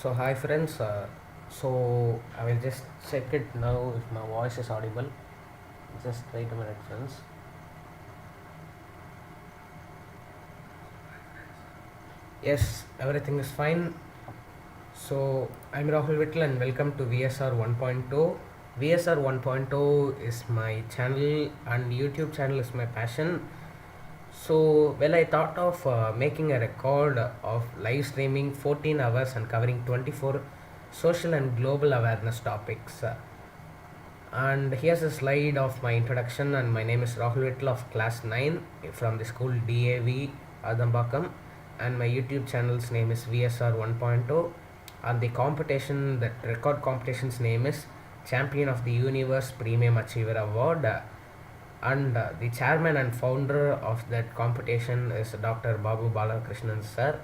So hi friends, so I will just check it now if my voice is audible. Just wait a minute, friends. Yes, everything is fine. So I'm Rahul Vittal and welcome to VSR 1.0. VSR 1.0 is my channel and YouTube channel is my passion. So well, I thought of making a record of live streaming 14 hours and covering 24 social and global awareness topics. And here's a slide of my introduction. And my name is Rahul Vittal of class 9 from the school DAV Adambakam. And my YouTube channel's name is VSR 1.0. And the competition, that record competition's name is Champion of the Universe Premium Achiever Award. And the chairman and founder of that competition is Dr. Babu Balakrishnan sir.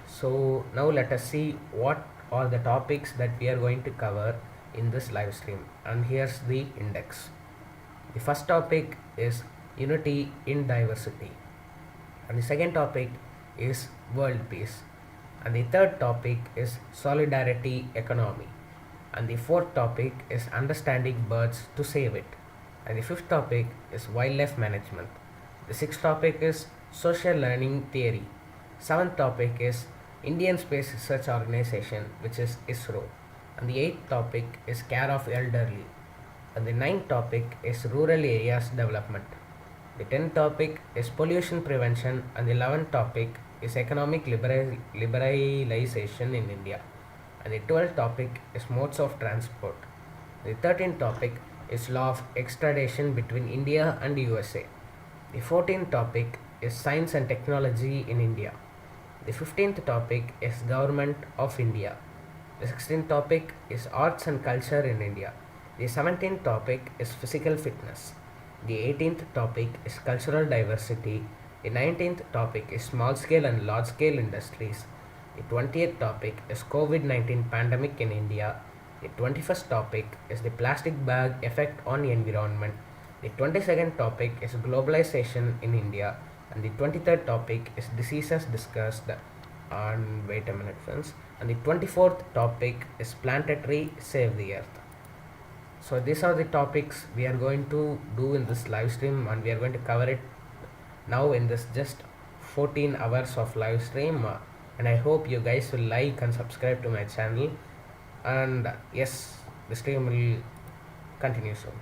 So now let us see what are the topics that we are going to cover in this live stream. And here's the index. The first topic is unity in diversity. And the second topic is world peace. And the third topic is solidarity economy. And the fourth topic is understanding birds to save it. And the fifth topic is wildlife management. The sixth topic is social learning theory. Seventh topic is Indian Space Research Organization, which is ISRO. And the eighth topic is care of elderly. And the ninth topic is rural areas development. The 10th topic is pollution prevention, and the 11th topic is economic liberalization in India. And the 12th topic is modes of transport. The 13th topic is law of extradition between India and USA. The 14th topic is science and technology in India. The 15th topic is government of India. The 16th topic is arts and culture in India. The 17th topic is physical fitness. The 18th topic is cultural diversity. The 19th topic is small scale and large scale industries. The 20th topic is COVID 19 pandemic in India. The 21st topic is the plastic bag effect on the environment. The 22nd topic is globalization in India. And the 23rd topic is diseases discussed. And wait a minute, friends. And the 24th topic is planetary save the earth. So these are the topics we are going to do in this live stream, and we are going to cover it now in this just 14 hours of live stream. And I hope you guys will like and subscribe to my channel. And yes, the stream will continue soon.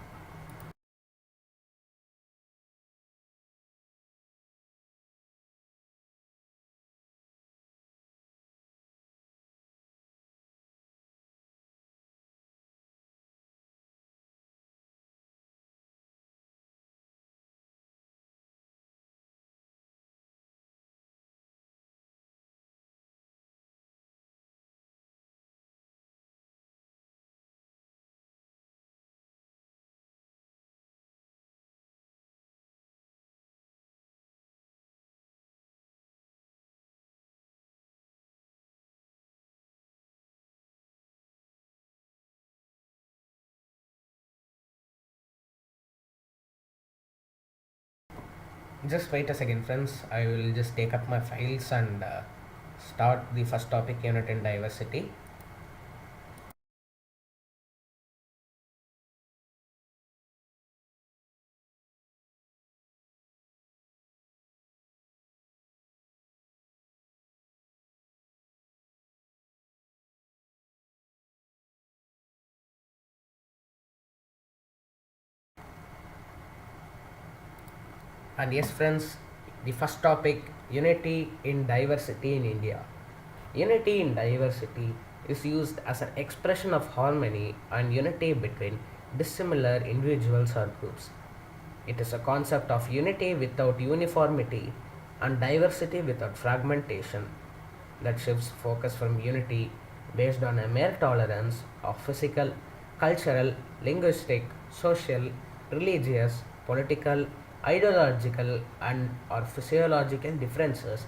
Just wait a second, friends. I will just take up my files and start the first topic, unit in diversity. And yes, friends, the first topic, unity in diversity in India. Unity in diversity is used as an expression of harmony and unity between dissimilar individuals or groups. It is a concept of unity without uniformity and diversity without fragmentation that shifts focus from unity based on a mere tolerance of physical, cultural, linguistic, social, religious, political, ideological, and or physiological differences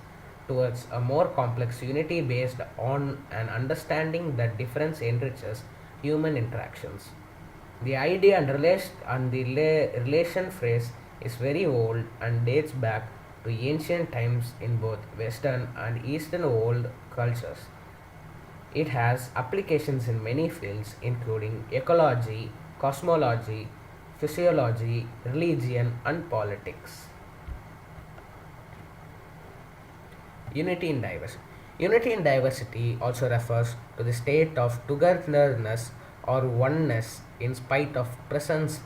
towards a more complex unity based on an understanding that difference enriches human interactions. The idea and the relation phrase is very old and dates back to ancient times in both Western and Eastern old cultures. It has applications in many fields including ecology, cosmology, physiology, religion, and politics. Unity in diversity. Unity in diversity also refers to the state of togetherness or oneness in spite of presence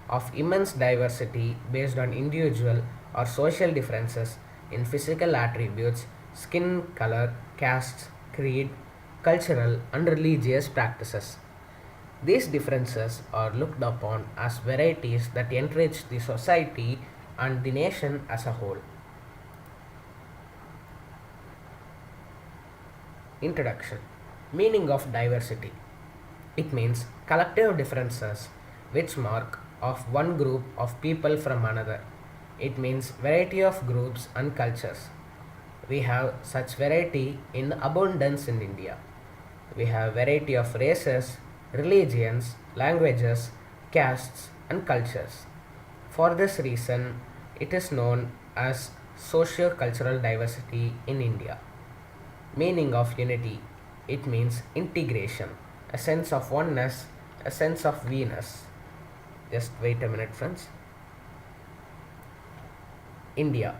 of immense diversity based on individual or social differences in physical attributes, skin color, caste, creed, cultural and religious practices. These differences are looked upon as varieties that enrich the society and the nation as a whole. Introduction. Meaning of diversity. It means collective differences which mark of one group of people from another. It means variety of groups and cultures. We have such variety in abundance in India. We have variety of races, religions, languages, castes and cultures. For this reason, it is known as socio-cultural diversity in India. Meaning of unity. It means integration, a sense of oneness, a sense of Venus. Just wait a minute, friends. India.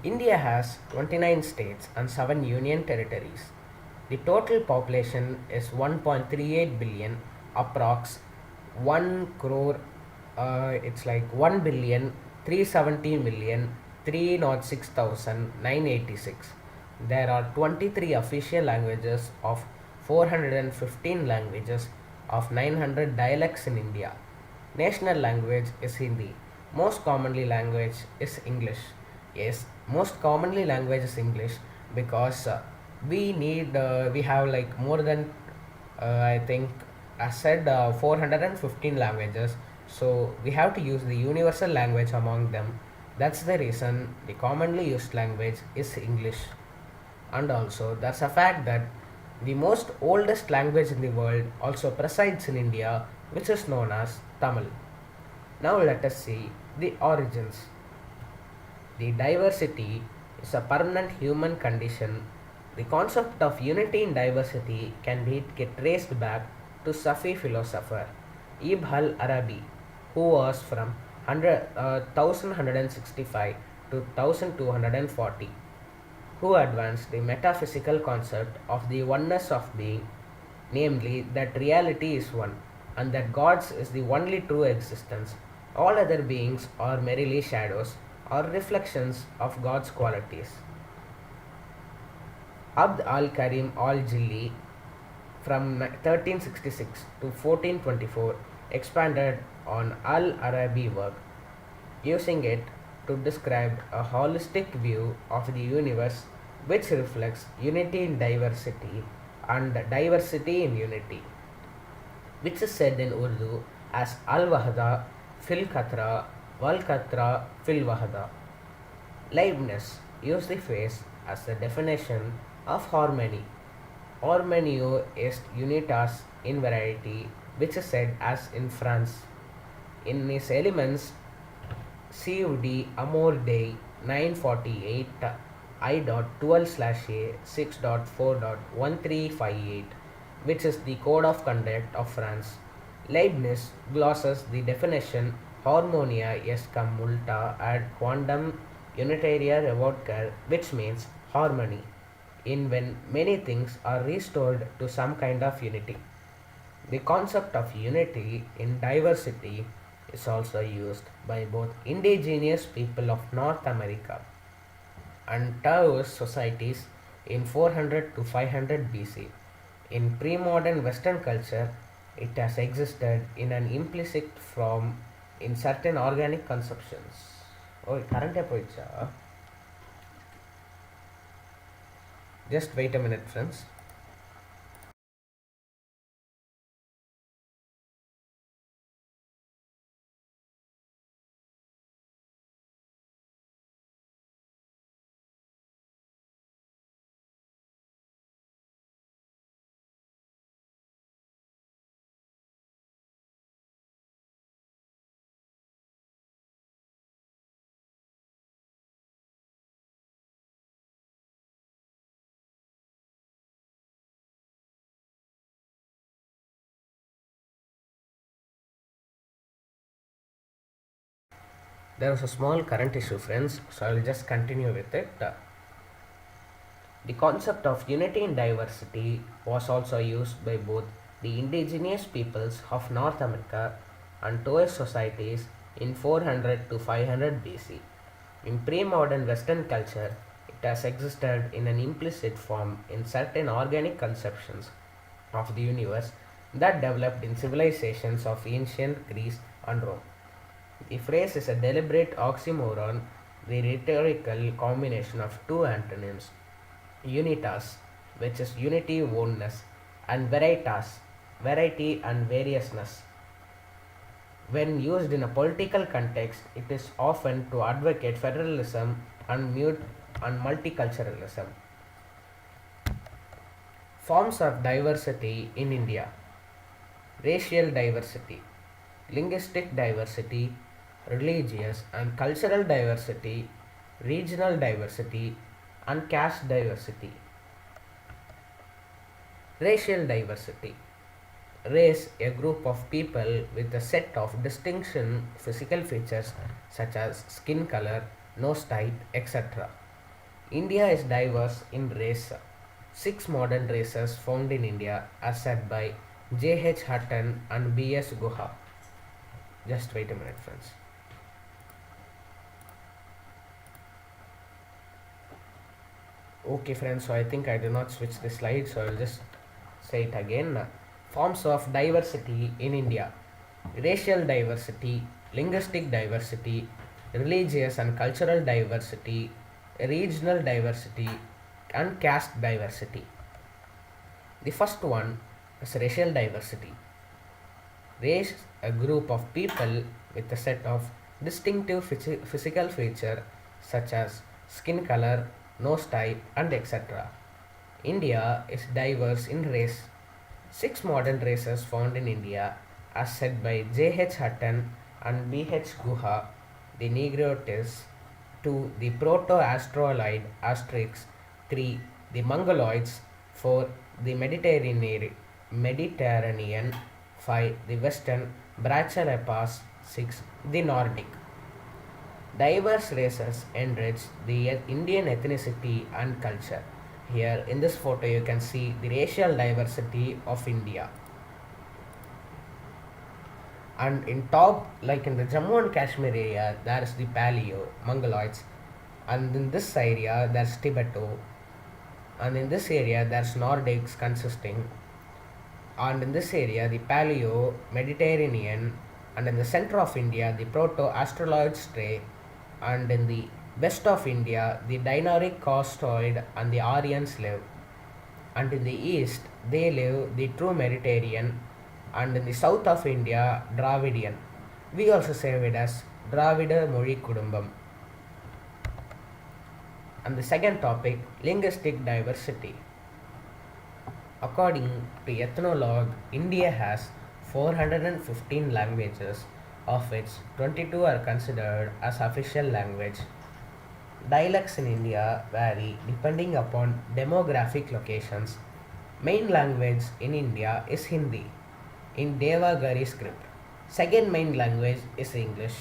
India has 29 states and 7 union territories. The total population is 1.38 billion, approx 1 crore, it's like 1 billion 370 million 306,986. There are 23 official languages of 415 languages of 900 dialects in India. National language is Hindi. Most commonly language is English. Yes, most commonly language is English because we have like more than I think I said 415 languages. So we have to use the universal language among them. That's the reason the commonly used language is English. And also there's a fact that the most oldest language in the world also presides in India, which is known as Tamil. Now let us see the origins. The diversity is a permanent human condition. The concept of unity in diversity can be get traced back to Sufi philosopher Ibn al-Arabi, who was from 1165 to 1240, who advanced the metaphysical concept of the oneness of being, namely that reality is one and that God's is the only true existence. All other beings are merely shadows or reflections of God's qualities. Abd al Karim al Jilli from 1366 to 1424 expanded on al Arabi work, using it to describe a holistic view of the universe which reflects unity in diversity and diversity in unity, which is said in Urdu as Al Wahda fil Katra wal Katra fil Wahda. Leibniz used the phrase as a definition of harmony. Harmonio est unitas in variety, which is said as in France. In his elements, CUD Amor Dei 948 I.12/A 6.4.1358, which is the Code of Conduct of France. Leibniz glosses the definition harmonia est cum multa ad quondam unitaria revocat, which means harmony, in when many things are restored to some kind of unity. The concept of unity in diversity is also used by both indigenous people of North America and Taoist societies in 400 to 500 BC. In pre-modern Western culture, it has existed in an implicit form in certain organic conceptions. Oh, current போயிடுச்சா? Just wait a minute, friends. There was a small current issue, friends, so I will just continue with it. The concept of unity in diversity was also used by both the indigenous peoples of North America and Torres societies in 400 to 500 BC. In pre modern Western culture, it has existed in an implicit form in certain organic conceptions of the universe that developed in civilizations of ancient Greece and Rome. The phrase is a deliberate oxymoron, the rhetorical combination of two antonyms, unitas, which is unity, oneness, and veritas, variety and variousness. When used in a political context, it is often to advocate federalism and multiculturalism. Forms of diversity in India: racial diversity, linguistic diversity, religious and cultural diversity, regional diversity, and caste diversity. Racial diversity: race, a group of people with a set of distinction physical features such as skin color, nose type, etc. India is diverse in race. Six modern races found in India are said by J.H. Hutton and B.S. Guha. Just wait a minute, friends. Okay, friends, so I think I did not switch the slide, so I will just say it again. Forms of diversity in India: racial diversity, linguistic diversity, religious and cultural diversity, regional diversity, and caste diversity. The first one is racial diversity. Race, a group of people with a set of distinctive physical features such as skin color, nose type, and etc. India is diverse in race. Six modern races found in India, as said by J.H. Hutton and B.H. Guha: the Negroids; 2. The Proto-Australoid asterisk; 3. The Mongoloids; 4. The Mediterranean; 5. The Western Brachiopods; 6. The Nordic. Diverse races enrich the Indian ethnicity and culture. Here in this photo you can see the racial diversity of India. And in top, like in the Jammu and Kashmir area, there is the Paleo, Mongoloids, and in this area there's Tibeto, and in this area there's Nordics consisting, and in this area the Paleo, Mediterranean, and in the center of India the Proto-Australoid stray, and in the west of India the Dinaric Costoid and the Aryans live, and in the east they live the true Mediterranean, and in the south of India Dravidian. We also say it as Dravida Mori Kudumbam. And the second topic, linguistic diversity. According to Ethnologue, India has 415 languages, of which 22 are considered as official language. Dialects in India vary depending upon demographic locations. Main language in India is Hindi in Devagari script. Second main language is English.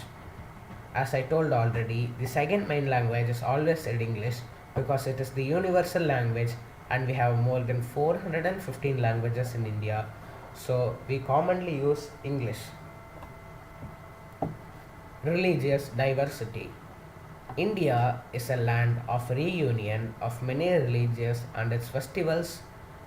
As I told already, the second main language is always said English because it is the universal language and we have more than 415 languages in India. So we commonly use English. Religious diversity. India is a land of reunion of many religions and its festivals.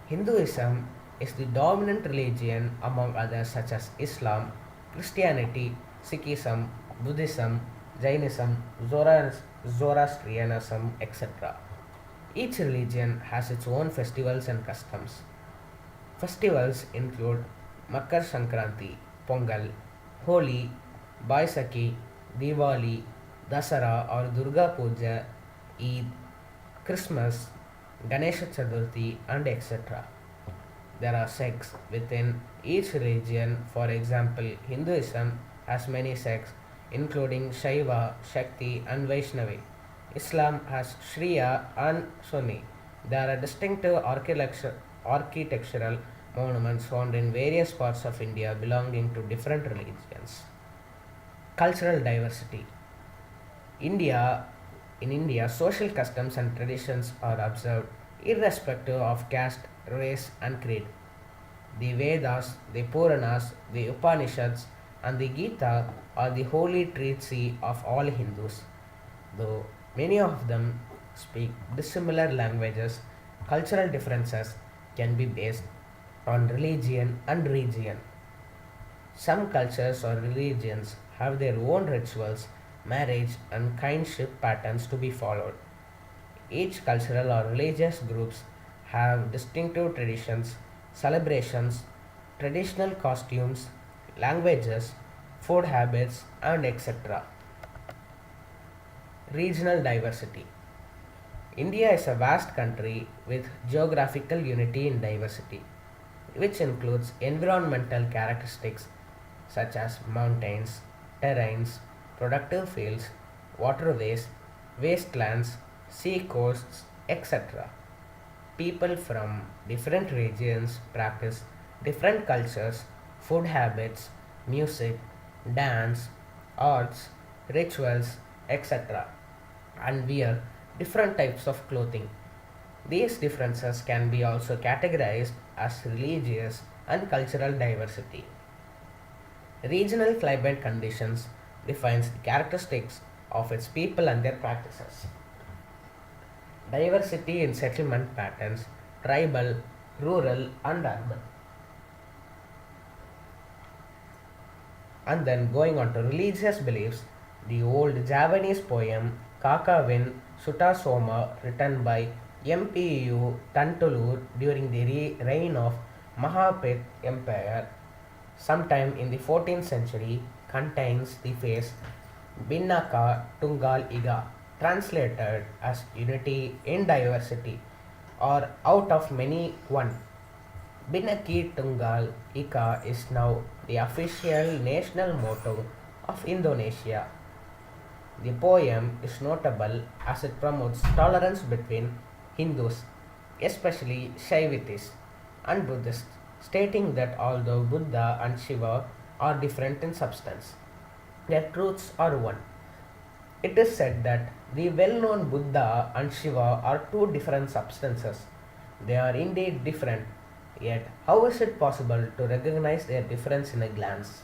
Hinduism is the dominant religion among others such as Islam, Christianity, Sikhism, Buddhism, Jainism, Zoroastrianism, etc. Each religion has its own festivals and customs. Festivals include Makar Sankranti, Pongal, Holi, Baisakhi, Diwali, Dasara or Durga Puja, Eid, Christmas, Ganesha Chaturthi, and etc. There are sects within each religion. For example, Hinduism has many sects including Shaiva, Shakti, and Vaishnavi. Islam has Shria and Sunni. There are distinctive architectural monuments found in various parts of India belonging to different religions. Cultural diversity. India, in India, social customs and traditions are observed irrespective of caste, race, and creed. The Vedas, the Puranas, the Upanishads, and the Gita are the holy treatise of all Hindus. Though many of them speak dissimilar languages, cultural differences can be based on religion and region. Some cultures or religions have their own rituals, marriage, and kinship patterns to be followed. Each cultural or religious groups have distinctive traditions, celebrations, traditional costumes, languages, food habits, and etc. Regional diversity. India is a vast country with geographical unity in diversity, which includes environmental characteristics such as mountains, terrains, productive fields, waterways, wastelands, sea coasts, etc. People from different regions practice different cultures, food habits, music, dance, arts, rituals, etc., and wear different types of clothing. These differences can be also categorized as religious and cultural diversity. Regional climate conditions defines the characteristics of its people and their practices. Diversity in settlement patterns, tribal, rural, and urban. And then going on to religious beliefs, the old Javanese poem Kakavin Sutasoma, written by MPU Tantulur during the reign of Mahapet Empire, sometime in the 14th century, contains the phrase Binnaka Tungal Iga, translated as unity in diversity or out of many one. Binaki Tunggal Ika is now the official national motto of Indonesia. The poem is notable as it promotes tolerance between Hindus, especially Shaivites, and Buddhists, stating that although Buddha and Shiva are different in substance, their truths are one. It is said that the well known Buddha and Shiva are two different substances. They are indeed different, yet, how is it possible to recognize their difference in a glance?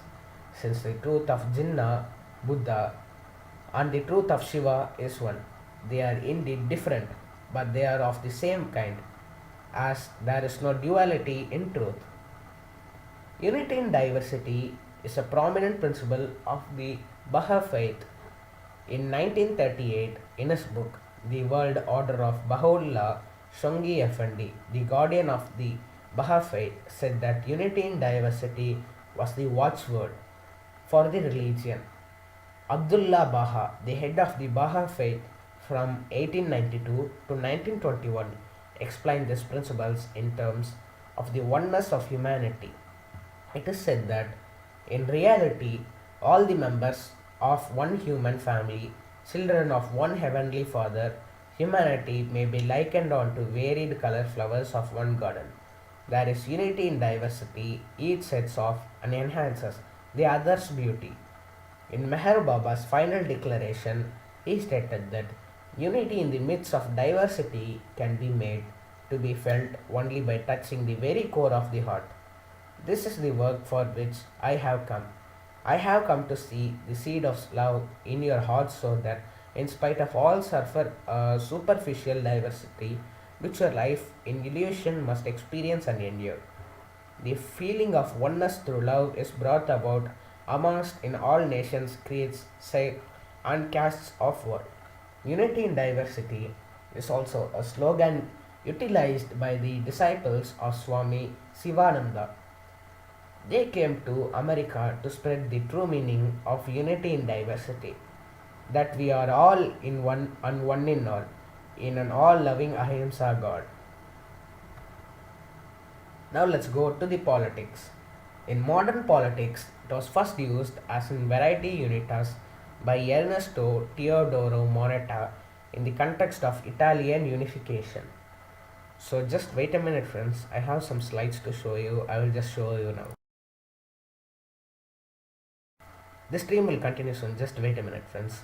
Since the truth of Jinnah, Buddha, and the truth of Shiva is one. They are indeed different, but they are of the same kind, as there is no duality in truth. Unity in diversity is a prominent principle of the Baha'i faith. In 1938, in his book, The World Order of Baha'u'llah, Shongi Effendi, the guardian of the Baha'i faith, said that unity in diversity was the watchword for the religion. Abdullah Baha, the head of the Baha'i faith from 1892 to 1921, explained these principles in terms of the oneness of humanity. It is said that in reality, all the members of one human family, children of one heavenly Father, humanity may be likened on to varied colored flowers of one garden. There is unity in diversity, each sets off and enhances the other's beauty. In Meher Baba's final declaration, he stated that unity in the midst of diversity can be made to be felt only by touching the very core of the heart. This is the work for which I have come. I have come to see the seed of love in your heart so that, in spite of all superficial diversity which your life in illusion must experience and endure, the feeling of oneness through love is brought about amongst in all nations, creeds, say, and castes of world. Unity in diversity is also a slogan utilized by the disciples of Swami Sivananda. They came to America to spread the true meaning of unity in diversity, that we are all in one and one in all, in an all loving Ahimsa God. Now let's go to the politics. In modern politics, it was first used as in variety unitas by Ernesto Teodoro Moneta in the context of Italian unification. So just wait a minute, friends. I have some slides to show you. I will just show you now. This stream will continue soon. Just wait a minute, friends.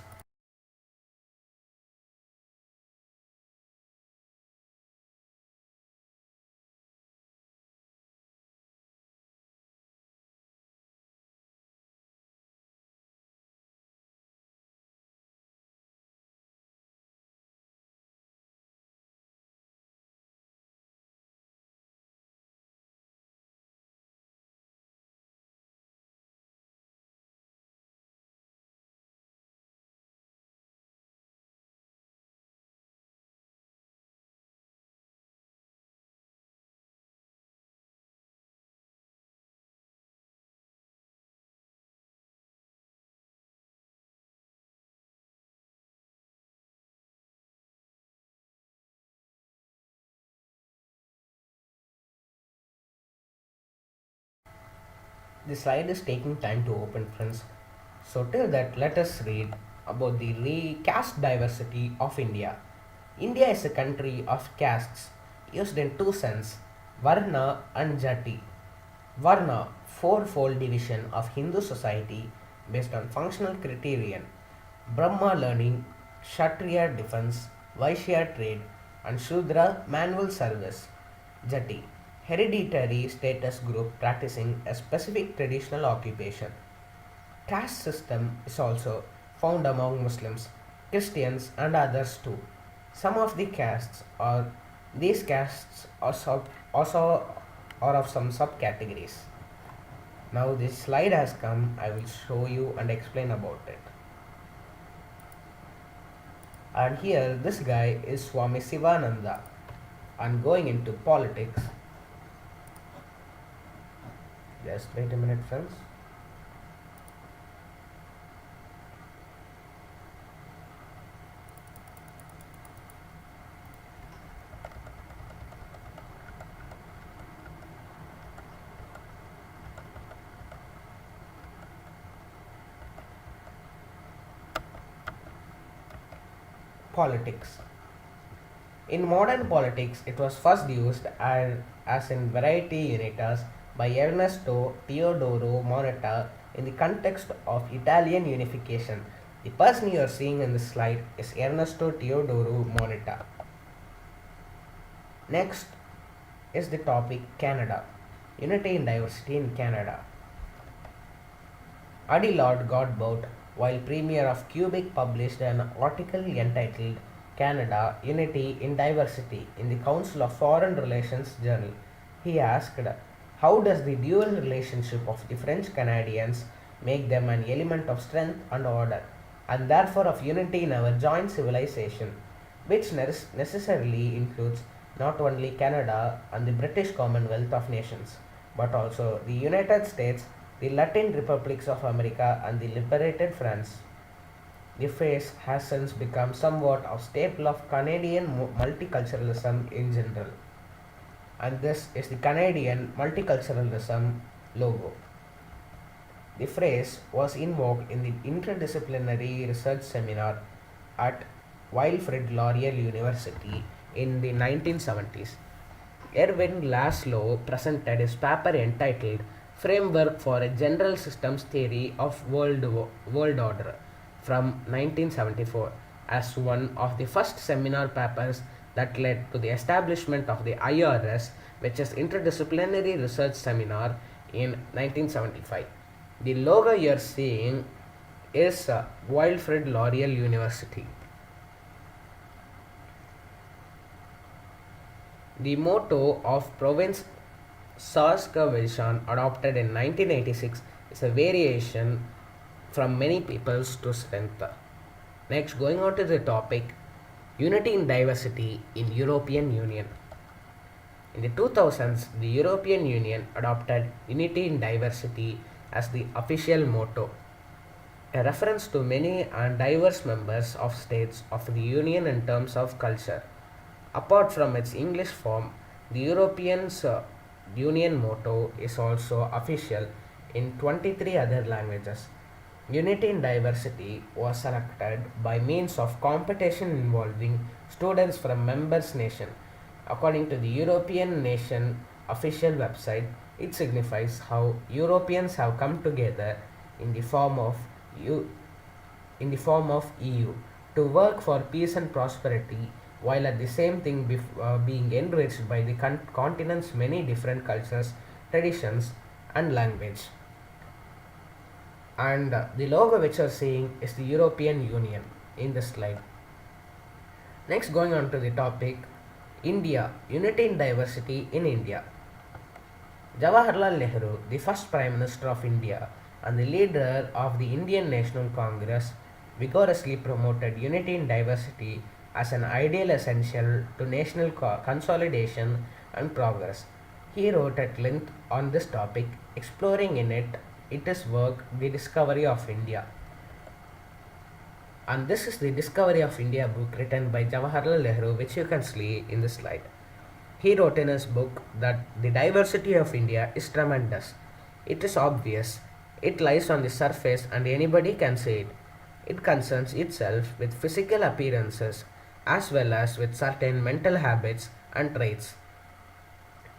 The slide is taking time to open, friends. So, till that, let us read about the caste diversity of India. India is a country of castes used in two senses, Varna and Jati. Varna, fourfold division of Hindu society based on functional criterion, Brahma learning, Kshatriya defense, Vaishya trade, and Shudra manual service. Jati, hereditary status group practicing a specific traditional occupation. Caste system is also found among Muslims, Christians, and others too. Some of the castes or these castes also are of some subcategories. Now this slide has come, I will show you and explain about it. And here this guy is Swami Sivananda and going into politics. Just wait a minute, friends. Politics. In modern politics, it was first used as in variety unitas by Ernesto Teodoro Moneta in the context of Italian unification. The person you are seeing in this slide is Ernesto Teodoro Moneta. Next is the topic Canada. Unity in diversity in Canada. Adilard Godbout, while Premier of Quebec, published an article entitled Canada, Unity in Diversity in the Council of Foreign Relations Journal. He asked, how does the dual relationship of the French Canadians make them an element of strength and order, and therefore of unity in our joint civilization, which necessarily includes not only Canada and the British Commonwealth of Nations, but also the United States, the Latin Republics of America, and the liberated France. The phrase has since become somewhat of staple of Canadian multiculturalism in general. And this is the Canadian multiculturalism logo. The phrase was invoked in the interdisciplinary research seminar at Wilfrid Laurier University in the 1970s. Erwin Laszlo presented his paper entitled Framework for a General Systems Theory of World Order from 1974 as one of the first seminar papers that led to the establishment of the IRS, which is Interdisciplinary Research Seminar, in 1975. The logo you are seeing is Wilfrid Laurier University. The motto of Province Saskatchewan, adopted in 1986, is a variation from many peoples to strength. Next, going on to the topic, Unity in Diversity in European Union. In the 2000s, the European Union adopted Unity in Diversity as the official motto, a reference to many and diverse members of states of the Union in terms of culture. Apart from its English form, the European's Union motto is also official in 23 other languages. Unity in Diversity was selected by means of competition involving students from members' nation. According to the European Nation official website, it signifies how Europeans have come together in the form of EU to work for peace and prosperity, while at the same thing being enriched by the continent's many different cultures, traditions, and language. And the logo which you are seeing is the European Union in this slide. Next, going on to the topic, India, Unity in Diversity in India. Jawaharlal Nehru, the first Prime Minister of India and the leader of the Indian National Congress, vigorously promoted unity in diversity as an ideal essential to national consolidation and progress. He wrote at length on this topic, exploring in his work, The Discovery of India. And this is the Discovery of India book written by Jawaharlal Nehru, which you can see in this slide. He wrote in his book that the diversity of India is tremendous. It is obvious. It lies on the surface and anybody can see it. It concerns itself with physical appearances as well as with certain mental habits and traits.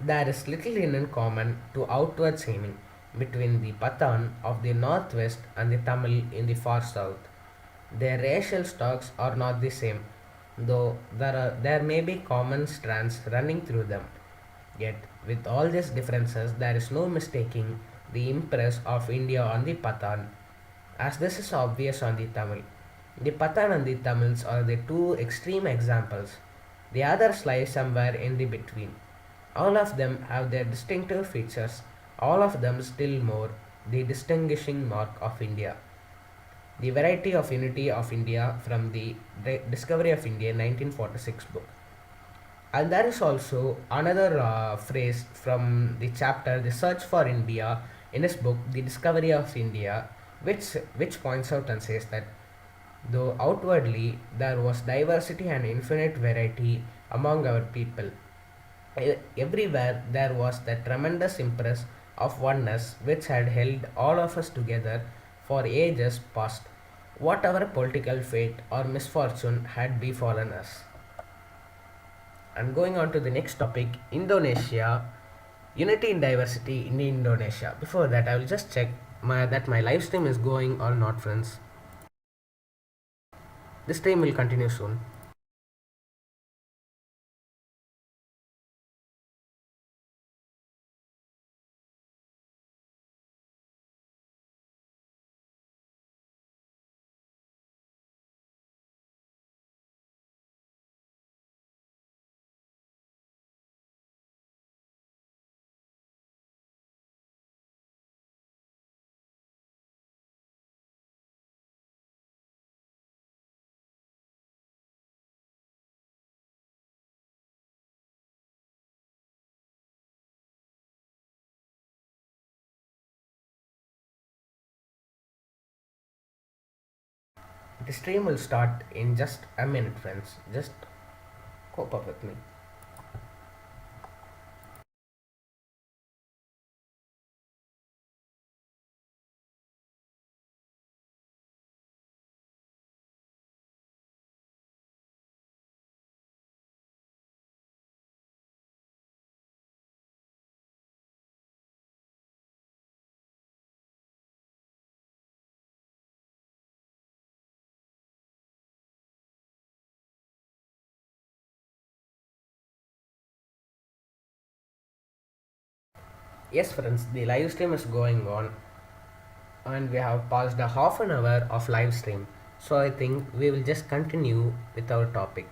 There is little in common to outward seeming between the Pathan of the northwest and the Tamil in the far south. Their racial stocks are not the same, though there may be common strands running through them. Yet, with all these differences, there is no mistaking the impress of India on the Pathan, as this is obvious on the Tamil. The Pathan and the Tamils are the two extreme examples. The others lie somewhere in the between. All of them have their distinctive features, all of them still more the distinguishing mark of India. The Variety of Unity of India from the Discovery of India 1946 book. And there is also another phrase from the chapter The Search for India in his book The Discovery of India, which points out and says that though outwardly there was diversity and infinite variety among our people, everywhere there was that tremendous impress of oneness which had held all of us together for ages past, whatever political fate or misfortune had befallen us. And going on to the next topic, Indonesia, unity in diversity in Indonesia. Before that, I will just check that my live stream is going or not, friends. This stream will continue soon. The stream will start in just a minute, friends. Just cope up with me. Yes, friends, the live stream is going on, and we have passed a half an hour of live stream. So I think we will just continue with our topic.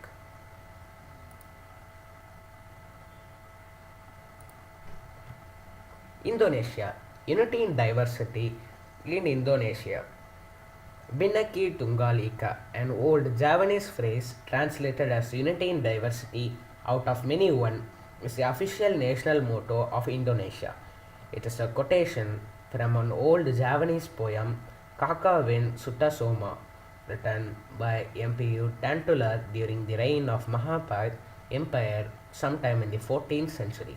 Indonesia, unity in diversity in Indonesia. Binaki Tunggal Ika, an old Javanese phrase translated as unity in diversity out of many one, is the official national motto of Indonesia. It is a quotation from an old Javanese poem, Kakawin Sutasoma, written by Emperor Tantular during the reign of Mahabharata Empire sometime in the 14th century.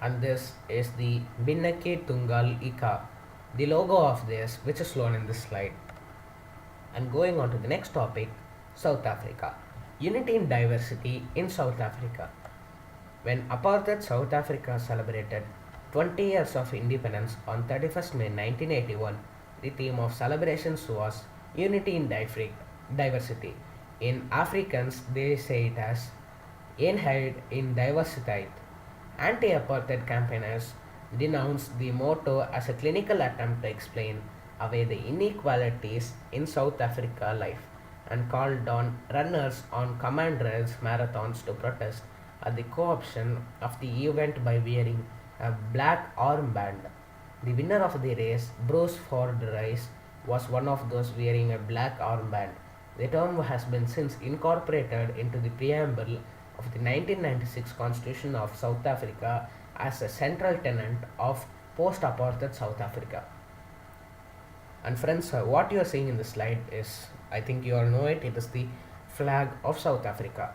And this is the Binake Tungal Ika, the logo of this, which is shown in this slide. And going on to the next topic, South Africa. Unity in diversity in South Africa. When apartheid South Africa celebrated 20 years of independence on 31st May 1981, the theme of celebrations was Unity in Diversity. In Afrikaans, they say it as Eenheid in Diversiteit. Anti-apartheid campaigners denounced the motto as a clinical attempt to explain away the inequalities in South Africa life and called on runners on command rails marathons to protest at the co-option of the event by wearing a black armband. The winner of the race, Bruce Ford Rice, was one of those wearing a black armband. The term has been since incorporated into the preamble of the 1996 Constitution of South Africa as a central tenet of post-apartheid South Africa. And friends, what you are seeing in the slide is, I think you all know it, it is the flag of South Africa.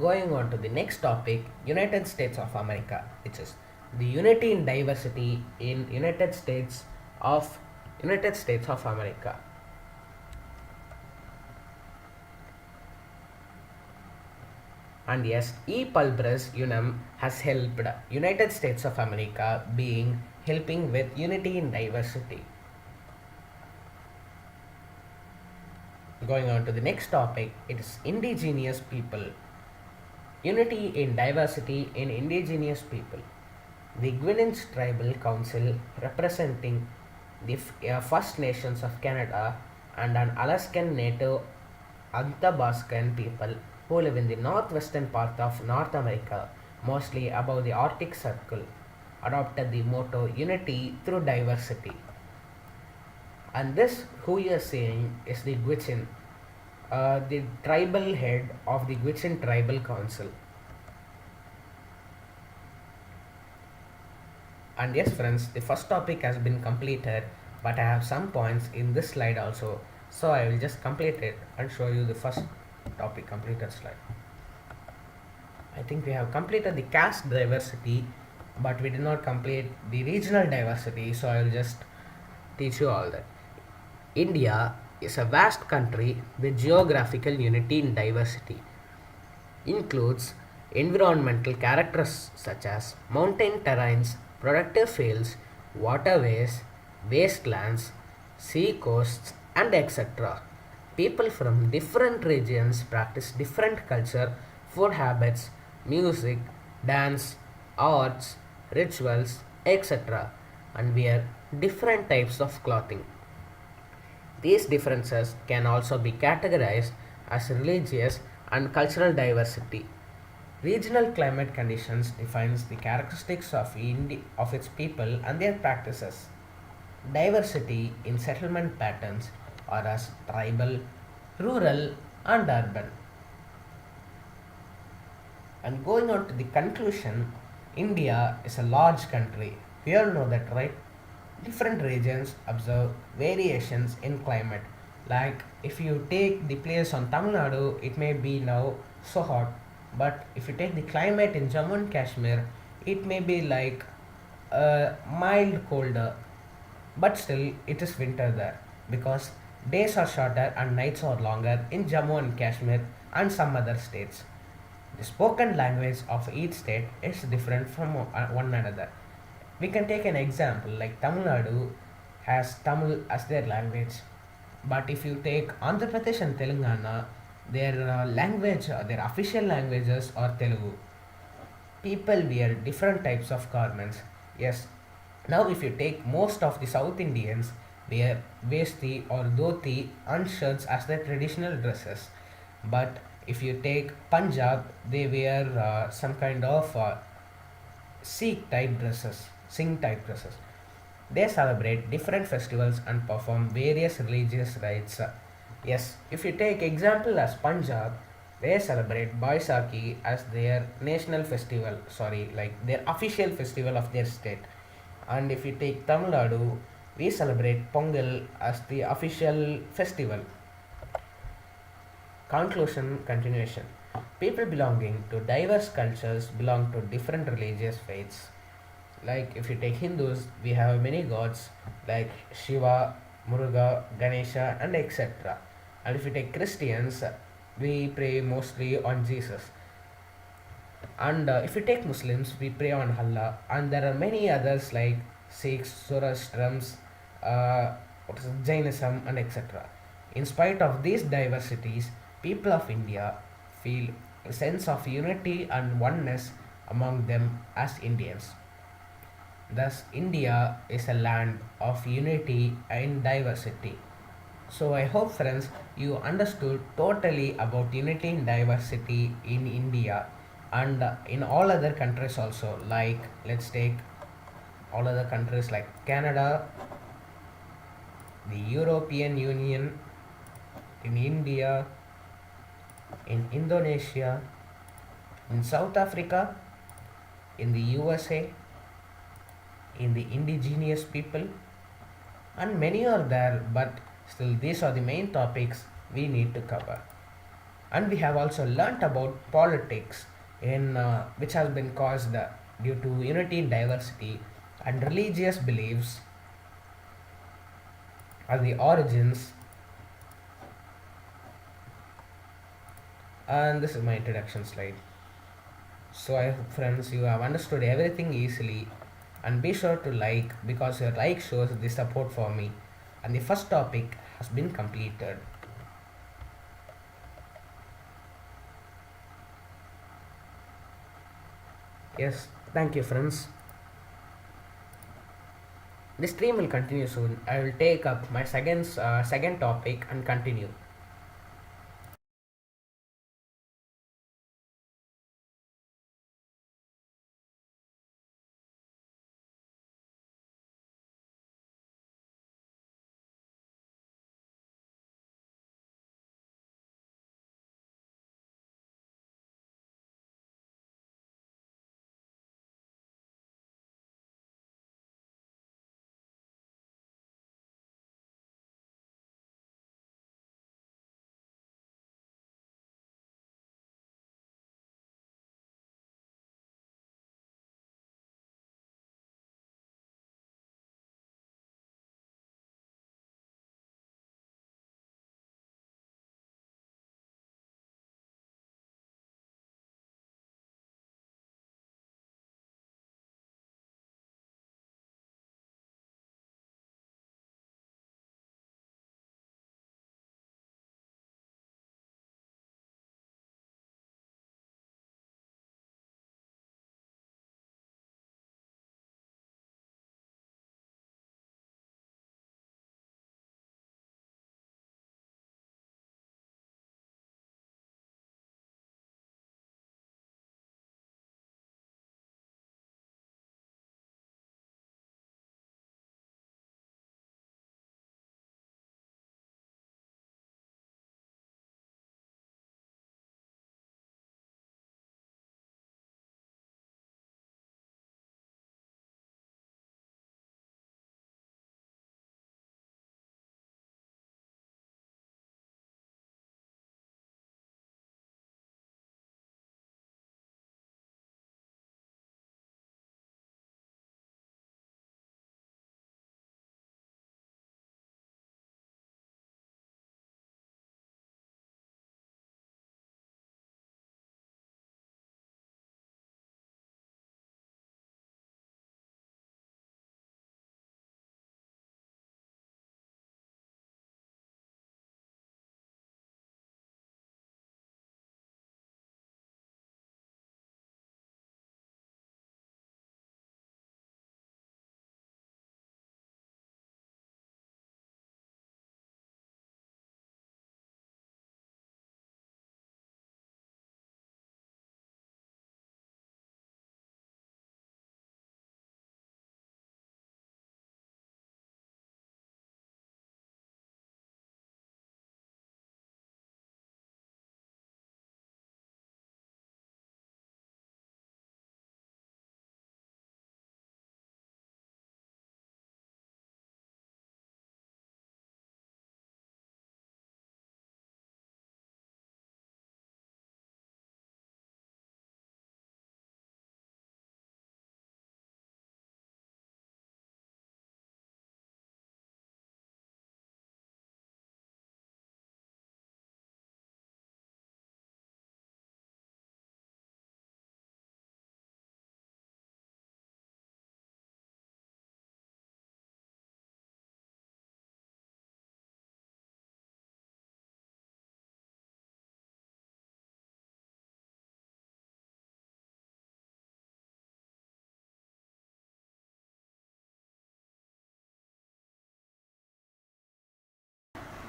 Going on to the next topic, United States of America, which is the unity in diversity in United States of America. And yes, E. pulchris unum has helped United States of America being helping with unity in diversity. Going on to the next topic, it is indigenous people. Unity in diversity in indigenous people. The Gwynns Tribal Council, representing the First Nations of Canada and an Alaskan Native Athabascan people who live in the northwestern part of North America, mostly above the Arctic Circle, adopted the motto Unity through Diversity. And this, who you are seeing, is the Gwich'in, the tribal head of the Gwich'in Tribal Council. And yes, friends, the first topic has been completed, but I have some points in this slide also. So I will just complete it and show you the first topic completed slide. I think we have completed the caste diversity, but we did not complete the regional diversity. So I will just teach you all that. India is a vast country with geographical unity in diversity. Includes environmental characters such as mountain terrains, productive fields, waterways, wastelands, sea coasts, and etc. People from different regions practice different culture, food habits, music, dance, arts, rituals, etc. and wear different types of clothing. These differences can also be categorized as religious and cultural diversity. Regional climate conditions defines the characteristics of its people and their practices. Diversity in settlement patterns are as tribal, rural, and urban. And going on to the conclusion, India is a large country. We all know that, right? Different regions observe variations in climate. Like if you take the place on Tamil Nadu, it may be now so hot, but if you take the climate in Jammu and Kashmir, it may be like mild colder, but still it is winter there because days are shorter and nights are longer in Jammu and Kashmir and some other states. The spoken language of each state is different from one another. We can take an example like Tamil Nadu has Tamil as their language, but if you take Andhra Pradesh and Telangana, their their official languages are Telugu. People wear different types of garments. Yes, now if you take most of the South Indians wear vesti or dhoti and shirts as their traditional dresses, but if you take Punjab, they wear some kind of Sikh type dresses, Singh type dresses. They celebrate different festivals and perform various religious rites. Yes, if you take example as Punjab, they celebrate Baisakhi as their national festival, like their official festival of their state. And if you take Tamil Nadu, we celebrate Pongal as the official festival. Conclusion continuation. People belonging to diverse cultures belong to different religious faiths. Like if you take Hindus, we have many gods like Shiva, Muruga, Ganesha, and etc. And if you take Christians, we pray mostly on Jesus. And if you take Muslims, we pray on Allah. And there are many others like Sikhs, Zoroastrians, Jainism, and etc. In spite of these diversities, people of India feel a sense of unity and oneness among them as Indians. Thus, India is a land of unity and diversity. So, I hope, friends, you understood totally about unity and diversity in India and in all other countries also. Like, let's take all other countries like Canada, the European Union, in India, in Indonesia, in South Africa, in the USA, in the indigenous people, and many are there, but still these are the main topics we need to cover. And we have also learnt about politics in which has been caused due to unity in diversity, and religious beliefs are the origins. And this is my introduction slide. So I hope friends you have understood everything easily, and be sure to like because your like shows the support for me. And the first topic has been completed. Yes, thank you friends. The stream will continue soon. I will take up my second topic and continue.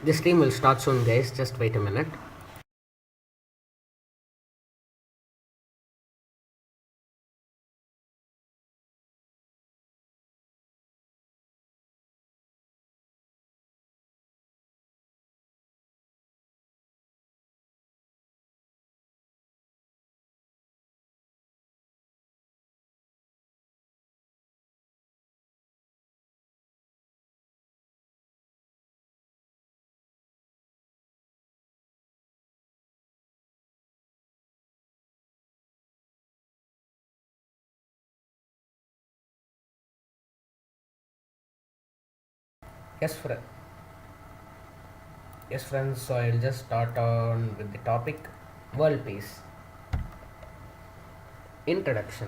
The stream will start soon, guys. Just wait a minute. Yes, yes, friends. So I'll just start on with the topic world peace. Introduction.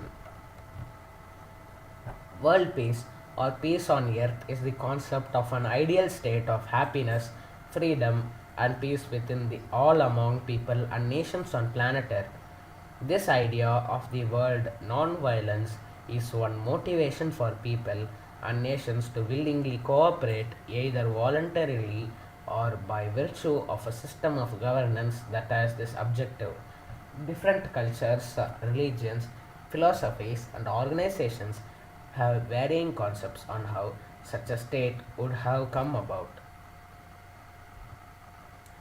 World peace or peace on earth is the concept of an ideal state of happiness, freedom, and peace within the all among people and nations on planet Earth. This idea of the world non-violence is one motivation for people and nations to willingly cooperate either voluntarily or by virtue of a system of governance that has this objective. Different cultures, religions, philosophies, and organizations have varying concepts on how such a state would have come about.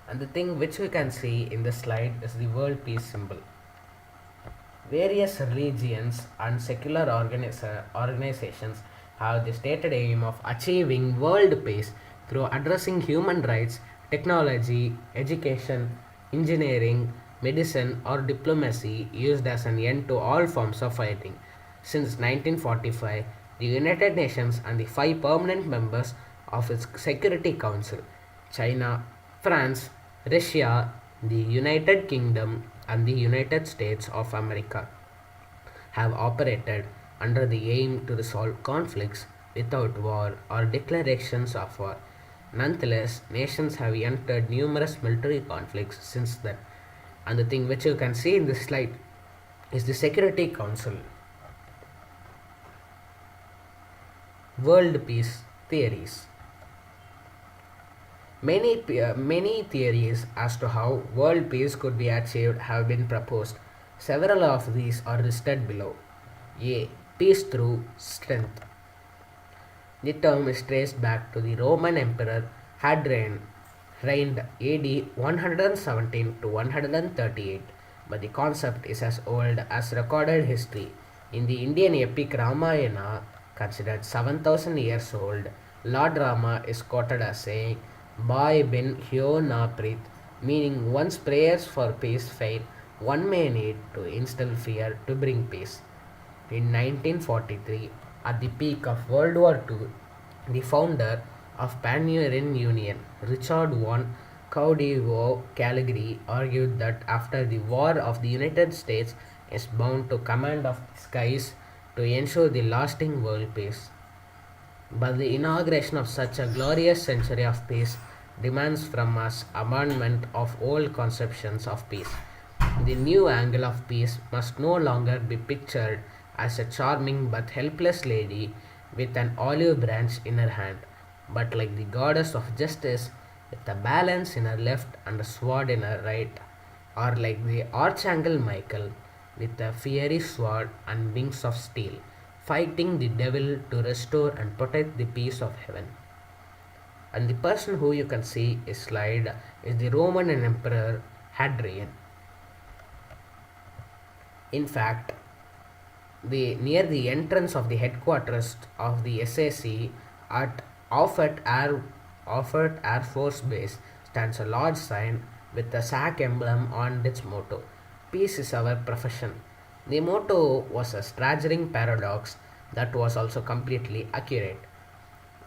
And the thing which we can see in this slide is the world peace symbol. Various religions and secular organizations have the stated aim of achieving world peace through addressing human rights, technology, education, engineering, medicine, or diplomacy used as an end to all forms of fighting. Since 1945, the United Nations and the five permanent members of its Security Council China, France, Russia, the United Kingdom, and the United States of America have operated under the aim to resolve conflicts without war or declarations of war. Nonetheless, nations have entered numerous military conflicts since then. And the thing which you can see in this slide is the Security Council. World peace theories. Many theories as to how world peace could be achieved have been proposed. Several of these are listed below. A. Peace through strength. The term is traced back to the Roman Emperor Hadrian, reigned AD 117 to 138, but the concept is as old as recorded history. In the Indian epic Ramayana, considered 7,000 years old, Lord Rama is quoted as saying, Bhai bin hyo na preet, meaning once prayers for peace fail, one may need to instill fear to bring peace. In 1943, at the peak of World War II, the founder of Pan-European Union, Richard von Caligari, argued that after the war of the United States is bound to command of the skies to ensure the lasting world peace. But the inauguration of such a glorious century of peace demands from us abandonment of old conceptions of peace. The new angle of peace must no longer be pictured as a charming but helpless lady with an olive branch in her hand, but like the goddess of justice with a balance in her left and a sword in her right, or like the Archangel Michael with a fiery sword and wings of steel, fighting the devil to restore and protect the peace of heaven. And the person who you can see is slide is the Roman Emperor Hadrian. In fact, near the entrance of the headquarters of the SAC at Offutt Air Force Base stands a large sign with a sack emblem on its motto, Peace is our profession. The motto was a staggering paradox that was also completely accurate.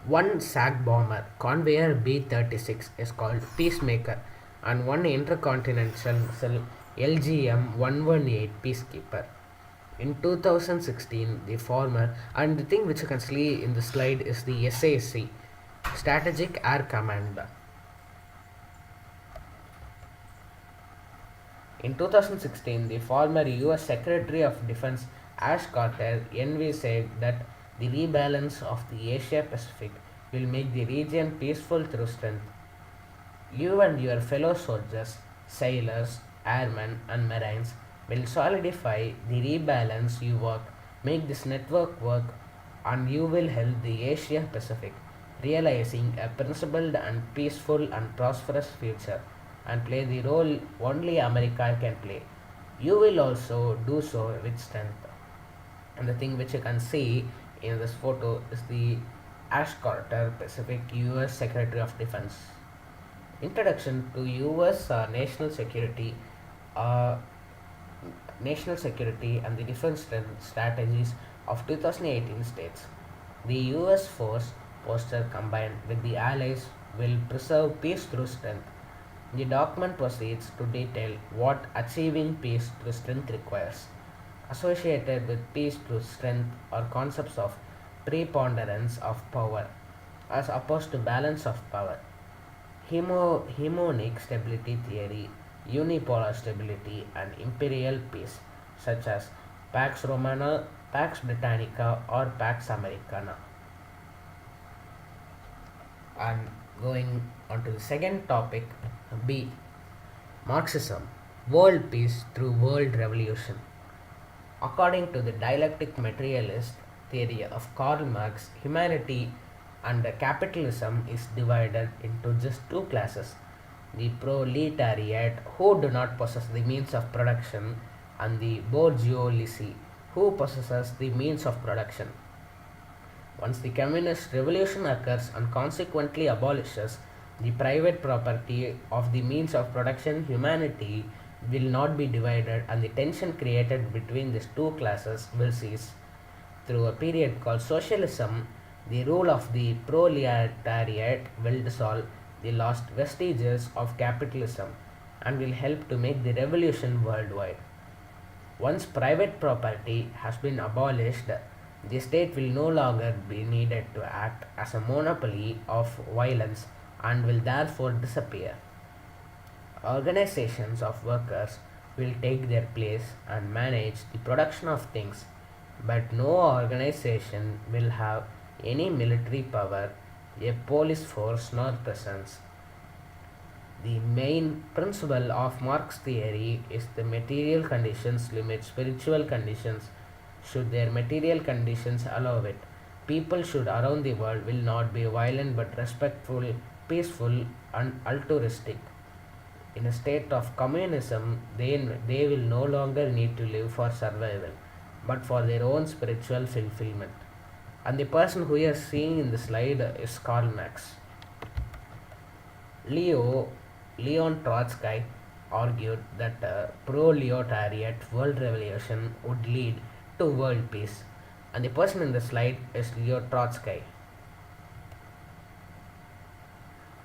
One sack bomber, Conveyor B-36, is called Peacemaker, and one intercontinental LGM-118 Peacekeeper. In 2016, the former, and the thing which you can see in the slide is the SAC, Strategic Air Command. In 2016, the former US Secretary of Defense Ash Carter envisaged that the rebalance of the Asia Pacific will make the region peaceful through strength. You and your fellow soldiers, sailors, airmen, and marines will solidify the rebalance you work, make this network work, and you will help the Asia Pacific realizing a principled and peaceful and prosperous future and play the role only America can play. You will also do so with strength. And the thing which you can see in this photo is the Ash Carter Pacific US Secretary of Defense. Introduction to US uh, national security and the defense strategies of 2018 states. The US force posture combined with the allies will preserve peace through strength. The document proceeds to detail what achieving peace through strength requires. Associated with peace through strength are concepts of preponderance of power as opposed to balance of power, Hemonic stability theory, unipolar stability, and imperial peace, such as Pax Romana, Pax Britannica, or Pax Americana. And going on to the second topic, B. Marxism, world peace through world revolution. According to the dialectic materialist theory of Karl Marx, humanity under capitalism is divided into just two classes: the proletariat, who do not possess the means of production, and the bourgeoisie, who possesses the means of production. Once the communist revolution occurs and consequently abolishes the private property of the means of production, humanity will not be divided and the tension created between these two classes will cease. Through a period called socialism, the rule of the proletariat will dissolve the lost vestiges of capitalism and will help to make the revolution worldwide. Once private property has been abolished, the state will no longer be needed to act as a monopoly of violence and will therefore disappear. Organizations of workers will take their place and manage the production of things, but no organization will have any military power, a police force, nor presence. The main principle of Marx theory is the material conditions limit spiritual conditions should their material conditions allow it. People should around the world will not be violent but respectful, peaceful, and altruistic. In a state of communism, they will no longer need to live for survival, but for their own spiritual fulfillment. And the person who you are seeing in the slide is Karl Marx. Leo Leon Trotsky argued that a proletariat world revolution would lead to world peace. And the person in the slide is Leo Trotsky.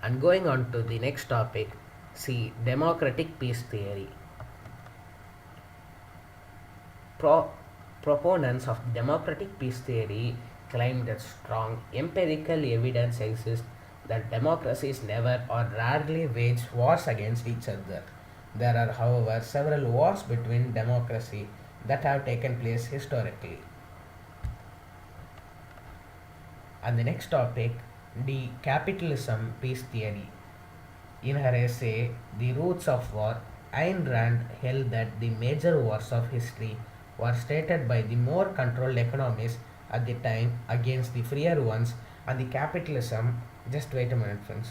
And going on to the next topic, see democratic peace theory. Proponents of democratic peace theory claim that strong empirical evidence exists that democracies never or rarely wage wars against each other. There are, however, several wars between democracy that have taken place historically. And the next topic, the capitalism peace theory. In her essay, The Roots of War, Ayn Rand held that the major wars of history were stated by the more controlled economies at the time against the freer ones, and the capitalism. Just wait a minute, friends.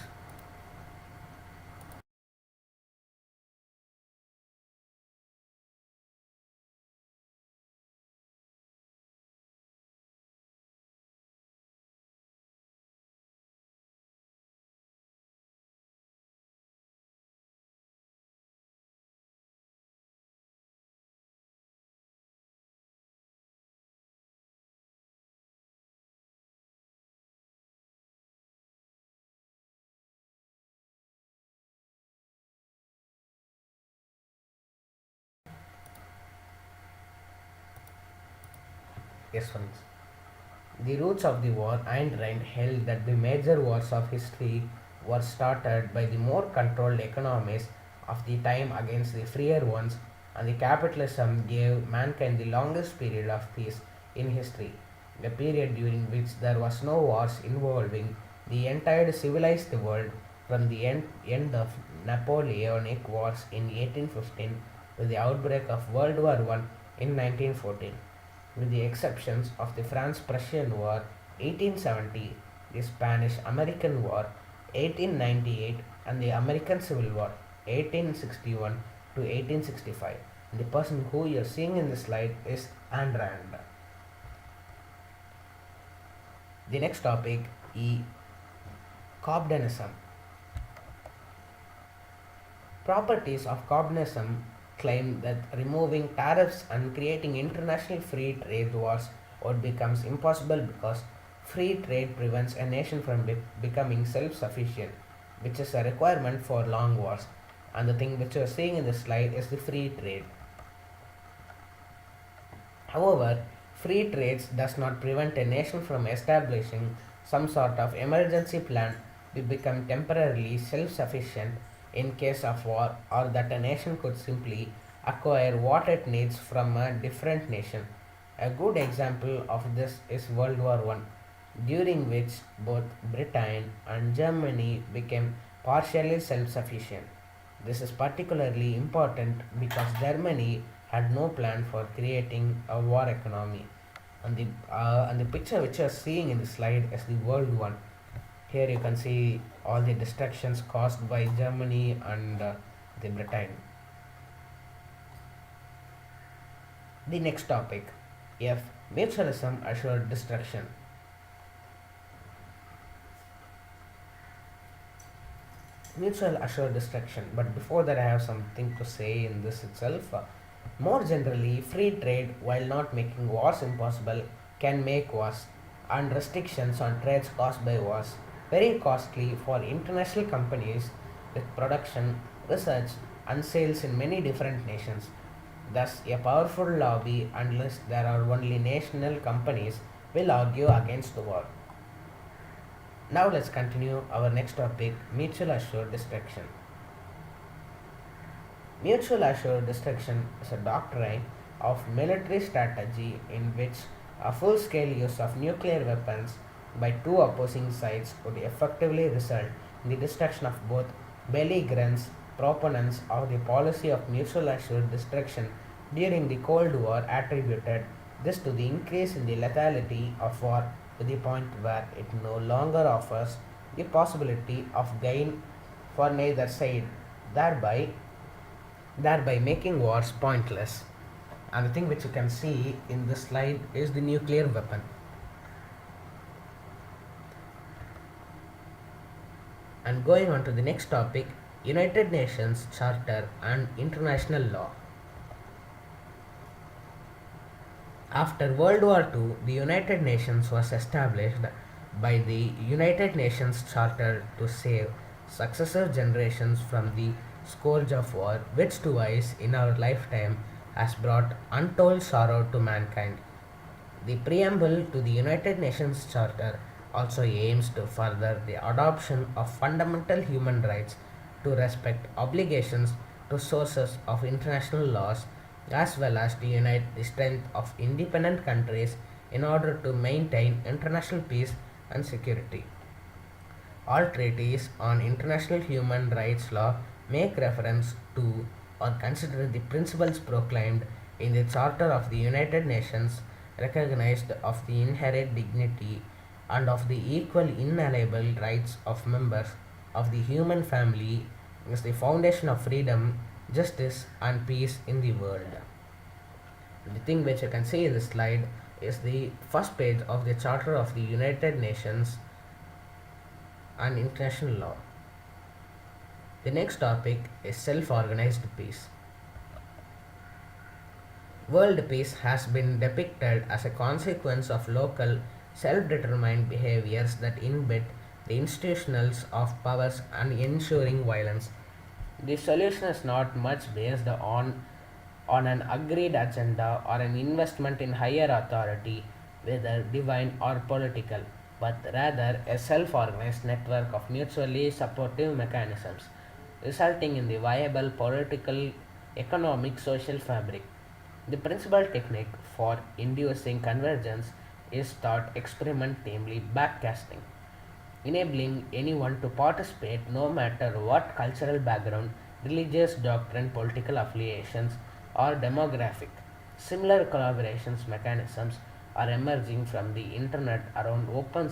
Yes, friends. The roots of the war, Ayn Rand held that the major wars of history were started by the more controlled economies of the time against the freer ones, and the capitalism gave mankind the longest period of peace in history, a period during which there was no wars involving the entire civilized world from the end of Napoleonic Wars in 1815 to the outbreak of World War I in 1914. With the exceptions of the France-Prussian War 1870, the Spanish-American War 1898, and the American Civil War 1861 to 1865. The person who you are seeing in the slide is Ayn Rand. The next topic is Communism. Properties of communism claim that removing tariffs and creating international free trade wars would becomes impossible because Free trade prevents a nation from becoming self-sufficient, which is a requirement for long wars. And the thing which you are seeing in the slide is the free trade. However, free trade does not prevent a nation from establishing some sort of emergency plan to become temporarily self-sufficient in case of war, or that a nation could simply acquire what it needs from a different nation. A good example of this is World War One, during which both Britain and Germany became partially self-sufficient. This is particularly important because Germany had no plan for creating a war economy. And the picture which you are seeing in the slide is the World One. Here you can see all the destructions caused by Germany and the Britain. The next topic, F. Mutualism assured destruction. Mutual assured destruction. But before that, I have something to say in this itself. More generally, free trade, while not making wars impossible, can make wars, and restrictions on trades caused by wars very costly for international companies with production, research, and sales in many different nations. Thus, a powerful lobby, unless there are only national companies, will argue against the war. Now let's continue our next topic, mutual assured destruction. Mutual assured destruction is a doctrine of military strategy in which a full scale use of nuclear weapons by two opposing sides would effectively result in the destruction of both belligerents. Proponents of the policy of mutual assured destruction during the Cold War attributed this to the increase in the lethality of war to the point where it no longer offers the possibility of gain for neither side, thereby making wars pointless. And the thing which you can see in this slide is the nuclear weapon. And going on to the next topic, United Nations Charter and International Law. After World War II, the United Nations was established by the United Nations Charter to save successive generations from the scourge of war, which twice in our lifetime has brought untold sorrow to mankind. The preamble to the United Nations Charter also aims to further the adoption of fundamental human rights to respect obligations to sources of international laws, as well as to unite the strength of independent countries in order to maintain international peace and security. All treaties on international human rights law make reference to or consider the principles proclaimed in the Charter of the United Nations, recognized of the inherent dignity and of the equal inalienable rights of members of the human family is the foundation of freedom, justice, and peace in the world. The thing which you can see in this slide is the first page of the Charter of the United Nations and international law. The next topic is self-organized peace. World peace has been depicted as a consequence of local self-determined behaviors that embed the institutions of powers and ensuring violence. The solution is not much based on an agreed agenda or an investment in higher authority, whether divine or political, but rather a self organized network of mutually supportive mechanisms, resulting in the viable political, economic, social fabric. The principal technique for inducing convergence is thought experiment, namely backcasting, enabling anyone to participate no matter what cultural background, religious doctrine, political affiliations, or demographic. Similar collaborations mechanisms are emerging from the internet around open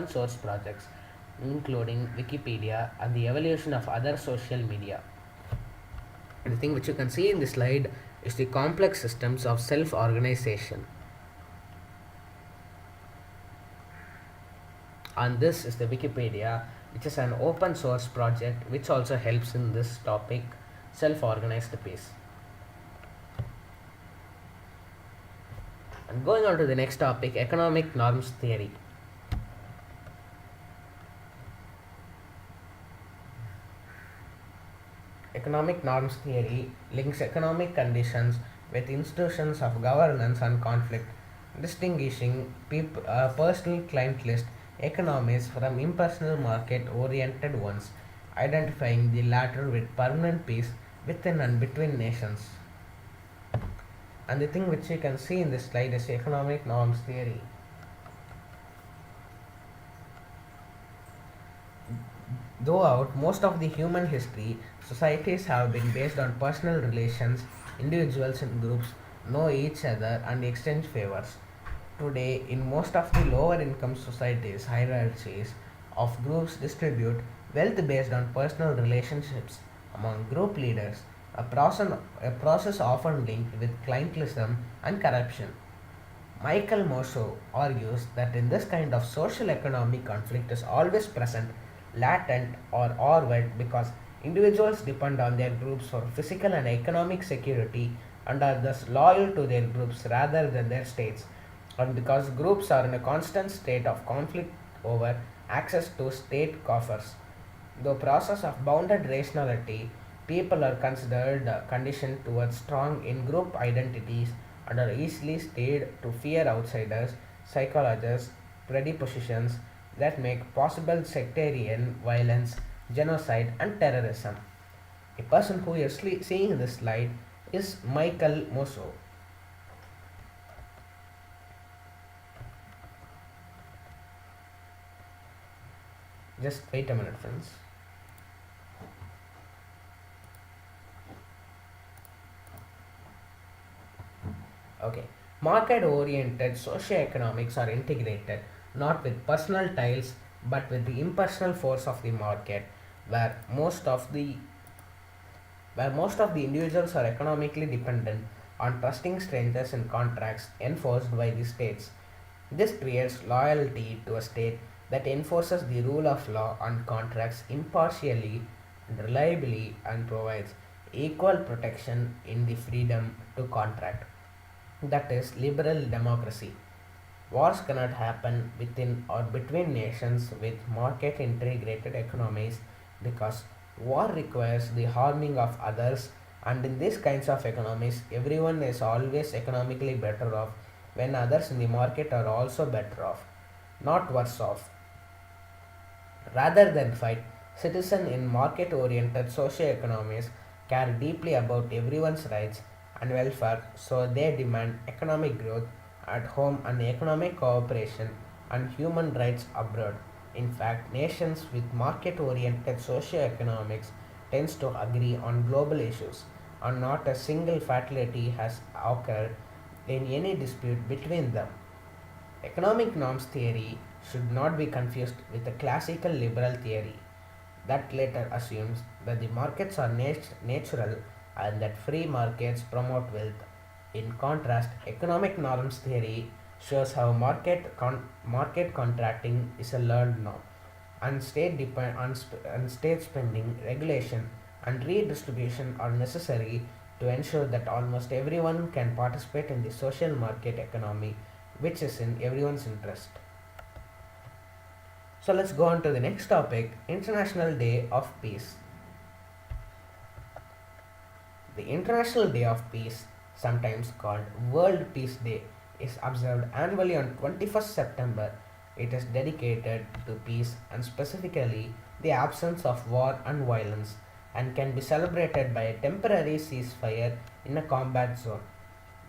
source projects, including Wikipedia and the evolution of other social media. The thing which you can see in this slide is the complex systems of self organization. And this is the Wikipedia, which is an open source project which also helps in this topic, self organized peace. And going on to the next topic, economic norms theory. Economic norms theory links economic conditions with institutions of governance and conflict, distinguishing personal clientelist economies from impersonal market oriented ones, identifying the latter with permanent peace within and between nations. And the thing which you can see in this slide is economic norms theory. Throughout most of the human history, societies have been based on personal relations. Individuals and groups know each other and exchange favors. Today, in most of the lower income societies, hierarchies of groups distribute wealth based on personal relationships among group leaders, a process often linked with clientelism and corruption. Michael Mosho argues that in this kind of social economic conflict is always present, latent or overt because individuals depend on their groups for physical and economic security and are thus loyal to their groups rather than their states, and because groups are in a constant state of conflict over access to state coffers. The process of bounded rationality, people are considered conditioned towards strong in group identities and are easily steered to fear outsiders, psychologists, predispositions that make possible sectarian violence, genocide, and terrorism. A person who is seeing this slide is Michael Mosso. Just wait a minute, friends. Okay. Market oriented socioeconomics are integrated not with personal ties but with the impersonal force of the market where most of the individuals are economically dependent on trusting strangers in contracts enforced by the states. This creates loyalty to a state that enforces the rule of law on contracts impartially and reliably and provides equal protection in the freedom to contract. That is liberal democracy. Wars cannot happen within or between nations with market integrated economies because war requires the harming of others, and in these kinds of economies everyone is always economically better off when others in the market are also better off, not worse off. Rather than fight, citizens in market oriented socio-economies care deeply about everyone's rights and welfare, so they demand economic growth at home and economic cooperation and human rights abroad. In fact, nations with market oriented socio-economics tends to agree on global issues and not a single fatality has occurred in any dispute between them. Economic norms theory should not be confused with the classical liberal theory that later assumes that the markets are natural and that free markets promote wealth. In contrast, economic norms theory shows how market contracting is a learned norm, and state spending, regulation, and redistribution are necessary to ensure that almost everyone can participate in the social market economy, which is in everyone's interest. So let's go on to the next topic, International Day of Peace. The International Day of Peace, sometimes called World Peace Day, is observed annually on 21st September. It is dedicated to peace and specifically the absence of war and violence and can be celebrated by a temporary ceasefire in a combat zone.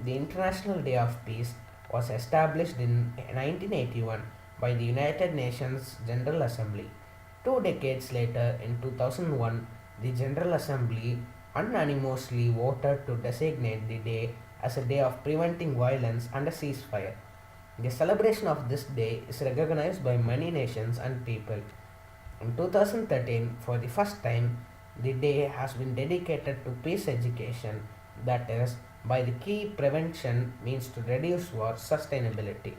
The International Day of Peace was established in 1981 by the United Nations General Assembly. 2 decades later, in 2001, the General Assembly unanimously voted to designate the day as a day of preventing violence and a ceasefire. The celebration of this day is recognized by many nations and people. In 2013, for the first time, the day has been dedicated to peace education, that is, by the key prevention means to reduce war sustainability.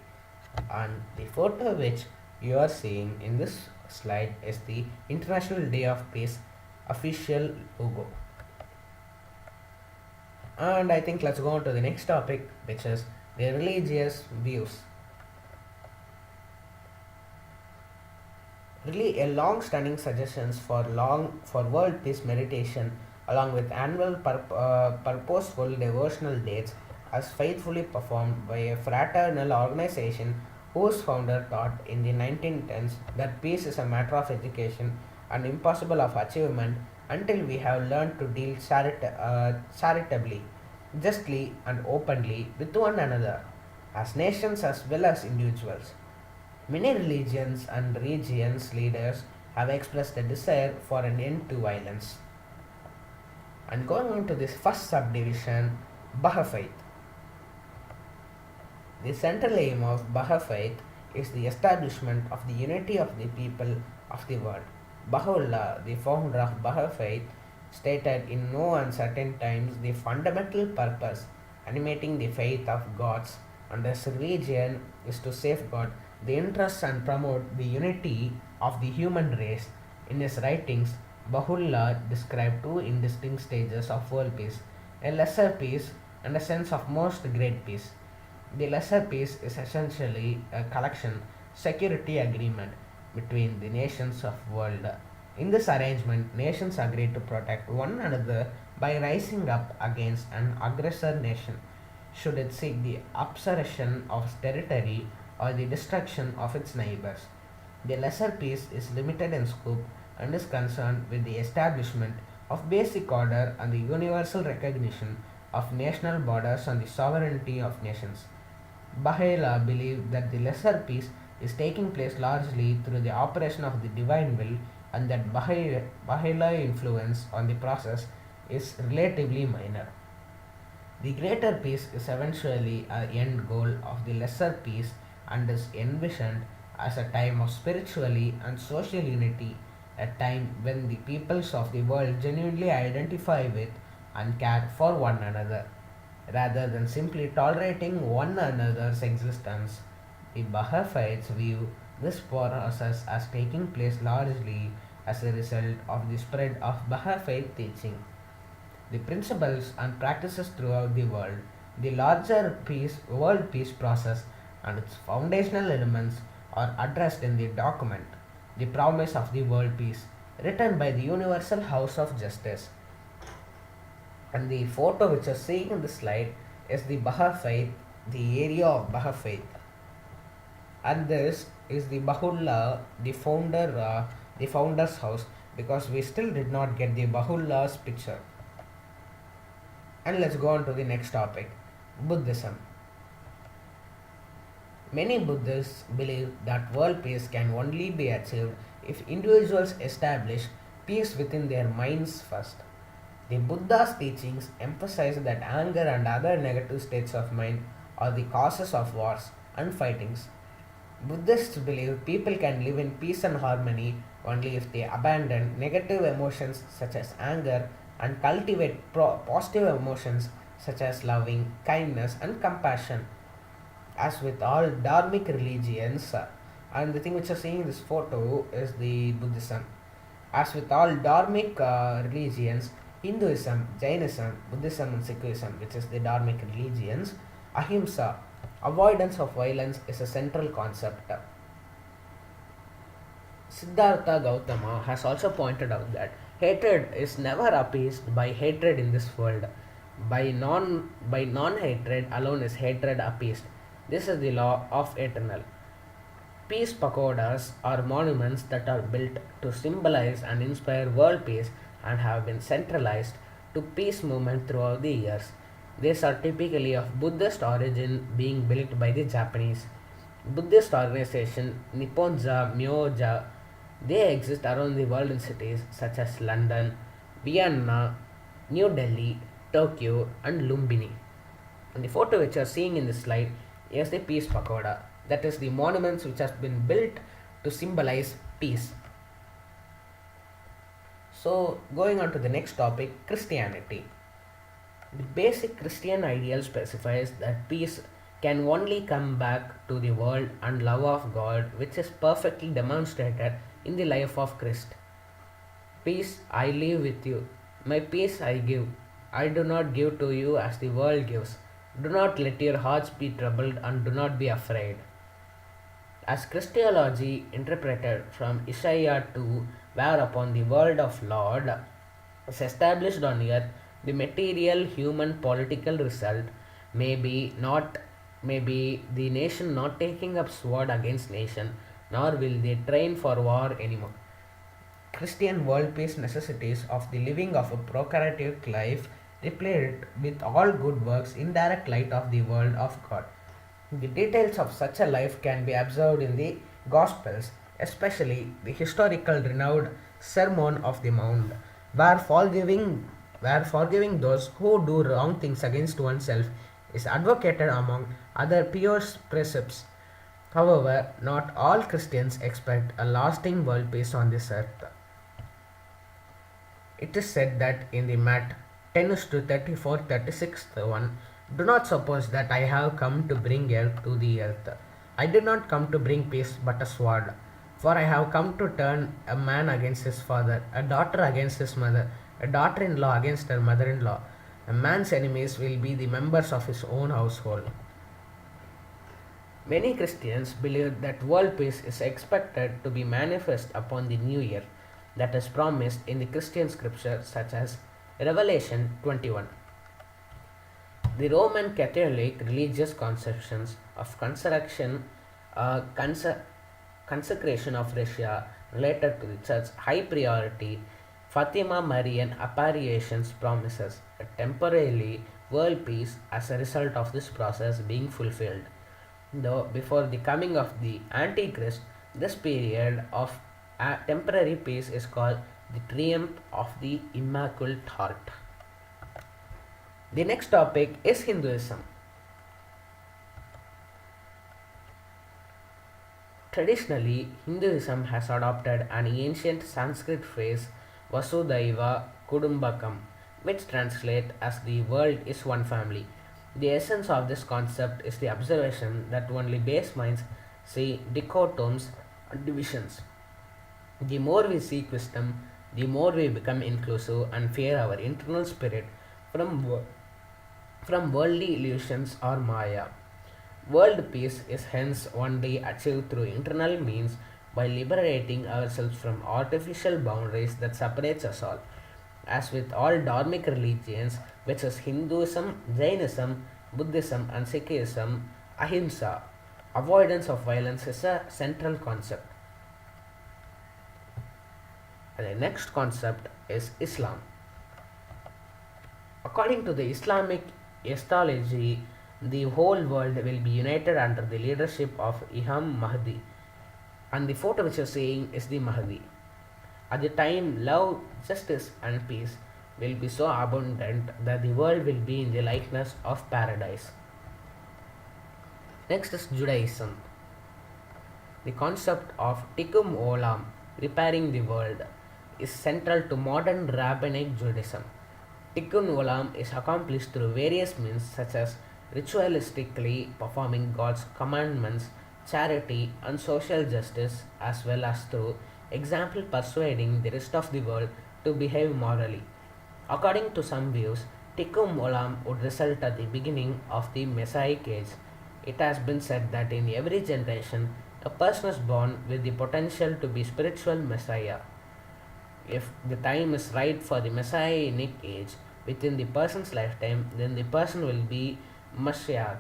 And the photo which you are seeing in this slide is the International Day of Peace official logo. And I think let's go on to the next topic, which is the religious views. Really, a long-standing suggestions for world peace meditation along with annual purposeful devotional dates, as faithfully performed by a fraternal organization whose founder taught in the 1910s that peace is a matter of education and impossible of achievement until we have learned to deal charitably, justly, and openly with one another, as nations as well as individuals. Many religions and regions leaders have expressed a desire for an end to violence. And going into this first subdivision, Baha faith. The central aim of Baha faith is the establishment of the unity of the people of the world. Baha'u'llah, the founder of Baha faith, stated in no uncertain times the fundamental purpose animating the faith of gods and this religion is to safeguard the interests and promote the unity of the human race. In his writings, Baha'u'llah described two indistinct stages of world peace, a lesser peace and a sense of most great peace. The lesser peace is essentially a collection security agreement between the nations of world. In this arrangement, nations agree to protect one another by rising up against an aggressor nation should it seek the absorption of territory or the destruction of its neighbors. The lesser peace is limited in scope and is concerned with the establishment of basic order and the universal recognition of national borders and the sovereignty of nations. Baha'u'llah believed that the lesser peace is taking place largely through the operation of the divine will and that Baha'u'llah influence on the process is relatively minor. The greater peace is eventually an end goal of the lesser peace and is envisioned as a time of spiritually and social unity, a time when the peoples of the world genuinely identify with and care for one another, rather than simply tolerating one another's existence. The Baha'ites view this process as taking place largely as a result of the spread of Baha'i teaching, the principles and practices throughout the world. The larger world peace process and its foundational elements are addressed in the document, The Promise of the World Peace, written by the Universal House of Justice. And the photo which you're seeing in the slide is the Baha Faith, the area of Baha Faith. And this is the Baha'u'llah, the founder's house, because we still did not get the Baha'u'llah's picture. And let's go on to the next topic, Buddhism. Many Buddhists believe that world peace can only be achieved if individuals establish peace within their minds first. The Buddha's teachings emphasize that anger and other negative states of mind are the causes of wars and fightings. Buddhists believe people can live in peace and harmony only if they abandon negative emotions such as anger and cultivate positive emotions such as loving, kindness, and compassion. As with all dharmic religions, and the thing which you're seeing in this photo is the Buddhism. As with all dharmic religions, Hinduism, Jainism, Buddhism, and Sikhism, which is the dharmic religions, ahimsa, avoidance of violence, is a central concept. Siddhartha Gautama has also pointed out that hatred is never appeased by hatred in this world. By non-hatred alone is hatred appeased. This is the law of eternal. Peace pagodas are monuments that are built to symbolize and inspire world peace and have been centralized to peace movement throughout the years. These are typically of Buddhist origin, being built by the Japanese Buddhist organization Nipponja Myoja. They exist around the world in cities such as London, Vienna, New Delhi, Tokyo, and Lumbini. And the photo which you are seeing in this slide is the Peace Pagoda. That is the monuments which has been built to symbolize peace. So, going on to the next topic, Christianity. The basic Christian ideal specifies that peace can only come back to the world and love of God, which is perfectly demonstrated in the life of Christ. Peace I leave with you, my peace I give. I do not give to you as the world gives. Do not let your hearts be troubled and do not be afraid. As Christology interpreted from Isaiah 2, whereupon the word of Lord is established on earth, the material human political result may be not may be the nation not taking up sword against nation, nor will they train for war anymore. Christian world peace necessities of the living of a procreative life, repleted with all good works in direct light of the world of God. The details of such a life can be observed in the Gospels, especially the historical renowned Sermon of the Mount, where forgiving those who do wrong things against oneself is advocated among other pure precepts. However, not all Christians expect a lasting world peace on this earth. It is said that in the Matt 10 to 34 36 one, do not suppose that I have come to bring health to the earth. I did not come to bring peace but a sword. For I have come to turn a man against his father, a daughter against his mother, a daughter in law against her mother in law. A man's enemies will be the members of his own household. Many Christians believe that world peace is expected to be manifest upon the new year that is promised in the Christian scriptures such as Revelation 21. The Roman Catholic religious conceptions of uh, conse- consecration of Russia related to the church high priority Fatima Marian apparitions promises a temporarily world peace as a result of this process being fulfilled. Though before the coming of the Antichrist, this period of temporary peace is called the triumph of the Immaculate Heart. The next topic is Hinduism. Traditionally, Hinduism has adopted an ancient Sanskrit phrase Vasudhaiva Kudumbakam, which translates as the world is one family. The essence of this concept is the observation that only base minds see dichotomes and divisions. The more we seek wisdom, the more we become inclusive and fear our internal spirit from, from worldly illusions or Maya. World peace is hence only achieved through internal means by liberating ourselves from artificial boundaries that separates us all. As with all dharmic religions, which is Hinduism, Jainism, Buddhism, and Sikhism, ahimsa, avoidance of violence, is a central concept. And the next concept is Islam. According to the Islamic astrology, the whole world will be united under the leadership of Imam Mahdi. And the photo which you are seeing is the Mahdi. At the time, love, justice, and peace will be so abundant that the world will be in the likeness of paradise. Next is Judaism. The concept of Tikkun Olam, repairing the world, is central to modern rabbinic Judaism. Tikkun Olam is accomplished through various means such as ritualistically performing God's commandments, charity, and social justice, as well as through example persuading the rest of the world to behave morally. According to some views, Tikkun Olam would result at the beginning of the Messianic age. It has been said that in every generation, a person is born with the potential to be spiritual Messiah. If the time is right for the Messianic age within the person's lifetime, then the person will be Messiah.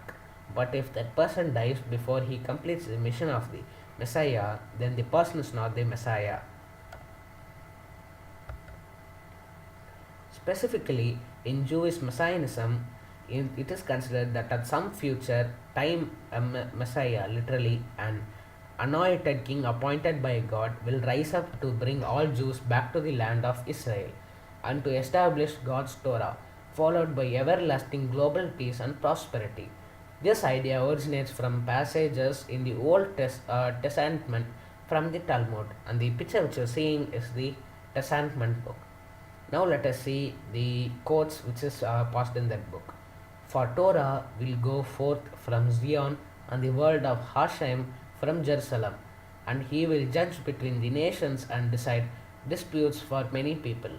But if that person dies before he completes the mission of the Messiah, then the person is not the Messiah. Specifically, in Jewish Messianism, it is considered that at some future time a Messiah, literally an anointed king appointed by God, will rise up to bring all Jews back to the land of Israel and to establish God's Torah, followed by everlasting global peace and prosperity. This idea originates from passages in the Old Testament from the Talmud, and the picture which you are seeing is the Testament book. Now let us see the quotes which is passed in that book. For Torah will go forth from Zion, and the word of Hashem from Jerusalem, and he will judge between the nations and decide disputes for many people.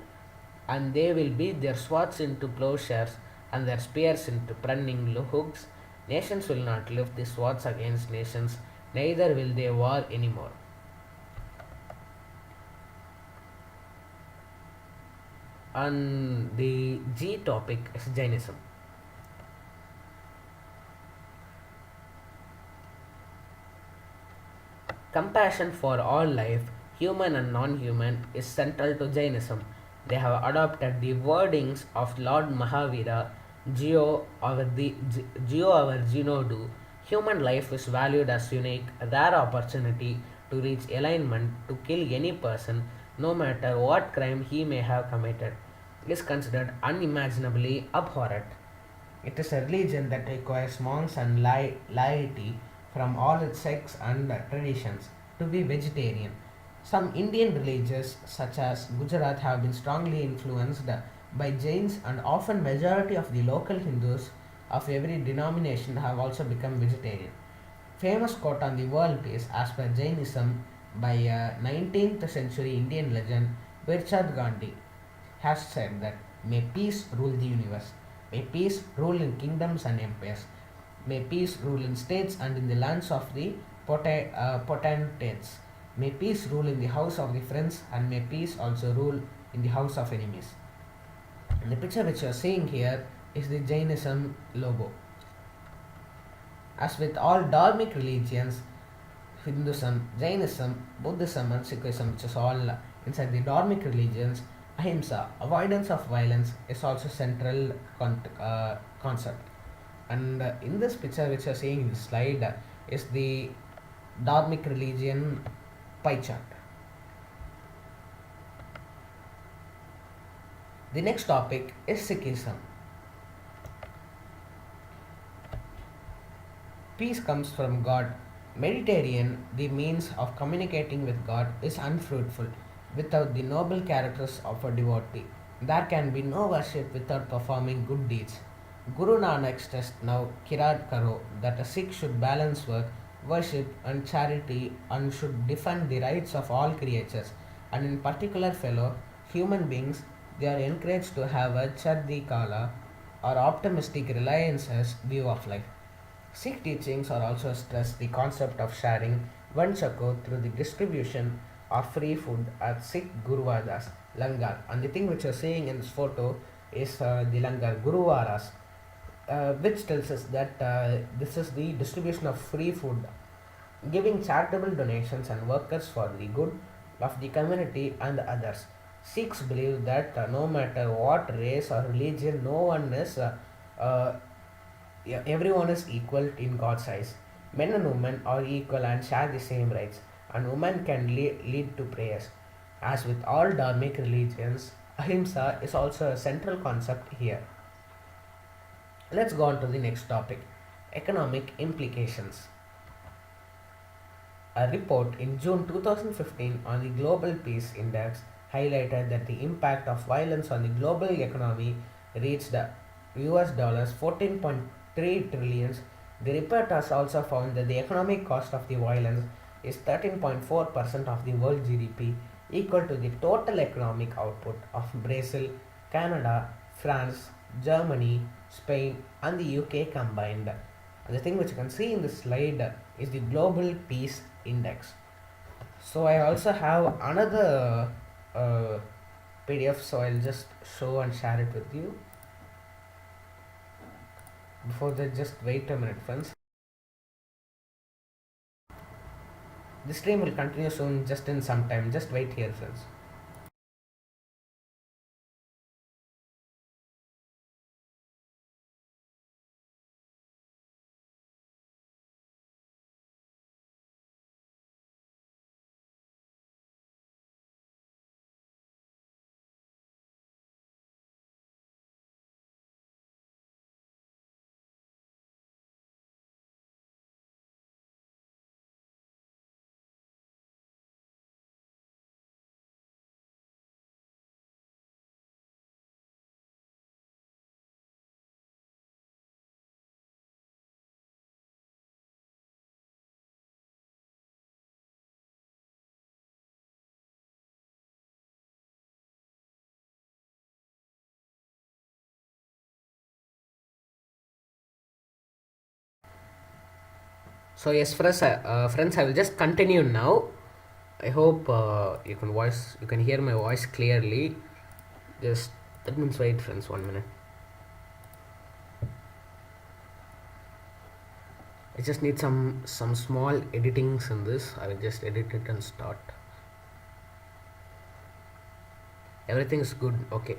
And they will beat their swords into plowshares and their spears into pruning hooks. Nations will not lift the swords against nations, neither will they war anymore. and the G topic is Jainism. Compassion for all life, human and non human, is central to Jainism. They have adopted the wordings of Lord Mahavira, Geo our Genodu. Human life is valued as unique, rare opportunity to reach alignment to kill any person, no matter what crime he may have committed, is considered unimaginably abhorrent. It is a religion that requires monks and laity from all its sects and traditions to be vegetarian. Some Indian villages, such as Gujarat, have been strongly influenced by Jains, and often majority of the local Hindus of every denomination have also become vegetarian. Famous quote on the world is as per Jainism by 19th century Indian legend Birchad Gandhi has said that may peace rule the universe, may peace rule in kingdoms and empires, may peace rule in states and in the lands of the potentates, may peace rule in the house of the friends, and may peace also rule in the house of enemies. And the picture which you are seeing here is the Jainism logo. As with all dharmic religions, Hinduism, Jainism, Buddhism, and Sikhism, which is all inside the dharmic religions, ahimsa, avoidance of violence, is also central concept. And in this picture, which you are seeing in the slide, is the dharmic religion pie chart. The next topic is Sikhism. Peace comes from God. Mediterranean, the means of communicating with God, is unfruitful without the noble characters of a devotee. There can be no worship without performing good deeds. Guru Nanak stressed now Kirat Karo that a Sikh should balance work, worship, and charity and should defend the rights of all creatures, and in particular fellow human beings. They are encouraged to have a Chardi Kala or optimistic reliances view of life. Sikh teachings are also stress the concept of sharing one chako through the distribution of free food at Sikh Gurudwaras, Langar. And the thing which you're seeing in this photo is the Langar Gurudwaras, which tells us that this is the distribution of free food, giving charitable donations and workers for the good of the community and others. Sikhs believe that no matter what race or religion, no one is everyone is equal in God's eyes. Men and women are equal and share the same rights, and women can lead to prayers. As with all dharmic religions, ahimsa is also a central concept here. Let's go on to the next topic, economic implications. A report in June 2015 on the Global Peace Index highlighted that the impact of violence on the global economy reached US dollars 14.3 trillions. The report has also found that the economic cost of the violence is 13.4% of the world GDP, equal to the total economic output of Brazil, Canada, France, Germany, Spain, and the UK combined. And the thing which you can see in this slide is the Global Peace Index. So I also have another PDF, so I'll just show and share it with you. Before that, just wait a minute, friends. The stream will continue soon, just in some time. Just wait here, friends. So yes, friends, I will just continue now. I hope you can hear my voice clearly. Just That means wait friends, 1 minute. I just need some small editings in this. I will just edit it and start. Everything is good. Okay.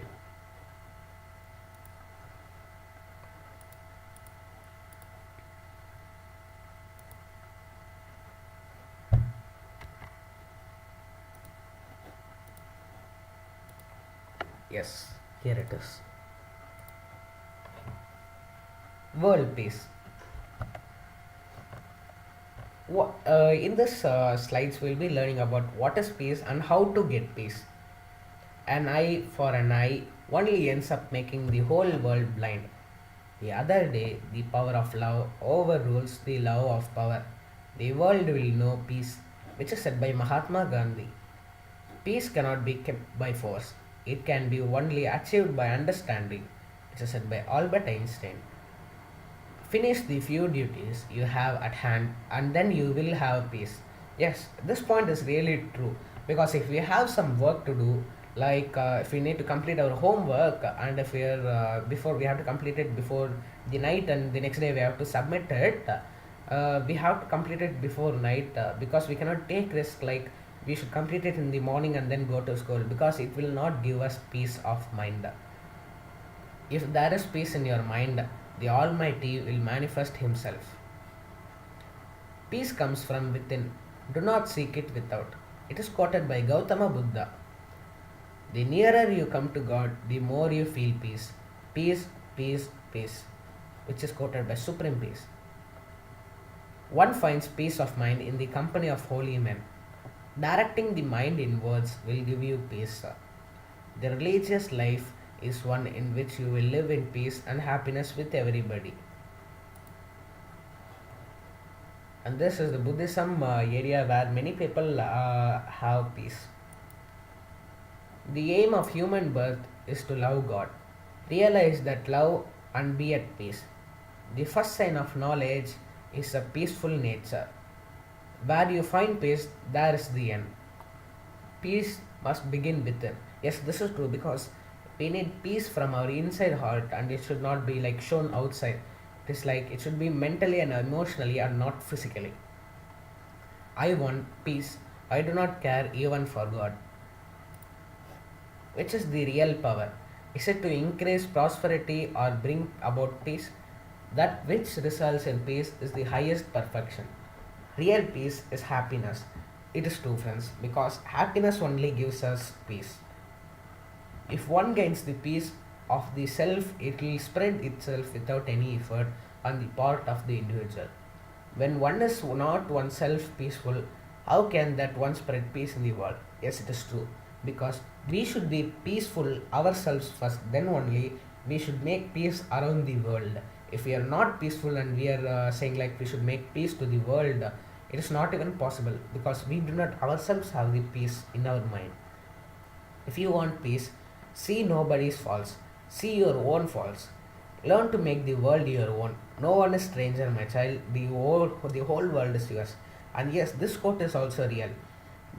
Yes, here it is. World peace. In this slides, we'll be learning about what is peace and how to get peace. An eye for an eye only ends up making the whole world blind. The other day, the power of love overrules the love of power. The world will know peace, which is said by Mahatma Gandhi. Peace cannot be kept by force. It can be only achieved by understanding, which is said by Albert Einstein. Finish the few duties you have at hand and then you will have peace. Yes, this point is really true because if we have some work to do, like if we need to complete our homework and if we are before we have to complete it before the night and the next day we have to submit it, we have to complete it before night because we cannot take risk like we should complete it in the morning and then go to school because it will not give us peace of mind. If there is peace in your mind, the Almighty will manifest Himself. Peace comes from within. Do not seek it without. It is quoted by Gautama Buddha. The nearer you come to God, the more you feel peace. Peace, peace, peace. Which is quoted by Supreme Peace. One finds peace of mind in the company of holy men. Directing the mind inwards will give you peace. The religious life is one in which you will live in peace and happiness with everybody. And this is the Buddhism area where many people have peace. The aim of human birth is to love God. Realize that love and be at peace. The first sign of knowledge is a peaceful nature. Where you find peace, there is the end. Peace must begin within. Yes, this is true because we need peace from our inside heart and it should not be like shown outside. It is like it should be mentally and emotionally and not physically. I want peace. I do not care even for God. Which is the real power? Is it to increase prosperity or bring about peace? That which results in peace is the highest perfection. Real peace is happiness. It is true, friends, because happiness only gives us peace. If one gains the peace of the self, it will spread itself without any effort on the part of the individual. When one is not oneself peaceful, how can that one spread peace in the world? Yes, it is true. Because we should be peaceful ourselves first, then only we should make peace around the world. If we are not peaceful and we are saying like we should make peace to the world, it is not even possible because we do not ourselves have the peace in our mind. If you want peace, see nobody's faults, see your own faults. Learn to make the world your own. No one is stranger, my child. The whole world is yours. And yes, this quote is also real.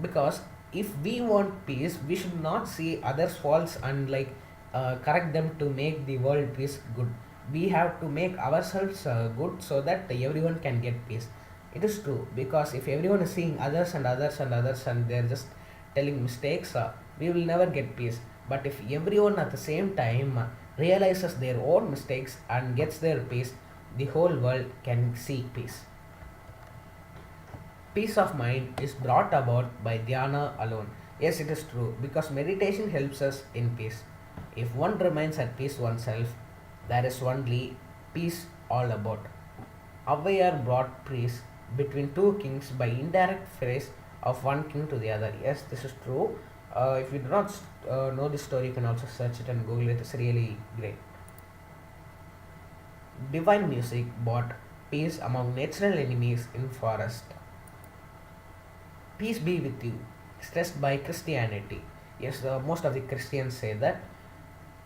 Because if we want peace, we should not see others' faults and like correct them to make the world peace good. We have to make ourselves good so that everyone can get peace. It is true because if everyone is seeing others and others and others and they're just telling mistakes, we will never get peace. But if everyone at the same time realizes their own mistakes and gets their peace, the whole world can see peace. Peace of mind is brought about by dhyana alone. Yes, it is true because meditation helps us in peace. If one remains at peace oneself, there is only peace all about. Avayar brought peace between two kings by indirect phrase of one king to the other. Yes, this is true. If you do not know this story, you can also search it and Google it. It's really great. Divine music brought peace among natural enemies in forest. Peace be with you, stressed by Christianity. Yes, most of the Christians say that.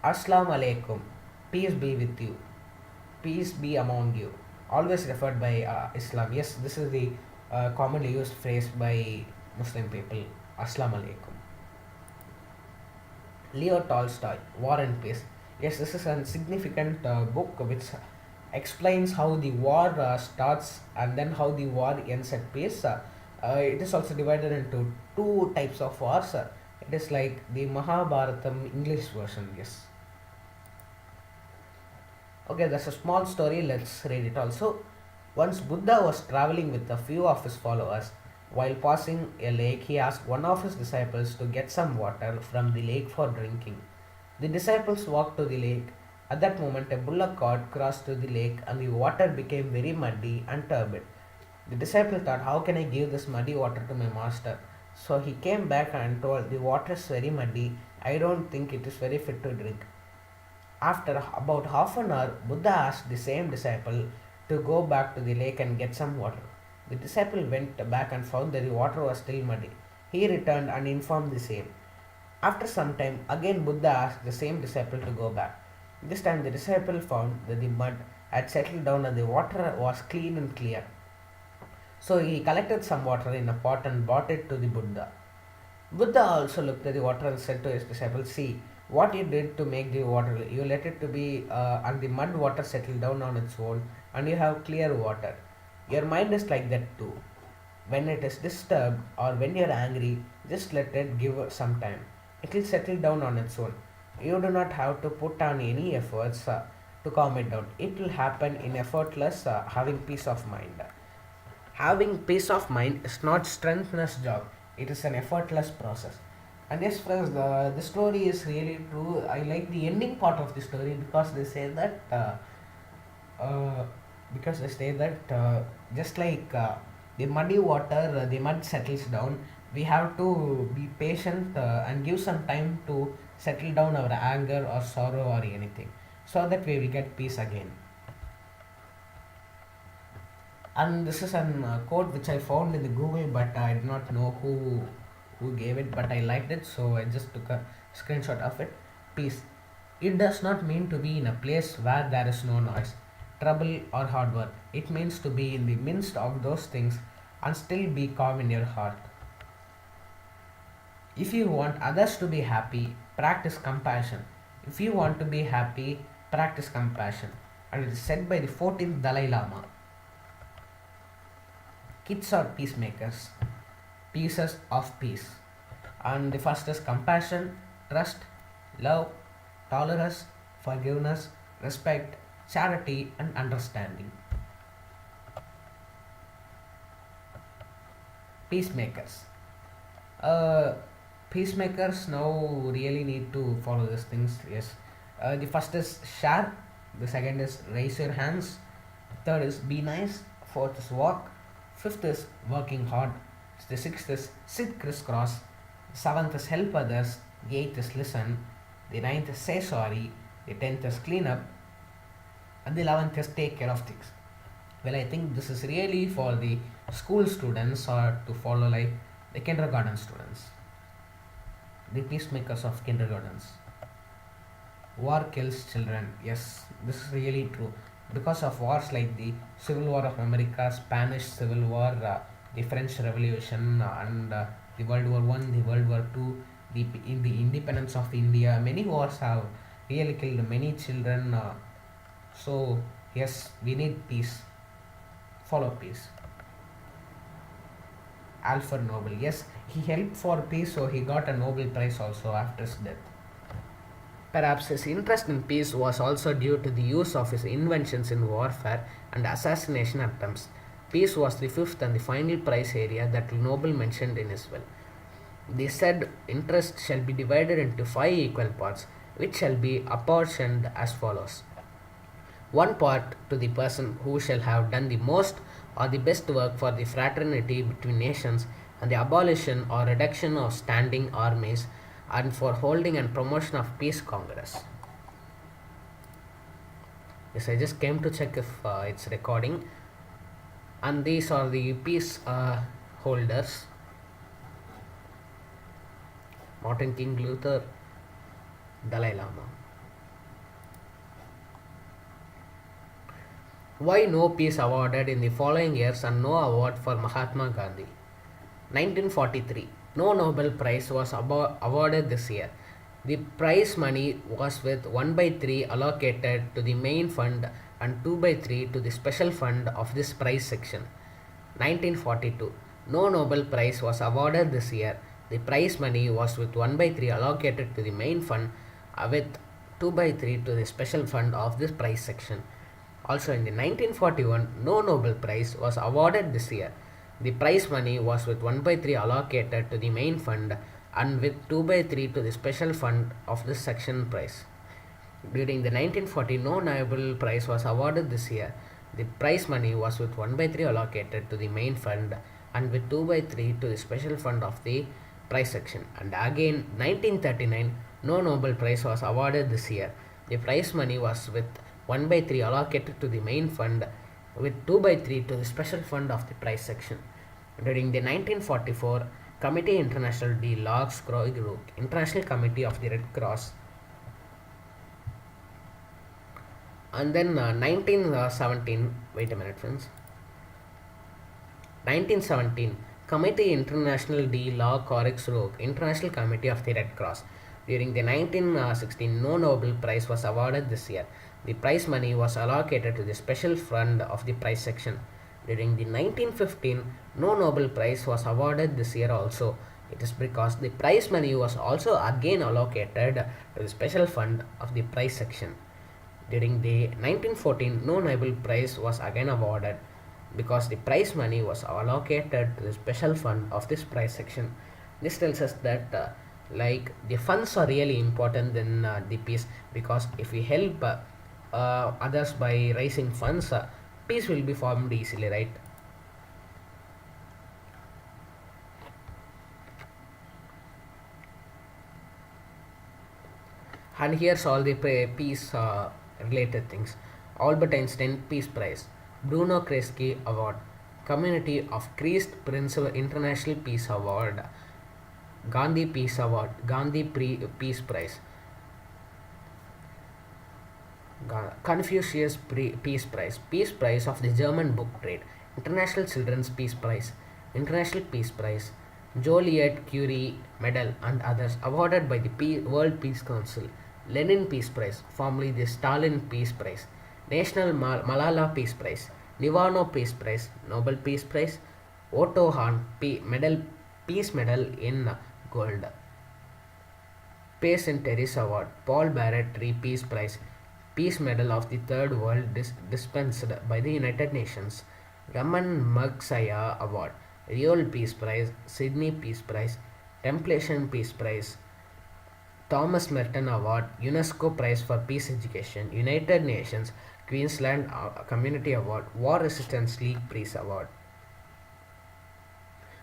Assalamu alaikum, peace be with you, peace be among you. Always referred by Islam. Yes, this is the commonly used phrase by Muslim people. Assalamu alaikum. Leo Tolstoy, War and Peace. Yes, this is a significant book which explains how the war starts and then how the war ends at peace. It is also divided into two types of wars. It is like the Mahabharatam English version. Yes. Okay, that's a small story. Let's read it also. Once Buddha was traveling with a few of his followers. While passing a lake, he asked one of his disciples to get some water from the lake for drinking. The disciples walked to the lake. At that moment, a bullock cart crossed to the lake and the water became very muddy and turbid. The disciple thought, how can I give this muddy water to my master? So he came back and told, the water is very muddy. I don't think it is very fit to drink. After about half an hour, Buddha asked the same disciple to go back to the lake and get some water. The disciple went back and found that the water was still muddy. He returned and informed the same. After some time, again Buddha asked the same disciple to go back. This time the disciple found that the mud had settled down and the water was clean and clear. So he collected some water in a pot and brought it to the Buddha. Buddha also looked at the water and said to his disciple, see, what you did to make the water, you let it to be, and the mud water settled down on its own, and you have clear water. Your mind is like that too. When it is disturbed or when you are angry, just let it give some time. It will settle down on its own. You do not have to put on any efforts to calm it down. It will happen in effortless having peace of mind. Having peace of mind is not strenuous job. It is an effortless process. And yes, friends, the story is really true. I like the ending part of the story because they say that uh, just like the muddy water, the mud settles down. We have to be patient and give some time to settle down our anger or sorrow or anything, so that we will get peace again. And this is an quote which I found in the Google, but I did not know who gave it, but I liked it, so I just took a screenshot of it. Peace. It does not mean to be in a place where there is no noise, trouble, or hard work. It means to be in the midst of those things and still be calm in your heart. If you want others to be happy, practice compassion. If you want to be happy, practice compassion. And it is said by the 14th Dalai Lama. Kids are peacemakers, pieces of peace. And the first is compassion, trust, love, tolerance, forgiveness, respect, charity, and understanding. Peacemakers. Uh, Peacemakers now really need to follow these things. Yes. The first is share. The second is raise your hands. Third is be nice. Fourth is walk. Fifth is working hard. The sixth is sit crisscross. Seventh is help others. The eighth is listen. The ninth is say sorry. The 10th is clean up. And the 11th is take care of things. Well, I think this is really for the school students or to follow like the kindergarten students, the peacemakers of kindergartens. War kills children. Yes, this is really true. Because of wars like the Civil War of America, Spanish Civil War, the French Revolution, and the World War One, the World War Two, in the independence of India, many wars have really killed many children. So yes, we need peace. Follow peace. Alfred Nobel. Yes, he helped for peace, so he got a Nobel Prize also after his death. Perhaps his interest in peace was also due to the use of his inventions in warfare and assassination attempts. Peace was the fifth and the final prize area that Nobel mentioned in his will. The said interest shall be divided into 5 equal parts, which shall be apportioned as follows: one part to the person who shall have done the most or the best work for the fraternity between nations and the abolition or reduction of standing armies and for holding and promotion of peace congress. Yes, I just came to check if it's recording, and these are the peace holders: Martin King Luther, Dalai Lama. Why no peace awarded in the following years and no award for Mahatma Gandhi? 1943. No Nobel Prize was awarded this year. The prize money was with 1 by 3 allocated to the main fund and 2 by 3 to the special fund of this prize section. 1942. No Nobel Prize was awarded this year. The prize money was with 1 by 3 allocated to the main fund with 2 by 3 to the special fund of this prize section. Also in the 1941, no Nobel Prize was awarded this year. The prize money was with 1 by 3 allocated to the main fund and with 2 by 3 to the special fund of this section prize. During the 1940, no Nobel Prize was awarded this year. The prize money was with 1 by 3 allocated to the main fund and with 2 by 3 to the special fund of the prize section. And again, 1939, no Nobel Prize was awarded this year. The prize money was with 1 by 3 allocated to the main fund with 2 by 3 to the special fund of the prize section. During the 1944, Committee International de l'Arc Group, International Committee of the Red Cross, and then 1917, wait a minute friends, 1917, Committee International de la Croix, International Committee of the Red Cross. During the 1916, no Nobel Prize was awarded this year. The prize money was allocated to the special fund of the prize section. During the 1915, no Nobel Prize was awarded this year also. It is because the prize money was also again allocated to the special fund of the prize section. During the 1914, no Nobel Prize was again awarded because the prize money was allocated to the special fund of this prize section. This tells us that like the funds are really important in the peace, because if we help others by raising funds, peace will be formed easily, right? And here's all the peace related things. Albert Einstein Peace Prize, Bruno Kreisky Award, Community of Christ Prince International Peace Award, Gandhi Peace Award, Gandhi Peace Prize, Confucius Peace Prize, Peace Prize of the German Book Trade, International Children's Peace Prize, International Peace Prize, Joliet Curie Medal, and others awarded by the World Peace Council, Lenin Peace Prize, formerly the Stalin Peace Prize, National Malala Peace Prize, Nivano Peace Prize, Nobel Peace Prize, Otto Hahn Peace Medal in Gold, Pace and Terrace Award, Paul Barrett Tree Peace Prize, Peace Medal of the Third World dispensed by the United Nations, Raman Magsaya Award, Rio Peace Prize, Sydney Peace Prize, Templation Peace Prize, Thomas Merton Award, UNESCO Prize for Peace Education, United Nations, Queensland Community Award, War Resistance League Peace Award,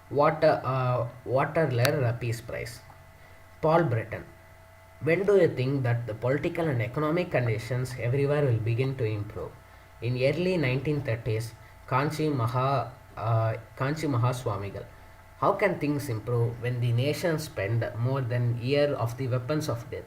Waterler Peace Prize. Paul Breton. When do you think that the political and economic conditions everywhere will begin to improve? In early 1930s, Kanchi Mahaswamigal. How can things improve when the nation spend more than a year of the weapons of death?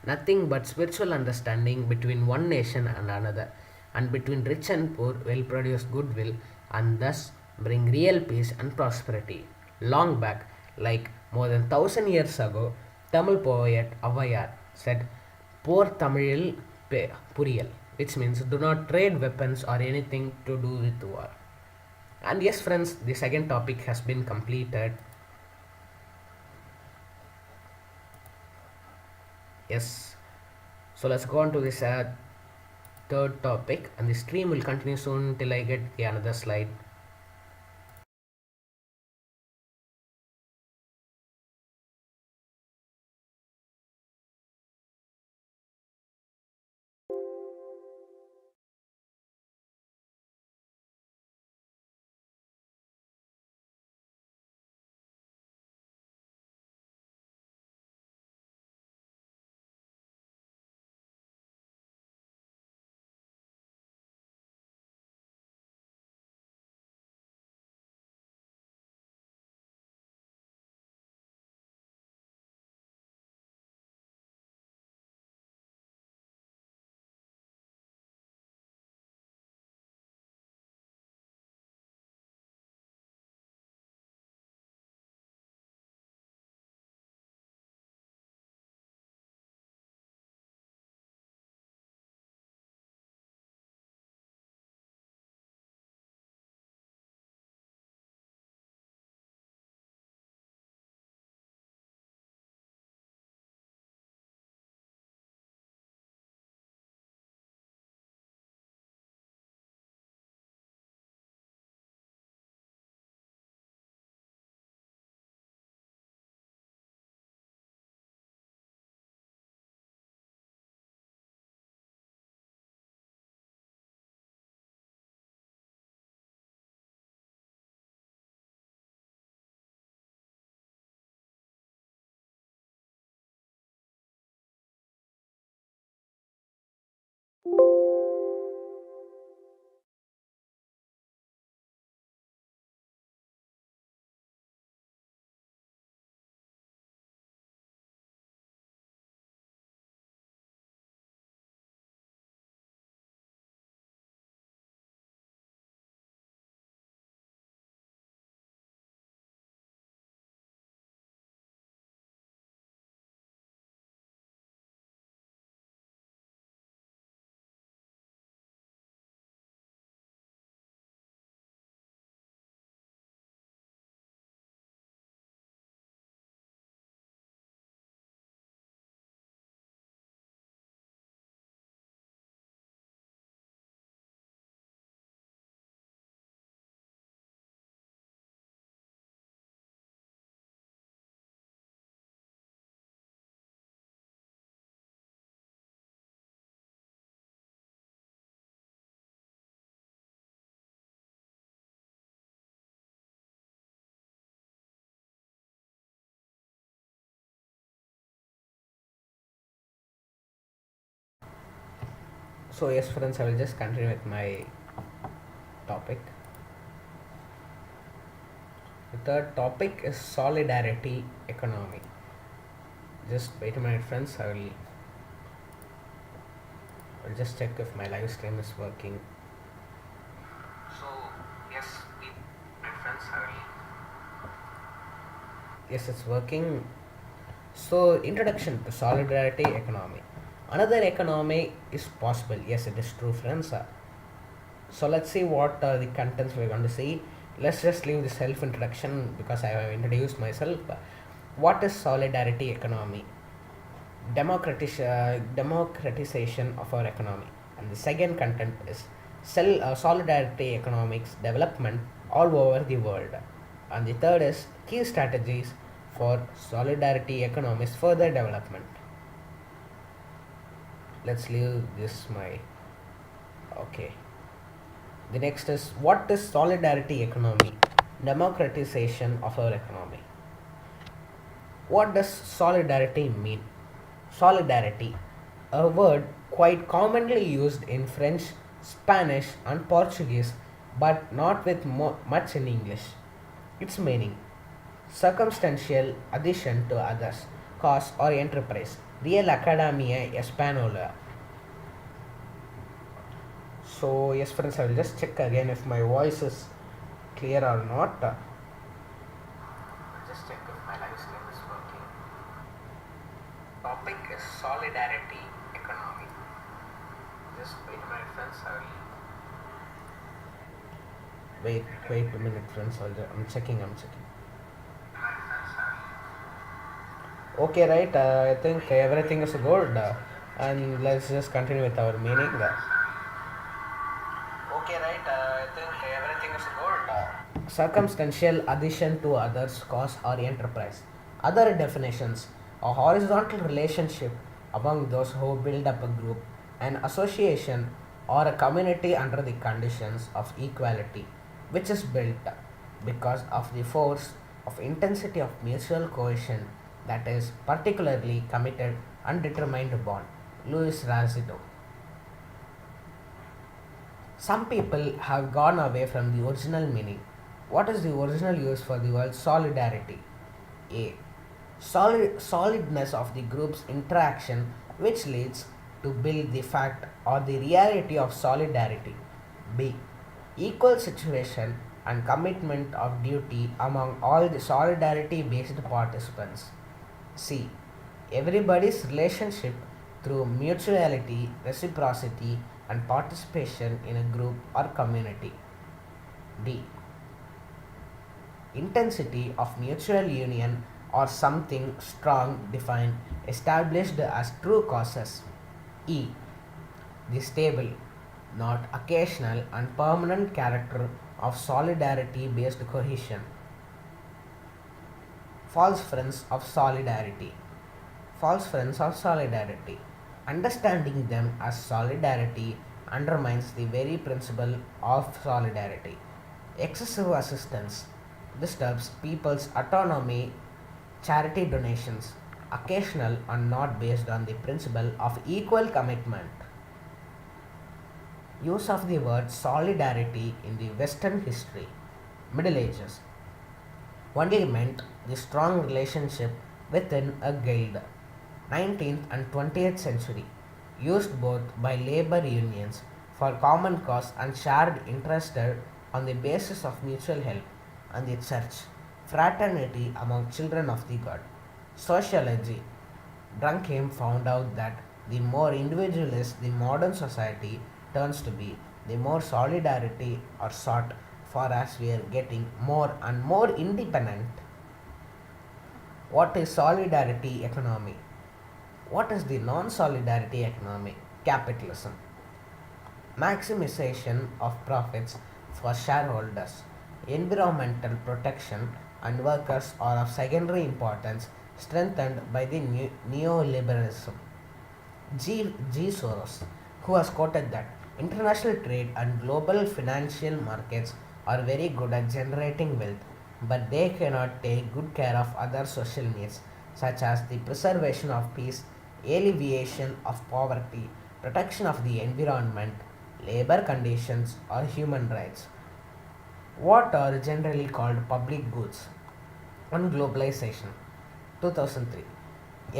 Nothing but spiritual understanding between one nation and another, and between rich and poor will produce goodwill and thus bring real peace and prosperity. Long back, like more than 1000 years ago, Tamil poet Avayar said, Por Tamil Puriyal, which means do not trade weapons or anything to do with war. And yes, friends, the second topic has been completed. Yes, so let's go on to this third topic, and the stream will continue soon till I get the another slide. So yes friends, I will just continue with my topic. The third topic is solidarity economy. Just wait a minute friends, I'll just check if my live stream is working. So yes, my friends, yes, it's working. So introduction to solidarity economy. Another economy is possible. Yes, it is true friends. So let's see what the contents we're going to see. Let's just leave the self introduction because I have introduced myself. What is solidarity economy? Democratization of our economy. And the second content is solidarity economics development all over the world. And the third is key strategies for solidarity economics further development. Let's leave this my okay. The next is what is solidarity economy? Democratization of our economy. What does solidarity mean? Solidarity, a word quite commonly used in French, Spanish, and Portuguese, but not with much in English. Its meaning circumstantial addition to others, cause, or enterprise. Real Academia Espanola. So, yes, friends, I will just check again if my voice is clear or not. Just check if my live stream is working. Topic is solidarity economy. Just wait a minute, friends. Wait a minute, friends. I'm checking. Okay, right. I think everything is good. And let's just continue with our meaning. Okay, right. I think everything is good. Circumstantial addition to others, cause, or enterprise. Other definitions: a horizontal relationship among those who build up a group, an association, or a community under the conditions of equality, which is built because of the force of intensity of mutual cohesion, that is, particularly committed, undetermined bond. Louis Razido. Some people have gone away from the original meaning. What is the original use for the word solidarity? A. Solidness of the group's interaction which leads to build the fact or the reality of solidarity. B. Equal situation and commitment of duty among all the solidarity based participants. C. Everybody's relationship through mutuality, reciprocity, and participation in a group or community. D. Intensity of mutual union or something strong defined, established as true causes. E. The stable, not occasional and permanent character of solidarity based cohesion. False friends of solidarity. False friends of solidarity. Understanding them as solidarity undermines the very principle of solidarity. Excessive assistance disturbs people's autonomy, charity donations, occasional and not based on the principle of equal commitment. Use of the word solidarity in the Western history, Middle Ages, only meant the strong relationship within a guild. 19th and 20th century, used both by labor unions for common cause and shared interest on the basis of mutual help, and the church, fraternity among children of the God. Sociology, Durkheim found out that the more individualist the modern society turns to be, the more solidarity are sought for as we are getting more and more independent. What is solidarity economy? What is the non-solidarity economy? Capitalism. Maximization of profits for shareholders. Environmental protection and workers are of secondary importance, strengthened by the neoliberalism. G. Soros, who has quoted that international trade and global financial markets are very good at generating wealth, but they cannot take good care of other social needs, such as the preservation of peace, alleviation of poverty, protection of the environment, labor conditions, or human rights. What are generally called public goods? On globalization, 2003.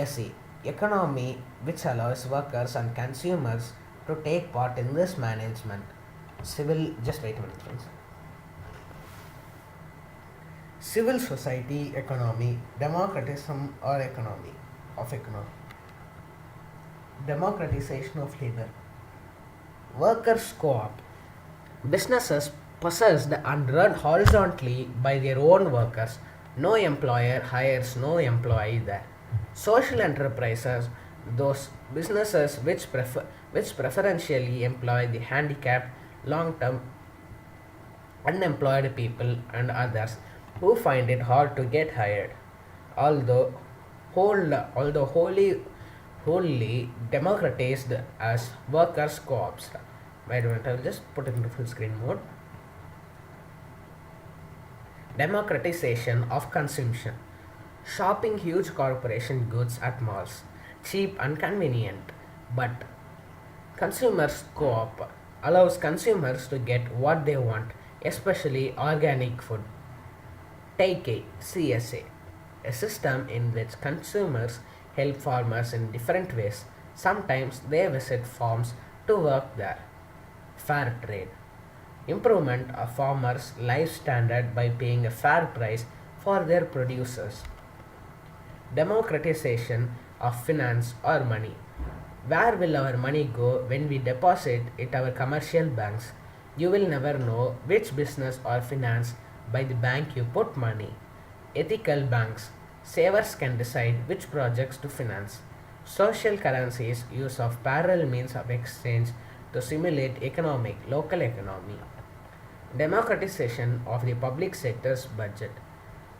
SE, economy which allows workers and consumers to take part in this management. Just wait a minute, friends. Civil society economy, democratism or economy. Democratization of labor. Workers co-op. Businesses possessed and run horizontally by their own workers. No employer hires no employee there. Social enterprises, those businesses which preferentially employ the handicapped, long-term unemployed people and others who find it hard to get hired. Although wholly democratized as workers co-ops. Wait a minute, I'll just put it into full screen mode. Democratization of consumption. Shopping huge corporation goods at malls. Cheap and convenient. But consumers co-op allows consumers to get what they want, especially organic food. Take a CSA, a system in which consumers help farmers in different ways. Sometimes they visit farms to work there. Fair trade. Improvement of farmers' life standard by paying a fair price for their producers. Democratization of finance or money. Where will our money go when we deposit it our commercial banks? You will never know which business or finance by the bank you put money. Ethical banks. Savers can decide which projects to finance. Social currencies use of parallel means of exchange to simulate local economy. Democratization of the public sector's budget.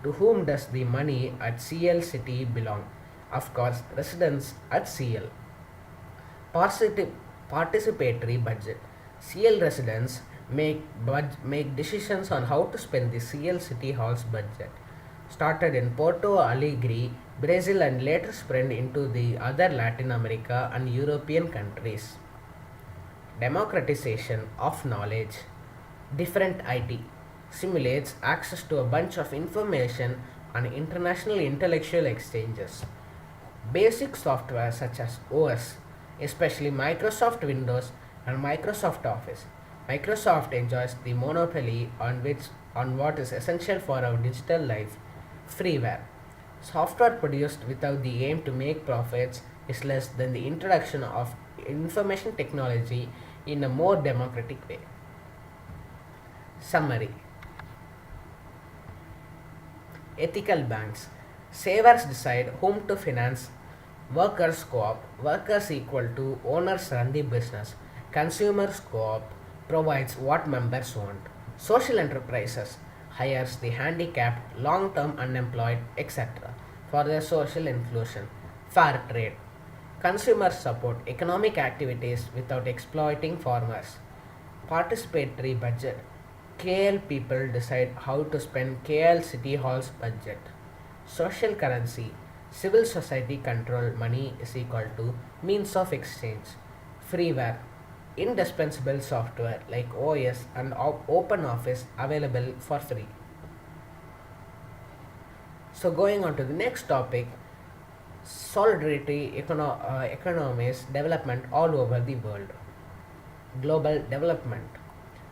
To whom does the money at CL City belong? Of course, residents at CL. Participatory budget. CL residents make decisions on how to spend the CL City Hall's budget. Started in Porto Alegre, Brazil, and later spread into the other Latin America and European countries. Democratization of knowledge. Different IT simulates access to a bunch of information on international intellectual exchanges. Basic software such as OS, especially Microsoft Windows and Microsoft Office. Microsoft enjoys the monopoly on what is essential for our digital life. Freeware. Software produced without the aim to make profits is less than the introduction of information technology in a more democratic way. Summary. Ethical banks. Savers decide whom to finance. Workers co-op. Workers equal to owners run the business. Consumers co-op provides what members want. Social enterprises hires the handicapped, long-term unemployed, etc. for their social inclusion. Fair trade. Consumers support economic activities without exploiting farmers. Participatory budget. KL people decide how to spend KL City Hall's budget. Social currency. Civil society control money is equal to means of exchange. Freeware. Indispensable software like OS and OpenOffice available for free. So going on to the next topic, solidarity economies development all over the world. Global development.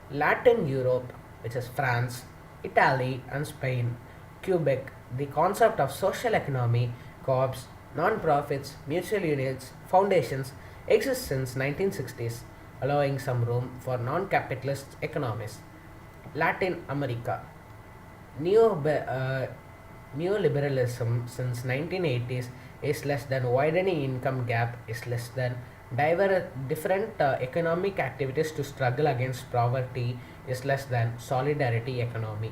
Latin Europe, which is France, Italy and Spain, Quebec, the concept of social economy, co-ops, non-profits, mutual units, foundations exists since 1960s, allowing some room for non-capitalist economies. Latin America. Neoliberalism since 1980s is less than widening income gap is less than different economic activities to struggle against poverty is less than solidarity economy.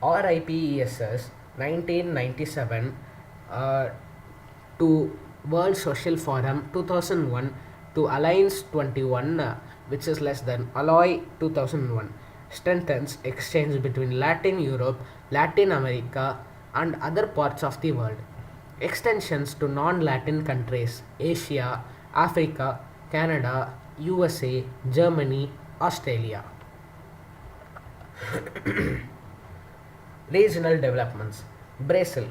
RIPESS 1997 to World Social Forum 2001 to Alliance 21 which is less than Alloy 2001 strengthens exchange between Latin Europe, Latin America and other parts of the world. Extensions to non-Latin countries, Asia Africa, Canada, USA, Germany, Australia. Regional developments. Brazil,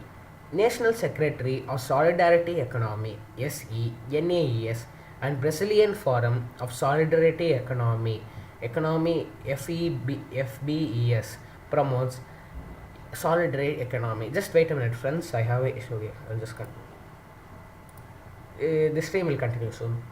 National Secretary of Solidarity Economy (SENAES) and Brazilian Forum of Solidarity Economy FBES promotes solidarity economy. Just wait a minute, friends. I have a issue here. I'll just cut. The stream will continue soon.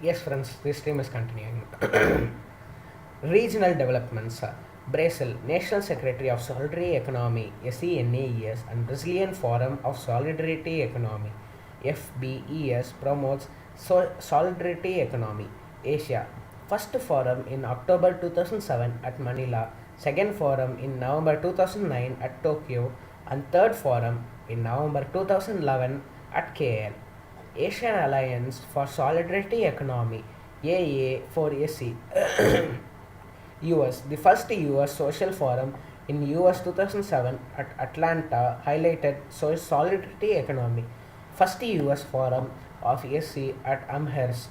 Yes, friends, this stream is continuing. Regional developments. Brazil, National Secretary of Solidarity Economy (SENAES) and Brazilian Forum of Solidarity Economy (FBES) promotes solidarity economy. Asia, first forum in October 2007 at Manila, second forum in November 2009 at Tokyo, and third forum in November 2011 at KL. Asian Alliance for Solidarity Economy AA4AC US. The first US Social Forum in US 2007 at Atlanta highlighted solidarity economy. First US Forum of SC at Amherst.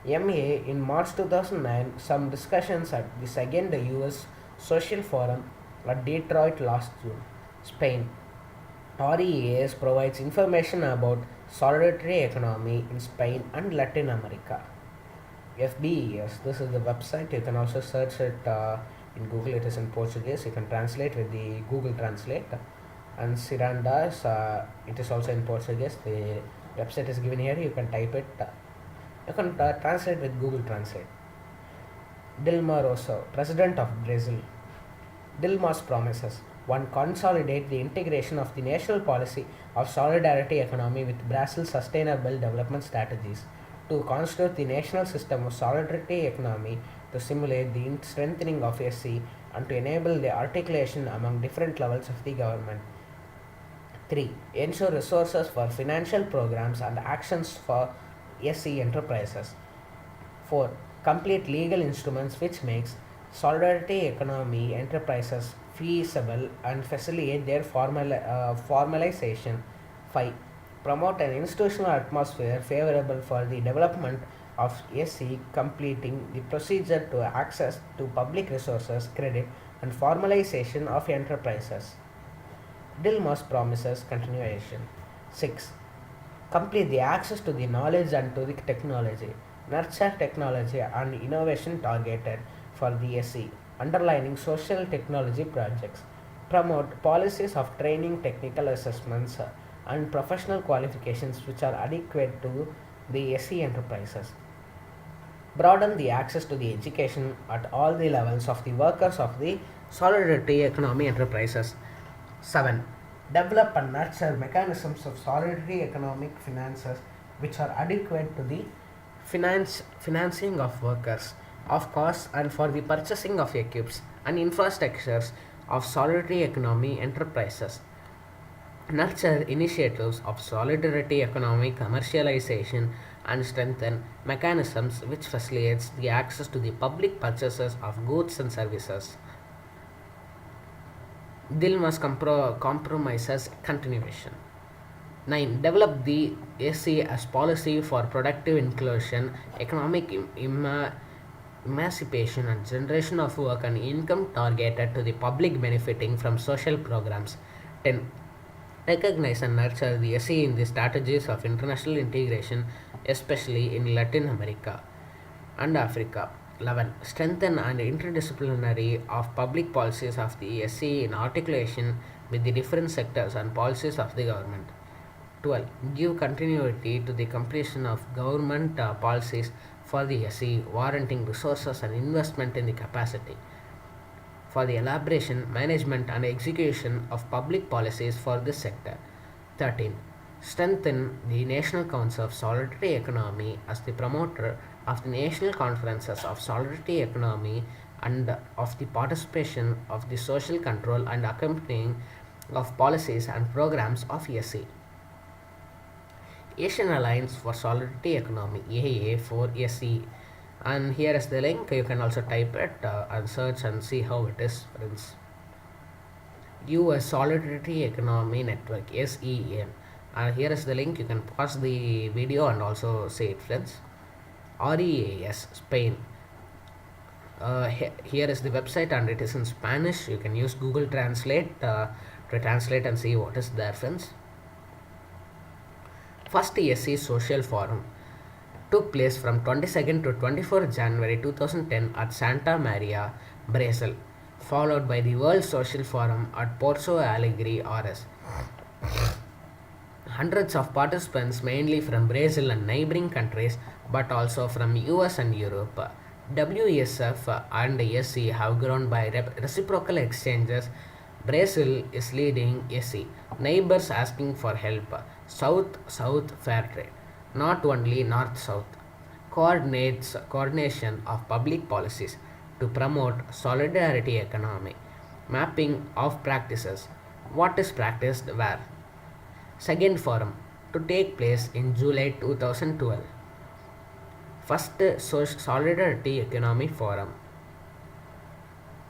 MA in March 2009, some discussions at the second US Social Forum at Detroit last June. Spain. REAS provides information about solidarity economy in Spain and Latin America. FBES, this is the website. You can also search it in Google. It is in Portuguese. You can translate with the Google Translate. And Cirandas, it is also in Portuguese. The website is given here. You can type it. You can translate with Google Translate. Dilma Rousseff, President of Brazil. Dilma's promises. 1. Consolidate the integration of the national policy of solidarity economy with Brazil's sustainable development strategies. 2. Constitute the national system of solidarity economy to stimulate the strengthening of SC and to enable the articulation among different levels of the government. 3. Ensure resources for financial programs and actions for SC enterprises. 4. Complete legal instruments which makes solidarity economy enterprises feasible and facilitate their formalization. 5. Promote an institutional atmosphere favorable for the development of SC, completing the procedure to access to public resources, credit, and formalization of enterprises. Dilma's promises continuation. 6. Complete the access to the knowledge and to the technology. Nurture technology and innovation targeted for the SC, underlining social technology projects. Promote policies of training, technical assessments, and professional qualifications which are adequate to the SC enterprises. Broaden the access to the education at all the levels of the workers of the solidarity economy enterprises. 7. Develop and nurture mechanisms of solidarity economic finances which are adequate to the financing of workers, of costs, and for the purchasing of equips and infrastructures of solidarity economy enterprises. Nurture initiatives of solidarity economy commercialization and strengthen mechanisms which facilitates the access to the public purchases of goods and services. Dilma's compromises continuation. 9. Develop the SC as policy for productive inclusion, economic emancipation, and generation of work and income targeted to the public benefiting from social programs. 10. Recognize and nurture the SC in the strategies of international integration, especially in Latin America and Africa. 11. Strengthen and interdisciplinary of public policies of the SC in articulation with the different sectors and policies of the government. 12. Give continuity to the completion of government policies for the SC, warranting resources and investment in the capacity for the elaboration, management, and execution of public policies for this sector. 13. Strengthen the National Council of Solidarity Economy as the promoter of the national conferences of solidarity economy and of the participation of the social control and accompanying of policies and programs of SC. Asian Alliance for Solidarity Economy AAA for SE, and here is the link. You can also type it and search and see how it is, friends. US Solidarity Economy Network SEN, and here is the link. You can pause the video and also say it, friends. REAS Spain. Here is the website and it is in Spanish. You can use Google Translate to translate and see what is there, friends. First SC Social Forum took place from 22nd to 24th January 2010 at Santa Maria, Brazil, followed by the World Social Forum at Porto Alegre, RS. Hundreds of participants, mainly from Brazil and neighboring countries, but also from US and Europe. WSF and SC have grown by reciprocal exchanges. Brazil is leading SC, neighbors asking for help, South-South fair trade, not only North-South, coordination of public policies to promote solidarity economy, mapping of practices, what is practiced where. Second forum to take place in July 2012. First Solidarity Economy Forum.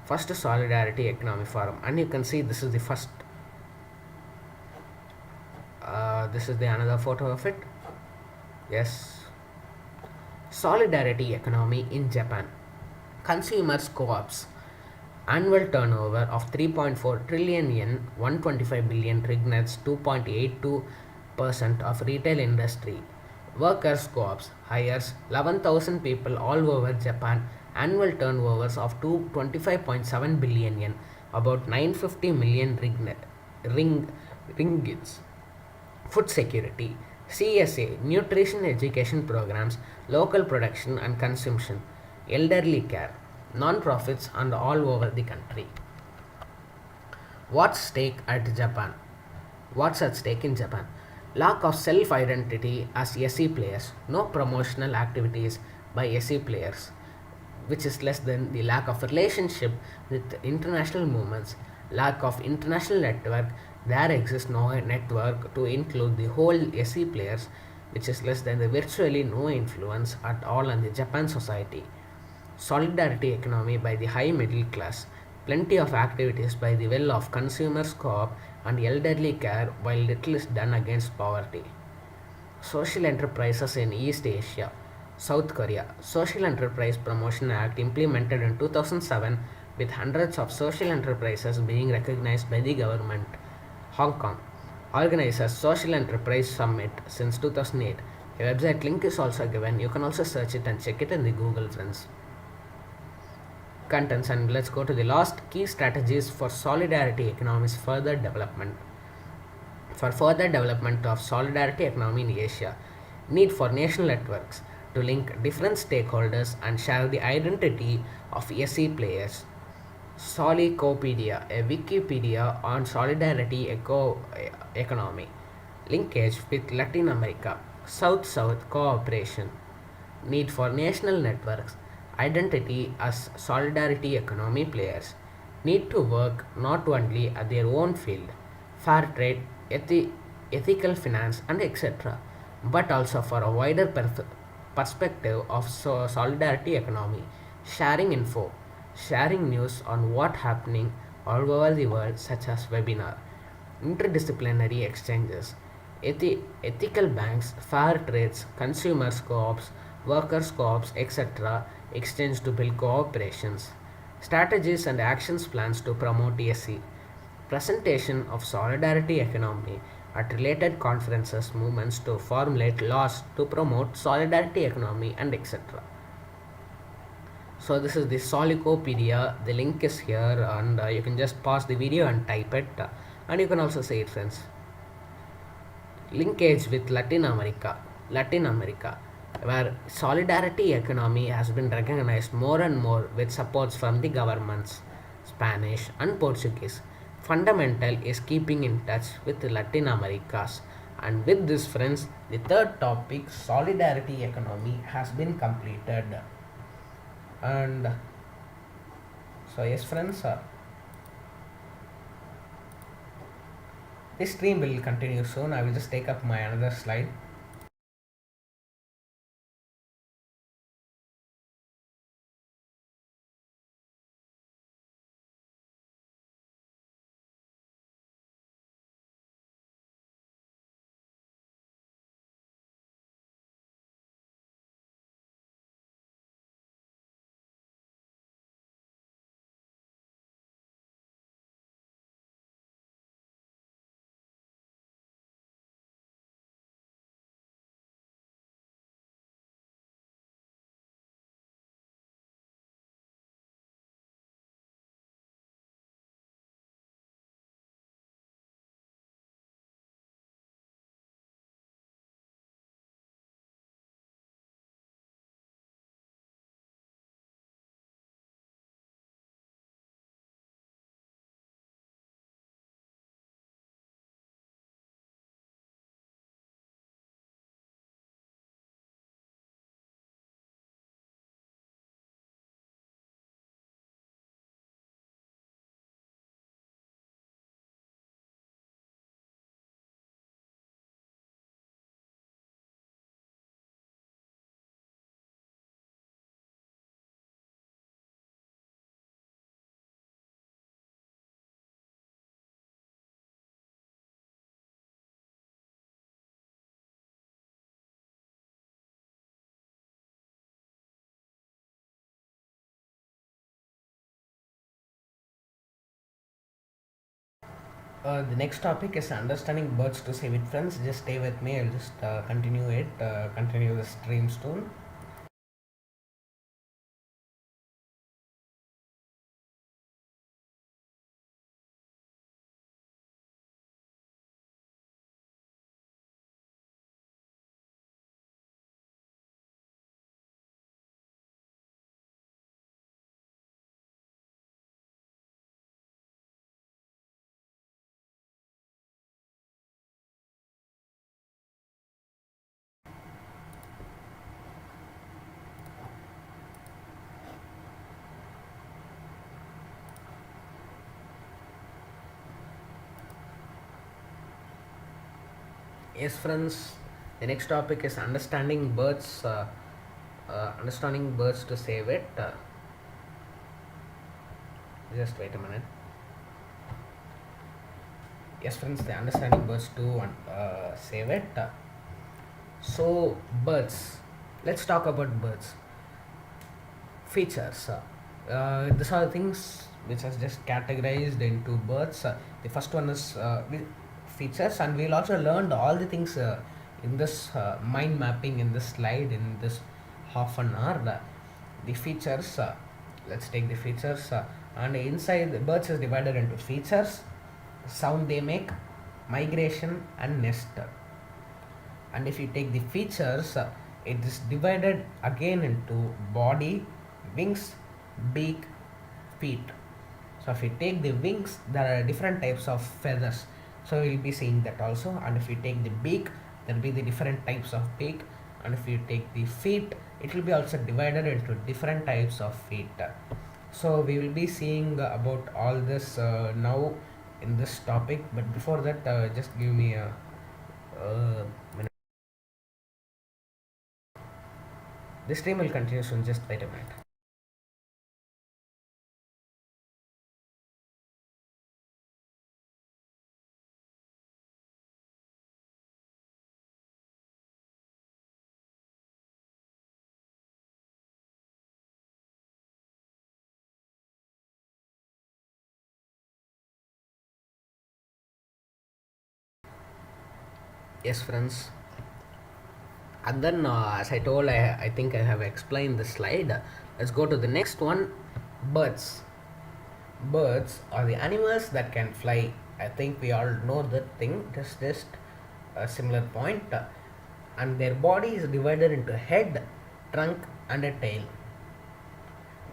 First Solidarity Economy Forum, and you can see this is the first. This is the another photo of it. Yes. Solidarity Economy in Japan. Consumers co-ops. Annual turnover of 3.4 trillion yen, 125 billion trignets, 2.82% of retail industry. Workers co-ops hires 11,000 people all over Japan, annual turnovers of 25.7 billion yen, about 950 million ringgits. Food security, CSA, nutrition education programs, local production and consumption, elderly care, non-profits and all over the country. What's at stake in Japan? Lack of self-identity as SE players, no promotional activities by SE players, which is less than the lack of relationship with international movements, lack of international network. There exists no network to include the whole SE players, which is less than the virtually no influence at all on the Japan society. Solidarity economy by the high middle class, plenty of activities by the well-off consumers co-op and elderly care, while little is done against poverty. Social enterprises in East Asia. South Korea, Social Enterprise Promotion Act implemented in 2007 with hundreds of social enterprises being recognized by the government. Hong Kong organizes Social Enterprise Summit since 2008. A website link is also given. You can also search it and check it in the Google, friends. Contents, and let's go to the last key strategies for solidarity economies further development. For further development of solidarity economy in Asia, need for national networks to link different stakeholders and share the identity of SE players. Solicopedia, a Wikipedia on solidarity economy. Linkage with Latin America. South-South cooperation. Need for national networks. Identity as solidarity economy players. Need to work not only at their own field, fair trade, ethical finance, and etc., but also for a wider perspective of solidarity economy. Sharing info, sharing news on what happening all over the world, such as webinar, interdisciplinary exchanges, ethical banks, fair trades, consumers co-ops, workers co-ops, etc. exchange to build cooperations, strategies and actions plans to promote ESC, presentation of solidarity economy at related conferences, movements to formulate laws to promote solidarity economy and etc. So this is the Solicopedia. The link is here, and you can just pause the video and type it, and you can also say it, friends. Linkage with Latin America, where solidarity economy has been recognized more and more with supports from the governments, Spanish and Portuguese. Fundamental is keeping in touch with Latin Americas. And with this, friends, the third topic, solidarity economy, has been completed. And so, yes, friends, this stream will continue soon. I will just take up my another slide. The next topic is understanding birds to save it, friends. Just stay with me. I'll just continue the stream soon. Yes, friends. The next topic is understanding birds. Understanding birds to save it. Just wait a minute. Yes, friends. The understanding birds to save it. So birds. Let's talk about birds. Features. These are the things which is just categorized into birds. The first one is features, and we'll also learn all the things in this mind mapping in this slide in this half an hour. The features. Let's take the features, and inside the birds is divided into features, sound they make, migration, and nest. And if you take the features, it is divided again into body, wings, beak, feet. So if you take the wings, there are different types of feathers, so we'll be seeing that also. And if you take the beak, there will be the different types of beak. And if you take the feet, it will be also divided into different types of feet. So we will be seeing about all this now in this topic, but before that, just give me a minute. This stream will continue soon, just wait a minute. Yes, friends. And then, as I told, I think I have explained the slide. Let's go to the next one. Birds. Birds are the animals that can fly. I think we all know that thing. Just a similar point. And their body is divided into head, trunk, and a tail.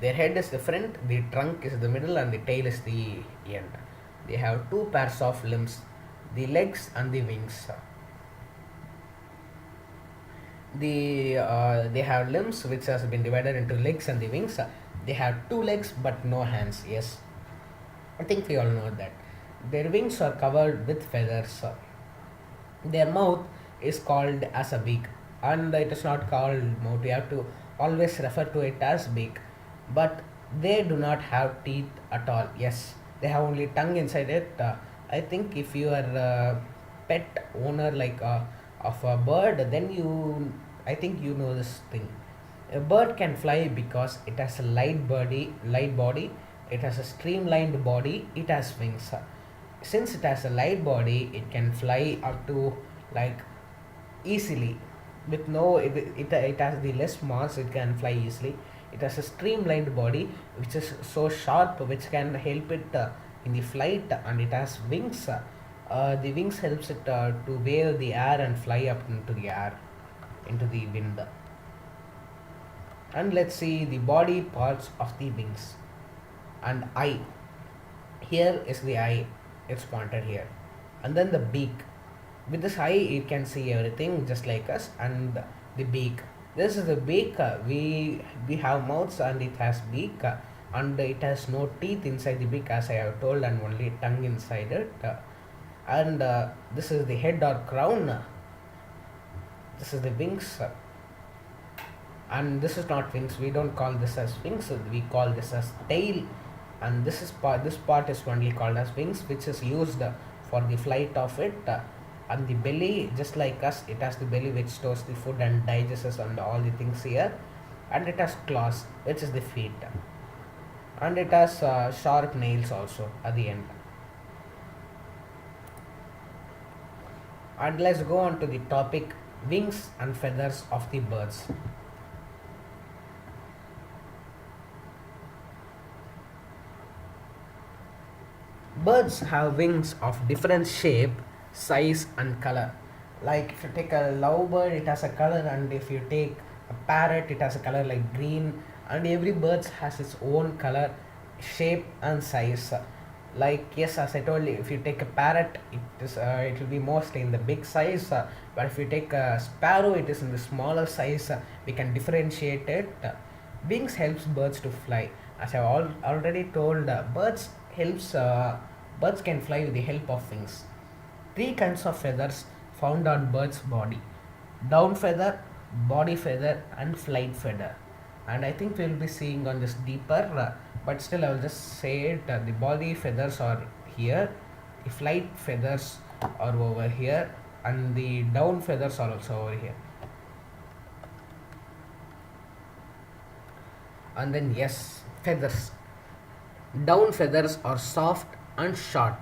Their head is the front, the trunk is the middle, and the tail is the end. They have two pairs of limbs, the legs and the wings. They have limbs which has been divided into legs and the wings. They have two legs but no hands. Yes, I think we all know that. Their wings are covered with feathers. Their mouth is called as a beak, and it is not called mouth. We have to always refer to it as beak. But they do not have teeth at all. Yes, they have only tongue inside it. I think if you are a pet owner of a bird, then I think you know this thing. A bird can fly because it has a light body. It has a streamlined body. It has wings. Since it has a light body, it can fly up to like easily with no it has the less mass. It can fly easily. It has a streamlined body which is so sharp, which can help it in the flight, and it has wings. The wings helps it to wave the air and fly up into the air, into the wind. And let's see the body parts of the wings. And eye, here is the eye, it's pointed here. And then the beak, with this eye it can see everything just like us. And the beak, this is the beak. We have mouths and it has beak, and it has no teeth inside the beak, as I have told, and only tongue inside it. And this is the head or crown. This is the wings. And this is not wings, we don't call this as wings, we call this as tail. And this part is only called as wings, which is used for the flight of it. And the belly, just like us, it has the belly which stores the food and digests and all the things here. And it has claws, which is the feet. And it has sharp nails also at the end. And let's go on to the topic wings and feathers of the birds. Birds have wings of different shape, size, and color. Like if you take a lovebird, it has a color, and if you take a parrot, it has a color like green. And every bird has its own color, shape, and size. Like yes, as I told you, if you take a parrot, it will be mostly in the big size. But if you take a sparrow, it is in the smaller size. We can differentiate it. Wings helps birds to fly. As I already told, birds can fly with the help of wings. Three kinds of feathers found on birds' body: down feather, body feather, and flight feather. And I think we'll be seeing on this deeper, but still I will just say it. The body feathers are here, the flight feathers are over here, and the down feathers are also over here. And then yes, feathers. Down feathers are soft and short.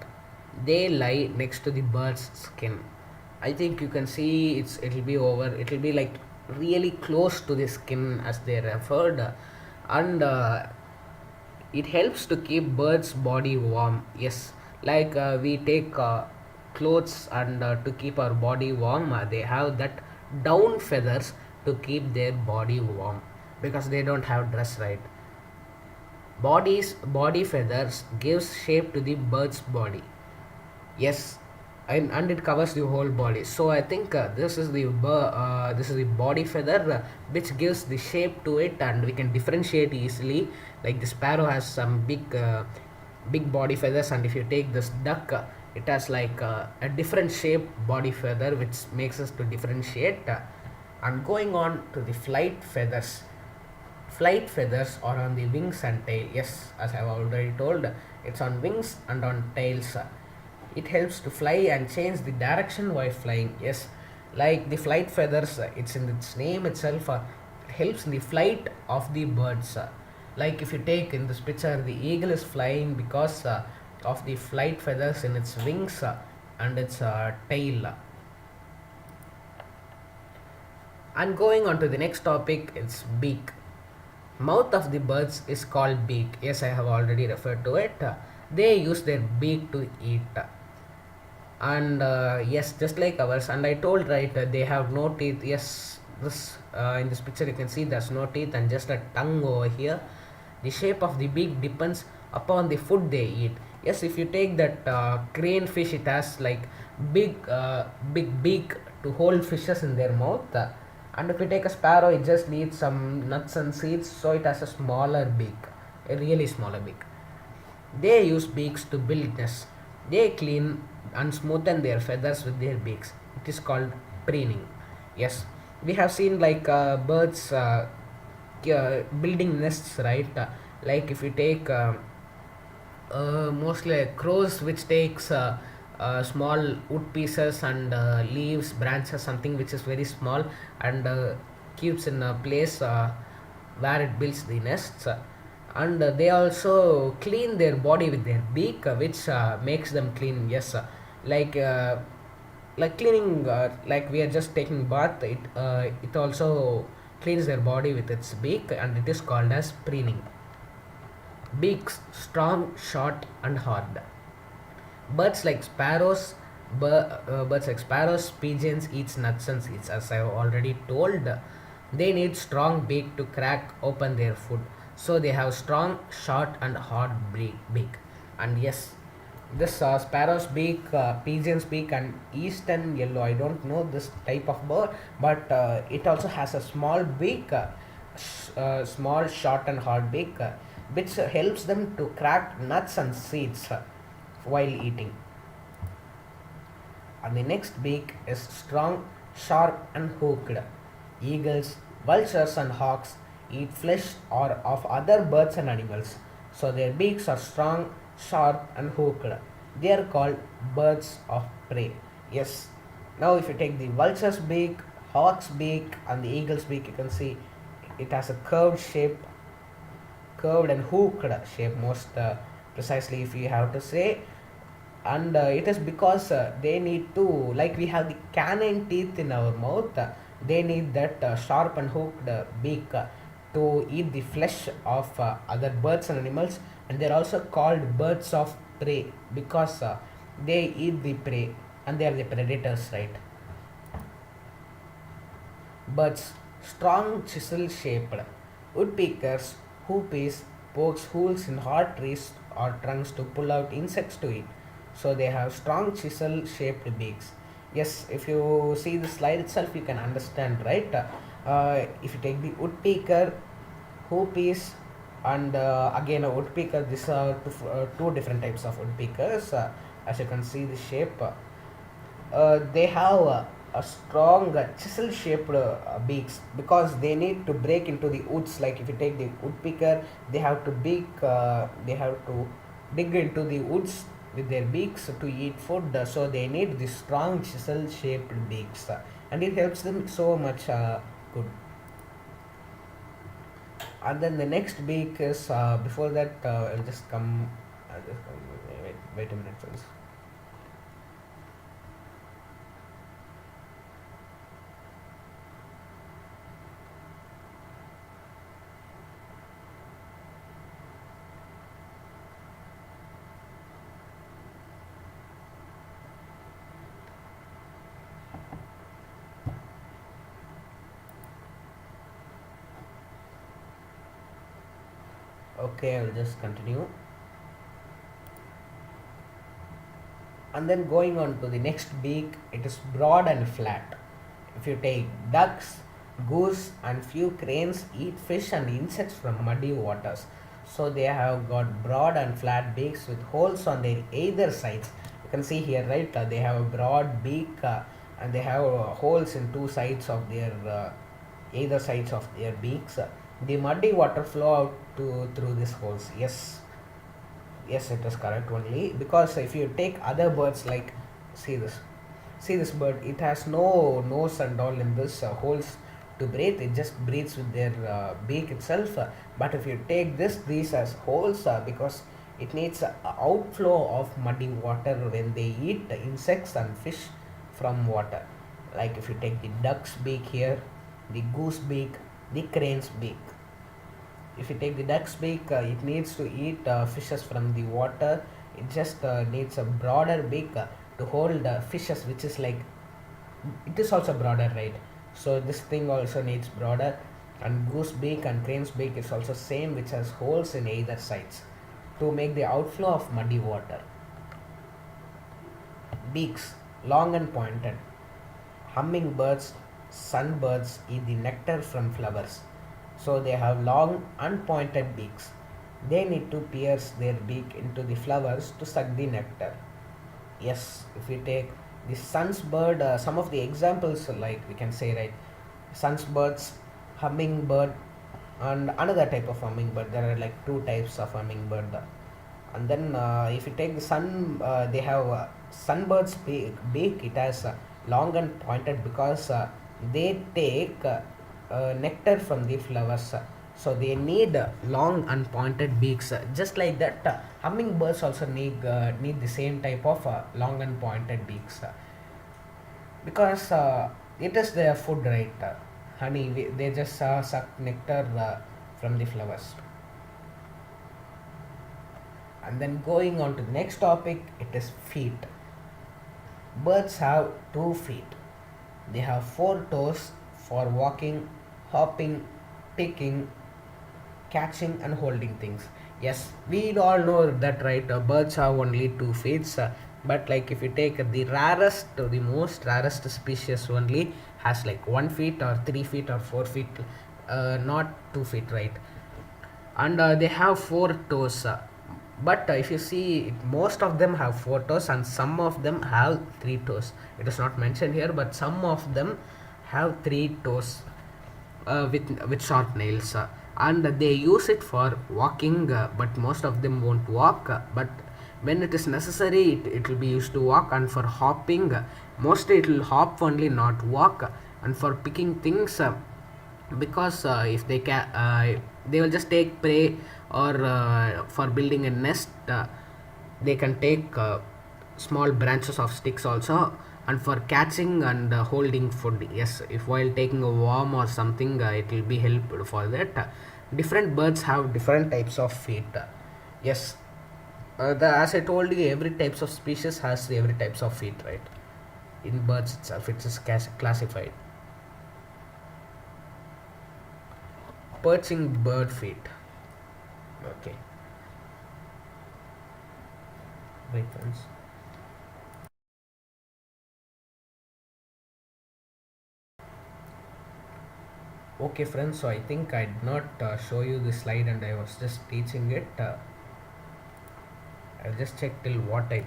They lie next to the bird's skin. I think you can see it'll be over. It'll be like really close to the skin, as they referred, and it helps to keep bird's body warm. Yes, like we take clothes and to keep our body warm. They have that down feathers to keep their body warm, because they don't have dress, right? Body feathers gives shape to the bird's body. Yes, and it covers the whole body. So I think this is the body feather, which gives the shape to it, and we can differentiate easily. Like the sparrow has some big body feathers, and if you take this duck, it has like a different shape body feather, which makes us to differentiate. And going on to the flight feathers. Flight feathers are on the wings and tail. Yes, as I have already told, it's on wings and on tails. It helps to fly and change the direction while flying. Yes, like the flight feathers, it's in its name itself. It helps in the flight of the birds. Like if you take in this picture, the eagle is flying because of the flight feathers in its wings and its tail. And going on to the next topic, it's beak. Mouth of the birds is called beak. Yes, I have already referred to it. They use their beak to eat. And yes, just like ours. And I told, right, they have no teeth. Yes, this in this picture you can see there's no teeth and just a tongue over here. The shape of the beak depends upon the food they eat. Yes, if you take that crane fish, it has like big beak to hold fishes in their mouth. And if you take a sparrow, it just needs some nuts and seeds, so it has a smaller beak, a really smaller beak. They use beaks to build nests. They clean and smoothen their feathers with their beaks. It is called preening. Yes, we have seen like birds building nests, right? Like if you take mostly crows, which takes small wood pieces and leaves, branches, something which is very small, and keeps in a place where it builds the nests. And they also clean their body with their beak, which makes them clean. Yes, like like cleaning, like we are just taking bath. It also cleans their body with its beak, and it is called as preening. Beaks strong, short, and hard. Birds like sparrows, birds like sparrows, pigeons eats nuts and seeds. As I have already told, they need strong beak to crack open their food. So they have strong, short, and hard beak. And yes, this sparrow's beak, pigeon's beak, and eastern yellow. I don't know this type of bird, but it also has a small beak, small, short, and hard beak, which helps them to crack nuts and seeds while eating. And the next beak is strong, sharp, and hooked. Eagles, vultures, and hawks eat flesh or of other birds and animals, so their beaks are strong, sharp, and hooked. They are called birds of prey. Yes. Now, if you take the vulture's beak, hawk's beak, and the eagle's beak, you can see it has a curved shape, curved and hooked shape, most precisely, if you have to say. And it is because they need to, like we have the canine teeth in our mouth, they need that sharp and hooked beak to eat the flesh of other birds and animals. And they're also called birds of prey because they eat the prey and they are the predators, right? Birds strong, chisel shaped. Woodpeckers, hoopies, pokes holes in hard trees or trunks to pull out insects to eat, so they have strong chisel shaped beaks. Yes, if you see the slide itself, you can understand, right? If you take the woodpecker, hoopies, and again a woodpecker, these are two different types of woodpeckers. As you can see the shape, they have a strong chisel shaped beaks because they need to break into the woods. Like if you take the woodpecker, they have to dig into the woods with their beaks to eat food, so they need the strong chisel shaped beaks, and it helps them so much good. And then the next beak is before that, I'll just come wait a minute, friends. Okay, I'll just continue. And then going on to the next beak, it is broad and flat. If you take ducks, goose, and few cranes eat fish and insects from muddy waters, so they have got broad and flat beaks with holes on their either sides. You can see here, right? They have a broad beak, and they have holes in two sides of their either sides of their beaks. The muddy water flow out through these holes. Yes, yes, it is correct only, because if you take other birds, like see this bird, it has no nose and all in this holes to breathe. It just breathes with their beak itself. But if you take these as holes, because it needs a outflow of muddy water when they eat insects and fish from water. Like if you take the duck's beak here, the goose beak, the crane's beak. If you take the duck's beak, it needs to eat fishes from the water. It just needs a broader beak to hold fishes, which is like, it is also broader, right? So this thing also needs broader. And goose beak and crane's beak is also same, which has holes in either sides to make the outflow of muddy water. Beaks, long and pointed. Hummingbirds, sunbirds eat the nectar from flowers. So they have long unpointed beaks. They need to pierce their beak into the flowers to suck the nectar. Yes, if we take the sun's bird, some of the examples, like we can say, right, sun's birds, hummingbird, and another type of hummingbird. There are like two types of hummingbird. And then if you take the sun, they have sunbird's beak. It has long and pointed because they take nectar from the flowers. So they need long and pointed beaks. Just like that, hummingbirds also need the same type of long and pointed beaks because it is their food, right? Honey, they just suck nectar from the flowers. And then going on to the next topic, it is feet. Birds have 2 feet. They have 4 toes for walking, hopping, picking, catching, and holding things. Yes, we all know that, right? Birds have only 2 feet. But like if you take the rarest, the most rarest species only has like 1 feet or 3 feet or 4 feet, not 2 feet, right? And they have 4 toes. But if you see, most of them have 4 toes and some of them have 3 toes. It is not mentioned here, but some of them have 3 toes with short nails. And they use it for walking, but most of them won't walk. But when it is necessary, it will be used to walk. And for hopping, mostly it will hop only, not walk. And for picking things, because if they can, they will just take prey, or for building a nest, they can take small branches of sticks also. And for catching and holding food, yes, if while taking a worm or something, it will be helpful for that. Different birds have different types of feet. Yes, as I told you, every types of species has every types of feet, right? In birds itself, it is classified. Perching bird feet. Okay, wait friends. Okay friends, so I think I did not show you the slide and I was just teaching it. I'll just check till what I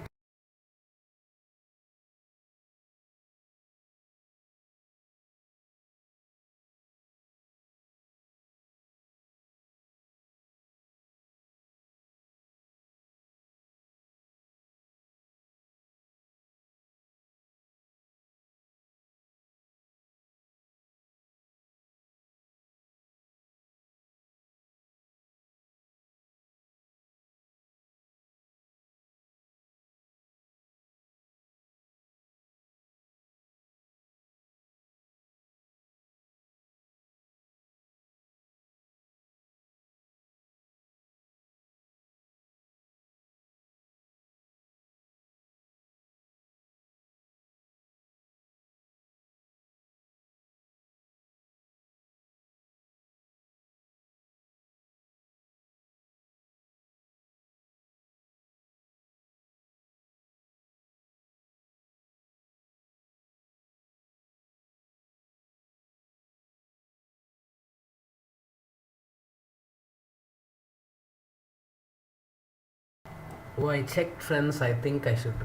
Oh, I checked, friends. I think I should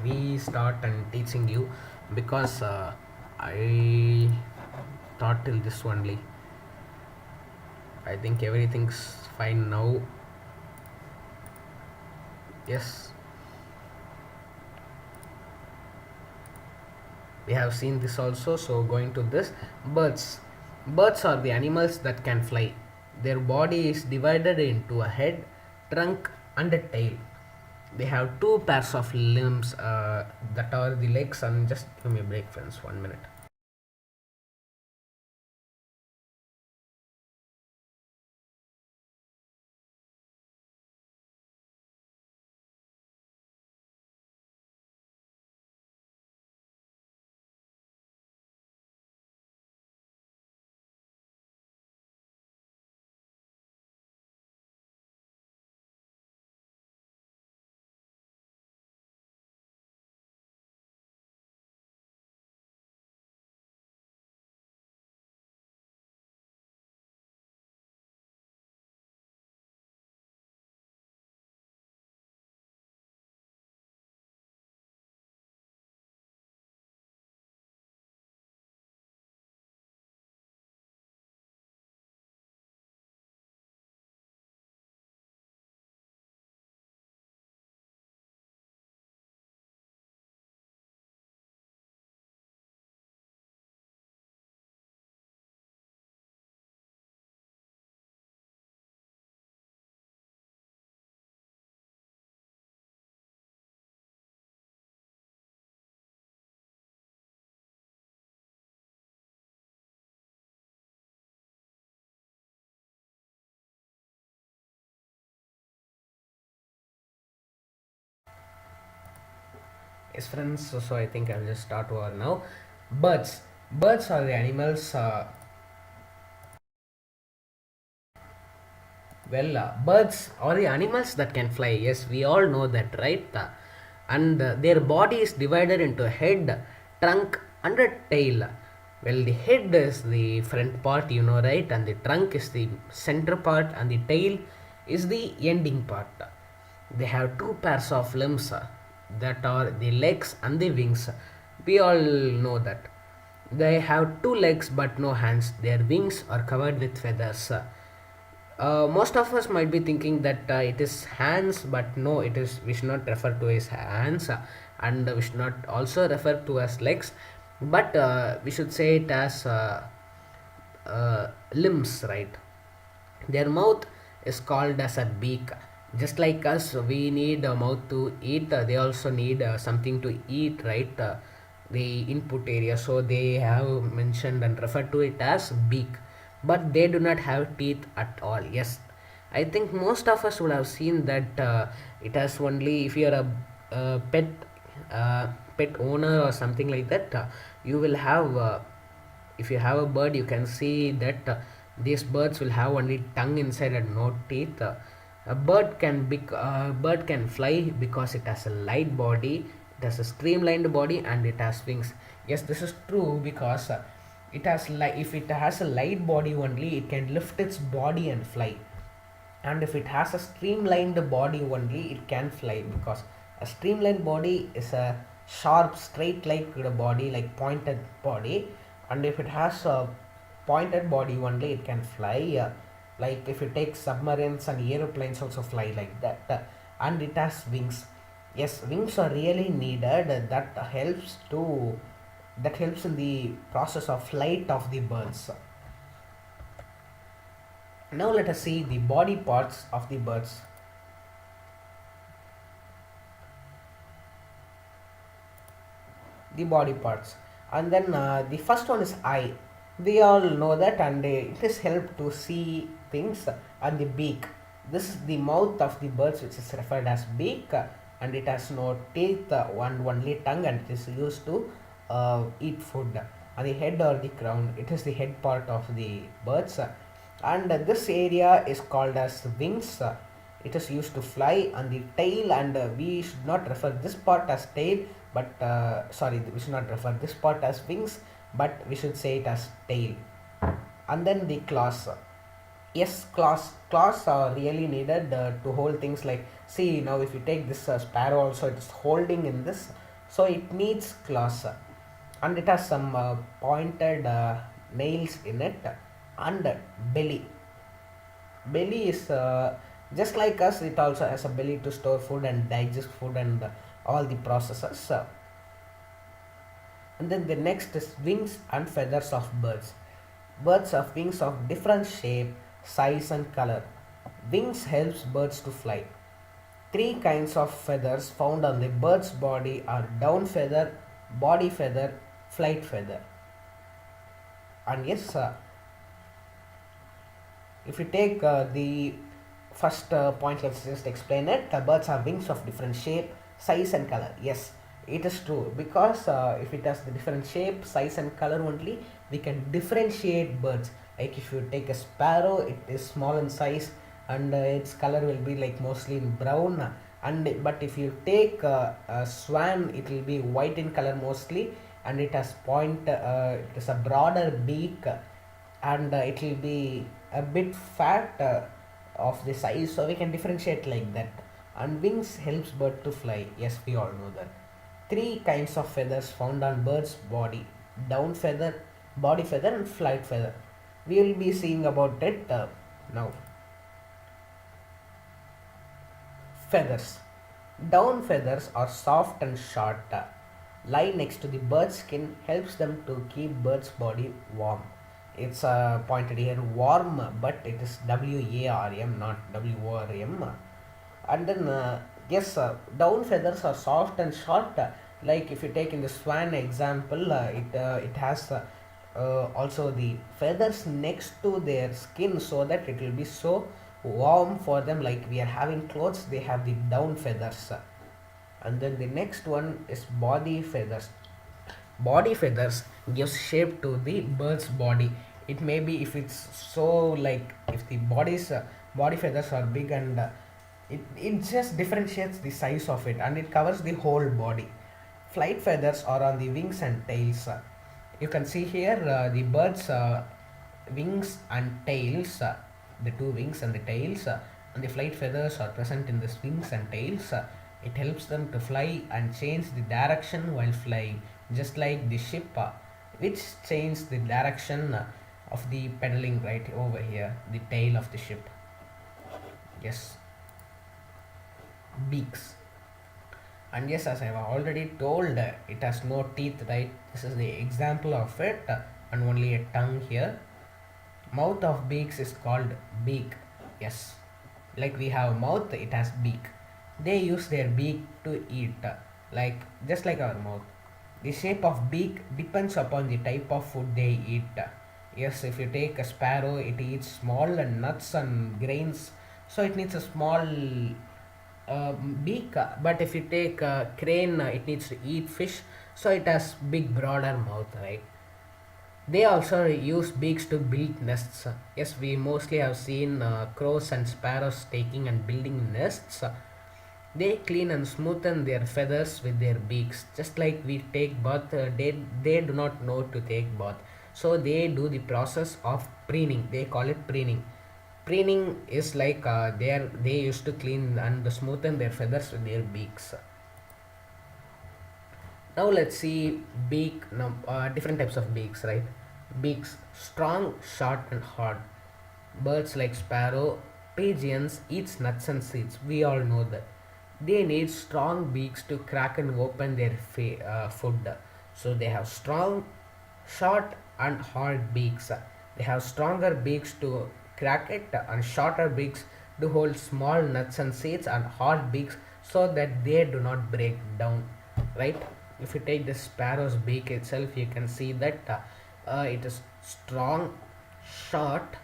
restart and teaching you because I thought till this only. I think everything's fine now. Yes, we have seen this also. So going to this, birds. Birds are the animals that can fly. Their body is divided into a head, trunk, and a tail. They have 2 pairs of limbs, that are the legs. And just give me a break, friends. 1 minute. Yes, friends. So I think I'll just start over now. Birds. Birds are the animals. Birds are the animals that can fly. Yes, we all know that, right? And their body is divided into head, trunk, and a tail. Well, the head is the front part, right? And the trunk is the center part, and the tail is the ending part. They have two pairs of limbs that are the legs and the wings. We all know that. They have two legs but no hands. Their wings are covered with feathers. Most of us might be thinking that it is hands, but no, it is. We should not refer to as hands, and we should not also refer to as legs, but we should say it as limbs, right? Their mouth is called as a beak. Just like us, we need a mouth to eat. They also need something to eat, right? The input area. So they have mentioned and referred to it as beak. But they do not have teeth at all. Yes, I think most of us would have seen that it has only if you are a uh, pet owner or something like that. You will have if you have a bird, you can see that these birds will have only tongue inside and no teeth. Bird can fly because it has a light body, it has a streamlined body, and it has wings. Yes, this is true because if it has a light body only, it can lift its body and fly. And if it has a streamlined body only, it can fly, because a streamlined body is a sharp straight like body, like pointed body. And if it has a pointed body only, it can fly. Like if you take submarines and aeroplanes also fly like that. And it has wings. Yes, wings are really needed. That helps in the process of flight of the birds. Now let us see the body parts of the birds. The body parts. And then the first one is eye. We all know that, and it is help to see things. And the beak, this is the mouth of the birds, which is referred as beak. And it has no teeth, one only tongue, and it is used to eat food. And the head or the crown, it is the head part of the birds. And this area is called as wings. It is used to fly. And the tail, and we should not refer this part as tail, but sorry, we should not refer this part as wings, but we should say it as tail. And then the claws. Yes, claws are really needed to hold things. Like, see, now if you take this sparrow also, it is holding in this, so it needs claws. And it has some pointed nails in it. And belly is just like us, it also has a belly to store food and digest food and all the processes. And then the next is wings and feathers of birds. Birds have wings of different shape, size, and color. Wings helps birds to fly. Three kinds of feathers found on the bird's body are down feather, body feather, flight feather. And yes, if you take the first point, let's just explain it. The birds have wings of different shape, size, and color. Yes, it is true, because if it has the different shape, size, and color only, we can differentiate birds. Like if you take a sparrow, it is small in size, and its color will be like mostly in brown. And but if you take a swan, it will be white in color mostly, and it has it is a broader beak, and it will be a bit fat of the size, so we can differentiate like that. And wings helps bird to fly. Yes, we all know that. Three kinds of feathers found on bird's body: down feather, body feather, and flight feather. We will be seeing about it now. Feathers. Down feathers are soft and short. Lie next to the bird's skin, helps them to keep bird's body warm. It's pointed here warm, but it is WARM, not WORM. And then yes, down feathers are soft and short. Like if you take in the swan example, it has also the feathers next to their skin, so that it will be so warm for them. Like we are having clothes, they have the down feathers. And then the next one is body feathers. Body feathers gives shape to the bird's body. It may be if it's so, like if the body feathers are big, and it just differentiates the size of it, and it covers the whole body. Flight feathers are on the wings and tails. You can see here the bird's wings and tails, the two wings and the tails, and the flight feathers are present in the wings and tails. It helps them to fly and change the direction while flying, just like the ship, which changes the direction of the pedaling right over here, the tail of the ship. Yes, beaks. And yes, as I've already told, it has no teeth, right? This is the example of it, and only a tongue here. Mouth of beaks is called beak. Yes, like we have mouth, it has beak. They use their beak to eat, like just like our mouth. The shape of beak depends upon the type of food they eat. Yes, if you take a sparrow, it eats small and nuts and grains, so it needs a small beak. But if you take a crane, it needs to eat fish, so it has big, broader mouth, right? They also use beaks to build nests. Yes, we mostly have seen crows and sparrows taking and building nests. They clean and smoothen their feathers with their beaks. Just like we take bath, they do not know to take bath. So they do the process of preening. They call it preening. Preening is like they used to clean and smoothen their feathers with their beaks. Now let's see different types of beaks, right? Beaks: strong, short, and hard. Birds like sparrow, pigeons eats nuts and seeds. We all know that. They need strong beaks to crack and open their food. So they have strong, short, and hard beaks. They have stronger beaks to crack it, and shorter beaks to hold small nuts and seeds, and hard beaks so that they do not break down. Right? If you take the sparrow's beak itself, you can see that it is strong, short,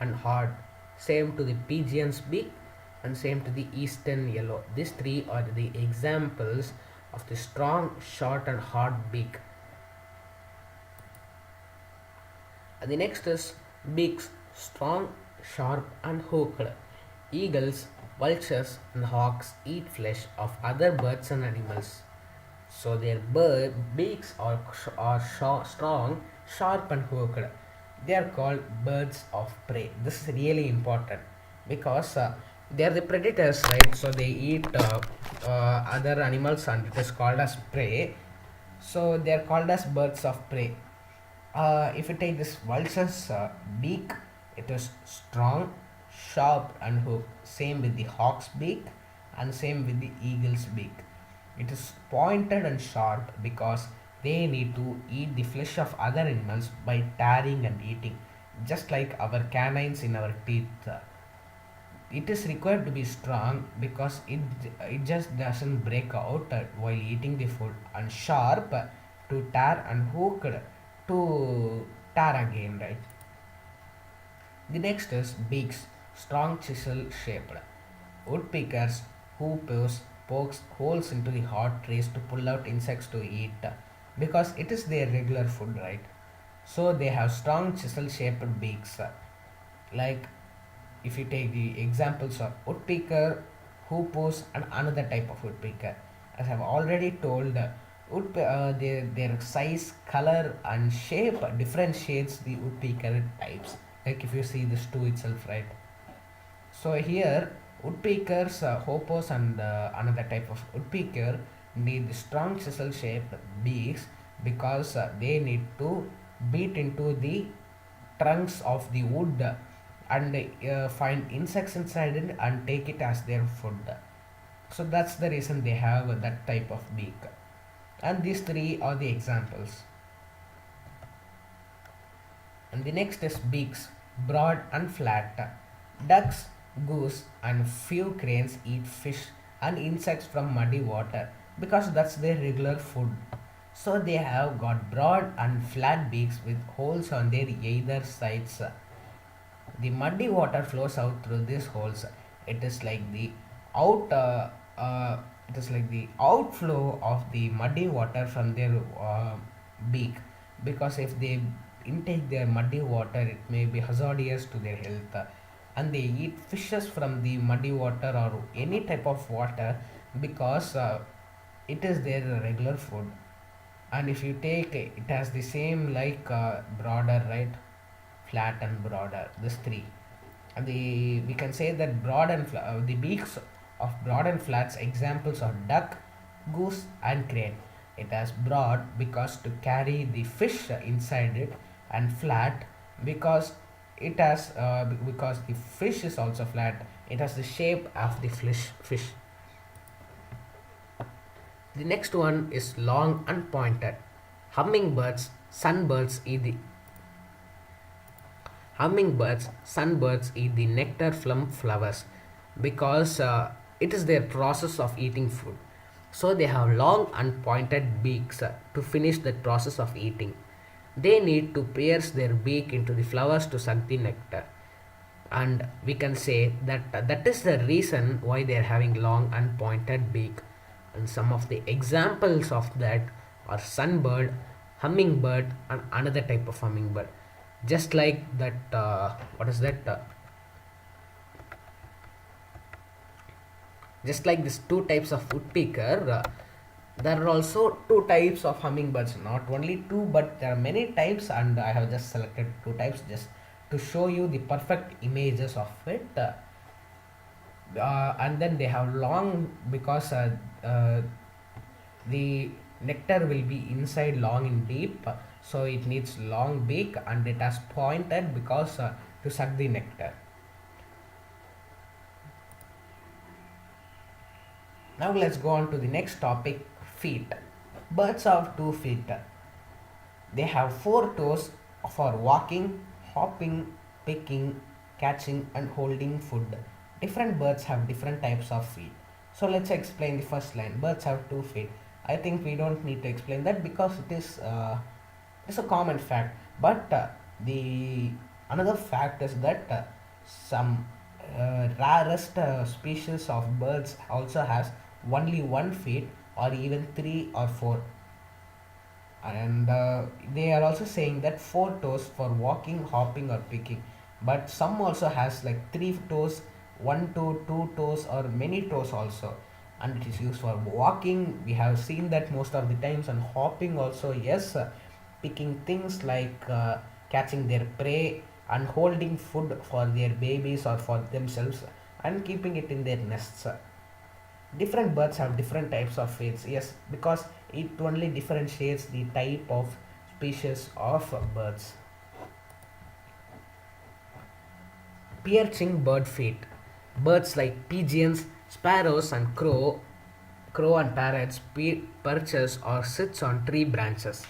and hard. Same to the pigeon's beak, and same to the eastern yellow. These three are the examples of the strong, short, and hard beak. And the next is beaks: strong, sharp, and hooked. Eagles, vultures, and hawks eat flesh of other birds and animals. So their beaks are strong, sharp, and hooked. They are called birds of prey. This is really important because they are the predators, right? So they eat other animals, and it is called as prey. So they are called as birds of prey. If you take this vulture's beak, it is strong, sharp, and hooked. Same with the hawk's beak, and same with the eagle's beak. It is pointed and sharp because they need to eat the flesh of other animals by tearing and eating, just like our canines in our teeth. It is required to be strong because it just doesn't break out while eating the food, and sharp to tear, and hooked to tear again, right? The next is beaks: strong, chisel shaped. Woodpeckers who pokes holes into the hard trees to pull out insects to eat because it is their regular food, right? So they have strong chisel shaped beaks. Like if you take the examples of woodpecker, hoopoes, and another type of woodpecker. As I've already told, their size, color, and shape differentiates the woodpecker types. Like if you see this two itself, right? So here, woodpeckers, hoppers, and another type of woodpecker need strong chisel-shaped beaks because they need to beat into the trunks of the wood and find insects inside it and take it as their food. So that's the reason they have that type of beak. And these three are the examples. And the next is beaks: broad and flat. Ducks, goose, and few cranes eat fish and insects from muddy water because that's their regular food. So they have got broad and flat beaks with holes on their either sides. The muddy water flows out through these holes. It is like the out it is like the outflow of the muddy water from their beak, because if they intake their muddy water it may be hazardous to their health. And they eat fishes from the muddy water or any type of water, because it is their regular food. And if you take it, it has the same like broader, right? Flat and broader, this three. And the we can say that the beaks of broad and flats examples are duck, goose and crane. It has broad because to carry the fish inside it, and flat because because the fish is also flat, it has the shape of the fish. The next one is long and pointed. Hummingbirds, sunbirds eat the sunbirds eat the nectar from flowers, because it is their process of eating food. So they have long and pointed beaks to finish that process of eating. They need to pierce their beak into the flowers to suck the nectar. And we can say that that is the reason why they are having long and pointed beak. And some of the examples of that are sunbird, hummingbird and another type of hummingbird. Just like that, what is that, just like these two types of woodpecker, there are also two types of hummingbirds, not only two but there are many types, and I have just selected two types just to show you the perfect images of it. And then they have long because the nectar will be inside long and deep, so it needs long beak, and it has pointed because to suck the nectar. Now let's go on to the next topic, feet. Birds have 2 feet. They have 4 toes for walking, hopping, picking, catching and holding food. Different birds have different types of feet. So let's explain the first line. Birds have 2 feet. I think we don't need to explain that because it's a common fact. But the another fact is that some rarest species of birds also has only 1 feet or even 3 or 4. And they are also saying that 4 toes for walking, hopping or picking, but some also has like 3 toes, 1 toe, 2 toes or many toes also. And it is used for walking, we have seen that most of the times, and hopping also, yes, picking things like catching their prey, and holding food for their babies or for themselves, and keeping it in their nests. Different birds have different types of feet, yes, because it only differentiates the type of species of birds. Perching bird feet. Birds like pigeons, sparrows and crow and parrots perches or sits on tree branches.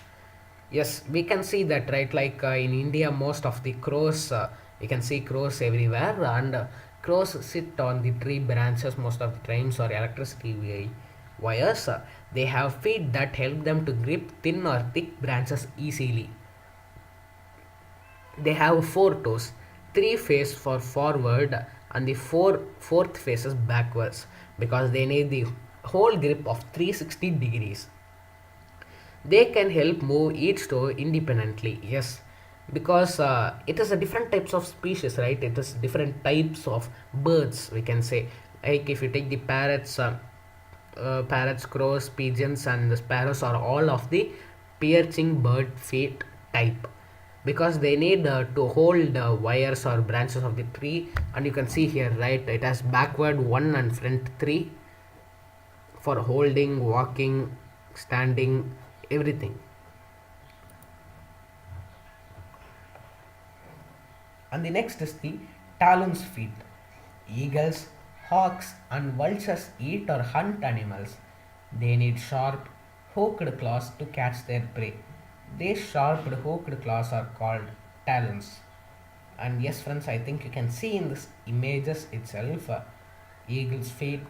Yes, we can see that, right? Like in India, most of the crows, you can see crows everywhere, and crows sit on the tree branches most of the times, or electricity wires. They have feet that help them to grip thin or thick branches easily. They have 4 toes, three face for forward, and the fourth faces backwards, because they need the whole grip of 360 degrees. They can help move each toe independently, yes, because it is a different types of species, right? It is different types of birds, we can say. Like if you take the parrots, crows, pigeons and the sparrows are all of the perching bird feet type, because they need to hold wires or branches of the tree. And you can see here, right, it has backward 1 and front 3 for holding, walking, standing, everything. And the next is the talons feet. Eagles, hawks and vultures eat or hunt animals. They need sharp, hooked claws to catch their prey. These sharp hooked claws are called talons. And yes friends, I think you can see in this images itself, eagle's feet,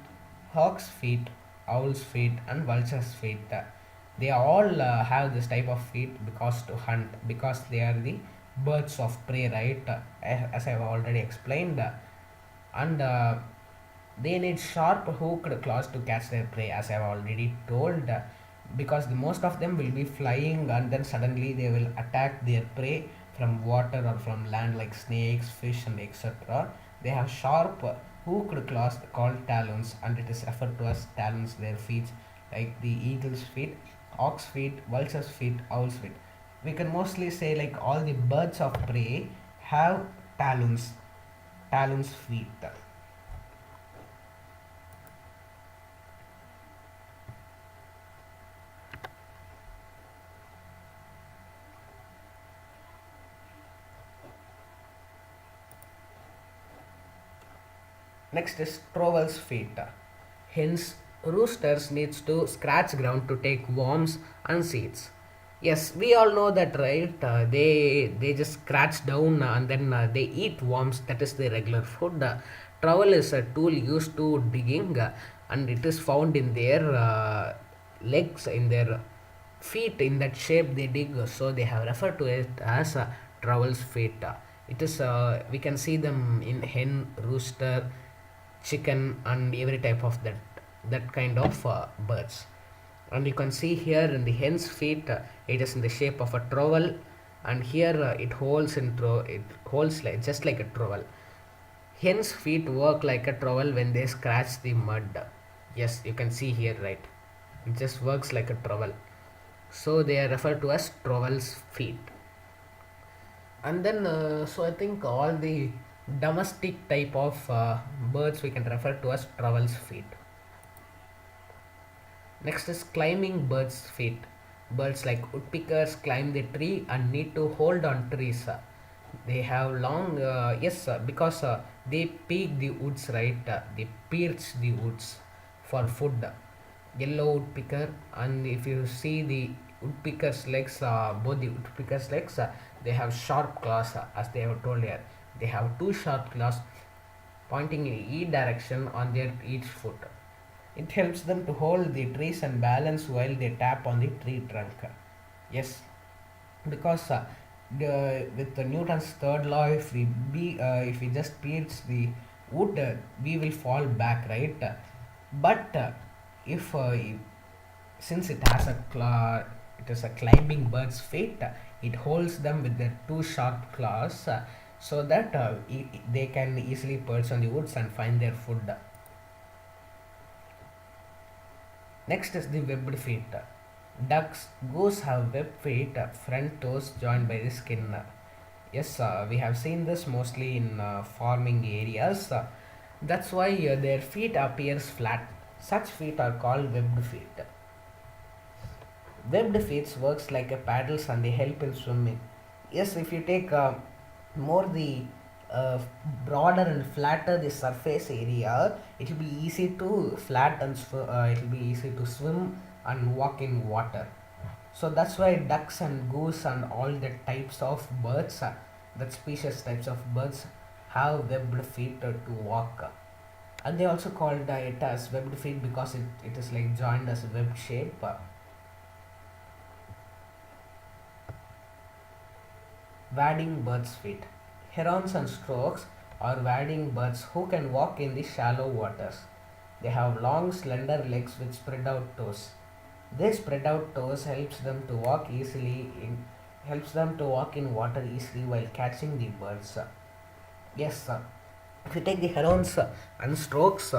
hawk's feet, owl's feet and vulture's feet. They all have this type of feet because to hunt, because they are the birds of prey, right? As I have already explained. And They need sharp hooked claws to catch their prey, as I've already told, because most of them will be flying and then suddenly they will attack their prey from water or from land like snakes, fish, and etc. They have sharp hooked claws called talons, and it is referred to as talons, their feet, like the eagle's feet, ox feet, vulture's feet, owl's feet. We can mostly say like all the birds of prey have talons, talons feet. Next is trowel's feet. Hence, roosters needs to scratch ground to take worms and seeds. Yes, we all know that, right? They just scratch down and then they eat worms. That is the regular food. Trowel is a tool used to digging, and it is found in their legs, in their feet, in that shape they dig. So they have referred to it as trowel's feet. It is we can see them in hen, rooster, chicken, and every type of that kind of birds. And you can see here in the hen's feet, it is in the shape of a trowel, and here it holds like just like a trowel. Hen's feet work like a trowel when they scratch the mud. Yes, you can see here, right? It just works like a trowel. So they are referred to as trowel's feet. And then so I think all the domestic type of birds we can refer to as trowel's feet. Next is climbing birds feet. Birds like woodpeckers climb the tree and need to hold on trees. They have long yes because they pick the woods, right? They pierce the woods for food. Yellow woodpecker, and if you see the woodpecker's legs, both the woodpecker's legs, they have sharp claws, as they have told here. They have two sharp claws pointing in each direction on their each foot. It helps them to hold the trees and balance while they tap on the tree trunk. Yes, because with the Newton's third law, if we just pierce the wood, we will fall back, right? But if since it has it is a climbing bird's feet, it holds them with their two sharp claws, so that they can easily perch on the woods and find their food. Next is the webbed feet. Ducks, goose have webbed feet, front toes joined by the skin. Yes, we have seen this mostly in farming areas. That's why their feet appears flat. Such feet are called webbed feet. Webbed feet works like a paddles and they help in swimming. Yes, if you take more the uh, broader and flatter the surface area, it will be easy to it will be easy to swim and walk in water. So that's why ducks and goose and all the types of birds, that species types of birds, have webbed feet to walk. And they also called it as webbed feet because it is like joined as a web shape. Wading birds' feet. Herons and storks are wading birds who can walk in the shallow waters. They have long, slender legs with spread out toes. Their spread out toes helps them to walk in water easily while catching the birds. Yes, if you take the herons and storks,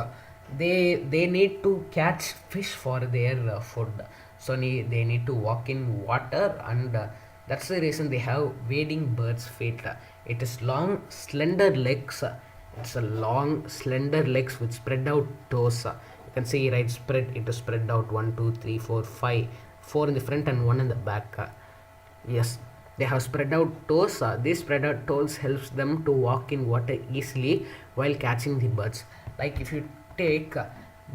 they need to catch fish for their food. So they need to walk in water, and that's the reason they have wading birds feet. It is long, slender legs. It's a long, slender legs with spread out toes. You can see, right, spread. It is spread out 1, 2, 3, 4, 5. 4 in the front and 1 in the back. Yes, they have spread out toes. These spread out toes helps them to walk in water easily while catching the birds. Like if you take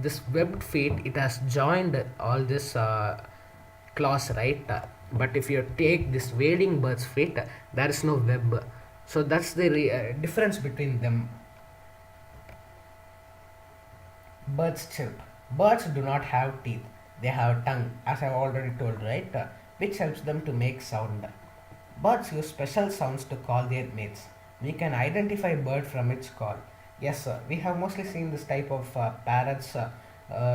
this webbed feet, it has joined all this claws, right? But if you take this wading bird's feet, there is no web. So that's the difference between them. Birds chirp. Birds do not have teeth. They have tongue, as I've already told, right? Which helps them to make sound. Birds use special sounds to call their mates. We can identify bird from its call. Yes, sir. We have mostly seen this type of parrots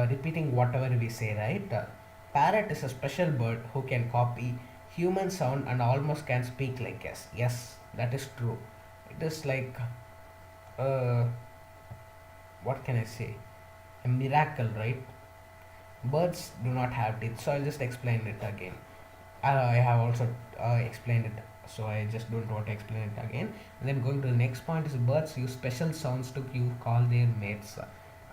repeating whatever we say, right? Parrot is a special bird who can copy human sound and almost can speak like us. Yes, that is true. It is like, uh, what can I say? A miracle, right? Birds do not have teeth, so I'll just explain it again. I have also explained it, so I just don't want to explain it again. And then going to the next point is birds use special sounds to you call their mates.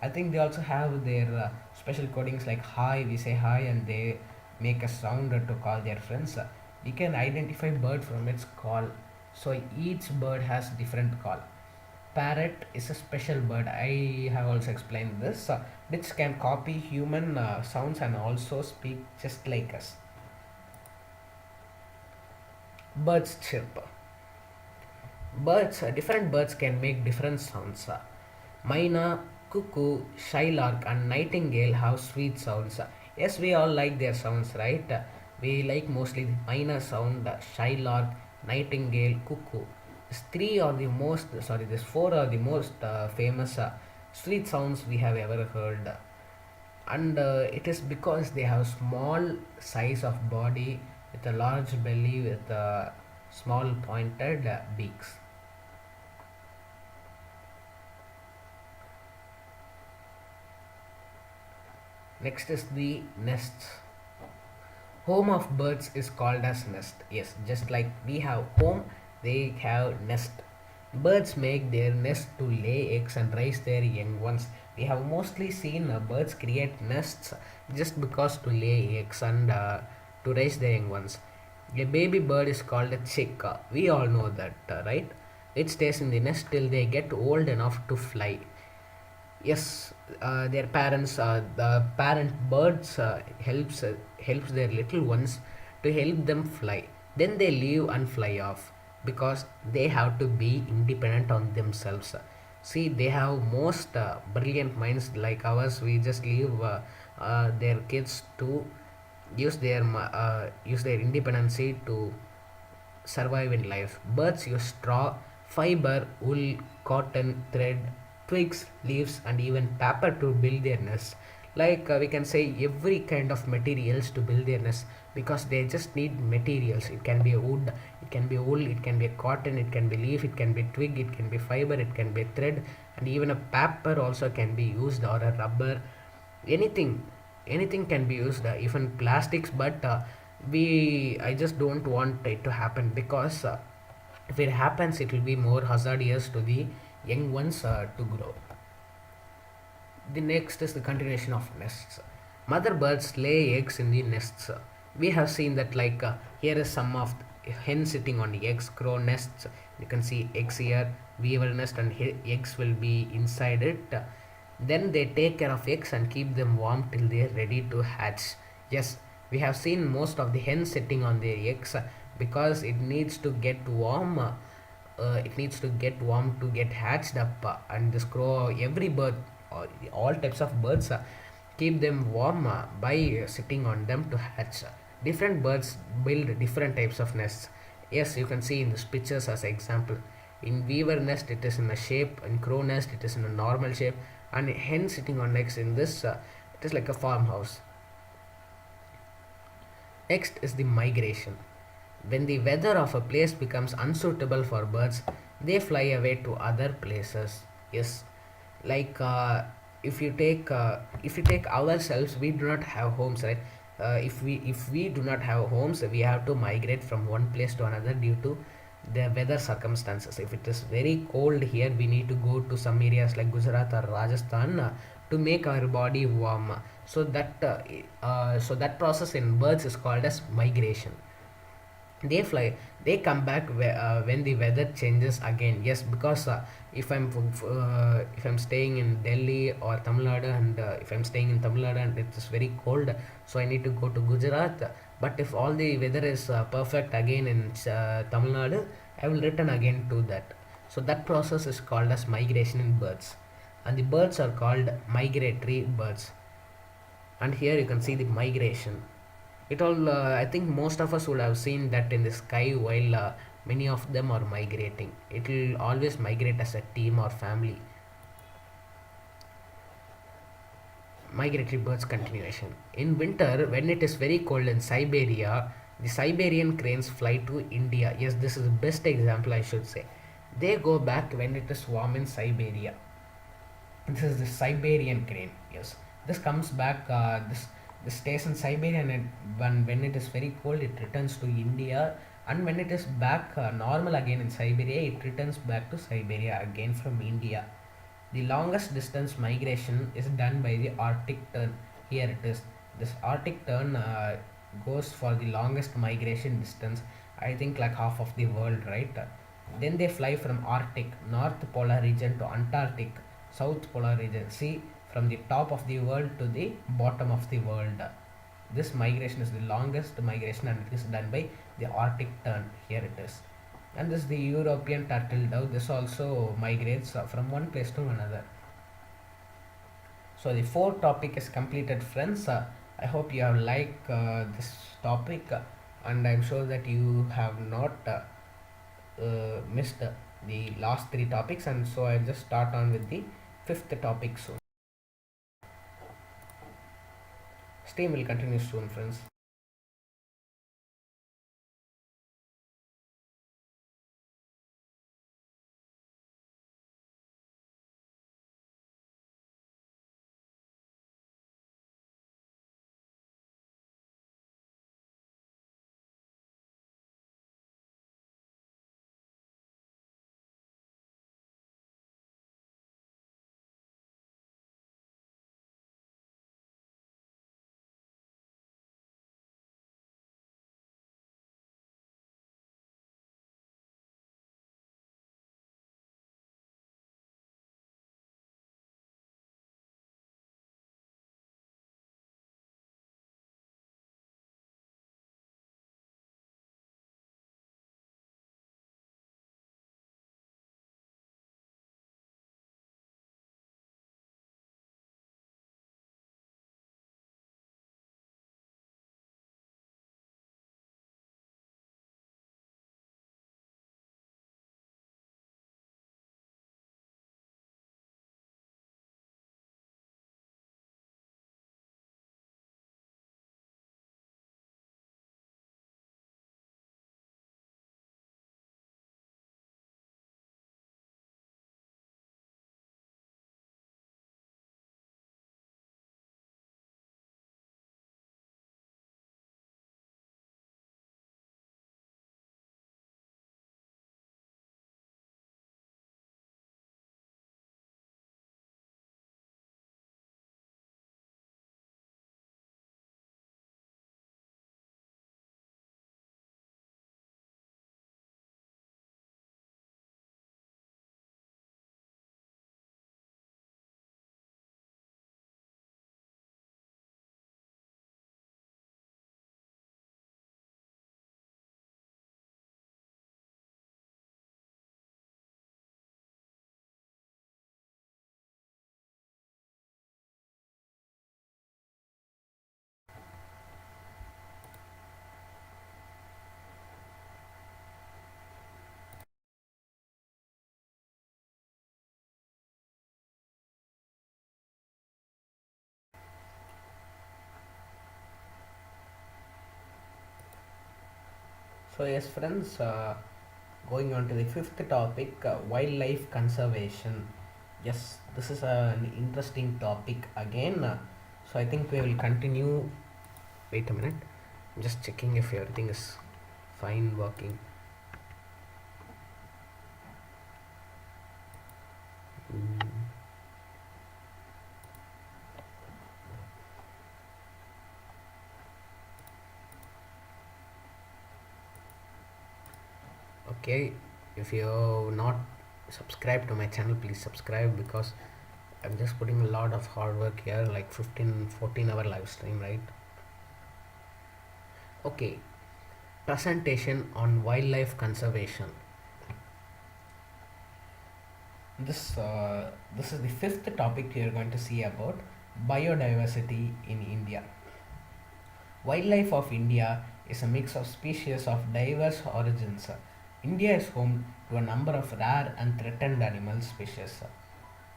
I think they also have their special codings like hi, we say hi, and they make a sound to call their friends. We can identify bird from its call, so each bird has different call. Parrot is a special bird. I have also explained this, which can copy human sounds and also speak just like us. Birds chirp. Different birds can make different sounds. Myna, cuckoo, shylark, and nightingale have sweet sounds. Yes, we all like their sounds, right? We like mostly the myna sound, shylark, nightingale, cuckoo. These four are the most famous sweet sounds we have ever heard. And it is because they have small size of body with a large belly with small pointed beaks. Next is the nests. Home of birds is called as nest. Yes, just like we have home, they have nest. Birds make their nest to lay eggs and raise their young ones. We have mostly seen birds create nests just because to lay eggs and to raise their young ones. A baby bird is called a chick. We all know that, right? It stays in the nest till they get old enough to fly. Yes, their parents, the parent birds helps their little ones to help them fly. Then they leave and fly off because they have to be independent on themselves. See, they have most brilliant minds like ours. We just leave their kids to use their independency to survive in life. Birds use straw, fiber, wool, cotton, thread, twigs, leaves, and even paper to build their nest. Like we can say every kind of materials to build their nest because they just need materials. It can be a wood, it can be wool, it can be a cotton, it can be leaf, it can be twig, it can be fiber, it can be thread, and even a paper also can be used or a rubber. Anything, anything can be used, even plastics, but we I just don't want it to happen because if it happens it will be more hazardous to the young ones to grow. The next is the continuation of nests. Mother birds lay eggs in the nests. We have seen that, like here is some of the hen sitting on the eggs, crow nests. You can see eggs here, weaver nest, and eggs will be inside it. Then they take care of eggs and keep them warm till they are ready to hatch. Yes, we have seen most of the hens sitting on their eggs because it needs to get warm. It needs to get warm to get hatched up, and this crow, every bird, all types of birds, keep them warm by sitting on them to hatch. Different birds build different types of nests. Yes, you can see in these pictures as example. In weaver nest, it is in a shape. In crow nest, it is in a normal shape. And hen sitting on eggs in this, it is like a farmhouse. Next is the migration. When the weather of a place becomes unsuitable for birds, they fly away to other places. Yes, like if you take ourselves, we do not have homes, right? If we do not have homes, we have to migrate from one place to another due to the weather circumstances. If it is very cold here, we need to go to some areas like Gujarat or Rajasthan to make our body warm. So that process in birds is called as migration. They fly, they come back when the weather changes again. Yes, because if I'm staying in Delhi or Tamil Nadu, and if I'm staying in Tamil Nadu and it is very cold, so I need to go to Gujarat. But if all the weather is perfect again in Tamil Nadu, I will return again to that. So that process is called as migration in birds, and the birds are called migratory birds. And here you can see the migration. It all, I think most of us would have seen that in the sky while many of them are migrating. It will always migrate as a team or family. Migratory birds continuation. In winter, when it is very cold in Siberia, the Siberian cranes fly to India. Yes, this is the best example, I should say. They go back when it is warm in Siberia. This is the Siberian crane. Yes, this comes back. This stays in Siberia, and when it is very cold, it returns to India. And when it is back normal again in Siberia, it returns back to Siberia again from India. The longest distance migration is done by the Arctic tern. Here it is. This Arctic tern goes for the longest migration distance. I think like half of the world, right? Then they fly from Arctic, North Polar region to Antarctic, South Polar region. See, from the top of the world to the bottom of the world. This migration is the longest migration and it is done by the Arctic tern. Here it is. And this is the European turtle dove. This also migrates from one place to another. So the fourth topic is completed, friends. I hope you have liked this topic, and I'm sure that you have not missed the last three topics. And so I'll just start on with the fifth topic soon. Stream will continue soon, friends. So yes, friends, going on to the fifth topic, wildlife conservation. Yes, this is an interesting topic again. So I think we will continue. Wait a minute. I'm just checking if everything is fine working. Mm, okay, if you're not subscribed to my channel, please subscribe because I'm just putting a lot of hard work here, like 15-14 hour live stream, right? Okay, presentation on wildlife conservation. This is the fifth topic we are going to see about biodiversity in India. Wildlife of India is a mix of species of diverse origins. India is home to a number of rare and threatened animal species,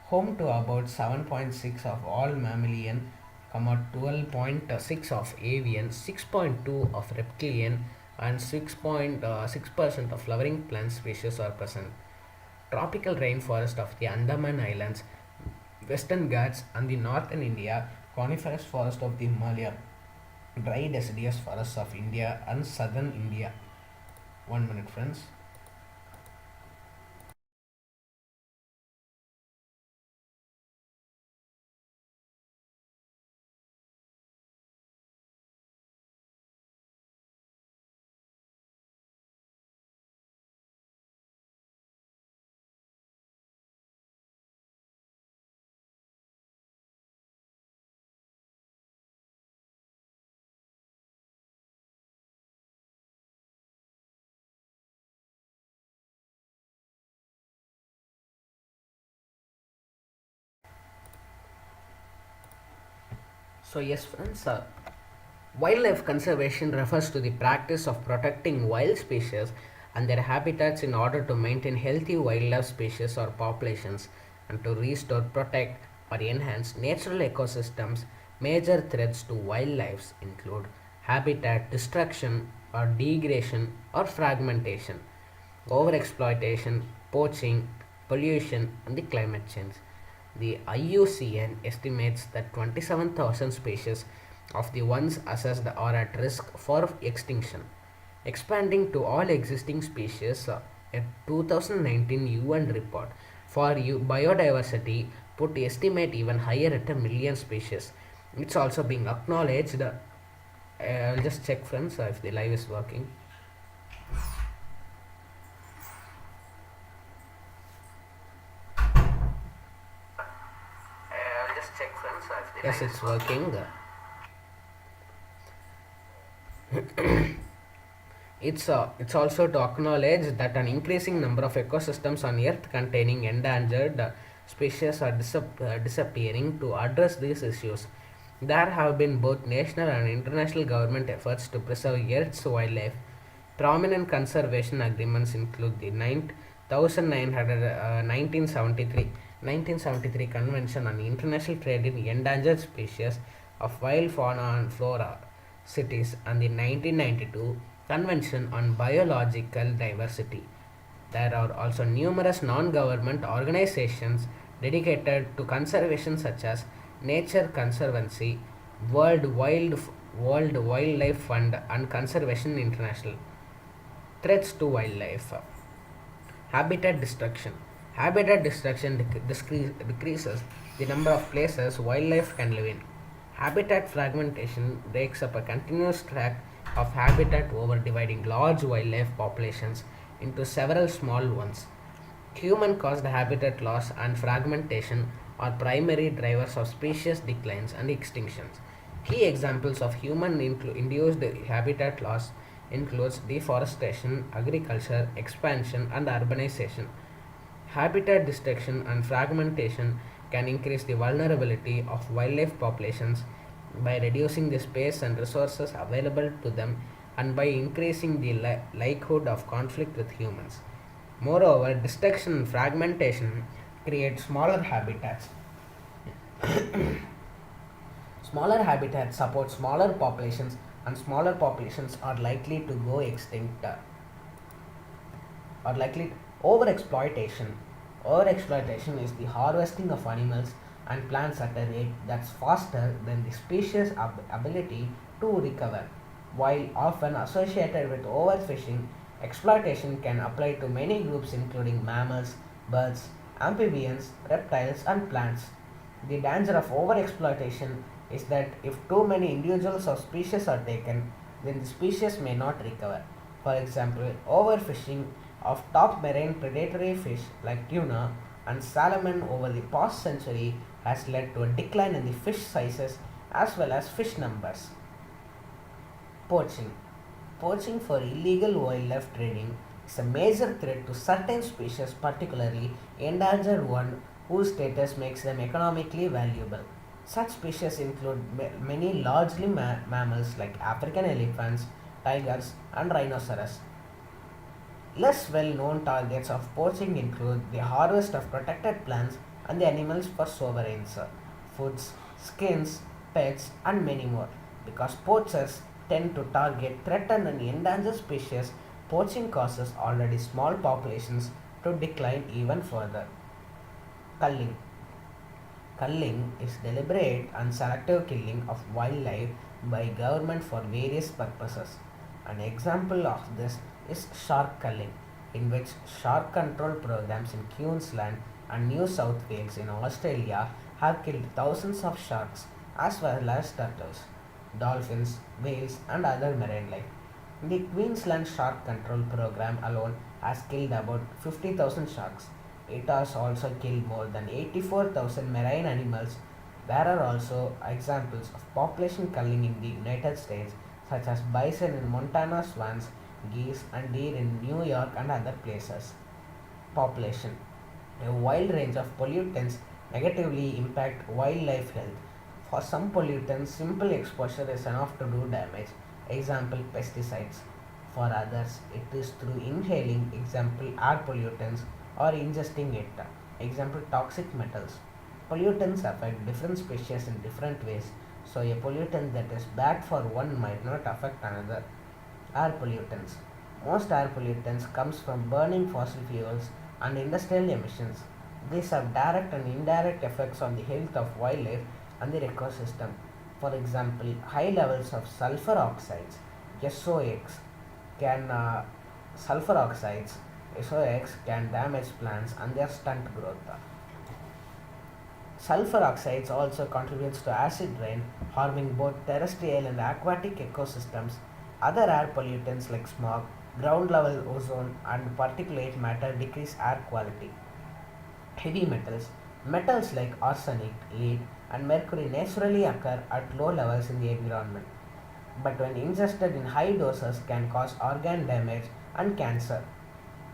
home to about 7.6 of all mammalian 12.6 of avian, 6.2 of reptilian, and 6.6% of flowering plant species are present. Tropical rainforest of the Andaman Islands, Western Ghats, and the northern India, coniferous forest of the Himalaya, dry deciduous forests of India and southern India. 1 minute, friends. So, yes, friends, wildlife conservation refers to the practice of protecting wild species and their habitats in order to maintain healthy wildlife species or populations and to restore, protect, or enhance natural ecosystems. Major threats to wildlife include habitat destruction or degradation or fragmentation, overexploitation, poaching, pollution, and the climate change. The IUCN estimates that 27,000 species of the ones assessed are at risk for extinction, expanding to all existing species. A 2019 UN report for biodiversity put estimate even higher at a million species. It's also being acknowledged. I'll just check, friends, if the live is working. I'll just check, friends, if the yes, it's working. It's also to acknowledge that an increasing number of ecosystems on Earth containing endangered species are disappearing. To address these issues, there have been both national and international government efforts to preserve Earth's wildlife. Prominent conservation agreements include the 1973 Convention on International Trade in Endangered Species of Wild Fauna and Flora cities and the 1992 Convention on Biological Diversity. There are also numerous non-government organizations dedicated to conservation such as Nature Conservancy, World Wildlife Fund and Conservation International. Threats to wildlife. Habitat destruction. Habitat destruction decreases the number of places wildlife can live in. Habitat fragmentation breaks up a continuous tract of habitat over dividing large wildlife populations into several small ones. Human caused habitat loss and fragmentation are primary drivers of species declines and extinctions. Key examples of human induced habitat loss includes deforestation, agriculture, expansion and urbanization. Habitat destruction and fragmentation can increase the vulnerability of wildlife populations by reducing the space and resources available to them and by increasing the likelihood of conflict with humans. Moreover, destruction and fragmentation create smaller habitats. Smaller habitats support smaller populations, and smaller populations are likely to go extinct. Or likely overexploitation. Overexploitation is the harvesting of animals and plants at a rate that's faster than the species' ability to recover. While often associated with overfishing, exploitation can apply to many groups including mammals, birds, amphibians, reptiles, and plants. The danger of overexploitation is that if too many individuals or species are taken, then the species may not recover. For example, overfishing of top marine predatory fish like tuna and salmon over the past century has led to a decline in the fish sizes as well as fish numbers. Poaching. Poaching for illegal wildlife trading is a major threat to certain species, particularly endangered ones whose status makes them economically valuable. Such species include many largely mammals like African elephants, tigers, and rhinoceros. Less well-known targets of poaching include the harvest of protected plants and the animals for sovereigns, foods, skins, pets, and many more. Because poachers tend to target threatened and endangered species, poaching causes already small populations to decline even further. Culling. Culling is deliberate and selective killing of wildlife by government for various purposes. An example of this is shark culling, in which shark control programs in Queensland and New South Wales in Australia have killed thousands of sharks as well as turtles, dolphins, whales, and other marine life. The Queensland Shark Control Program alone has killed about 50,000 sharks. It has also killed more than 84,000 marine animals. There are also examples of population culling in the United States, such as bison in Montana, swans, geese, and deer in New York and other places. Population. A wide range of pollutants negatively impact wildlife health. For some pollutants, simple exposure is enough to do damage. Example, pesticides. For others, it is through inhaling, example, air pollutants, or ingesting it. Example, toxic metals. Pollutants affect different species in different ways, so a pollutant that is bad for one might not affect another. Air pollutants. Most air pollutants comes from burning fossil fuels and industrial emissions. These have direct and indirect effects on the health of wildlife and the ecosystem. For example, high levels of sulfur oxides (SOx) can sulfur oxides SOx can damage plants and their stunt growth. Sulfur oxides also contributes to acid rain, harming both terrestrial and aquatic ecosystems. Other air pollutants like smog, ground level ozone, and particulate matter decrease air quality. Heavy metals. Metals like arsenic, lead, and mercury naturally occur at low levels in the environment, but when ingested in high doses can cause organ damage and cancer.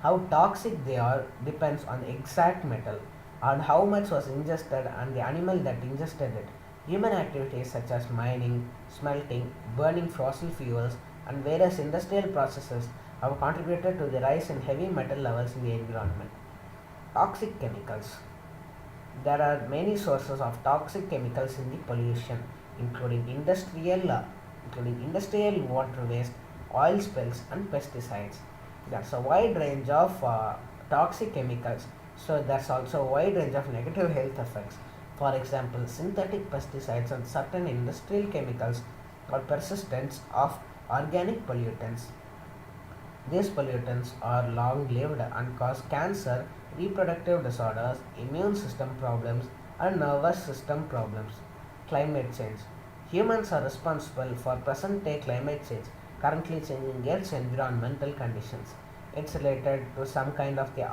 How toxic they are depends on the exact metal, on how much was ingested and the animal that ingested it. Human activities such as mining, smelting, burning fossil fuels, and various industrial processes have contributed to the rise in heavy metal levels in the environment. Toxic chemicals. There are many sources of toxic chemicals in the pollution, including industrial water waste, oil spills, and pesticides. There's a wide range of toxic chemicals, so there's also a wide range of negative health effects. For example, synthetic pesticides and certain industrial chemicals are persistence of organic pollutants. These pollutants are long lived and cause cancer, reproductive disorders, immune system problems, and nervous system problems. Climate change. Humans are responsible for present day climate change, currently changing Earth's environmental conditions. It's related to some kind of the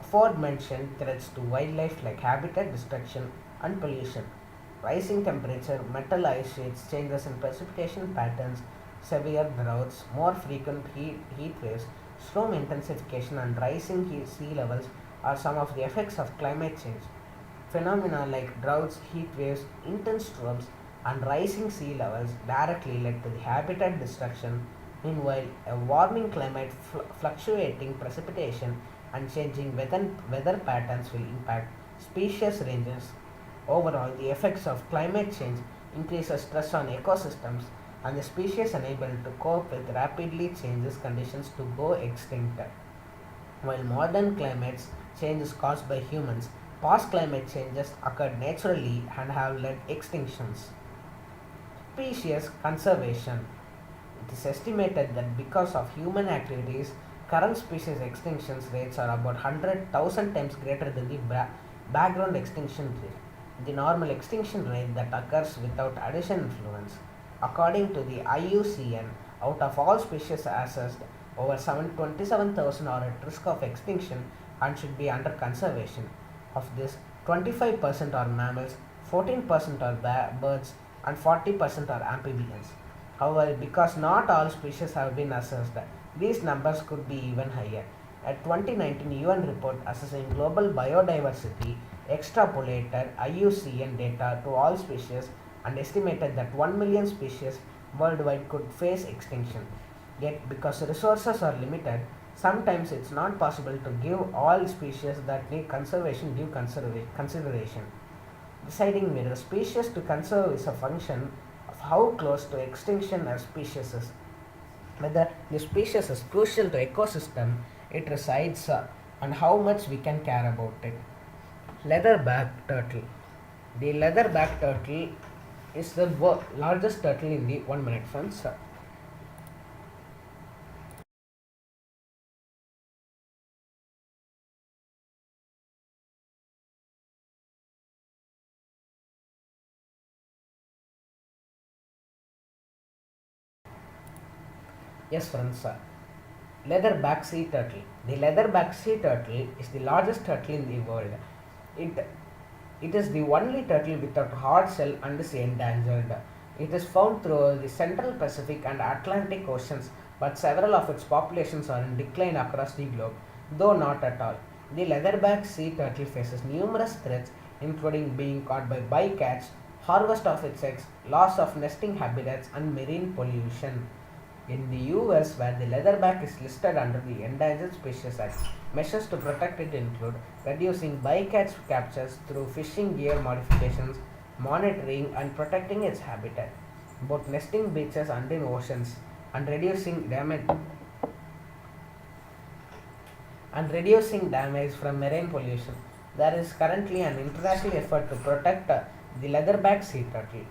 aforementioned threats to wildlife like habitat destruction and pollution. Rising temperature, metal ice sheets, changes in precipitation patterns, severe droughts, more frequent heat waves, storm intensification, and rising sea levels are some of the effects of climate change. Phenomena like droughts, heat waves, intense storms, and rising sea levels directly led to the habitat destruction. Meanwhile, a warming climate, fluctuating precipitation, and changing weather patterns will impact species ranges. Overall, the effects of climate change increases stress on ecosystems and the species unable to cope with rapidly changes conditions to go extinct. While modern climate change is caused by humans, past climate changes occurred naturally and have led extinctions. Species conservation. It is estimated that because of human activities, current species extinction rates are about 100,000 times greater than the background extinction rate, the normal extinction rate that occurs without addition influence. According to the IUCN, out of all species assessed, over 27,000 are at risk of extinction and should be under conservation. Of this, 25% are mammals, 14% are birds, and 40% are amphibians. However, because not all species have been assessed, these numbers could be even higher. A 2019 UN report assessing global biodiversity extrapolated IUCN data to all species and estimated that 1 million species worldwide could face extinction. Yet, because resources are limited, sometimes it's not possible to give all species that need conservation due consideration. Deciding whether a species to conserve is a function of how close to extinction a species is. Whether the species is crucial to ecosystem it resides and how much we can care about it. Leatherback turtle. The leatherback turtle is the largest turtle in the 1 minute friends. Yes, friends. Leatherback sea turtle. The leatherback sea turtle is the largest turtle in the world. It It is the only turtle without hard shell and is endangered. It is found throughout the Central Pacific and Atlantic Oceans, but several of its populations are in decline across the globe, though not at all. The leatherback sea turtle faces numerous threats, including being caught by bycatch, harvest of its eggs, loss of nesting habitats, and marine pollution. In the US, where the leatherback is listed under the Endangered Species Act, measures to protect it include reducing bycatch captures through fishing gear modifications, monitoring and protecting its habitat, both nesting beaches and in oceans, and reducing damage from marine pollution. There is currently an international effort to protect the leatherback sea turtle.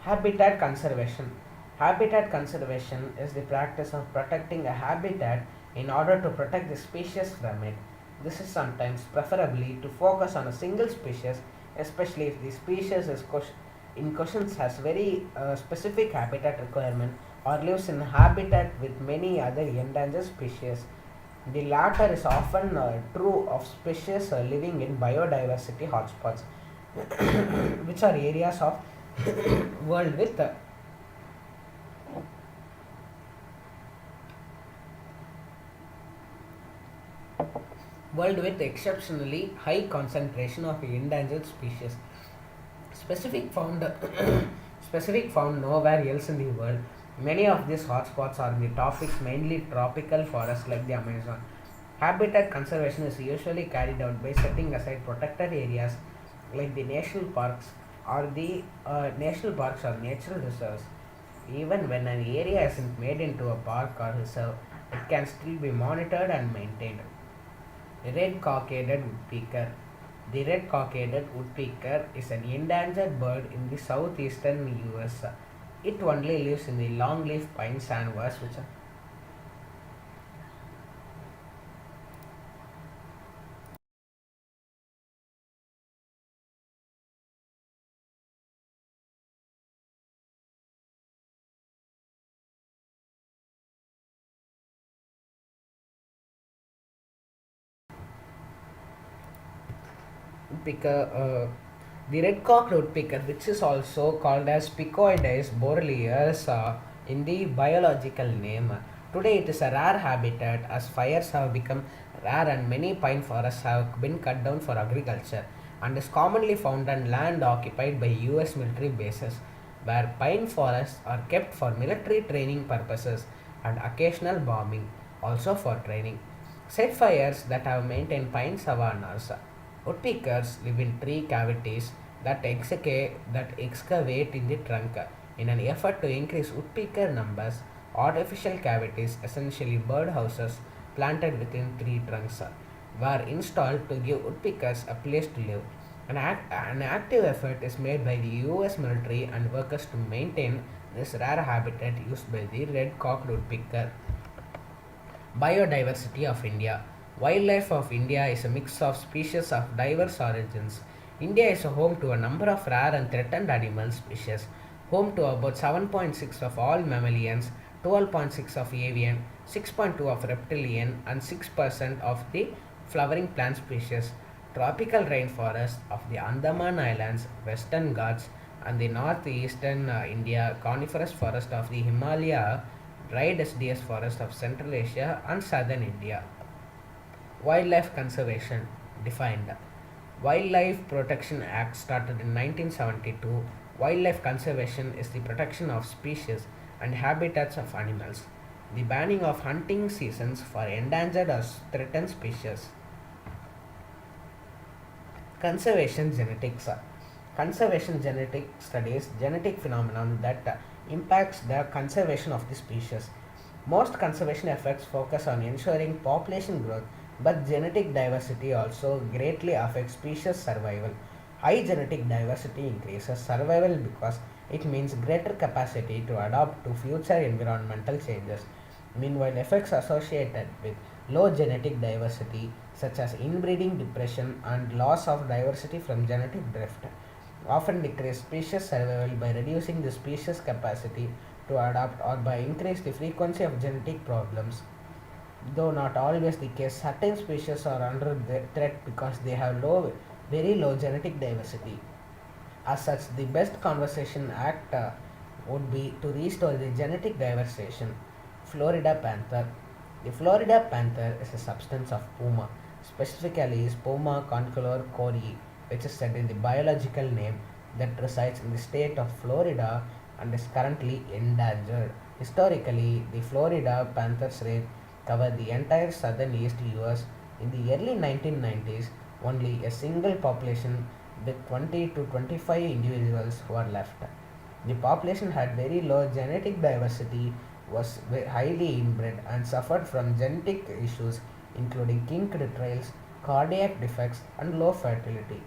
Habitat conservation. Habitat conservation is the practice of protecting a habitat in order to protect the species from it. This is sometimes preferably to focus on a single species, especially if the species in question has very specific habitat requirement or lives in habitat with many other endangered species. The latter is often true of species living in biodiversity hotspots, which are areas of world with world with exceptionally high concentration of endangered species. Specific found specific found nowhere else in the world. Many of these hotspots are in the tropics, mainly tropical forests like the Amazon. Habitat conservation is usually carried out by setting aside protected areas like the national parks or natural reserves. Even when an area isn't made into a park or reserve, it can still be monitored and maintained. Red-cockaded woodpecker. The red-cockaded woodpecker is an endangered bird in the southeastern US. It only lives in the longleaf pine sandbars, which are woodpecker. The red-cocked woodpecker, which is also called as Picoides borealis in the biological name. Today it is a rare habitat as fires have become rare and many pine forests have been cut down for agriculture and is commonly found on land occupied by US military bases where pine forests are kept for military training purposes and occasional bombing, also for training. Set fires that have maintained pine savannas. Woodpeckers live in tree cavities that excavate in the trunk. In an effort to increase woodpecker numbers, artificial cavities, essentially birdhouses planted within tree trunks, were installed to give woodpeckers a place to live. An active effort is made by the US military and workers to maintain this rare habitat used by the red-cocked woodpecker. Biodiversity of India. Wildlife of India is a mix of species of diverse origins. India is a home to a number of rare and threatened animal species, home to about 7.6 of all mammalians, 12.6 of avian, 6.2 of reptilian, and 6% of the flowering plant species. Tropical rainforests of the Andaman Islands, Western Ghats, and the northeastern India, coniferous forest of the Himalaya, dry deciduous forest of Central Asia and Southern India. Wildlife conservation defined. Wildlife Protection Act started in 1972. Wildlife conservation is the protection of species and habitats of animals. The banning of hunting seasons for endangered or threatened species. Conservation genetics. Conservation genetic studies genetic phenomenon that impacts the conservation of the species. Most conservation efforts focus on ensuring population growth, but genetic diversity also greatly affects species survival. High genetic diversity increases survival because it means greater capacity to adapt to future environmental changes. Meanwhile, effects associated with low genetic diversity, such as inbreeding, depression, and loss of diversity from genetic drift, often decrease species survival by reducing the species capacity to adapt or by increase the frequency of genetic problems. Though not always the case, certain species are under the threat because they have very low genetic diversity. As such, the best conservation act would be to restore the genetic diversification. Florida panther. The Florida panther is a substance of puma, specifically is Puma concolor cori, which is said in the biological name that resides in the state of Florida and is currently endangered. Historically, the Florida panther's range covered the entire southern East US. In the early 1990s, only a single population with 20 to 25 individuals were left. The population had very low genetic diversity, was highly inbred, and suffered from genetic issues including kinked trails, cardiac defects, and low fertility.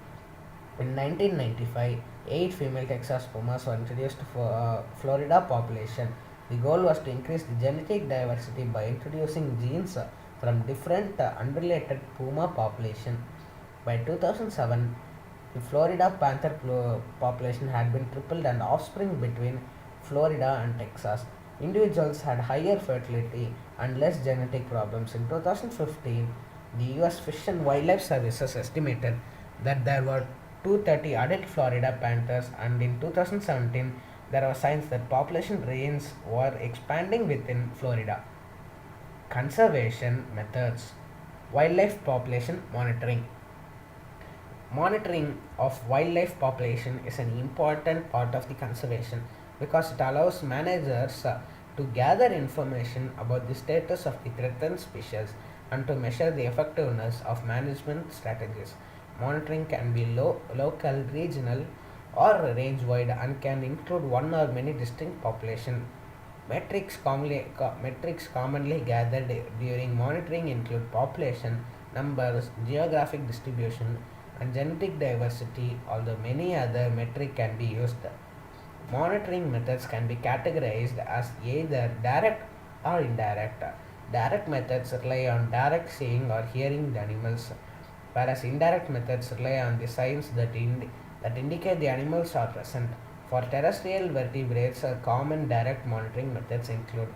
In 1995, 8 female Texas pumas were introduced for Florida population. The goal was to increase the genetic diversity by introducing genes from different unrelated puma population. By 2007, the Florida panther population had been tripled and offspring between Florida and Texas. Individuals had higher fertility and less genetic problems. In 2015, the US Fish and Wildlife Services estimated that there were 230 adult Florida panthers, and in 2017, there were signs that population range were expanding within Florida. Conservation methods. Wildlife population monitoring. Monitoring of wildlife population is an important part of the conservation because it allows managers to gather information about the status of the threatened species and to measure the effectiveness of management strategies. Monitoring can be local, regional, or range wide and can include one or many distinct population. Metrics commonly gathered during monitoring include population, numbers, geographic distribution, and genetic diversity, although many other metrics can be used. Monitoring methods can be categorized as either direct or indirect. Direct methods rely on direct seeing or hearing the animals, whereas indirect methods rely on the signs that indicate the animals are present. For terrestrial vertebrates, common direct monitoring methods include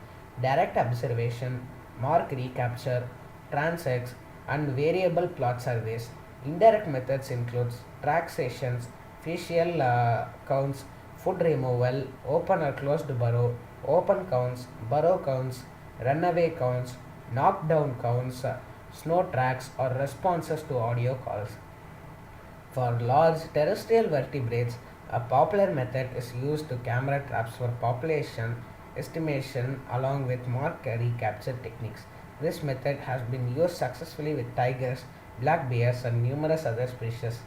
direct observation, mark recapture, transects, and variable plot surveys. Indirect methods include track sessions, facial counts, food removal, open or closed burrow, open counts, burrow counts, runaway counts, knockdown counts, snow tracks, or responses to audio calls. For large terrestrial vertebrates, a popular method is used to camera traps for population estimation along with mark recapture techniques. This method has been used successfully with tigers, black bears, and numerous other species.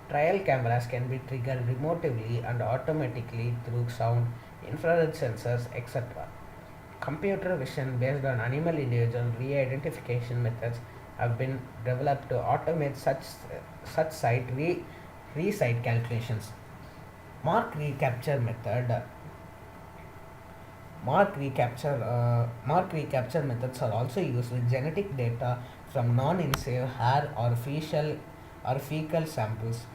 Trial cameras can be triggered remotely and automatically through sound, infrared sensors, etc. Computer vision based on animal individual re-identification methods have been developed to automate such re-site calculations. Mark recapture method. Mark recapture methods are also used with genetic data from non-invasive hair or fecal samples.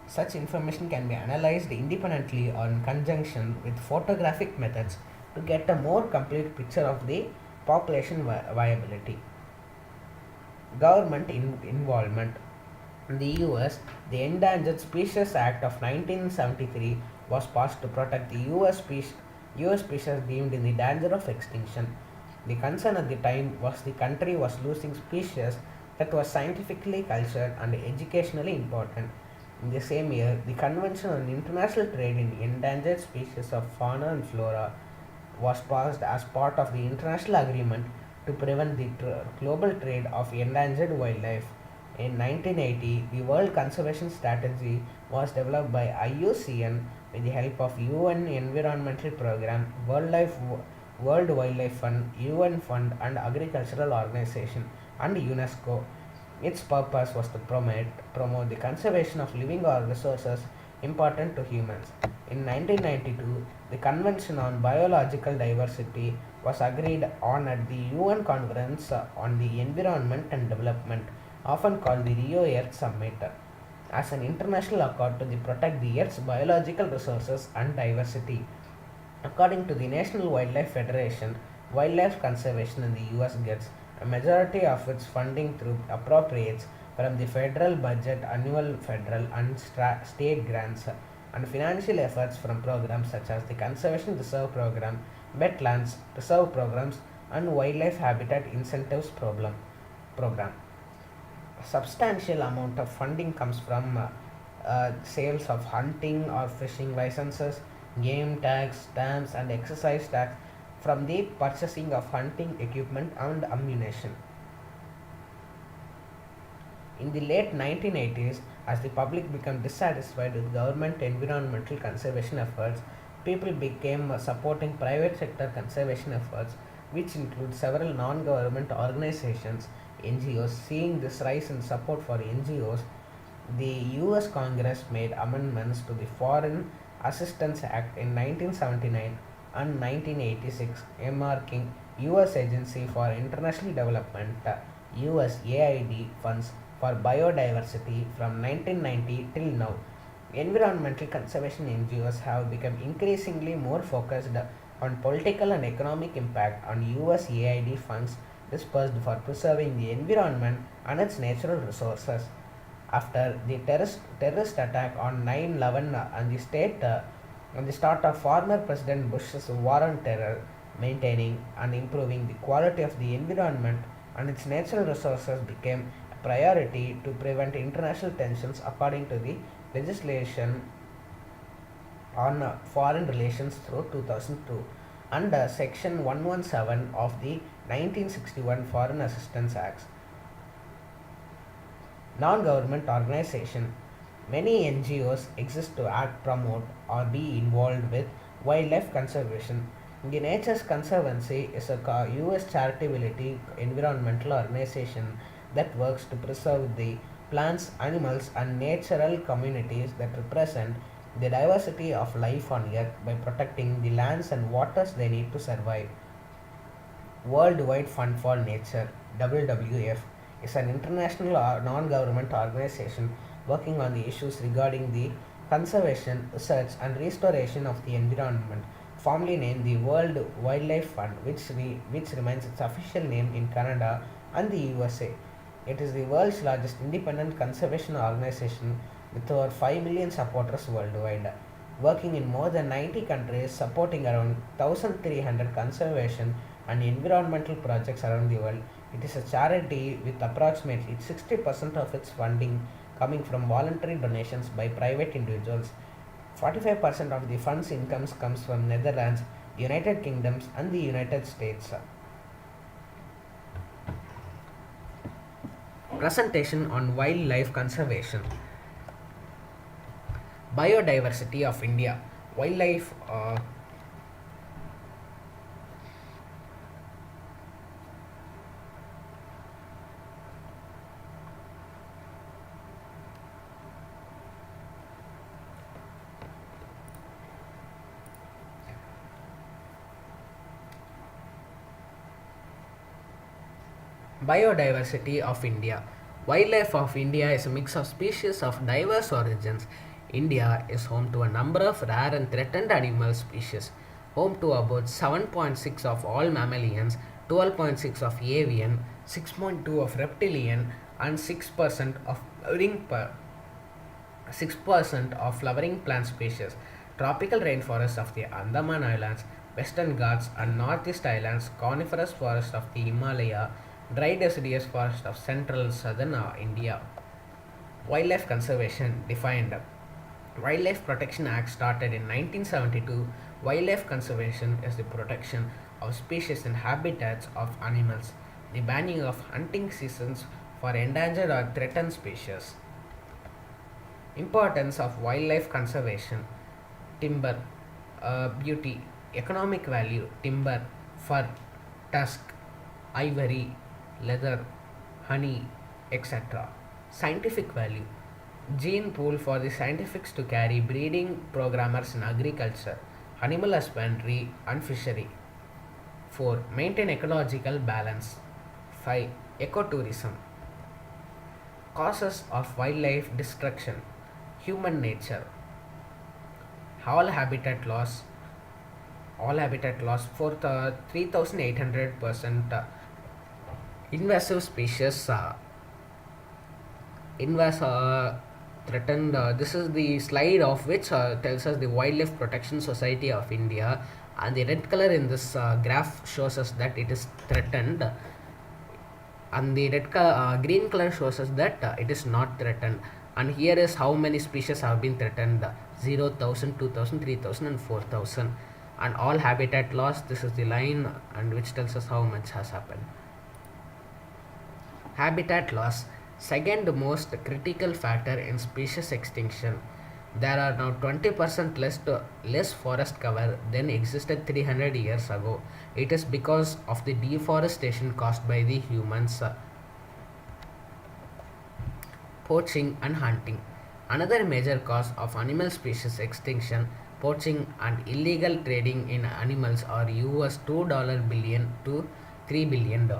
Such information can be analyzed independently or in conjunction with photographic methods to get a more complete picture of the population viability. Government involvement. In the US, the Endangered Species Act of 1973 was passed to protect the US species deemed in the danger of extinction. The concern at the time was the country was losing species that was scientifically cultured and educationally important. In the same year, the Convention on International Trade in Endangered Species of Fauna and Flora was passed as part of the international agreement to prevent the global trade of endangered wildlife. In 1980, the World Conservation Strategy was developed by IUCN with the help of UN Environmental Program, World Wildlife Fund, UN Fund, and Agricultural Organization, and UNESCO. Its purpose was to promote the conservation of living resources important to humans. In 1992, the Convention on Biological Diversity was agreed on at the UN Conference on the Environment and Development, often called the Rio Earth Summit, as an international accord to protect the Earth's biological resources and diversity. According to the National Wildlife Federation, wildlife conservation in the US gets a majority of its funding through appropriates from the federal budget, annual federal and state grants, and financial efforts from programs such as the Conservation Reserve Program, Wetlands Reserve Programs, and Wildlife Habitat Incentives Program. A substantial amount of funding comes from sales of hunting or fishing licenses, game tags, stamps, and excise tax from the purchasing of hunting equipment and ammunition. In the late 1980s, as the public became dissatisfied with government environmental conservation efforts, people became supporting private sector conservation efforts, which include several non-government organizations, NGOs. Seeing this rise in support for NGOs, the US Congress made amendments to the Foreign Assistance Act in 1979 and 1986, earmarking US Agency for International Development USAID funds for biodiversity from 1990 till now. Environmental conservation NGOs have become increasingly more focused on political and economic impact on USAID funds dispersed for preserving the environment and its natural resources. After the terrorist attack on 9/11 and the start of former President Bush's war on terror, maintaining and improving the quality of the environment and its natural resources became a priority to prevent international tensions according to the legislation on foreign relations through 2002 and Section 117 of the 1961 Foreign Assistance Acts. Non-government organization. Many NGOs exist to act, promote, or be involved with wildlife conservation. The Nature's Conservancy is a US charitability environmental organization that works to preserve the plants, animals, and natural communities that represent the diversity of life on Earth by protecting the lands and waters they need to survive. Worldwide Fund for Nature (WWF) is an international non-government organization working on the issues regarding the conservation, research, and restoration of the environment, formerly named the World Wildlife Fund, which remains its official name in Canada and the USA. It is the world's largest independent conservation organization with over 5 million supporters worldwide, working in more than 90 countries, supporting around 1,300 conservation and environmental projects around the world. It is a charity with approximately 60% of its funding coming from voluntary donations by private individuals. 45% of the fund's incomes comes from Netherlands, United Kingdoms, and the United States. Presentation on wildlife conservation. Biodiversity of India. Wildlife Biodiversity of India. Wildlife of India is a mix of species of diverse origins. India is home to a number of rare and threatened animal species, home to about 7.6 of all mammalians, 12.6 of avian, 6.2 of reptilian, and 6% of flowering plant species. Tropical rainforests of the Andaman Islands, Western Ghats, and Northeast Islands, coniferous forests of the Himalaya, dry deciduous forest of central southern India. Wildlife conservation defined. Wildlife Protection Act started in 1972. Wildlife conservation is the protection of species and habitats of animals, the banning of hunting seasons for endangered or threatened species. Importance of wildlife conservation. Timber, beauty, economic value, timber, fur, tusk, ivory, leather, honey, etc. Scientific value. Gene pool for the scientifics to carry breeding programmers in agriculture, animal husbandry, and fishery. 4. Maintain ecological balance. 5. Ecotourism. Causes of wildlife destruction. Human nature. All habitat loss. All habitat loss for the 3,800% invasive species threatened. This is the slide of which tells us the Wildlife Protection Society of India, and the red color in this graph shows us that it is threatened, and the green color shows us that it is not threatened. And here is how many species have been threatened: 0,000, 2,000, 3,000, and 4,000. And all habitat loss, this is the line and which tells us how much has happened. Habitat loss, second most critical factor in species extinction. There are now 20% less forest cover than existed 300 years ago. It is because of the deforestation caused by the humans. Poaching and hunting. Another major cause of animal species extinction, poaching and illegal trading in animals are US $2 billion to $3 billion.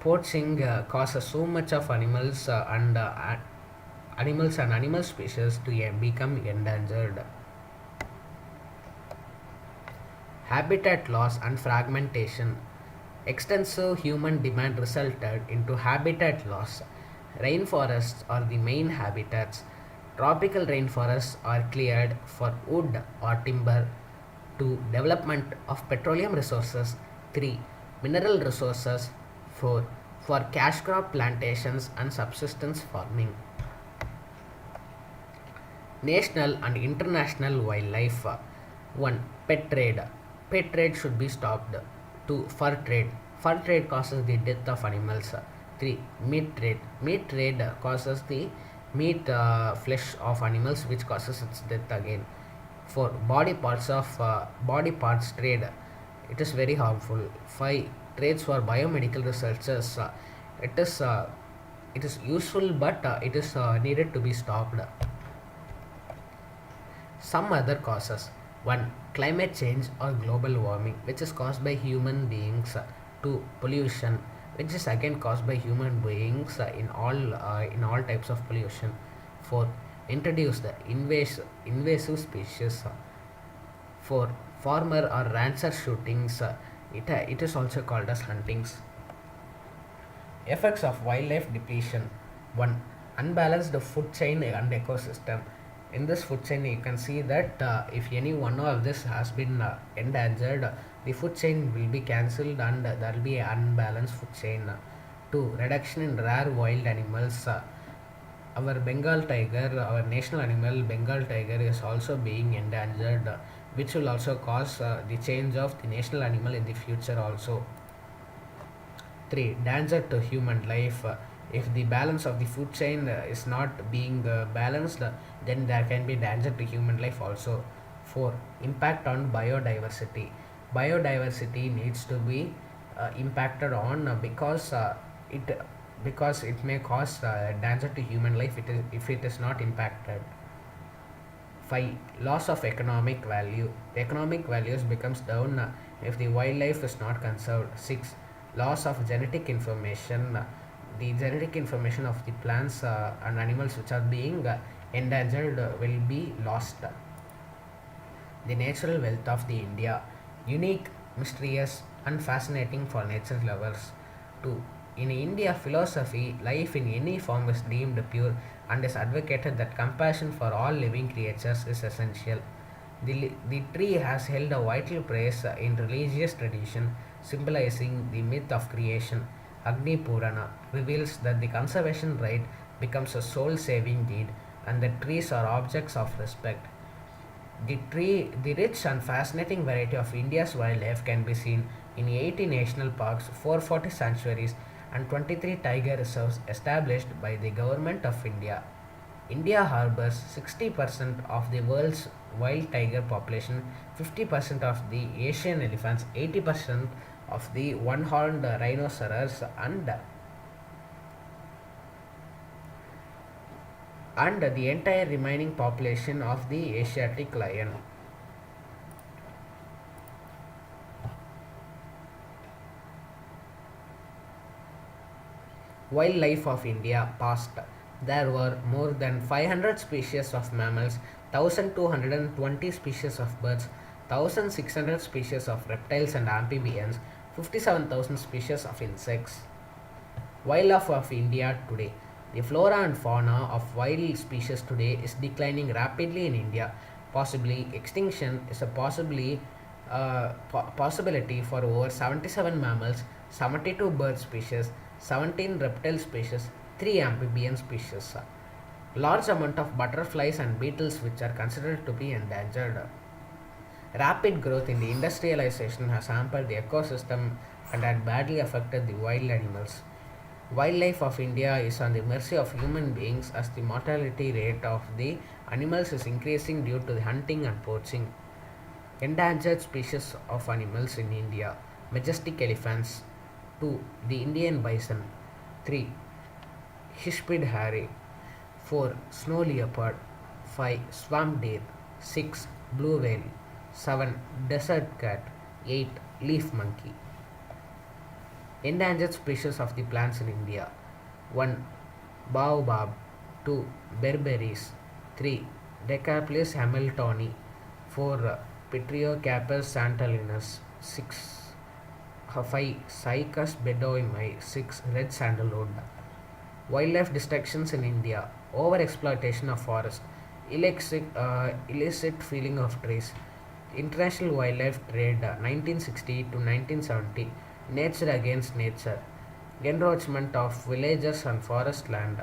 Poaching causes so much of animals and animal species to become endangered. Habitat loss and fragmentation. Extensive human demand resulted into habitat loss. Rainforests are the main habitats. Tropical rainforests are cleared for wood or timber. 2. Development of petroleum resources. 3. Mineral resources. 4. For cash crop plantations and subsistence farming. National and international wildlife. 1. Pet trade. Pet trade should be stopped. 2. Fur trade. Fur trade causes the death of animals. 3. Meat trade. Meat trade causes the meat flesh of animals, which causes its death again. 4. Body parts trade. It is very harmful. 5. Trades for biomedical researchers. It is useful, but it is needed to be stopped. Some other causes. 1. Climate change or global warming, which is caused by human beings. 2. Pollution, which is again caused by human beings in all types of pollution. 4. Introduce the invasive species. 4. Farmer or rancher shootings. It is also called as huntings. Effects of wildlife depletion. 1. Unbalanced food chain and ecosystem. In this food chain, you can see that if any one of this has been endangered, the food chain will be cancelled and there will be an unbalanced food chain. 2. Reduction in rare wild animals. Our Bengal tiger, our national animal Bengal tiger, is also being endangered, which will also cause the change of the national animal in the future also. 3. Danger to human life. If the balance of the food chain is not being balanced, then there can be danger to human life also. 4. Impact on biodiversity. Biodiversity needs to be impacted on because it may cause danger to human life if it is not impacted. 5. Loss of economic value. The economic values becomes down if the wildlife is not conserved. 6. Loss of genetic information. The genetic information of the plants and animals which are being endangered will be lost. The natural wealth of the India. Unique, mysterious, and fascinating for nature lovers. 2. In India philosophy, life in any form is deemed pure and is advocated that compassion for all living creatures is essential. The tree has held a vital place in religious tradition, symbolizing the myth of creation. Agni Purana reveals that the conservation right becomes a soul-saving deed and that trees are objects of respect. The rich and fascinating variety of India's wildlife can be seen in 80 national parks, 440 sanctuaries, and 23 tiger reserves established by the Government of India. India harbors 60% of the world's wild tiger population, 50% of the Asian elephants, 80% of the one-horned rhinoceros, and the entire remaining population of the Asiatic lion. Wildlife of India past. There were more than 500 species of mammals, 1220 species of birds, 1600 species of reptiles and amphibians, 57,000 species of insects. Wildlife of India today. The flora and fauna of wild species today is declining rapidly in India. Possibly extinction is a possibility for over 77 mammals, 72 bird species, 17 reptile species, 3 amphibian species. Large amount of butterflies and beetles which are considered to be endangered. Rapid growth in the industrialization has hampered the ecosystem and had badly affected the wild animals. Wildlife of India is on the mercy of human beings as the mortality rate of the animals is increasing due to the hunting and poaching. Endangered species of animals in India: majestic elephants, 2. The Indian bison, 3. Hispid hare, 4. Snow leopard, 5. Swamp deer, 6. Blue whale, 7. Desert cat, 8. Leaf monkey. Endangered species of the plants in India: 1. Baobab, 2. Berberis, 3. Decapolis hamiltoni, 4. Petriocarpus santalinus, 6. 5. Cycas bedoimi, 6. Red sandalwood. Wildlife destructions in India: overexploitation of forest, illicit felling of trees, international wildlife trade 1960 to 1970, nature against nature, encroachment of villagers on forest land,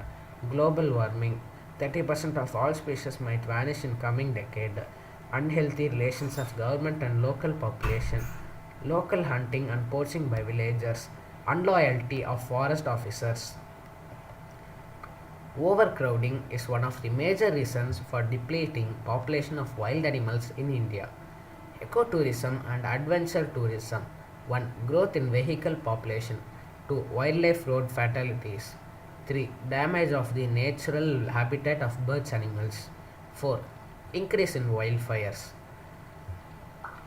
global warming, 30% of all species might vanish in coming decade, unhealthy relations of government and local population, local hunting and poaching by villagers, unloyalty of forest officers. Overcrowding is one of the major reasons for depleting population of wild animals in India. Ecotourism and adventure tourism: 1. Growth in vehicle population, 2. Wildlife road fatalities, 3. Damage of the natural habitat of birds and animals, 4. Increase in wildfires.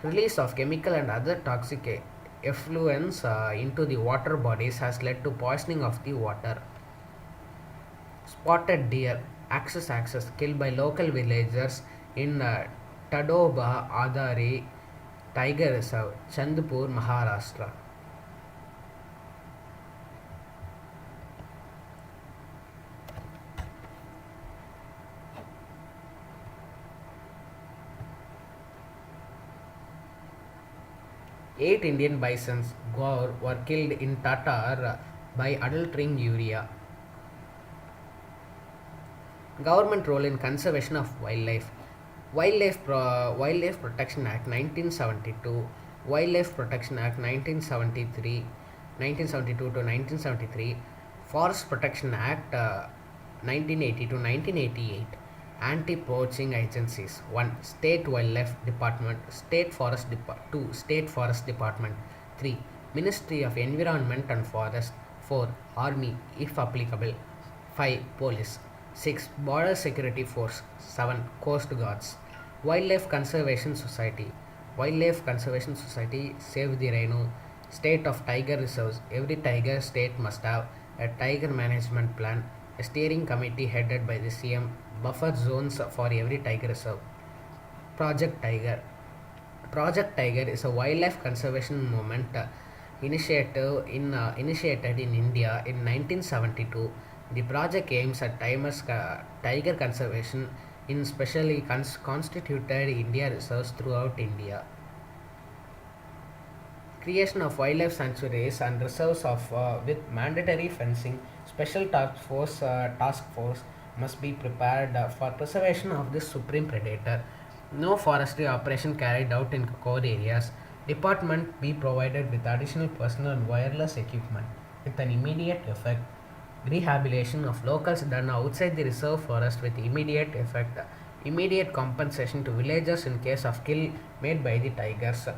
Release of chemical and other toxic effluents into the water bodies has led to poisoning of the water. Spotted deer, axis killed by local villagers in Tadoba Adari Tiger Reserve, Chandpur, Maharashtra. Eight Indian bisons, Gaur, were killed in Tatar by adulterating urea. Government role in conservation of wildlife: Wildlife Protection Act 1972, Wildlife Protection Act 1972 to 1973, Forest Protection Act 1980 to 1988. Anti-poaching agencies: 1. State Wildlife Department, 2. State Forest Department, 3. Ministry of Environment and Forest, 4. Army if applicable, 5. Police, 6. Border Security Force, 7. Coast Guards. Wildlife Conservation Society: Save the Rhino, State of Tiger Reserves. Every tiger state must have a tiger management plan, a steering committee headed by the CM, buffer zones for every tiger reserve. Project Tiger. Project Tiger is a wildlife conservation movement initiated in India in 1972. The project aims at tiger conservation in specially constituted India reserves throughout India. Creation of wildlife sanctuaries and reserves with mandatory fencing. Special task force must be prepared for preservation of this supreme predator. No forestry operation carried out in core areas. Department be provided with additional personnel and wireless equipment. with an immediate effect. Rehabilitation of locals done outside the reserve forest with immediate effect. Immediate compensation to villagers in case of kill made by the tigers.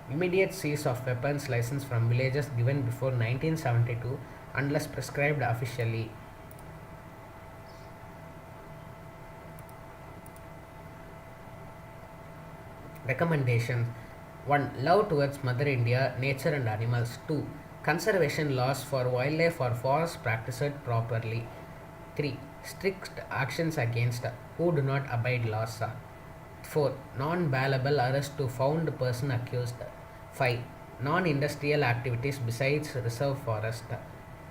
Immediate seize of weapons license from villages given before 1972 unless prescribed officially. Recommendations: 1. Love towards Mother India, nature and animals. 2. Conservation laws for wildlife or forests practiced properly. 3. Strict actions against who do not abide laws. 4. Non-bailable arrest to found person accused. 5. Non-industrial activities besides reserve forest.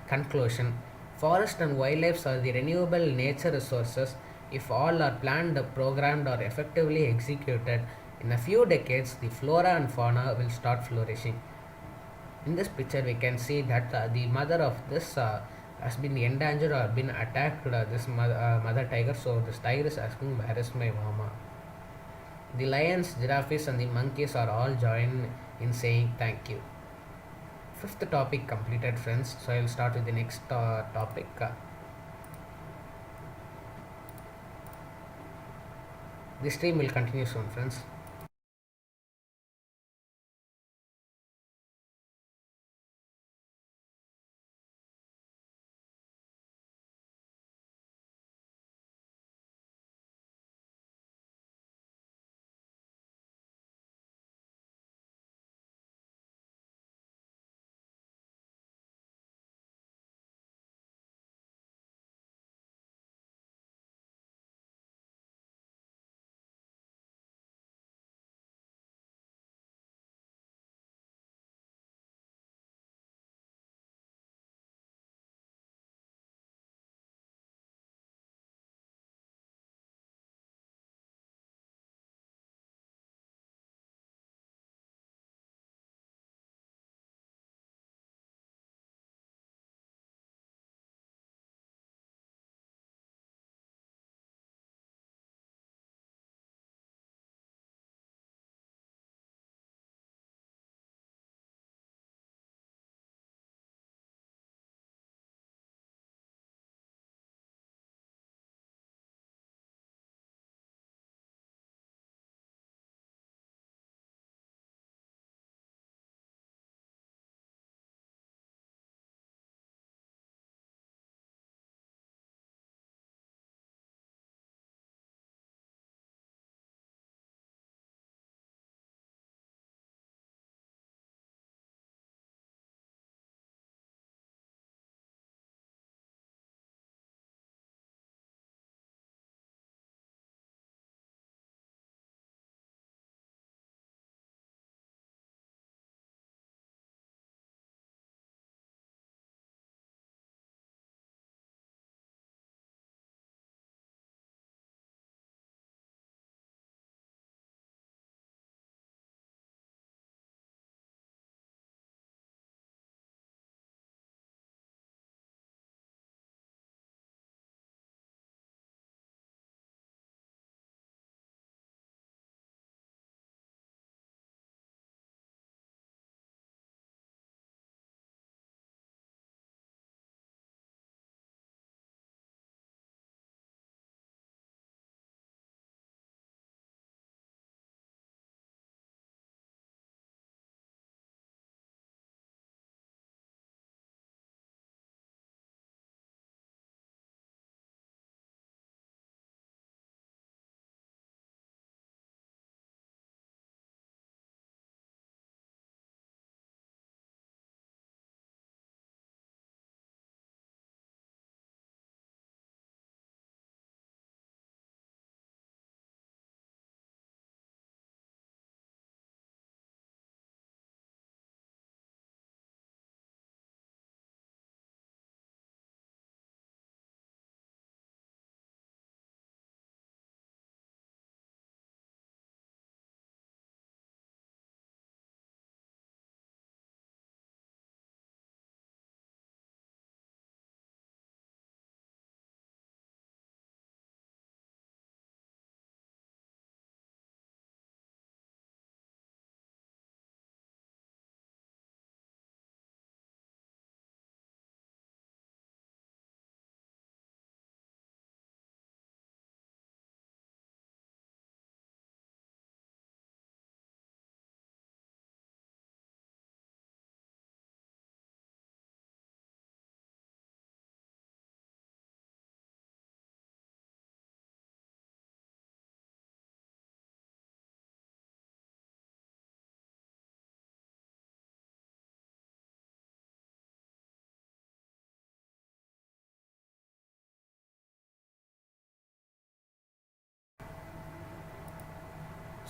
Conclusion: forest and wildlife are the renewable nature resources. If all are planned, programmed, or effectively executed, in a few decades the flora and fauna will start flourishing. In this picture, we can see that the mother of this has been endangered or been attacked. This mother tiger. So this tiger is asking, "Where is my mama?" The lions, giraffes, and the monkeys are all joined in saying thank you. Fifth topic completed, friends. So I'll start with the next topic. The stream will continue soon, friends.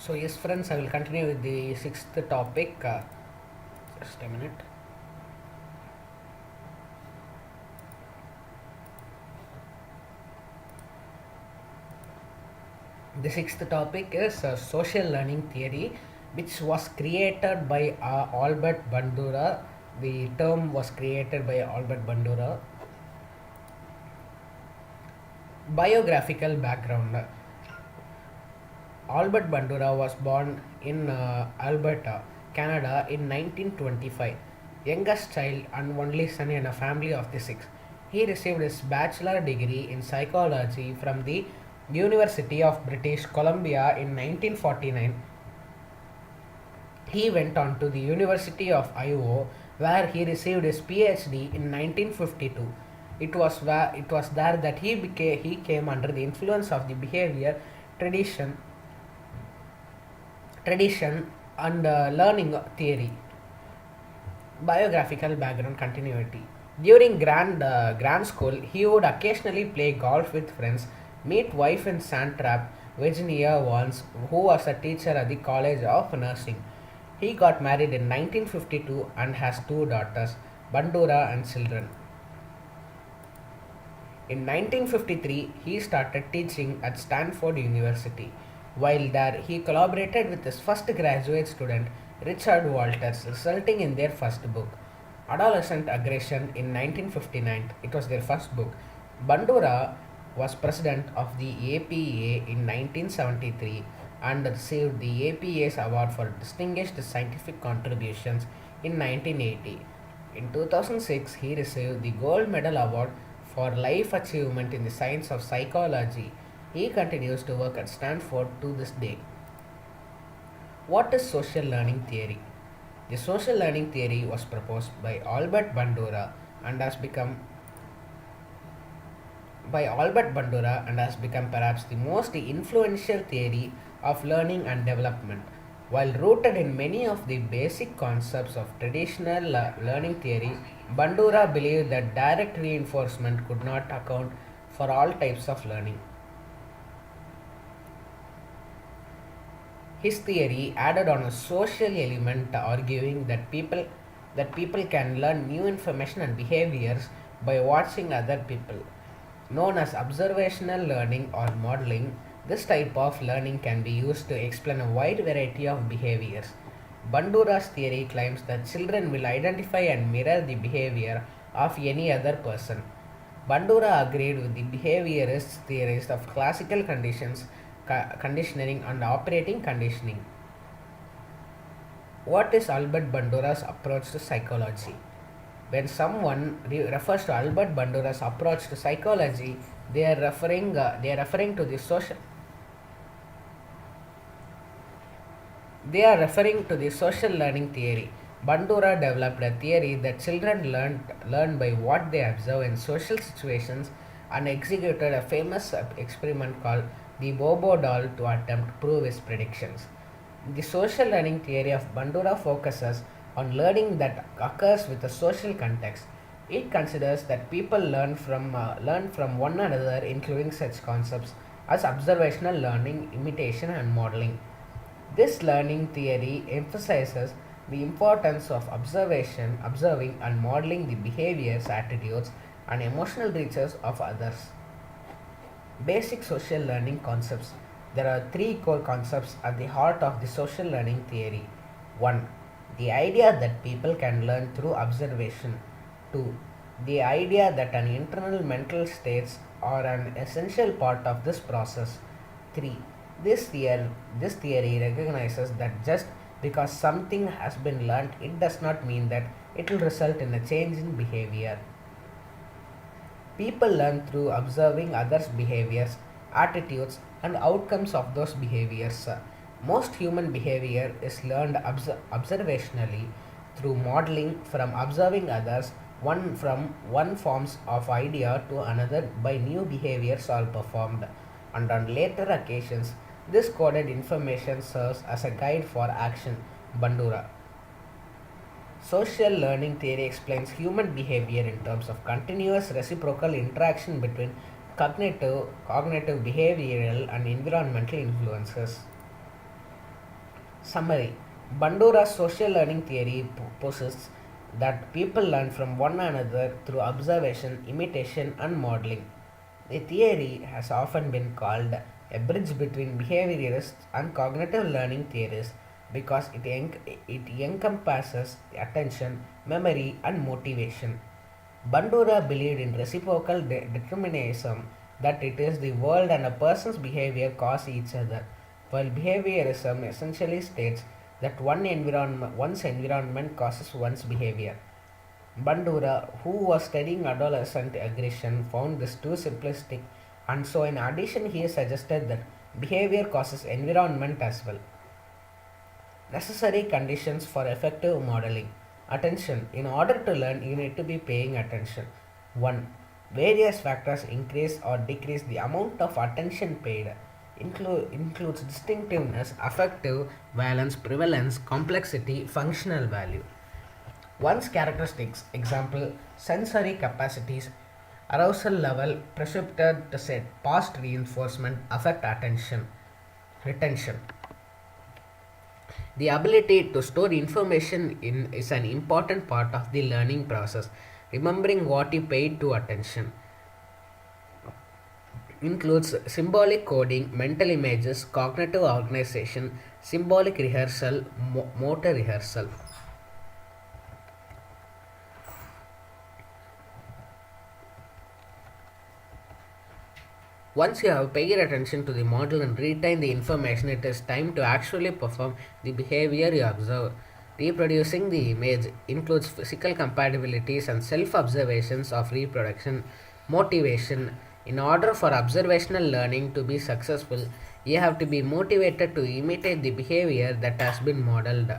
So yes, friends, I will continue with the sixth topic. Just a minute. The sixth topic is social learning theory, which was created by Albert Bandura. The term was created by Albert Bandura. Biographical background. Albert Bandura was born in Alberta, Canada in 1925. Youngest child and only son in a family of the six. He received his bachelor degree in psychology from the University of British Columbia in 1949. He went on to the University of Iowa, where he received his PhD in 1952. It was there that he came under the influence of the behavior tradition tradition and learning theory. Biographical background continuity. During grand school, he would occasionally play golf with friends, meet wife in Santrap, Virginia once, who was a teacher at the College of Nursing. He got married in 1952 and has two daughters, Bandura and children. In 1953, he started teaching at Stanford University. While there, he collaborated with his first graduate student, Richard Walters, resulting in their first book, Adolescent Aggression, in 1959. It was their first book. Bandura was president of the APA in 1973 and received the APA's award for distinguished scientific contributions in 1980. In 2006, he received the Gold Medal Award for life achievement in the science of psychology. He continues to work at Stanford to this day. What is social learning theory? The social learning theory was proposed by Albert Bandura and has become perhaps the most influential theory of learning and development. While rooted in many of the basic concepts of traditional learning theory, Bandura believed that direct reinforcement could not account for all types of learning. His theory added on a social element, arguing that people can learn new information and behaviors by watching other people. Known as observational learning or modeling, this type of learning can be used to explain a wide variety of behaviors. Bandura's theory claims that children will identify and mirror the behavior of any other person. Bandura agreed with the behaviorist theories of classical conditioning and operating conditioning. What is Albert Bandura's approach to psychology? When someone refers to Albert Bandura's approach to psychology, they are referring to the social learning theory. Bandura developed a theory that children learn by what they observe in social situations and executed a famous experiment called the Bobo doll to attempt to prove his predictions. The social learning theory of Bandura focuses on learning that occurs with a social context. It considers that people learn from one another, including such concepts as observational learning, imitation, and modeling. This learning theory emphasizes the importance of observing and modeling the behaviors, attitudes, and emotional reaches of others. Basic social learning concepts. There are three core concepts at the heart of the social learning theory. 1. The idea that people can learn through observation. 2. The idea that an internal mental states are an essential part of this process. 3. This theory recognizes that just because something has been learned, it does not mean that it will result in a change in behavior. People learn through observing others' behaviors, attitudes, and outcomes of those behaviors. Most human behavior is learned observationally through modeling from observing others, from one forms of idea to another by new behaviors all performed, and on later occasions, this coded information serves as a guide for action. Bandura. Social learning theory explains human behavior in terms of continuous reciprocal interaction between cognitive, behavioral, and environmental influences. Summary. Bandura's social learning theory posits that people learn from one another through observation, imitation, and modeling. The theory has often been called a bridge between behaviorist and cognitive learning theories because it encompasses attention, memory, and motivation. Bandura believed in reciprocal determinism, that it is the world and a person's behavior cause each other, while behaviorism essentially states that one's environment causes one's behavior. Bandura, who was studying adolescent aggression, found this too simplistic, and so in addition he suggested that behavior causes environment as well. Necessary conditions for effective modeling. Attention. In order to learn, you need to be paying attention. 1. Various factors increase or decrease the amount of attention paid. Includes distinctiveness, affective, valence, prevalence, complexity, functional value. One's characteristics, example, sensory capacities, arousal level, percepted set, past reinforcement, affect attention, retention. The ability to store information is an important part of the learning process. Remembering what you paid to attention includes symbolic coding, mental images, cognitive organization, symbolic rehearsal, motor rehearsal. Once you have paid attention to the model and retain the information, it is time to actually perform the behavior you observe. Reproducing the image includes physical compatibilities and self-observations of reproduction. Motivation. In order for observational learning to be successful, you have to be motivated to imitate the behavior that has been modeled.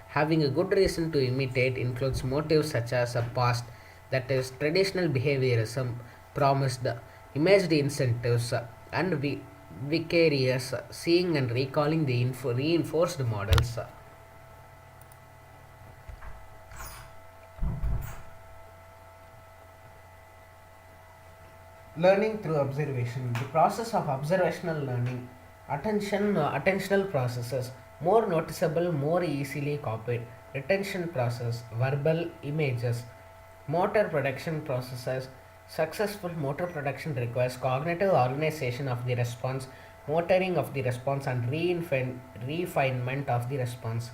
Having a good reason to imitate includes motives such as a past, that is, traditional behaviorism, promised, imaged incentives, and vicarious, seeing and recalling the reinforced models. Learning through observation. The process of observational learning. Attentional processes. More noticeable, more easily copied. Retention process. Verbal images. Motor production processes. Successful motor production requires cognitive organization of the response, motoring of the response, and refinement of the response.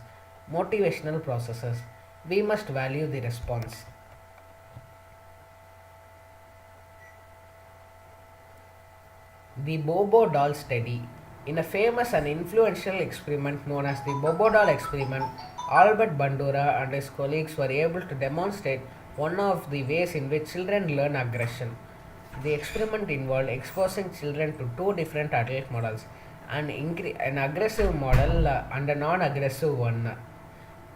Motivational processes. We must value the response. The Bobo doll study. In a famous and influential experiment known as the Bobo doll experiment, Albert Bandura and his colleagues were able to demonstrate one of the ways in which children learn aggression. The experiment involved exposing children to two different adult models, an aggressive model and a non-aggressive one.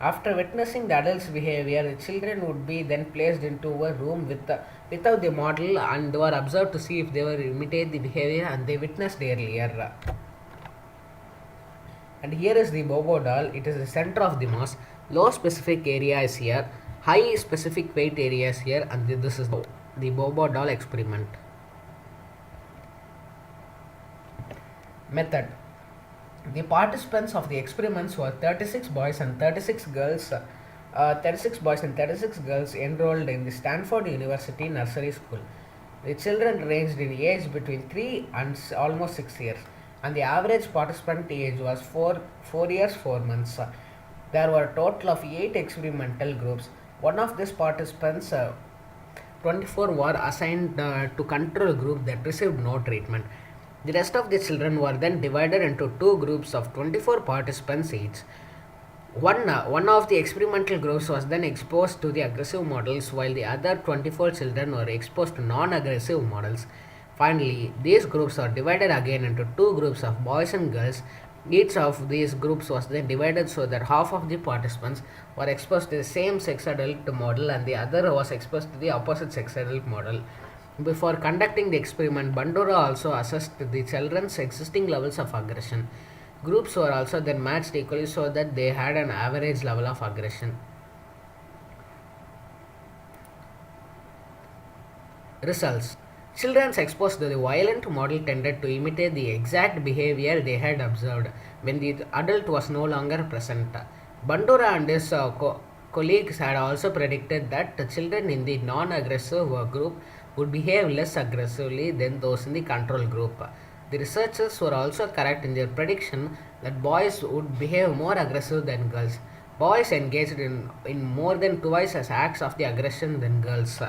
After witnessing the adult's behavior, the children would be then placed into a room without the model and were observed to see if they were imitate the behavior and they witnessed earlier. And here is the Bobo doll. It is the center of the mass. Low specific area is here. High specific weight area is here. And this is the Bobo doll experiment. Method. The participants of the experiments were 36 boys and 36 girls. 36 boys and 36 girls enrolled in the Stanford University Nursery School. The children ranged in age between 3 and almost 6 years, and the average participant age was 4 years 4 months. There were a total of 8 experimental groups. One of these participants, 24, were assigned to control group that received no treatment. The rest of the children were then divided into two groups of 24 participants each. One of the experimental groups was then exposed to the aggressive models, while the other 24 children were exposed to non-aggressive models. Finally, these groups are divided again into two groups of boys and girls. Each of these groups was then divided so that half of the participants were exposed to the same sex adult model and the other was exposed to the opposite sex adult model. Before conducting the experiment, Bandura also assessed the children's existing levels of aggression. Groups were also then matched equally so that they had an average level of aggression. Results. Children exposed to the violent model tended to imitate the exact behavior they had observed when the adult was no longer present. Bandura and his colleagues had also predicted that the children in the non-aggressive group would behave less aggressively than those in the control group. The researchers were also correct in their prediction that boys would behave more aggressive than girls. Boys engaged in more than twice as acts of the aggression than girls.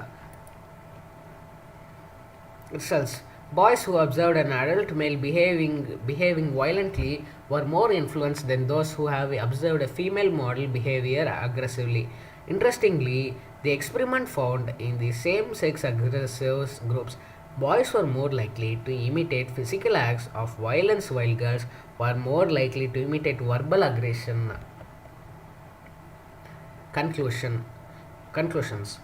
Results: boys who observed an adult male behaving violently were more influenced than those who have observed a female model behavior aggressively. Interestingly, the experiment found in the same-sex aggressive groups, boys were more likely to imitate physical acts of violence while girls were more likely to imitate verbal aggression. Conclusion Conclusions: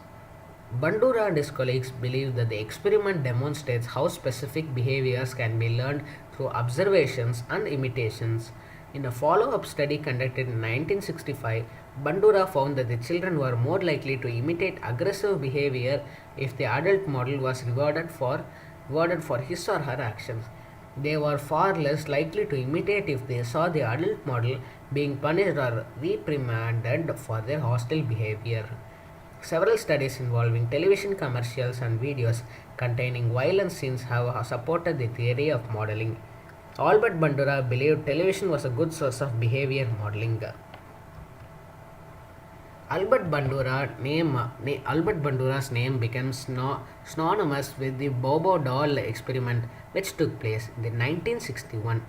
Bandura and his colleagues believe that the experiment demonstrates how specific behaviors can be learned through observations and imitations. In a follow up study conducted in 1965, Bandura found that the children were more likely to imitate aggressive behavior if the adult model was rewarded for his or her actions. They were far less likely to imitate if they saw the adult model being punished or reprimanded for their hostile behavior. Several studies involving television commercials and videos containing violent scenes have supported the theory of modeling. Albert Bandura believed television was a good source of behavior modeling. Albert Bandura's name became synonymous with the Bobo doll experiment, which took place in 1961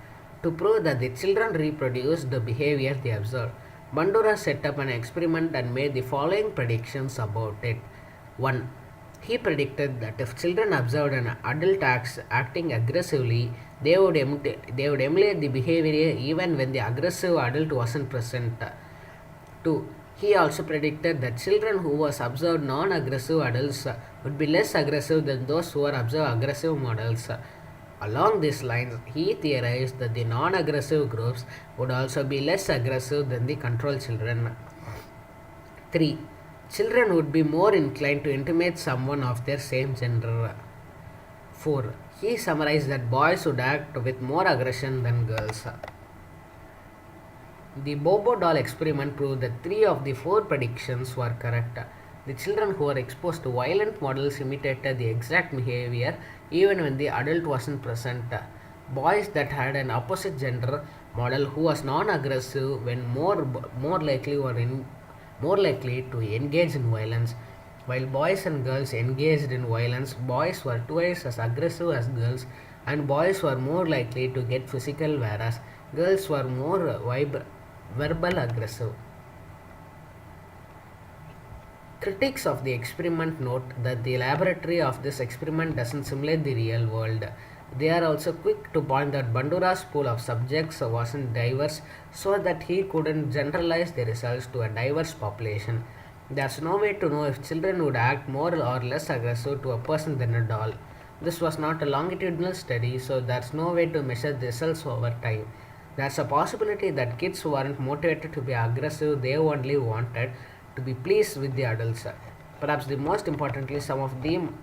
to prove that the children reproduced the behavior they observed. Bandura set up an experiment and made the following predictions about it. 1. He predicted that if children observed an adult acting aggressively, they would emulate the behavior even when the aggressive adult wasn't present. 2. He also predicted that children who was observed non-aggressive adults would be less aggressive than those who were observed aggressive models. Along these lines, he theorized that the non-aggressive groups would also be less aggressive than the control children. 3. Children would be more inclined to intimidate someone of their same gender. 4. He summarized that boys would act with more aggression than girls. The Bobo doll experiment proved that 3 of the 4 predictions were correct. The children who were exposed to violent models imitated the exact behavior even when the adult wasn't present. Boys that had an opposite gender model who was non-aggressive when more likely to engage in violence. While boys and girls engaged in violence, boys were twice as aggressive as girls, and boys were more likely to get physical, whereas girls were more verbal aggressive. Critics of the experiment note that the laboratory of this experiment doesn't simulate the real world. They are also quick to point that Bandura's pool of subjects wasn't diverse, so that he couldn't generalize the results to a diverse population. There's no way to know if children would act more or less aggressive to a person than a doll. This was not a longitudinal study, so there's no way to measure the results over time. There's a possibility that kids weren't motivated to be aggressive, they only wanted to be pleased with the adults. Perhaps the most importantly, some of them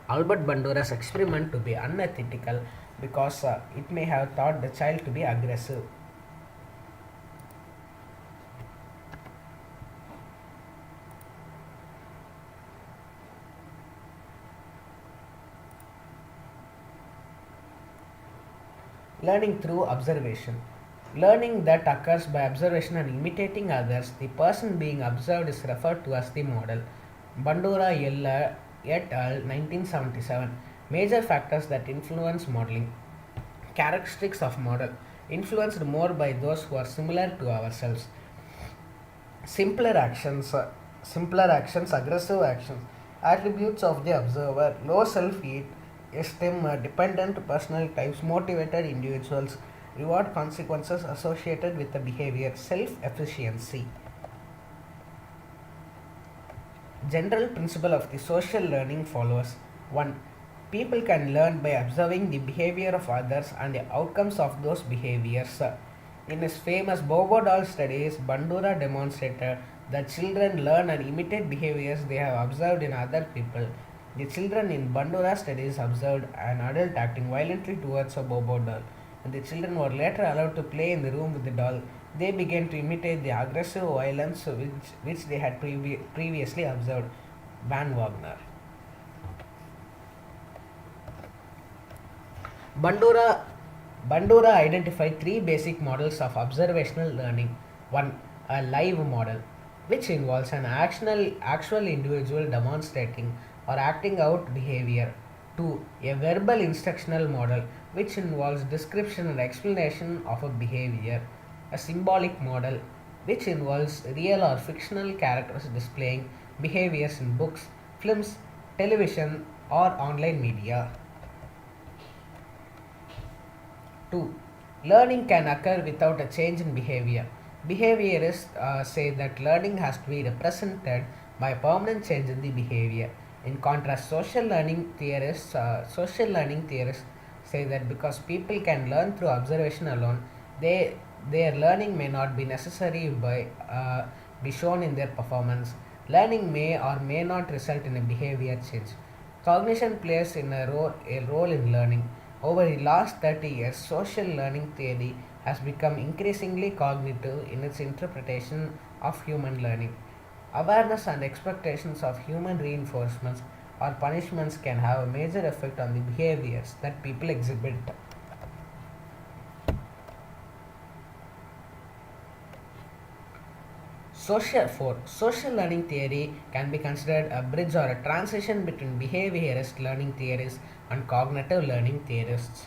Albert Bandura's experiment to be unethical because it may have taught the child to be aggressive. Learning through observation. Learning that occurs by observation and imitating others, the person being observed is referred to as the model. Bandura et al. 1977. Major factors that influence modeling. Characteristics of model. Influenced more by those who are similar to ourselves. Simpler actions, aggressive actions. Attributes of the observer. Low self-esteem, dependent personal types, motivated individuals. Reward consequences associated with the behavior. Self-efficiency. General principle of the social learning follows. 1. People can learn by observing the behavior of others and the outcomes of those behaviors. In his famous Bobo doll studies, Bandura demonstrated that children learn and imitate behaviors they have observed in other people. The children in Bandura studies observed an adult acting violently towards a Bobo doll, and the children were later allowed to play in the room with the doll. They began to imitate the aggressive violence which they had previously observed. Van Wagner. Bandura, Bandura identified three basic models of observational learning. One, a live model, which involves an actual individual demonstrating or acting out behavior. Two, a verbal instructional model, which involves description and explanation of a behavior. A symbolic model, which involves real or fictional characters displaying behaviors in books, films, television, or online media. 2. Learning can occur without a change in behavior. Behaviorists say that learning has to be represented by permanent change in the behavior. In contrast, social learning theorists say that because people can learn through observation alone, their learning may not be necessary be shown in their performance. Learning may or may not result in a behavior change. Cognition plays a role in learning. Over the last 30 years, social learning theory has become increasingly cognitive in its interpretation of human learning. Awareness and expectations of human reinforcements or punishments can have a major effect on the behaviors that people exhibit. Social learning theory can be considered a bridge or a transition between behaviorist learning theories and cognitive learning theorists.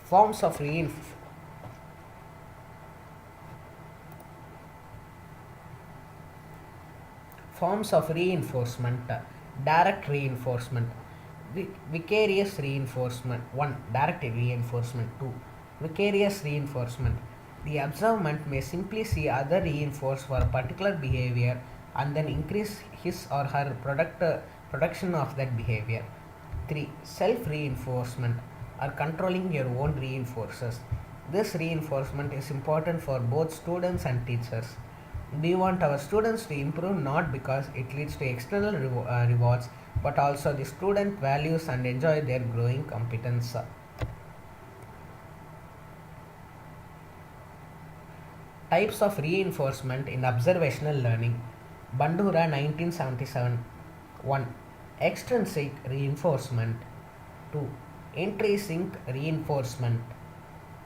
Forms of reinf- Forms of reinforcement. Direct reinforcement. Vicarious reinforcement. 1. Direct reinforcement. 2. Vicarious reinforcement. The observant may simply see other reinforce for a particular behavior and then increase his or her production of that behavior. 3. Self reinforcement or controlling your own reinforcers. This reinforcement is important for both students and teachers. We want our students to improve not because it leads to external rewards but also the student values and enjoy their growing competence. Types of reinforcement in observational learning. Bandura 1977. 1. Extrinsic reinforcement. 2. Intrinsic reinforcement.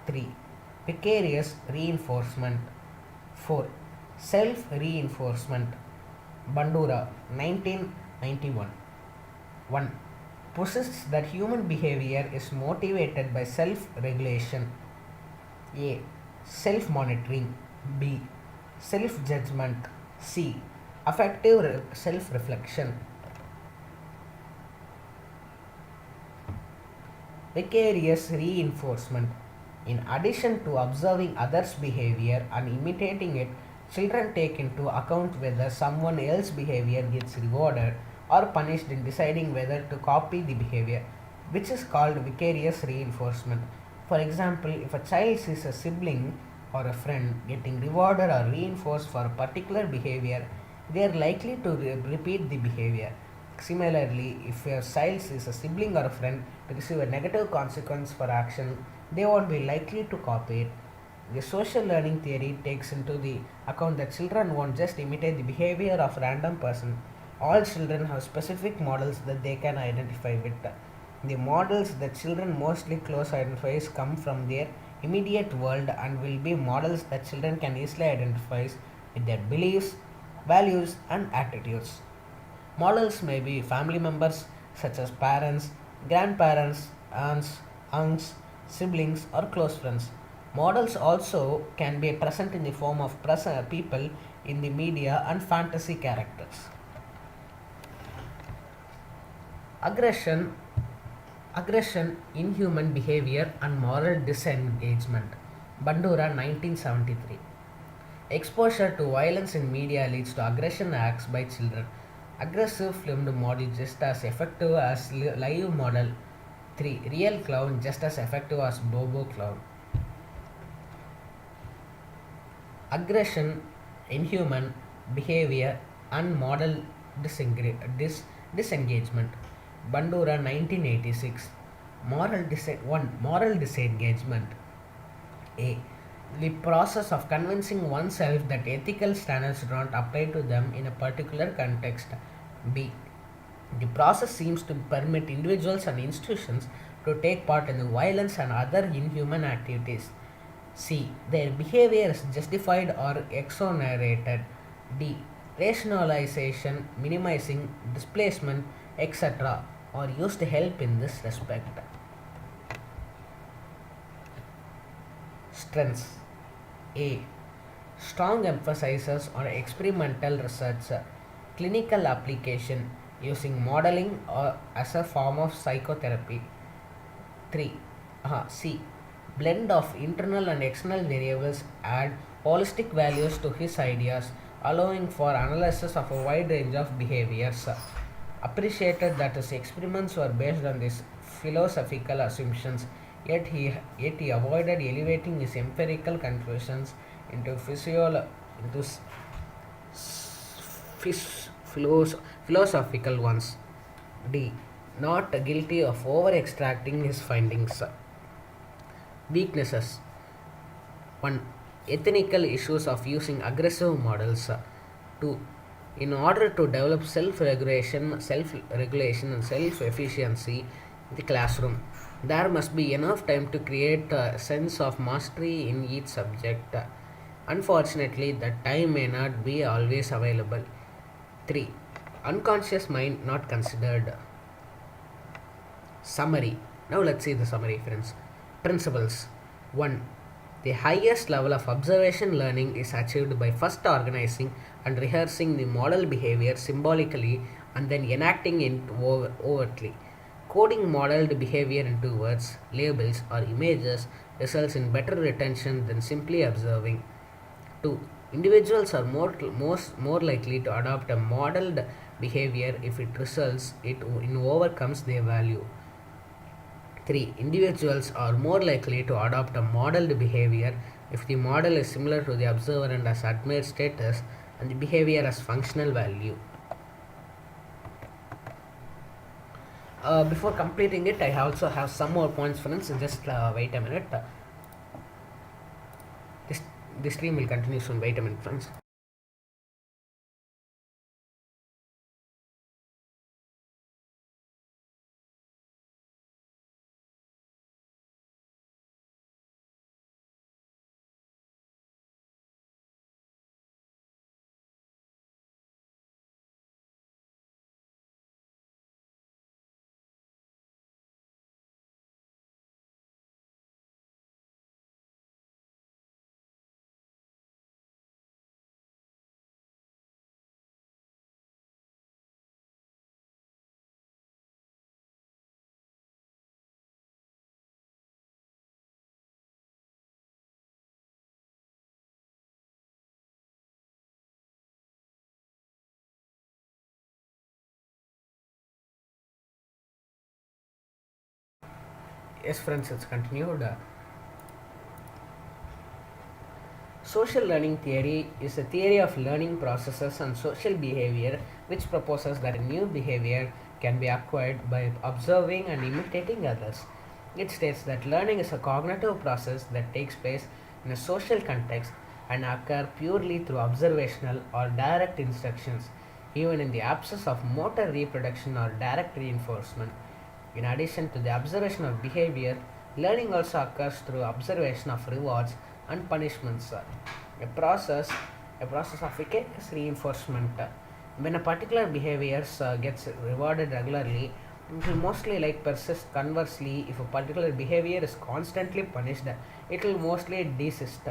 3. Vicarious reinforcement. 4. Self reinforcement. Bandura 1991. 1. Posits that human behavior is motivated by self regulation. A. Self monitoring. B. Self judgment. C. Affective self reflection. Vicarious reinforcement. In addition to observing others' behavior and imitating it, children take into account whether someone else's behavior gets rewarded or punished in deciding whether to copy the behavior, which is called vicarious reinforcement. For example, if a child sees a sibling or a friend getting rewarded or reinforced for a particular behavior, they are likely to repeat the behavior. Similarly, if a child sees a sibling or a friend to receive a negative consequence for action, they won't be likely to copy it. The social learning theory takes into the account that children won't just imitate the behavior of a random person. All children have specific models that they can identify with. The models that children mostly close identifies come from their immediate world and will be models that children can easily identify with their beliefs, values, and attitudes. Models may be family members such as parents, grandparents, aunts, uncles, siblings, or close friends. Models also can be present in the form of people in the media and fantasy characters. Aggression, inhuman behavior, and moral disengagement. Bandura 1973. Exposure to violence in media leads to aggression acts by children. Aggressive filmed model just as effective as live model. 3. Real clown just as effective as Bobo clown. Aggression, inhuman behavior, and model disengagement. Bandura 1986. 1. Moral disengagement. A. The process of convincing oneself that ethical standards do not apply to them in a particular context. B. The process seems to permit individuals and institutions to take part in the violence and other inhuman activities. C. Their behavior is justified or exonerated. D. Rationalization, minimizing, displacement, etc. are used to help in this respect. Strengths. A. Strong emphasis on experimental research, clinical application using modeling or as a form of psychotherapy. 3. C. Blend of internal and external variables add holistic values to his ideas, allowing for analysis of a wide range of behaviors. Appreciated that his experiments were based on these philosophical assumptions, yet he avoided elevating his empirical conclusions into into philosophical ones. D. Not guilty of over extracting his findings. Weaknesses. 1. Ethical issues of using aggressive models. 2. In order to develop self-regulation and self-efficiency in the classroom, there must be enough time to create a sense of mastery in each subject. Unfortunately, that time may not be always available. 3. Unconscious mind not considered. Summary. Now let's see the summary, friends. Principles. 1. The highest level of observation learning is achieved by first organizing and rehearsing the model behavior symbolically and then enacting it overtly. Coding modeled behavior into words, labels, or images results in better retention than simply observing. 2. Individuals are more likely to adopt a modeled behavior if it overcomes their value. 3. Individuals are more likely to adopt a modeled behavior if the model is similar to the observer and has admired status and the behavior has functional value. Before completing it, I also have some more points, friends. Just wait a minute. This stream will continue soon. Wait a minute, friends. Yes, friends, it's continued. Social learning theory is a theory of learning processes and social behavior which proposes that a new behavior can be acquired by observing and imitating others. It states that learning is a cognitive process that takes place in a social context and occur purely through observational or direct instructions, even in the absence of motor reproduction or direct reinforcement. In addition to the observation of behavior, learning also occurs through observation of rewards and punishments. A process of vicarious reinforcement. When a particular behavior gets rewarded regularly, it will mostly persist. Conversely, if a particular behavior is constantly punished, it will mostly desist.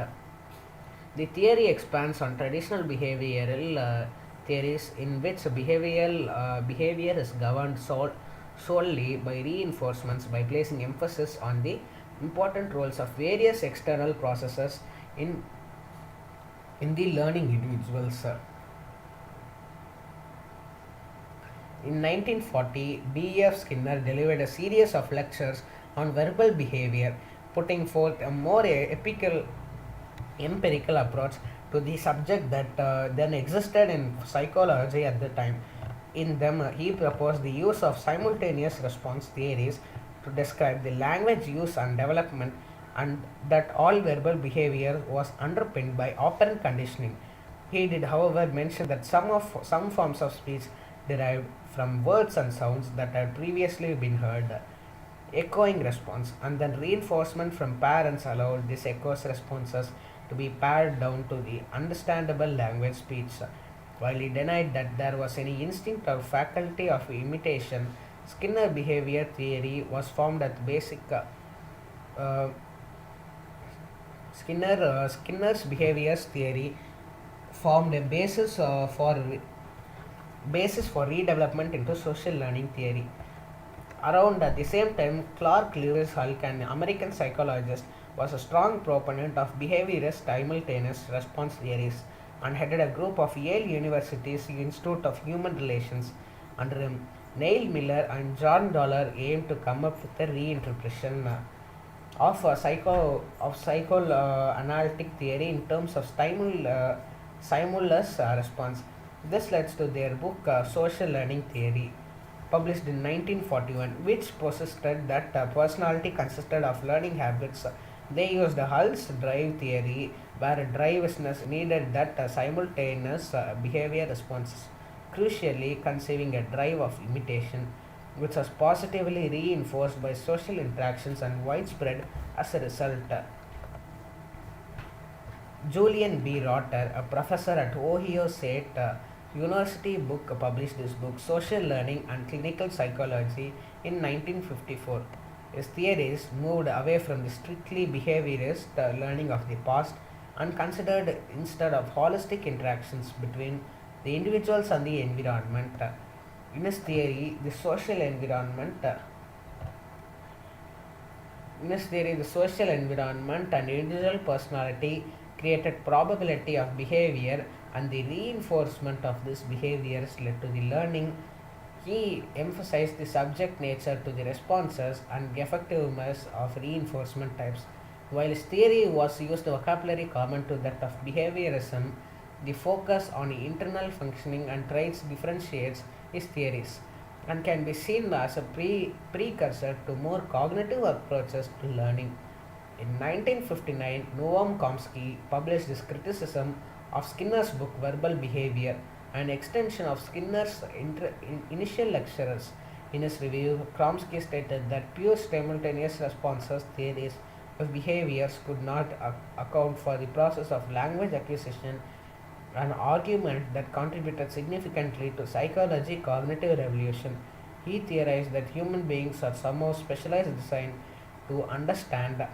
The theory expands on traditional behavioral theories in which behavior is governed solely by reinforcements by placing emphasis on the important roles of various external processes in the learning individuals. In 1940, B.F. Skinner delivered a series of lectures on verbal behavior, putting forth a more empirical approach to the subject that then existed in psychology at the time. In them, he proposed the use of simultaneous response theories to describe the language use and development, and that all verbal behavior was underpinned by operant conditioning. He did, however, mention that some forms of speech derived from words and sounds that had previously been heard. Echoing response and then reinforcement from parents allowed these echoes responses to be pared down to the understandable language speech. While he denied that there was any instinct or faculty of imitation, Skinner behavior theory was formed at basic uh, Skinner's behaviors theory formed a basis for redevelopment into social learning theory. Around at the same time, Clark Lewis Hulk, an American psychologist, was a strong proponent of behaviorist simultaneous response theories and headed a group of Yale University's Institute of Human Relations. Under him, Neil Miller and John Dollar aimed to come up with a reinterpretation of psychoanalytic theory in terms of stimulus response. This led to their book Social Learning Theory, published in 1941, which posited that personality consisted of learning habits. They used Hull's drive theory, where driveness needed that simultaneous behavior responses, crucially conceiving a drive of imitation, which was positively reinforced by social interactions and widespread as a result. Julian B. Rotter, a professor at Ohio State University published his book Social Learning and Clinical Psychology in 1954. His theories moved away from the strictly behaviorist learning of the past and considered instead of holistic interactions between the individuals and the environment. In his theory, the social environment and individual personality created probability of behavior, and the reinforcement of these behaviors led to the learning. He emphasized the subject nature to the responses and effectiveness of reinforcement types. While his theory was used vocabulary common to that of behaviorism, the focus on internal functioning and traits differentiates his theories and can be seen as a precursor to more cognitive approaches to learning. In 1959, Noam Chomsky published his criticism of Skinner's book Verbal Behavior, an extension of Skinner's initial lectures. In his review, Chomsky stated that pure simultaneous responses theories of behaviors could not account for the process of language acquisition, an argument that contributed significantly to psychology cognitive revolution. He theorized that human beings are somehow specialized designed to understand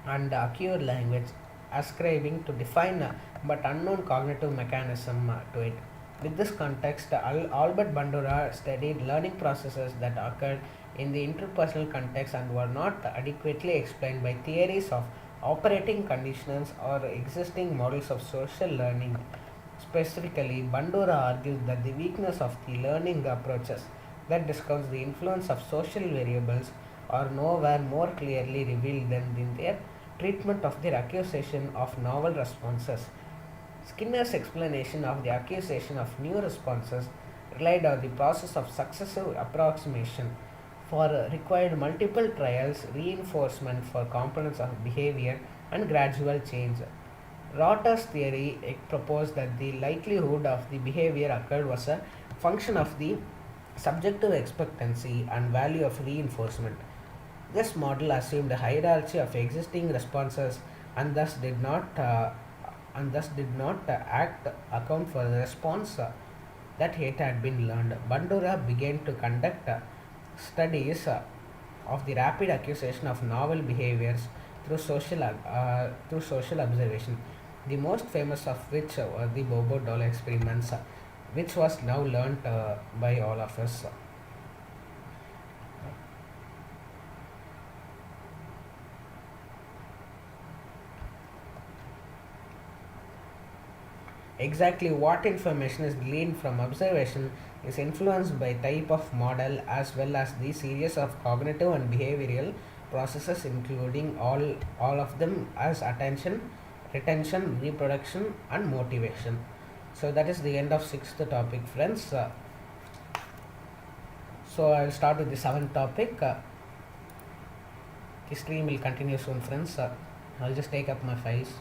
and acquire language, ascribing to define but unknown cognitive mechanism to it. With this context, Albert Bandura studied learning processes that occurred in the interpersonal context and were not adequately explained by theories of operating conditions or existing models of social learning. Specifically, Bandura argues that the weakness of the learning approaches that discounts the influence of social variables are nowhere more clearly revealed than in their treatment of their acquisition of novel responses. Skinner's explanation of the acquisition of new responses relied on the process of successive approximation for required multiple trials, reinforcement for components of behavior, and gradual change. Rotter's theory proposed that the likelihood of the behavior occurred was a function of the subjective expectancy and value of reinforcement. This model assumed a hierarchy of existing responses and thus did not act account for the response that it had been learned. Bandura began to conduct studies of the rapid acquisition of novel behaviors through social observation. The most famous of which were the Bobo doll experiments, which was now learnt by all of us. Exactly what information is gleaned from observation is influenced by type of model as well as the series of cognitive and behavioral processes, including all of them as attention, retention, reproduction, and motivation. So that is the end of sixth topic, friends. So I'll start with the seventh topic. The stream will continue soon, friends. I'll just take up my files.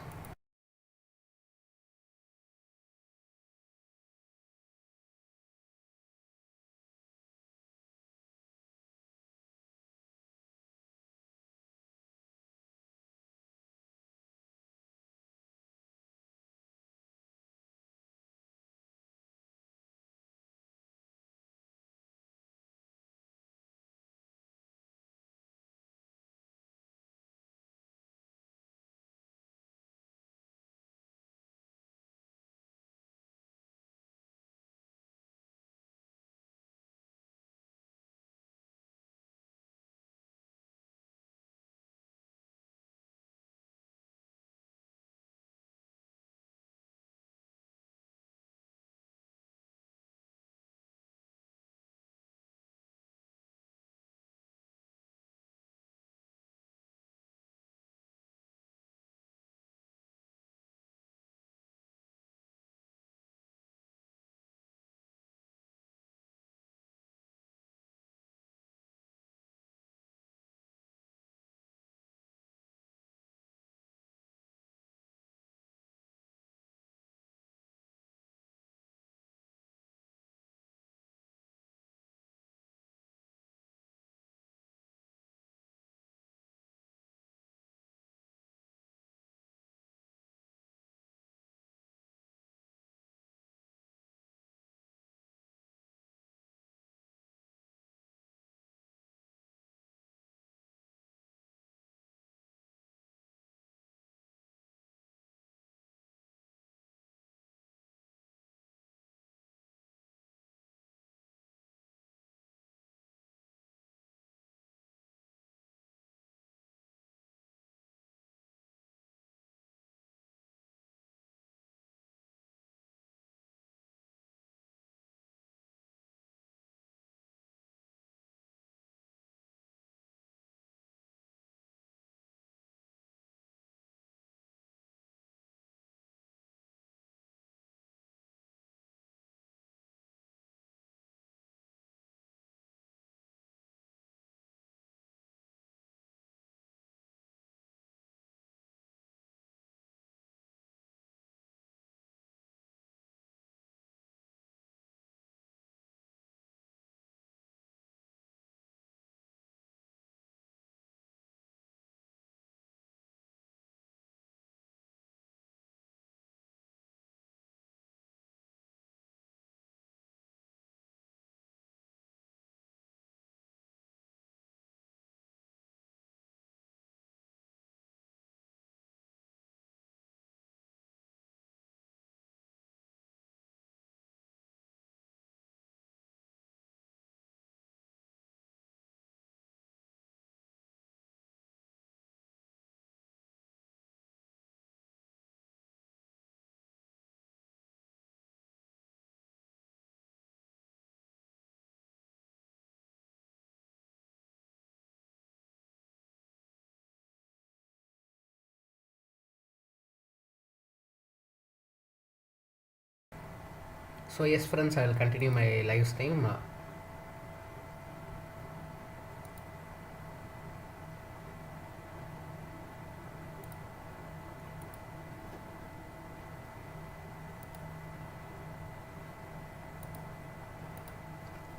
So yes, friends, I will continue my live stream.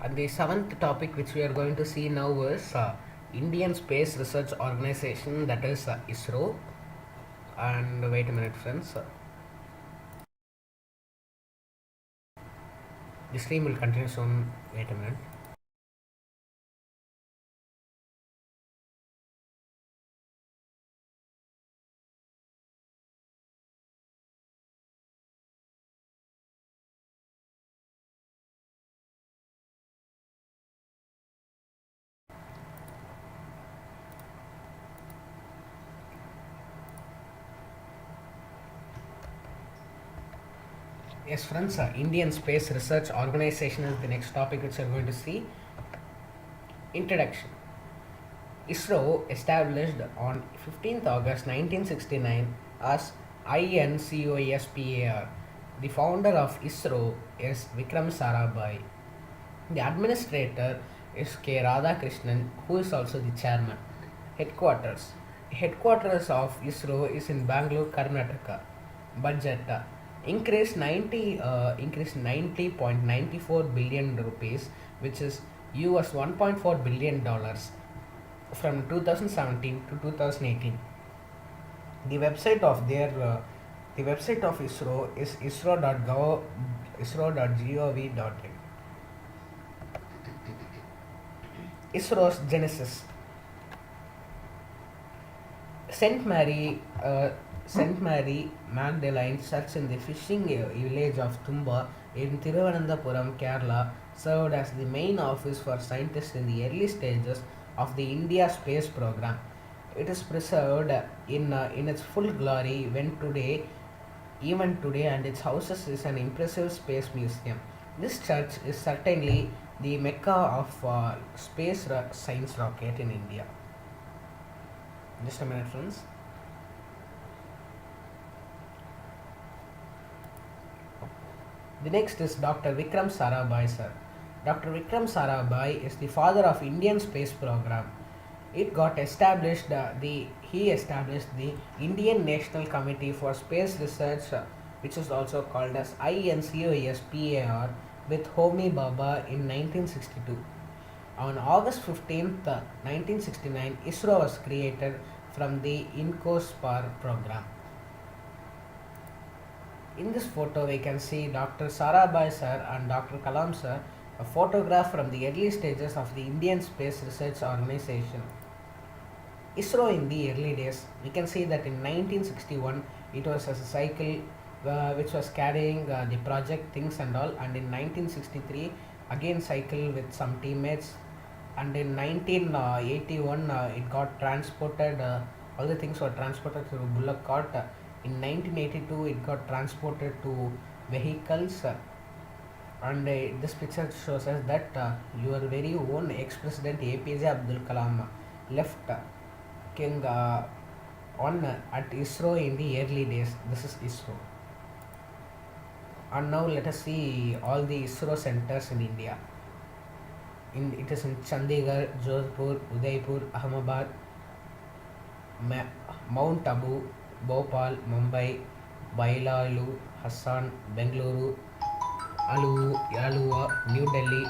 And the seventh topic which we are going to see now is Indian Space Research Organization, that is ISRO. And wait a minute, friends. The stream will continue soon. Wait a minute. Yes, friends, Indian Space Research Organization is the next topic which we are going to see. Introduction. ISRO, established on 15th August 1969 as INCOSPAR. The founder of ISRO is Vikram Sarabhai. The administrator is K. Radhakrishnan, who is also the chairman. Headquarters. Headquarters of ISRO is in Bangalore, Karnataka. Budget increased 90.94 billion rupees, which is US 1.4 billion dollars from 2017 to 2018. The website of the website of ISRO is isro.gov.in. ISRO's genesis. Saint Mary, Saint Mary Magdalene Church in the fishing village of Tumba in Thiruvananthapuram, Kerala, served as the main office for scientists in the early stages of the India space program. It is preserved in its full glory even today, and its houses is an impressive space museum. This church is certainly the mecca of science rocket in India. Just a minute, friends. The next is Dr. Vikram Sarabhai, sir. Dr. Vikram Sarabhai is the father of Indian space program. It got established. He established the Indian National Committee for Space Research, which is also called as INCOSPAR, with Homi Bhabha in 1962. On August 15th, 1969, ISRO was created from the INCOSPAR program. In this photo, we can see Dr. Sarabhai sir and Dr. Kalam sir, a photograph from the early stages of the Indian Space Research Organization. ISRO in the early days, we can see that in 1961, it was a cycle which was carrying the project things and all, and in 1963, again cycle with some teammates, and in 1981, it got transported, all the things were transported through bullock cart. In 1982, it got transported to vehicles, and this picture shows us that your very own ex-president APJ Abdul Kalam left King on at ISRO in the early days. This is ISRO. And now let us see all the ISRO centers in India. It is in Chandigarh, Jodhpur, Udaipur, Ahmedabad, Mount Abu, Bhopal, Mumbai, Bailalu, Hassan, Bengaluru, Alua, New Delhi,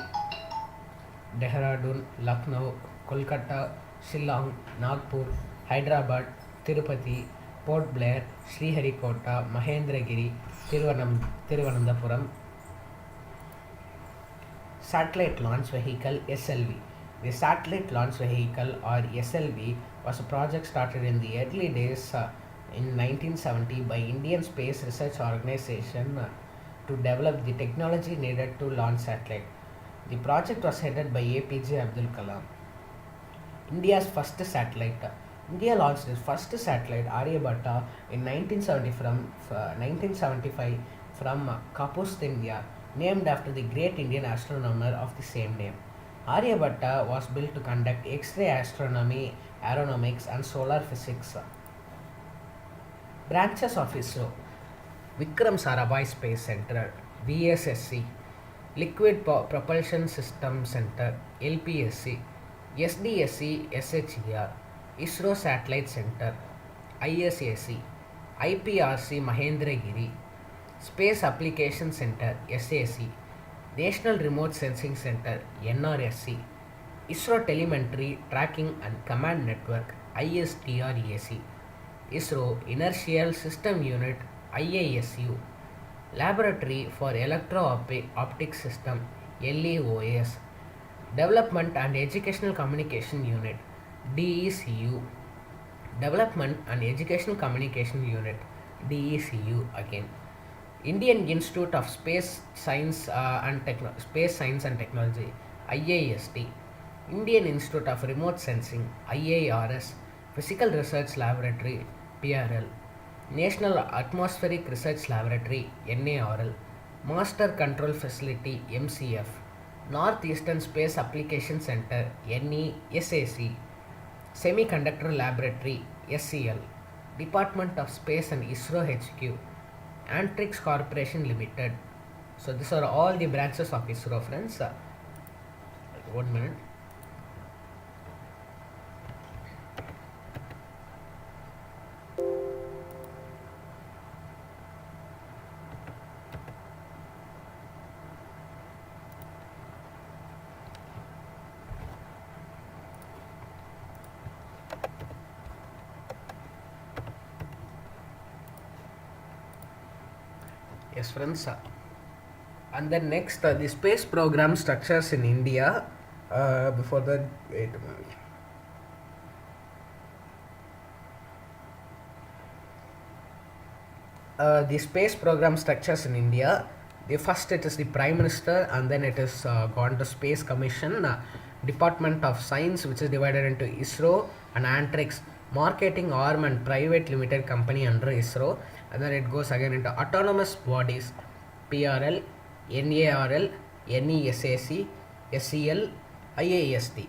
Dehradun, Lucknow, Kolkata, Shillong, Nagpur, Hyderabad, Tirupati, Port Blair, Sriharikota, Mahendragiri, Thiruvananthapuram. Satellite Launch Vehicle SLV. The Satellite Launch Vehicle or SLV was a project started in the early days in 1970 by Indian Space Research Organization to develop the technology needed to launch satellite. The project was headed by APJ Abdul Kalam. India's first satellite. India launched its first satellite Aryabhatta in 1975 from Kapust, India, named after the great Indian astronomer of the same name. Aryabhatta was built to conduct X-ray astronomy, aeronomics, and solar physics. Branches of ISRO. Vikram Sarabhai Space Center, VSSC. Liquid Propulsion System Center, LPSC. SDSC, SHER. ISRO Satellite Center, ISAC. IPRC Mahendragiri. Space Application Center, SAC. National Remote Sensing Center, NRSC. ISRO Telemetry Tracking and Command Network, ISTRAC. ISRO Inertial System Unit, IISU. Laboratory for Electro-Optic System, LEOS. Development and Educational Communication Unit, DECU. Development and Educational Communication Unit, DECU again. Indian Institute of Space Science and Technology, IIST. Indian Institute of Remote Sensing, IIRS. Physical Research Laboratory, PRL. National Atmospheric Research Laboratory, NARL. Master Control Facility, MCF. Northeastern Space Application Center, NESAC. Semiconductor Laboratory, SCL. Department of Space and ISRO HQ, Antrix Corporation Limited. So these are all the branches of ISRO, friends. 1 minute. Yes, friends. And then next, the space program structures in India. Before that, wait a minute. The space program structures in India. The first it is the Prime Minister, and then it is gone to Space Commission, Department of Science, which is divided into ISRO and Antrix, Marketing Arm and Private Limited Company under ISRO, and then it goes again into autonomous bodies, PRL, NARL, NESAC, SEL, IAST.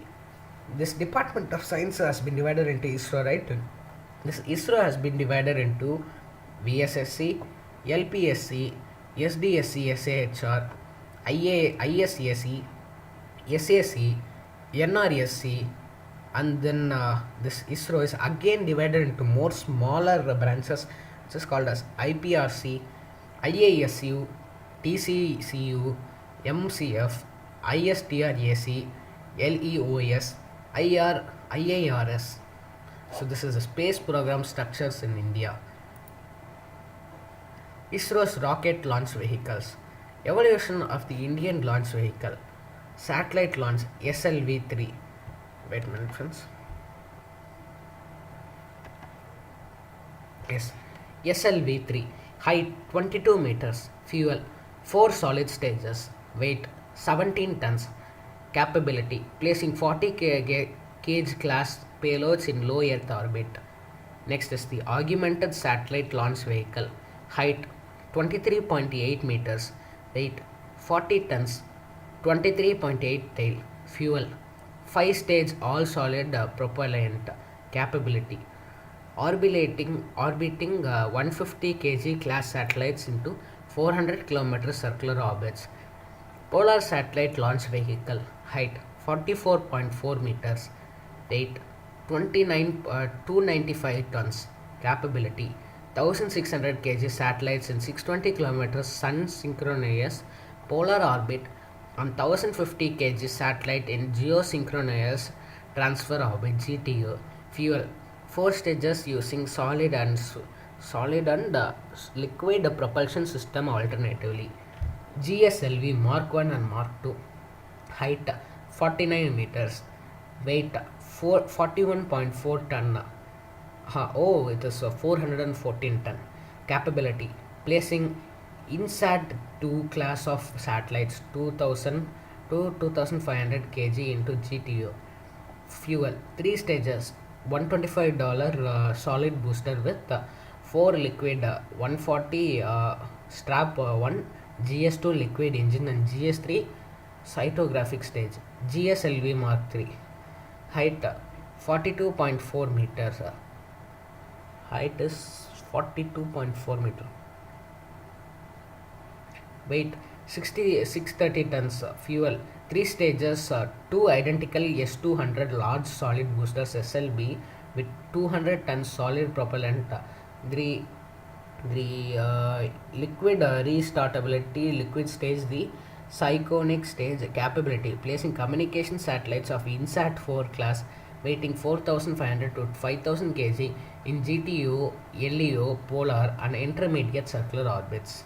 This Department of Science has been divided into ISRO, right? This ISRO has been divided into VSSC, LPSC, SDSC, SAHR, ISAC, SAC, NRSC, and then this ISRO is again divided into more smaller branches, which is called as IPRC, IASU, TCCU, MCF, ISTRAC, LEOS, IARS. So this is the space program structures in India. ISRO's rocket launch vehicles. Evolution of the Indian launch vehicle. Satellite launch SLV-3. Wait a minute, friends. Yes, SLV-3. Height 22 meters. Fuel 4 solid stages. Weight 17 tons. Capability placing 40 kg class payloads in low Earth orbit. Next is the augmented satellite launch vehicle. Height 23.8 meters. Weight 40 tons. 23.8 tail. Fuel 5 stage all solid propellant. Capability orbiting 150 kg class satellites into 400 km circular orbits. Polar satellite launch vehicle. Height 44.4 meters. Weight 295 tons. Capability 1600 kg satellites in 620 km sun synchronous polar orbit and 1050 kg satellite in geosynchronous transfer orbit GTO. Fuel 4 stages using solid and liquid propulsion system alternatively. GSLV Mark 1 and Mark 2. Height 49 meters. Weight 41.4 ton. It is 414 ton. Capability placing INSAT 2 class of satellites 2000 to 2500 kg into GTO. Fuel 3 stages. $125 solid booster with 4 liquid 140 strap 1 GS2 liquid engine and GS3 cytographic stage. GSLV Mark 3. Height 42.4 meters. Height is 42.4 meter. Weight 630 tons. Fuel 3 stages, 2 identical S200 large solid boosters SLB with 200 tons solid propellant. The liquid restartability liquid stage, the cyclonic stage. Capability placing communication satellites of INSAT 4 class weighting 4500 to 5000 kg in GTO, LEO, polar and intermediate circular orbits.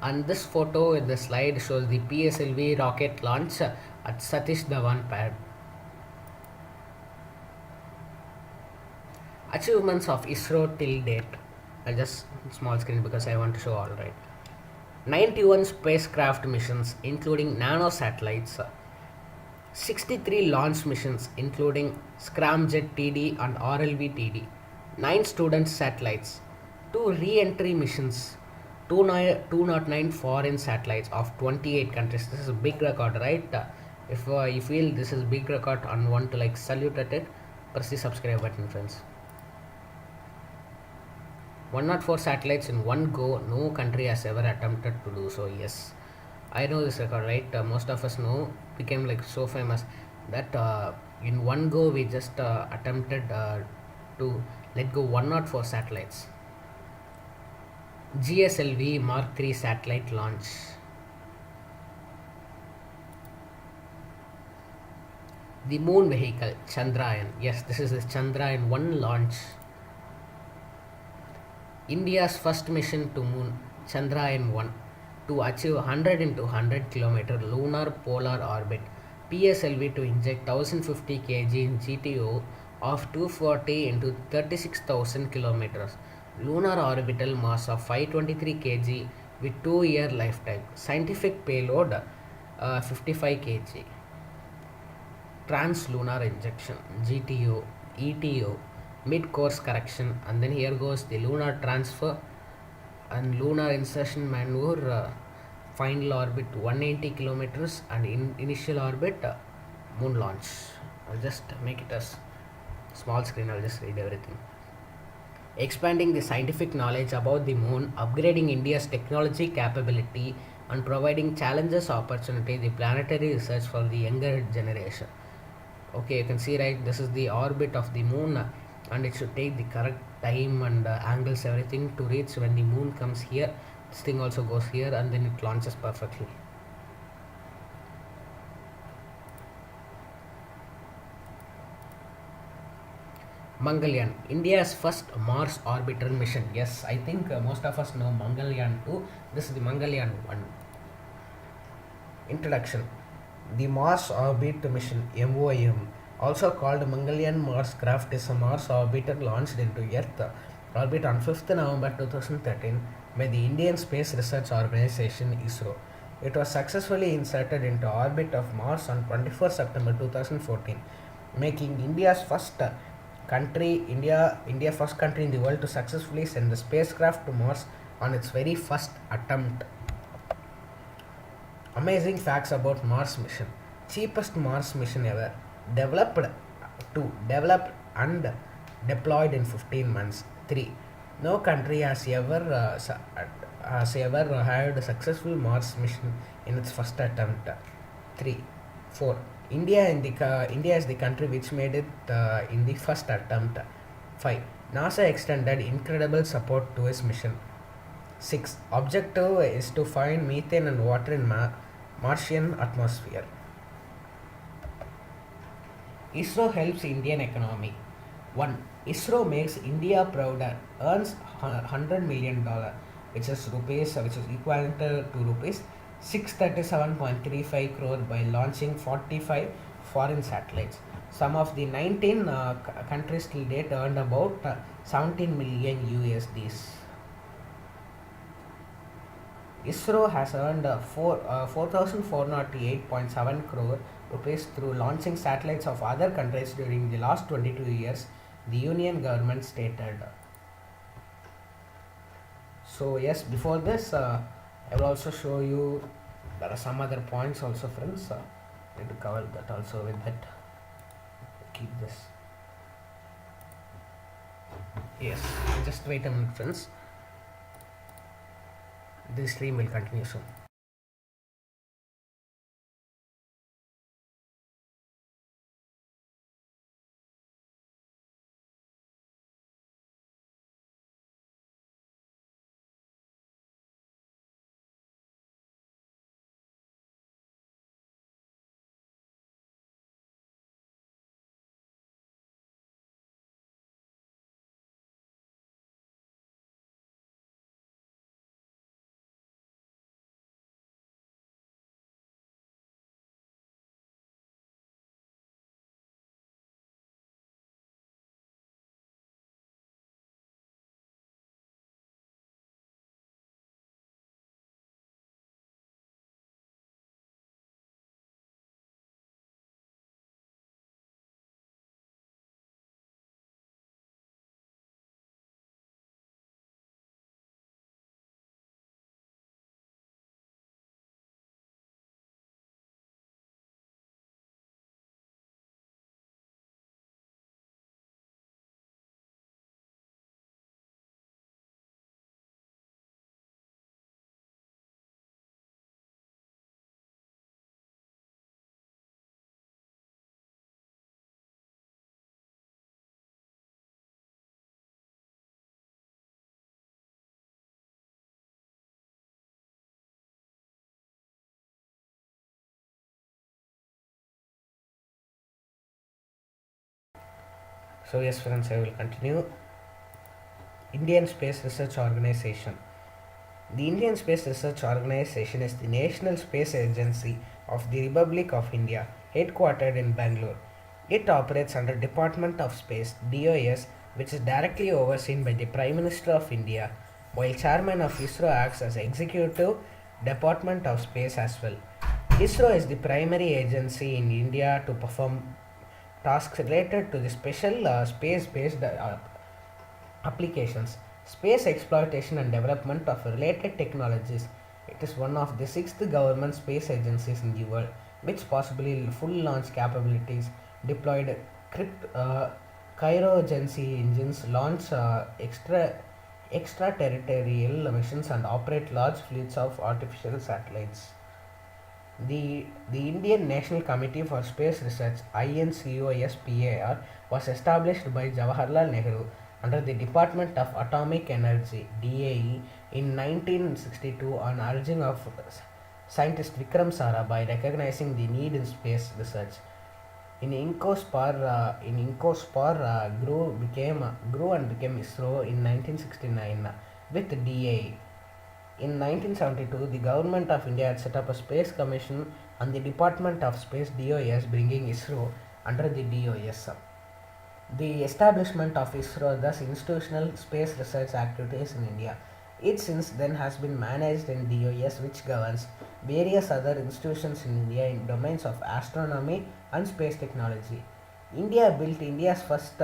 And this photo in the slide shows the PSLV rocket launch at Satish Dhawan pad. Achievements of ISRO till date. I'll just small screen because I want to show all right. 91 spacecraft missions including nano satellites. 63 launch missions including Scramjet TD and RLV TD. 9 student satellites. 2 re-entry missions. 209 foreign satellites of 28 countries. This is a big record, right? If you feel this is big record and want to like salute at it, press the subscribe button, friends. 104 satellites in one go. No country has ever attempted to do so. Yes, I know this record, right? Most of us know. Became like so famous that in one go we just attempted to let go 104 satellites. GSLV Mark III satellite launch. The moon vehicle Chandrayaan. Yes, this is the Chandrayaan 1 launch. India's first mission to moon Chandrayaan 1 to achieve 100 into 100 kilometer lunar polar orbit. PSLV to inject 1050 kg in GTO of 240 into 36,000 kilometers. Lunar orbital mass of 523 kg with 2-year lifetime. Scientific payload 55 kg. Translunar injection, GTO, ETO, mid course correction, and then here goes the lunar transfer and lunar insertion maneuver. Final orbit 180 kilometers and initial orbit moon launch. I'll just make it as small screen. I'll just read everything. Expanding the scientific knowledge about the moon, upgrading India's technology capability, and providing challenges opportunity the planetary research for the younger generation. Okay, you can see, right, this is the orbit of the moon, and it should take the correct time and angles, everything, to reach when the moon comes here. This thing also goes here and then it launches perfectly. Mangalyaan, India's first Mars orbital mission. Yes, I think most of us know Mangalyaan 2. This is the Mangalyaan 1. Introduction. The Mars Orbit Mission (MOM), also called Mangalyaan Mars craft, is a Mars orbiter launched into Earth orbit on 5th November 2013 by the Indian Space Research Organization (ISRO). It was successfully inserted into orbit of Mars on 24 September 2014, making India first country in the world to successfully send the spacecraft to Mars on its very first attempt. Amazing facts about Mars mission. Cheapest Mars mission ever. Developed developed and deployed in 15 months. 3. No country has ever had a successful Mars mission in its first attempt. 3. 4. India is the country which made it in the first attempt. 5. NASA extended incredible support to its mission. 6. Objective is to find methane and water in Martian atmosphere. ISRO helps Indian economy. 1. ISRO makes India prouder, earns $100 million, which is equivalent to rupees 637.35 crore by launching 45 foreign satellites. Some of the 19 countries till date earned about 17 million USDs. ISRO has earned 4,408.7 crore rupees through launching satellites of other countries during the last 22 years, the union government stated. So yes, before this, I will also show you there are some other points also, friends. I need to cover that also with that. Keep this. Yes, just wait a minute, friends. This stream will continue soon. So yes friends, I will continue. Indian Space Research Organization. The Indian Space Research Organization is the national space agency of the Republic of India, headquartered in Bangalore. It operates under Department of Space (DOS), which is directly overseen by the Prime Minister of India, while Chairman of ISRO acts as Executive Department of Space as well. ISRO is the primary agency in India to perform tasks related to the special space-based applications, space exploitation and development of related technologies. It is one of the sixth government space agencies in the world, which possibly full launch capabilities, deployed cryogency engines, launch extraterritorial missions, and operate large fleets of artificial satellites. The Indian National Committee for Space Research (INCOSPAR) was established by Jawaharlal Nehru under the Department of Atomic Energy (DAE) in 1962 on urging of scientist Vikram Sarabhai, recognizing the need in space research. In INCOSPAR grew and became ISRO in 1969 with DAE. In 1972, the Government of India had set up a Space Commission and the Department of Space (DOS), bringing ISRO under the DOS. The establishment of ISRO, thus institutional space research activities in India. It since then has been managed in DOS, which governs various other institutions in India in domains of astronomy and space technology. ISRO built India's first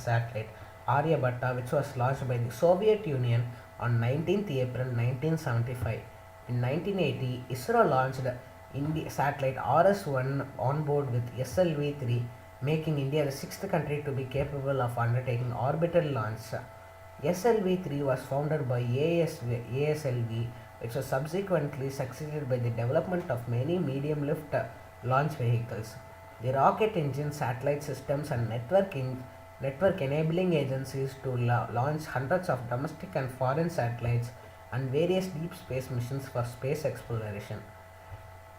satellite, Aryabhatta, which was launched by the Soviet Union on 19th April 1975. In 1980, ISRO launched satellite RS-1 on board with SLV-3, making India the sixth country to be capable of undertaking orbital launch. SLV-3 was founded by ASLV, which was subsequently succeeded by the development of many medium lift launch vehicles. The rocket engine, satellite systems, and network enabling agencies to launch hundreds of domestic and foreign satellites and various deep space missions for space exploration.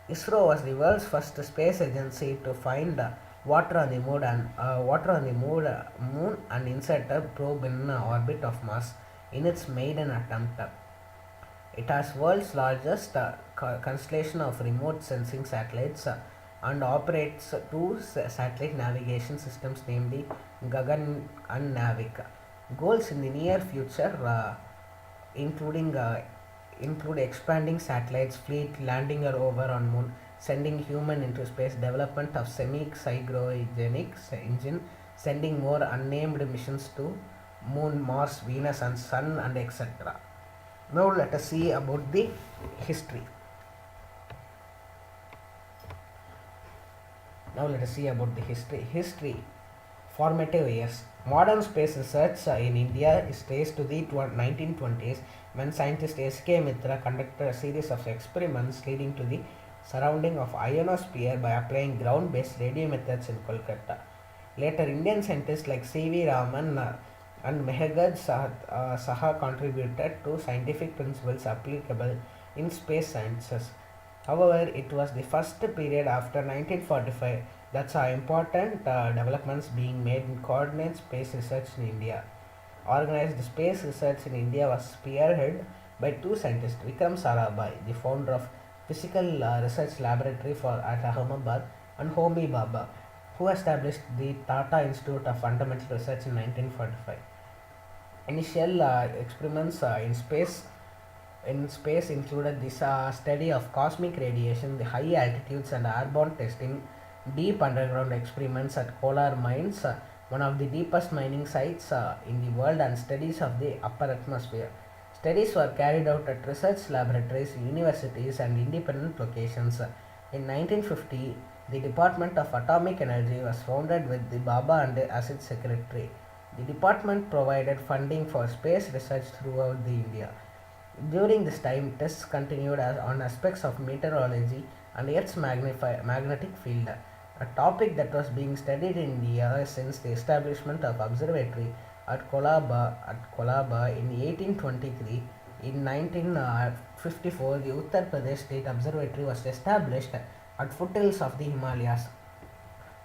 ISRO was the world's first space agency to find water on the moon and insert a probe in orbit of Mars in its maiden attempt. It has world's largest constellation of remote sensing satellites and operates two satellite navigation systems, namely Gagan and Navik. Goals in the near future including include expanding satellites fleet, landing a rover on moon, sending human into space, development of semi-cryogenic engine, sending more unnamed missions to moon, Mars, Venus and Sun, and etc. Now let us see about the history. History. Formative years. Modern space research in India is traced to the 1920s, when scientist S.K. Mitra conducted a series of experiments leading to the surrounding of ionosphere by applying ground-based radio methods in Kolkata. Later, Indian scientists like C.V. Raman and Mehrgaj Saha contributed to scientific principles applicable in space sciences. However, it was the first period after 1945 that saw important developments being made in coordinate space research in India. Organized space research in India was spearheaded by two scientists, Vikram Sarabhai, the founder of Physical Research Laboratory at Ahmedabad, and Homi Bhabha, who established the Tata Institute of Fundamental Research in 1945. Initial experiments in space included the study of cosmic radiation, the high altitudes and airborne testing, deep underground experiments at Kolar mines, one of the deepest mining sites in the world, and studies of the upper atmosphere. Studies were carried out at research laboratories, universities, and independent locations. In 1950, the Department of Atomic Energy was founded with the Bhabha and as its secretary. The department provided funding for space research throughout the India. During this time, tests continued on aspects of meteorology and Earth's magnetic field, a topic that was being studied in India since the establishment of observatory at Kolaba in 1823. In 1954, the Uttar Pradesh State Observatory was established at foothills of the Himalayas.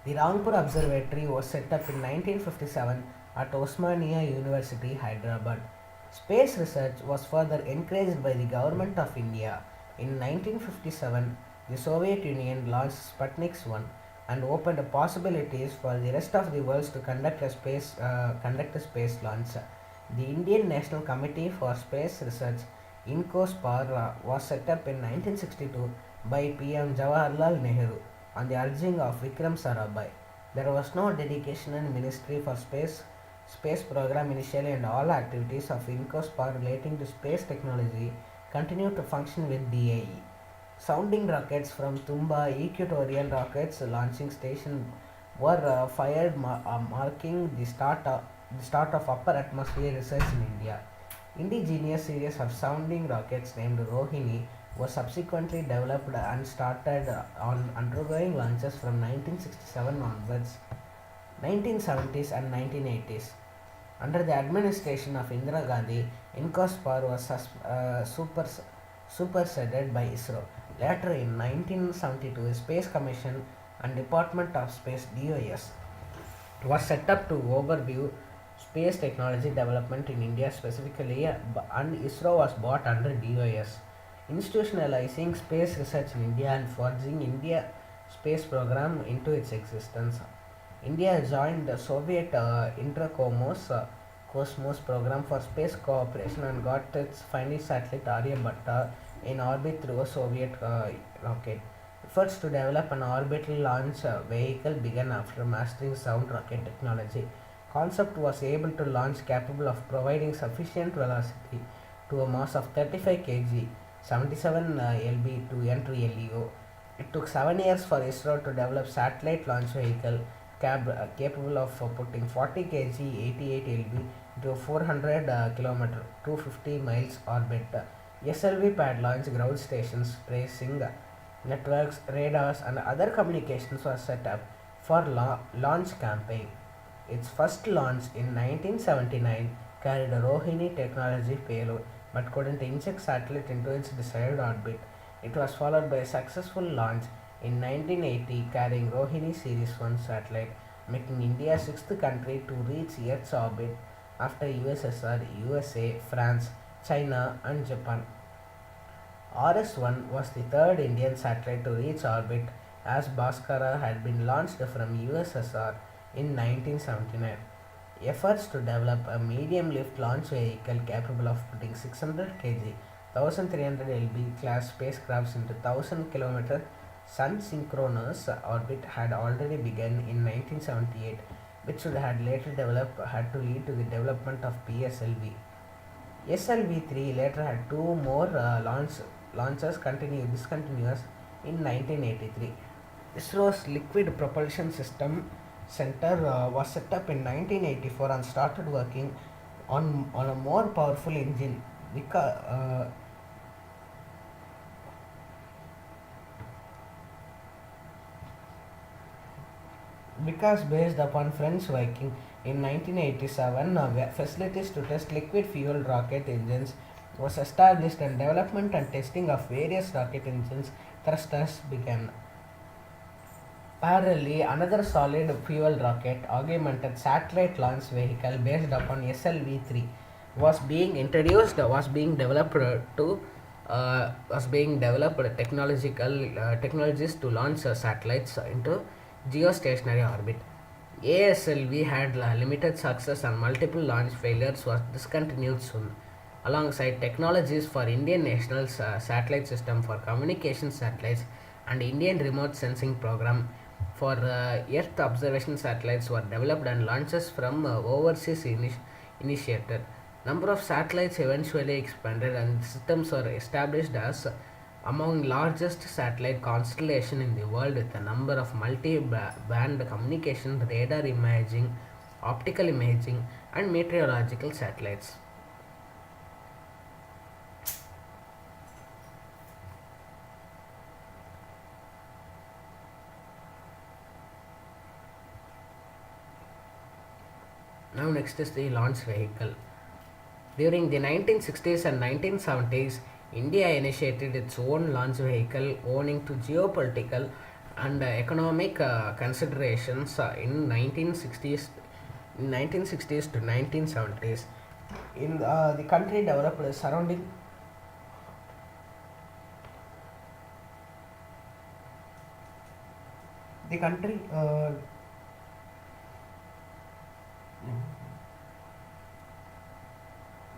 The Rangpur Observatory was set up in 1957 at Osmania University, Hyderabad. Space research was further encouraged by the Government of India. In 1957, the Soviet Union launched Sputnik 1 and opened possibilities for the rest of the world to conduct a space launch. The Indian National Committee for Space Research, INCOSPAR, was set up in 1962 by PM Jawaharlal Nehru on the urging of Vikram Sarabhai. There was no dedication and ministry for space program initially, and all activities of INCOSPAR relating to space technology continued to function with DAE. Sounding rockets from Tumba Equatorial Rockets Launching Station were fired, marking the start of upper atmosphere research in India. Indigenous series of sounding rockets named Rohini was subsequently developed and started on undergoing launches from 1967 onwards, 1970s and 1980s. Under the administration of Indira Gandhi, INCOSPAR was superseded by ISRO. Later in 1972, the Space Commission and Department of Space (DOS) was set up to overview space technology development in India specifically, and ISRO was brought under DOS, institutionalizing space research in India and forging India space program into its existence. India joined the Soviet Cosmos program for space cooperation and got its final satellite Aryabhatta in orbit through a Soviet rocket. Efforts to develop an orbital launch vehicle began after mastering sound rocket technology. Concept was able to launch capable of providing sufficient velocity to a mass of 35 kg, 77 lb to enter LEO. It took 7 years for ISRO to develop satellite launch vehicle capable of putting 40 kg, 88 lb to 400 km, 250 miles orbit. SLV pad launch ground stations, tracing networks, radars, and other communications were set up for launch campaign. Its first launch in 1979 carried a Rohini technology payload but couldn't inject satellite into its desired orbit. It was followed by a successful launch in 1980 carrying Rohini Series 1 satellite, making India sixth country to reach Earth's orbit after USSR, USA, France, China, and Japan. RS-1 was the third Indian satellite to reach orbit, as Bhaskara had been launched from USSR in 1979. Efforts to develop a medium lift launch vehicle capable of putting 600 kg, 1300 lb class spacecrafts into 1000 km sun synchronous orbit had already begun in 1978, which would had to lead to the development of PSLV. SLV-3 later had two more launches discontinuous in 1983. ISRO's Liquid Propulsion System Center was set up in 1984 and started working on a more powerful engine because based upon French Viking. In 1987, facilities to test liquid fuel rocket engines was established and development and testing of various rocket engines thrusters began. Parallelly, another solid fuel rocket augmented satellite launch vehicle based upon SLV-3 was being developed technologies to launch satellites into geostationary orbit. ASLV had limited success and multiple launch failures was discontinued soon. Alongside technologies for Indian National Satellite System for communication satellites and Indian Remote Sensing Program for Earth observation satellites were developed and launches from overseas initiated. Number of satellites eventually expanded and systems were established as among largest satellite constellation in the world with a number of multi-band communication, radar imaging, optical imaging, and meteorological satellites. Now next is the launch vehicle. During the 1960s and 1970s, India initiated its own launch vehicle owing to geopolitical and economic considerations in 1960s to 1970s. In the country developed surrounding the country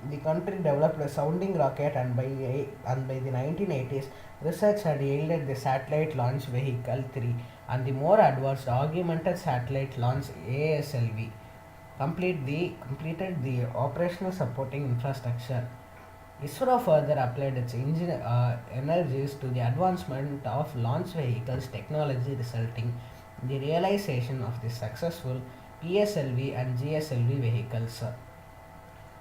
the country developed a sounding rocket, and by the 1980s, research had yielded the satellite launch vehicle 3 and the more advanced augmented satellite launch ASLV completed the operational supporting infrastructure. ISRO further applied its energies to the advancement of launch vehicles technology, resulting in the realization of the successful PSLV and GSLV vehicles.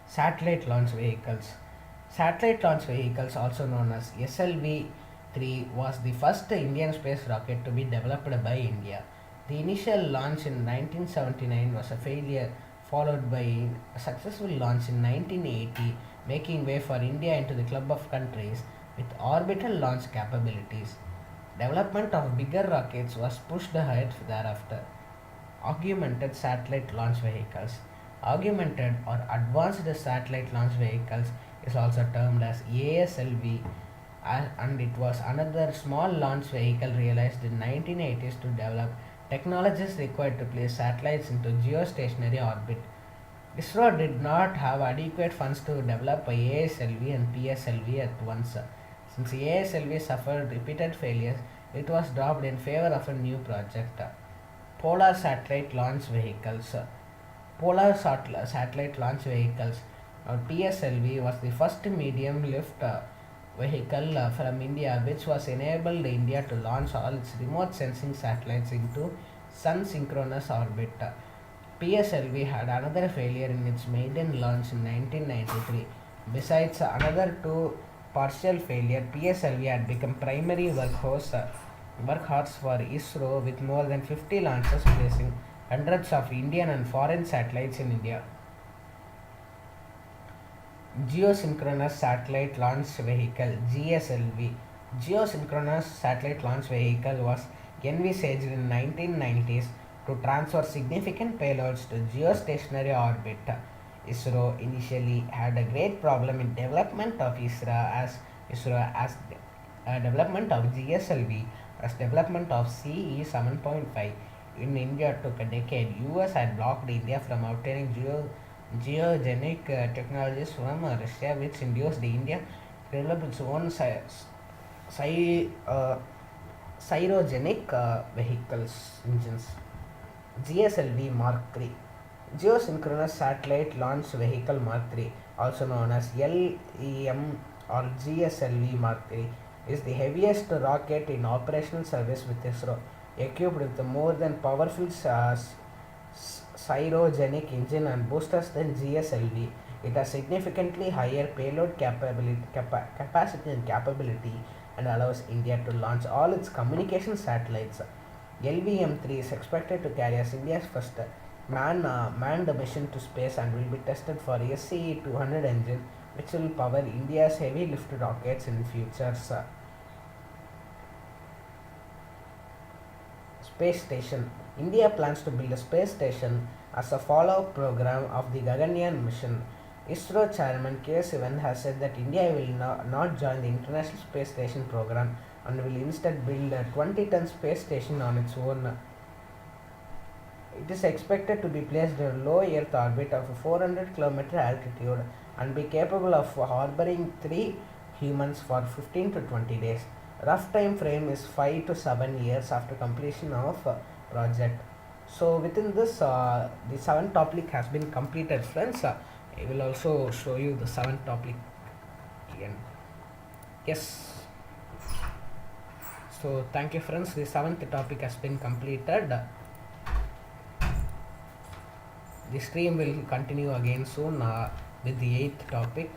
Satellite launch vehicles. Satellite launch vehicles, also known as SLV 3, was the first Indian space rocket to be developed by India. The initial launch in 1979 was a failure, followed by a successful launch in 1980, making way for India into the club of countries with orbital launch capabilities. Development of bigger rockets was pushed ahead thereafter. Augmented satellite launch vehicles. Augmented or advanced satellite launch vehicles is also termed as ASLV, and it was another small launch vehicle realized in 1980s to develop technologies required to place satellites into geostationary orbit. ISRO did not have adequate funds to develop a ASLV and PSLV at once. Since ASLV suffered repeated failures, it was dropped in favor of a new project. Polar Satellite Launch Vehicles. Satellite Launch Vehicles, or PSLV, was the first medium lift vehicle from India, which was enabled India to launch all its remote sensing satellites into sun synchronous orbit. PSLV had another failure in its maiden launch in 1993. Besides another two partial failure, PSLV had become primary workhorse for ISRO with more than 50 launches, placing hundreds of Indian and foreign satellites in India. Geosynchronous Satellite Launch Vehicle (GSLV). Geosynchronous Satellite Launch Vehicle was envisaged in 1990s to transfer significant payloads to geostationary orbit. ISRO initially had a great problem in development of development of GSLV as development of CE 7.5 in India took a decade. US had blocked India from obtaining geogenic technologies from Russia, which induced India to develop its own cryogenic vehicles engines. GSLV Mark III. Geosynchronous Satellite Launch Vehicle Mark III, also known as LEM or GSLV Mark III, is the heaviest rocket in operational service with ISRO, equipped with a more than powerful cryogenic engine and boosters than GSLV. It has significantly higher payload capacity and capability, and allows India to launch all its communication satellites. LVM-3 is expected to carry as India's first manned mission to space and will be tested for SCE-200 engine, which will power India's heavy lift rockets in future. Space Station. India plans to build a space station as a follow-up program of the Gaganyaan mission. ISRO chairman K. Sivan has said that India will not join the International Space Station program and will instead build a 20-ton space station on its own. It is expected to be placed in a low Earth orbit of 400-kilometer altitude and be capable of harboring 3 humans for 15 to 20 days. Rough time frame is 5 to 7 years after completion of project. So within this, the 7th topic has been completed, friends. I will also show you the 7th topic again. Yes. So thank you, friends. The 7th topic has been completed. The stream will continue again soon with the 8th topic.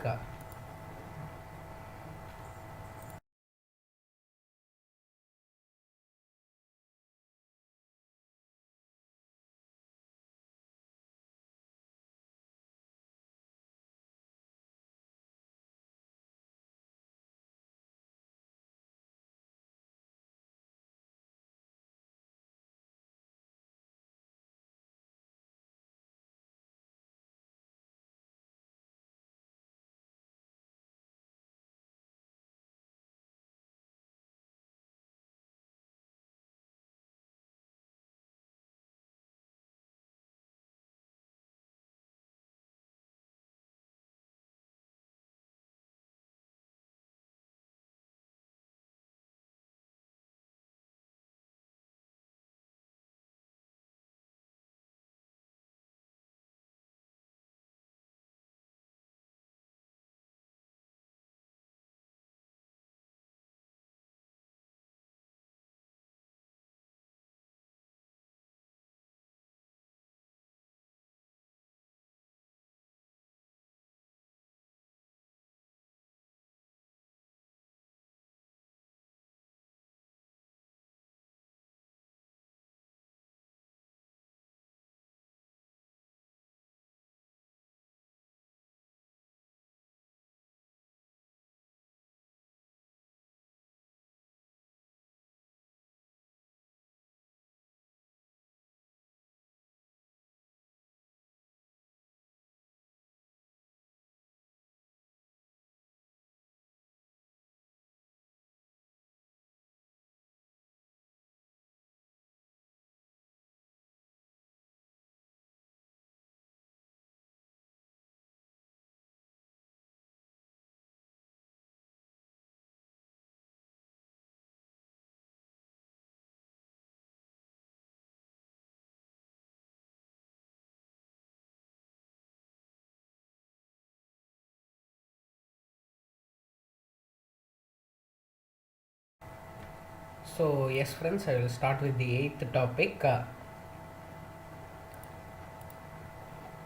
So, yes, friends, I will start with the eighth topic.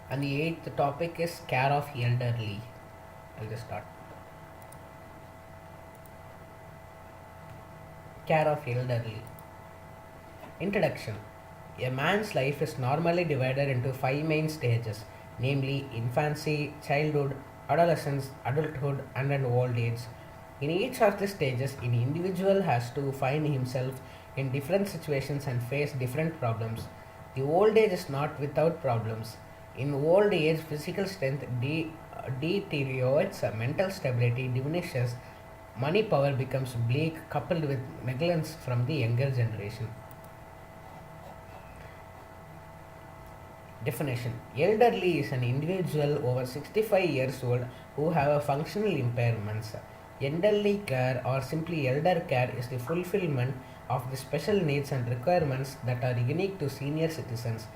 And the eighth topic is care of elderly. I'll just start. Care of elderly. Introduction. A man's life is normally divided into five main stages, namely infancy, childhood, adolescence, adulthood, and an old age. In each of the stages, an individual has to find himself in different situations and face different problems. The old age is not without problems. In old age, physical strength deteriorates, mental stability diminishes, money power becomes bleak, coupled with negligence from the younger generation. Definition. Elderly is an individual over 65 years old who have a functional impairments. Elderly care or simply elder care is the fulfillment of the special needs and requirements that are unique to senior citizens.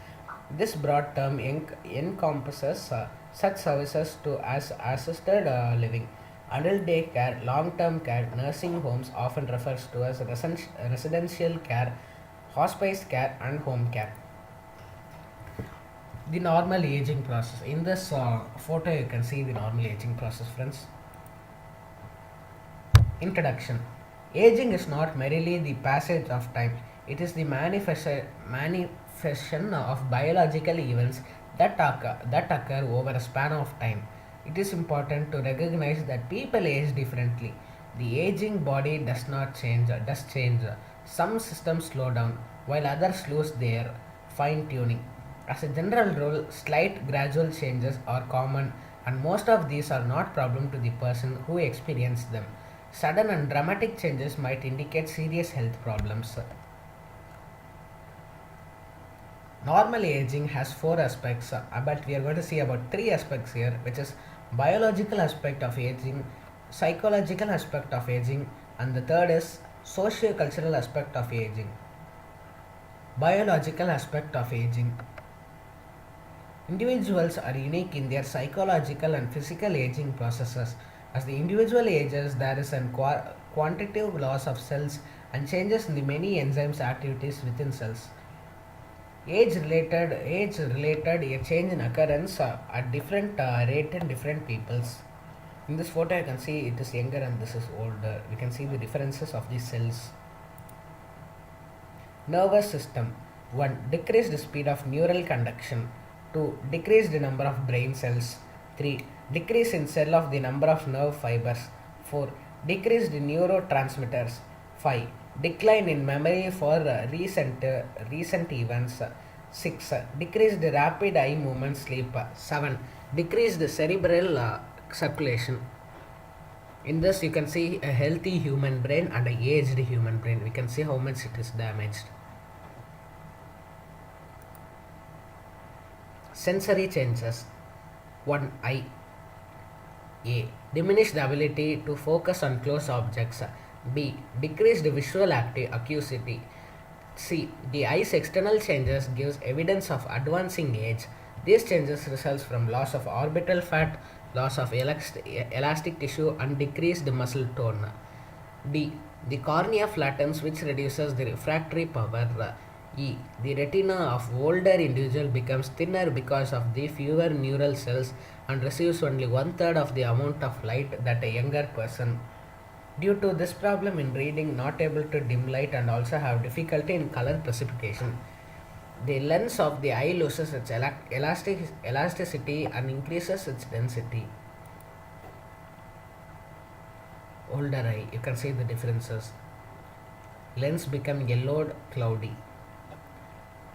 This broad term encompasses such services to as assisted living, adult day care, long-term care, nursing homes often refers to as residential care, hospice care, and home care. The normal aging process. In this photo, you can see the normal aging process, friends. Introduction. Aging is not merely the passage of time, it is the manifestation of biological events that occur over a span of time. It is important to recognize that people age differently. The aging body does change. Some systems slow down while others lose their fine tuning. As a general rule, slight gradual changes are common, and most of these are not problem to the person who experienced them. Sudden and dramatic changes might indicate serious health problems. Normal aging has four aspects, but we are going to see about three aspects here, which is biological aspect of aging, psychological aspect of aging, and the third is socio-cultural aspect of aging. Biological aspect of aging. Individuals are unique in their psychological and physical aging processes. As the individual ages, there is a quantitative loss of cells and changes in the many enzymes activities within cells. Age related, a change in occurrence at different rate in different peoples. In this photo, you can see it is younger and this is older. We can see the differences of the cells. Nervous system. 1. Decrease the speed of neural conduction. 2. Decrease the number of brain cells. 3. Decrease in cell of the number of nerve fibers. 4. Decrease the neurotransmitters. 5. Decline in memory for recent events. 6. Decrease the rapid eye movement sleep. 7. Decrease the cerebral circulation. In this, you can see a healthy human brain and a aged human brain. We can see how much it is damaged. Sensory changes. 1. Eye. A. Diminished ability to focus on close objects. B. Decreased visual acuity. C. The eye's external changes gives evidence of advancing age. These changes results from loss of orbital fat, loss of elastic tissue, and decreased muscle tone. D. The cornea flattens, which reduces the refractory power. E. The retina of older individual becomes thinner because of the fewer neural cells and receives only one-third of the amount of light that a younger person. Due to this problem in reading, not able to dim light and also have difficulty in color precipitation. The lens of the eye loses its elasticity and increases its density. Older eye, you can see the differences. Lens become yellowed, cloudy.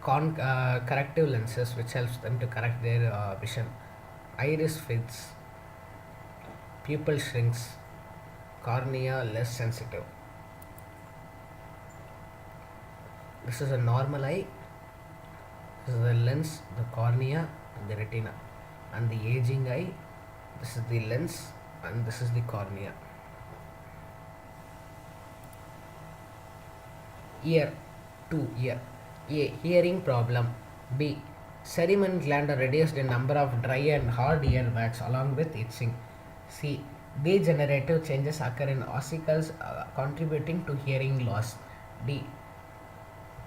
Corrective lenses, which helps them to correct their vision. Iris fades, pupil shrinks, cornea less sensitive. This is a normal eye. This is the lens, the cornea, and the retina. And the aging eye, this is the lens and this is the cornea. Ear. 2. Ear. A. Hearing problem. B. Cerumen gland are reduced in number of dry and hard earwax along with itching. C. Degenerative changes occur in ossicles contributing to hearing loss. D.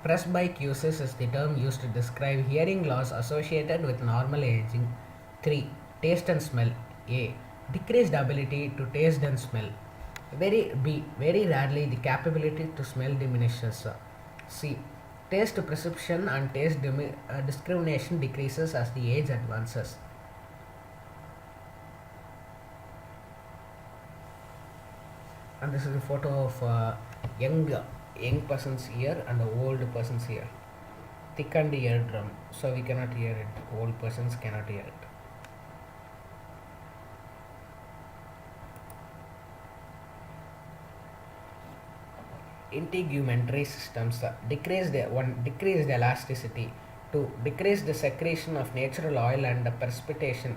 Presbycusis uses is the term used to describe hearing loss associated with normal aging. 3. Taste and smell. A. Decreased ability to taste and smell. Very rarely the capability to smell diminishes. C. Taste perception and discrimination decreases as the age advances. And this is a photo of young person's ear and a old person's ear. Thickened eardrum, so we cannot hear it. Old persons cannot hear it. Integumentary systems decrease the elasticity. 2. Decrease the secretion of natural oil and the precipitation.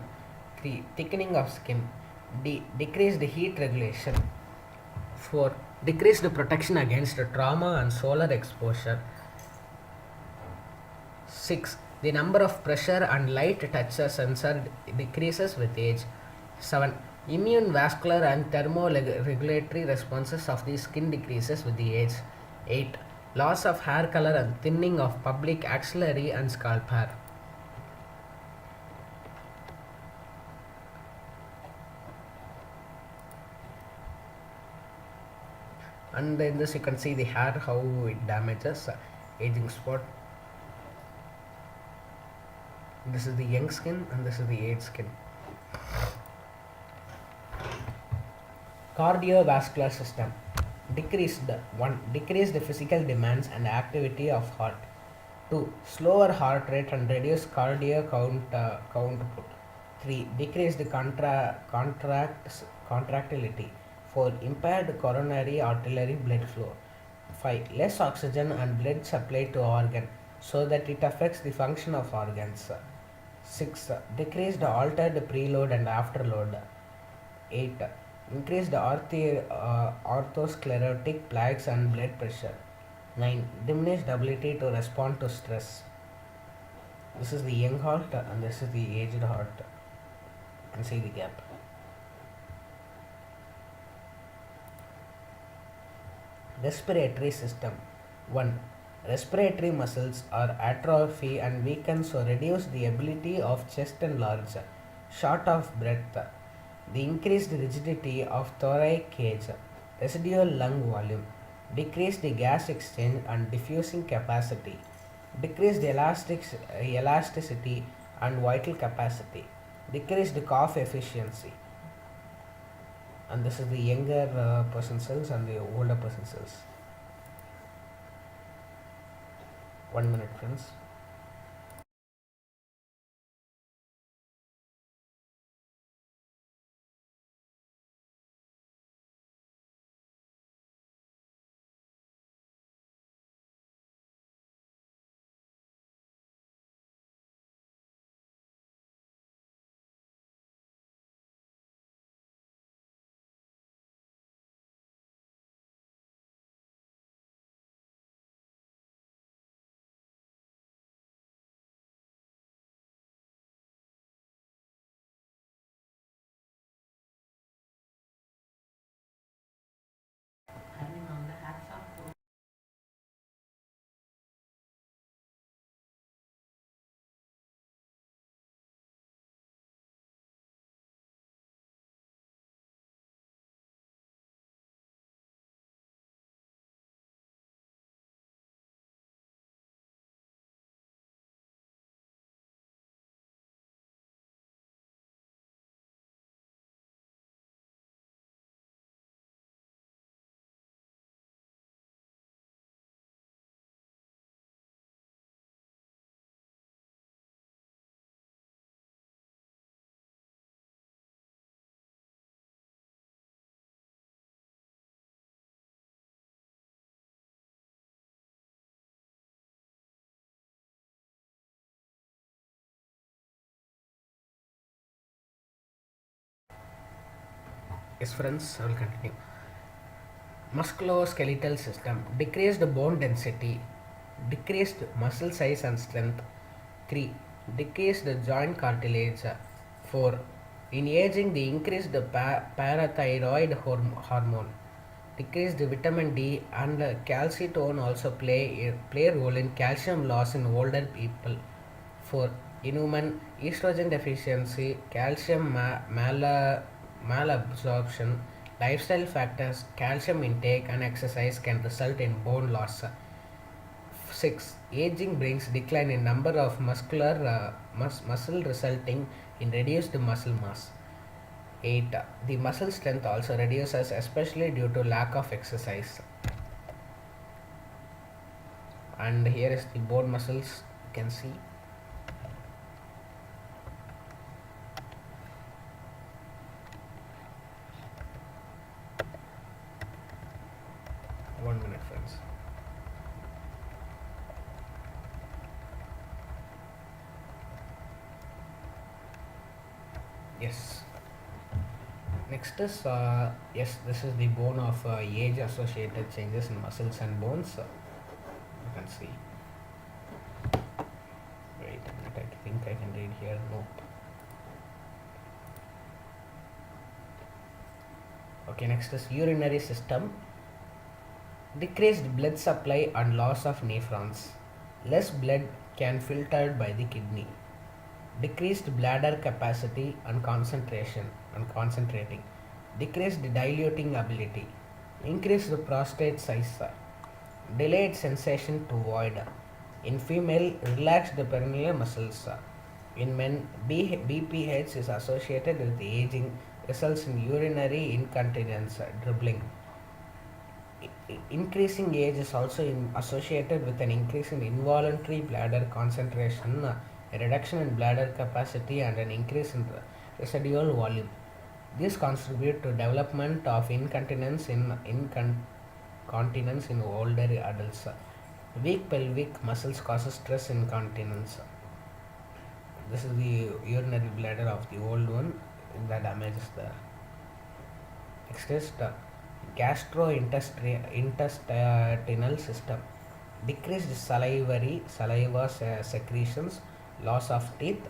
3. Thickening of skin. D. Decrease the heat regulation. 4. Decrease the protection against trauma and solar exposure. 6. The number of pressure and light toucher sensor decreases with age. 7. Immune, vascular and thermoregulatory responses of the skin decreases with the age. 8. Loss of hair color and thinning of pubic axillary and scalp hair. And in this you can see the hair, how it damages, aging spot. This is the young skin and this is the aged skin. Cardiovascular system. Decreased. 1. Decrease the physical demands and activity of heart. 2. Slower heart rate and reduce cardiac output. 3. Decrease the contractility. 4. Impaired coronary artery blood flow. 5. Less oxygen and blood supply to organ, so that it affects the function of organs. 6. Decreased altered preload and afterload. 8. Increased atherosclerotic plaques and blood pressure. 9. Diminished ability to respond to stress. This is the young heart and this is the aged heart. You can see the gap. Respiratory system. 1. Respiratory muscles are atrophy and weaken, so reduce the ability of chest enlarge, short of breath. The increased rigidity of thoracic cage, residual lung volume, decrease the gas exchange and diffusing capacity, decrease the elasticity and vital capacity, decrease the cough efficiency. And this is the younger person cells and the older person cells. 1 minute, friends. Yes, friends, I will continue. Musculoskeletal system. Decreased bone density, decreased muscle size and strength. 3. Decreased joint cartilage. 4. In aging, the increased parathyroid hormone. Decreased vitamin D and calcitone also play a role in calcium loss in older people. For in women, estrogen deficiency, malabsorption, lifestyle factors, calcium intake, and exercise can result in bone loss. 6. Aging brings decline in number of muscle resulting in reduced muscle mass. 8. The muscle strength also reduces, especially due to lack of exercise. And here is the bone muscles, you can see. One minute, friends. Yes. Next is yes, this is the bone of age associated changes in muscles and bones. You can see. Wait a minute, I think I can read here. Nope. Okay, next is urinary system. Decreased blood supply and loss of nephrons. Less blood can filtered by the kidney. Decreased bladder capacity and concentration and concentrating. Decreased diluting ability. Increased prostate size. Delayed sensation to void. In female, relaxed perineal muscles. In men, BPH is associated with aging, results in urinary incontinence, dribbling. Increasing age is also associated with an increase in involuntary bladder concentration, a reduction in bladder capacity, and an increase in residual volume. These contribute to development of incontinence in older adults. Weak pelvic muscles causes stress incontinence. This is the urinary bladder of the old one that damages the. Next is the gastrointestinal system. Decreased saliva secretions, loss of teeth,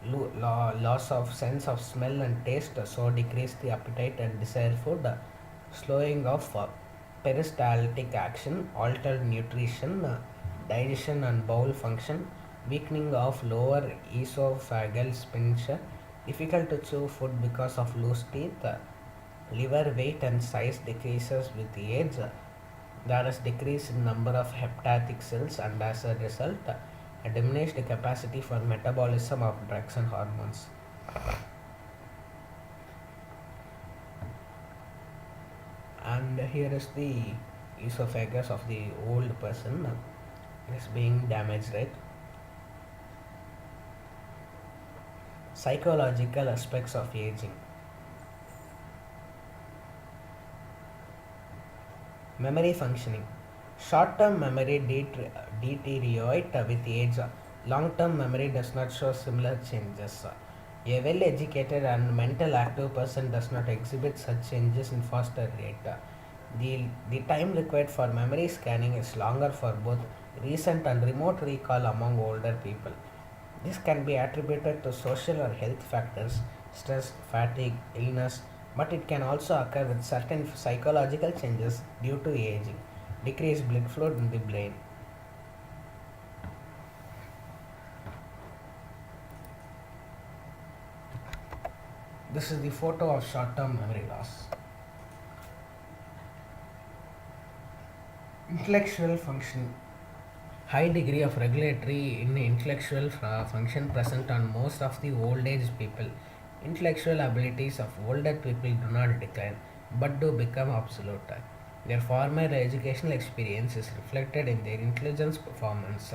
loss of sense of smell and taste, so decrease the appetite and desire food, slowing of peristaltic action, altered nutrition, digestion and bowel function, weakening of lower esophageal sphincter, difficult to chew food because of loose teeth, liver weight and size decreases with age. There is decrease in number of hepatic cells and as a result, a diminished capacity for metabolism of drugs and hormones. And here is the esophagus of the old person is being damaged, right? Psychological aspects of aging. Memory functioning. Short-term memory deteriorate with age. Long-term memory does not show similar changes. A well-educated and mental active person does not exhibit such changes in faster rate. The time required for memory scanning is longer for both recent and remote recall among older people. This can be attributed to social or health factors, stress, fatigue, illness, but it can also occur with certain psychological changes due to aging, decreased blood flow in the brain. This is the photo of short-term memory loss. Intellectual function. High degree of regulatory in intellectual function present on most of the old age people. Intellectual abilities of older people do not decline but do become obsolete. Their former educational experience is reflected in their intelligence performance.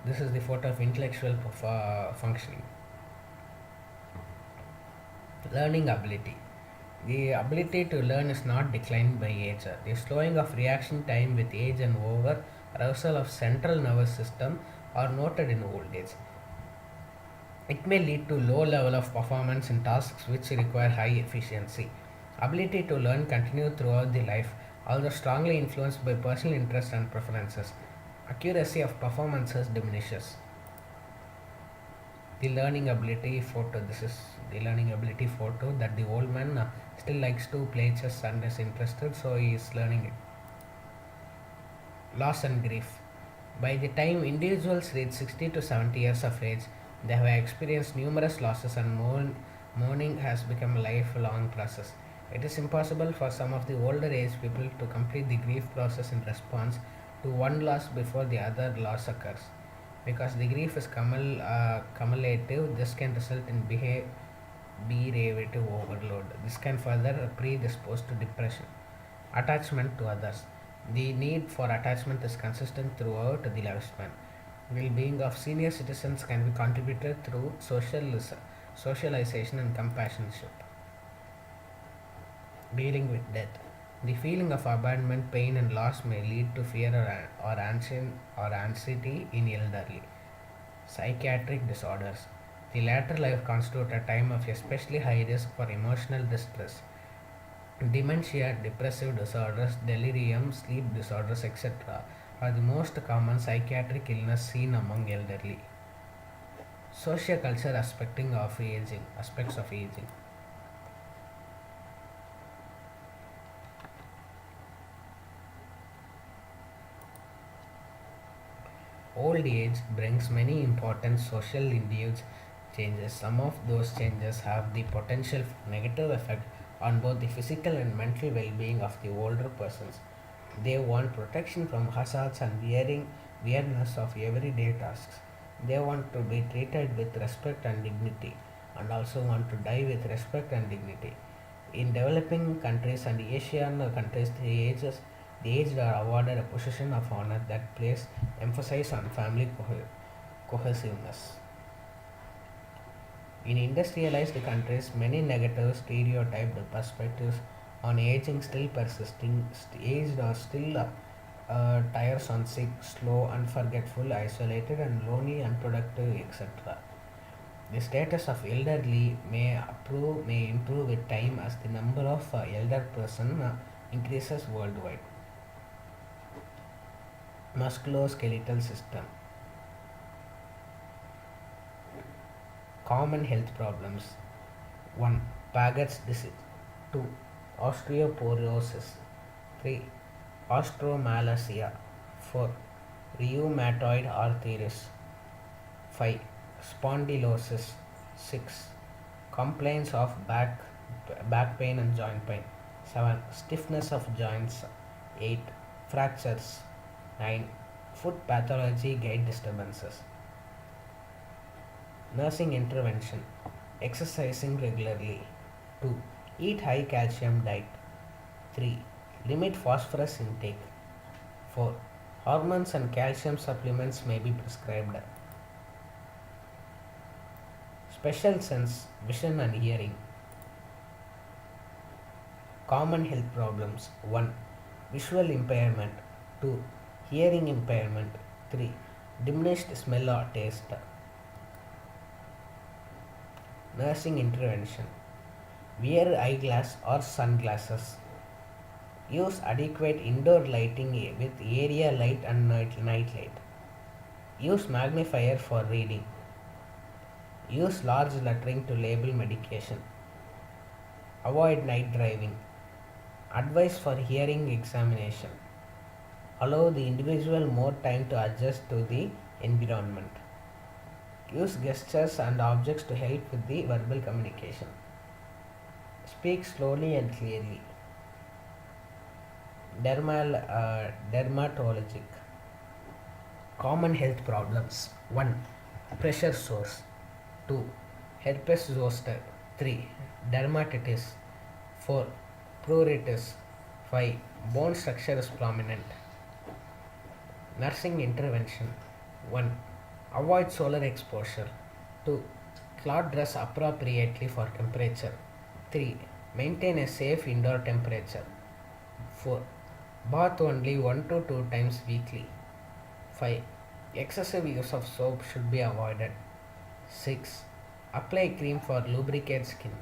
This is the photo of intellectual functioning. Learning ability. The ability to learn is not declined by age. The slowing of reaction time with age and over arousal of central nervous system are noted in old age. It may lead to low level of performance in tasks which require high efficiency. Ability to learn continue throughout the life, although strongly influenced by personal interests and preferences. Accuracy of performances diminishes. The learning ability photo. This is the learning ability photo that the old man still likes to play chess and is interested, so he is learning it. Loss and grief. By the time individuals reach 60 to 70 years of age, they have experienced numerous losses, and mourning has become a lifelong process. It is impossible for some of the older age people to complete the grief process in response to one loss before the other loss occurs. Because the grief is cumulative, this can result in derivative overload. This can further predispose to depression. Attachment to others. The need for attachment is consistent throughout the lifespan. Well-being of senior citizens can be contributed through socialization and companionship. Dealing with death. The feeling of abandonment, pain, and loss may lead to fear or anxiety in elderly. Psychiatric disorders. The latter life constitute a time of especially high risk for emotional distress. Dementia, depressive disorders, delirium, sleep disorders, etc., are the most common psychiatric illness seen among elderly. Sociocultural aspects of aging. Old age brings many important social induced changes. Some of those changes have the potential for negative effect on both the physical and mental well-being of the older persons. They want protection from hazards and weirdness of everyday tasks. They want to be treated with respect and dignity, and also want to die with respect and dignity. In developing countries and Asian countries, the aged are awarded a position of honor that places emphasis on family cohesiveness. In industrialized countries, many negative stereotyped perspectives on aging still persisting. Aged are still tiresome, sick, slow, unforgetful, isolated, and lonely, unproductive, etc. The status of elderly may improve with time as the number of elder person increases worldwide. Musculoskeletal system. Common health problems. 1. Paget's disease. 2. Osteoporosis. 3. Osteomalacia. 4. Rheumatoid arthritis. 5. Spondylosis. 6. Complaints of back pain and joint pain. 7. Stiffness of joints. 8. Fractures. 9. Foot pathology, gait disturbances. Nursing intervention. Exercising regularly. 2. Eat high calcium diet. 3. Limit phosphorus intake. 4. Hormones and calcium supplements may be prescribed. Special sense, vision and hearing. Common health problems. 1. Visual impairment. 2. Hearing impairment. 3. Diminished smell or taste. Nursing intervention. Wear eyeglass or sunglasses. Use adequate indoor lighting with area light and night light. Use magnifier for reading. Use large lettering to label medication. Avoid night driving. Advice for hearing examination. Allow the individual more time to adjust to the environment. Use gestures and objects to help with the verbal communication. Speak slowly and clearly. Dermatologic. Common health problems. 1. Pressure sores. 2. Herpes zoster. 3. Dermatitis. 4. Pruritus. 5. Bone structure is prominent. Nursing intervention. 1. Avoid solar exposure. 2. Cloth dress appropriately for temperature. 3. Maintain a safe indoor temperature. 4. Bath only 1 to 2 times weekly. 5. Excessive use of soap should be avoided. 6. Apply cream for lubricate skin.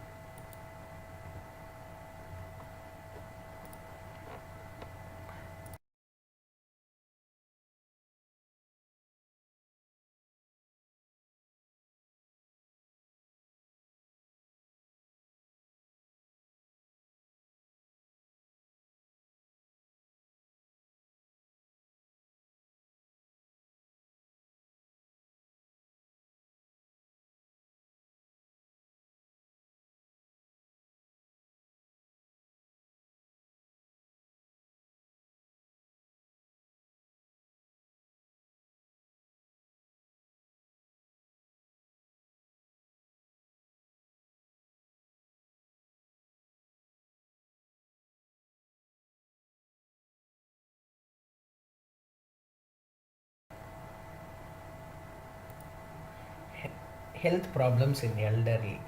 Health problems in elderly.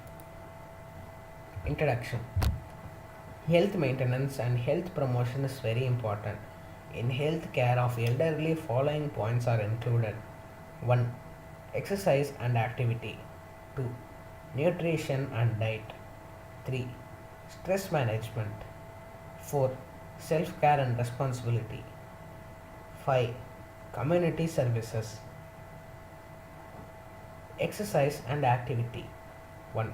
Introduction. Health maintenance and health promotion is very important. In health care of elderly, following points are included. 1. Exercise and activity. 2. Nutrition and diet. 3. Stress management. 4. Self care and responsibility. 5. Community services. Exercise and activity. 1.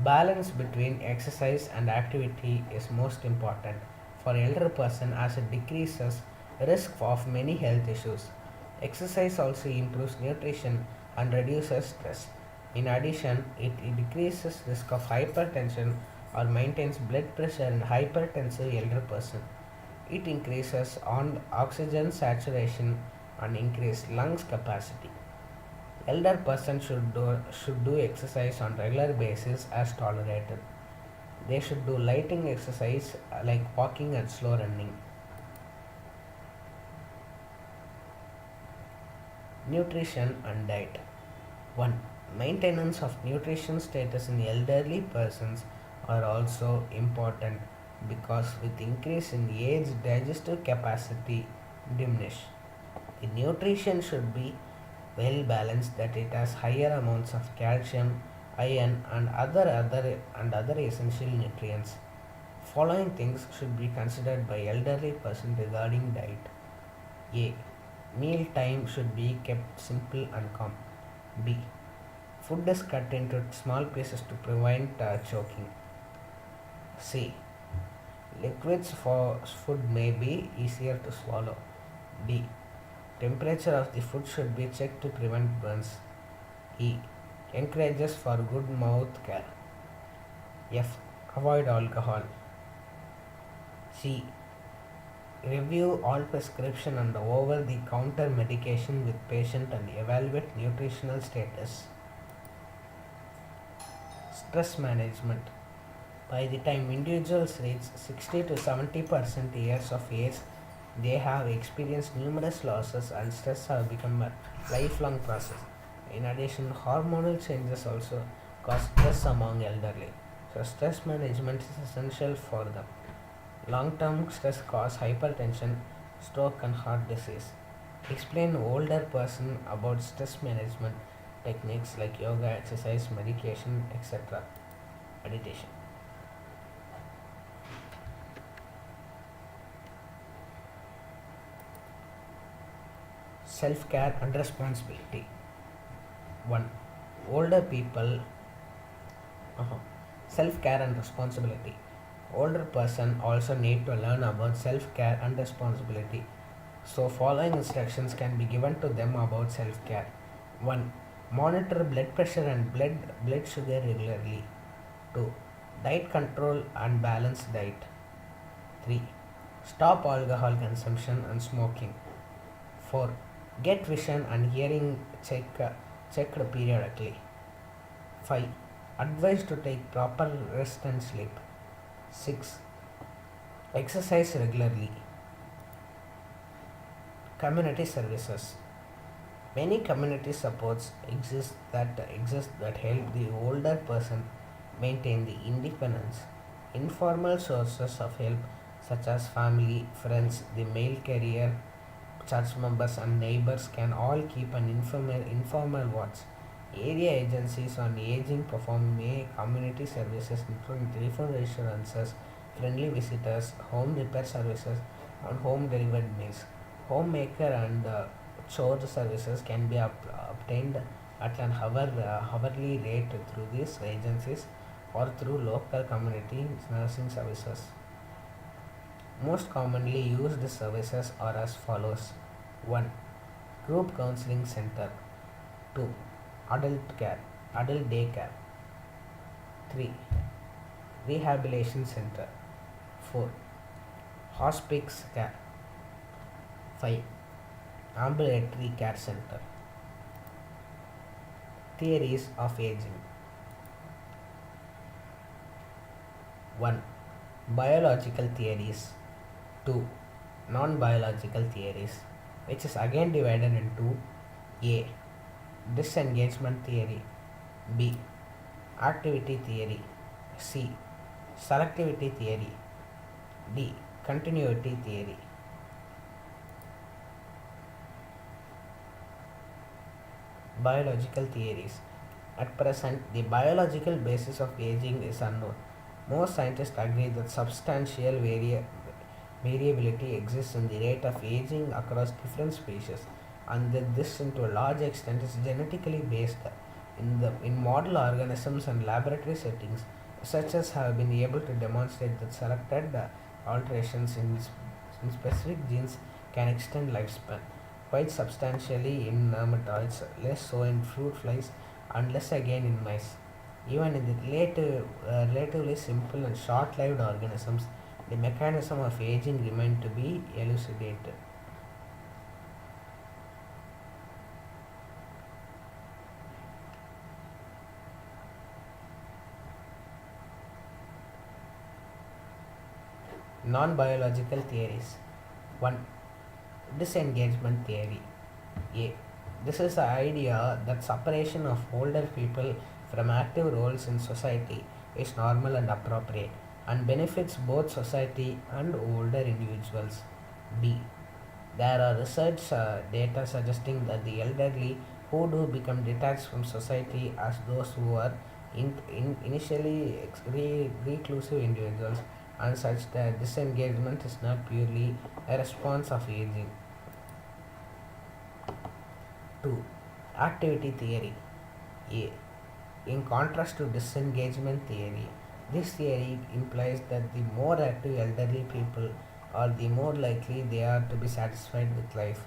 Balance between exercise and activity is most important for elder person as it decreases risk of many health issues. Exercise also improves nutrition and reduces stress. In addition, it decreases risk of hypertension or maintains blood pressure in hypertensive elder person. It increases on oxygen saturation and increase lungs capacity. Elder person should do exercise on regular basis as tolerated. They should do lighting exercise like walking and slow running. Nutrition and diet. 1. Maintenance of nutrition status in elderly persons are also important because with increase in age digestive capacity diminish. The nutrition should be well balanced that it has higher amounts of calcium, iron and other essential nutrients. Following things should be considered by elderly person regarding diet. A. Meal time should be kept simple and calm. B. Food is cut into small pieces to prevent choking. C. Liquids for food may be easier to swallow. D. Temperature of the food should be checked to prevent burns. E. Encourages for good mouth care. F. Avoid alcohol. G. Review all prescription and over-the-counter medication with patient and evaluate nutritional status. Stress management. By the time individuals reach 60 to 70% years of age, they have experienced numerous losses and stress have become a lifelong process. In addition, hormonal changes also cause stress among elderly. So stress management is essential for them. Long-term stress causes hypertension, stroke and heart disease. Explain older person about stress management techniques like yoga, exercise, medication, etc. Meditation. Self-care and responsibility. 1. Older people. Self-care and responsibility. Older person also need to learn about self-care and responsibility. So following instructions can be given to them about self-care. 1. Monitor blood pressure and blood sugar regularly. 2. Diet control and balanced diet. 3. Stop alcohol consumption and smoking. 4. Get vision and hearing checked periodically. 5. Advise to take proper rest and sleep. 6. Exercise regularly. Community services. Many community supports exist that help the older person maintain the independence. Informal sources of help such as family, friends, the mail carrier, church members and neighbors can all keep an informal watch. Area agencies on aging perform community services including telephone insurances, friendly visitors, home repair services, and home delivered meals. Homemaker and chore services can be obtained at an hourly rate through these agencies or through local community nursing services. Most commonly used services are as follows. 1. Group counseling center. 2. Adult day care. 3. Rehabilitation center. 4. Hospice care. 5. Ambulatory care center. Theories of aging. 1. Biological theories. 2. Non-biological theories, which is again divided into A. Disengagement theory. B. Activity theory. C. Selectivity theory. D. Continuity theory. Biological theories. At present, the biological basis of aging is unknown. Most scientists agree that substantial variability exists in the rate of aging across different species, and that this, to a large extent, is genetically based. In model organisms and laboratory settings, researchers have been able to demonstrate that selected alterations in specific genes can extend lifespan quite substantially in nematodes, less so in fruit flies, and less again in mice. Even in the relatively simple and short-lived organisms, the mechanism of aging remained to be elucidated. Non-biological theories. 1. Disengagement theory. A. This is the idea that separation of older people from active roles in society is normal and appropriate and benefits both society and older individuals. B. There are research data suggesting that the elderly who do become detached from society as those who are initially reclusive individuals, and such that disengagement is not purely a response of aging. 2. Activity theory. A. In contrast to disengagement theory, this theory implies that the more active elderly people are, the more likely they are to be satisfied with life.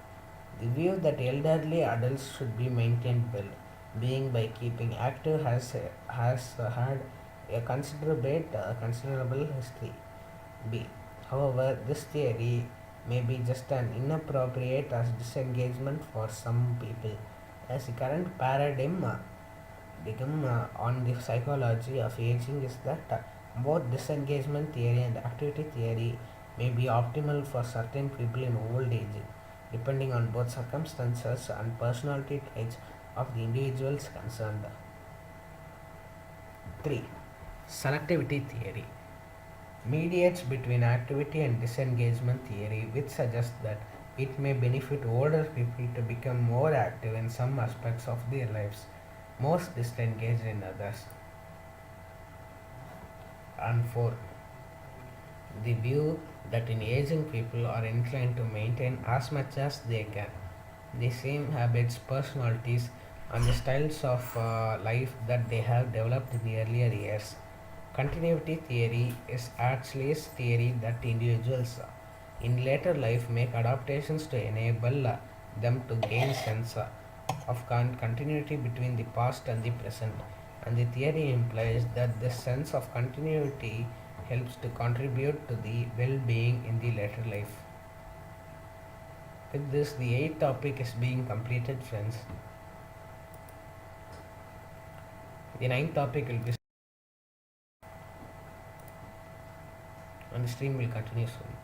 The view that elderly adults should be maintained well being by keeping active has had a considerable history. B. However, this theory may be just as inappropriate as disengagement for some people, as the current paradigm on the psychology of aging is that both disengagement theory and activity theory may be optimal for certain people in old age, depending on both circumstances and personality traits of the individuals concerned. 3. Selectivity theory mediates between activity and disengagement theory, which suggests that it may benefit older people to become more active in some aspects of their lives, most disengaged in others. And 4. The view that in aging people are inclined to maintain as much as they can the same habits, personalities, and the styles of life that they have developed in the earlier years. Continuity theory is actually a theory that individuals in later life make adaptations to enable them to gain sense of continuity between the past and the present. And the theory implies that this sense of continuity helps to contribute to the well-being in the later life. With this, the eighth topic is being completed, friends. The ninth topic will be, and the stream will continue soon.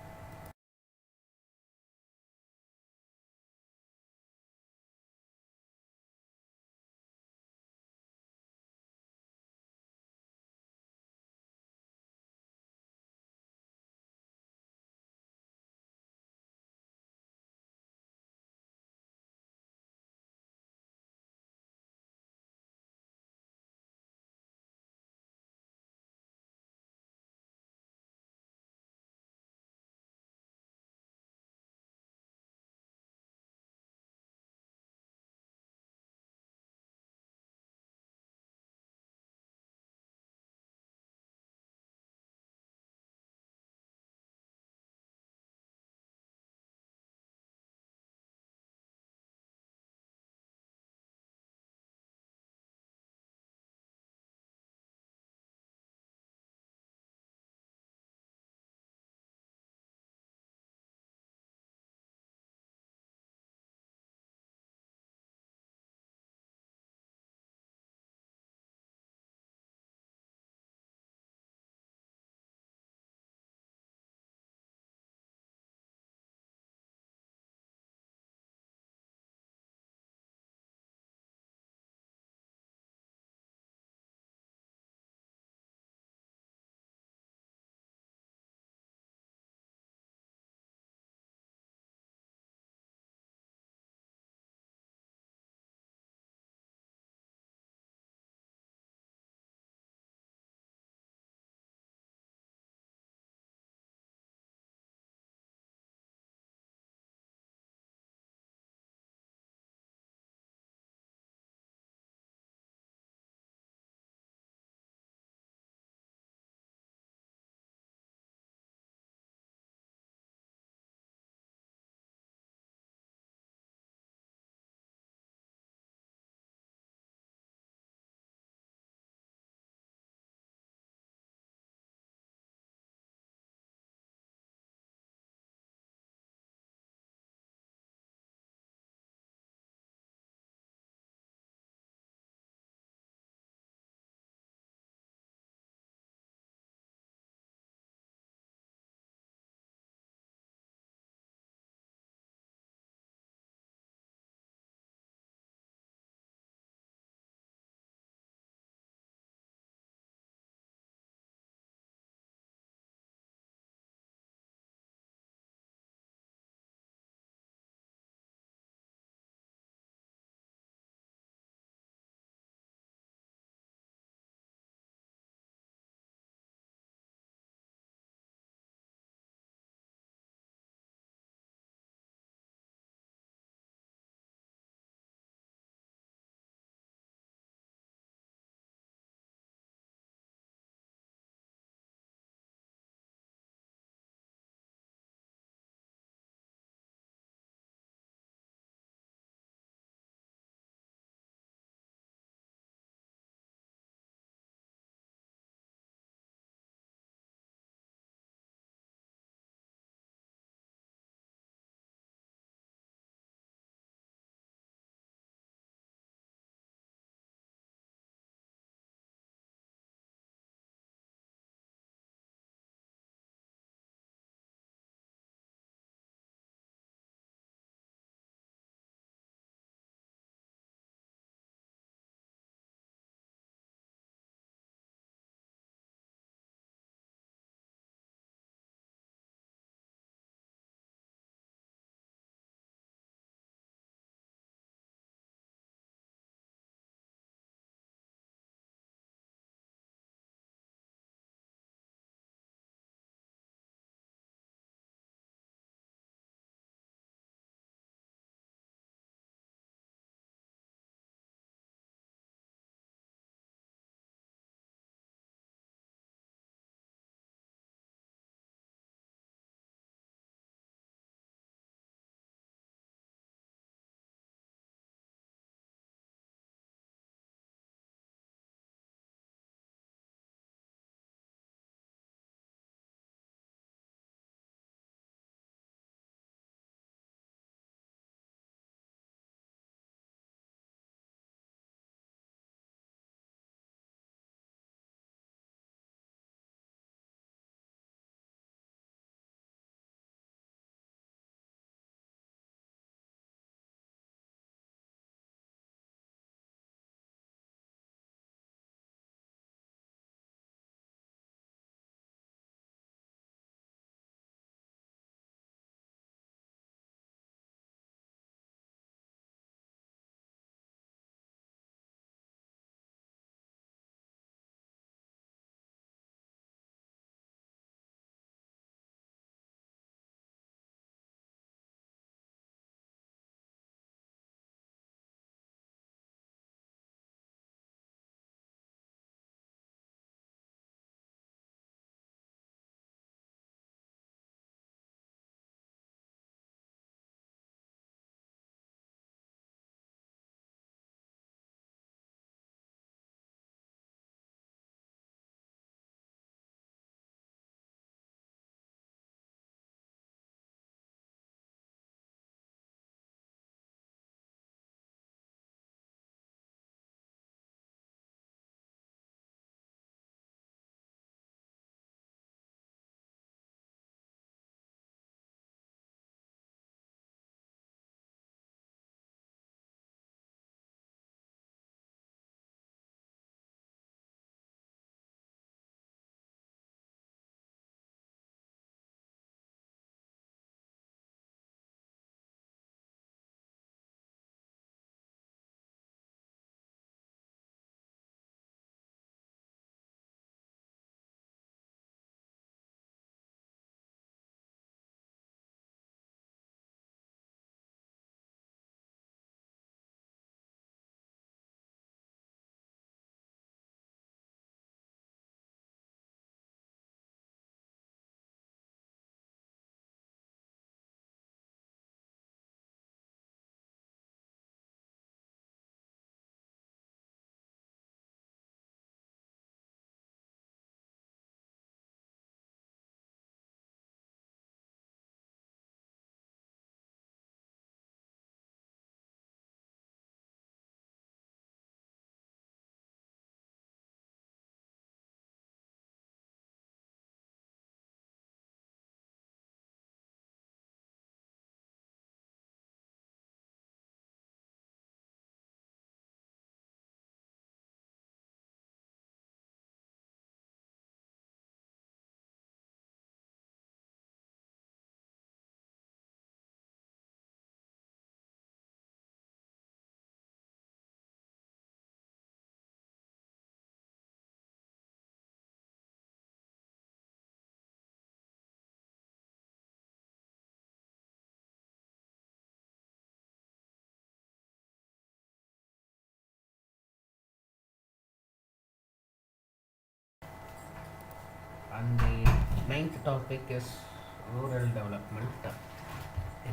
Ninth topic is rural development.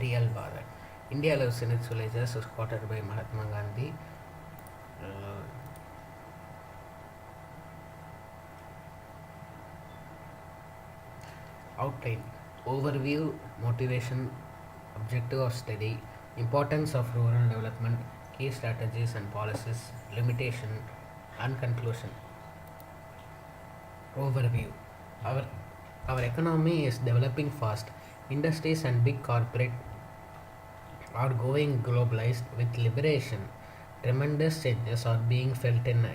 Real Bharat. India lives in its villages, is quoted by Mahatma Gandhi. Uh, Outline, overview, motivation, objective of study, importance of rural development, key strategies and policies, limitation, and conclusion. Overview. Our, our economy is developing fast. Industries and big corporate are going globalized with liberation. Tremendous changes are being felt in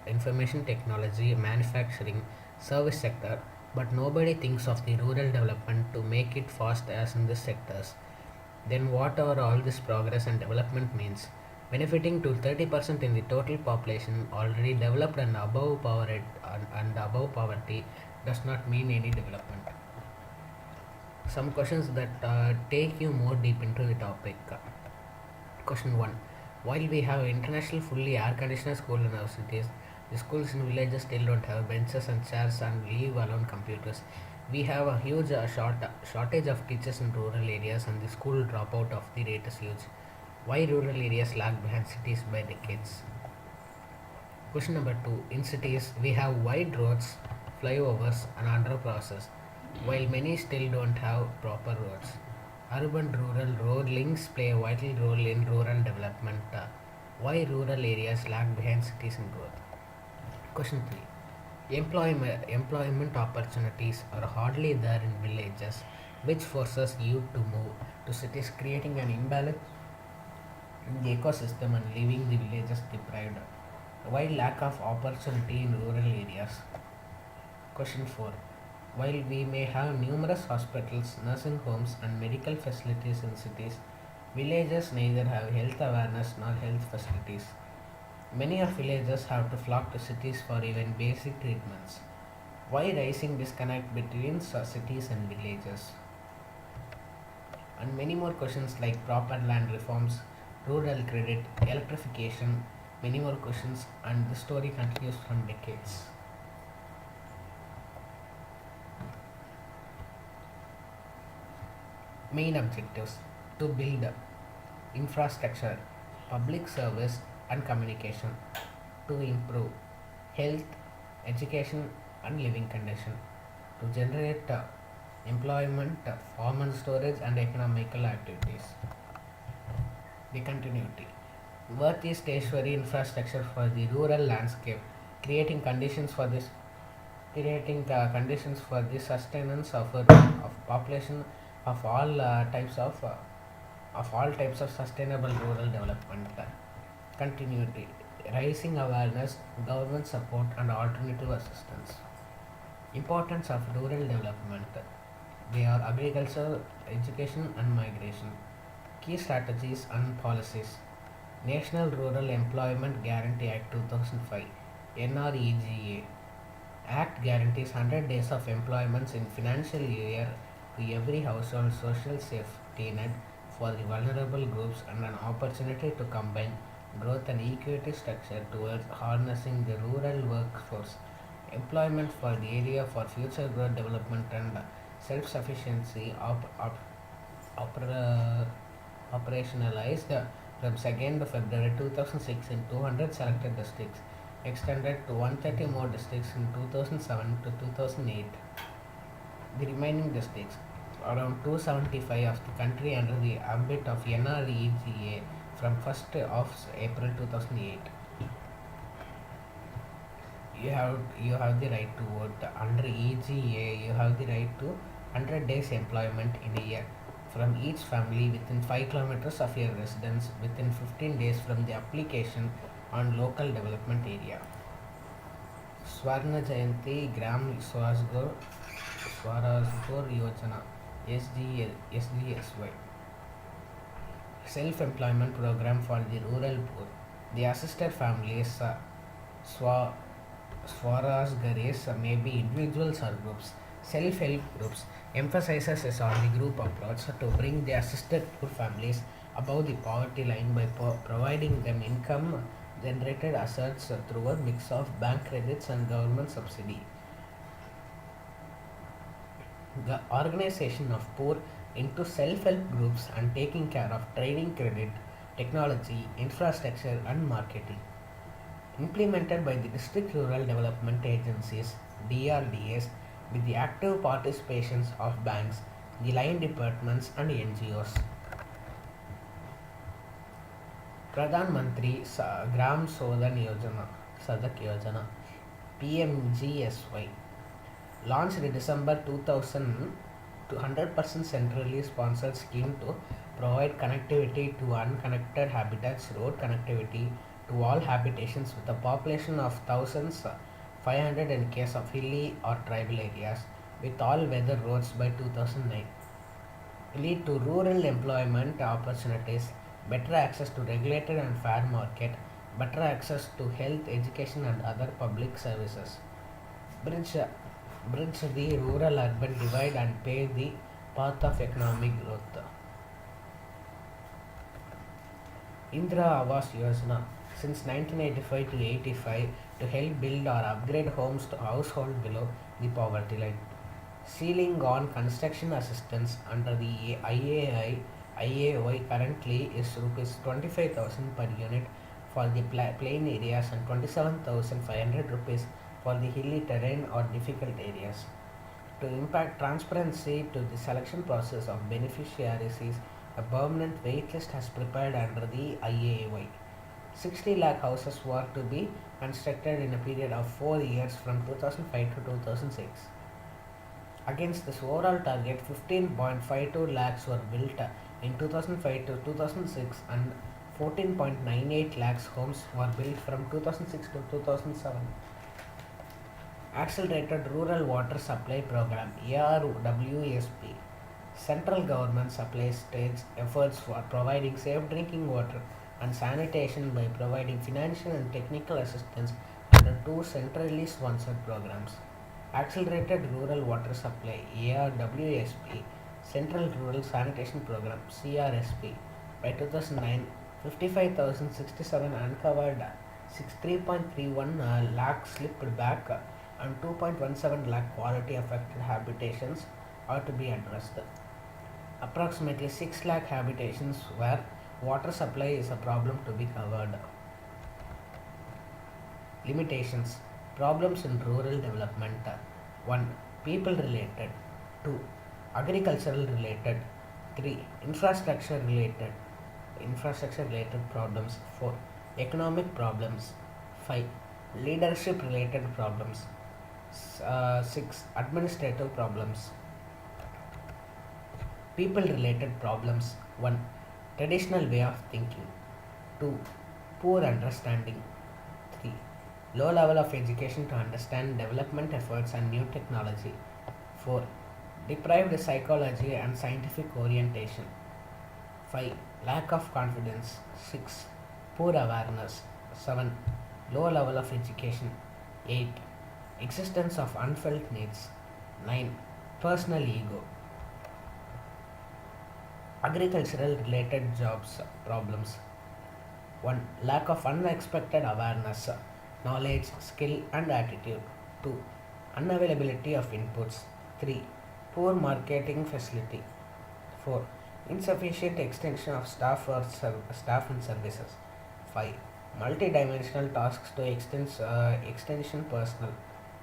information technology, manufacturing, service sector, but nobody thinks of the rural development to make it fast as in these sectors. Then what are all this progress and development means? Benefiting to 30% in the total population already developed and above poverty and above poverty does not mean any development. Some questions that take you more deep into the topic. Question 1. While we have international fully air conditioned school in our cities, the schools in villages still don't have benches and chairs and leave alone computers. We have a huge shortage of teachers in rural areas and the school dropout of the rate is huge. Why rural areas lag behind cities by decades? Question number 2. In cities, we have wide roads, flyovers, and underpasses, while many still don't have proper roads. Urban rural road links play a vital role in rural development. Why rural areas lag behind cities in growth? Question 3. Employment opportunities are hardly there in villages, which forces youth to move to cities, creating an imbalance in the ecosystem and leaving the villages deprived. Why lack of opportunity in rural areas? Question 4. While we may have numerous hospitals, nursing homes, and medical facilities in cities, villages neither have health awareness nor health facilities. Many of villagers have to flock to cities for even basic treatments. Why rising disconnect between cities and villages? And many more questions like proper land reforms, rural credit, electrification, many more questions, and the story continues from decades. Main objectives: to build infrastructure, public service, and communication, to improve health, education, and living condition, to generate employment, farm storage, and economical activities. The continuity. Worth is stationary infrastructure for the rural landscape, creating conditions for this creating conditions for the sustenance of population of all types of sustainable rural development. Continuity, raising awareness, government support, and alternative assistance. Importance of rural development. They are agriculture, education, and migration. Key strategies and policies. National Rural Employment Guarantee Act 2005, NREGA. Act guarantees 100 days of employment in financial year to every household, social safety net for the vulnerable groups, and an opportunity to combine growth and equity structure towards harnessing the rural workforce. Employment for the area for future growth, development, and self-sufficiency operationalized from 2nd February 2006 in 200 selected districts, extended to 130 more districts in 2007 to 2008. The remaining districts, around 275 of the country under the ambit of NREGA from 1st of April 2008. You have the right to vote. Under EGA, you have the right to 100 days employment in a year from each family within 5 kilometers of your residence within 15 days from the application on local development area. Swarna Jayanti Gram Swazgor Yojana SGSY, self-employment program for the rural poor. The assisted families Swarajgaris may be individuals or groups. Self-help groups emphasizes is on the group approach to bring the assisted poor families above the poverty line by providing them income generated assets through a mix of bank credits and government subsidy. The organization of poor into self-help groups and taking care of training credit, technology, infrastructure and marketing. Implemented by the District Rural Development Agencies DRDS with the active participation of banks, the line departments and NGOs. Pradhan Mantri Gram Sadak Yojana PMGSY launched in December 2000 to 100% centrally sponsored scheme to provide connectivity to unconnected habitats, road connectivity to all habitations with a population of thousands 500 in case of hilly or tribal areas with all weather roads by 2009. Lead to rural employment opportunities, better access to regulated and fair market, better access to health, education and other public services. Bridge, bridge the rural-urban divide and pave the path of economic growth. Indira Awas Yojana since 1985 to 85 to help build or upgrade homes to households below the poverty line. Ceiling on construction assistance under the IAOI currently is rupees 25,000 per unit for the plain areas and 27,500 rupees for the hilly terrain or difficult areas. To impact transparency to the selection process of beneficiaries, a permanent waitlist has prepared under the IAOI. 60 lakh houses were to be constructed in a period of 4 years from 2005 to 2006. Against this overall target, 15.52 lakhs were built in 2005 to 2006 and 14.98 lakhs homes were built from 2006 to 2007. Accelerated Rural Water Supply Program ARWSP. Central government supplies states efforts for providing safe drinking water and sanitation by providing financial and technical assistance under two centrally sponsored programs. Accelerated Rural Water Supply ARWSP, Central Rural Sanitation Program CRSP. By 2009, 55,067 uncovered 63.31 lakh slipped back and 2.17 lakh quality affected habitations are to be addressed. Approximately 6 lakh habitations where water supply is a problem to be covered. Limitations. Problems in rural development. 1. People related. 2. Agricultural related. 3. Infrastructure related problems. 4. Economic problems. 5. Leadership related problems. 6. Administrative problems. People related problems. 1. Traditional way of thinking. 2. Poor understanding. 3. Low level of education to understand development efforts and new technology. 4. Deprived psychology and scientific orientation. 5. Lack of confidence. 6. Poor awareness. 7. Low level of education. 8. Existence of unfelt needs. 9. Personal ego. Agricultural related jobs problems. 1. Lack of unexpected awareness, knowledge, skill and attitude. 2. Unavailability of inputs. 3. Poor marketing facility. 4. Insufficient extension of staff and services. 5. Multi-dimensional tasks to extension personnel.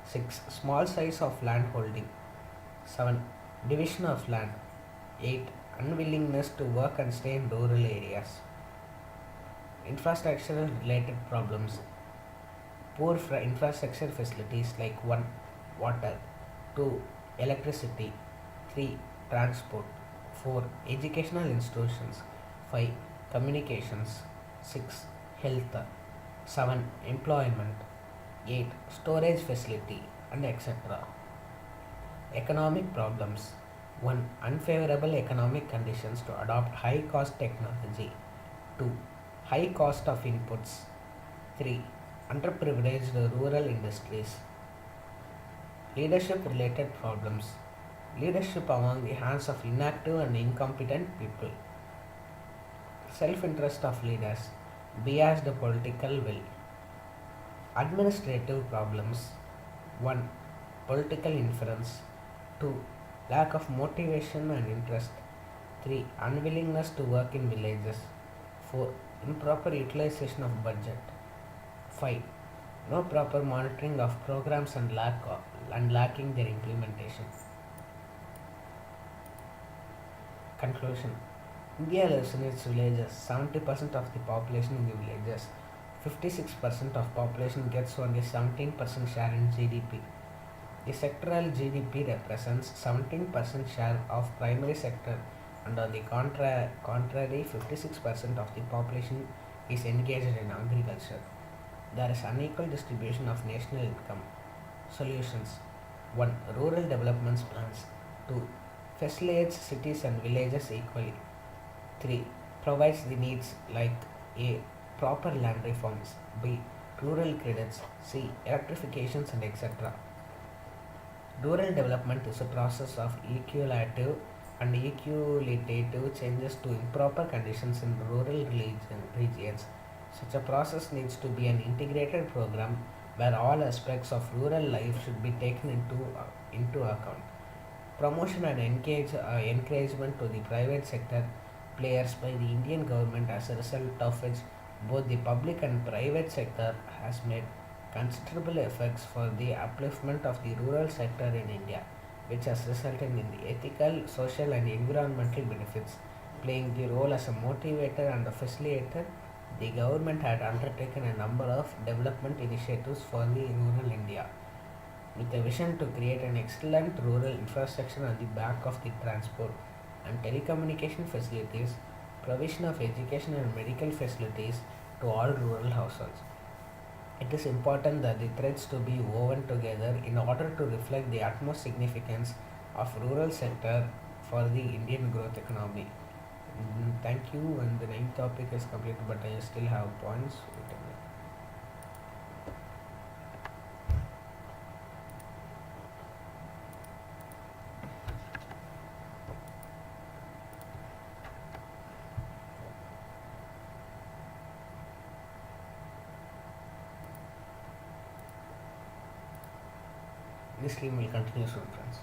6. Small size of land holding. 7. Division of land. 8. Unwillingness to work and stay in rural areas. Infrastructure related problems. Poor infrastructure facilities like 1. Water. 2. Electricity. 3. Transport. 4. Educational institutions. 5. Communications. 6. Health. 7. Employment. 8. Storage facility and etc. Economic problems. 1. Unfavorable economic conditions to adopt high cost technology. 2. High cost of inputs. 3. Underprivileged rural industries. Leadership related problems. Leadership among the hands of inactive and incompetent people. Self-interest of leaders. Biased political will. Administrative problems. 1. Political inference. 2. lack of motivation and interest. 3. Unwillingness to work in villages. 4. Improper utilization of budget. 5. No proper monitoring of programs and lacking their implementation. Conclusion. India lives in its villages. 70% of the population in the villages. 56% of population gets only 17% share in GDP. The sectoral GDP represents 17% share of primary sector, and on the contrary 56% of the population is engaged in agriculture. There is unequal distribution of national income. Solutions. 1. Rural development plans. 2. Facilitates cities and villages equally. 3. Provides the needs like A. Proper land reforms. B. Rural credits. C. Electrifications and etc. Rural development is a process of equalative and equalitative changes to improper conditions in rural regions. Such a process needs to be an integrated program where all aspects of rural life should be taken into account. Promotion and encouragement to the private sector players by the Indian government, as a result of which both the public and private sector has made considerable efforts for the upliftment of the rural sector in India, which has resulted in the ethical, social, and environmental benefits. Playing the role as a motivator and a facilitator, the government had undertaken a number of development initiatives for the rural India, with a vision to create an excellent rural infrastructure on the back of the transport and telecommunication facilities, provision of education and medical facilities to all rural households. It is important that the threads to be woven together in order to reflect the utmost significance of rural sector for the Indian growth economy. Thank you, and the ninth topic is completed, but I still have points. Wait a minute. This stream will continue soon, friends.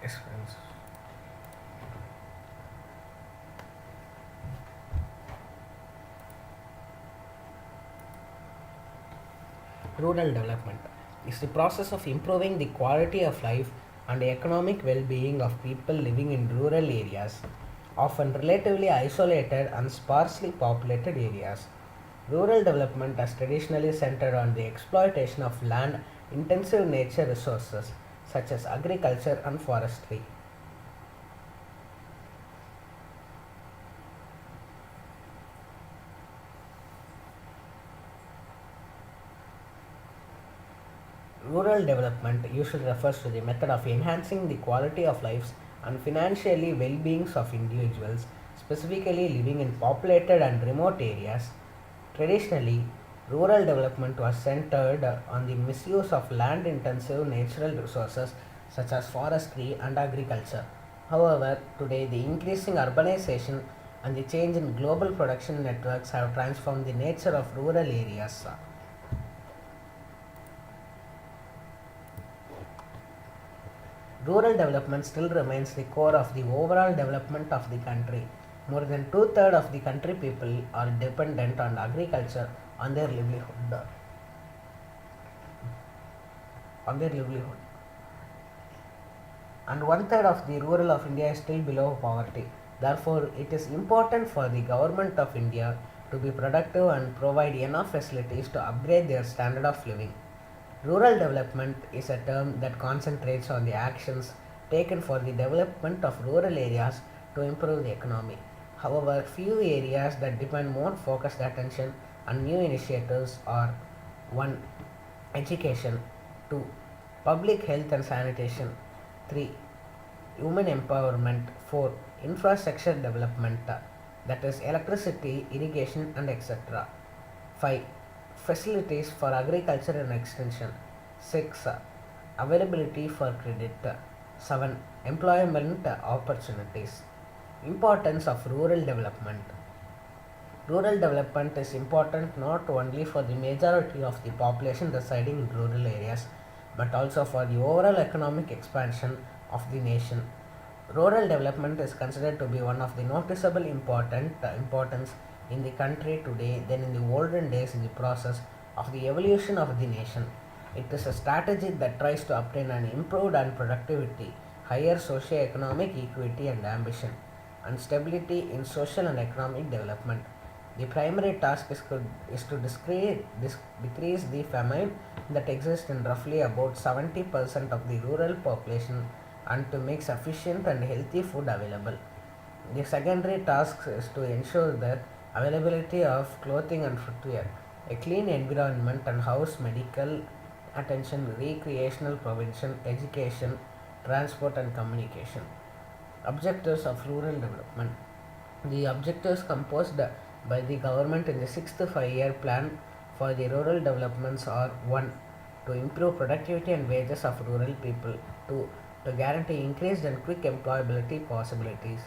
Yes, friends. Rural development is the process of improving the quality of life and the economic well-being of people living in rural areas, often relatively isolated and sparsely populated areas. Rural development has traditionally centered on the exploitation of land-intensive nature resources such as agriculture and forestry. Rural development usually refers to the method of enhancing the quality of lives and financially well-beings of individuals, specifically living in populated and remote areas. Traditionally, rural development was centered on the misuse of land-intensive natural resources such as forestry and agriculture. However, today the increasing urbanization and the change in global production networks have transformed the nature of rural areas. Rural development still remains the core of the overall development of the country. More than two-thirds of the country people are dependent on agriculture on their livelihood. On their livelihood. And one-third of the rural of India is still below poverty. Therefore, it is important for the government of India to be productive and provide enough facilities to upgrade their standard of living. Rural development is a term that concentrates on the actions taken for the development of rural areas to improve the economy. However, few areas that depend more focused attention and new initiatives are 1. Education, 2. Public health and sanitation, 3. Women empowerment, 4. Infrastructure development, that is electricity, irrigation and etc. 5. Facilities for agriculture and extension, 6. Availability for credit, 7. Employment opportunities. Importance of rural development. Rural development is important not only for the majority of the population residing in rural areas but also for the overall economic expansion of the nation. Rural development is considered to be one of the noticeable importance in the country today than in the olden days in the process of the evolution of the nation. It is a strategy that tries to obtain an improved and productivity, higher socio-economic equity and ambition, and stability in social and economic development. The primary task is to decrease the famine that exists in roughly about 70% of the rural population and to make sufficient and healthy food available. The secondary task is to ensure that availability of clothing and footwear, a clean environment and house medical attention, recreational prevention, education, transport and communication. Objectives of rural development. The objectives composed by the government in the sixth five-year plan for the rural developments are 1. To improve productivity and wages of rural people, 2. To guarantee increased and quick employability possibilities,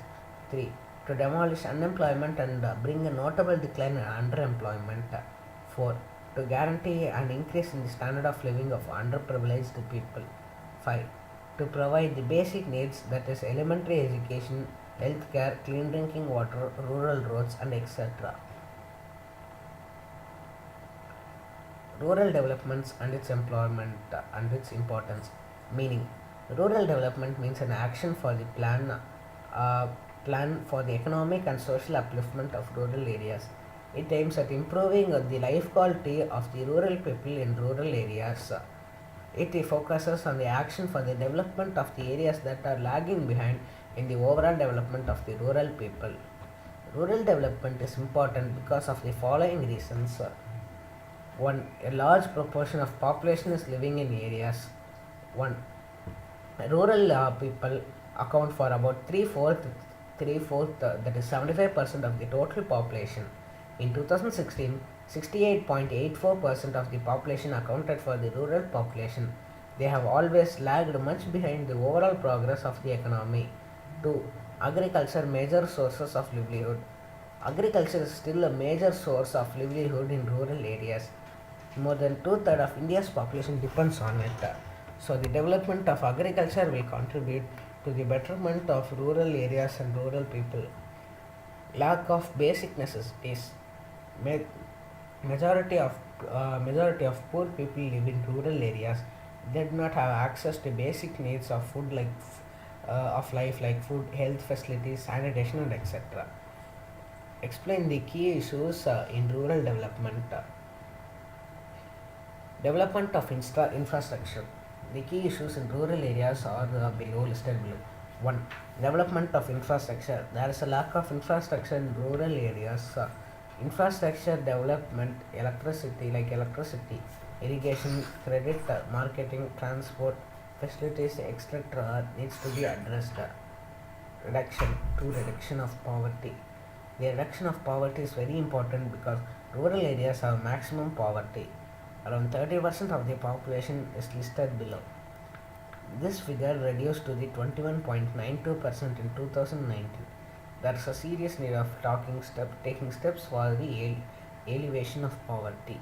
3. To demolish unemployment and bring a notable decline in underemployment, 4. To guarantee an increase in the standard of living of underprivileged people, 5. To provide the basic needs, that is elementary education, healthcare, clean drinking water, rural roads and etc. Rural developments and its employment and its importance. Meaning, rural development means an action for the plan for the economic and social upliftment of rural areas. It aims at improving the life quality of the rural people in rural areas. It focuses on the action for the development of the areas that are lagging behind in the overall development of the rural people. Rural development is important because of the following reasons. 1. A large proportion of population is living in areas. 1. Rural people account for about three-fourth, that is 75% of the total population. In 2016, 68.84% of the population accounted for the rural population. They have always lagged much behind the overall progress of the economy. 2. Agriculture major sources of livelihood. Agriculture is still a major source of livelihood in rural areas. More than two-thirds of India's population depends on it. So the development of agriculture will contribute to the betterment of rural areas and rural people. Lack of basic necessities. Majority of poor people live in rural areas. They do not have access to basic needs of food of life like food, health facilities, sanitation, and etc. Explain the key issues in rural development. Development of infrastructure. The key issues in rural areas are below listed below. 1. Development of infrastructure. There is a lack of infrastructure in rural areas. Infrastructure development, electricity, irrigation, credit, marketing, transport, facilities, etc. needs to be addressed. Reduction of poverty. The reduction of poverty is very important because rural areas have maximum poverty. Around 30% of the population is listed below. This figure reduced to the 21.92% in 2019. There is a serious need of taking steps for the elevation of poverty.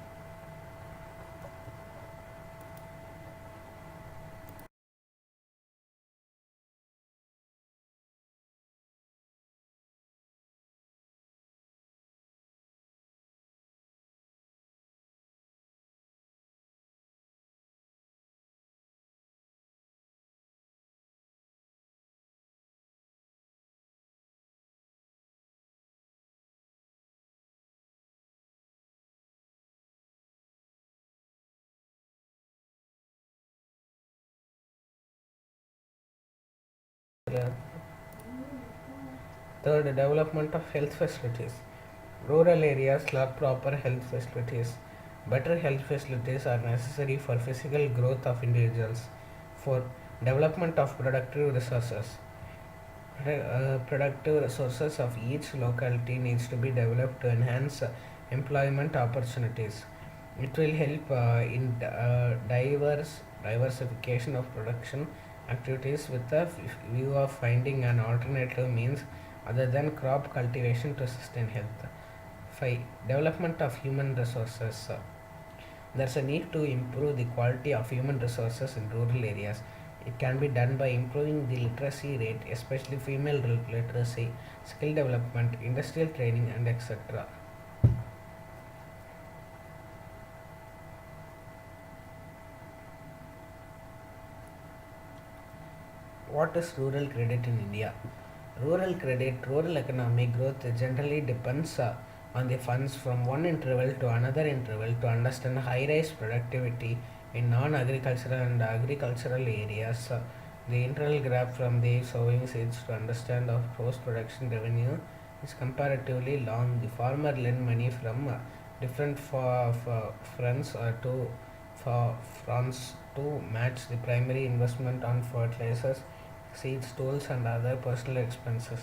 Uh, Third, development of health facilities. Rural areas lack proper health facilities. Better health facilities are necessary for physical growth of individuals. Fourth, development of productive resources. Productive resources of each locality needs to be developed to enhance employment opportunities. It will help in diversification of production activities with the view of finding an alternative means other than crop cultivation to sustain health. 5. Development of human resources. There's a need to improve the quality of human resources in rural areas. It can be done by improving the literacy rate, especially female literacy, skill development, industrial training, and etc. What is rural credit in India? Rural economic growth generally depends on the funds from one interval to another interval to understand high-rise productivity in non-agricultural and agricultural areas. The interval graph from the sowing seeds to understand of post-production revenue is comparatively long. The farmer lend money from different fronts fronts to match the primary investment on fertilizers, seeds, tools, and other personal expenses.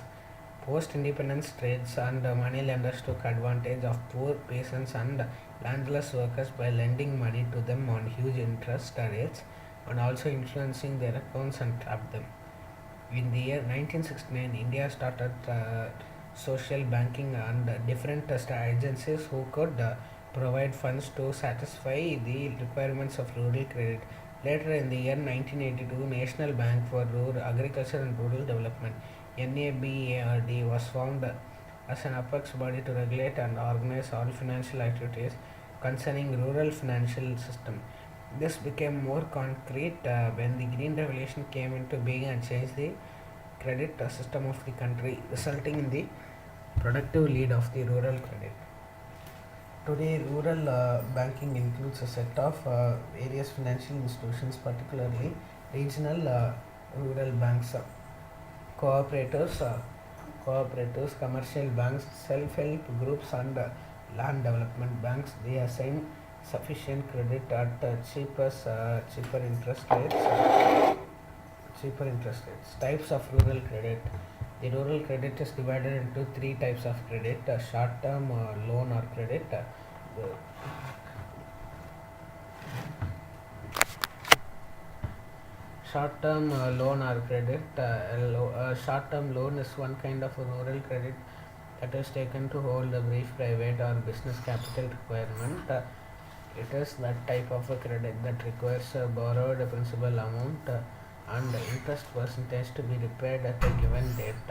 Post independence trades and money lenders took advantage of poor peasants and landless workers by lending money to them on huge interest rates and also influencing their accounts and trapped them. In the year 1969, India started social banking and different agencies who could provide funds to satisfy the requirements of rural credit. Later in the year 1982, National Bank for Rural Agriculture and Rural Development (NABARD) was formed as an apex body to regulate and organize all financial activities concerning rural financial system. This became more concrete when the Green Revolution came into being and changed the credit system of the country, resulting in the productive lead of the rural credit. Today, rural banking includes a set of various financial institutions, particularly regional rural banks, cooperatives, commercial banks, self-help groups, and land development banks. They assign sufficient credit at cheaper interest rates. Types of rural credit. The rural credit is divided into three types of credit: short-term loan or credit. The short-term loan or credit. Short-term loan is one kind of a rural credit that is taken to hold a brief private or business capital requirement. It is that type of a credit that requires a borrowed principal amount and interest percentage to be repaid at a given date.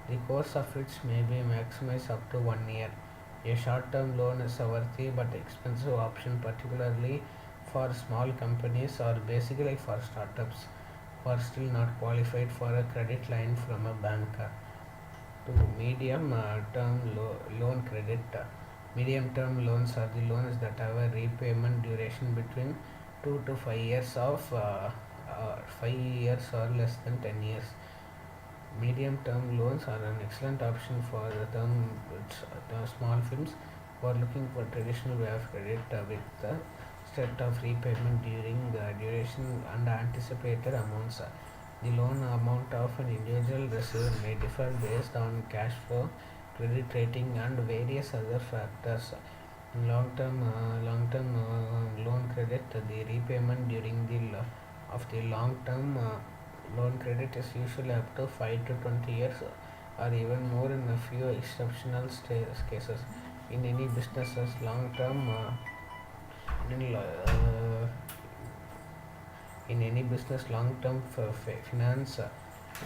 The course of which may be maximized up to 1 year. A short-term loan is a worthy but expensive option, particularly for small companies or basically for startups who are still not qualified for a credit line from a bank. To medium term loan credit. Medium term loans are the loans that have a repayment duration between 2 to 5 years of 5 years or less than 10 years. Medium term loans are an excellent option for the small firms who are looking for traditional way of credit with the set of repayment during the duration and anticipated amounts. The loan amount of an individual receiver may differ based on cash flow, credit rating, and various other factors. In long-term loan credit, the repayment during of the long-term loan credit is usually up to 5 to 20 years or even more in a few exceptional cases. In any businesses, long-term in, uh, in any business, long-term finance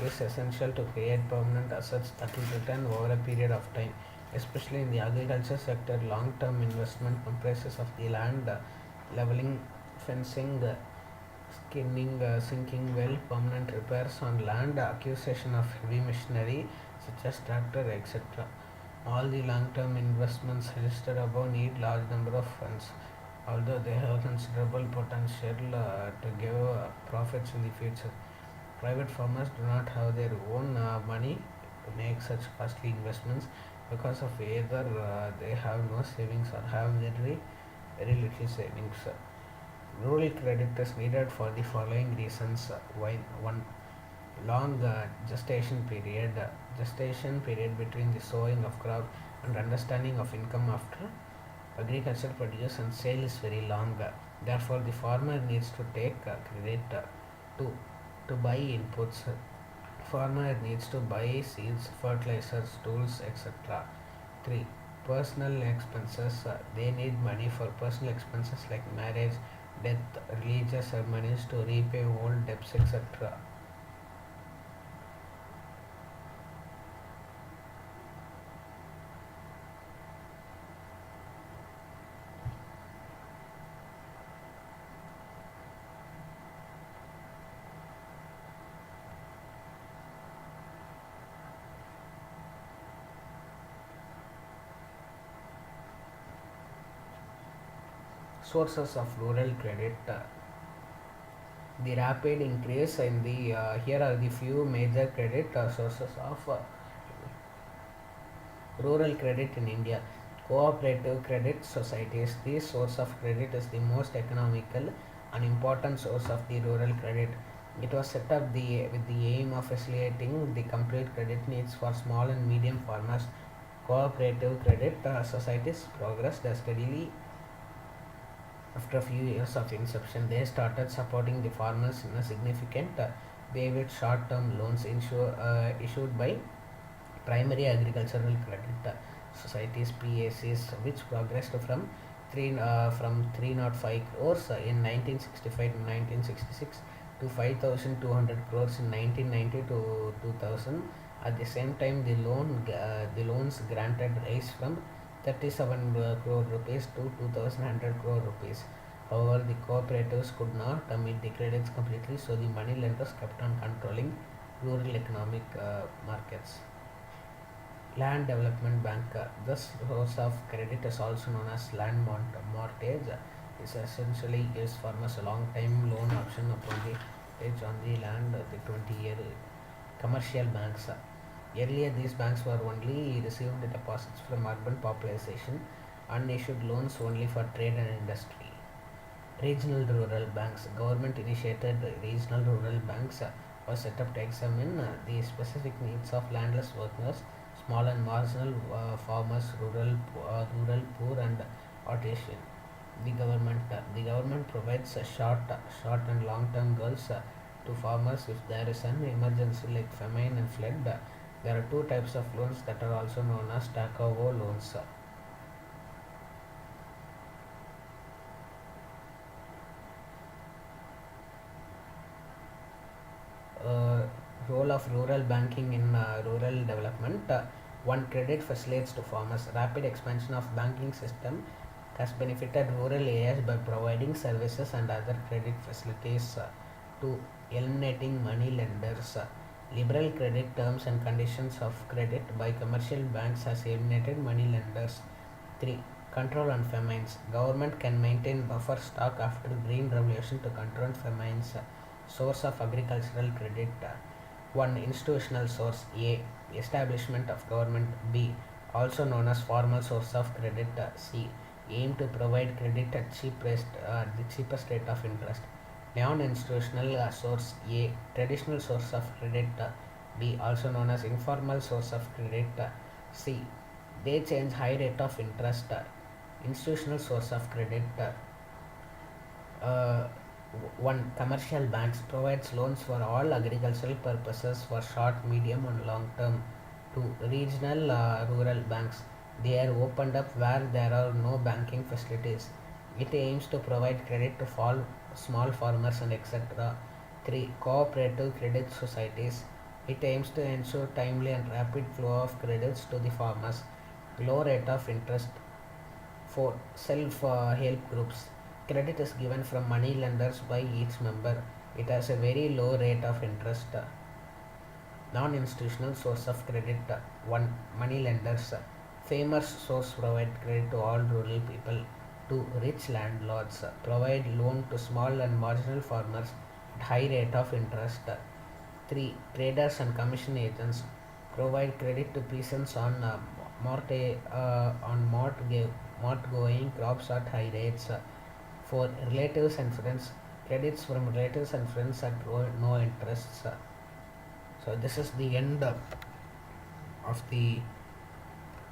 is essential to create permanent assets that will return over a period of time. Especially in the agriculture sector, long-term investment comprises of the land leveling, fencing, skinning, sinking well, permanent repairs on land, acquisition of heavy machinery such as tractor, etc. All the long-term investments listed above need large number of funds, although they have considerable potential to give profits in the future. Private farmers do not have their own money to make such costly investments because of either they have no savings or have very little savings. Rural credit is needed for the following reasons. Why one long gestation period between the sowing of crop and understanding of income after agriculture produce and sale is very long. Therefore, the farmer needs to take credit to to buy inputs. Farmer needs to buy seeds, fertilizers, tools, etc. 3. Personal expenses. They need money for personal expenses like marriage, death, religious ceremonies, to repay old debts, etc. Sources of rural credit. The rapid increase in the here are the few major credit sources of rural credit in India. Cooperative credit societies. This source of credit is the most economical and important source of the rural credit. It was set up with the aim of facilitating the complete credit needs for small and medium farmers. Cooperative credit societies progressed steadily. After a few years of inception, they started supporting the farmers in a significant way with short-term loans issued by primary agricultural credit societies (PACs), which progressed from 305 crores in 1965 to 1966 to 5,200 crores in 1990 to 2000. At the same time, the loans granted rise from 37 crore rupees to 2,100 crore rupees. However, the cooperatives could not meet the credits completely, so the money lenders kept on controlling rural economic markets. Land Development Bank. This source of credit is also known as mortgage. It essentially gives farmers a long-time loan option upon the pledge on the land. The 20-year commercial banks. Earlier, these banks were only received deposits from urban population and issued loans only for trade and industry. Regional rural banks. Government initiated regional rural banks were set up to examine the specific needs of landless workers, small and marginal farmers, rural poor and artisan. The government provides short and long-term goals to farmers if there is an emergency like famine and flood. There are two types of loans that are also known as takeover loans. uh, Role of rural banking in rural development. One, credit facilitates to farmers. Rapid expansion of banking system has benefited rural areas by providing services and other credit facilities. Two, eliminating money lenders. Liberal credit terms and conditions of credit by commercial banks has eliminated money lenders. 3. Control on famines. Government can maintain buffer stock after green revolution to control famines. Source of agricultural credit. 1. Institutional source. A. Establishment of government. B. Also known as formal source of credit. C. Aim to provide credit at the cheapest rate of interest. Non-institutional source. A. Traditional source of credit. B. Also known as informal source of credit. C. They change high rate of interest. Institutional source of credit. Uh, 1. Commercial banks provides loans for all agricultural purposes for short, medium and long term. 2. Regional rural banks. They are opened up where there are no banking facilities. It aims to provide credit to small farmers and etc. 3. Cooperative credit societies. It aims to ensure timely and rapid flow of credits to the farmers. Low rate of interest. 4. Self-help groups. Credit is given from money lenders by each member. It has a very low rate of interest. Non-institutional source of credit. 1. Money lenders. Famous source provide credit to all rural people. 2. Rich landlords provide loan to small and marginal farmers at high rate of interest. 3. Traders and commission agents provide credit to peasants on going crops at high rates. For relatives and friends, credits from relatives and friends at no interests. So this is the end of the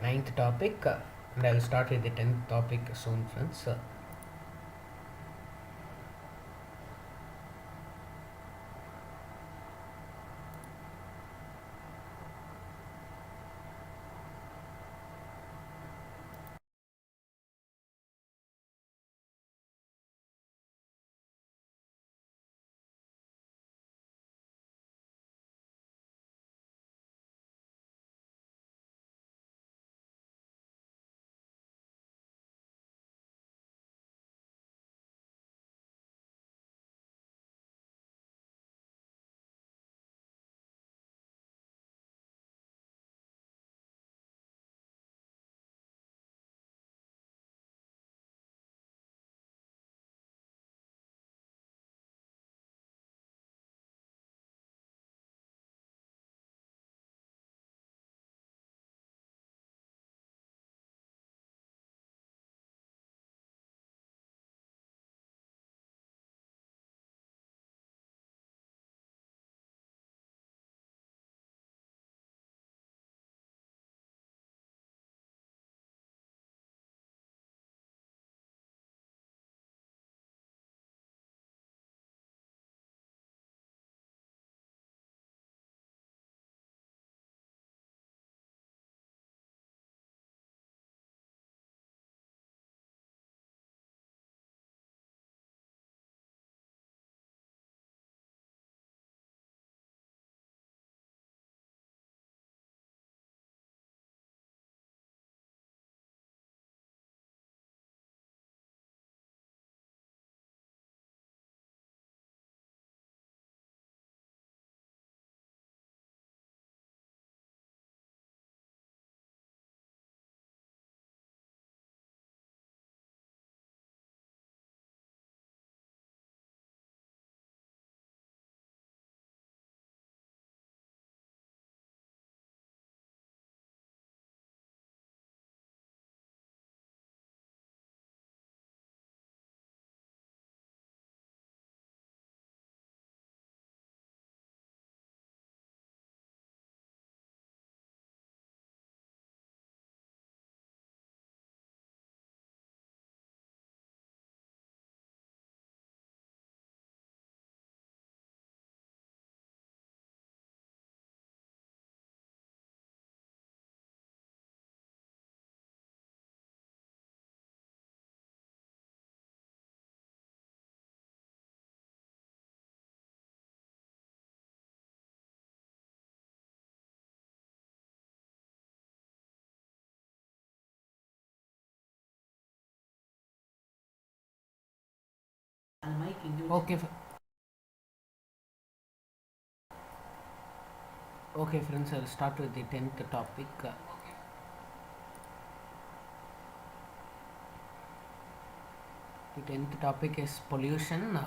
ninth topic, and I will start with the 10th topic soon, friends. Okay, okay, friends. I'll start with the 10th topic. The 10th topic is pollution,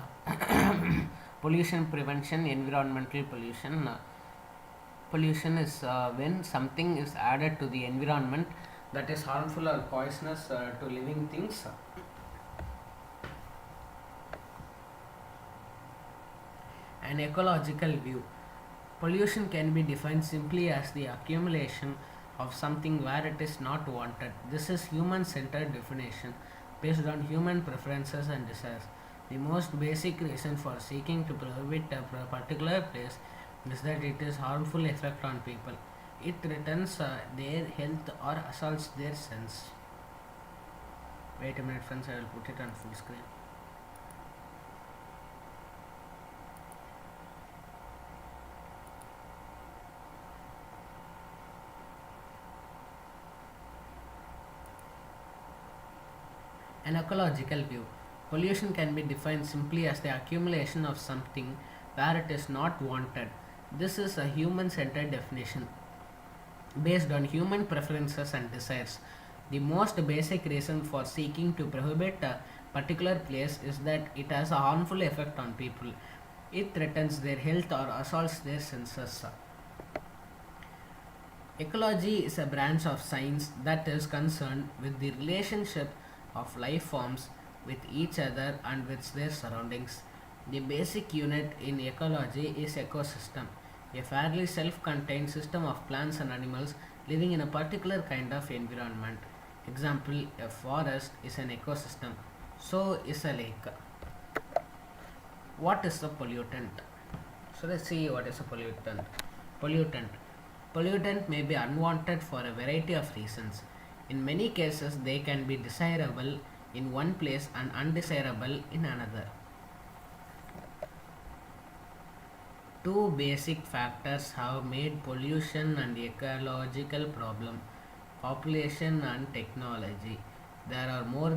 pollution prevention, environmental pollution. Pollution is when something is added to the environment that is harmful or poisonous to living things. An ecological view. Pollution can be defined simply as the accumulation of something where it is not wanted. This is human centered definition based on human preferences and desires. The most basic reason for seeking to prohibit a particular place is that it is harmful effect on people. It threatens their health or assaults their sense. Wait a minute, friends, I will put it on full screen. An ecological view. Pollution can be defined simply as the accumulation of something where it is not wanted. This is a human centered definition based on human preferences and desires. The most basic reason for seeking to prohibit a particular place is that it has a harmful effect on people. It threatens their health or assaults their senses. Ecology is a branch of science that is concerned with the relationship of life forms with each other and with their surroundings. The basic unit in ecology is ecosystem, a fairly self contained system of plants and animals living in a particular kind of environment. Example, a forest is an ecosystem, so is a lake. What is a pollutant? So let's see what is a pollutant. Pollutant. Pollutant may be unwanted for a variety of reasons. In many cases, they can be desirable in one place and undesirable in another. Two basic factors have made pollution an ecological problem: population and technology. There are more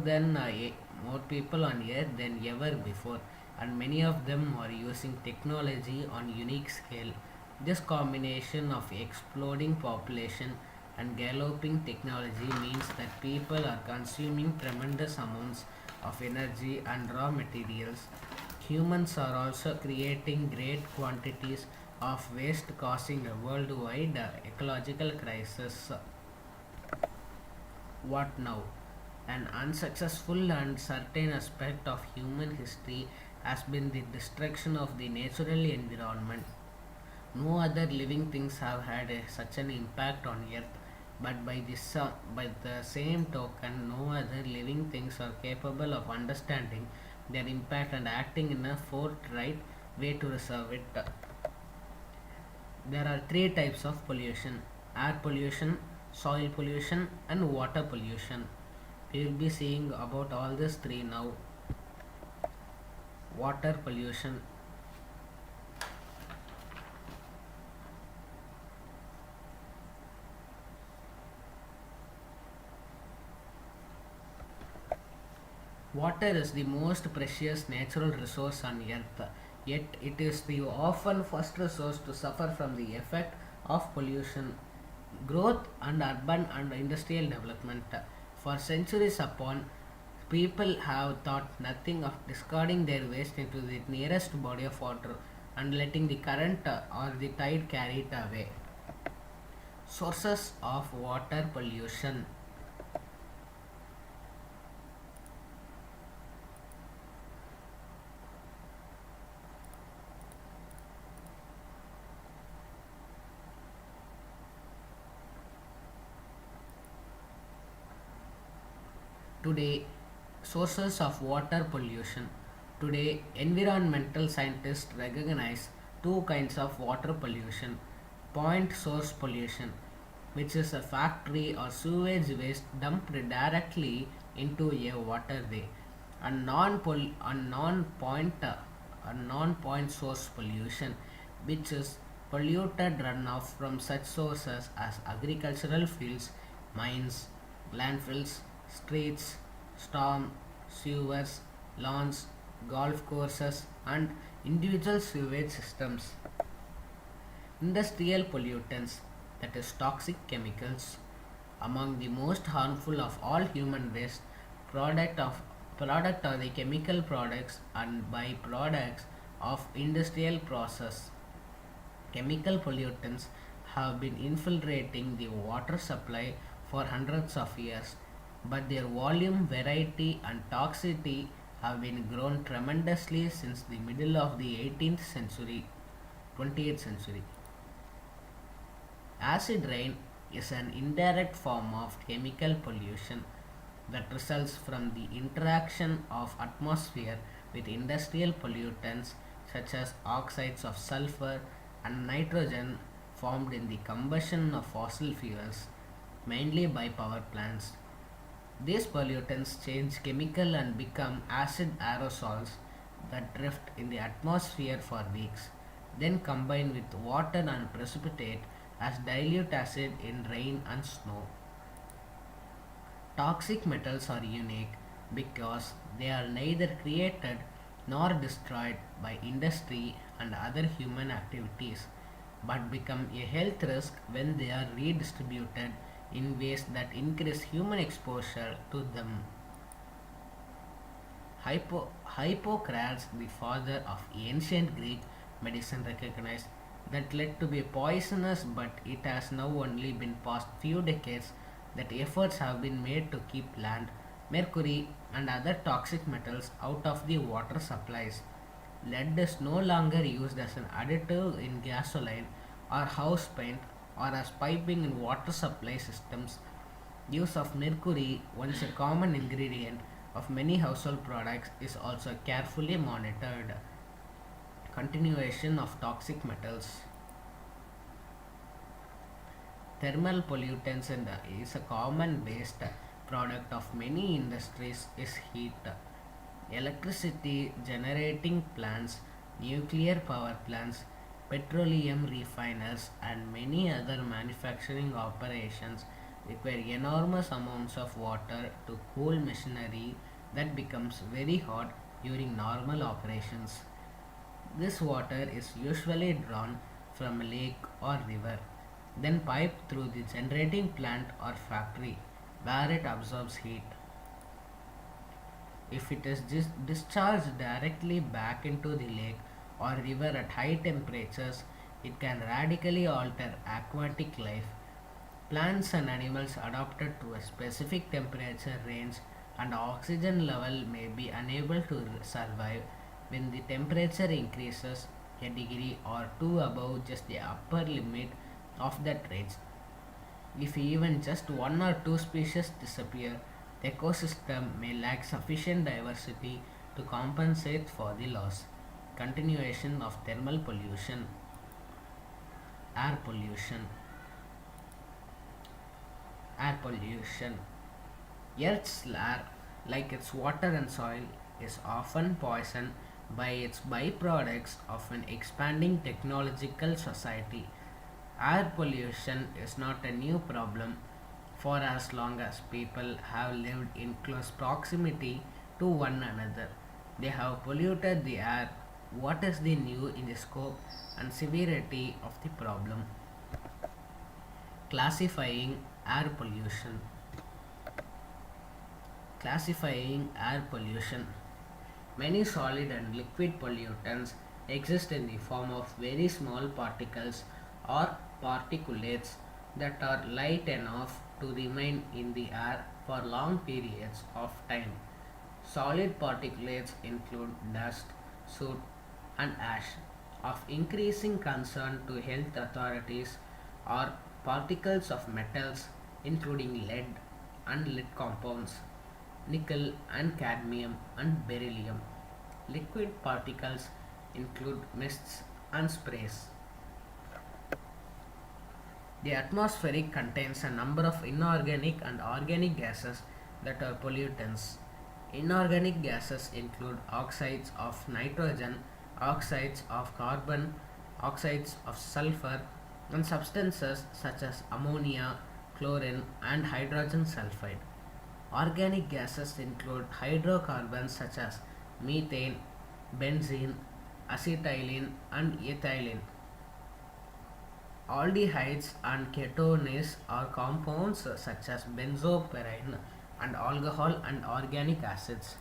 people on earth than ever before, and many of them are using technology on unique scale. This combination of exploding population and galloping technology means that people are consuming tremendous amounts of energy and raw materials. Humans are also creating great quantities of waste, causing a worldwide ecological crisis. What now? An unsuccessful and certain aspect of human history has been the destruction of the natural environment. No other living things have had such an impact on Earth, but by the same token, no other living things are capable of understanding their impact and acting in a forthright way to resolve it. There are three types of pollution: air pollution, soil pollution, and water pollution. We will be seeing about all these three now. Water pollution. Water is the most precious natural resource on earth, yet it is the often first resource to suffer from the effect of pollution, growth, and urban and industrial development. For centuries upon, people have thought nothing of discarding their waste into the nearest body of water and letting the current or the tide carry it away. Sources of water pollution. Today, sources of water pollution. Today, environmental scientists recognize two kinds of water pollution: point source pollution, which is a factory or sewage waste dumped directly into a waterway, and non-point source pollution, which is polluted runoff from such sources as agricultural fields, mines, landfills, streets, storm sewers, lawns, golf courses, and individual sewage systems. Industrial pollutants, that is toxic chemicals, among the most harmful of all human waste. Product are the chemical products and byproducts of industrial process. Chemical pollutants have been infiltrating the water supply for hundreds of years, but their volume, variety, and toxicity have been grown tremendously since the middle of the 18th century, 20th century. Acid rain is an indirect form of chemical pollution that results from the interaction of atmosphere with industrial pollutants such as oxides of sulfur and nitrogen formed in the combustion of fossil fuels, mainly by power plants. These pollutants change chemical and become acid aerosols that drift in the atmosphere for weeks, then combine with water and precipitate as dilute acid in rain and snow. Toxic metals are unique because they are neither created nor destroyed by industry and other human activities, but become a health risk when they are redistributed in ways that increase human exposure to them. Hippocrates, the father of ancient Greek medicine, recognized that lead to be poisonous, but it has now only been past few decades that efforts have been made to keep land, mercury, and other toxic metals out of the water supplies. Lead is no longer used as an additive in gasoline or house paint or as piping in water supply systems. Use of mercury, once a common ingredient of many household products, is also carefully monitored. Continuation of toxic metals. Thermal pollutants is a common waste product of many industries is heat. Electricity generating plants, nuclear power plants, petroleum refiners, and many other manufacturing operations require enormous amounts of water to cool machinery that becomes very hot during normal operations. This water is usually drawn from a lake or river, then piped through the generating plant or factory where it absorbs heat. If it is discharged directly back into the lake or river at high temperatures, it can radically alter aquatic life. Plants and animals adapted to a specific temperature range and oxygen level may be unable to survive when the temperature increases a degree or two above just the upper limit of that range. If even just one or two species disappear, the ecosystem may lack sufficient diversity to compensate for the loss. Continuation of thermal pollution. Air pollution. Air pollution. Earth's air, like its water and soil, is often poisoned by its byproducts of an expanding technological society. Air pollution is not a new problem for as long as people have lived in close proximity to one another. They have polluted the air. What is the new in the scope and severity of the problem? Classifying air pollution. Classifying air pollution. Many solid and liquid pollutants exist in the form of very small particles or particulates that are light enough to remain in the air for long periods of time. Solid particulates include dust, soot, and ash. Of increasing concern to health authorities are particles of metals including lead and lead compounds, nickel and cadmium and beryllium. Liquid particles include mists and sprays. The atmosphere contains a number of inorganic and organic gases that are pollutants. Inorganic gases include oxides of nitrogen, oxides of carbon, oxides of sulfur, and substances such as ammonia, chlorine, and hydrogen sulfide. Organic gases include hydrocarbons such as methane, benzene, acetylene, and ethylene. Aldehydes and ketones are compounds such as benzopyrene and alcohol and organic acids.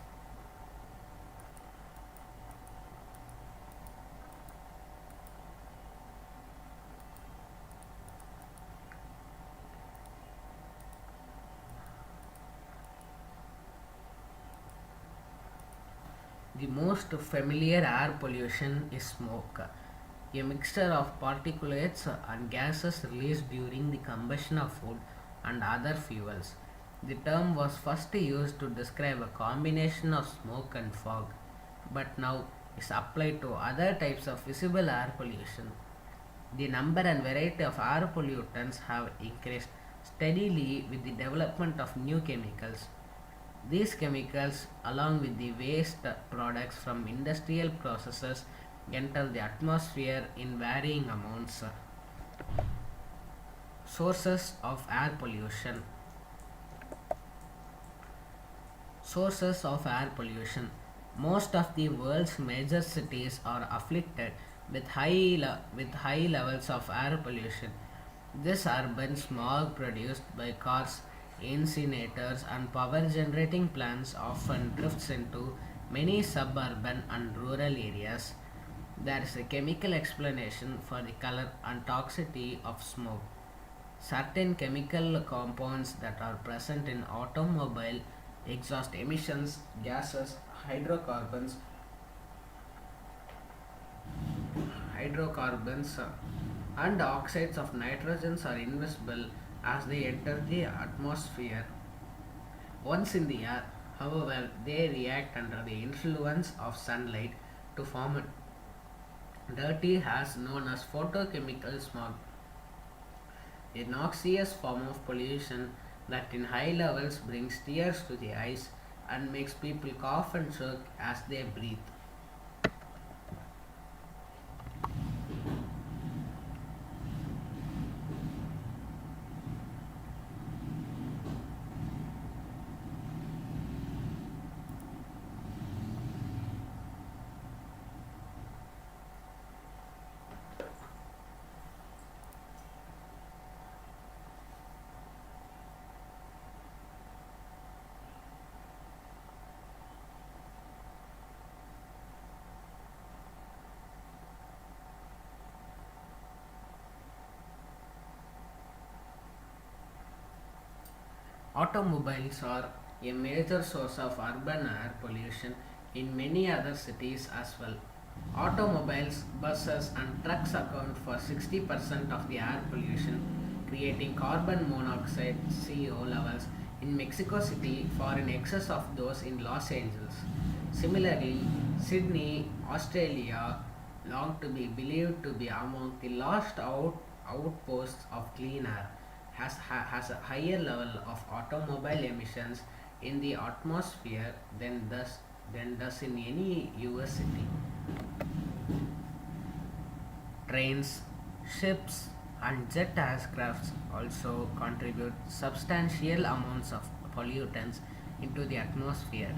The most familiar air pollution is smoke, a mixture of particulates and gases released during the combustion of food and other fuels. The term was first used to describe a combination of smoke and fog, but now is applied to other types of visible air pollution. The number and variety of air pollutants have increased steadily with the development of new chemicals. These chemicals, along with the waste products from industrial processes, enter the atmosphere in varying amounts. Sources of air pollution. Sources of air pollution. Most of the world's major cities are afflicted with high levels of air pollution. This urban smog produced by cars, incinerators, and power generating plants often drifts into many suburban and rural areas, there is a chemical explanation for the color and toxicity of smoke. Certain chemical compounds that are present in automobile exhaust emissions, gases, hydrocarbons, hydrocarbons and oxides of nitrogen are invisible as they enter the atmosphere. Once in the air, however, they react under the influence of sunlight to form dirty gas known as photochemical smog, a noxious form of pollution that in high levels brings tears to the eyes and makes people cough and choke as they breathe. Automobiles are a major source of urban air pollution in many other cities as well. Automobiles, buses, and trucks account for 60% of the air pollution, creating carbon monoxide CO levels in Mexico City far in excess of those in Los Angeles. Similarly, Sydney, Australia, long to be believed to be among the last outposts of clean air, has a higher level of automobile emissions in the atmosphere than does in any US city. Trains, ships, and jet aircrafts also contribute substantial amounts of pollutants into the atmosphere.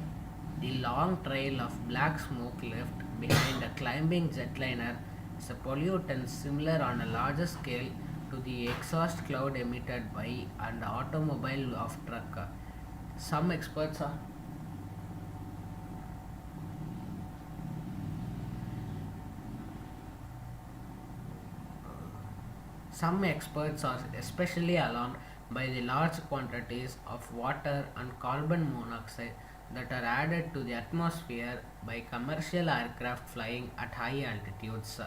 The long trail of black smoke left behind a climbing jetliner is a pollutant similar on a larger scale to the exhaust cloud emitted by an automobile of truck. Some experts are Some experts are especially alarmed by the large quantities of water and carbon monoxide that are added to the atmosphere by commercial aircraft flying at high altitudes.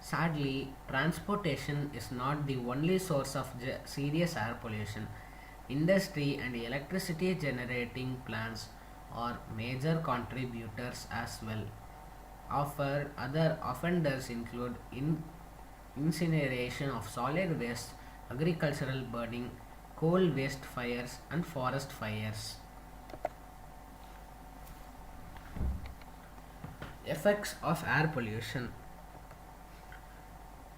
Sadly, transportation is not the only source of serious air pollution. Industry and electricity generating plants are major contributors as well. Other offenders include incineration of solid waste, agricultural burning, coal waste fires, and forest fires. Effects of air pollution.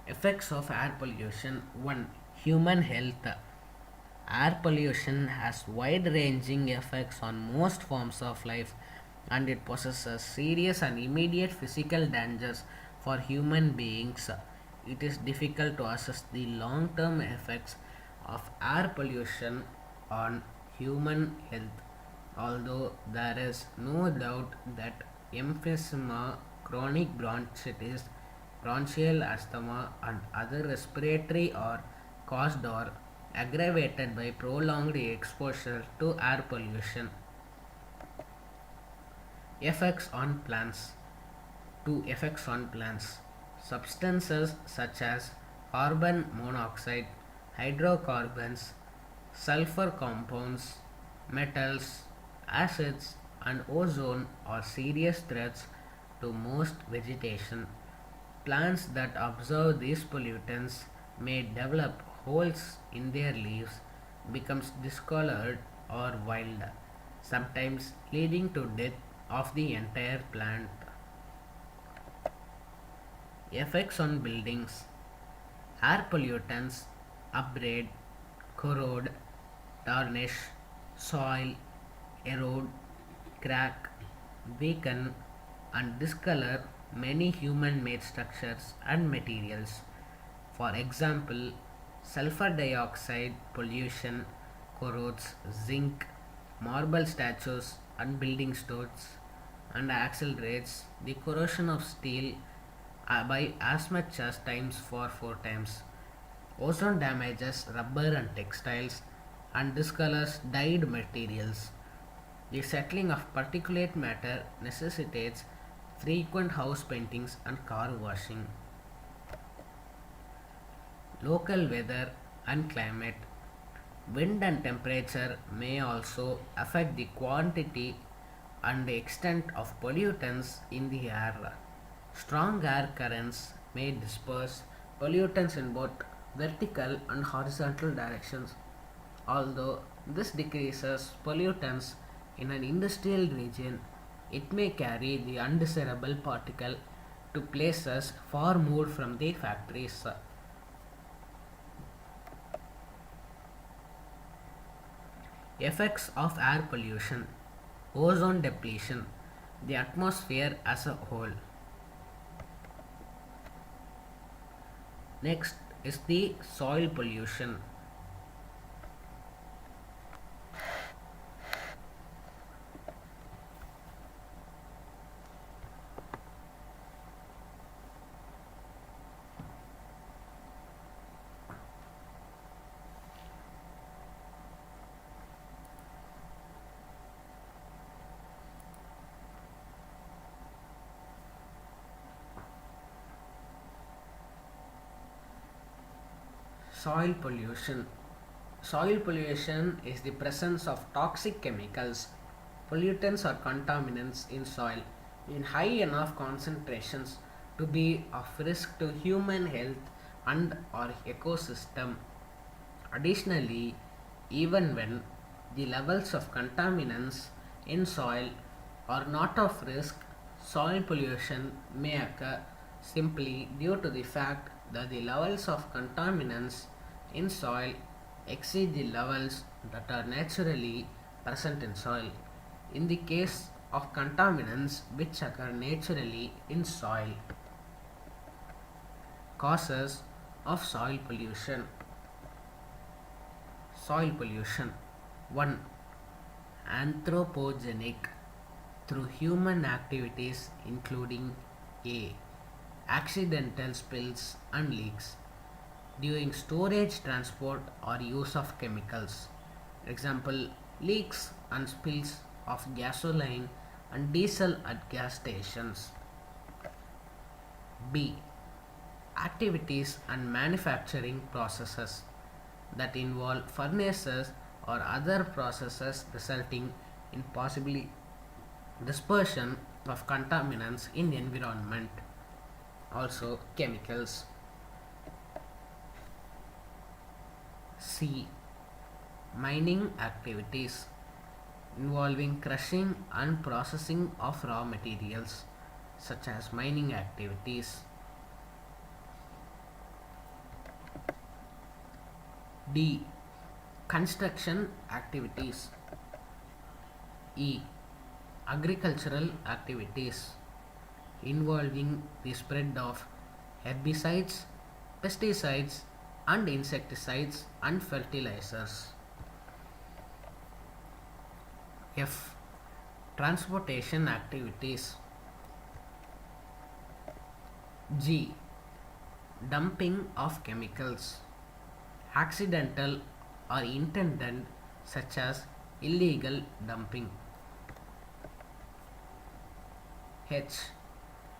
Effects of air pollution 1. Human health. Air pollution has wide ranging effects on most forms of life and it possesses serious and immediate physical dangers for human beings. It is difficult to assess the long term effects of air pollution on human health, although there is no doubt that emphysema, chronic bronchitis, bronchial asthma, and other respiratory are caused or aggravated by prolonged exposure to air pollution. Effects on plants. Two effects on plants. Substances such as carbon monoxide, hydrocarbons, sulfur compounds, metals, acids, and ozone are serious threats to most vegetation. Plants that absorb these pollutants may develop holes in their leaves, becomes discolored or wild, sometimes leading to death of the entire plant. Effects on buildings. Air pollutants abrade, corrode, tarnish, soil, erode, crack, weaken, and discolor many human made structures and materials. For example, sulfur dioxide pollution corrodes zinc, marble statues, and building stones and accelerates the corrosion of steel by as much as times for 4 times. Ozone damages rubber and textiles and discolors dyed materials. The settling of particulate matter necessitates frequent house paintings and car washing. Local weather and climate. Wind and temperature may also affect the quantity and the extent of pollutants in the air. Strong air currents may disperse pollutants in both vertical and horizontal directions. Although this decreases pollutants in an industrial region, it may carry the undesirable particle to places far removed from the factories. Effects of air pollution, ozone depletion, the atmosphere as a whole. Next is the soil pollution. Soil pollution. Soil pollution is the presence of toxic chemicals, pollutants or contaminants in soil in high enough concentrations to be of risk to human health and or ecosystem. Additionally, even when the levels of contaminants in soil are not of risk, soil pollution may occur simply due to the fact that the levels of contaminants in soil exceed the levels that are naturally present in soil. In the case of contaminants which occur naturally in soil, causes of soil pollution. Soil pollution 1. Anthropogenic, through human activities including a. Accidental spills and leaks during storage, transport or use of chemicals. Example, leaks and spills of gasoline and diesel at gas stations. B. Activities and manufacturing processes that involve furnaces or other processes resulting in possibly dispersion of contaminants in the environment. Also chemicals. C. Mining activities involving crushing and processing of raw materials such as mining activities. D. Construction activities. E. Agricultural activities involving the spread of herbicides, pesticides and insecticides and fertilizers. F. Transportation activities. G. Dumping of chemicals, accidental or intended, such as illegal dumping. H.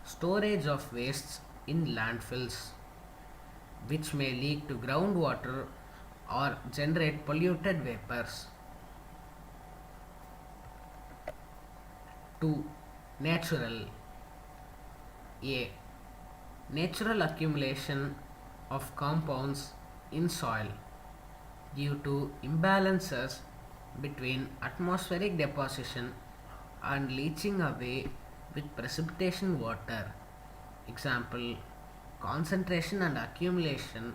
Storage of wastes in landfills, which may leak to groundwater or generate polluted vapors. 2. Natural. A. Natural accumulation of compounds in soil due to imbalances between atmospheric deposition and leaching away with precipitation water. Example, concentration and accumulation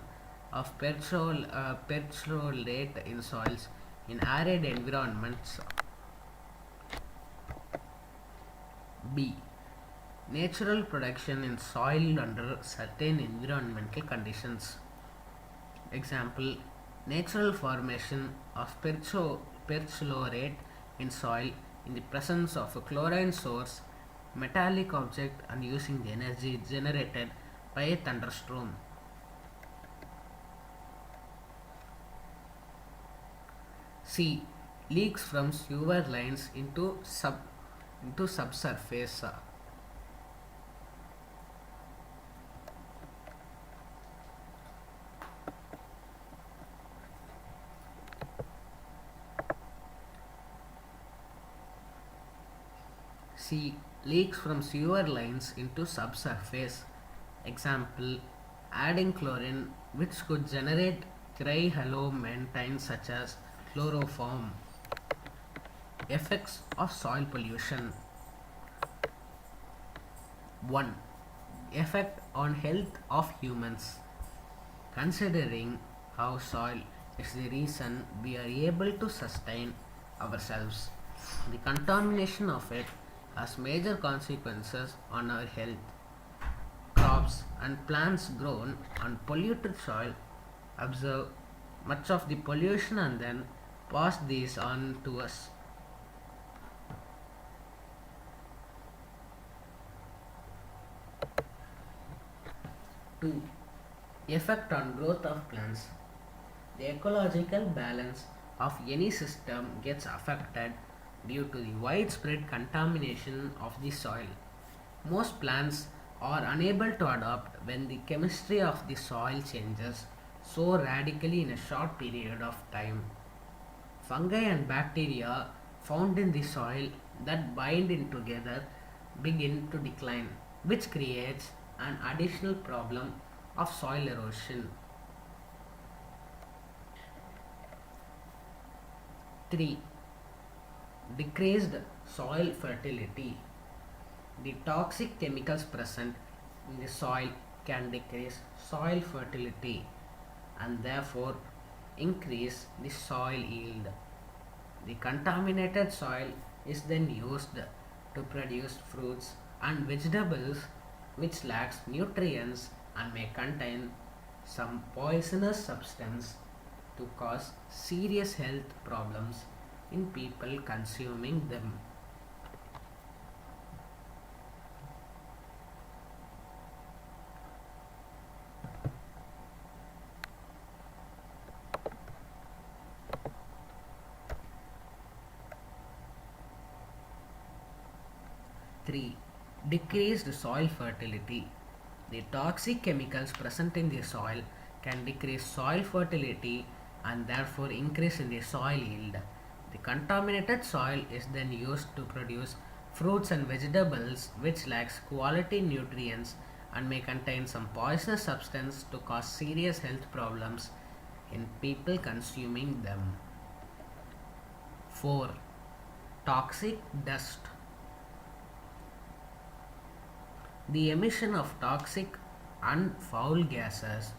of perchlorate in soils in arid environments. B. Natural production in soil under certain environmental conditions. Example, natural formation of perchlorate in soil in the presence of a chlorine source, metallic object, and using the energy generated by a thunderstorm. C. Leaks from sewer lines into subsurface. C. Leaks from sewer lines into subsurface. Example: adding chlorine, which could generate trihalomethanes such as chloroform. Effects of soil pollution. 1. Effect on health of humans. Considering how soil is the reason we are able to sustain ourselves, the contamination of it has major consequences on our health. Crops and plants grown on polluted soil absorb much of the pollution and then pass these on to us. 2. Effect on growth of plants. The ecological balance of any system gets affected due to the widespread contamination of the soil. Most plants are unable to adapt when the chemistry of the soil changes so radically in a short period of time. Fungi and bacteria found in the soil that bind in together begin to decline, which creates an additional problem of soil erosion. 3. Decreased soil fertility. The toxic chemicals present in the soil can decrease soil fertility and therefore increase the soil yield. The contaminated soil is then used to produce fruits and vegetables which lacks nutrients and may contain some poisonous substance to cause serious health problems in people consuming them. 3. Decreased soil fertility. The toxic chemicals present in the soil can decrease soil fertility and therefore increase in the soil yield. The contaminated soil is then used to produce fruits and vegetables which lacks quality nutrients and may contain some poisonous substance to cause serious health problems in people consuming them. 4. Toxic dust. The emission of toxic and foul gases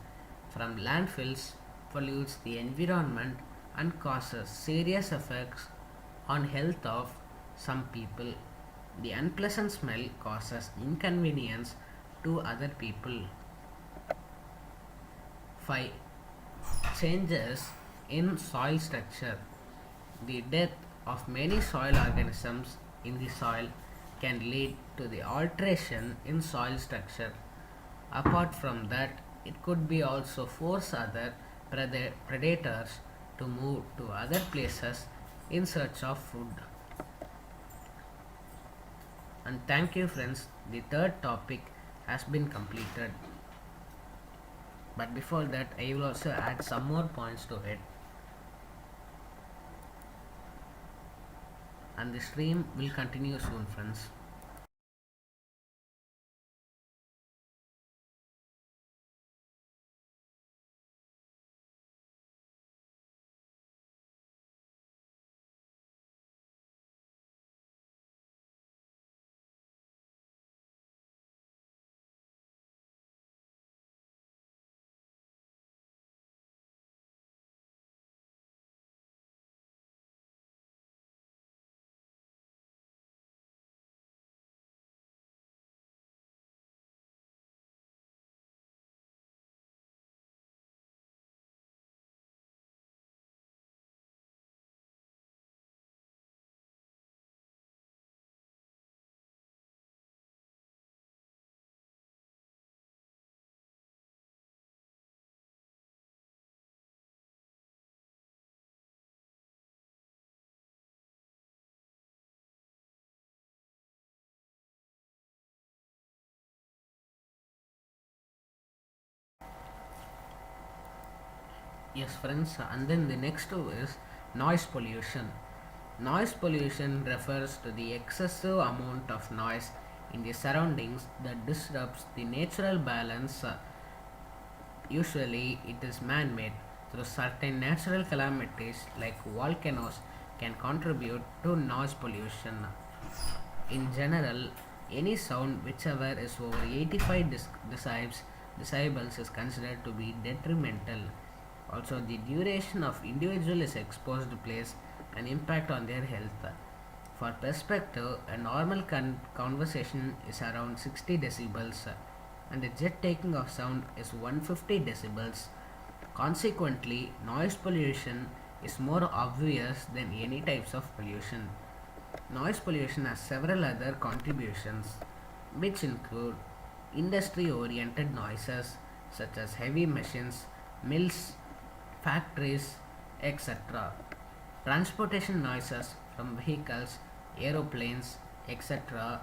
from landfills pollutes the environment and causes serious effects on health of some people. The unpleasant smell causes inconvenience to other people. 5. Changes in soil structure. The death of many soil organisms in the soil can lead to the alteration in soil structure. Apart from that, it could be also force other predators to move to other places in search of food. And thank you friends, the third topic has been completed. But before that, I will also add some more points to it. And the stream will continue soon friends. Yes, friends, and then the next two is noise pollution. Noise pollution refers to the excessive amount of noise in the surroundings that disrupts the natural balance. Usually, it is man made, so certain natural calamities like volcanoes can contribute to noise pollution. In general, any sound whichever is over 85 decibels is considered to be detrimental. Also, the duration of individual is exposed plays an impact on their health. For perspective, a normal conversation is around 60 decibels and a jet taking of sound is 150 decibels. Consequently, noise pollution is more obvious than any types of pollution. Noise pollution has several other contributions, which include industry oriented noises such as heavy machines, mills, factories, etc. Transportation noises from vehicles, aeroplanes, etc.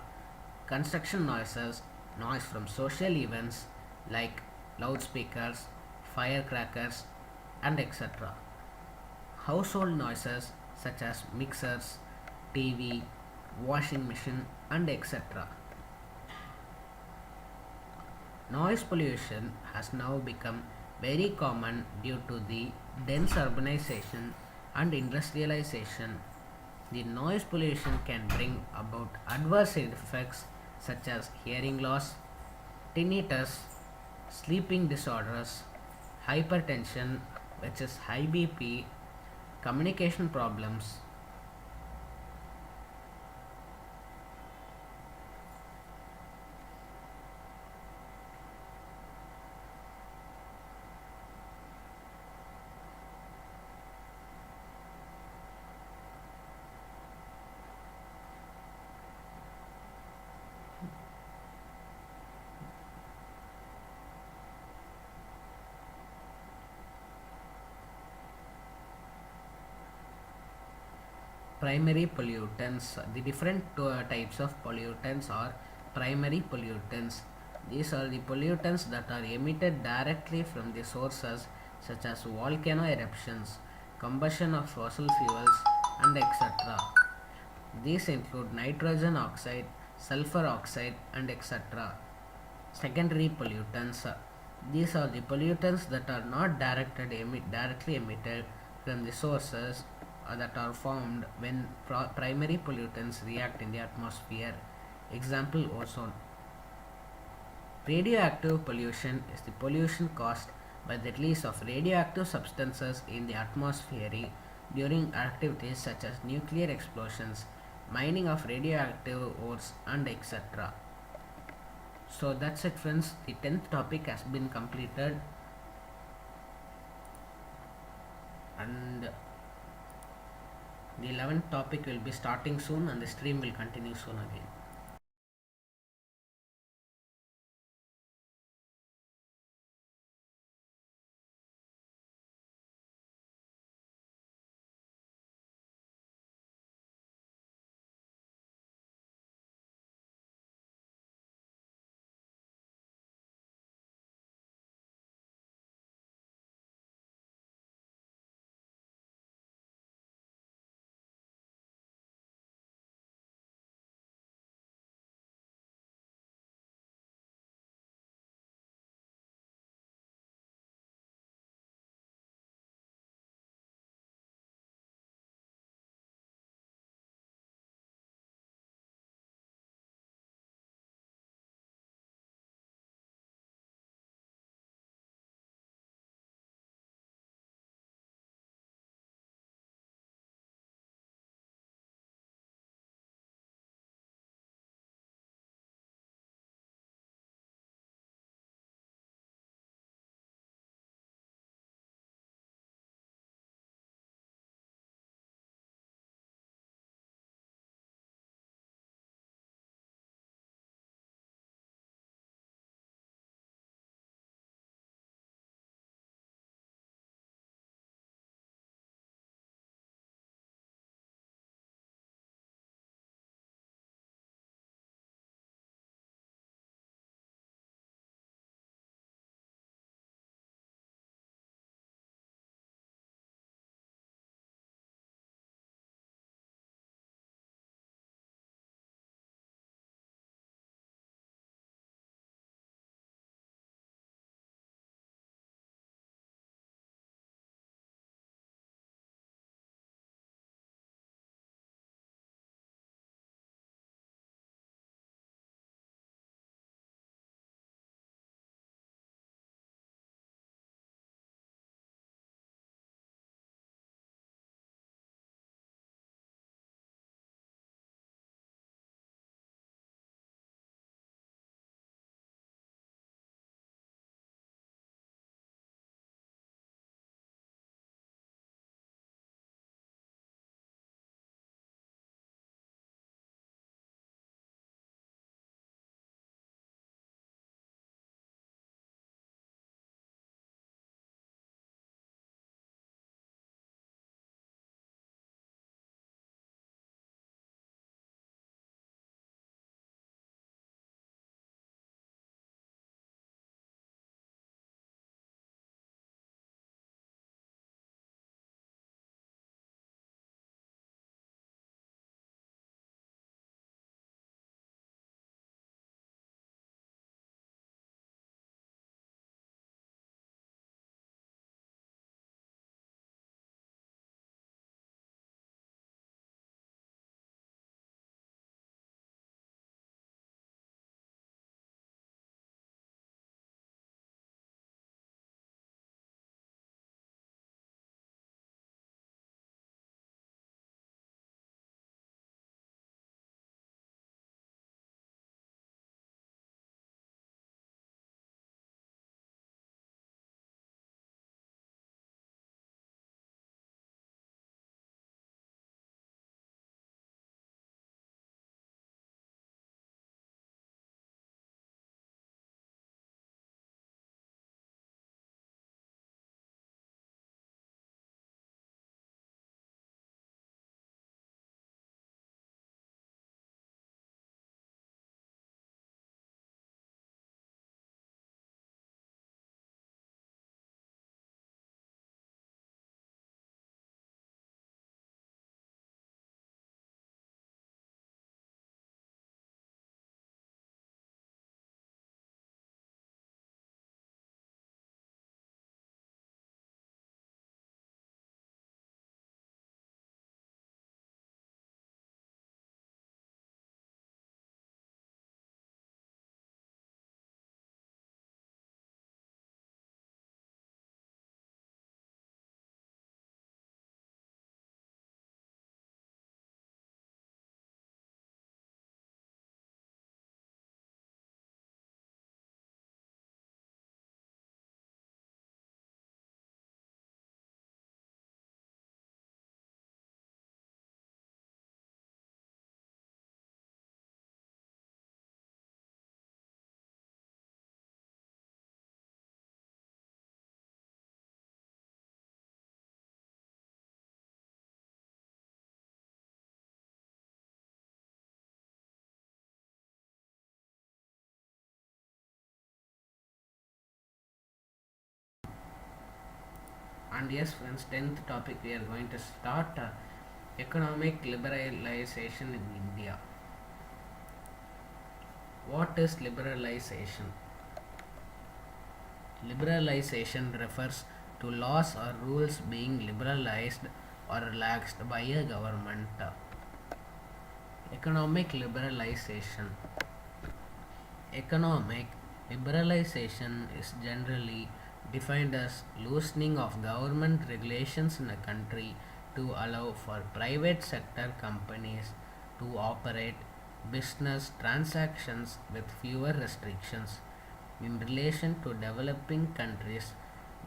Construction noises, noise from social events like loudspeakers, firecrackers, and etc. Household noises such as mixers, TV, washing machine, and etc. Noise pollution has now become very common due to the dense urbanization and industrialization. The noise pollution can bring about adverse effects such as hearing loss, tinnitus, sleeping disorders, hypertension, which is high BP, communication problems. Primary pollutants. The different types of pollutants are primary pollutants. These are the pollutants that are emitted directly from the sources such as volcano eruptions, combustion of fossil fuels, and etc. These include nitrogen oxide, sulfur oxide, and etc. Secondary pollutants. These are the pollutants that are not directly emitted from the sources that are formed when primary pollutants react in the atmosphere. Example, ozone. Radioactive pollution is the pollution caused by the release of radioactive substances in the atmosphere during activities such as nuclear explosions, mining of radioactive ores, and etc. So that's it, friends. The 10th topic has been completed, and the 11th topic will be starting soon, and the stream will continue soon again. And yes, friends, 10th topic we are going to start economic liberalization in India. What is liberalization? Liberalization refers to laws or rules being liberalized or relaxed by a government. Economic liberalization. Economic liberalization is generally defined as loosening of government regulations in a country to allow for private sector companies to operate business transactions with fewer restrictions. In relation to developing countries,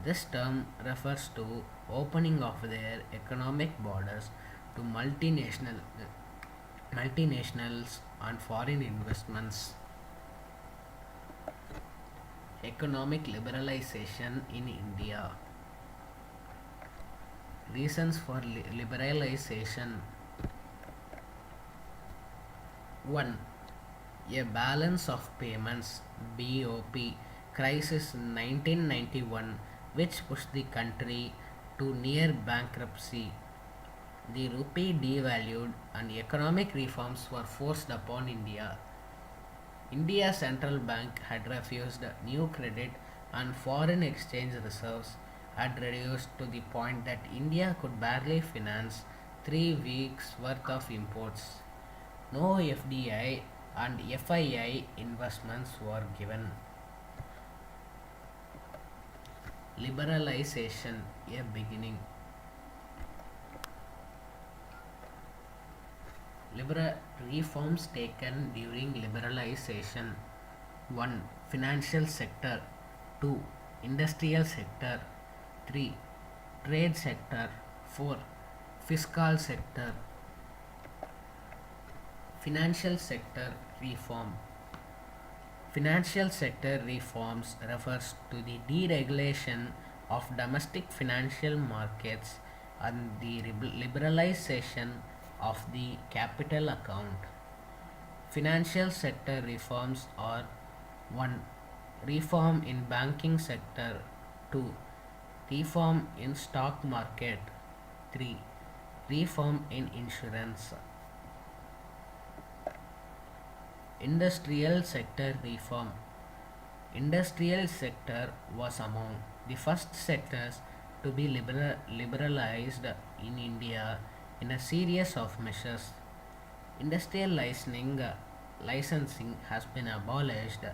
this term refers to opening of their economic borders to multinationals and foreign investments. Economic liberalization in India. Reasons for liberalization. 1. A balance of payments BOP crisis in 1991 which pushed the country to near bankruptcy. The rupee devalued and economic reforms were forced upon India. India's central bank had refused new credit and foreign exchange reserves had reduced to the point that India could barely finance 3 weeks worth of imports. No FDI and FII investments were given. Liberalization, a beginning. Reforms taken during liberalization. 1. Financial sector. 2. Industrial sector. 3. Trade sector. 4. Fiscal sector. Financial sector reform. Financial sector reforms refers to the deregulation of domestic financial markets and the liberalization of the capital account. Financial sector reforms are 1. Reform in banking sector. 2. Reform in stock market. 3. Reform in insurance. Industrial sector reform. Industrial sector was among the first sectors to be liberalized in India in a series of measures. Industrial licensing has been abolished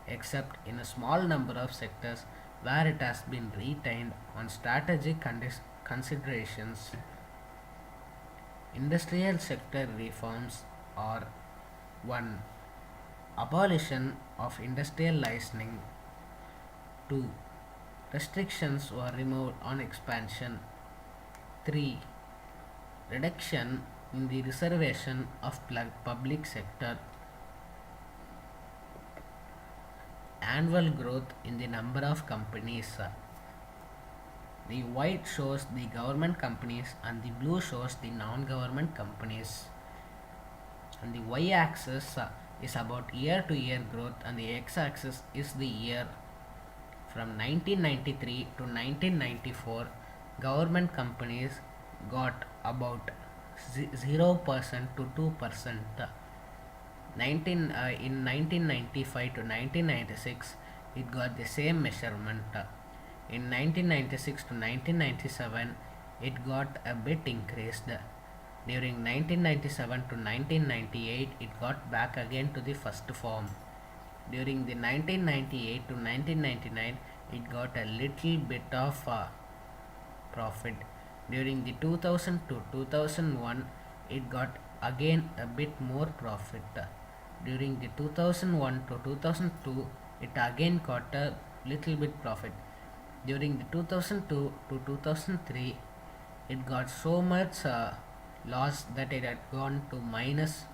except in a small number of sectors where it has been retained on strategic considerations. Industrial sector reforms are 1. Abolition of industrial licensing. 2. Restrictions were removed on expansion. 3. Reduction in the reservation of public sector. Annual growth in the number of companies. The white shows the government companies and the blue shows the non-government companies. And the y-axis is about year-to-year growth and the x-axis is the year. From 1993 to 1994, government companies got about 0% to 2%. In 1995 to 1996, it got the same measurement. In 1996 to 1997, it got a bit increased. During 1997 to 1998, it got back again to the first form. During the 1998 to 1999, it got a little bit of profit. During the 2000 to 2001, it got again a bit more profit. During the 2001 to 2002, it again got a little bit profit. During the 2002 to 2003, it got so much loss that it had gone to minus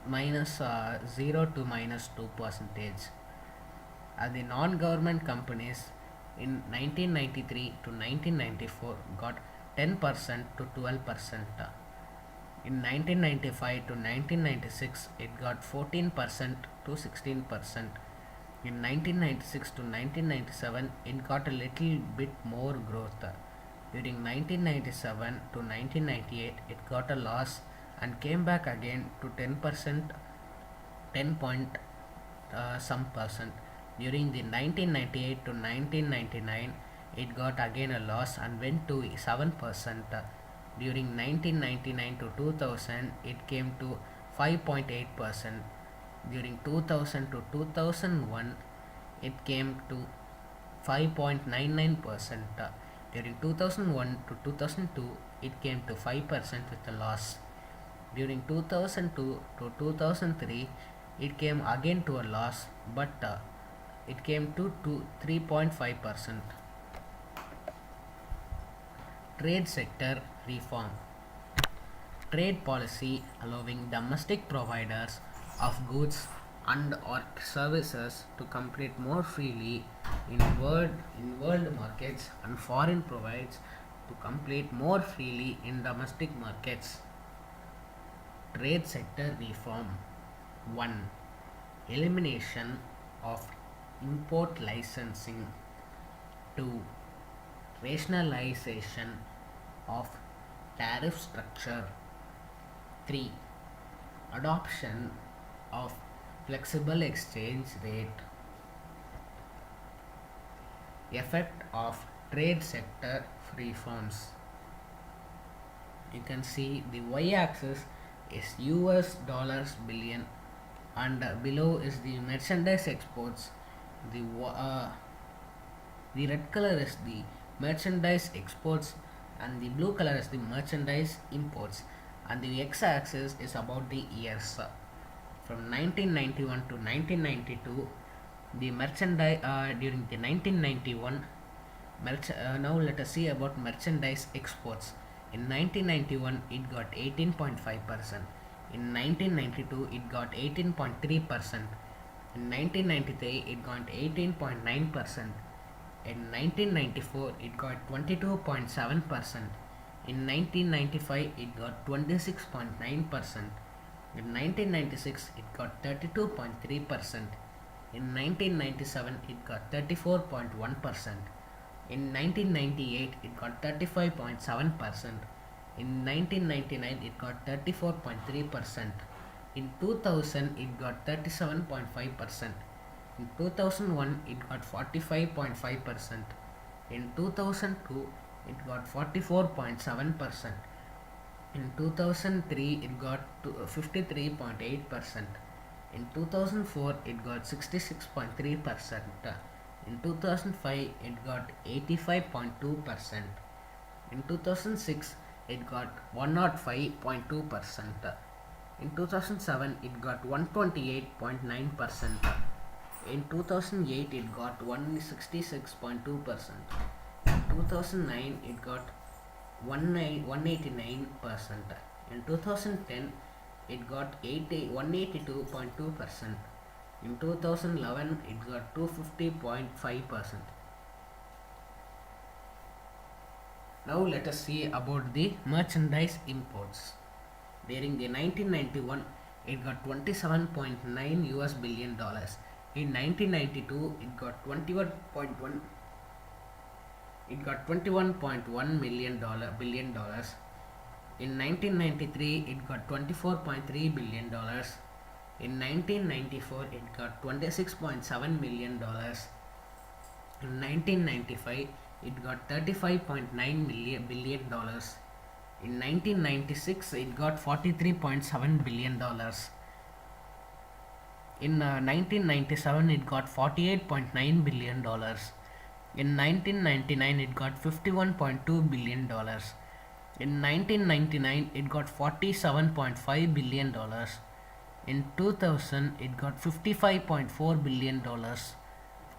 0 to minus 2 percentage. The non-government companies in 1993 to 1994 got 10% to 12%. In 1995 to 1996, it got 14% to 16%. In 1996 to 1997, it got a little bit more growth. During 1997 to 1998, it got a loss and came back again to 10%, 10 point some percent. During the 1998 to 1999, it got again a loss and went to 7%. During 1999 to 2000, it came to 5.8%. During 2000 to 2001, it came to 5.99%. During 2001 to 2002, it came to 5% with a loss. During 2002 to 2003, it came again to a loss, but it came to 3.5%. Trade sector reform. Trade policy allowing domestic providers of goods and or services to compete more freely in world markets, and foreign provides to compete more freely in domestic markets. Trade sector reform. 1. Elimination of import licensing. 2. Rationalization of tariff structure. 3. Adoption of flexible exchange rate. Effect of trade sector reforms. You can see the y-axis is US dollars billion, and below is the merchandise exports. The red color is the merchandise exports and the blue color is the merchandise imports, and the x-axis is about the years. From 1991 to 1992, the merchandise during the 1991 now let us see about merchandise exports. In 1991, it got 18.5%. In 1992, it got 18.3%. In 1993, it got 18.9%. In 1994, it got 22.7%. In 1995, it got 26.9%. In 1996, it got 32.3%. In 1997, it got 34.1%. In 1998, it got 35.7%. In 1999, it got 34.3%. In 2000, it got 37.5%. In 2001, it got 45.5%. In 2002, it got 44.7%. In 2003, it got 53.8%. In 2004, it got 66.3%. In 2005, it got 85.2%. In 2006, it got 105.2%. In 2007, it got 128.9%. In 2008, it got 166.2%. In 2009, it got 189%. In 2010, it got 182.2%. In 2011, it got 250.5%. Now let us see about the merchandise imports. During the 1991, it got 27.9 US billion dollars. In 1992, it got 21.1. It got 21.1 billion dollars. In 1993, it got 24.3 billion dollars. In 1994, it got 26.7 million dollars. In 1995, it got 35.9 billion dollars. In 1996, it got 43.7 billion dollars. In 1997, it got 48.9 billion dollars. In 1999, it got 51.2 billion dollars. In 1999, it got 47.5 billion dollars. In 2000, it got 55.4 billion dollars.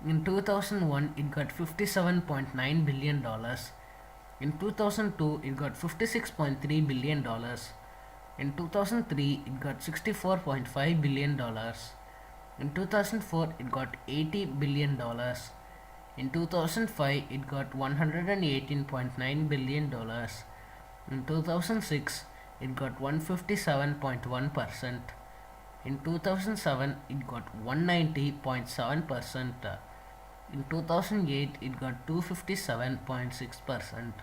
In 2001, it got 57.9 billion dollars. In 2002, it got 56.3 billion dollars. In 2003, it got 64.5 billion dollars. In 2004, it got 80 billion dollars. In 2005, it got 118.9 billion dollars. In 2006, it got 157.1%. In 2007, it got 190.7%. In 2008, it got 257.6%.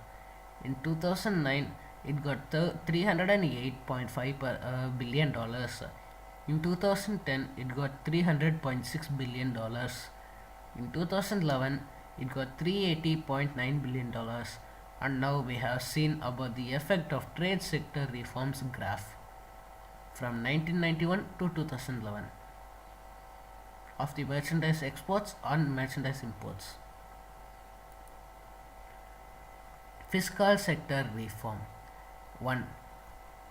In 2009, it got $308.5 billion dollars. In 2010, it got $300.6 billion dollars. In 2011, it got $380.9 billion dollars. And now we have seen about the effect of trade sector reforms graph from 1991 to 2011 of the merchandise exports and merchandise imports. Fiscal sector reform. 1.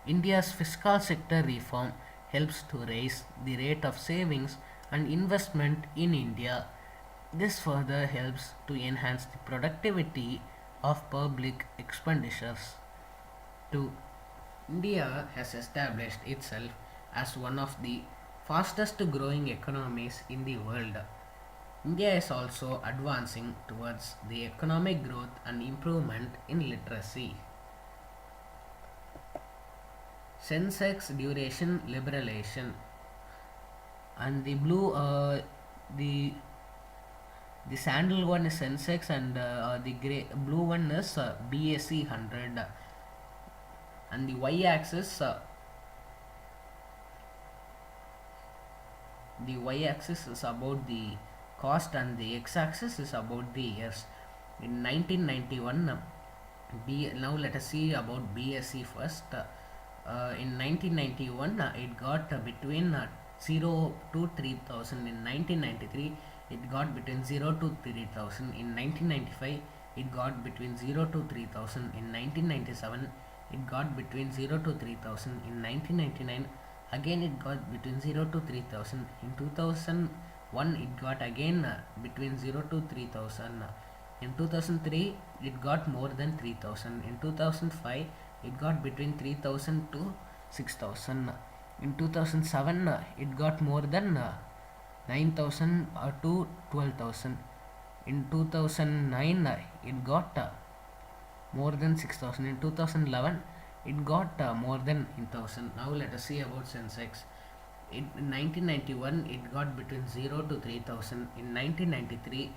India's fiscal sector reform helps to raise the rate of savings and investment in India. This further helps to enhance the productivity of public expenditures. 2. India has established itself as one of the fastest growing economies in the world. India is also advancing towards the economic growth and improvement in literacy. Sensex duration liberalization, and the the sandal one is Sensex, and the blue one is BSE 100, and the y-axis is about the cost and the x-axis is about the years. In 1991, now let us see about BSE first. In 1991, it got between 0 to 3000. In 1993, it got between 0 to 3000. In 1995, it got between 0 to 3000. In 1997, it got between 0 to 3000. In 1999, again it got between 0 to 3000. In 2001, it got again between 0 to 3000. In 2003, it got more than 3000. In 2005, it got between 3000 to 6000. In 2007, it got more than 9000 to 12,000. In 2009, it got more than 6000. In 2011, it got more than 1000. Now let us see about Sensex. In 1991, it got between 0 to 3000. In 1993,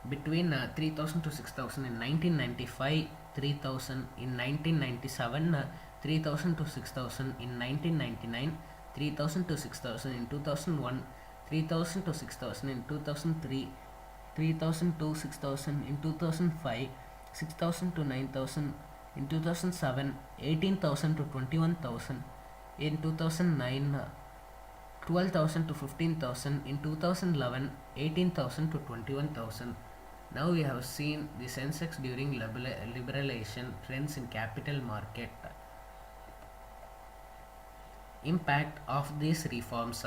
between 3000 to 6000. In 1995, 3000. In 1997, 3000 to 6000. In 1999, 3000 to 6000. In 2001, 3000 to 6000. In 2003, 3000 to 6000. In 2005, 6000 to 9000. In 2007, 18,000 to 21,000. In 2009, 12,000 to 15,000. In 2011, 18,000 to 21,000. Now we have seen the Sensex during liberalization, trends in capital market. Impact of these reforms.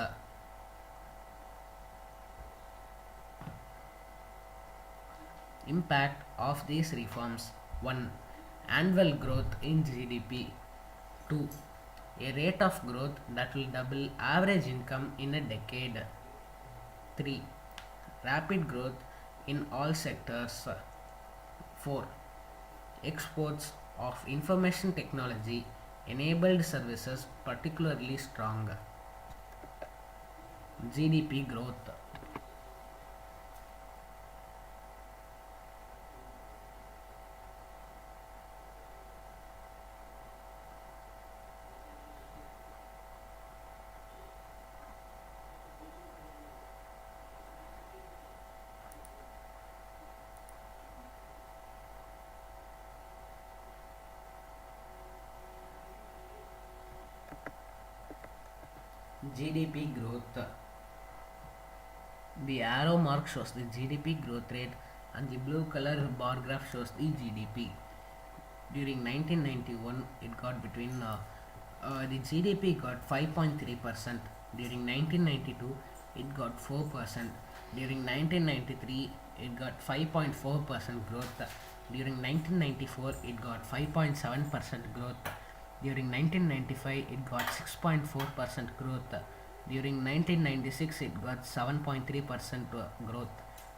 Impact of these reforms. 1. Annual growth in GDP. 2. A rate of growth that will double average income in a decade. 3. Rapid growth in all sectors. 4. Exports of information technology enabled services particularly strong. GDP growth. GDP growth. The arrow mark shows the GDP growth rate and the blue color bar graph shows the GDP. During 1991, it got between the GDP got 5.3%. During 1992, it got 4%. During 1993, it got 5.4% growth. During 1994, it got 5.7% growth. During 1995, it got 6.4% growth. During 1996, it got 7.3% growth.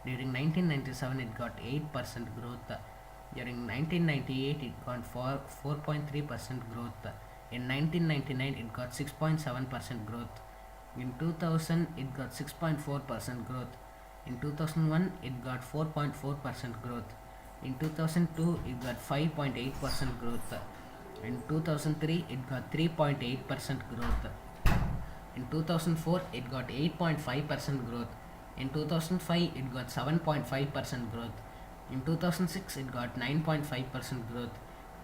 During 1997, it got 8% growth. During 1998, it got 4.3% growth. In 1999, it got 6.7% growth. In 2000, it got 6.4% growth. In 2001, it got 4.4% growth. In 2002, it got 5.8% growth. In 2003, it got 3.8% growth. In 2004, it got 8.5% growth. In 2005, it got 7.5% growth. In 2006, it got 9.5% growth.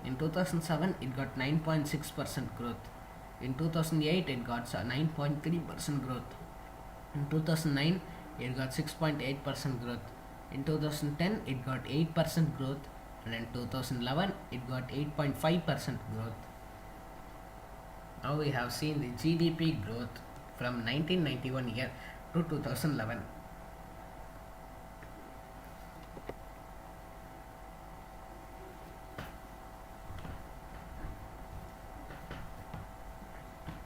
In 2007, it got 9.6% growth. In 2008, it got 9.3% growth. In 2009, it got 6.8% growth. In 2010, it got 8% growth. And in 2011, it got 8.5% growth. Now we have seen the GDP growth from 1991 year to 2011.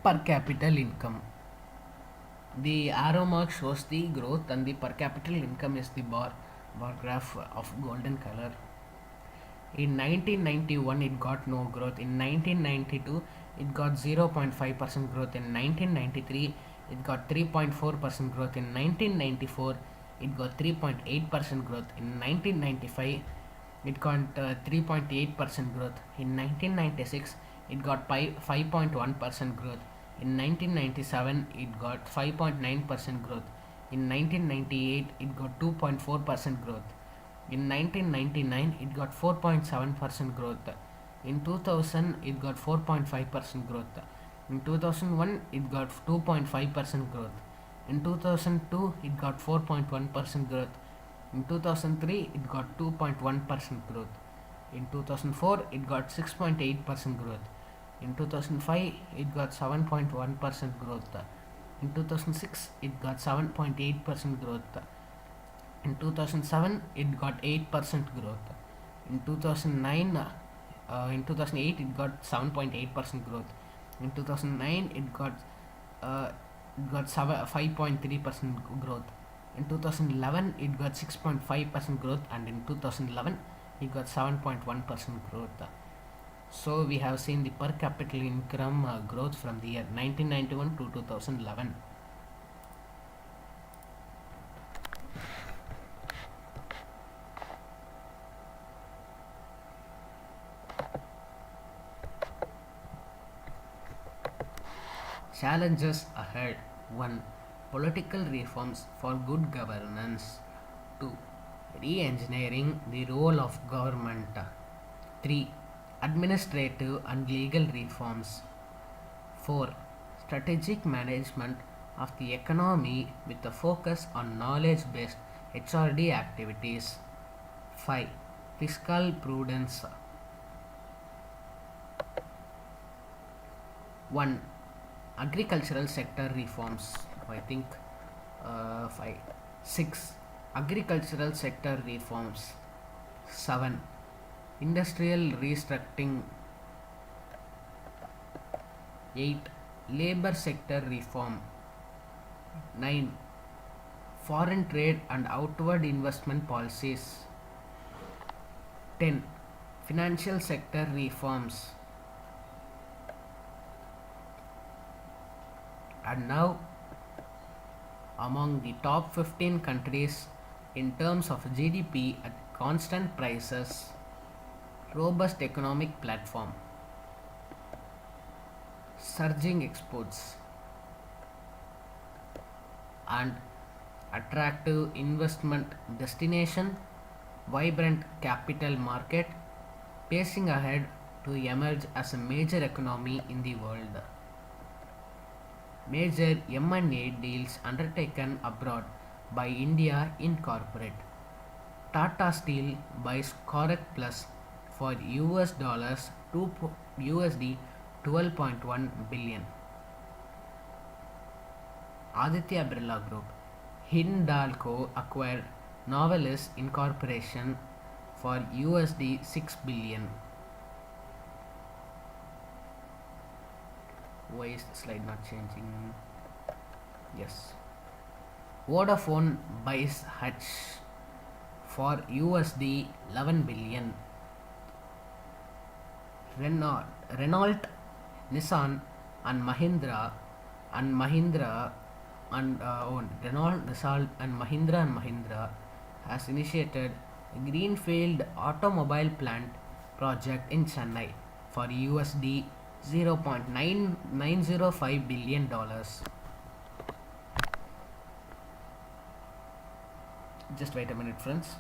Per capita income. The arrow mark shows the growth and the per capita income is the bar graph of golden color. In 1991 it got no growth. In 1992 it got 0.5% growth. In 1993 it got 3.4% growth. In 1994 it got 3.8% growth. In 1995 it got 3.8% growth. In 1996 it got 5.1% growth. In 1997 it got 5.9% growth. In 1998 it got 2.4% growth. In 1999 it got 4.7% growth. In 2000 it got 4.5% growth. In 2001 it got 2.5% growth. In 2002 it got 4.1% growth. In 2003 it got 2.1% growth. In 2004 it got 6.8% growth. In 2005 it got 7.1% growth. In 2006 it got 7.8% growth. In 2007 it got 8% growth. In 2008 it got 7.8% growth. In 2009 it got 5.3% growth. In 2011 it got 6.5% growth, and in 2011 it got 7.1% growth. So we have seen the per capita income growth from the year 1991 to 2011. Challenges ahead. 1. Political reforms for good governance. 2. Re-engineering the role of government. 3. Administrative and legal reforms. 4. Strategic management of the economy with a focus on knowledge-based HRD activities. 5. Fiscal prudence. 1. Agricultural sector reforms. I think 5. 6. Agricultural sector reforms. 7. Industrial restructuring. 8. Labor sector reform. 9. Foreign trade and outward investment policies. 10. Financial sector reforms. And now, among the top 15 countries in terms of GDP at constant prices, robust economic platform, surging exports, and attractive investment destination, vibrant capital market, pacing ahead to emerge as a major economy in the world. Major M&A deals undertaken abroad by India Incorporate. Tata Steel buys Correct Plus for USD 12.1 billion. Aditya Birla Group. Hindalco acquired Novelis Incorporation for USD 6 billion. Why is the slide not changing? Yes. Vodafone buys Hutch for USD 11 billion. Renault, Nissan and Mahindra Renault, Nissan and Mahindra has initiated greenfield automobile plant project in Chennai for USD $0.9905 billion. Just wait a minute, friends.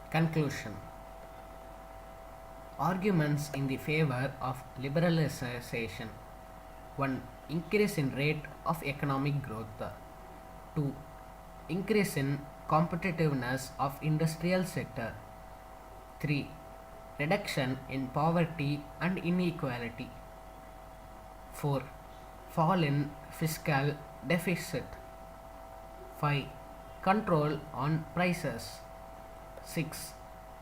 Conclusion. Arguments in the favor of liberalization. 1. Increase in rate of economic growth. 2. Increase in competitiveness of industrial sector. 3. Reduction in poverty and inequality. 4. Fall in fiscal deficit. 5. Control on prices. 6.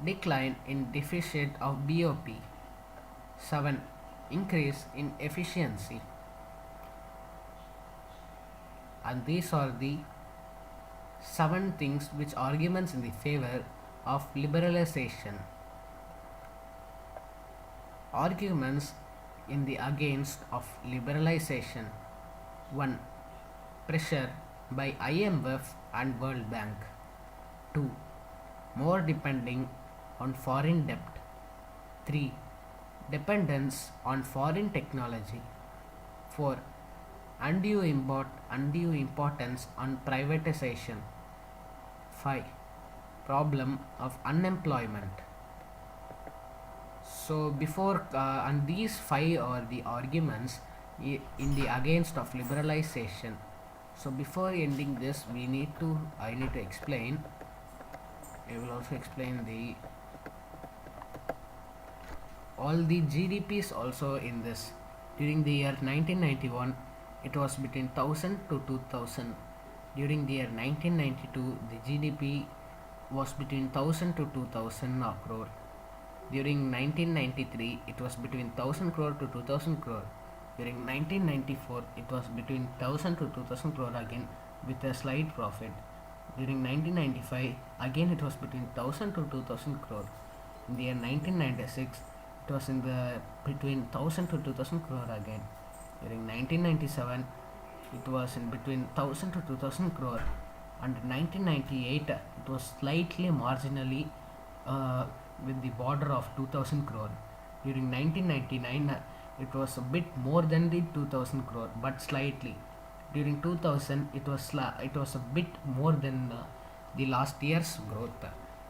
Decline in deficit of BOP. 7. Increase in efficiency. And these are the 7 things which arguments in the favor of liberalization. Arguments in the against of liberalization. 1. Pressure by IMF and World Bank. 2. More depending on foreign debt. 3. Dependence on foreign technology. 4. Undue importance on privatization. 5. Problem of unemployment. So before and these 5 are the arguments in the against of liberalization. So before ending this, I need to explain. I will also explain all the GDPs also in this. During the year 1991, it was between 1000 to 2000. During the year 1992, the GDP was between 1000 to 2000 crore. During 1993, it was between 1000 crore to 2000 crore. During 1994, it was between 1000 to 2000 crore again with a slight profit. During 1995, again it was between 1000 to 2000 crore. In the year 1996, it was in the between 1000 to 2000 crore again. During 1997, it was in between 1000 to 2000 crore. And 1998, it was slightly marginally with the border of 2000 crore. During 1999, it was a bit more than the 2000 crore, but slightly. During 2000, it was a bit more than the last year's growth.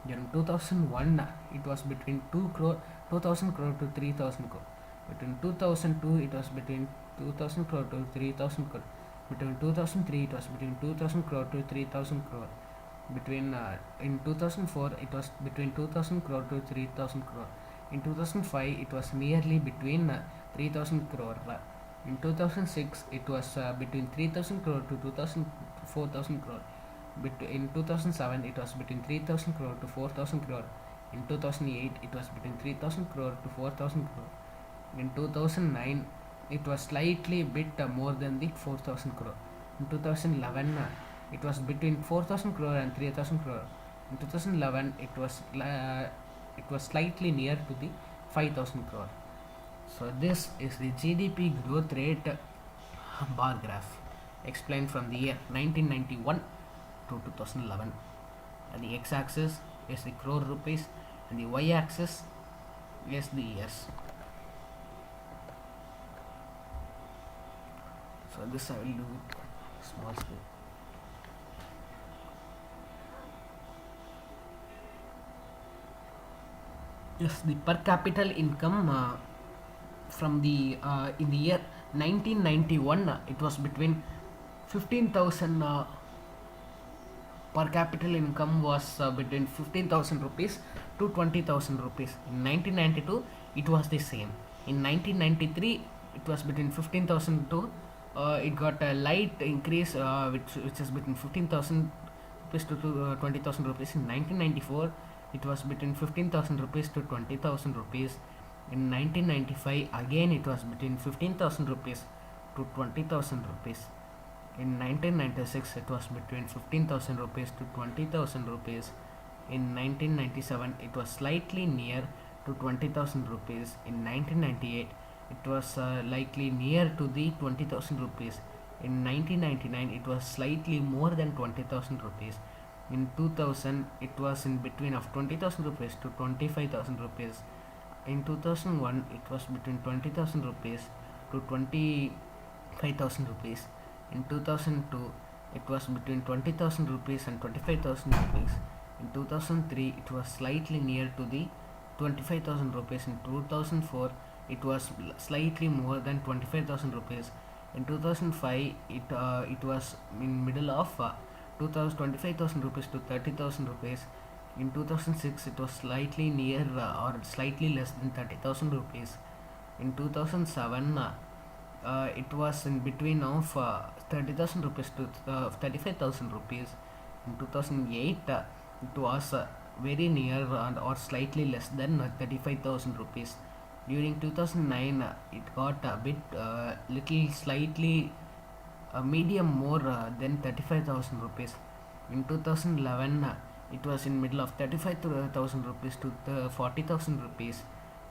During 2001, it was between 2000 crore to 3000 crore. Between 2002, it was between 2000 crore to 3000 crore. Between 2003, it was between 2000 crore to 3000 crore. In 2004, it was between 2000 crore to 3000 crore. In 2005, it was nearly between 3000 crore. In 2006, it was between 3000 crore to 4000 crore. In 2007, it was between 3000 crore to 4000 crore. In 2008, it was between 3000 crore to 4000 crore. In 2009, it was slightly bit more than the 4000 crore. In 2011, it was between 4000 crore and 3000 crore. In 2011, it was slightly near to the 5000 crore. So this is the GDP growth rate bar graph explained from the year 1991 to 2011. And the x-axis is the crore rupees and the y-axis is the years. So this I will do with small scale. Yes, the per capita income from the in the year 1991, it was between 15,000 per capita income was between 15,000 rupees to 20,000 rupees. In 1992, it was the same. In 1993, it was between 15,000 to it got a light increase which is between 15,000 rupees to 20,000 rupees. In 1994, it was between 15,000 rupees to 20,000 rupees. In 1995, again it was between 15,000 rupees to 20,000 rupees. In 1996, it was between 15,000 rupees to 20,000 rupees. In 1997, it was slightly near to 20,000 rupees. In 1998, it was likely near to the 20,000 rupees. In 1999, it was slightly more than 20,000 rupees. In 2000, it was in between of 20,000 rupees to 25,000 rupees. In 2001, it was between 20,000 rupees to 25,000 rupees. In 2002, it was between 20,000 rupees and 25,000 rupees. In 2003, it was slightly near to the 25,000 rupees. In 2004, it was slightly more than 25,000 rupees. In 2005, it was in middle of 25,000 rupees to 30,000 rupees. In 2006, it was slightly near or slightly less than 30,000 rupees. In 2007, it was in between of 30,000 rupees to 35,000 rupees. In 2008, it was very near or slightly less than 35,000 rupees. During 2009, it got a bit little slightly medium more than 35,000 rupees. In 2011, it was in middle of 35,000 rupees to 40,000 rupees.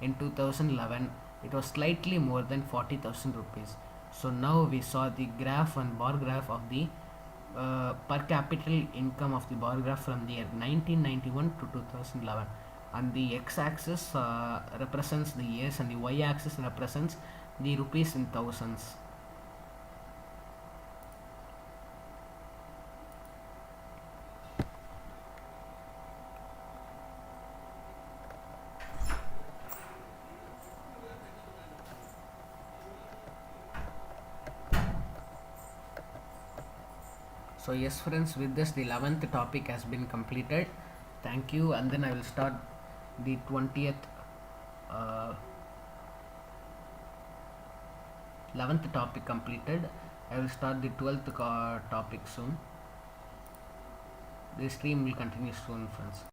In 2011, it was slightly more than 40,000 rupees. So now we saw the graph and bar graph of the per capita income of the bar graph from the year 1991 to 2011, and the x-axis represents the years and the y-axis represents the rupees in thousands. So yes friends, with this the 11th topic has been completed. Thank you, and then I will start the 20th 11th topic completed. I will start the 12th topic soon. The stream will continue soon friends.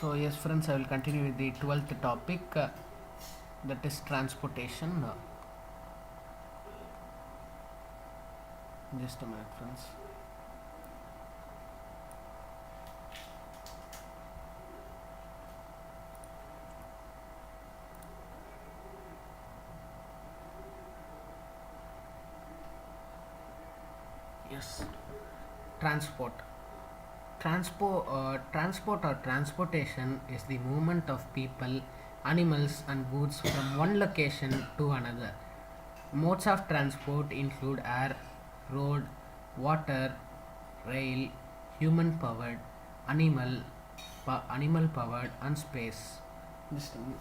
So yes friends, I will continue with the 12th topic, that is transportation. Just a minute friends. Yes, transport. Transport or transportation is the movement of people, animals, and goods from one location to another. Modes of transport include air, road, water, rail, human powered, animal powered, and space. Just a minute.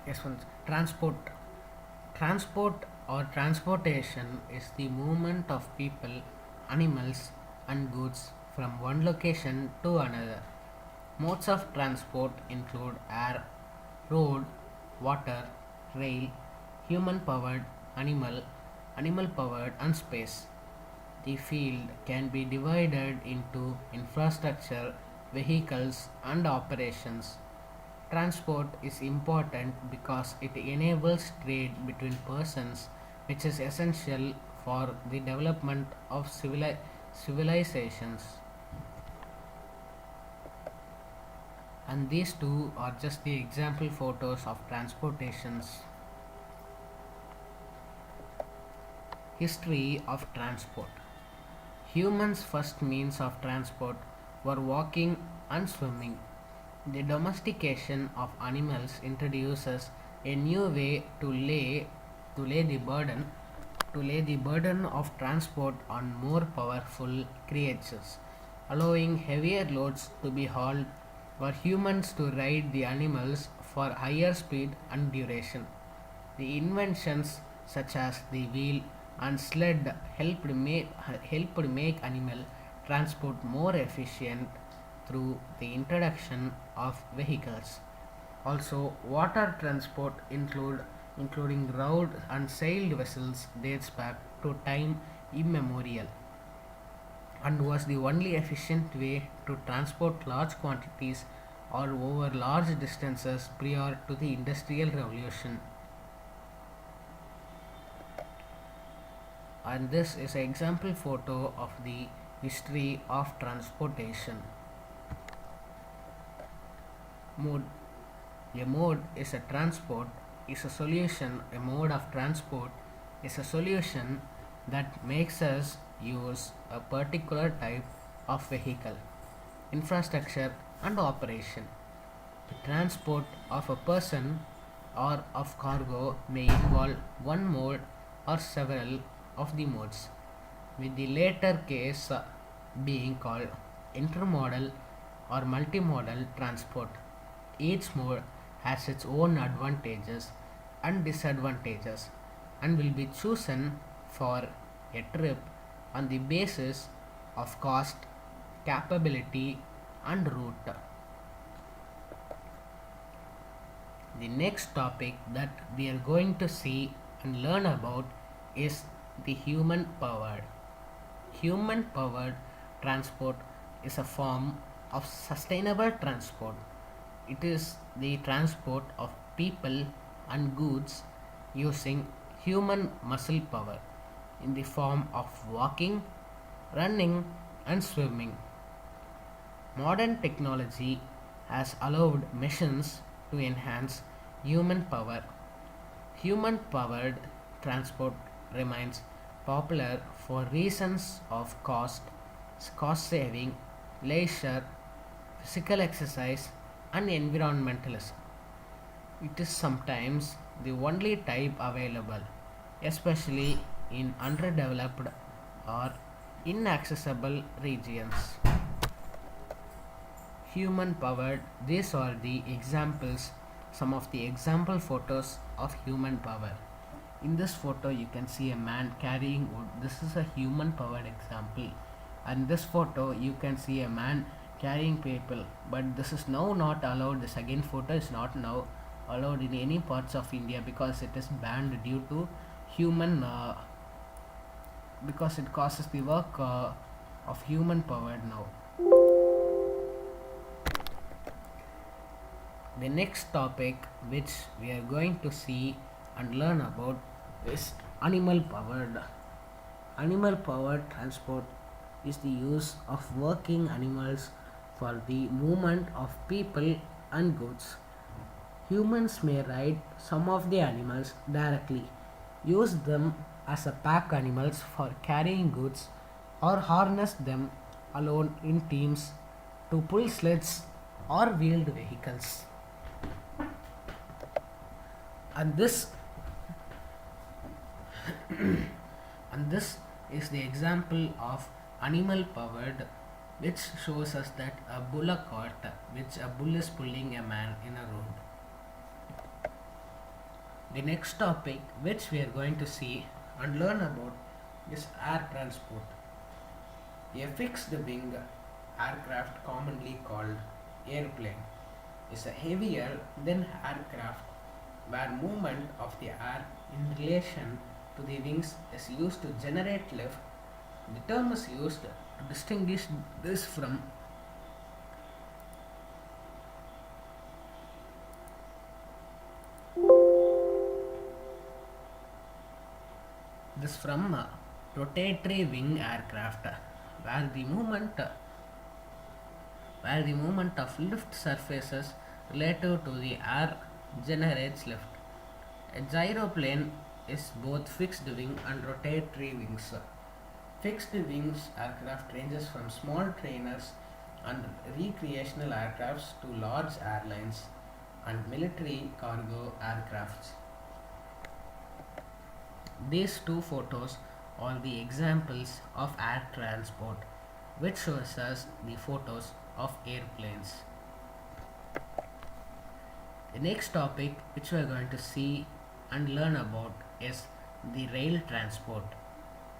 Yes, one. Transport. Transport or transportation is the movement of people, animals, and goods from one location to another. Modes of transport include air, road, water, rail, human powered, animal powered, and space. The field can be divided into infrastructure, vehicles, and operations. Transport is important because it enables trade between persons, which is essential for the development of civilizations. And these two are just the example photos of transportations. History of transport. Humans' first means of transport were walking and swimming. The domestication of animals introduces a new way to lay the burden of transport on more powerful creatures, allowing heavier loads to be hauled or humans to ride the animals for higher speed and duration. The inventions such as the wheel and sled helped make animal transport more efficient through the introduction of vehicles. Also, water transport including rowed and sailed vessels dates back to time immemorial and was the only efficient way to transport large quantities or over large distances prior to the Industrial Revolution. And this is an example photo of the history of transportation. Mode. A mode is a transport is a solution. A mode of transport is a solution that makes us use a particular type of vehicle, infrastructure, and operation. The transport of a person or of cargo may involve one mode or several of the modes, with the latter case being called intermodal or multimodal transport. Each mode has its own advantages and disadvantages and will be chosen for a trip on the basis of cost, capability, and route. The next topic that we are going to see and learn about is the human powered. Human powered transport is a form of sustainable transport. It is the transport of people and goods using human muscle power in the form of walking, running, and swimming. Modern technology has allowed machines to enhance human power. Human powered transport remains popular for reasons of cost saving, leisure, physical exercise, and environmentalism. It is sometimes the only type available, especially in underdeveloped or inaccessible regions. Human powered, these are the examples, some of the example photos of human power. In this photo you can see a man carrying wood. This is a human powered example. And this photo you can see a man carrying people, but this is now not allowed. The second photo is not now allowed in any parts of India because it is banned due to human because it causes the work of human powered now. The next topic which we are going to see and learn about is animal powered. Animal powered transport is the use of working animals for the movement of people and goods. Humans may ride some of the animals directly, use them as a pack animals for carrying goods, or harness them alone in teams to pull sleds or wheeled vehicles. And this and this is the example of animal powered, which shows us that a bullock cart which a bull is pulling a man in a road. The next topic which we are going to see and learn about is air transport. A fixed wing aircraft, commonly called airplane, is a heavier than aircraft where movement of the air in relation to the wings is used to generate lift. The term is used to distinguish this from rotatory wing aircraft, where the movement of lift surfaces relative to the air generates lift. A gyroplane is both fixed wing and rotatory wings. Fixed wings aircraft ranges from small trainers and recreational aircrafts to large airlines and military cargo aircrafts. These two photos are the examples of air transport, which shows us the photos of airplanes. The next topic which we are going to see and learn about is the rail transport.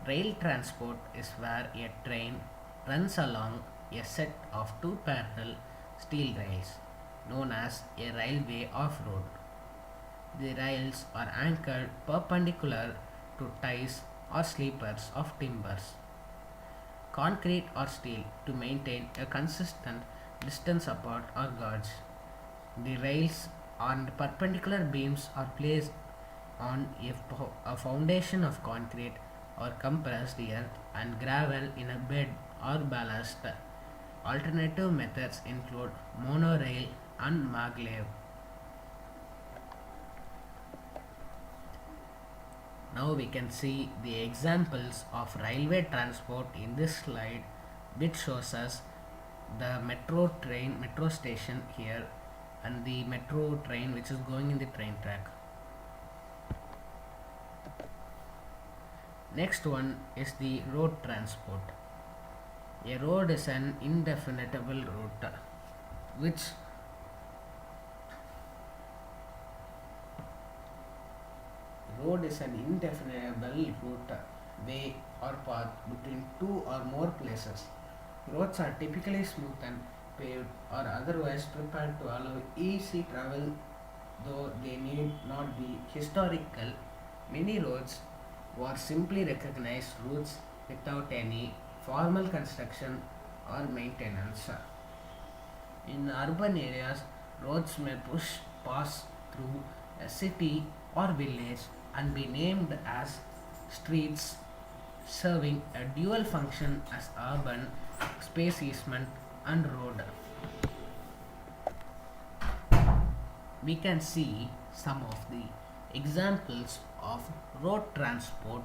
Rail transport is where a train runs along a set of two parallel steel rails known as a railway off-road. The rails are anchored perpendicular to ties or sleepers of timbers, concrete or steel, to maintain a consistent distance apart or gauge. The rails on perpendicular beams are placed on a foundation of concrete or compressed earth and gravel in a bed or ballast. Alternative methods include monorail and maglev. Now we can see the examples of railway transport in this slide, which shows us the metro station here, and the metro train which is going in the train track. Next one is the road transport. A road is an indefinable route which way or path between two or more places. Roads are typically smooth and paved or otherwise prepared to allow easy travel, though they need not be historical. Many roads were simply recognized routes without any formal construction or maintenance. In urban areas, roads may pass through a city or village and be named as streets, serving a dual function as urban space easement and road. We can see some of the examples of road transport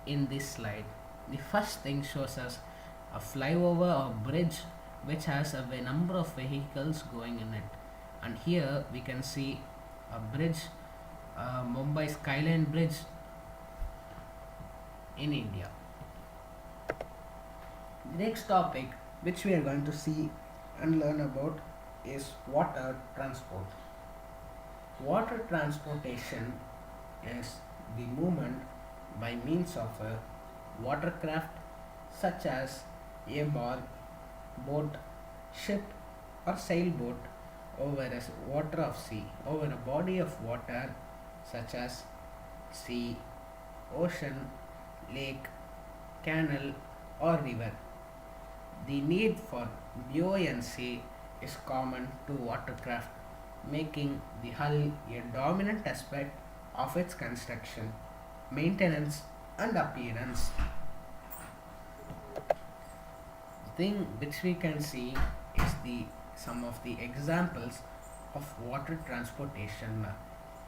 in this slide. The first thing shows us a flyover or bridge which has a number of vehicles going in it, and here we can see a bridge, Mumbai Skyline Bridge in India. The next topic which we are going to see and learn about is water transport. Water transportation is the movement by means of a watercraft such as a bark, boat, ship or sailboat over a water of sea, over a body of water such as sea, ocean, lake, canal, or river. The need for buoyancy is common to watercraft, making the hull a dominant aspect of its construction, maintenance, and appearance. Thing which we can see is the some of the examples of water transportation.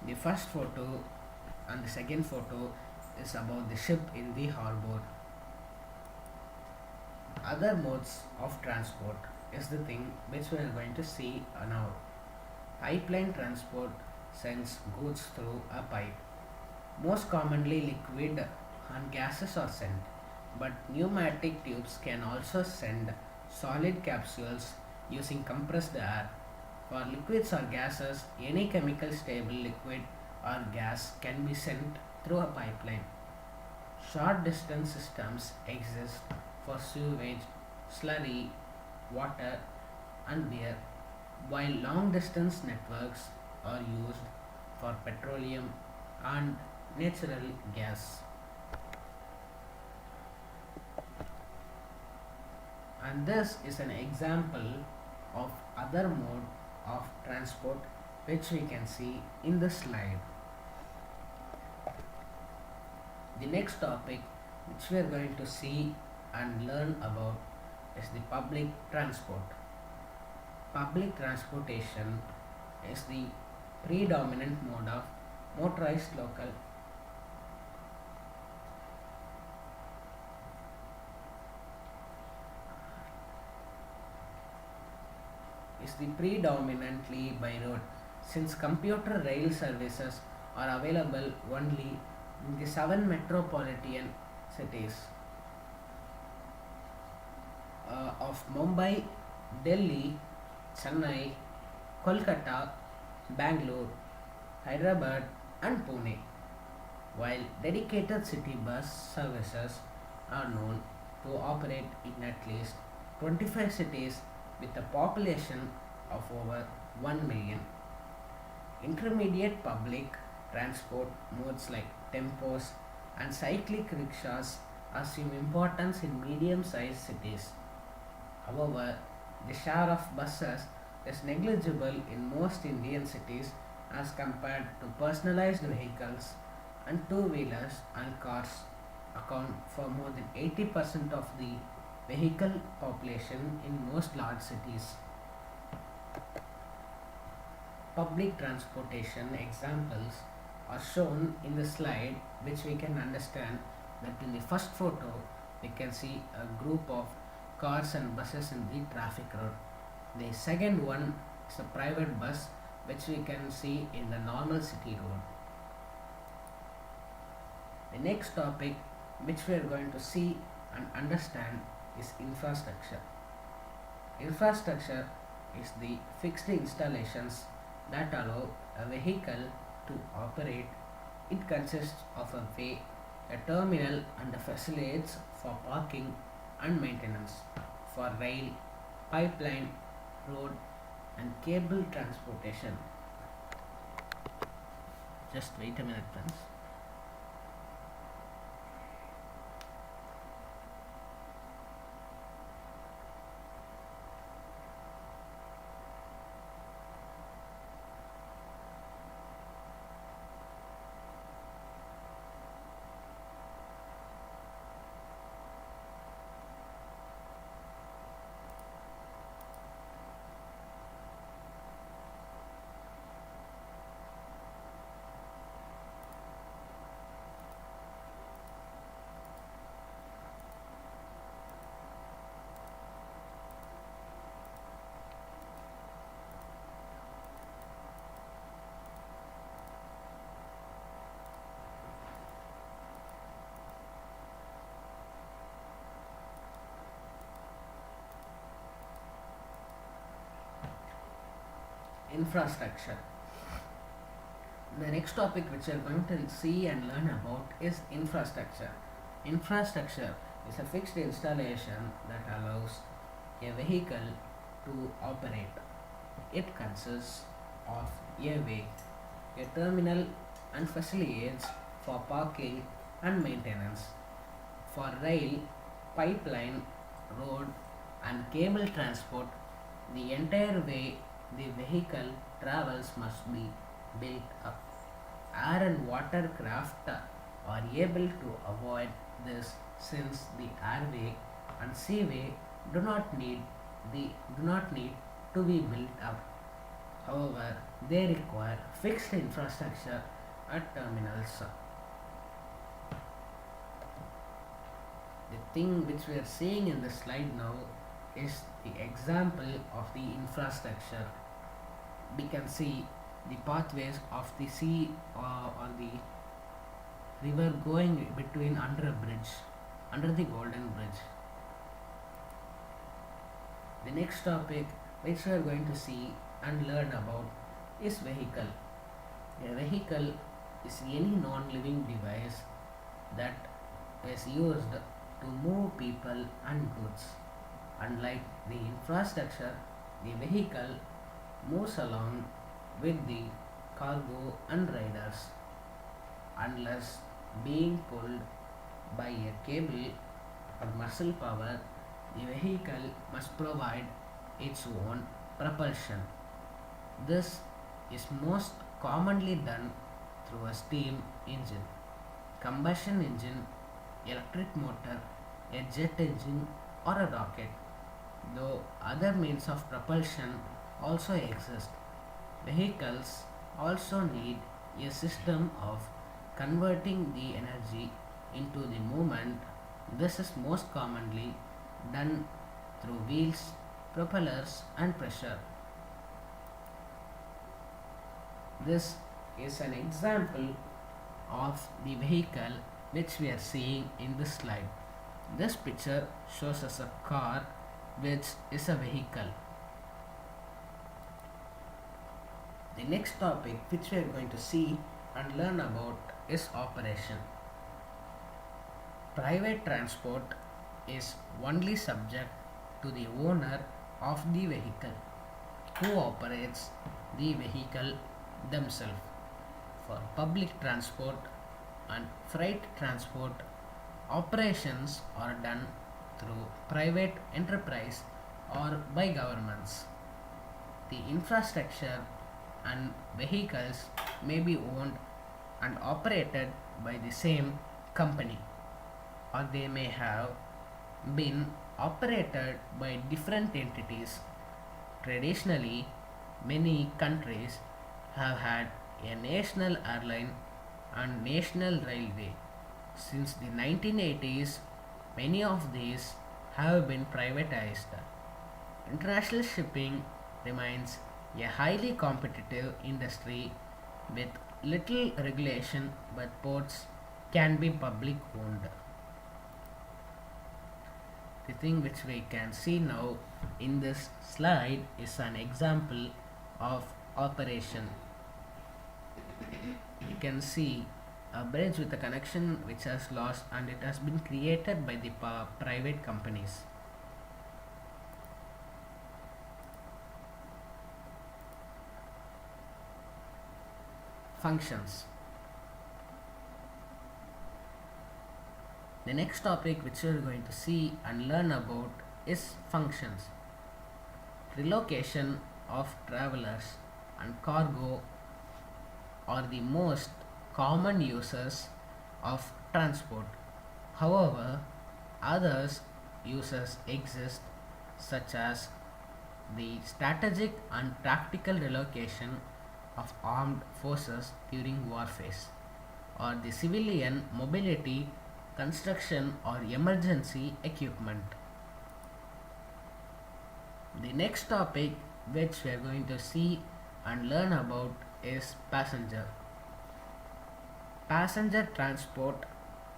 The first photo and the second photo is about the ship in the harbor. Other modes of transport is the thing which we are going to see now. Pipeline transport sends goods through a pipe. Most commonly liquid and gases are sent, but pneumatic tubes can also send solid capsules using compressed air. For liquids or gases, any chemical stable liquid or gas can be sent through a pipeline. Short distance systems exist for sewage, slurry, water, and beer, while long distance networks are used for petroleum and natural gas. And this is an example of other mode of transport which we can see in the slide. The next topic which we are going to see and learn about is the public transport. Public transportation is the predominant mode of motorized local is the predominantly by road, since computer rail services are available only in the seven metropolitan cities of Mumbai, Delhi, Chennai, Kolkata, Bangalore, Hyderabad, and Pune, while dedicated city bus services are known to operate in at least 25 cities with a population of over 1 million. Intermediate public transport modes like tempos and cyclic rickshaws assume importance in medium sized cities. However, the share of buses is negligible in most Indian cities as compared to personalized vehicles, and two wheelers and cars account for more than 80% of the vehicle population in most large cities. Public transportation examples are shown in the slide, which we can understand that in the first photo we can see a group of cars and buses in the traffic road. The second one is a private bus which we can see in the normal city road. The next topic which we are going to see and understand is infrastructure. Infrastructure is the fixed installations that allow a vehicle to operate. It consists of a way, a terminal, and the facilities for parking and maintenance for rail, pipeline, road, and cable transportation. Just wait a minute, friends. Infrastructure. The next topic which we are going to see and learn about is infrastructure. Infrastructure is a fixed installation that allows a vehicle to operate. It consists of a way, a terminal and facilities for parking and maintenance. For rail, pipeline, road and cable transport, the entire way the vehicle travels must be built up. Air and water craft are able to avoid this since the airway and seaway do not need do not need to be built up. However, they require fixed infrastructure at terminals. The thing which we are seeing in the slide now is the example of the infrastructure. We can see the pathways of the sea or the river going between under a bridge, under the golden bridge. The next topic which we are going to see and learn about is vehicle. A vehicle is any non-living device that is used to move people and goods. Unlike the infrastructure, the vehicle moves along with the cargo and riders. Unless being pulled by a cable or muscle power, the vehicle must provide its own propulsion. This is most commonly done through a steam engine, combustion engine, electric motor, a jet engine, or a rocket. Though other means of propulsion also exist, vehicles also need a system of converting the energy into the movement. This is most commonly done through wheels, propellers, and pressure. This is an example of the vehicle which we are seeing in this slide. This picture shows us a car which is a vehicle. The next topic which we are going to see and learn about is operation. Private transport is only subject to the owner of the vehicle who operates the vehicle themselves. For public transport and freight transport, operations are done through private enterprise or by governments. The infrastructure and vehicles may be owned and operated by the same company, or they may have been operated by different entities. Traditionally, many countries have had a national airline and national railway. Since the 1980s, many of these have been privatized. International shipping remains a highly competitive industry with little regulation, but ports can be public owned. The thing which we can see now in this slide is an example of operation. You can see a bridge with a connection which has lost and it has been created by the private companies. Functions. The next topic which we are going to see and learn about is functions. Relocation of travelers and cargo are the most common uses of transport. However, others uses exist, such as the strategic and tactical relocation of armed forces during warfare, or the civilian mobility, construction, or emergency equipment. The next topic which we are going to see and learn about is passenger. Passenger transport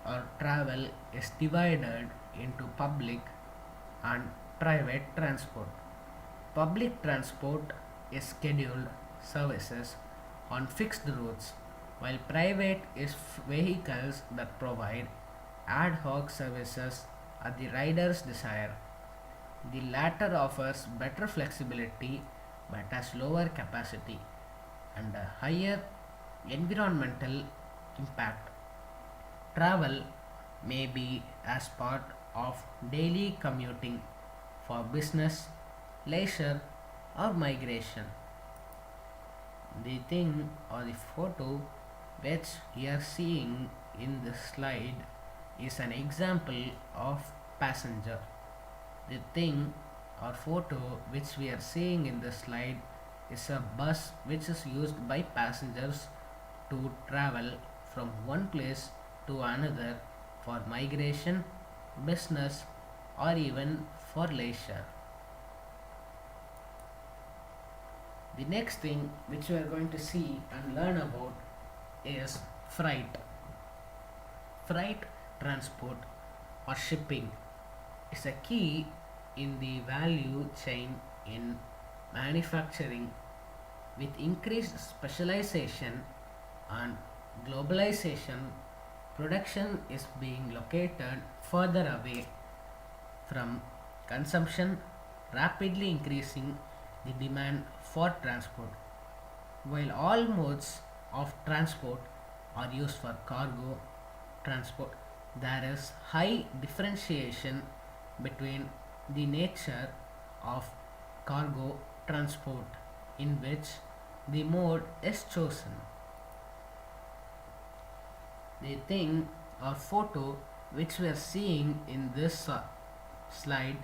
or travel is divided into public and private transport. Public transport is scheduled services on fixed routes, while private is vehicles that provide ad hoc services at the rider's desire. The latter offers better flexibility but has lower capacity and a higher environmental impact. Travel may be as part of daily commuting for business, leisure, or migration. The thing or the photo which we are seeing in this slide is an example of passenger. The thing or photo which we are seeing in this slide is a bus which is used by passengers to travel from one place to another for migration, business, or even for leisure. The next thing which we are going to see and learn about is freight. Freight transport or shipping is a key in the value chain in manufacturing. With increased specialization and globalization, production is being located further away from consumption, rapidly increasing the demand for transport. While all modes of transport are used for cargo transport, there is high differentiation between the nature of cargo transport in which the mode is chosen. The thing or photo which we are seeing in this slide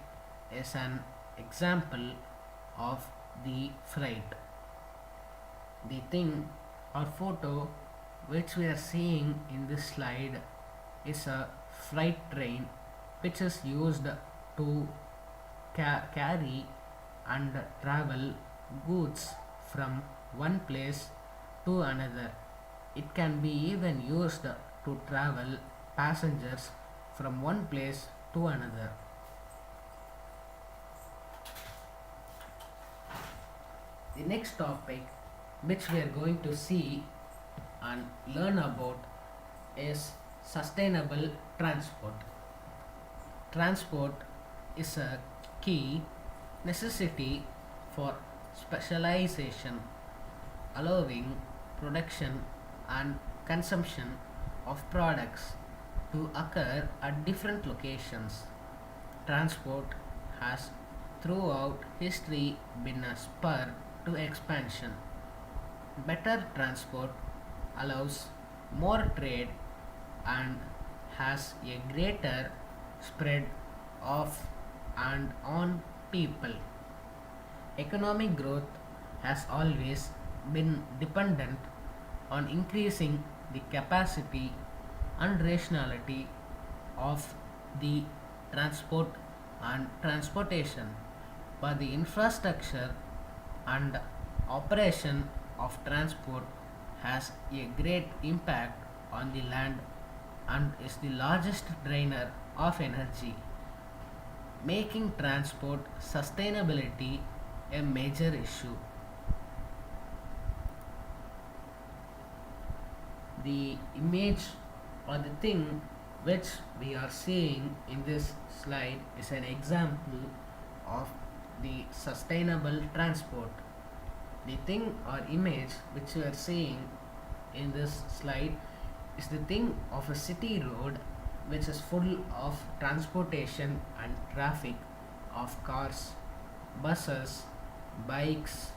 is an example of the freight. The thing or photo which we are seeing in this slide is a freight train which is used to carry and travel goods from one place to another. It can be even used to travel passengers from one place to another. The next topic which we are going to see and learn about is sustainable transport. Transport is a key necessity for specialization, allowing production and consumption of products to occur at different locations. Transport has throughout history been a spur to expansion. Better transport allows more trade and has a greater spread of and on people. Economic growth has always been dependent on increasing the capacity and rationality of the transport and transportation, but the infrastructure and operation of transport has a great impact on the land and is the largest drainer of energy, making transport sustainability a major issue. The image or the thing which we are seeing in this slide is an example of the sustainable transport. The thing or image which we are seeing in this slide is the thing of a city road which is full of transportation and traffic of cars, buses, bikes,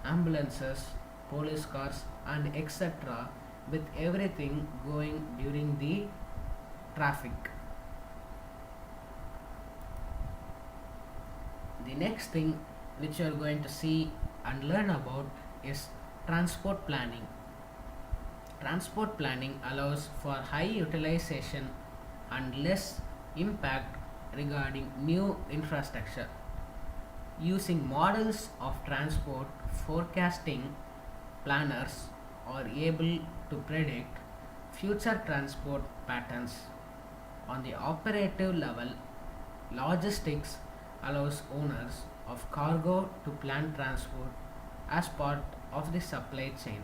ambulances, police cars, and etc., with everything going during the traffic. The next thing which you are going to see and learn about is transport planning. Transport planning allows for high utilization and less impact regarding new infrastructure. Using models of transport forecasting, planners are able to predict future transport patterns. On the operative level, logistics allows owners of cargo to plan transport as part of the supply chain.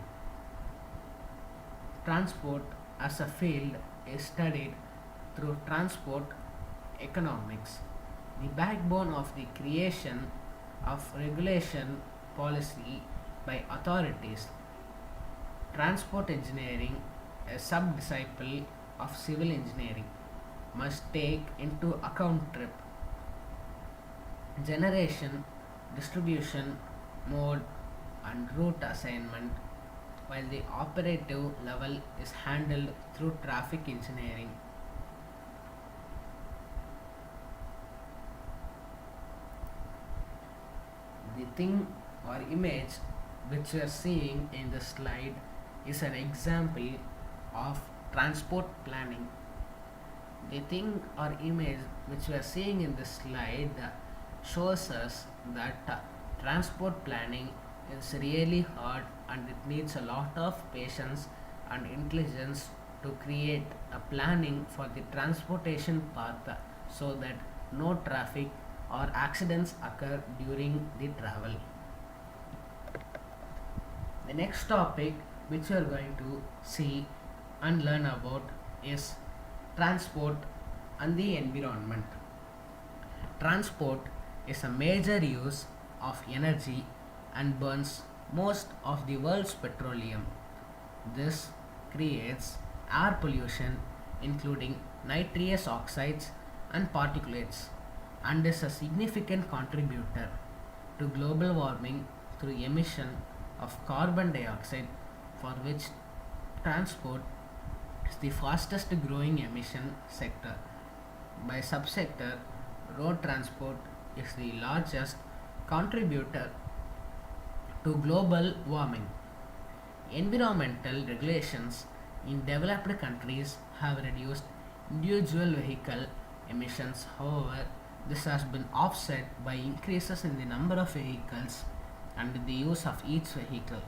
Transport as a field is studied through transport economics. The backbone of the creation of regulation policy by authorities. Transport engineering, a sub-disciple of civil engineering, must take into account trip, generation, distribution, mode, and route assignment, while the operative level is handled through traffic engineering. The thing or image which you are seeing in the slide is an example of transport planning. The thing or image which we are seeing in this slide shows us that transport planning is really hard and it needs a lot of patience and intelligence to create a planning for the transportation path so that no traffic or accidents occur during the travel. The next topic which we are going to see and learn about is transport and the environment. Transport is a major use of energy and burns most of the world's petroleum. This creates air pollution, including nitrous oxides and particulates, and is a significant contributor to global warming through emission of carbon dioxide, for which transport is the fastest growing emission sector. By subsector, road transport is the largest contributor to global warming. Environmental regulations in developed countries have reduced individual vehicle emissions. However, this has been offset by increases in the number of vehicles and the use of each vehicle.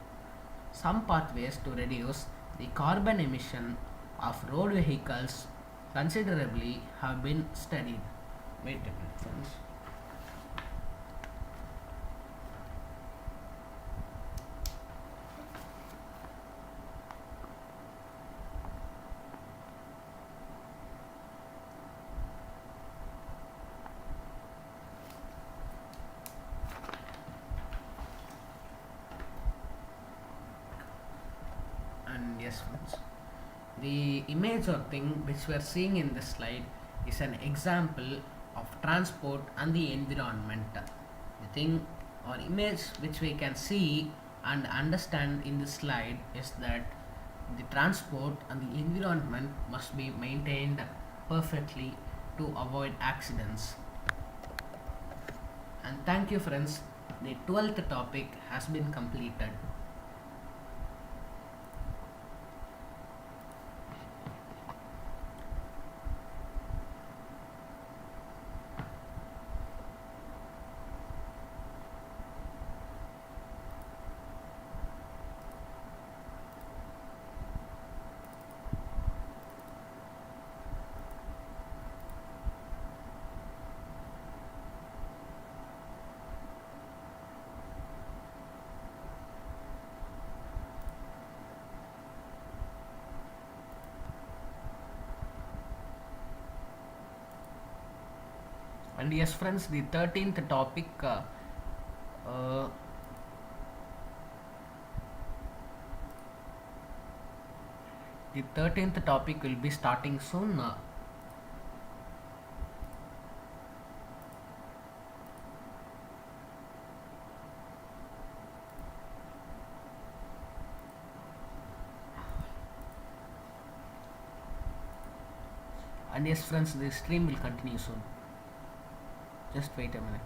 Some pathways to reduce the carbon emission of road vehicles considerably have been studied. Wait a minute, friends. And yes, friends, the image or thing which we are seeing in this slide is an example of transport and the environment. The thing or image which we can see and understand in this slide is that the transport and the environment must be maintained perfectly to avoid accidents. And thank you, friends. The 12th topic has been completed. And yes, friends, the 13th topic uh, the 13th topic will be starting soon. And yes, friends, the stream will continue soon. Just wait a minute.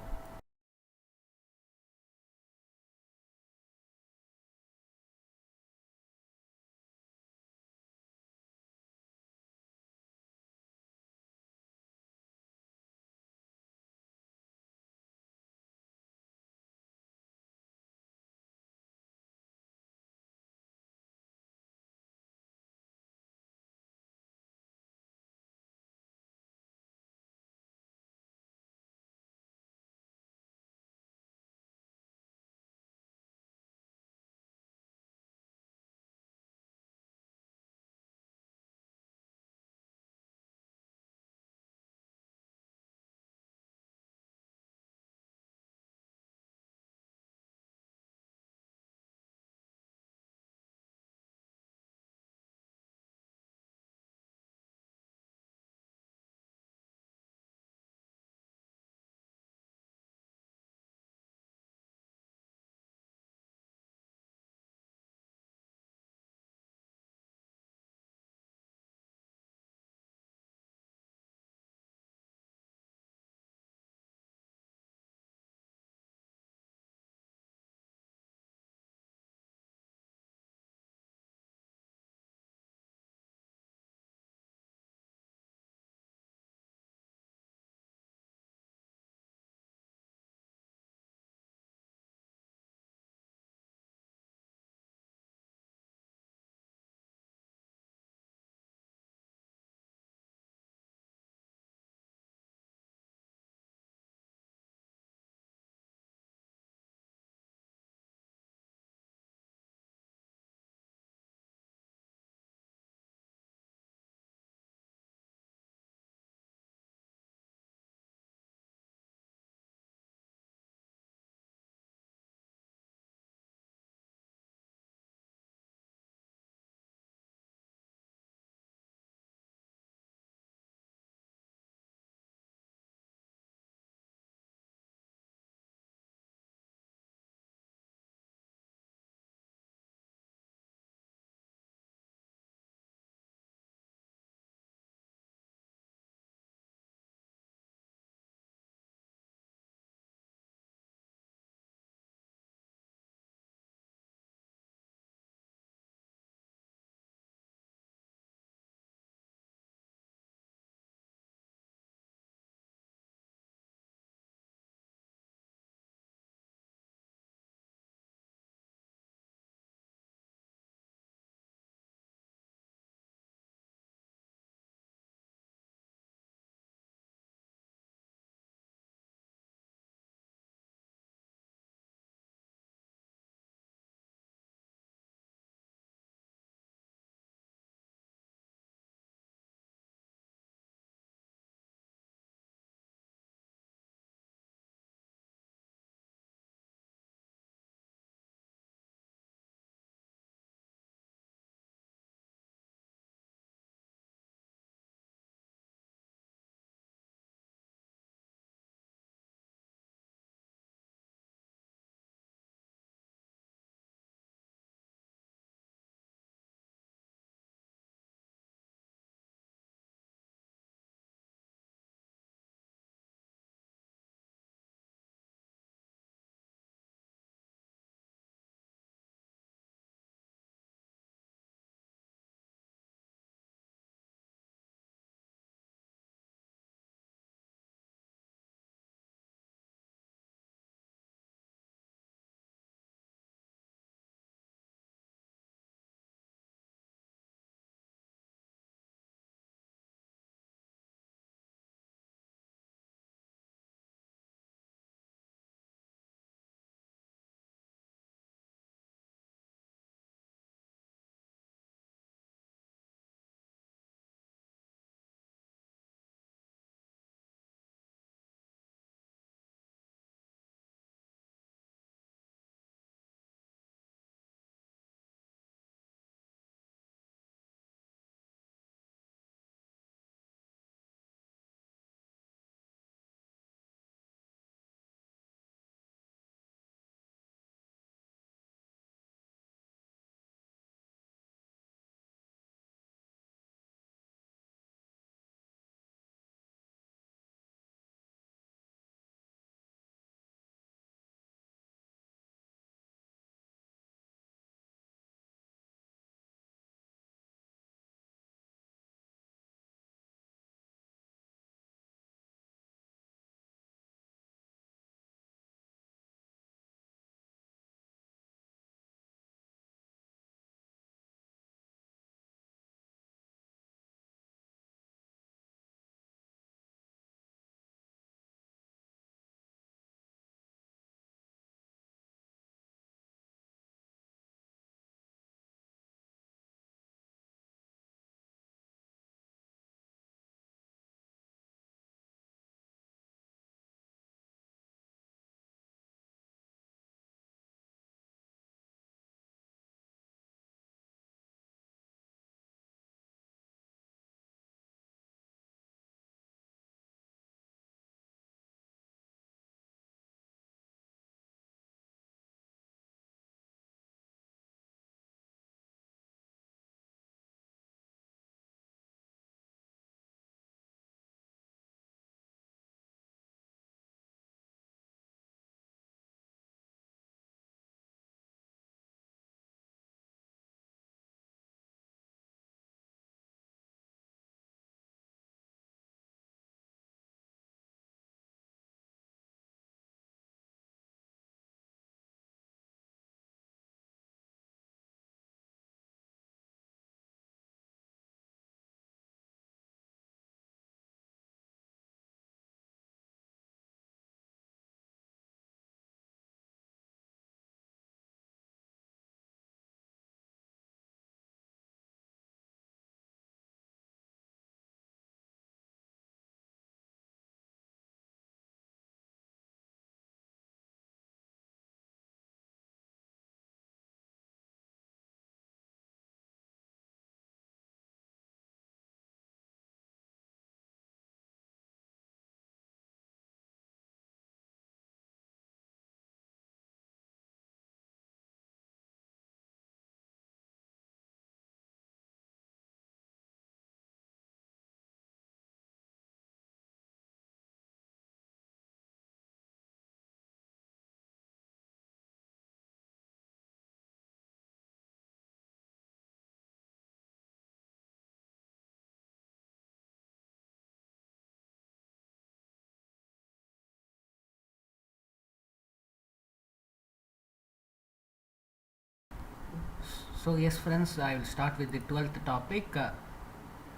So yes friends, I will start with the 12th topic,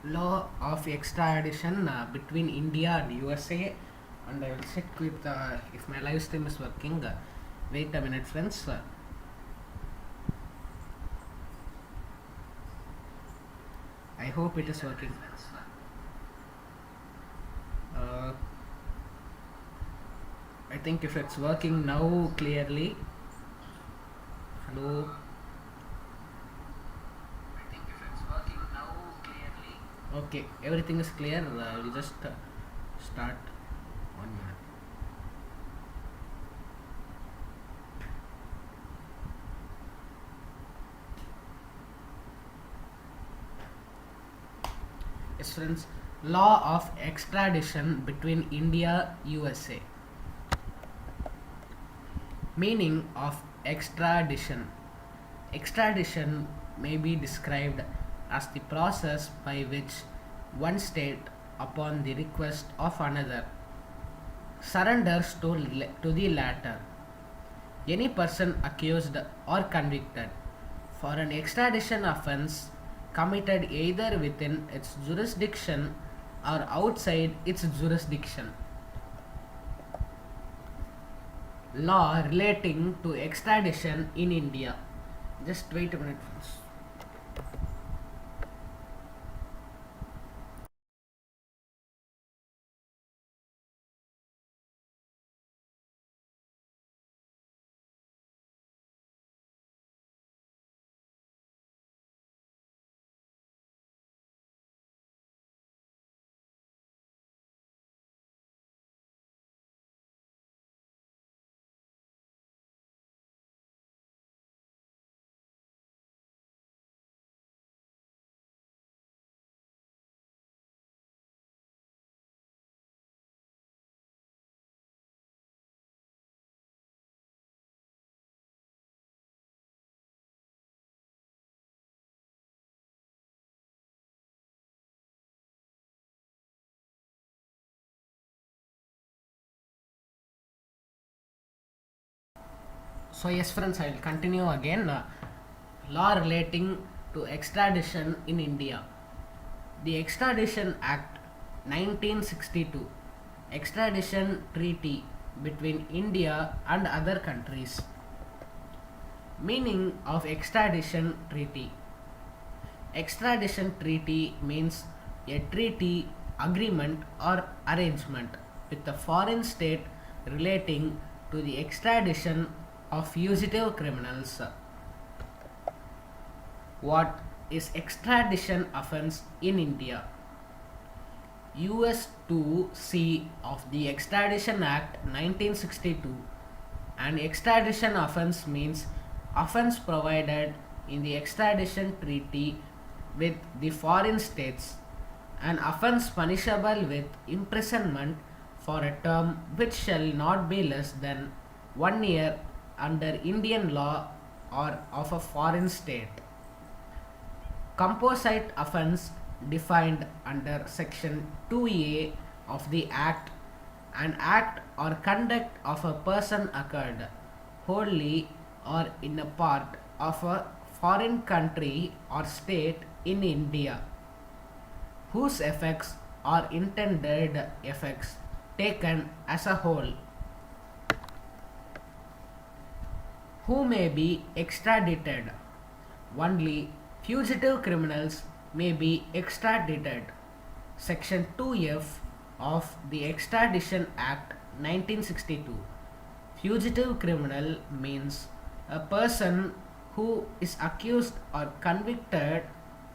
law of extradition between India and USA, and I will check with if my live stream is working. Wait a minute friends. I hope it is working. Uh, I think if it's working now clearly. Hello. Okay, everything is clear. I will just start. 1 minute. Yes, friends. Law of extradition between India USA. Meaning of extradition. Extradition may be described as the process by which one state, upon the request of another, surrenders to the latter any person accused or convicted for an extradition offense committed either within its jurisdiction or outside its jurisdiction. Law relating to extradition in India. Just wait a minute, friends. So yes, friends, I will continue again. Law relating to extradition in India. The Extradition Act 1962, Extradition Treaty between India and other countries. Meaning of extradition treaty. Extradition treaty means a treaty, agreement, or arrangement with a foreign state relating to the extradition of fugitive criminals. What is extradition offense in India? US 2C of the Extradition Act 1962. An extradition offense means offense provided in the extradition treaty with the foreign states, an offense punishable with imprisonment for a term which shall not be less than 1 year under Indian law or of a foreign state. Composite offense defined under section 2A of the Act. An act or conduct of a person occurred wholly or in a part of a foreign country or state in India, whose effects are intended effects taken as a whole. Who may be extradited? Only fugitive criminals may be extradited. Section 2F of the Extradition Act 1962. Fugitive criminal means a person who is accused or convicted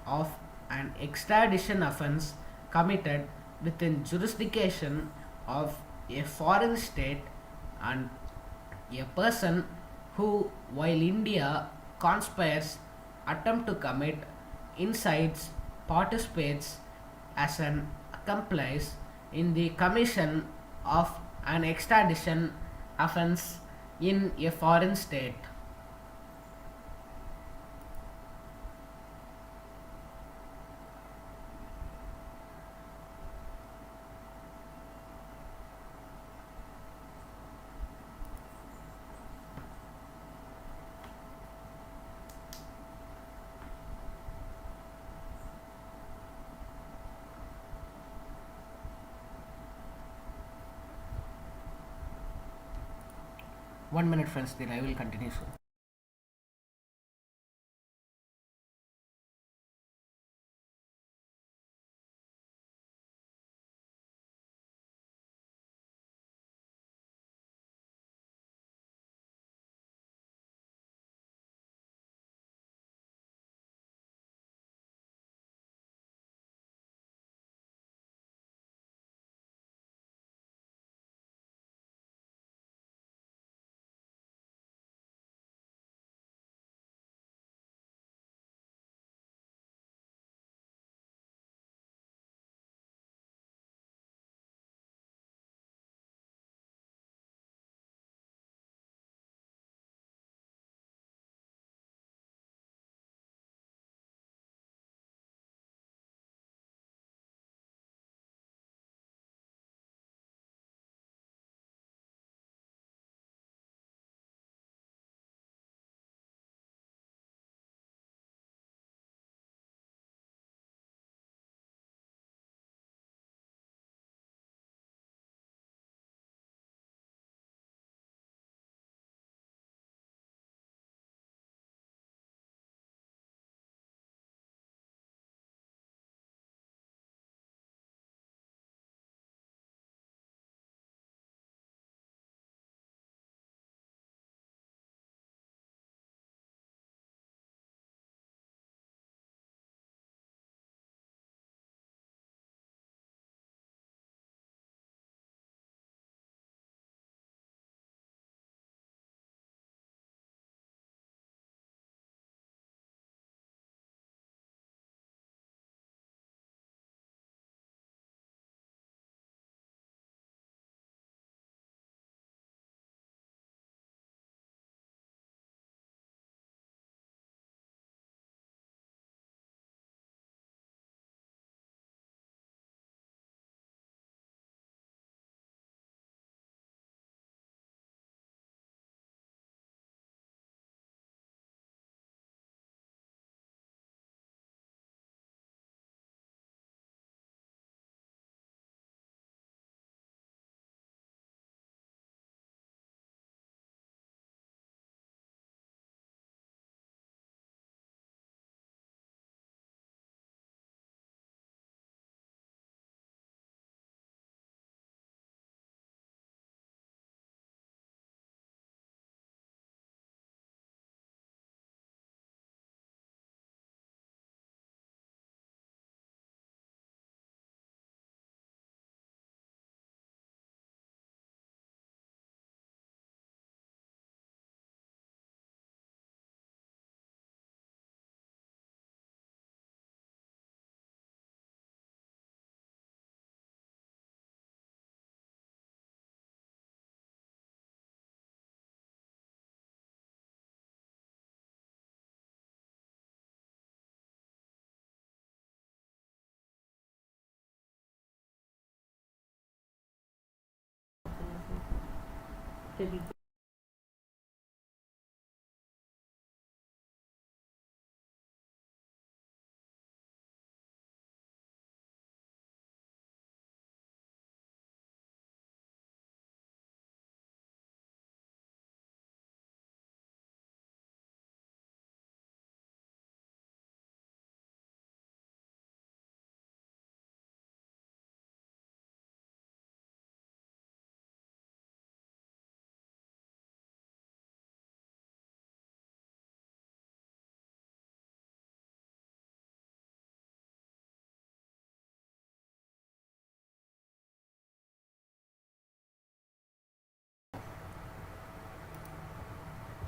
of an extradition offense committed within jurisdiction of a foreign state, and a person who, while India conspires, attempt to commit, incites, participates as an accomplice in the commission of an extradition offense in a foreign state. 1 minute, friends. The live will continue soon.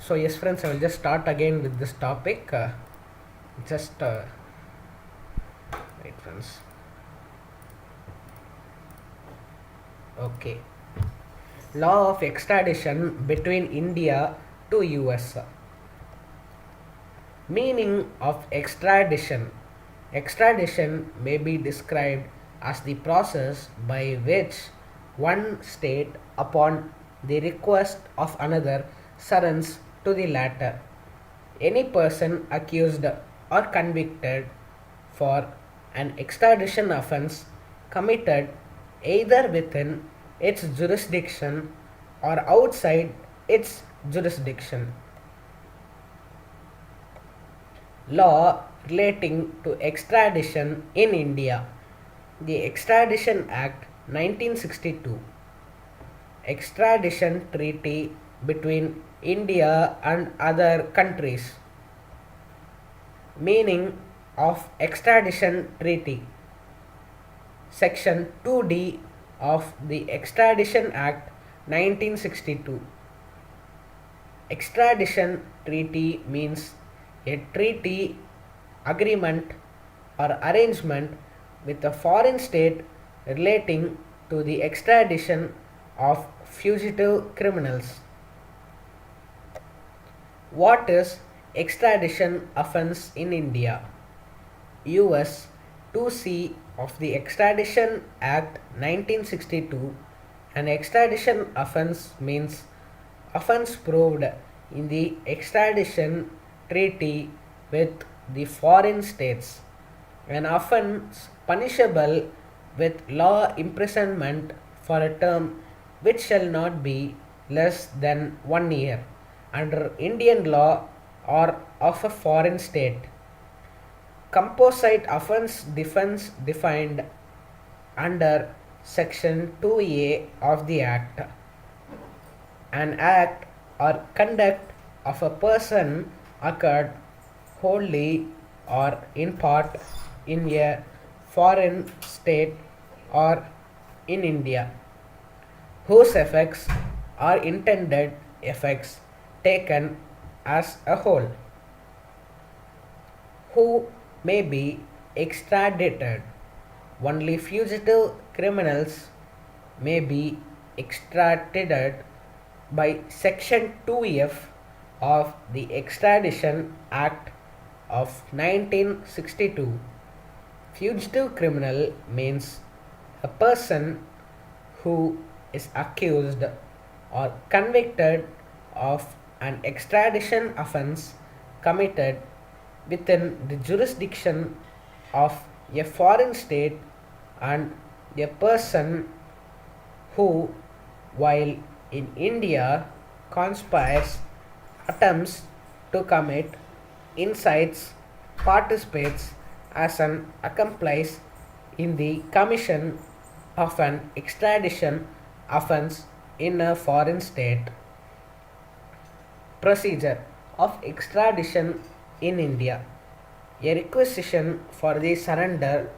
So yes, friends, I will just start again with this topic. Just wait, friends. Okay. Law of extradition between India to US. Meaning of extradition. Extradition may be described as the process by which one state, upon the request of another, surrenders to the latter any person accused or convicted for an extradition offense committed either within its jurisdiction or outside its jurisdiction. Law relating to extradition in India. The Extradition Act 1962. Extradition treaty between India and other countries. Meaning of extradition treaty. Section 2D of the Extradition Act 1962. Extradition treaty means a treaty, agreement, or arrangement with a foreign state relating to the extradition of fugitive criminals. What is extradition offense in India? US 2C of the Extradition Act 1962, an extradition offense means offense proved in the extradition treaty with the foreign states. An offense punishable with law imprisonment for a term which shall not be less than 1 year under Indian law or of a foreign state. Composite offense defense defined under Section 2A of the Act. An act or conduct of a person occurred wholly or in part in a foreign state or in India, whose effects are intended effects taken as a whole. Who may be extradited? Only fugitive criminals may be extradited by Section 2F of the Extradition Act of 1962. Fugitive criminal means a person who is accused or convicted of an extradition offense committed within the jurisdiction of a foreign state and a person who, while in India, conspires, attempts to commit, incites, participates as an accomplice in the commission of an extradition offense in a foreign state. Procedure of extradition in India. A requisition for the surrender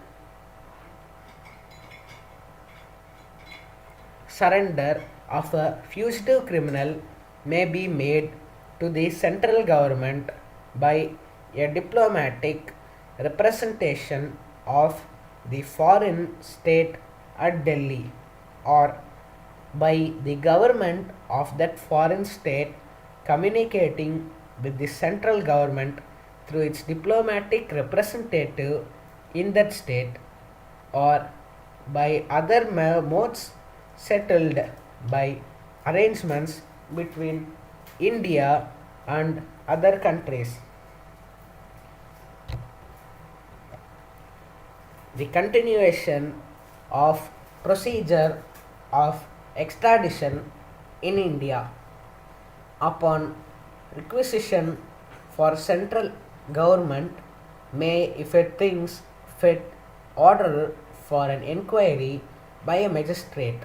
of a fugitive criminal may be made to the central government by a diplomatic representation of the foreign state at Delhi or by the government of that foreign state communicating with the central government through its diplomatic representative in that state or by other modes settled by arrangements between India and other countries. The continuation of procedure of extradition in India. Upon requisition for central government may, if it thinks fit, order for an inquiry by a magistrate.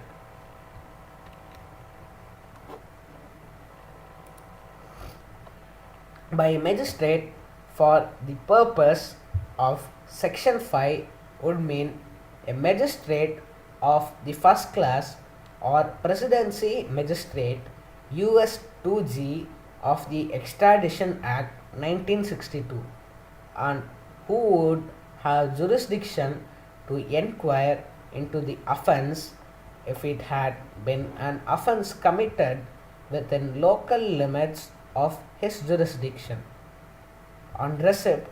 By a magistrate for the purpose of Section 5 would mean a magistrate of the first class or presidency magistrate US 2G of the Extradition Act 1962 and who would have jurisdiction to inquire into the offence if it had been an offence committed within local limits of his jurisdiction. On receipt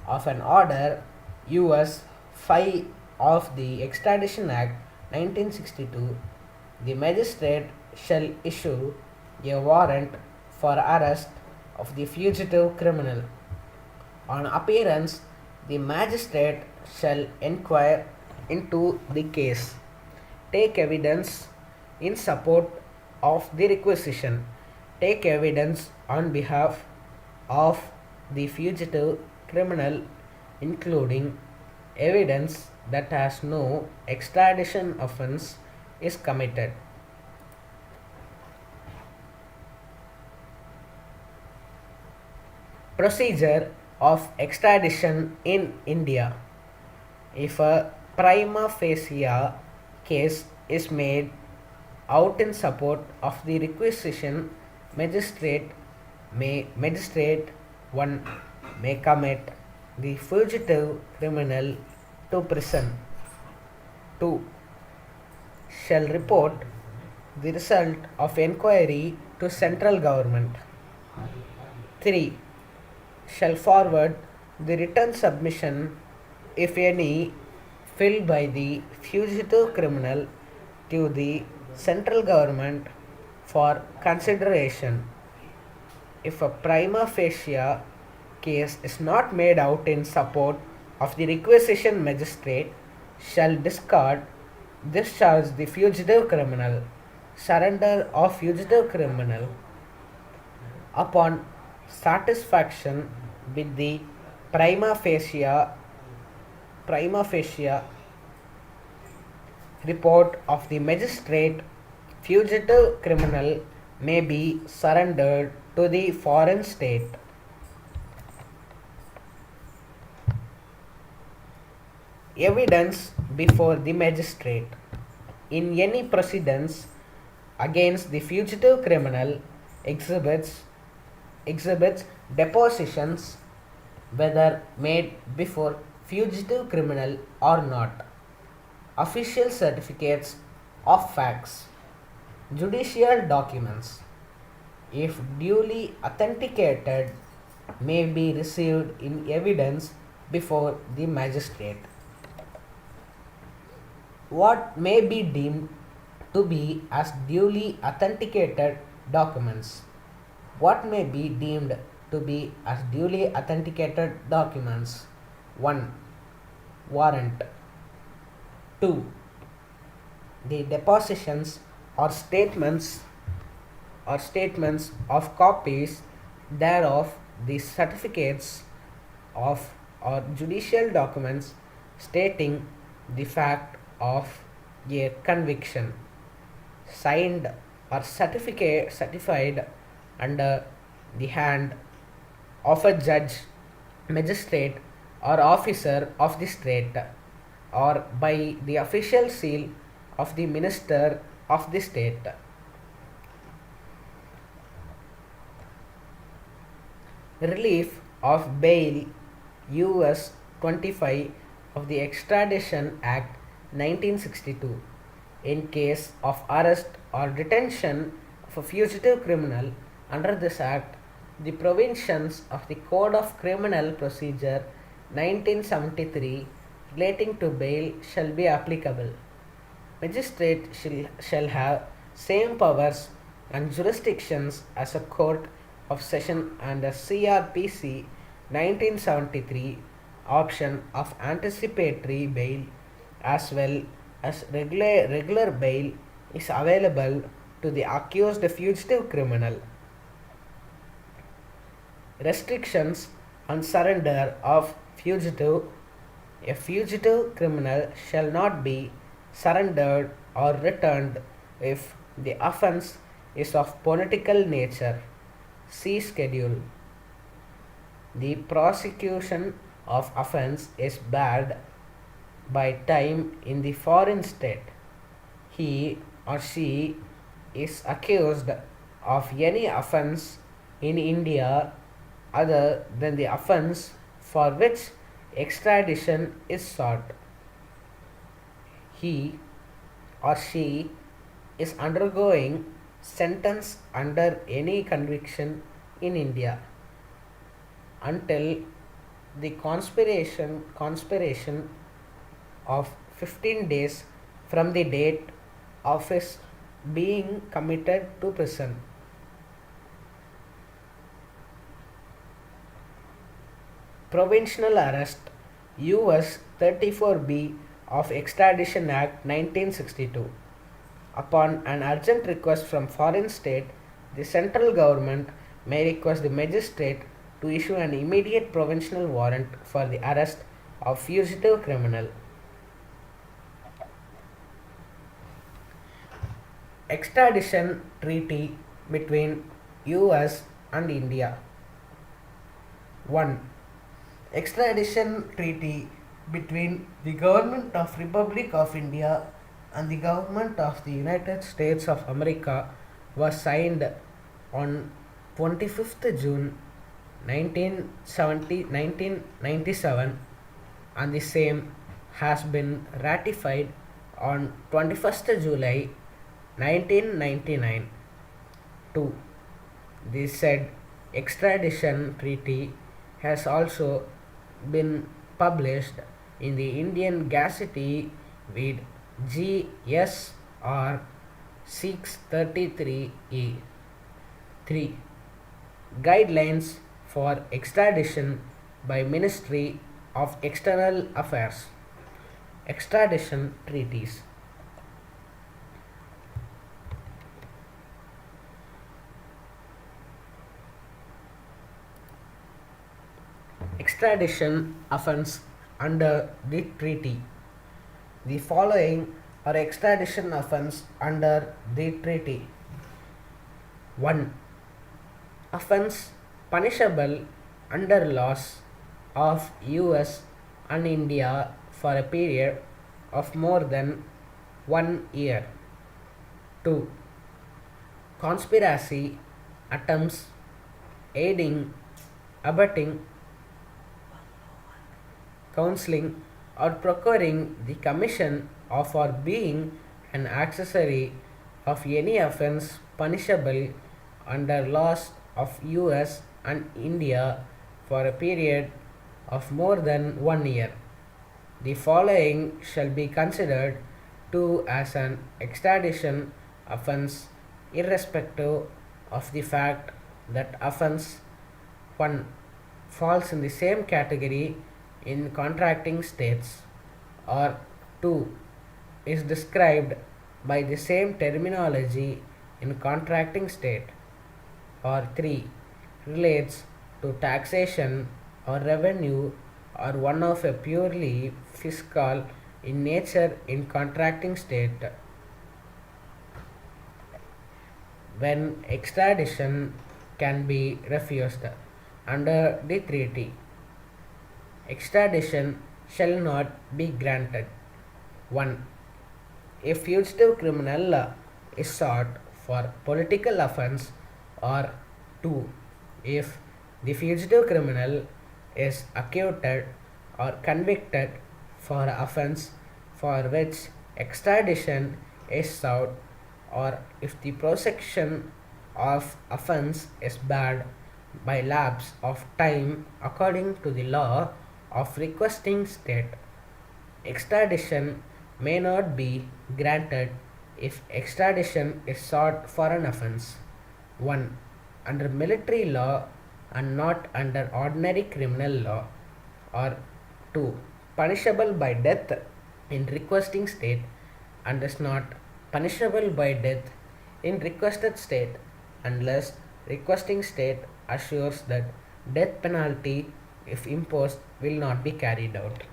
of an order US 5 of the Extradition Act 1962, the magistrate shall issue a warrant for arrest of the fugitive criminal. On appearance, the magistrate shall inquire into the case, take evidence in support of the requisition, take evidence on behalf of the fugitive criminal, including evidence that has no extradition offense is committed. Procedure of extradition in India. If a prima facie case is made out in support of the requisition, magistrate 1 may commit the fugitive criminal to prison. 2 shall report the result of inquiry to central government. 3 shall forward the written submission, if any, filled by the fugitive criminal to the central government for consideration. If a prima facie case is not made out in support of the requisition, magistrate shall discharge the fugitive criminal. Surrender of fugitive criminal upon satisfaction with the prima facie report of the magistrate, fugitive criminal may be surrendered to the foreign state. Evidence before the magistrate. In any proceedings against the fugitive criminal, exhibits depositions, whether made before fugitive criminal or not, official certificates of facts, judicial documents, if duly authenticated, may be received in evidence before the magistrate. What may be deemed to be as duly authenticated documents? What may be deemed to be as duly authenticated documents? 1. Warrant. 2. The depositions or statements of copies thereof, the certificates of or judicial documents stating the fact of a conviction, signed or certified under the hand of a judge, magistrate, or officer of the state, or by the official seal of the minister of the state. Relief of bail, US 25 of the Extradition Act 1962. In case of arrest or detention of a fugitive criminal under this Act, the provisions of the Code of Criminal Procedure 1973 relating to bail shall be applicable. Magistrate shall have same powers and jurisdictions as a court of session under CRPC 1973 option of anticipatory bail, as well as regular bail is available to the accused fugitive criminal. Restrictions on surrender of fugitive. A fugitive criminal shall not be surrendered or returned if the offence is of political nature. See schedule. The prosecution of offence is barred by time in the foreign state. He or she is accused of any offence in India other than the offence for which extradition is sought. He or she is undergoing sentence under any conviction in India until the conspiration of 15 days from the date of his being committed to prison. Provisional arrest, US 34B of Extradition Act 1962. Upon an urgent request from foreign state, The central government may request the magistrate to issue an immediate provisional warrant for the arrest of fugitive criminal. Extradition treaty between US and India. 1. Extradition treaty between the government of Republic of India and the government of the United States of America was signed on 25th June 1997, and the same has been ratified on 21st July 1999. 2. The said extradition treaty has also been published in the Indian Gazette with GSR 633E. 3. Guidelines for extradition by Ministry of External Affairs. Extradition treaties. Extradition offense under the treaty. The following are extradition offense under the treaty. 1. Offense punishable under laws of US and India for a period of more than 1 year. 2. Conspiracy, attempts, aiding, abetting, counseling, or procuring the commission of or being an accessory of any offense punishable under laws of US and India for a period of more than 1 year. The following shall be considered to as an extradition offense irrespective of the fact that offense 1 falls in the same category in contracting states, or 2 is described by the same terminology in contracting state, or 3 relates to taxation or revenue, or one of a purely fiscal in nature in contracting state. When extradition can be refused under the treaty, extradition shall not be granted. 1. A fugitive criminal is sought for political offense, or 2. If the fugitive criminal is acquitted or convicted for offense for which extradition is sought, or if the prosecution of offense is barred by lapse of time according to the law of requesting state. Extradition may not be granted if extradition is sought for an offense 1. Under military law and not under ordinary criminal law, or 2. Punishable by death in requesting state and is not punishable by death in requested state unless requesting state assures that death penalty, if imposed, will not be carried out.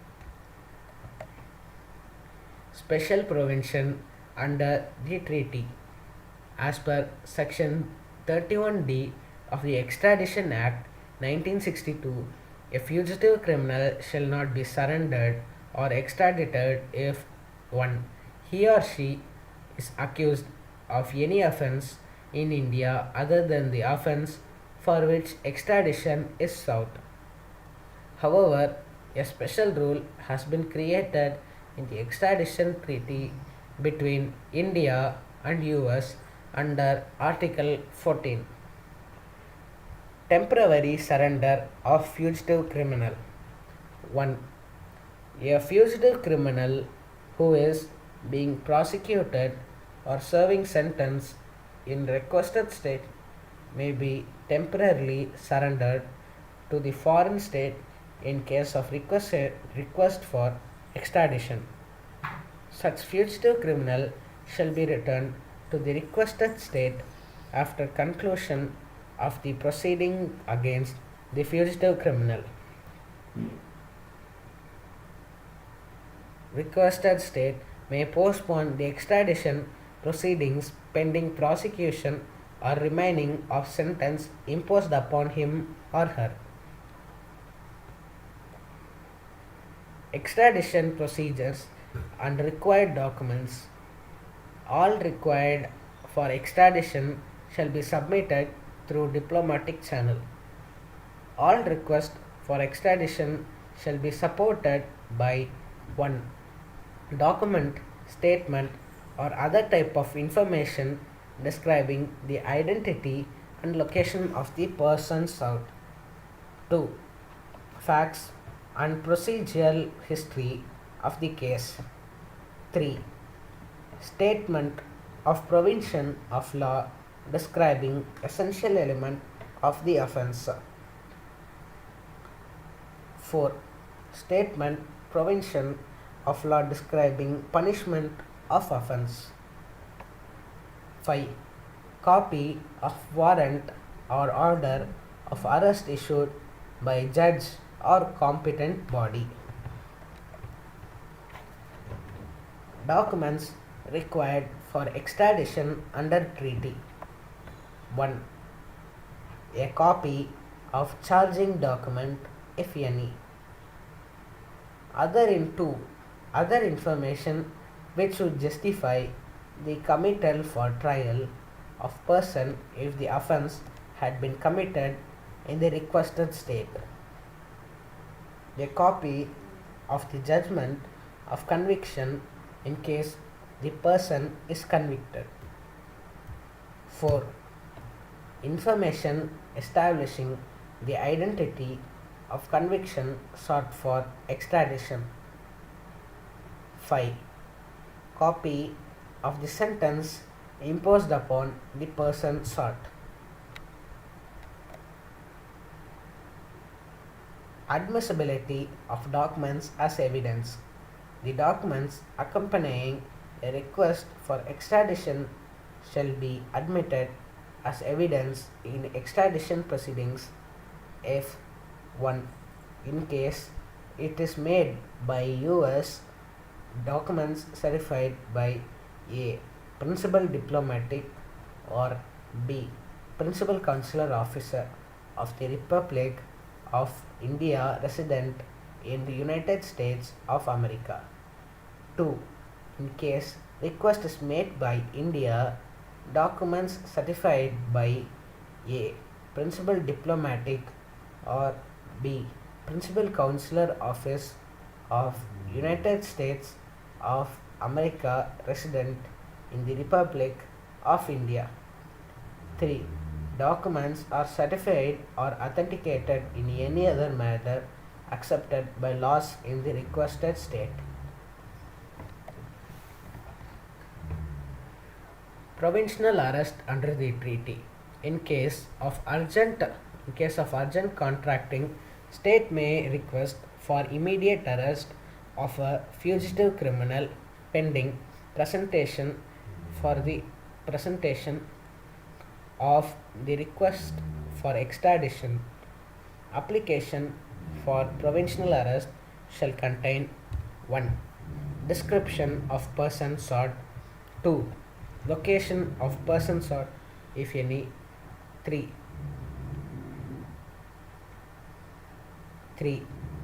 Special provision under the treaty. As per Section 31D of the Extradition Act 1962, a fugitive criminal shall not be surrendered or extradited if 1. He or she is accused of any offense in India other than the offense for which extradition is sought. However, a special rule has been created in the extradition treaty between India and US under Article 14. Temporary surrender of fugitive criminal. 1. A fugitive criminal who is being prosecuted or serving sentence in requested state may be temporarily surrendered to the foreign state in case of request for extradition. Such fugitive criminal shall be returned to the requested state after conclusion of the proceeding against the fugitive criminal. Requested state may postpone the extradition proceedings pending prosecution or remaining of sentence imposed upon him or her. Extradition procedures and required documents. All required for extradition shall be submitted through diplomatic channel. All requests for extradition shall be supported by 1. Document, statement, or other type of information describing the identity and location of the person sought. 2. Facts and procedural history of the case. 3. Statement of provision of law describing essential element of the offence. 4. Statement provision of law describing punishment of offence. 5. Copy of warrant or order of arrest issued by judge or competent body. Documents required for extradition under treaty. 1. A copy of charging document, if any. Other information which would justify the committal for trial of person if the offence had been committed in the requested state. A copy of the judgment of conviction in case the person is convicted. 4. Information establishing the identity of conviction sought for extradition. 5. Copy of the sentence imposed upon the person sought. Admissibility of documents as evidence. The documents accompanying a request for extradition shall be admitted as evidence in extradition proceedings if 1. In case it is made by U.S. documents certified by A. Principal diplomatic or B. Principal consular officer of the Republic of India resident in the United States of America. 2. In case request is made by India, documents certified by A. Principal diplomatic or B. Principal consular office of United States of America resident in the Republic of India. 3. Documents are certified or authenticated in any other manner accepted by laws in the requested state. Provisional arrest under the treaty. In case of urgent contracting, state may request for immediate arrest of a fugitive criminal pending presentation of the request for extradition. Application for provisional arrest shall contain 1. Description of person sought. 2. Location of person sought, if any. 3.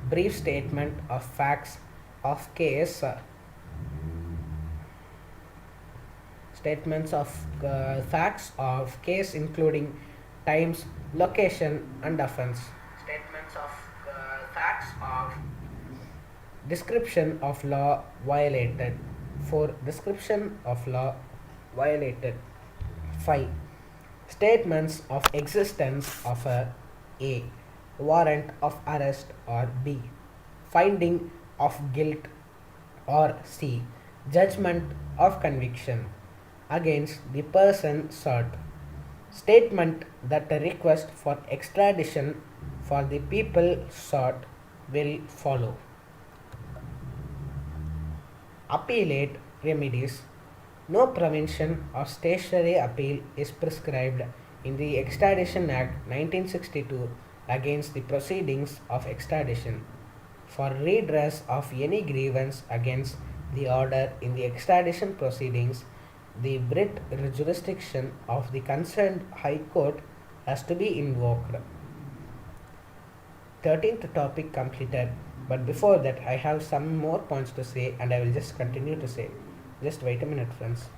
Brief statement of facts of case. Statements of facts of case including times, location and offence. Statements of facts of description of law violated. 4. Description of law violated. 5. Statements of existence of a warrant of arrest or B. Finding of guilt or C. Judgment of conviction against the person sought. Statement that a request for extradition for the people sought will follow. Appellate remedies. No prevention or statutory appeal is prescribed in the Extradition Act 1962 against the proceedings of extradition. For redress of any grievance against the order in the extradition proceedings, the Brit jurisdiction of the concerned High Court has to be invoked. 13th topic completed, but before that, I have some more points to say and I will just continue to say. Just wait a minute, friends.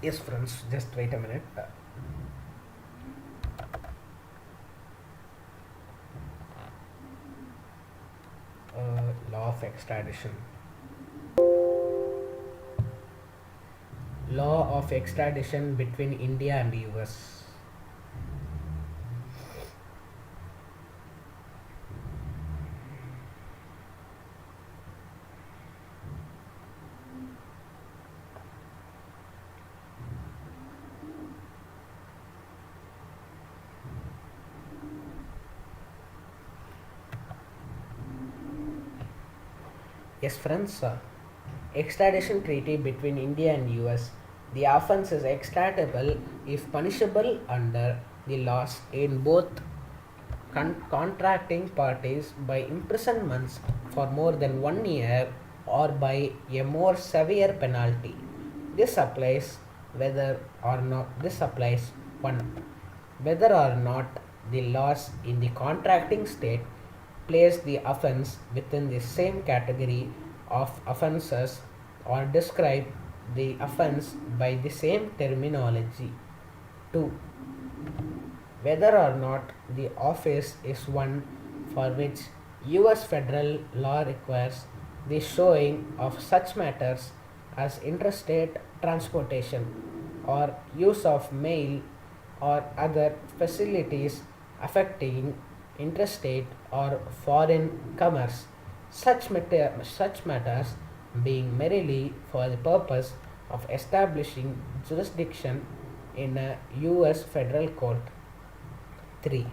Yes, friends, just wait a minute. Law of extradition. Law of extradition between India and US. Yes, friends, extradition treaty between India and US. The offense is extraditable if punishable under the laws in both contracting parties by imprisonments for more than 1 year or by a more severe penalty. This applies one whether or not the laws in the contracting state place the offense within the same category of offenses or describe the offense by the same terminology. 2. Whether or not the office is one for which US federal law requires the showing of such matters as interstate transportation or use of mail or other facilities affecting interstate or foreign commerce, such matters being merely for the purpose of establishing jurisdiction in a US federal court. 3.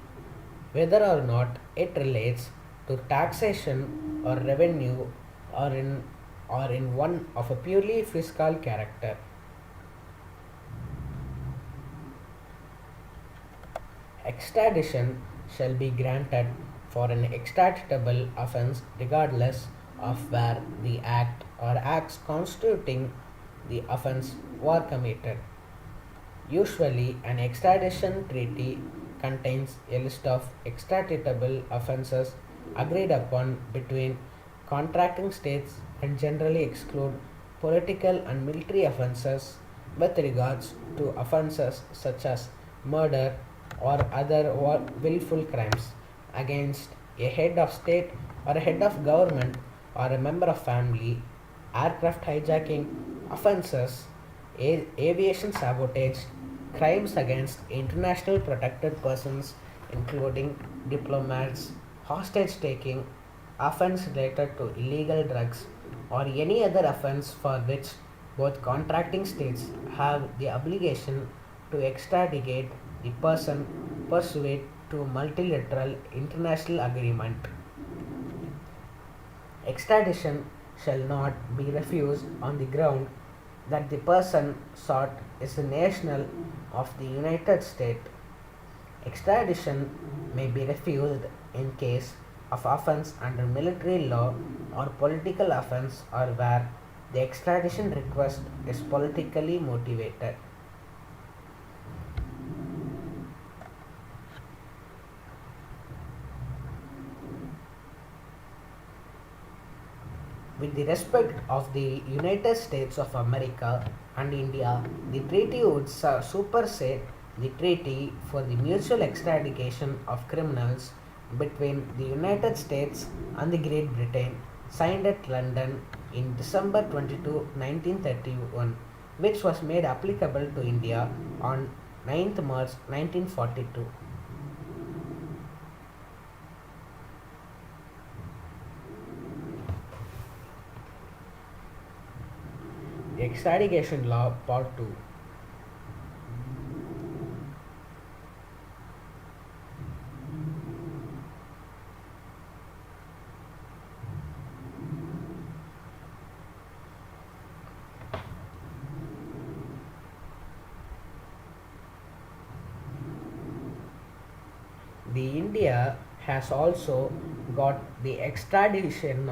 Whether or not it relates to taxation or revenue or in one of a purely fiscal character. Extradition shall be granted for an extraditable offence regardless of where the act or acts constituting the offence were committed. Usually, an extradition treaty contains a list of extraditable offences agreed upon between contracting states and generally exclude political and military offences with regards to offences such as murder or other willful crimes against a head of state or a head of government or a member of family, aircraft hijacking offences, aviation sabotage, crimes against international protected persons including diplomats, hostage taking, offense related to illegal drugs, or any other offense for which both contracting states have the obligation to extradite the person pursuant to multilateral international agreement. Extradition shall not be refused on the ground that the person sought is a national of the United States. Extradition may be refused in case of offense under military law or political offense or where the extradition request is politically motivated. With the respect of the United States of America and India, the treaty would supersede the treaty for the mutual extradition of criminals between the United States and the Great Britain, signed at London in December 22, 1931. which was made applicable to India on 9th March 1942. Extradition Law Part 2. The India has also got the extradition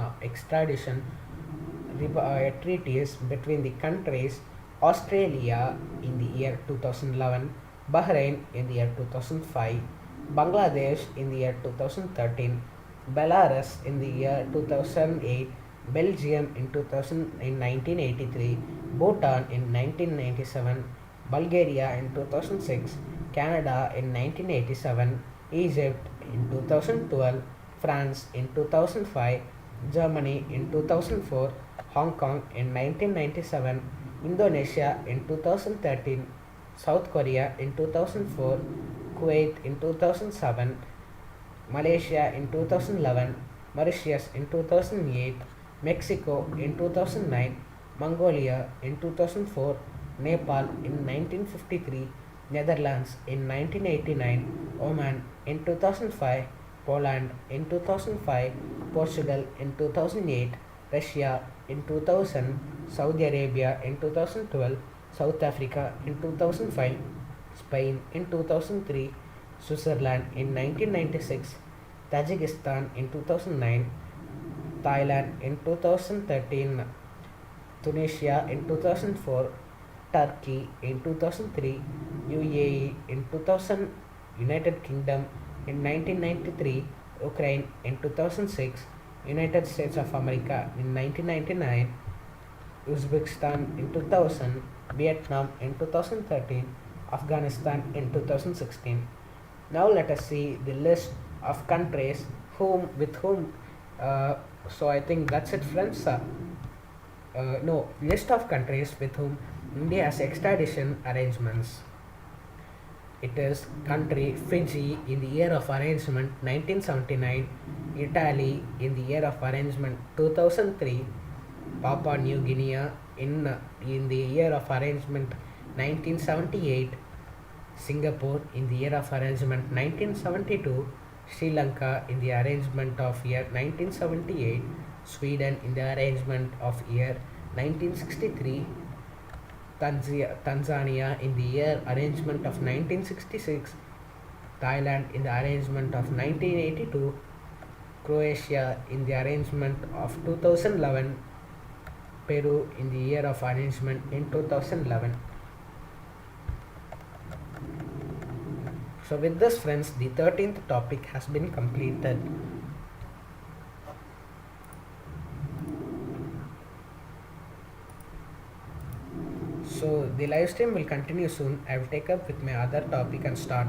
treaties between the countries Australia in the year 2011, Bahrain in the year 2005, Bangladesh in the year 2013, Belarus in the year 2008, Belgium in 2000 in 1983, Bhutan in 1997, Bulgaria in 2006, Canada in 1987, Egypt in 2012, France in 2005, Germany in 2004, Hong Kong in 1997, Indonesia in 2013, South Korea in 2004, Kuwait in 2007, Malaysia in 2011, Mauritius in 2008, Mexico in 2009, Mongolia in 2004, Nepal in 1953, Netherlands in 1989, Oman in 2005, Poland in 2005, Portugal in 2008, Russia in 2000, Saudi Arabia in 2012, South Africa in 2005, Spain in 2003, Switzerland in 1996, Tajikistan in 2009, Thailand in 2013, Tunisia in 2004, Turkey in 2003, UAE in 2000, United Kingdom in 1993, Ukraine in 2006, United States of America in 1999, Uzbekistan in 2000, Vietnam in 2013, Afghanistan in 2016. Now let us see the list of countries whom with whom. So I think that's it, friends. No, list of countries with whom India has extradition arrangements. It is country Fiji in the year of arrangement 1979, Italy in the year of arrangement 2003, Papua New Guinea in the year of arrangement 1978, Singapore in the year of arrangement 1972, Sri Lanka in the arrangement of year 1978, Sweden in the arrangement of year 1963, Tanzania in the year arrangement of 1966, Thailand in the arrangement of 1982, Croatia in the arrangement of 2011, Peru in the year of arrangement in 2011. So with this, friends, the 13th topic has been completed. So the live stream will continue soon. I will take up with my other topic and start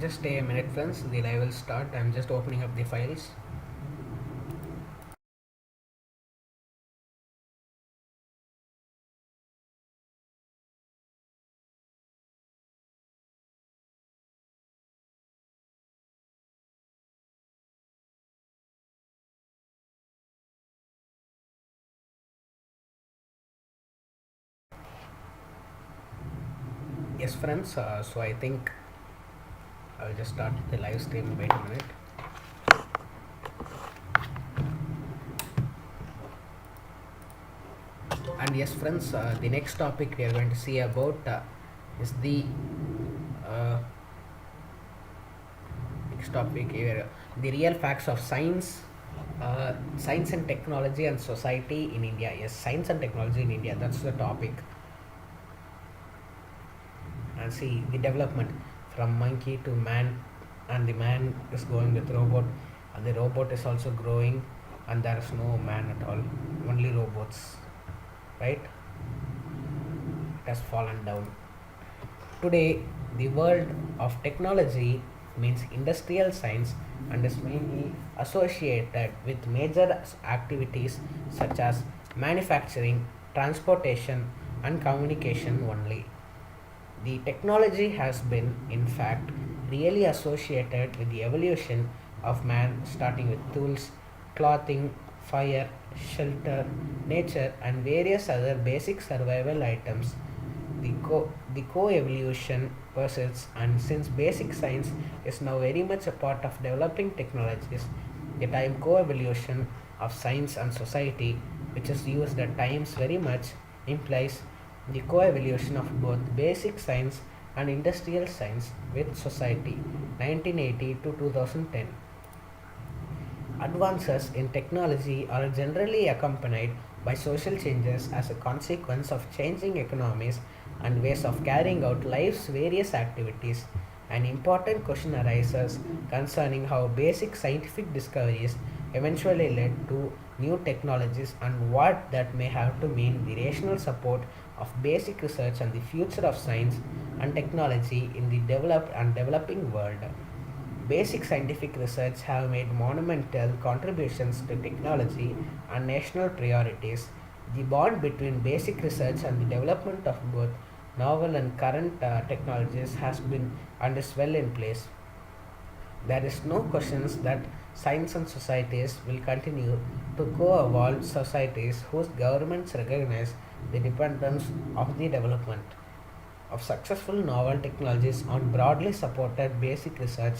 Just stay a minute, friends. The live will start. I'm just opening up the files. Yes, friends. So I think I'll just start the live stream. Wait a minute. And yes, friends. The next topic we are going to see about is the uh, next topic here, the real facts of science and technology and society in India. Yes, science and technology in India. That's the topic. And see the development from monkey to man, and the man is going with robot, and the robot is also growing, and there is no man at all, only robots, right? It has fallen down. Today, the world of technology means industrial science and is mainly associated with major activities such as manufacturing, transportation, and communication only. The technology has been, in fact, really associated with the evolution of man, starting with tools, clothing, fire, shelter, nature, and various other basic survival items. The co-evolution persists, and since basic science is now very much a part of developing technologies, the time co-evolution of science and society, which is used at times very much, implies the co-evolution of both basic science and industrial science with society, 1980 to 2010. Advances in technology are generally accompanied by social changes as a consequence of changing economies and ways of carrying out life's various activities. An important question arises concerning how basic scientific discoveries eventually led to new technologies and what that may have to mean the rational support of basic research and the future of science and technology in the developed and developing world. Basic scientific research have made monumental contributions to technology and national priorities. The bond between basic research and the development of both novel and current technologies has been and is well in place. There is no questions that science and societies will continue to co-evolve societies whose governments recognize the dependence of the development of successful novel technologies on broadly supported basic research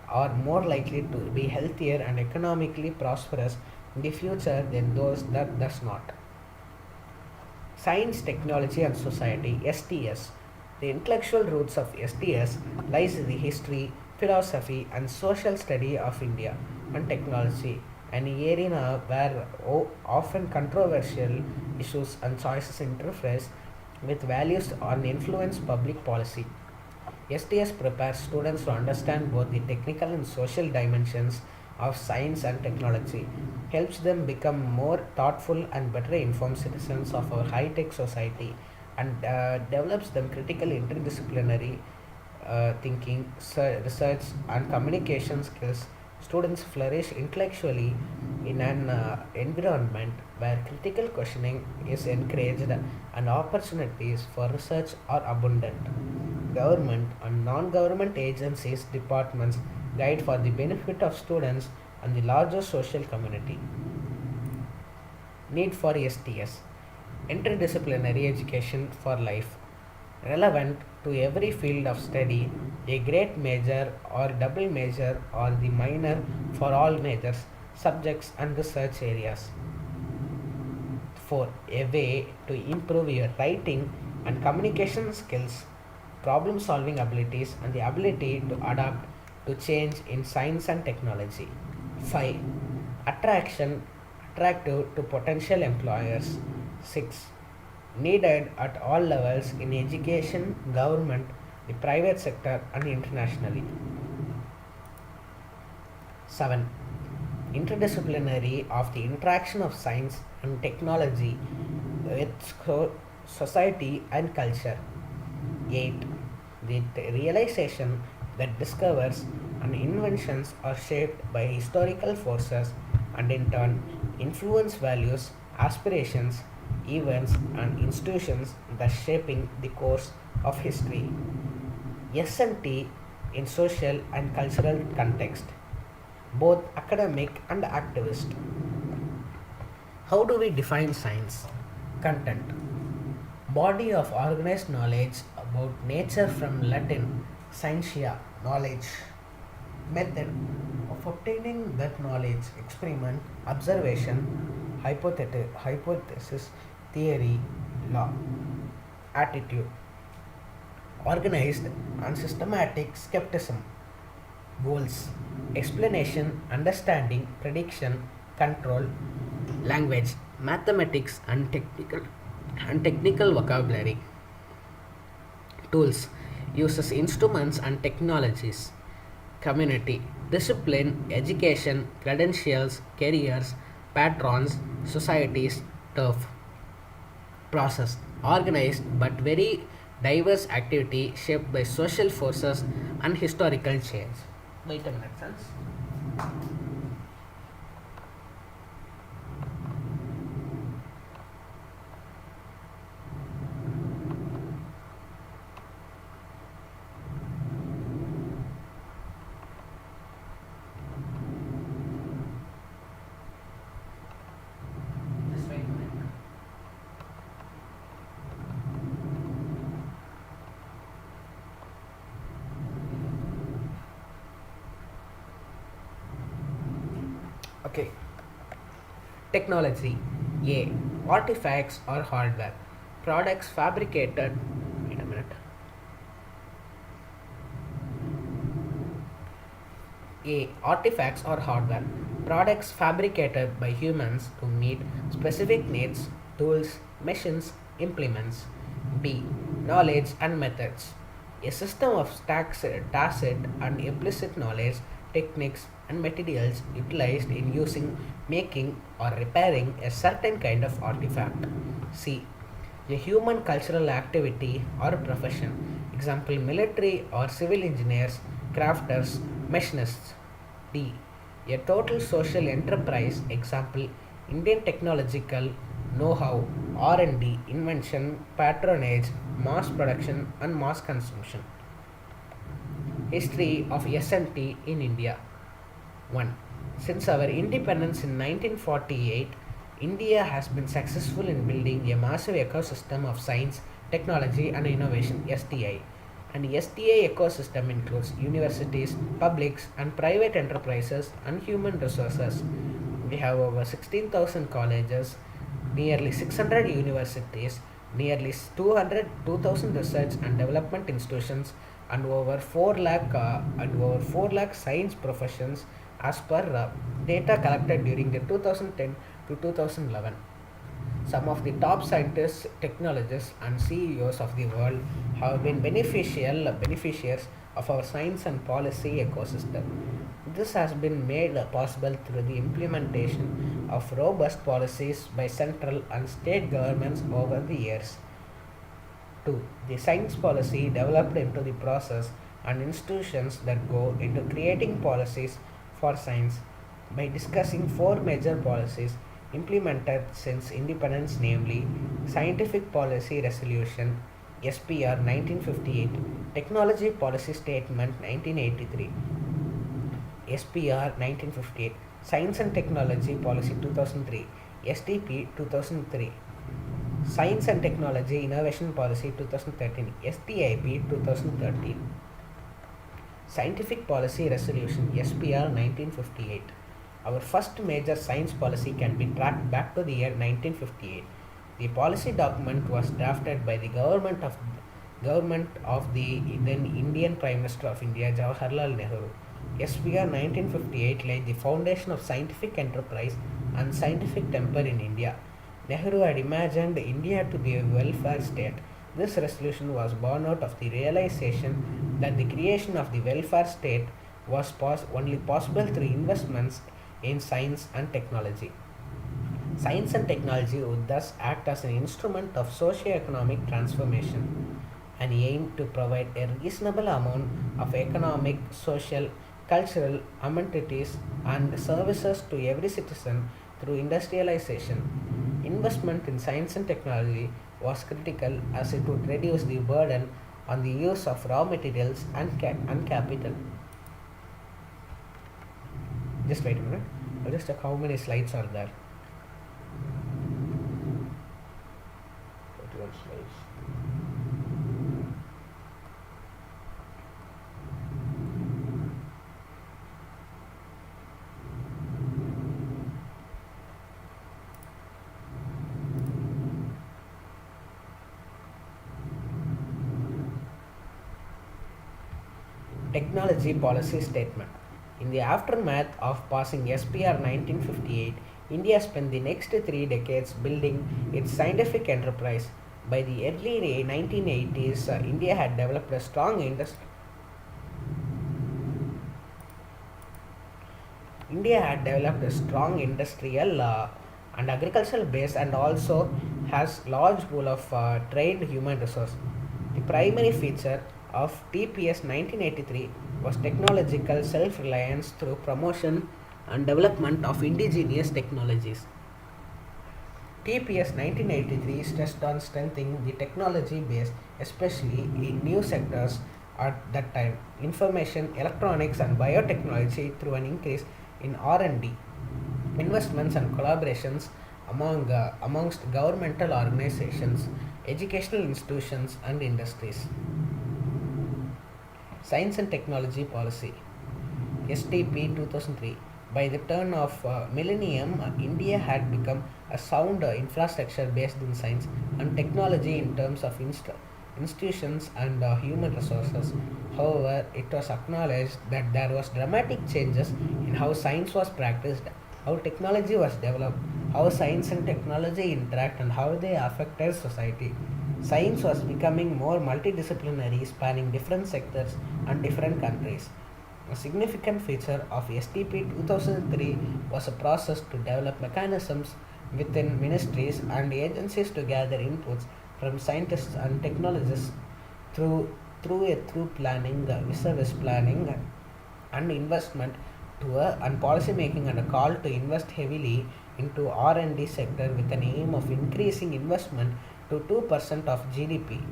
are more likely to be healthier and economically prosperous in the future than those that does not. Science, Technology and Society (STS). The intellectual roots of STS lies in the history, philosophy and social study of India and technology, an area where often controversial issues and choices interface with values and influence public policy. STS prepares students to understand both the technical and social dimensions of science and technology, helps them become more thoughtful and better informed citizens of our high tech society, and develops them critical interdisciplinary thinking, research, and communication skills. Students flourish intellectually in an environment where critical questioning is encouraged and opportunities for research are abundant. Government and non government agencies, departments guide for the benefit of students and the larger social community. Need for STS: interdisciplinary education for life, relevant to every field of study, a great major or double major or the minor for all majors, subjects and research areas. 4. A way to improve your writing and communication skills, problem solving abilities, and the ability to adapt to change in science and technology. 5. Attraction attractive to potential employers. 6. Needed at all levels in education, government, the private sector, and internationally. 7. Interdisciplinary of the interaction of science and technology with society and culture. 8. The realization that discovers and inventions are shaped by historical forces and in turn influence values, aspirations, events, and institutions that shaping the course of history. S&T in social and cultural context, both academic and activist. How do we define science? Content. Body of organized knowledge about nature from Latin scientia, knowledge. Method of obtaining that knowledge, experiment, observation, hypothesis, theory, law. Attitude. Organized and systematic skepticism. Goals. Explanation, understanding, prediction, control. Language. Mathematics and technical vocabulary. Tools. Uses instruments and technologies. Community. Discipline, education, credentials, careers, patrons, societies, turf. Process. Organized but very diverse activity shaped by social forces and historical change. Wait a minute, sense. Just wait a minute. Okay. Technology. A. Artifacts or hardware. Products fabricated. Wait a minute. A. Artifacts or hardware. Products fabricated by humans to meet specific needs, tools, machines, implements. B. Knowledge and methods. A system of tacit and implicit knowledge, techniques, and materials utilized in using, making, or repairing a certain kind of artifact. C. A human cultural activity or profession. Example, military or civil engineers, crafters, machinists. D. A total social enterprise. Example, Indian technological know-how, R&D, invention, patronage, mass production, and mass consumption. History of S&T in India. 1. Since our independence in 1948, India has been successful in building a massive ecosystem of science, technology, and innovation (STI). And STI ecosystem includes universities, publics, and private enterprises and human resources. We have over 16,000 colleges, nearly 600 universities, nearly 2,000 research and development institutions, and over 4 lakh science professions as per data collected during the 2010 to 2011. Some of the top scientists, technologists, and CEOs of the world have been beneficiaries of our science and policy ecosystem. This has been made possible through the implementation of robust policies by central and state governments over the years. 2. The science policy developed into the process and institutions that go into creating policies for science by discussing 4 major policies implemented since independence, namely Scientific Policy Resolution SPR 1958, Technology Policy Statement 1983, SPR 1958, Science and Technology Policy 2003, STP 2003, Science and Technology Innovation Policy 2013, STIP 2013, Scientific Policy Resolution SPR 1958. Our first major science policy can be tracked back to the year 1958. The policy document was drafted by the government of the then Indian Prime Minister of India, Jawaharlal Nehru. SPR 1958 laid the foundation of scientific enterprise and scientific temper in India. Nehru had imagined India to be a welfare state. This resolution was born out of the realization that the creation of the welfare state was only possible through investments in science and technology. Science and technology would thus act as an instrument of socio-economic transformation. and aimed to provide a reasonable amount of economic, social, cultural amenities and services to every citizen through industrialization. Investment in science and technology was critical as it would reduce the burden on the use of raw materials and capital. Just wait a minute. I'll just check how many slides are there. 31 slides. Technology Policy Statement. In the aftermath of passing SPR 1958, India spent the next 3 decades building its scientific enterprise. By the early 1980s, India had developed a strong industry. India had developed a strong industrial and agricultural base and also has large pool of trained human resource. The primary feature of TPS 1983 was technological self-reliance through promotion and development of indigenous technologies. TPS 1983 stressed on strengthening the technology base, especially in new sectors at that time, information, electronics, and biotechnology, through an increase in R&D, investments, and collaborations amongst governmental organizations, educational institutions, and industries. Science and Technology Policy STP 2003. By the turn of millennium, India had become a sound infrastructure based in science and technology in terms of institutions and human resources. However, it was acknowledged that there was dramatic changes in how science was practiced, how technology was developed, how science and technology interact, and how they affected society. Science was becoming more multidisciplinary, spanning different sectors and different countries. A significant feature of STP 2003 was a process to develop mechanisms within ministries and agencies to gather inputs from scientists and technologists through through planning, service planning, and investment and policy making, and a call to invest heavily into R&D sector with an aim of increasing investment to 2% of GDP.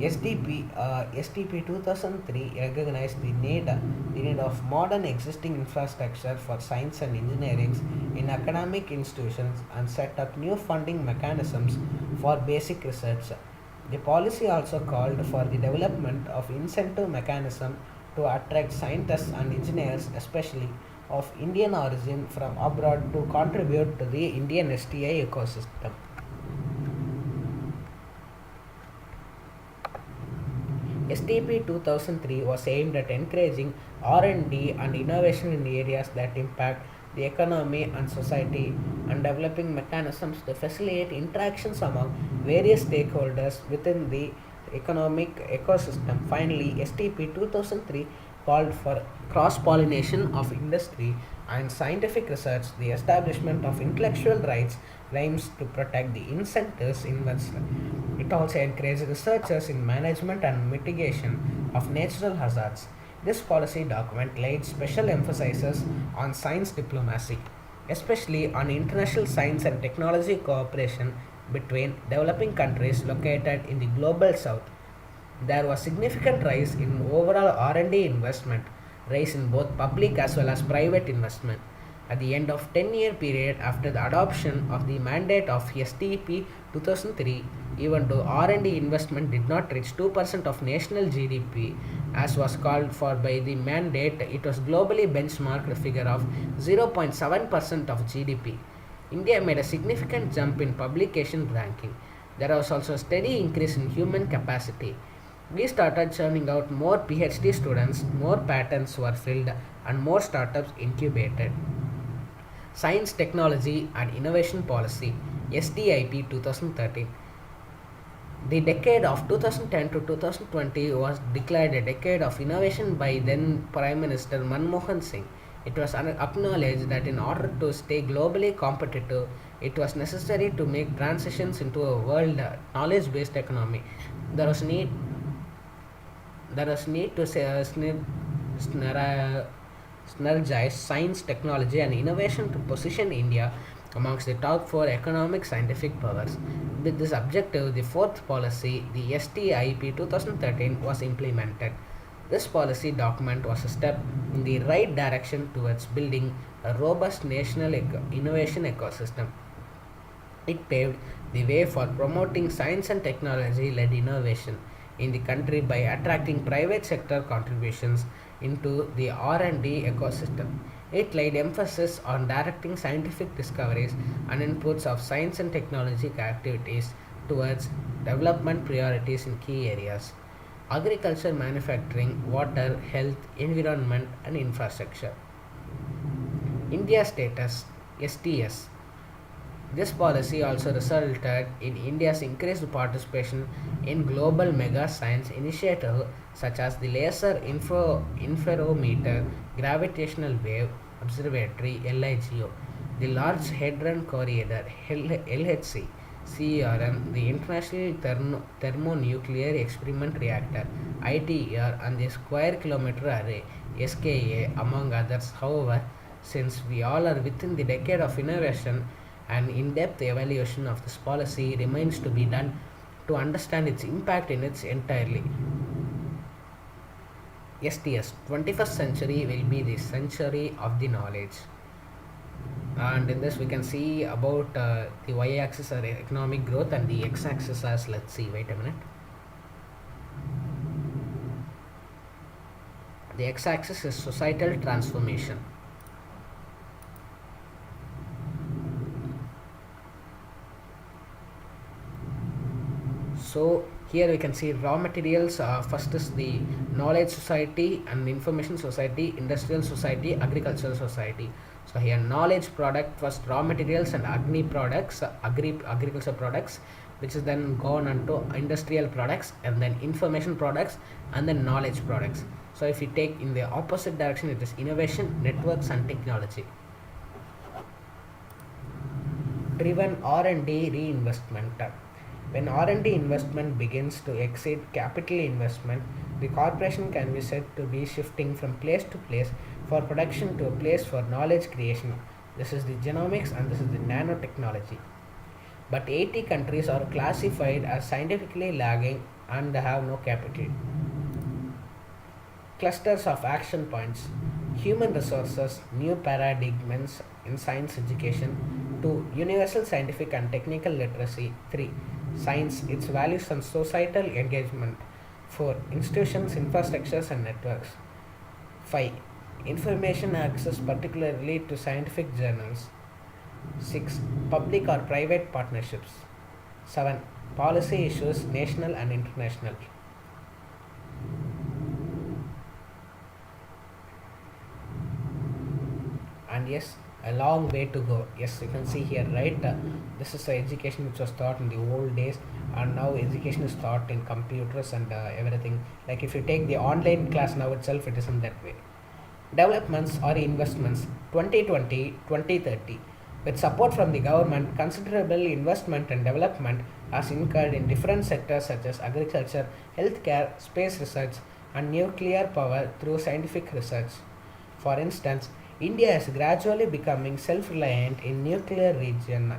STP 2003 recognized the need of modern existing infrastructure for science and engineering in academic institutions and set up new funding mechanisms for basic research. The policy also called for the development of incentive mechanism to attract scientists and engineers, especially of Indian origin from abroad, to contribute to the Indian STI ecosystem. STP 2003 was aimed at encouraging R&D and innovation in areas that impact the economy and society, and developing mechanisms to facilitate interactions among various stakeholders within the economic ecosystem. Finally, STP 2003 called for cross-pollination of industry and scientific research, the establishment of intellectual rights aims to protect the incentives invested. It also encouraged researchers in management and mitigation of natural hazards. This policy document laid special emphasis on science diplomacy, especially on international science and technology cooperation between developing countries located in the global south. There was significant rise in overall R&D investment, rise in both public as well as private investment. At the end of 10-year period after the adoption of the mandate of STP 2003, even though R&D investment did not reach 2% of national GDP as was called for by the mandate, it was globally benchmarked figure of 0.7% of GDP. India made a significant jump in publication ranking. There was also a steady increase in human capacity. We started churning out more PhD students, more patents were filled, and more startups incubated. Science, Technology and Innovation Policy STIP 2013. The decade of 2010 to 2020 was declared a decade of innovation by then Prime Minister Manmohan Singh. It was acknowledged that in order to stay globally competitive, it was necessary to make transitions into a world knowledge based economy. There was need there is need to say, synergize science, technology, and innovation to position India amongst the top four economic scientific powers. With this objective, the fourth policy, the STIP 2013, was implemented. This policy document was a step in the right direction towards building a robust national innovation ecosystem. It paved the way for promoting science and technology led innovation in the country by attracting private sector contributions into the R&D ecosystem. It laid emphasis on directing scientific discoveries and inputs of science and technology activities towards development priorities in key areas: agriculture, manufacturing, water, health, environment, and infrastructure. India status STS. This policy also resulted in India's increased participation in global mega science initiatives such as the Laser Interferometer Gravitational Wave Observatory LIGO, the Large Hadron Corridor LHC, CERN, the International Thermonuclear Experiment Reactor ITER, and the Square Kilometer Array SKA, among others. However, since we all are within the decade of innovation, an in-depth evaluation of this policy remains to be done to understand its impact in its entirely. STS 21st century will be the century of the knowledge. And in this we can see about the y-axis are economic growth and the x-axis as, let's see, wait a minute. The x-axis is societal transformation. So here we can see raw materials. First is the knowledge society and information society, industrial society, agricultural society. So here knowledge product, first raw materials and agri products, agriculture products, which is then gone onto industrial products, and then information products, and then knowledge products. So if we take in the opposite direction, it is innovation, networks, and technology. Driven R&D reinvestment. When R&D investment begins to exceed capital investment, the corporation can be said to be shifting from place to place for production to a place for knowledge creation. This is the genomics and this is the nanotechnology. But 80 countries are classified as scientifically lagging and they have no capital. Clusters of action points: human resources, new paradigms in science education; 2. Universal scientific and technical literacy; 3. Science, its values and societal engagement; 4. Institutions, infrastructures and networks; 5. Information access, particularly to scientific journals; 6. Public or private partnerships; 7. Policy issues, national and international. And yes, a long way to go. Yes, you can see here, right? This is the education which was taught in the old days, and now education is taught in computers and everything. Like if you take the online class now itself, it isn't that way. Developments or investments 2020-2030. With support from the government, considerable investment and development has incurred in different sectors such as agriculture, healthcare, space research, and nuclear power through scientific research. For instance, India is gradually becoming self-reliant in nuclear region.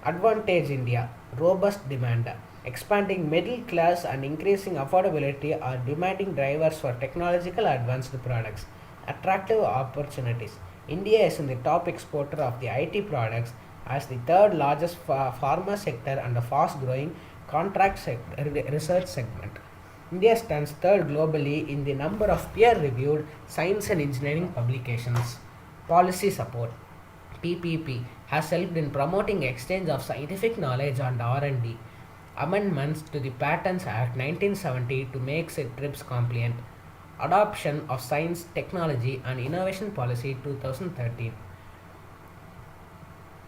Advantage India: robust demand. Expanding middle class and increasing affordability are demanding drivers for technological advanced products. Attractive opportunities: India is in the top exporter of the IT products as the third largest pharma sector and a fast growing contract research segment. India stands third globally in the number of peer-reviewed science and engineering publications. Policy support (PPP) has helped in promoting exchange of scientific knowledge and R&D. Amendments to the Patents Act 1970 to make it TRIPS compliant. Adoption of Science, Technology and Innovation Policy 2013.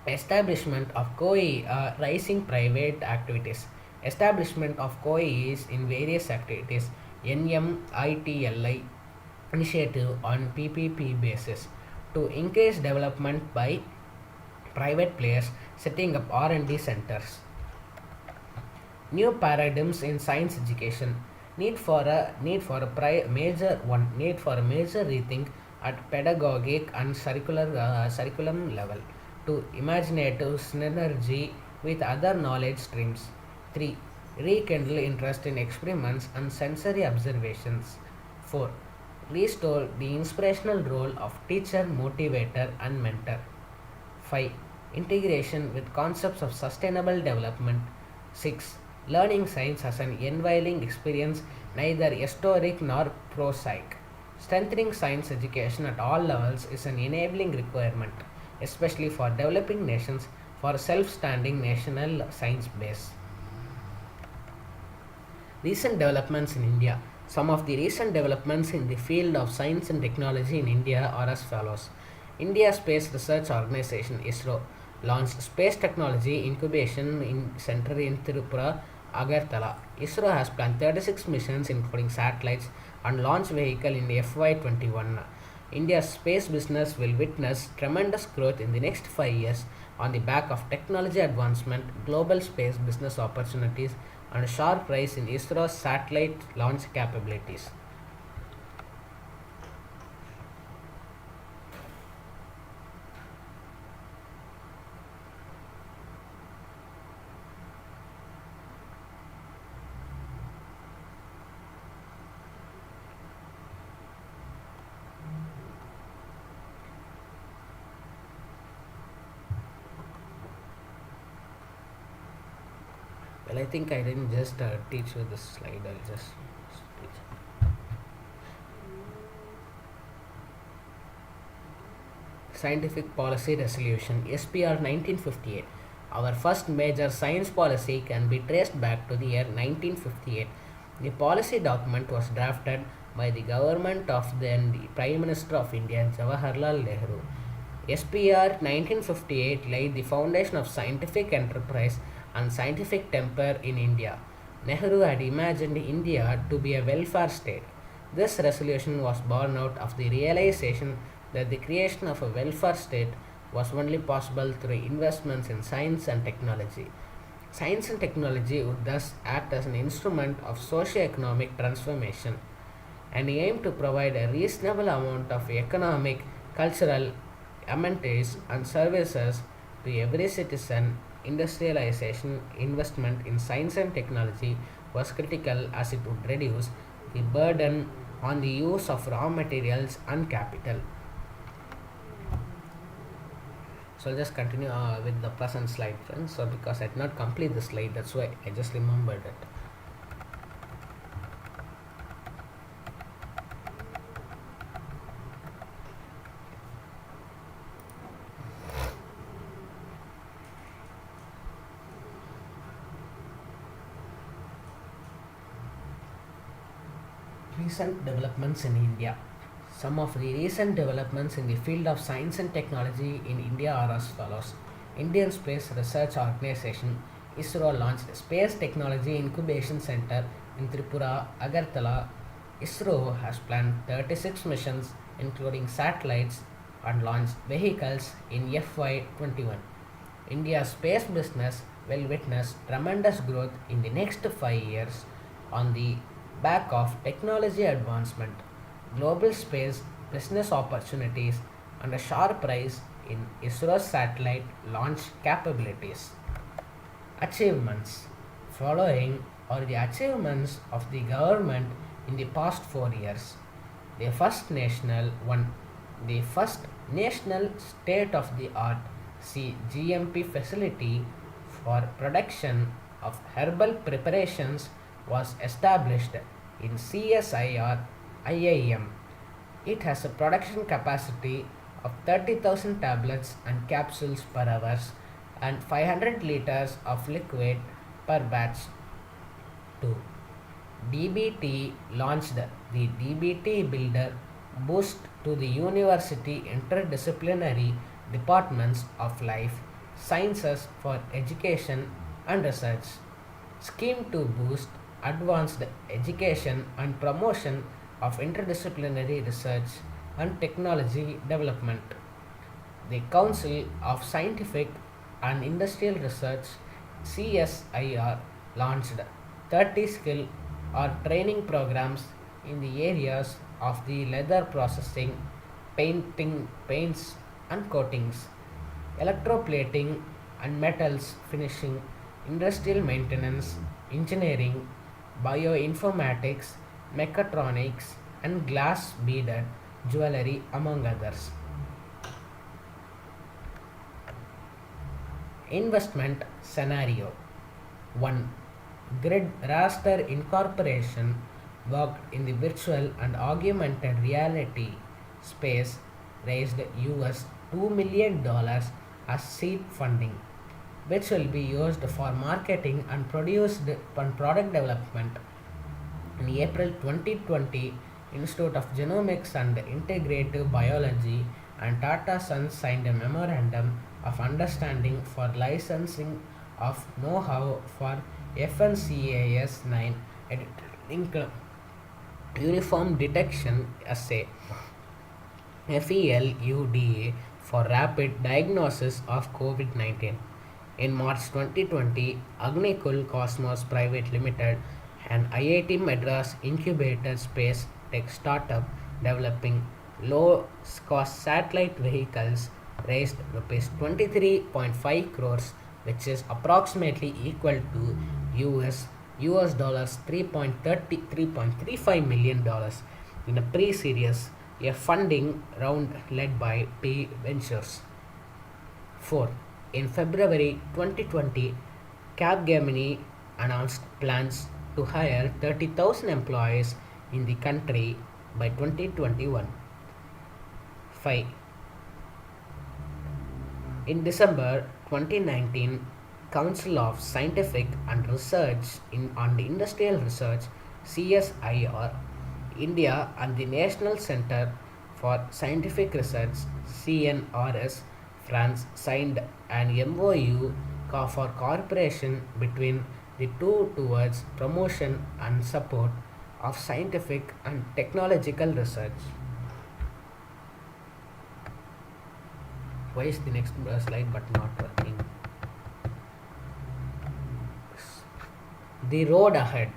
Establishment of COE, rising private activities. Establishment of COEs in various activities. NMITLI initiative on PPP basis to increase development by private players setting up R&D centers. New paradigms in science education. Need for a major rethink at pedagogic and curriculum level to imaginative synergy with other knowledge streams. 3. Rekindle interest in experiments and sensory observations. 4. Restore the inspirational role of teacher, motivator, and mentor. 5. Integration with concepts of sustainable development. 6. Learning science as an unveiling experience, neither historic nor prosaic. Strengthening science education at all levels is an enabling requirement, especially for developing nations, for a self standing national science base. Recent developments in India. Some of the recent developments in the field of science and technology in India are as follows. India Space Research Organization ISRO launched Space Technology Incubation Center in Tripura, Agartala. ISRO has planned 36 missions including satellites and launch vehicle in FY21. India's space business will witness tremendous growth in the next 5 years on the back of technology advancement, global space business opportunities, and a sharp rise in ISRO's satellite launch capabilities. Well, I think I didn't just teach you this slide, I'll just teach. Scientific Policy Resolution SPR 1958. Our first major science policy can be traced back to the year 1958. The policy document was drafted by the government of then the Prime Minister of India Jawaharlal Nehru. SPR 1958 laid the foundation of scientific enterprise and scientific temper in India. Nehru had imagined India to be a welfare state. This resolution was born out of the realization that the creation of a welfare state was only possible through investments in science and technology. Science and technology would thus act as an instrument of socio-economic transformation and aim to provide a reasonable amount of economic, cultural, amenities and services to every citizen. Industrialization investment in science and technology was critical as it would reduce the burden on the use of raw materials and capital. So I'll just continue with the present slide, friends. So because I did not complete the slide, that's why I just remembered it. Recent developments in India. Some of the recent developments in the field of science and technology in India are as follows. Indian Space Research Organization ISRO launched Space Technology Incubation Center in Tripura, Agartala. ISRO has planned 36 missions including satellites and launch vehicles in FY21. India's space business will witness tremendous growth in the next 5 years on the back of technology advancement, global space business opportunities, and a sharp rise in ISRO's satellite launch capabilities. Achievements. Following are the achievements of the government in the past 4 years. The first national state of the art GMP facility for production of herbal preparations was established in CSIR IIM. It has a production capacity of 30,000 tablets and capsules per hour and 500 liters of liquid per batch. 2. DBT launched the DBT Builder boost to the university interdisciplinary departments of life sciences for education and research scheme to boost advanced education and promotion of interdisciplinary research and technology development. The Council of Scientific and Industrial Research CSIR launched 30 skill or training programs in the areas of the leather processing, painting, paints and coatings, electroplating and metals finishing, industrial maintenance, engineering, bioinformatics, mechatronics, and glass beaded jewelry, among others. Investment scenario 1. Grid Raster Incorporation worked in the virtual and augmented reality space, raised US $2 million as seed funding, which will be used for marketing and product development. In April 2020, Institute of Genomics and Integrative Biology and Tata Sons signed a memorandum of understanding for licensing of know-how for FNCAS 9 edited uniform detection assay FELUDA for rapid diagnosis of COVID-19. In March 2020, Agnikul Cosmos Private Limited, an IIT Madras incubator space tech startup developing low-cost satellite vehicles, raised rupees 23.5 crores, which is approximately equal to US dollars 3.35 million dollars in a pre-series a funding round led by P Ventures. 4. In February 2020, Capgemini announced plans to hire 30,000 employees in the country by 2021. 5. In December 2019, Council of Scientific and Research on Industrial Research CSIR India and the National Centre for Scientific Research CNRS France signed an MOU for cooperation between the two towards promotion and support of scientific and technological research. Why is the next slide but not working? The road ahead.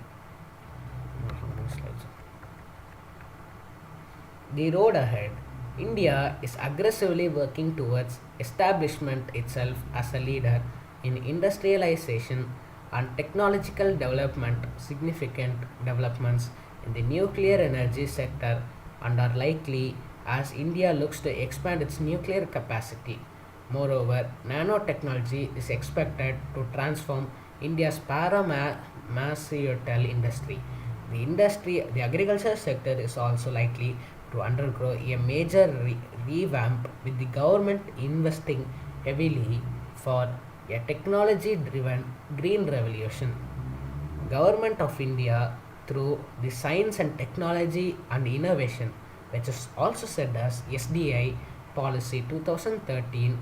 The road ahead. India is aggressively working towards establishment itself as a leader in industrialization and technological development. Significant developments in the nuclear energy sector and are likely as India looks to expand its nuclear capacity. Moreover, nanotechnology is expected to transform India's pharmaceutical industry. The agriculture sector is also likely to undergo a major revamp with the government investing heavily for a technology-driven green revolution. Government of India through the Science and Technology and Innovation, which is also said as SDI policy 2013,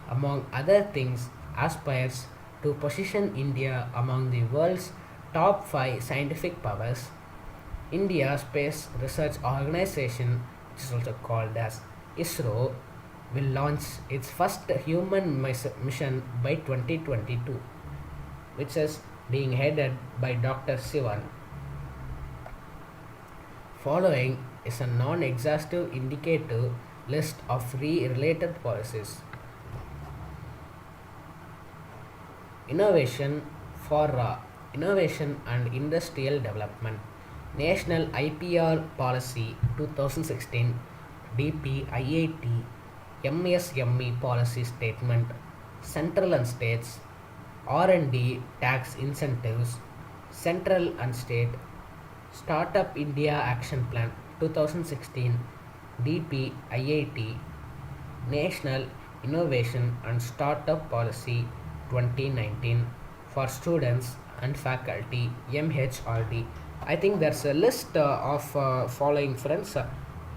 among other things, aspires to position India among the world's top 5 scientific powers. India Space Research Organization, which is also called as ISRO, will launch its first human mission by 2022, which is being headed by Dr. Sivan. Following is a non-exhaustive indicative list of related policies. Innovation for Innovation and Industrial Development. National IPR Policy 2016 DPIIT MSME Policy Statement. Central and States R&D Tax Incentives. Central and State Startup India Action Plan 2016 DPIIT National Innovation and Startup Policy 2019 for students and faculty MHRD. I think there's a list of following friends.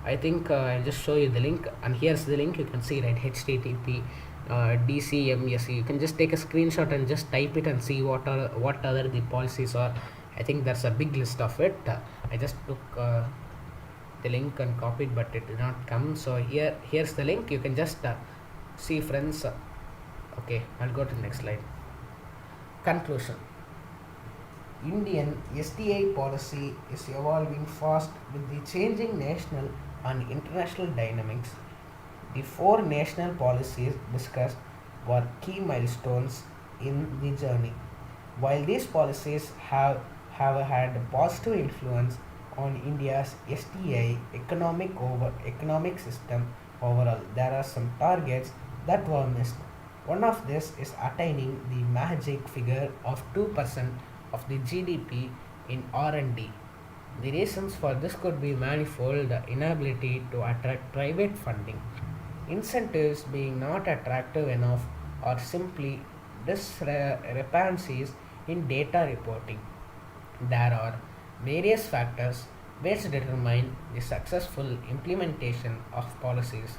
I think I'll just show you the link, and here's the link. You can see, right, HTTP DCMSE. You can just take a screenshot and just type it and see what other the policies are. I think there's a big list of it. I just took the link and copied, but it did not come. So here's the link. You can just see, friends. Okay, I'll go to the next slide. Conclusion. Indian SDI policy is evolving fast with the changing national and international dynamics. The four national policies discussed were key milestones in the journey. While these policies have had a positive influence on India's SDI economic system overall, there are some targets that were missed. One of this is attaining the magic figure of 2% of the GDP in R&D. The reasons for this could be manifold: the inability to attract private funding, incentives being not attractive enough, or simply discrepancies in data reporting. There are various factors which determine the successful implementation of policies.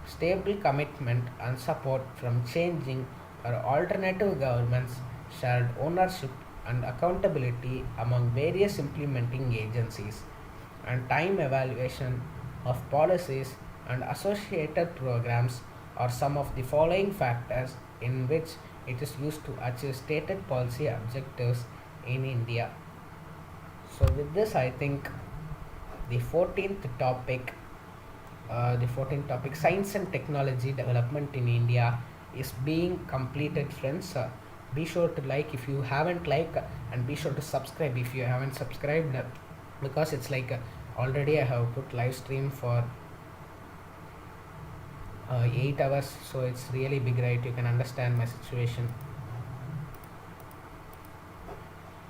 Stable commitment and support from changing or alternative governments, shared ownership and accountability among various implementing agencies, and time evaluation of policies and associated programs are some of the following factors in which it is used to achieve stated policy objectives in India. So, with this, I think the 14th topic, science and technology development in India, is being completed, friends. Be sure to like if you haven't liked, and be sure to subscribe if you haven't subscribed, because it's like already I have put live stream for 8 hours, so it's really big, right? You can understand my situation.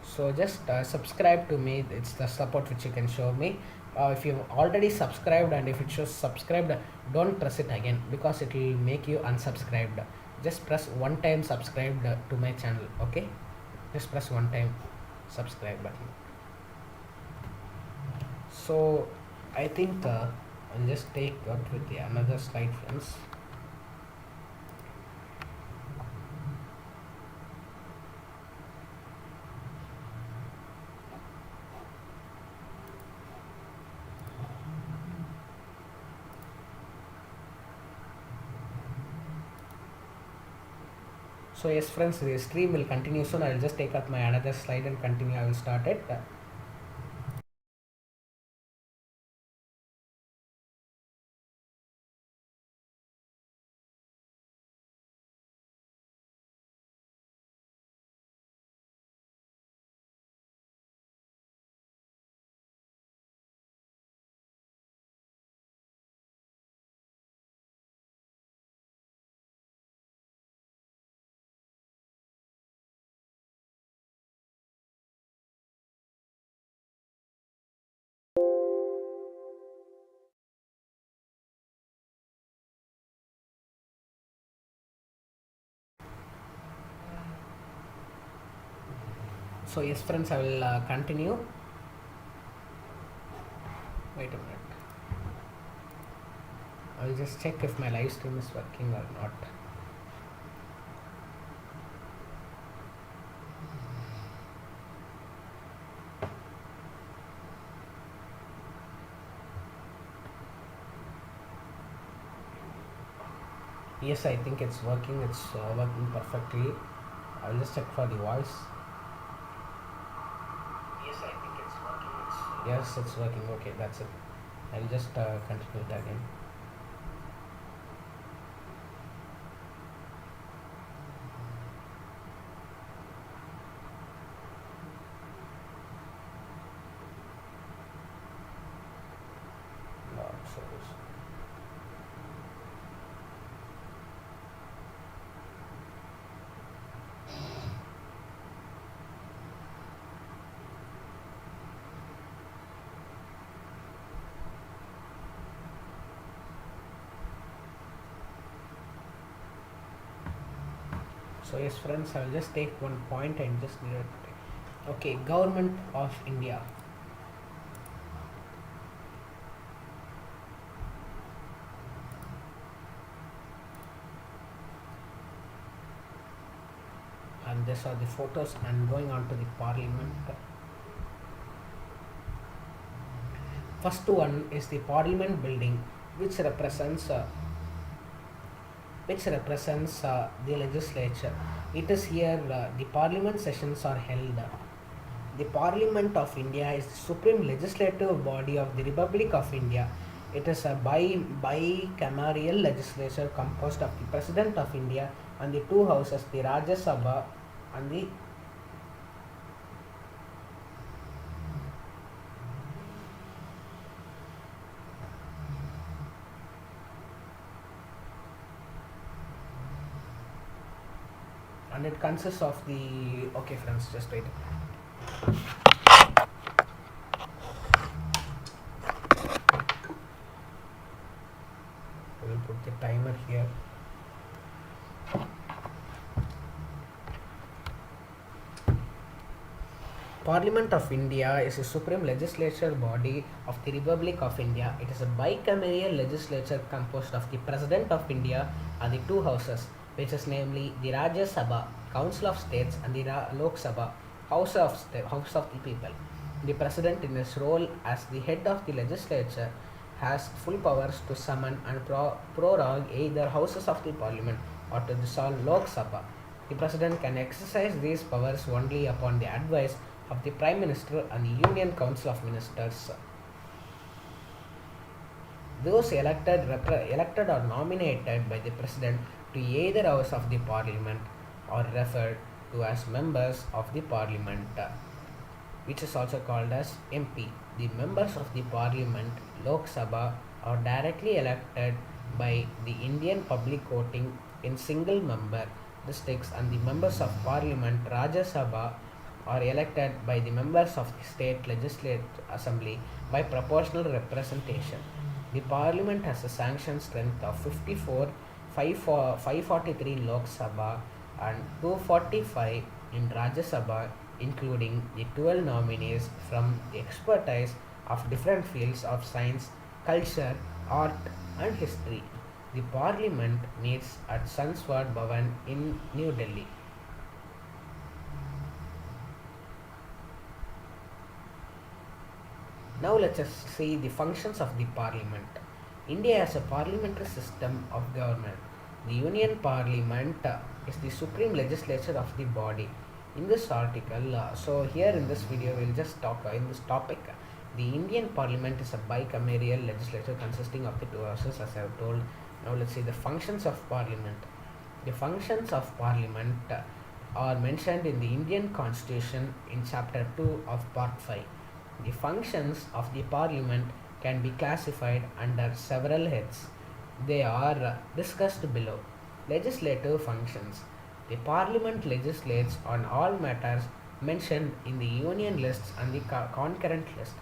So just subscribe to me. It's the support which you can show me. If you've already subscribed and if it shows subscribed, don't press it again because it will make you unsubscribed. Just press one time subscribed to my channel. Okay, just press one time subscribe button. So I think I'll just take up with the another slide, friends. So yes, friends, the stream will continue soon. I will just take up my another slide and continue. I will start it. So yes, friends, I will continue. Wait a minute. I will just check if my live stream is working or not. Yes, I think it's working. It's working perfectly. I will just check for the voice. Yes, I think it's working. Yes, it's working. Okay, that's it. I'll just continue it again. Lord service. So yes, friends, I will just take one point and just need it. Okay, Government of India. And these are the photos, and going on to the Parliament. First one is the Parliament building, which represents the legislature. It is here the Parliament sessions are held. The Parliament of India is the supreme legislative body of the Republic of India. It is a bicameral legislature composed of the President of India and the two houses, the Rajya Sabha and the and it consists of the okay friends, just wait. We'll put the timer here. Parliament of India is a supreme legislature body of the Republic of India. It is a bicameral legislature composed of the President of India and the two houses, which is namely the Rajya Sabha, Council of States, and the Lok Sabha, House of the People. The President, in his role as the head of the legislature, has full powers to summon and prorogue either houses of the Parliament or to dissolve Lok Sabha. The President can exercise these powers only upon the advice of the Prime Minister and the Union Council of Ministers. Those elected or nominated by the President to either House of the Parliament are referred to as members of the Parliament, which is also called as MP. The members of the Parliament, Lok Sabha, are directly elected by the Indian public voting in single member districts, and the members of Parliament, Rajya Sabha, are elected by the members of the state legislative assembly by proportional representation. The Parliament has a sanction strength of 54, 543 in Lok Sabha and 245 in Rajya Sabha, including the 12 nominees from the expertise of different fields of science, culture, art, and history. The Parliament meets at Sansad Bhavan in New Delhi. Now let us see the functions of the Parliament. India has a parliamentary system of government. The Union Parliament is the supreme legislature of the body. In this article, so here in this video we'll just talk in this topic. The Indian Parliament is a bicameral legislature consisting of the two houses, as I have told. Now let's see the functions of Parliament. The functions of Parliament are mentioned in the Indian Constitution in Chapter 2 of Part 5. The functions of the Parliament can be classified under several heads. They are discussed below. Legislative functions. The Parliament legislates on all matters mentioned in the Union lists and the concurrent list.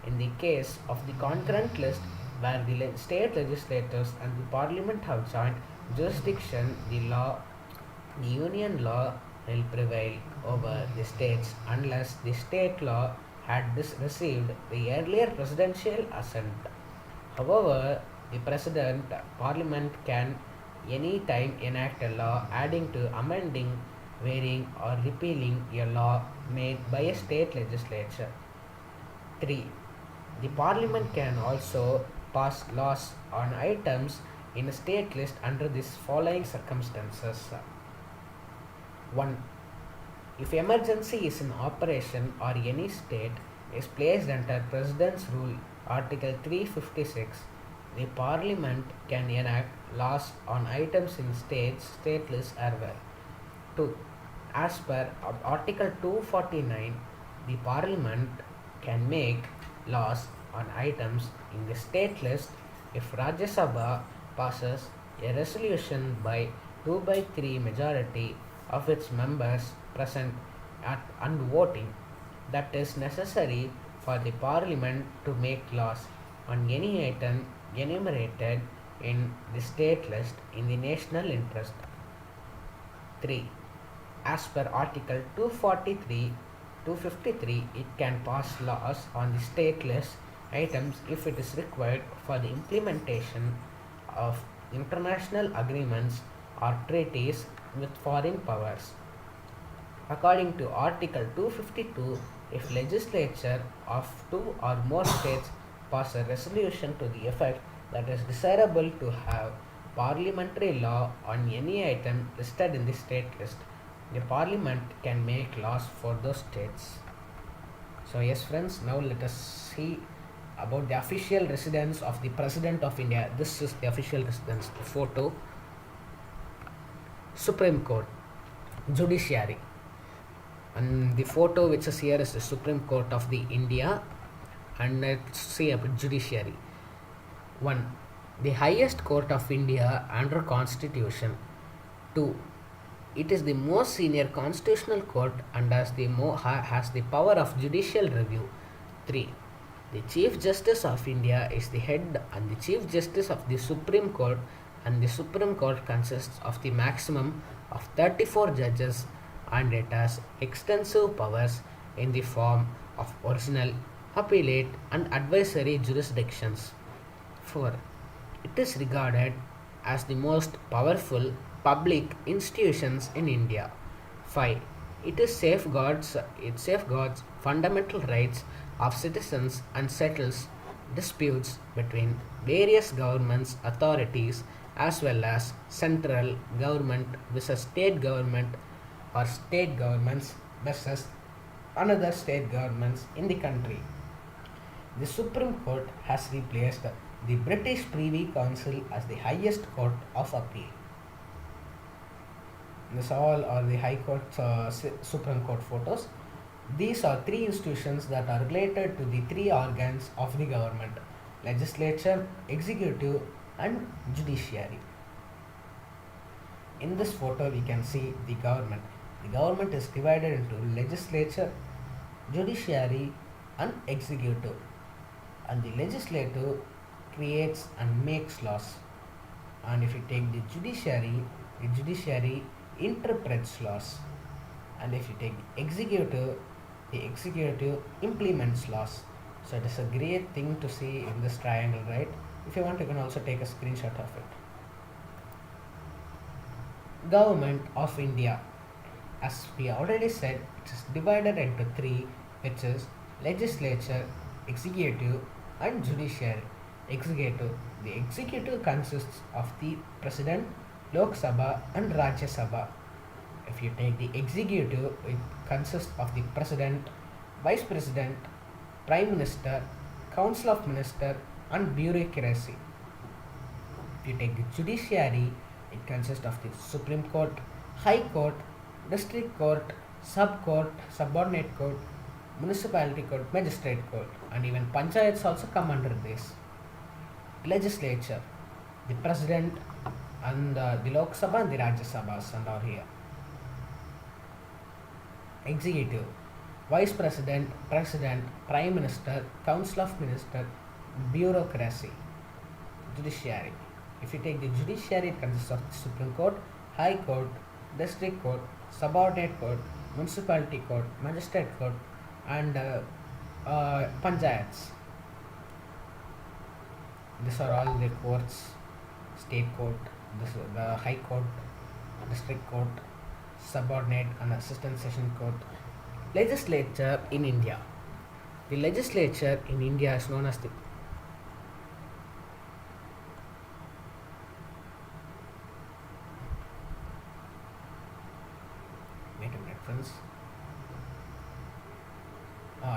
In the case of the concurrent list, where the state legislatures and the Parliament have joint jurisdiction, the Union law will prevail over the states unless the state law had received the earlier presidential assent. However, the Parliament can any time enact a law adding to, amending, varying, or repealing a law made by a state legislature. 3. The Parliament can also pass laws on items in a state list under these following circumstances. 1. If emergency is in operation or any state is placed under President's rule, Article 356, the Parliament can enact laws on items in state list as well. 2. As per Article 249, the Parliament can make laws on items in the state list if Rajya Sabha passes a resolution by 2/3 majority of its members present and voting, that is necessary for the Parliament to make laws on any item enumerated in the state list in the national interest. 3. As per Article 253, it can pass laws on the state list items if it is required for the implementation of international agreements or treaties with foreign powers. According to Article 252, if legislature of two or more states pass a resolution to the effect that it is desirable to have parliamentary law on any item listed in the state list, the Parliament can make laws for those states. So yes friends, now let us see about the official residence of the President of India. This is the official residence, the photo. Supreme Court, Judiciary, and the photo which is here is the Supreme Court of the India. And let's see about Judiciary. 1. The highest court of India under Constitution. 2. It is the most senior constitutional court and has the power of judicial review. 3. The Chief Justice of India is the head and the Chief Justice of the Supreme Court, and the Supreme Court consists of the maximum of 34 judges, and it has extensive powers in the form of original, appellate and advisory jurisdictions. 4. It is regarded as the most powerful public institutions in India. 5. It safeguards fundamental rights of citizens and settles disputes between various governments authorities as well as central government versus state government or state governments versus another state governments in the country. The Supreme Court has replaced the British Privy Council as the highest court of appeal. This all are the High Court, Supreme Court photos. These are three institutions that are related to the three organs of the government: legislature, executive, and judiciary. In this photo, we can see the government. The government is divided into legislature, judiciary, and executive. And the legislative creates and makes laws. And if you take the judiciary interprets laws. And if you take the executive implements laws. So it is a great thing to see in this triangle, right? If you want, you can also take a screenshot of it. Government of India. As we already said, it is divided into three, which is legislature, executive, and judiciary. Executive. The executive consists of the President, Lok Sabha, and Rajya Sabha. If you take the executive, it consists of the President, Vice President, Prime Minister, Council of Ministers, and bureaucracy. If you take the judiciary, it consists of the Supreme Court, High Court, District Court, Sub Court, Subordinate Court, Municipality Court, Magistrate Court, and even Panchayats also come under this. Legislature, the President and the Lok Sabha and the Rajya Sabhas and are here. Executive, Vice President, President, Prime Minister, Council of Ministers, bureaucracy. Judiciary. If you take the judiciary, it consists of the Supreme Court, High Court, District Court, Subordinate Court, Municipality Court, Magistrate Court, and Panchayats. These are all the courts: State Court, the High Court, District Court, Subordinate and Assistant Session Court. Legislature in India. The legislature in India is known as the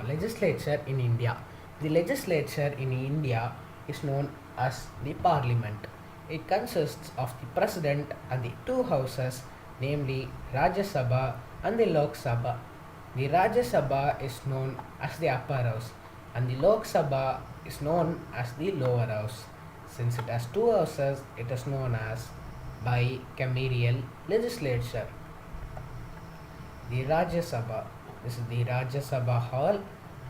legislature in India. The legislature in India is known as the Parliament. It consists of the President and the two houses, namely Rajya Sabha and the Lok Sabha. The Rajya Sabha is known as the upper house and the Lok Sabha is known as the lower house. Since it has two houses, it is known as bicameral legislature. The Rajya Sabha. This is the Rajya Sabha hall,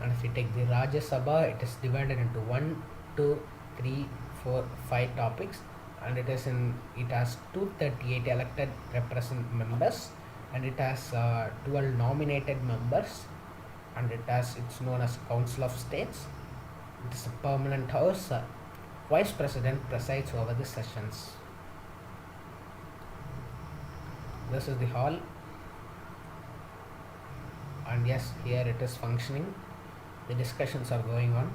and if you take the Rajya Sabha, it is divided into 1, 2, 3, 4, 5 topics, and it has 238 elected members, and it has 12 nominated members, and it's known as Council of States. It is a permanent house. Vice President presides over the sessions. This is the hall. And yes, here it is functioning. The discussions are going on.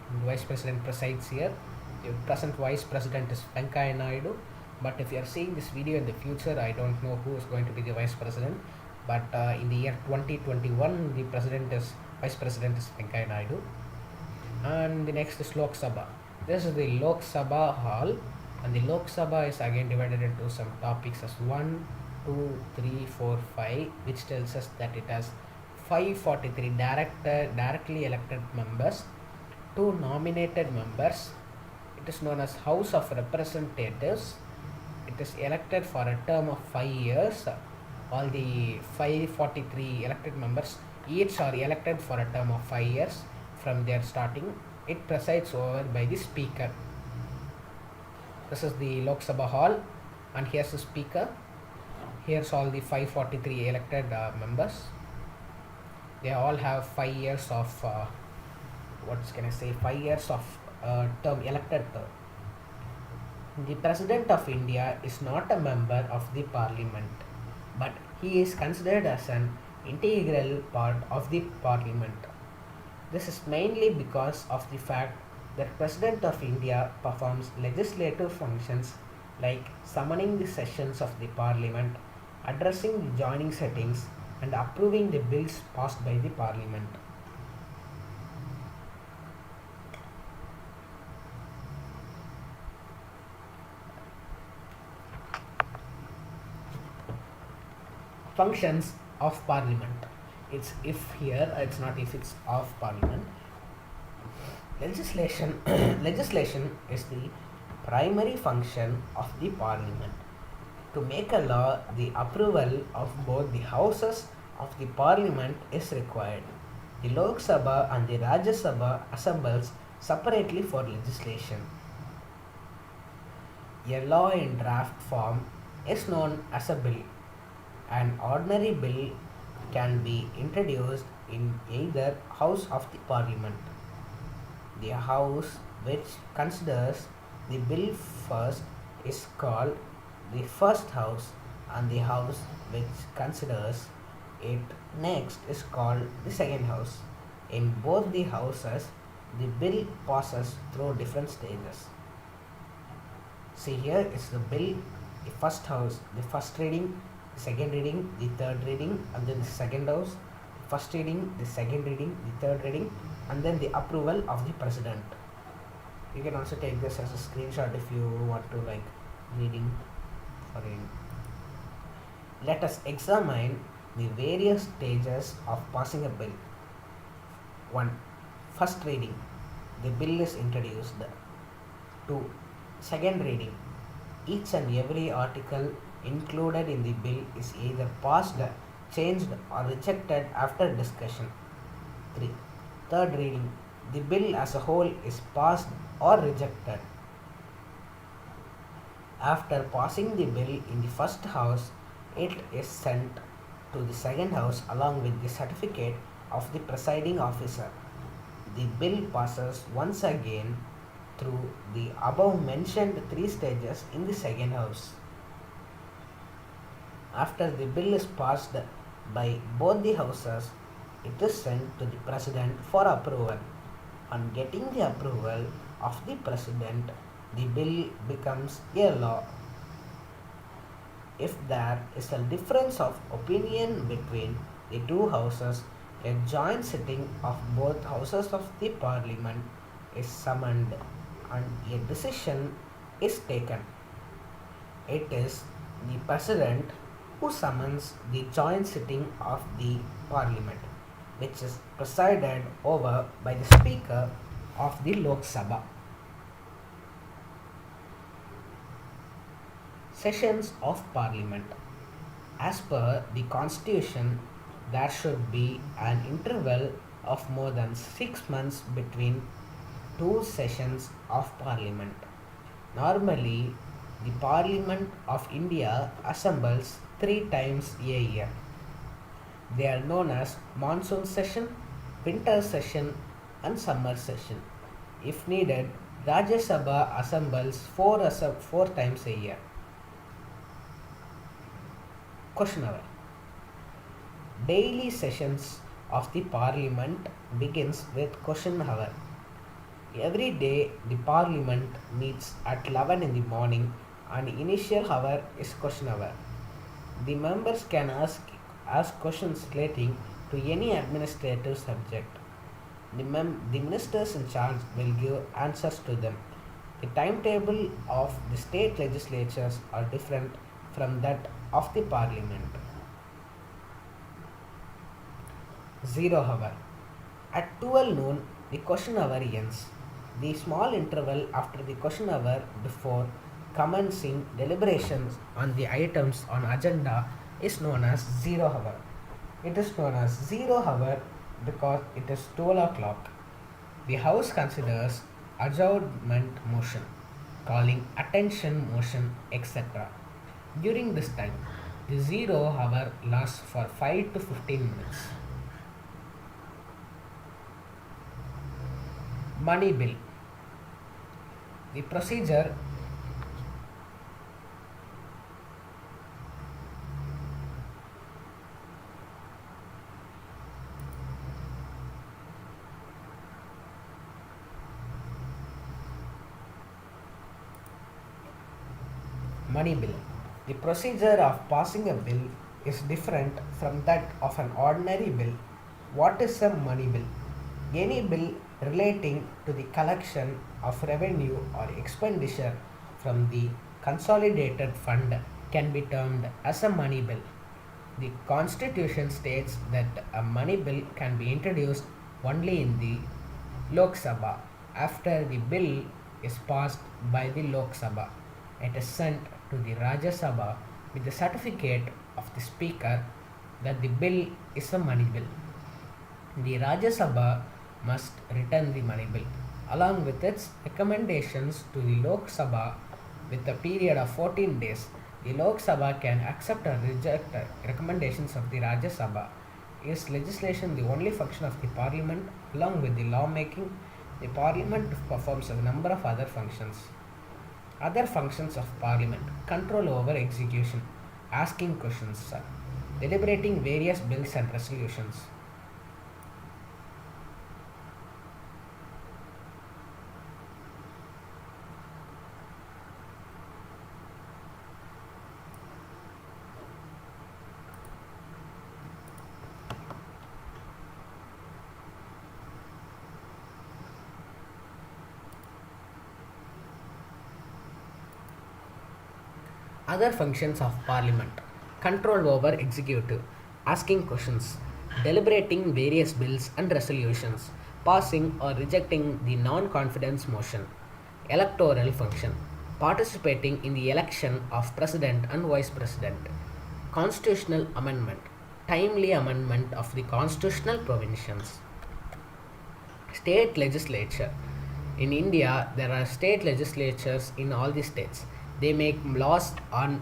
And the Vice President presides here. The present Vice President is Venkaiah Naidu. But if you are seeing this video in the future, I don't know who is going to be the Vice President. but in the year 2021, the vice president is Venkaiah Naidu. And the next is Lok Sabha. This is the Lok Sabha hall, and the Lok Sabha is again divided into some topics as 1, 2, 3, 4, 5, which tells us that it has 543 directly elected members, 2 nominated members. It is known as House of Representatives. It is elected for a term of 5 years. All the 543 elected members each are elected for a term of 5 years from their starting. It presides over by the speaker. This is the Lok Sabha hall, and here's the speaker. Here's all the 543 elected members. They all have 5 years of 5 years of elected term. The President of India is not a member of the Parliament, but he is considered as an integral part of the Parliament. This is mainly because of the fact that President of India performs legislative functions like summoning the sessions of the Parliament, addressing the joining sittings, and approving the bills passed by the Parliament. Functions of Parliament. It's if here, it's not if, it's of Parliament. Legislation legislation is the primary function of the Parliament. To make a law, the approval of both the houses of the Parliament is required. The Lok Sabha and the Rajya Sabha assembles separately for legislation. A law in draft form is known as a bill. An ordinary bill can be introduced in either house of the Parliament. The house which considers the bill first is called the first house, and the house which considers it next is called the second house. In both the houses, the bill passes through different stages. See, here is the bill, the first house, the first reading, the second reading, the third reading, and then the second house, the first reading, the second reading, the third reading, and then the approval of the president. You can also take this as a screenshot if you want to reading for it. Let us examine the various stages of passing a bill. 1. First reading. The bill is introduced. 2. Second reading. Each and every article included in the bill is either passed, changed, or rejected after discussion. 3. Third reading. The bill as a whole is passed or rejected. After passing the bill in the first house, it is sent to the second house along with the certificate of the presiding officer. The bill passes once again through the above mentioned 3 stages in the second house. After the bill is passed by both the houses, it is sent to the president for approval. On getting the approval of the president, the bill becomes a law. If there is a difference of opinion between the two houses, a joint sitting of both houses of the Parliament is summoned and a decision is taken. It is the president who summons the joint sitting of the Parliament, which is presided over by the Speaker of the Lok Sabha. Sessions of Parliament. As per the Constitution, there should be an interval of more than 6 months between 2 sessions of Parliament. Normally, the Parliament of India assembles 3 times a year. They are known as monsoon session, winter session, and summer session. If needed, Rajya Sabha assembles 4 times a year. Question hour. Daily sessions of the Parliament begins with question hour. Every day the Parliament meets at 11 in the morning and initial hour is question hour. The members can ask ask questions relating to any administrative subject. The ministers in charge will give answers to them. The timetable of the state legislatures are different from that of the parliament. 0 hour. At 12 noon, the question hour ends. The small interval after the question hour before commencing deliberations on the items on agenda is known as 0 hour. It is known as 0 hour because it is 12 o'clock. The House considers adjournment motion, calling attention motion, etc. During this time, the 0 hour lasts for 5 to 15 minutes. Money bill. The procedure Money bill. The procedure of passing a bill is different from that of an ordinary bill. What is a money bill? Any bill relating to the collection of revenue or expenditure from the consolidated fund can be termed as a money bill. The Constitution states that a money bill can be introduced only in the Lok Sabha. After the bill is passed by the Lok Sabha, it is sent to the Rajya Sabha with the certificate of the Speaker that the bill is a money bill. The Rajya Sabha must return the money bill along with its recommendations to the Lok Sabha with a period of 14 days. The Lok Sabha can accept or reject recommendations of the Rajya Sabha. Is legislation the only function of the Parliament? Along with the lawmaking, the Parliament performs a number of other functions. Other functions of Parliament: control over execution, asking questions, deliberating various bills and resolutions. Other functions of Parliament: control over executive, asking questions, deliberating various bills and resolutions, passing or rejecting the non-confidence motion. Electoral function: participating in the election of President and Vice President. Constitutional amendment: timely amendment of the constitutional provisions. State legislature. In India, there are state legislatures in all the states. They make laws on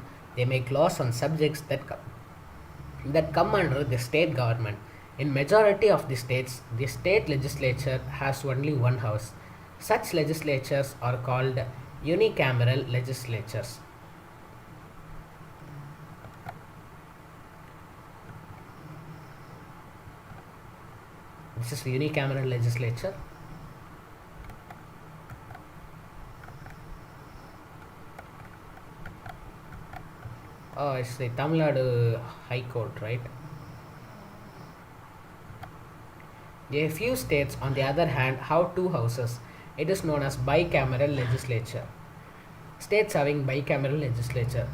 subjects that come under the state government. In majority of the states, the state legislature has only one house. Such legislatures are called unicameral legislatures. This is unicameral legislature. Oh, it's the Tamil Nadu High Court, right? A few states, on the other hand, have two houses. It is known as bicameral legislature. States having bicameral legislature: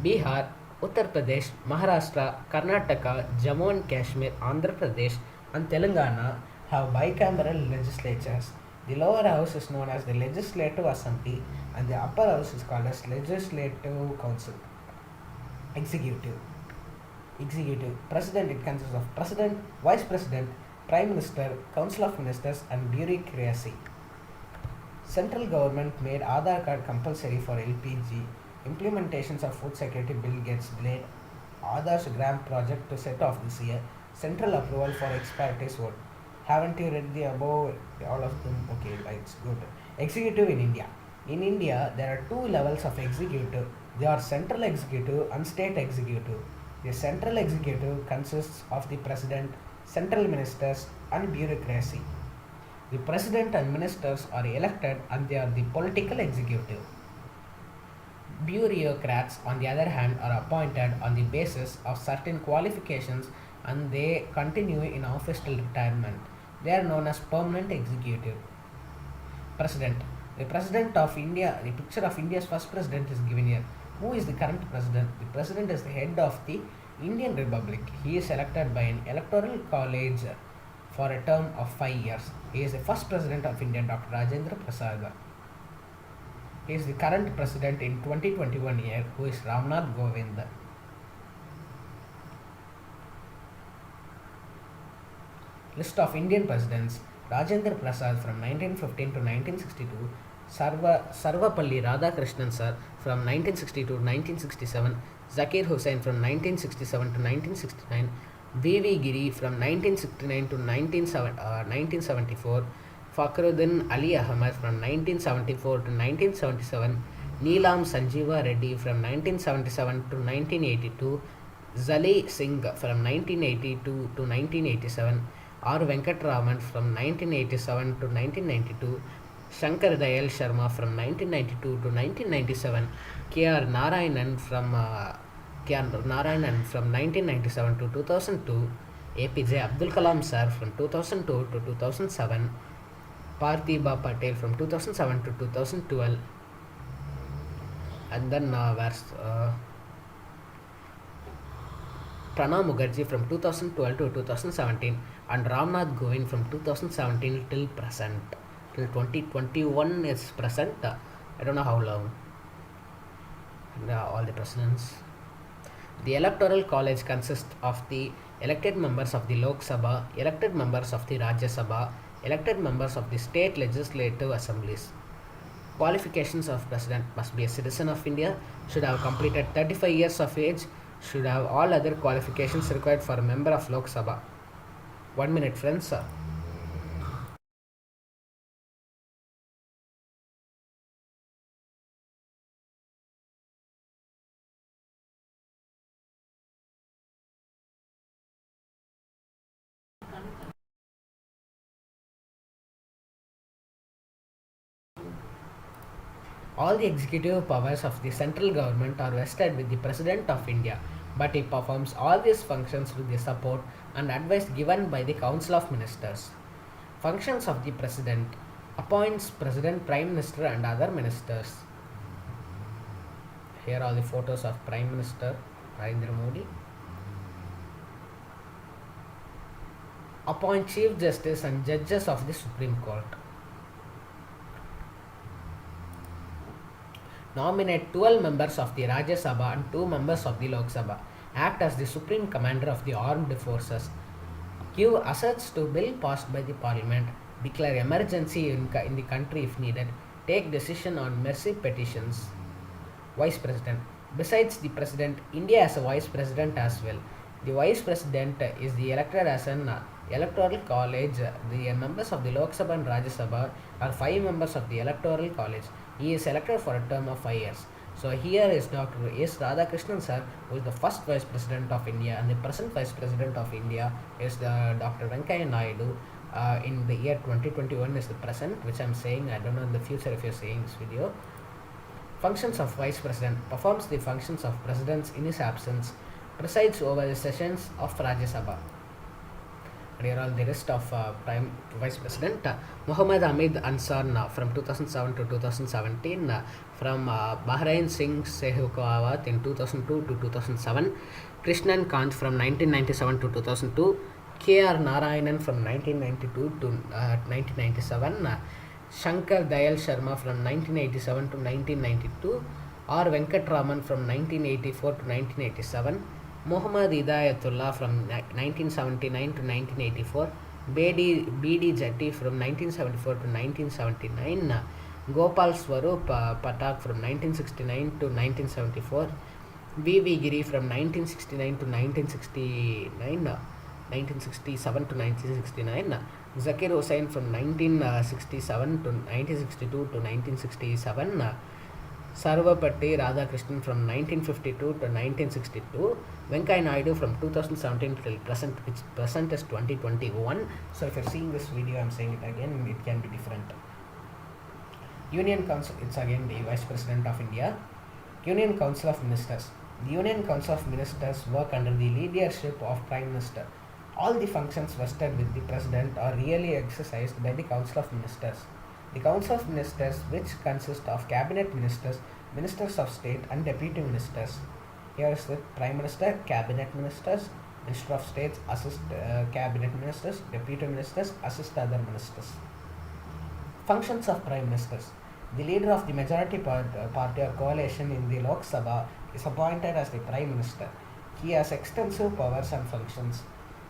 Bihar, Uttar Pradesh, Maharashtra, Karnataka, Jammu and Kashmir, Andhra Pradesh, and Telangana have bicameral legislatures. The lower house is known as the Legislative Assembly, and the upper house is called as Legislative Council. Executive. President. It consists of President, Vice President, Prime Minister, Council of Ministers, and bureaucracy. Central government made Aadhaar card compulsory for LPG. Implementations of food security bill gets delayed. Aadhaar's grant project to set off this year. Central approval for expertise vote. Haven't you read the above? All of them? Okay, it's good. Executive in India. In India, there are two levels of executive. They are central executive and state executive. The central executive consists of the president, central ministers, and bureaucracy. The president and ministers are elected and they are the political executive. Bureaucrats, on the other hand, are appointed on the basis of certain qualifications and they continue in office till retirement. They are known as permanent executive. President. The President of India, the picture of India's first president is given here. Who is the current president? The president is the head of the Indian Republic. He is elected by an electoral college for a term of 5 years. He is the first president of India, Dr. Rajendra Prasad. He is the current president in 2021 year, who is Ramnath Govind. List of Indian presidents: Rajendra Prasad from 1915 to 1962, Sarvapalli Radhakrishnan sir from 1962 to 1967, Zakir Hussain from 1967 to 1969, V.V. Giri from 1969 to 1974, Fakhruddin Ali Ahmed from 1974 to 1977, Neelam Sanjeeva Reddy from 1977 to 1982, Zali Singh from 1982 to 1987, R. Venkatraman from 1987 to 1992, Shankar Dayal Sharma from 1992 to 1997, K.R. Narayanan from 1997 to 2002, APJ Abdul Kalam sir from 2002 to 2007, Parthiba Patel from 2007 to 2012, and then Pranab Mukherjee from 2012 to 2017, and Ramnath Govind from 2017 till present. Till 2021 is present. I don't know how long. All the presidents. The electoral college consists of the elected members of the Lok Sabha, elected members of the Rajya Sabha, elected members of the state legislative assemblies. Qualifications of president: must be a citizen of India, should have completed 35 years of age, should have all other qualifications required for a member of Lok Sabha. 1 minute, friends. All the executive powers of the central government are vested with the President of India, but he performs all these functions with the support and advice given by the Council of Ministers. Functions of the President: appoints President, Prime Minister and other ministers. Here are the photos of Prime Minister Narendra Modi. Appoint Chief Justice and judges of the Supreme Court. Nominate 12 members of the Rajya Sabha and 2 members of the Lok Sabha. Act as the Supreme Commander of the Armed Forces. Give assents to bill passed by the Parliament. Declare emergency in the country if needed. Take decision on mercy petitions. Vice President. Besides the President, India has a Vice President as well. The Vice President is the elected as an electoral college. The members of the Lok Sabha and Rajya Sabha are 5 members of the electoral college. He is elected for a term of 5 years. So here is Dr. S. Radhakrishnan sir, who is the first Vice President of India, and the present Vice President of India is Dr. Venkaiah Naidu. In the year 2021 is the present, which I am saying. I don't know in the future if you are seeing this video. Functions of Vice President: performs the functions of President in his absence, presides over the sessions of Rajya Sabha. And here are the list of Prime Vice President. Muhammad Hamid Ansar from 2007 to 2017, from Bahrain Singh Sehukawat in 2002 to 2007, Krishnan Kant from 1997 to 2002, K.R. Narayanan from 1992 to 1997, Shankar Dayal Sharma from 1987 to 1992, R. Venkatraman from 1984 to 1987, Muhammad Hidayatullah from 1979 to 1984, B.D. Jatti from 1974 to 1979, Gopal Swarup Patak from 1969 to 1974, V.V. Giri from 1969 to 1967 to 1969, Zakir Hussain from 1967 to 1962 to 1967, Sarvapalli Radhakrishnan from 1952 to 1962, Venkaiah Naidu from 2017 till present, which present is 2021. So if you're seeing this video, I'm saying it again, it can be different. Union Council, it's again the Vice President of India. Union Council of Ministers. The Union Council of Ministers work under the leadership of Prime Minister. All the functions vested with the President are really exercised by the Council of Ministers. The Council of Ministers, which consists of Cabinet Ministers, Ministers of State and Deputy Ministers. Here is the Prime Minister, Cabinet Ministers, Minister of States, assist Cabinet Ministers, Deputy Ministers, assist other ministers. Functions of Prime Ministers. The leader of the majority party or coalition in the Lok Sabha is appointed as the Prime Minister. He has extensive powers and functions.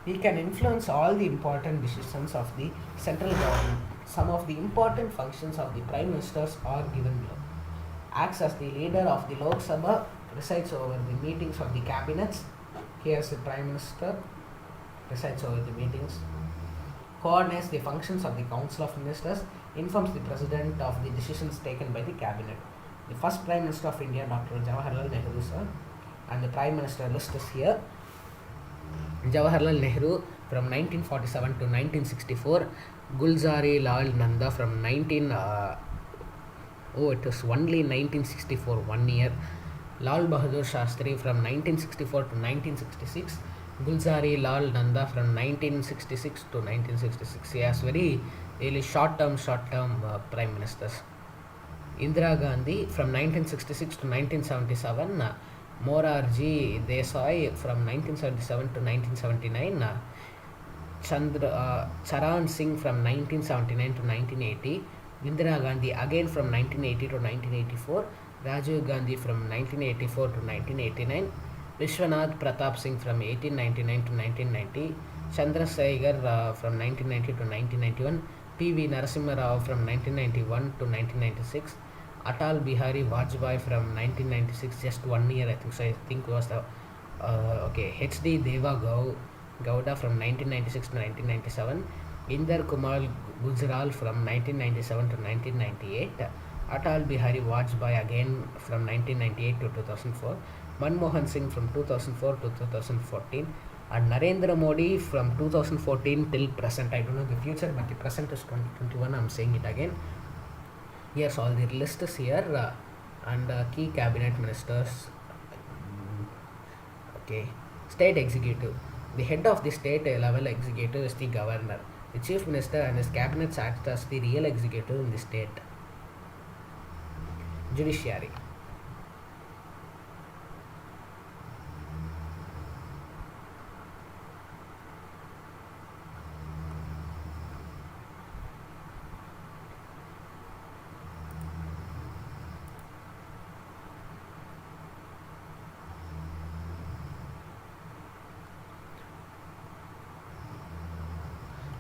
He can influence all the important decisions of the central government. Some of the important functions of the Prime Ministers are given below. Acts as the leader of the Lok Sabha, presides over the meetings of the cabinets. Here is the Prime Minister, presides over the meetings. Coordinates the functions of the Council of Ministers, informs the President of the decisions taken by the Cabinet. The first Prime Minister of India, Dr. Jawaharlal Nehru, sir, and the Prime Minister list is here. Jawaharlal Nehru from 1947 to 1964, Gulzari Lal Nanda from it was only 1964, 1 year. Lal Bahadur Shastri from 1964 to 1966, Gulzari Lal Nanda from 1966 to 1966. He has very really short-term Prime Ministers. Indira Gandhi from 1966 to 1977, Morarji Desai from 1977 to 1979, Charan Singh from 1979 to 1980, Indira Gandhi again from 1980 to 1984, Rajiv Gandhi from 1984 to 1989, Vishwanath Pratap Singh from 1899 to 1990, Chandrasekhar from 1990 to 1991, P.V. Narasimha Rao from 1991 to 1996, Atal Bihari Vajpayee from 1996, just 1 year I think was the H.D. Deva Gowda from 1996 to 1997, Inder Kumar Gujral from 1997 to 1998, Atal Bihari Vajpayee again from 1998 to 2004, Manmohan Singh from 2004 to 2014, and Narendra Modi from 2014 till present. I don't know the future, but the present is 2021. I'm saying it again. Yes, all the list is here, and key cabinet ministers. State executive. The head of the state level executive is the governor. The chief minister and his cabinet act as the real executive in the state. Judiciary.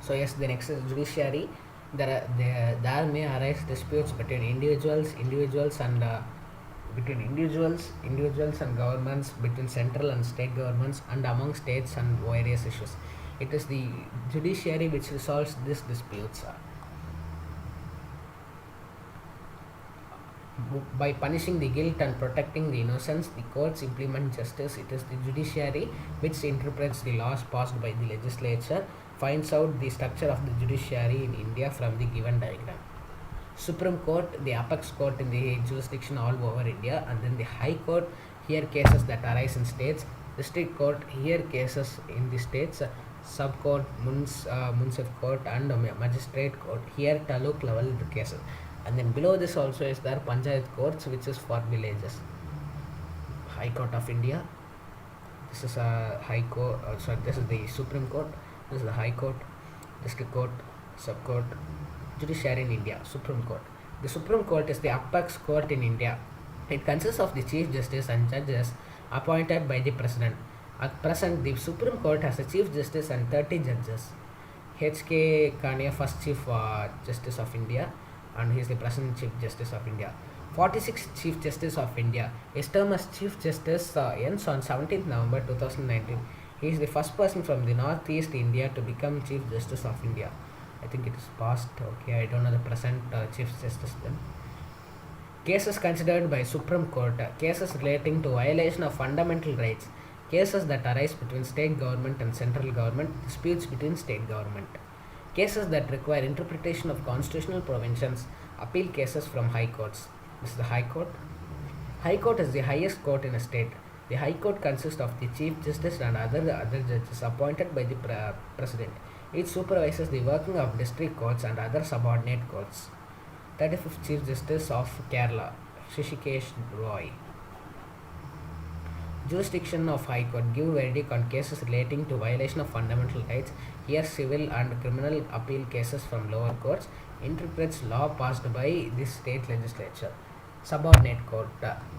So yes, the next is judiciary. There may arise disputes between individuals and between individuals and governments, between central and state governments, and among states and various issues. It is the judiciary which resolves these disputes. By punishing the guilt and protecting the innocents, the courts implement justice. It is the judiciary which interprets the laws passed by the legislature, finds out the structure of the judiciary in India from the given diagram. Supreme Court, the apex court in the jurisdiction all over India, and then the High Court, here cases that arise in states. District Court, here cases in the states. Sub-court, Municipal Court, and Magistrate Court, here taluk level cases. And then below this also is there Panchayat Courts, which is for villages. High Court of India, this is a High Court, this is the Supreme Court, this is the High Court, District Court, Sub-Court, Judiciary in India, Supreme Court. The Supreme Court is the apex court in India. It consists of the Chief Justice and judges appointed by the President. At present, the Supreme Court has a Chief Justice and 30 judges. H.K. Kania, first Chief Justice of India, and he is the present Chief Justice of India. 46th Chief Justice of India. His term as Chief Justice ends on 17th November 2019. He is the first person from the Northeast India to become Chief Justice of India. I think it is past. I don't know the present Chief Justice then. Cases considered by Supreme Court. Cases relating to violation of fundamental rights. Cases that arise between state government and central government. Disputes between state government. Cases that require interpretation of constitutional provisions. Appeal cases from high courts. This is the High Court. High Court is the highest court in a state. The High Court consists of the Chief Justice and other judges appointed by the President. It supervises the working of district courts and other subordinate courts. 35th Chief Justice of Kerala, Shishikesh Roy. Jurisdiction of High Court give verdict on cases relating to violation of fundamental rights, hears civil and criminal appeal cases from lower courts, interprets law passed by the state legislature. Subordinate court.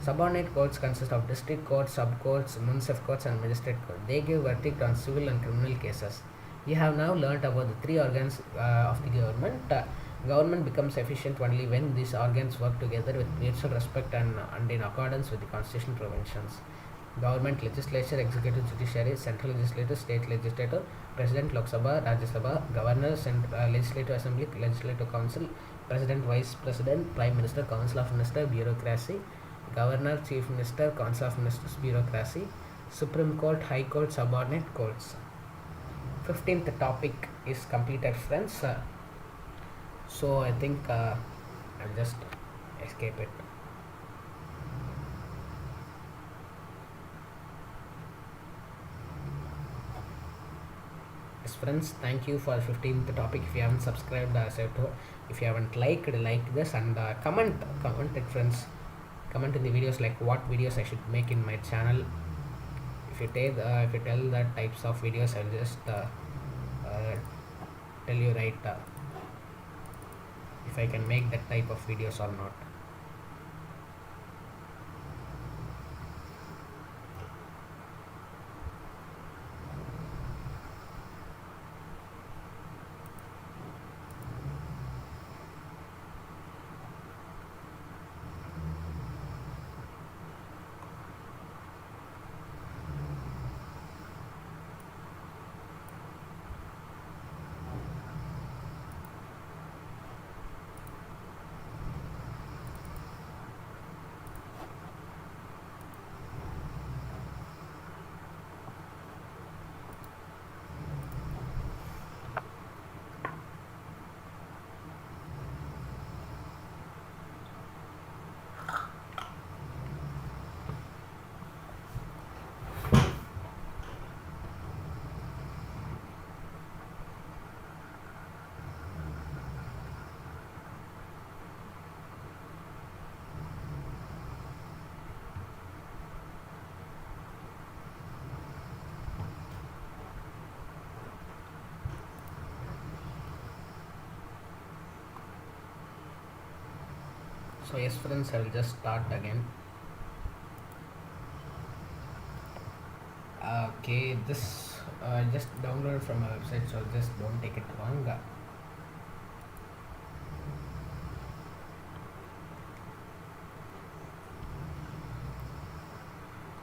Subordinate courts consist of district courts, sub-courts, municipal courts and magistrate court. They give verdict on civil and criminal cases. We have now learnt about the three organs of the government. Government becomes efficient only when these organs work together with mutual respect and in accordance with the constitutional provisions. Government, legislature, executive, judiciary, central legislature, state legislature, president, Lok Sabha, Rajya Sabha, governor, legislative assembly, legislative council, president, vice president, prime minister, council of ministers, bureaucracy, governor, chief minister, council of ministers, bureaucracy, supreme court, high court, subordinate courts. 15th topic is completed, friends. So I think I'll just escape it. Yes, friends, thank you for 15th topic. If you haven't subscribed, if you haven't liked, like this and comment it, friends. Comment in the videos like what videos I should make in my channel. If you tell that types of videos, I'll just tell you right if I can make that type of videos or not. So yes, friends, I will just start again. Okay, this just downloaded from a website, so just don't take it wrong.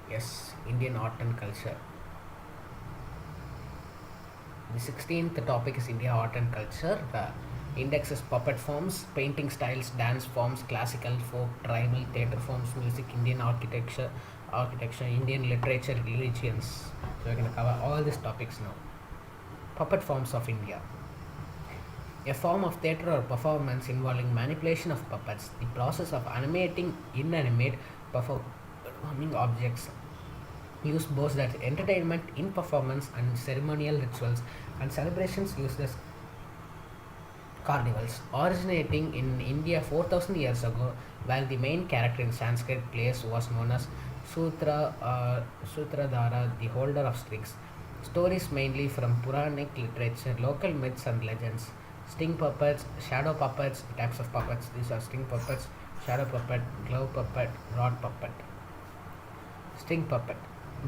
Yes, Indian art and culture. The 16th topic is India art and culture. Index is puppet forms, painting styles, dance forms, classical, folk, tribal, theatre forms, music, Indian architecture, Indian literature, religions. So we're going to cover all these topics now. Puppet forms of India. A form of theatre or performance involving manipulation of puppets, the process of animating inanimate performing objects, used both as entertainment in performance and ceremonial rituals and celebrations used as carnivals. Originating in India 4000 years ago, while the main character in Sanskrit plays was known as Sutradhara, the holder of strings. Stories mainly from Puranic literature, local myths and legends. Sting puppets, shadow puppets, types of puppets. These are sting puppets, shadow puppet, glove puppet, rod puppet. Sting puppet.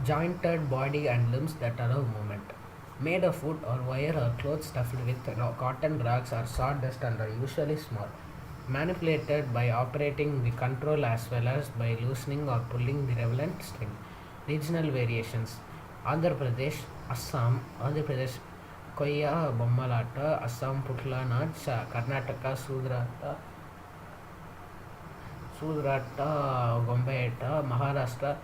Jointed body and limbs that allow movement. Made of wood or wire or cloth stuffed with cotton rags or sawdust and are usually small. Manipulated by operating the control as well as by loosening or pulling the relevant string. Regional variations. Andhra Pradesh, Assam, Andhra Pradesh, Koya Bommalata, Assam Putla Nach, Karnataka Sudrata Gombayata, Maharashtra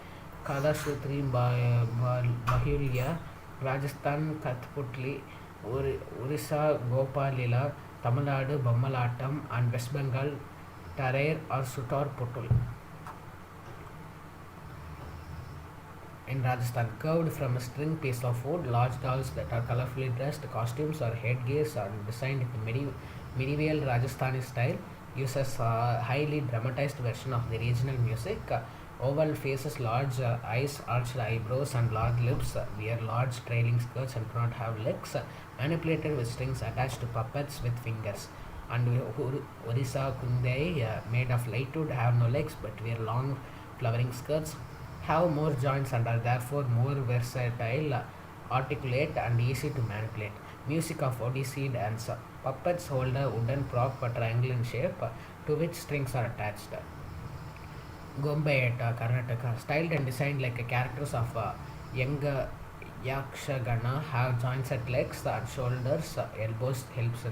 Kadasutri Bahulya, Rajasthan Kathputli, Orissa Gopalila, Tamil Nadu Bommalatam, and West Bengal Tarair or Sutar Putul. in Rajasthan, curved from a string piece of wood. Large dolls that are colorfully dressed, costumes or headgears are designed in the medieval Rajasthani style, uses a highly dramatized version of the regional music. Oval faces, large eyes, arched eyebrows, and large lips, wear large trailing skirts and do not have legs, manipulated with strings attached to puppets with fingers. And Orissa Kundai, made of light wood, have no legs but wear long flowering skirts, have more joints and are therefore more versatile, articulate, and easy to manipulate. Music of Odissi dance. Puppets hold a wooden prop, a triangle in shape, to which strings are attached. Gombe at Karnataka, styled and designed like characters of young Yakshagana, have joints at legs and shoulders, elbows, hips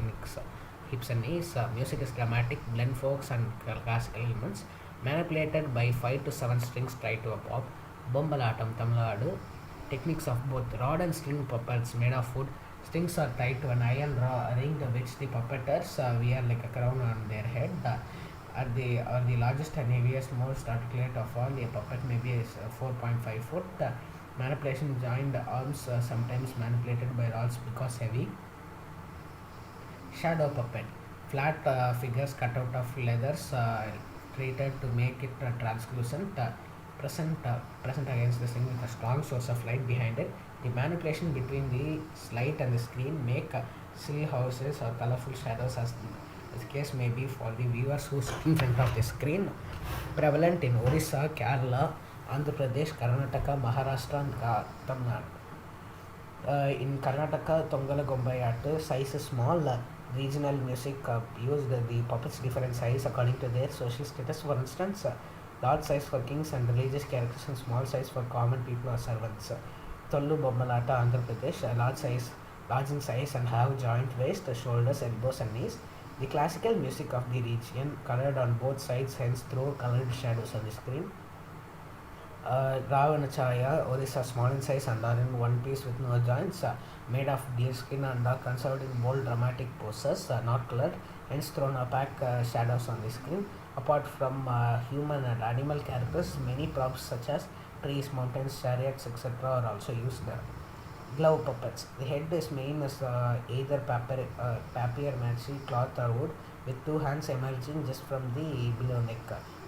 and knees. Music is dramatic, blend folks and classical elements, manipulated by 5 to 7 strings tied to a pop. Bombalatam, Tamil Nadu, techniques of both rod and string puppets made of wood. Strings are tied to an iron ring which the puppeteers wear like a crown on their head. Are the largest and heaviest, most articulate of all. A puppet may be 4.5 foot. Manipulation joined arms, sometimes manipulated by rods because heavy. Shadow puppet, flat figures cut out of leathers, treated to make it translucent, present against the screen with a strong source of light behind it. The manipulation between the light and the screen make still houses or colorful shadows, as the case may be, for the viewers who sit in front of the screen. Prevalent in Orissa, Kerala, Andhra Pradesh, Karnataka, Maharashtra, and Tamil Nadu. In Karnataka, Tongala Gombayat, size is small. Regional music used the puppets different size according to their social status. For instance, large size for kings and religious characters and small size for common people or servants. Tollu Bommalata, Andhra Pradesh, large in size and have joint waist, shoulders, elbows and knees. The classical music of the region, colored on both sides, hence through colored shadows on the screen. Ravanachaya, Orissa, small in size and are in one piece with no joints, made of deer skin and are conserved in bold dramatic poses, not colored, hence thrown opaque shadows on the screen. Apart from human and animal characters, many props such as trees, mountains, chariots, etc. are also used. Glove puppets. The head is main as either papier-mâché, cloth or wood, with two hands emerging just from the below neck.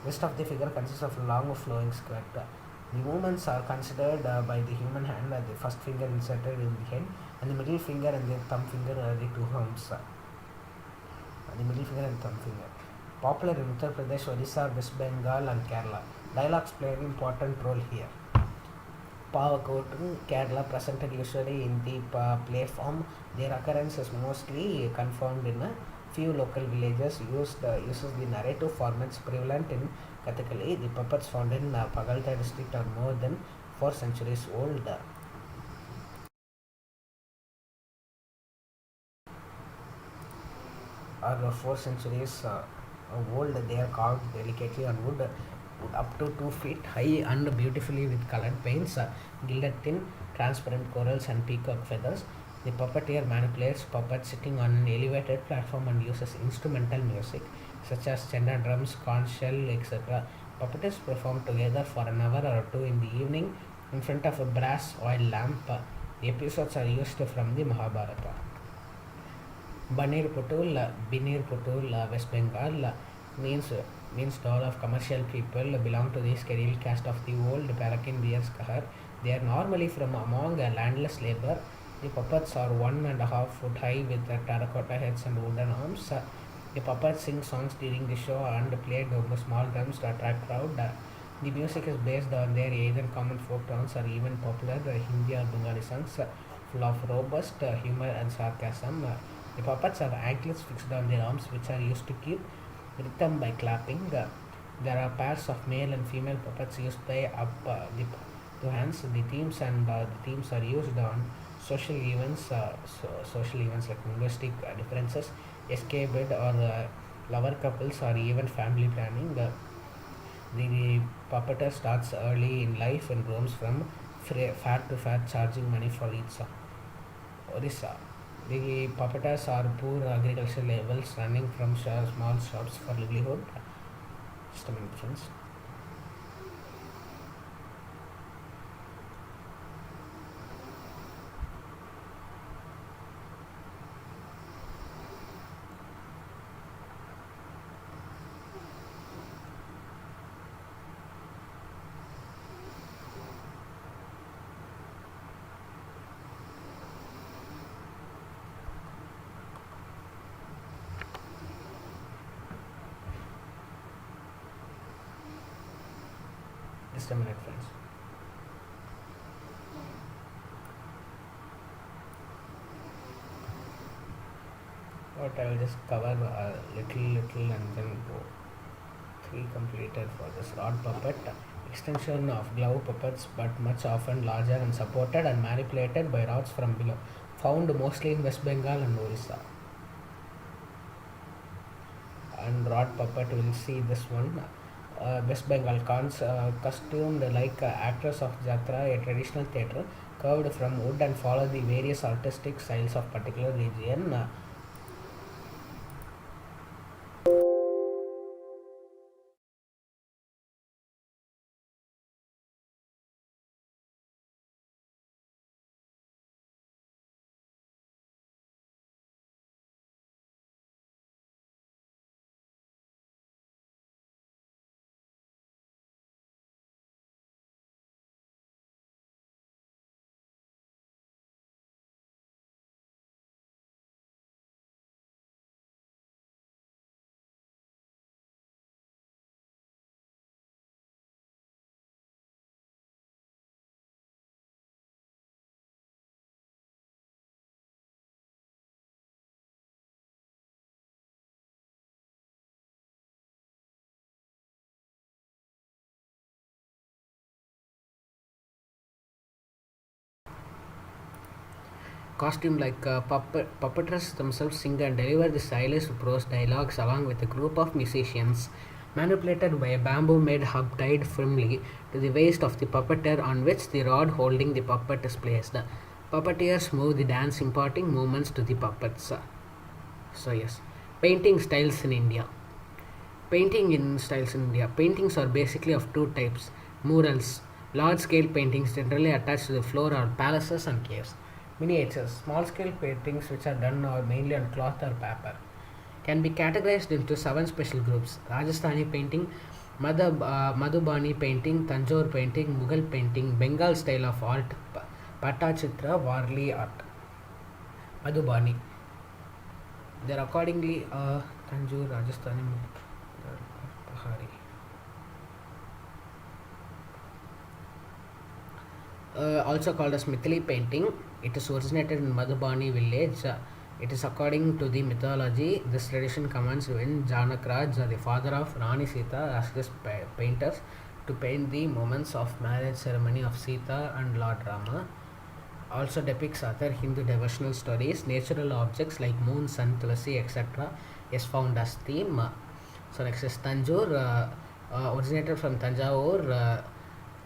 Rest of the figure consists of a long flowing skirt. The movements are considered by the human hand, the first finger inserted in the head, and the middle finger and the thumb finger are the two arms. The middle finger and thumb finger. Popular in Uttar Pradesh, Odisha, West Bengal, and Kerala. Dialogues play an important role here. Pavakotu, Kerala, presented usually in the play form. Their occurrence is mostly confirmed in a few local villages. Uses the narrative formats prevalent in Kathakali. The puppets found in Pagalta district are more than 4 centuries old. Are 4 centuries old. They are carved delicately on wood, up to 2 feet high and beautifully with colored paints, gilded thin, transparent corals and peacock feathers. The puppeteer manipulates puppets sitting on an elevated platform and uses instrumental music such as chenna drums, conch shell, etc. Puppeteers perform together for an hour or two in the evening in front of a brass oil lamp. The episodes are used from the Mahabharata. Binir Putul, West Bengal, means doll of commercial people belong to the scheduled caste of the old Parakin Beers Kahar. They are normally from among landless labor. The puppets are 1.5 foot high with terracotta heads and wooden arms. The puppets sing songs during the show and play small drums to attract crowd. The music is based on their either common folk songs or even popular Hindi or Bengali songs, full of robust humor and sarcasm. The puppets have anklets fixed on their arms, which are used to keep rhythm by clapping. There are pairs of male and female puppets used by up the two hands. The themes are used on social events, social events like linguistic differences, escape bid or lover couples, or even family planning. The puppeteer starts early in life and roams from fat to fat, charging money for each song. Orissa. The puppeteers are poor agricultural levels running from small shops for livelihood. Just a minute, friends. Just a minute, friends. But I'll just cover a little and then go. Three completed for this rod puppet. Extension of glove puppets, but much often larger and supported and manipulated by rods from below. Found mostly in West Bengal and Orissa. And rod puppet, we'll see this one. West Bengal costumed like actors of Jatra, a traditional theatre, curved from wood and follow the various artistic styles of particular region. Costume like puppeters themselves sing and deliver the stylized prose dialogues along with a group of musicians, manipulated by a bamboo made hub tied firmly to the waist of the puppeteer on which the rod holding the puppet is placed. Puppeteers move the dance, imparting movements to the puppets. So, yes, painting styles in India. Painting in styles in India. Paintings are basically of two types: murals, large scale paintings generally attached to the floor or palaces and caves. Miniatures, small scale paintings which are done or mainly on cloth or paper. Can be categorized into seven special groups: Rajasthani painting, Madhubani painting, Tanjore painting, Mughal painting, Bengal style of art, Patachitra, Warli art. Madhubani. They are accordingly Tanjore, Rajasthani, Pahari. Also called as Mithili painting. It is originated in Madhubani village. It is according to the mythology. This tradition commenced when Janakraj, the father of Rani Sita, asked his painters to paint the moments of marriage ceremony of Sita and Lord Rama. Also depicts other Hindu devotional stories. Natural objects like moon, sun, tulasi, etc. is found as theme. So next is Tanjore, originated from Tanjavur,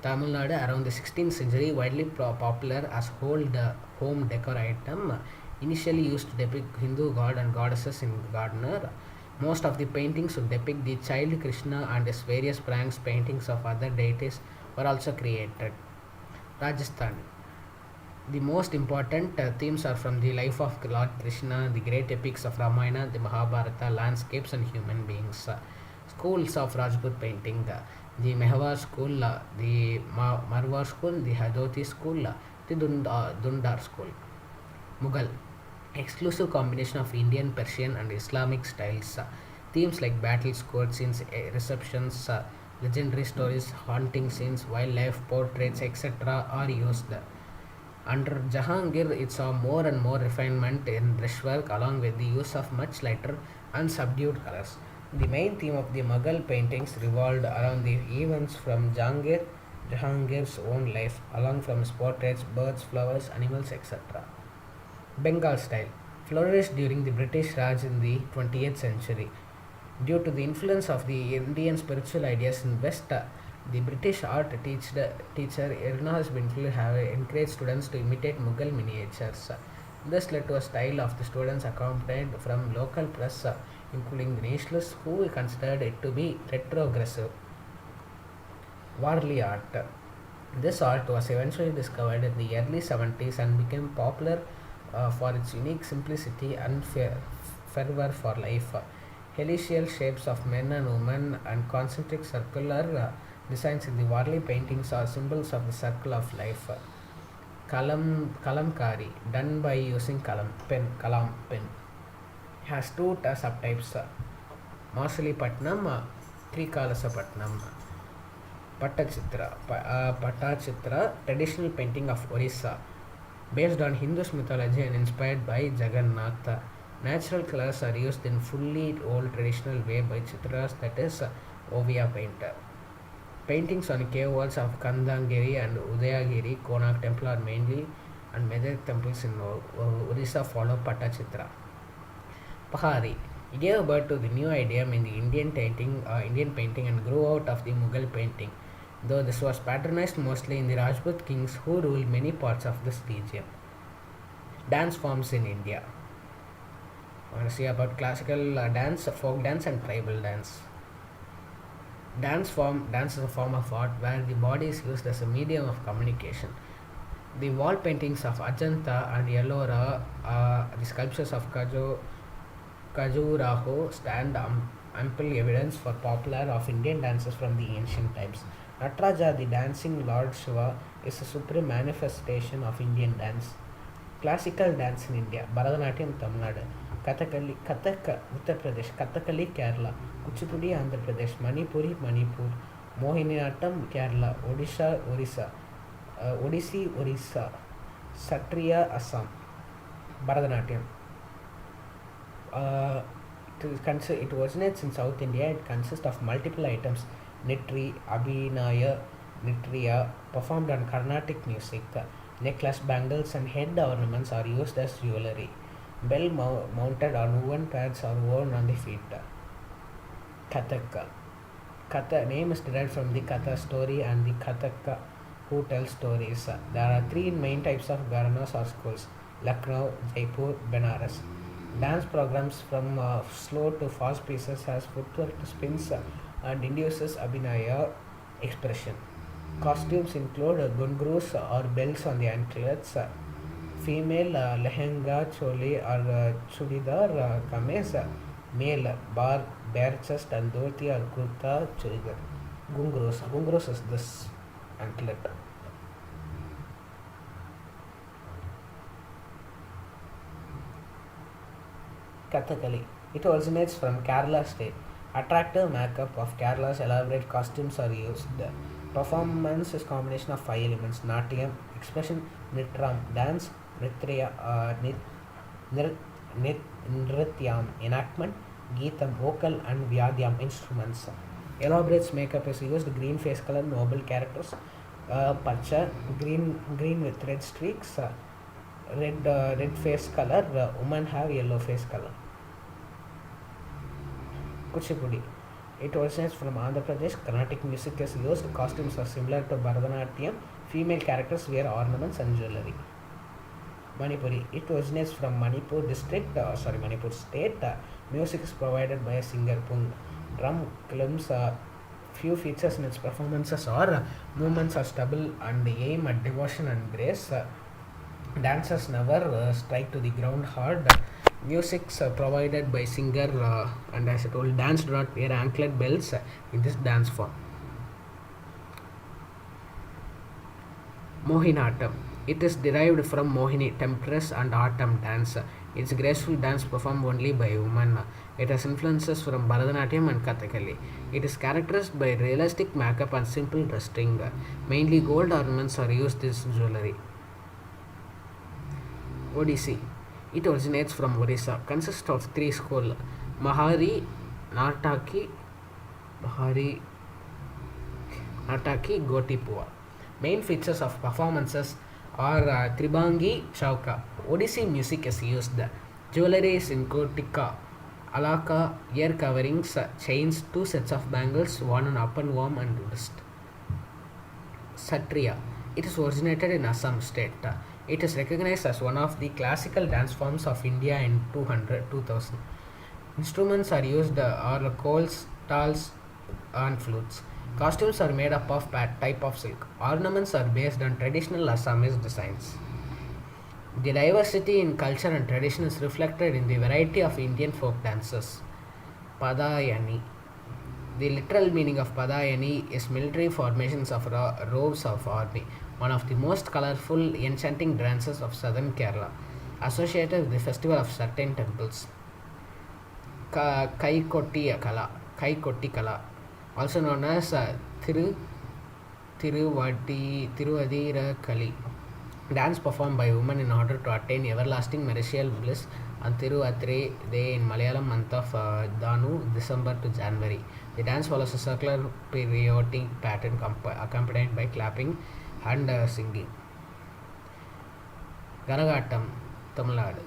Tamil Nadu around the 16th century, widely popular as home decor item. Initially used to depict Hindu god and goddesses in gardener. Most of the paintings would depict the child Krishna and his various pranks. Paintings of other deities were also created. Rajasthan. The most important themes are from the life of Lord Krishna, the great epics of Ramayana, the Mahabharata, landscapes, and human beings. Schools of Rajput painting: the Mehwar school, the Marwar school, the Hadoti school, the Dundar school. Mughal. Exclusive combination of Indian, Persian, and Islamic styles. Themes like battles, court scenes, receptions, legendary stories, haunting scenes, wildlife, portraits, etc. are used. Under Jahangir, it saw more and more refinement in brushwork along with the use of much lighter and subdued colors. The main theme of the Mughal paintings revolved around the events from Jahangir's own life, along from his portraits, birds, flowers, animals, etc. Bengal style flourished during the British Raj in the 20th century. Due to the influence of the Indian spiritual ideas in West, the British art teacher Irnaz Bintl have encouraged students to imitate Mughal miniatures. This led to a style of the students accompanied from local press, including the nationalists who considered it to be retrogressive. Warli art. This art was eventually discovered in the early 70s and became popular for its unique simplicity and fervor for life. Helical shapes of men and women and concentric circular designs in the Warli paintings are symbols of the circle of life. Kalamkari, done by using kalam pen, has two subtypes: Masulipatnam, Trikalasapatnam. Pattachitra, traditional painting of Orissa, based on Hindu mythology and inspired by Jagannatha. Natural colors are used in fully old traditional way by Chitras, that is Ovia painter. Paintings on cave walls of Kandangiri and Udayagiri, Konark temple are mainly and major temples in Orissa follow Pattachitra. Pahari. He gave birth to the new idiom in the Indian painting and grew out of the Mughal painting, though this was patronized mostly in the Rajput kings who ruled many parts of this region. Dance forms in India. I want to see about classical dance, folk dance, and tribal dance. Dance is a form of art where the body is used as a medium of communication. The wall paintings of Ajanta and Ellora, the sculptures of Khajuraho stand ample evidence for popular of Indian dances from the ancient times. Nataraja, the dancing Lord Shiva, is a supreme manifestation of Indian dance. Classical dance in India: Bharatanatyam, Tamil Nadu; Kathak, Uttar Pradesh; Kathakali, Kerala; Kuchipudi, Andhra Pradesh; Manipuri, Manipur; Mohiniyattam, Kerala; Odisha, Orissa; Odissi, Orissa; Satriya, Assam. Bharatanatyam. It originates in South India. It consists of multiple items: Nitri, Abhinaya, Nitriya, performed on Carnatic music. Necklace, bangles, and head ornaments are used as jewelry. Bell mounted on woven pads are worn on the feet. Kathak. Katha name is derived from the Katha story and the Kathaka who tell stories. There are three main types of gharanas or schools: Lucknow, Jaipur, Benares. Dance programs from slow to fast pieces has footwork spins and induces abhinaya expression. Costumes include gungrus or bells on the anklets, female lehenga, choli or chudidar, kameez, male bare chest and dhoti or kurta, churidar. Gungrus is this anklet. Kathakali. It originates from Kerala state. Attractive makeup of Kerala's elaborate costumes are used. Performance is combination of five elements: Natyam, expression; Nitram, dance; Nrityam, enactment; Geetam, vocal; and Vyadyam, instruments. Elaborate makeup is used: green face color, noble characters; pacha, green with red streaks; red face color, women have yellow face color. Kuchipudi. It originates from Andhra Pradesh. Carnatic music is used. Costumes are similar to Bharatanatyam. Female characters wear ornaments and jewelry. Manipuri. It originates from Manipur state. Music is provided by a singer Pung. Drum claims few features in its performances are movements are stable and aim at devotion and grace. Dancers never strike to the ground hard. Music's provided by singer and as I told, dance do not wear anklet bells in this dance form. Mohiniyattam. It is derived from Mohini, temptress, and autumn dance. It's graceful dance performed only by women. It has influences from Bharatanatyam and Kathakali. It is characterized by realistic makeup and simple dressing. Mainly gold ornaments are used as jewelry. Odissi. It originates from Orissa. Consists of three schools: Mahari, Nataki, Gotipua. Main features of performances are Tribangi, Chauka. Odissi music is used. Jewelry is include tikka, alaka, ear coverings, chains, two sets of bangles, one on upper arm and wrist. Satriya. It is originated in Assam state. It is recognized as one of the classical dance forms of India in 2000. Instruments are used are coals, tals, and flutes. Costumes are made up of type of silk. Ornaments are based on traditional Assamese designs. The diversity in culture and tradition is reflected in the variety of Indian folk dances. Padayani. The literal meaning of Padayani is military formations of rows of army, one of the most colorful, enchanting dances of southern Kerala, associated with the festival of certain temples. Kai Kotti Kala, also known as Tiruvadira Kali. Dance performed by women in order to attain everlasting marital bliss on Thiruvatire Day in Malayalam month of Danu, December to January. The dance follows a circular periodic pattern accompanied by clapping and singing. Karagattam, Tamil Nadu.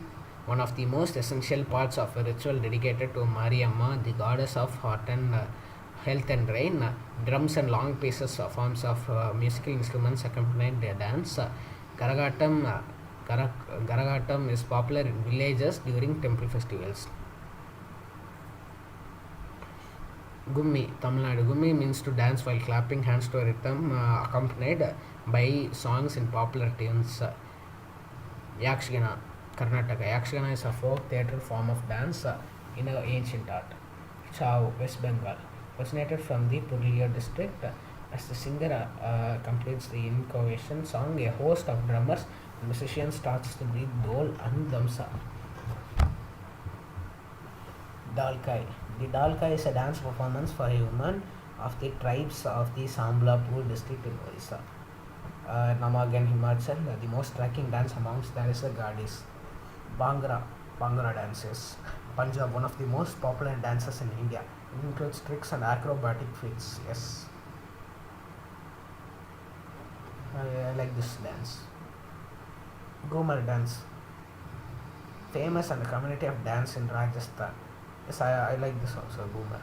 One of the most essential parts of a ritual dedicated to Mariamma, the goddess of health and rain. Drums and long pieces, forms of musical instruments accompanied the dance. Karagattam, Karagattam is popular in villages during temple festivals. Gummi, Tamil Nadu. Gummi means to dance while clapping hands to a rhythm accompanied by songs in popular tunes. Yakshagana, Karnataka. Yakshagana is a folk theatre form of dance in ancient art. Chau, West Bengal. Originated from the Purulia district. As the singer completes the invocation song, a host of drummers and musicians starts to beat dole and damsa. Dalkai. The Dalkai is a dance performance for a woman of the tribes of the Sambalpur district in Orissa. Namag and Himachal, the most striking dance amongst them is the Gadis. Bhangra dances. Punjab, one of the most popular dances in India. It includes tricks and acrobatic feats. Yes, I like this dance. Ghumar dance, famous and a community of dance in Rajasthan. Yes, I like this also, Ghumar.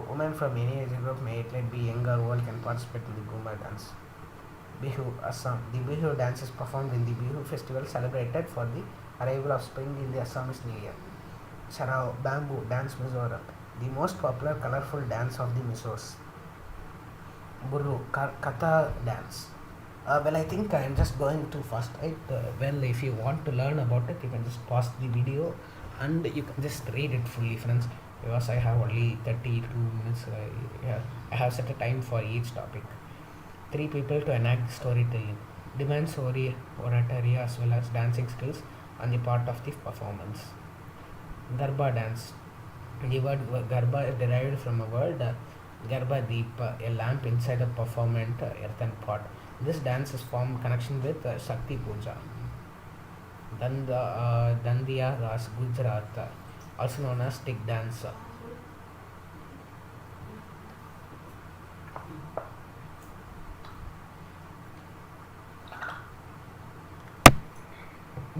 Women from any age group, may it be young or old, can participate in the Ghumar dance. Bihu, Assam. The Bihu dance is performed in the Bihu festival celebrated for the arrival of spring in the Assamese New Year. Charao, bamboo dance, Mizoram. The most popular colorful dance of the Mizos. Burru, Katha dance. I think I'm just going too fast, right? If you want to learn about it, you can just pause the video and you can just read it fully, friends. Because I have only 32 minutes. I have set a time for each topic. 3 people to enact storytelling. Demands oratory as well as dancing skills on the part of the performance. Garba dance. The word Garba is derived from a word Garba Deepa, a lamp inside a performant earthen pot. This dance is formed connection with Shakti Puja. Dandiya Ras, Gujarat, also known as stick dance.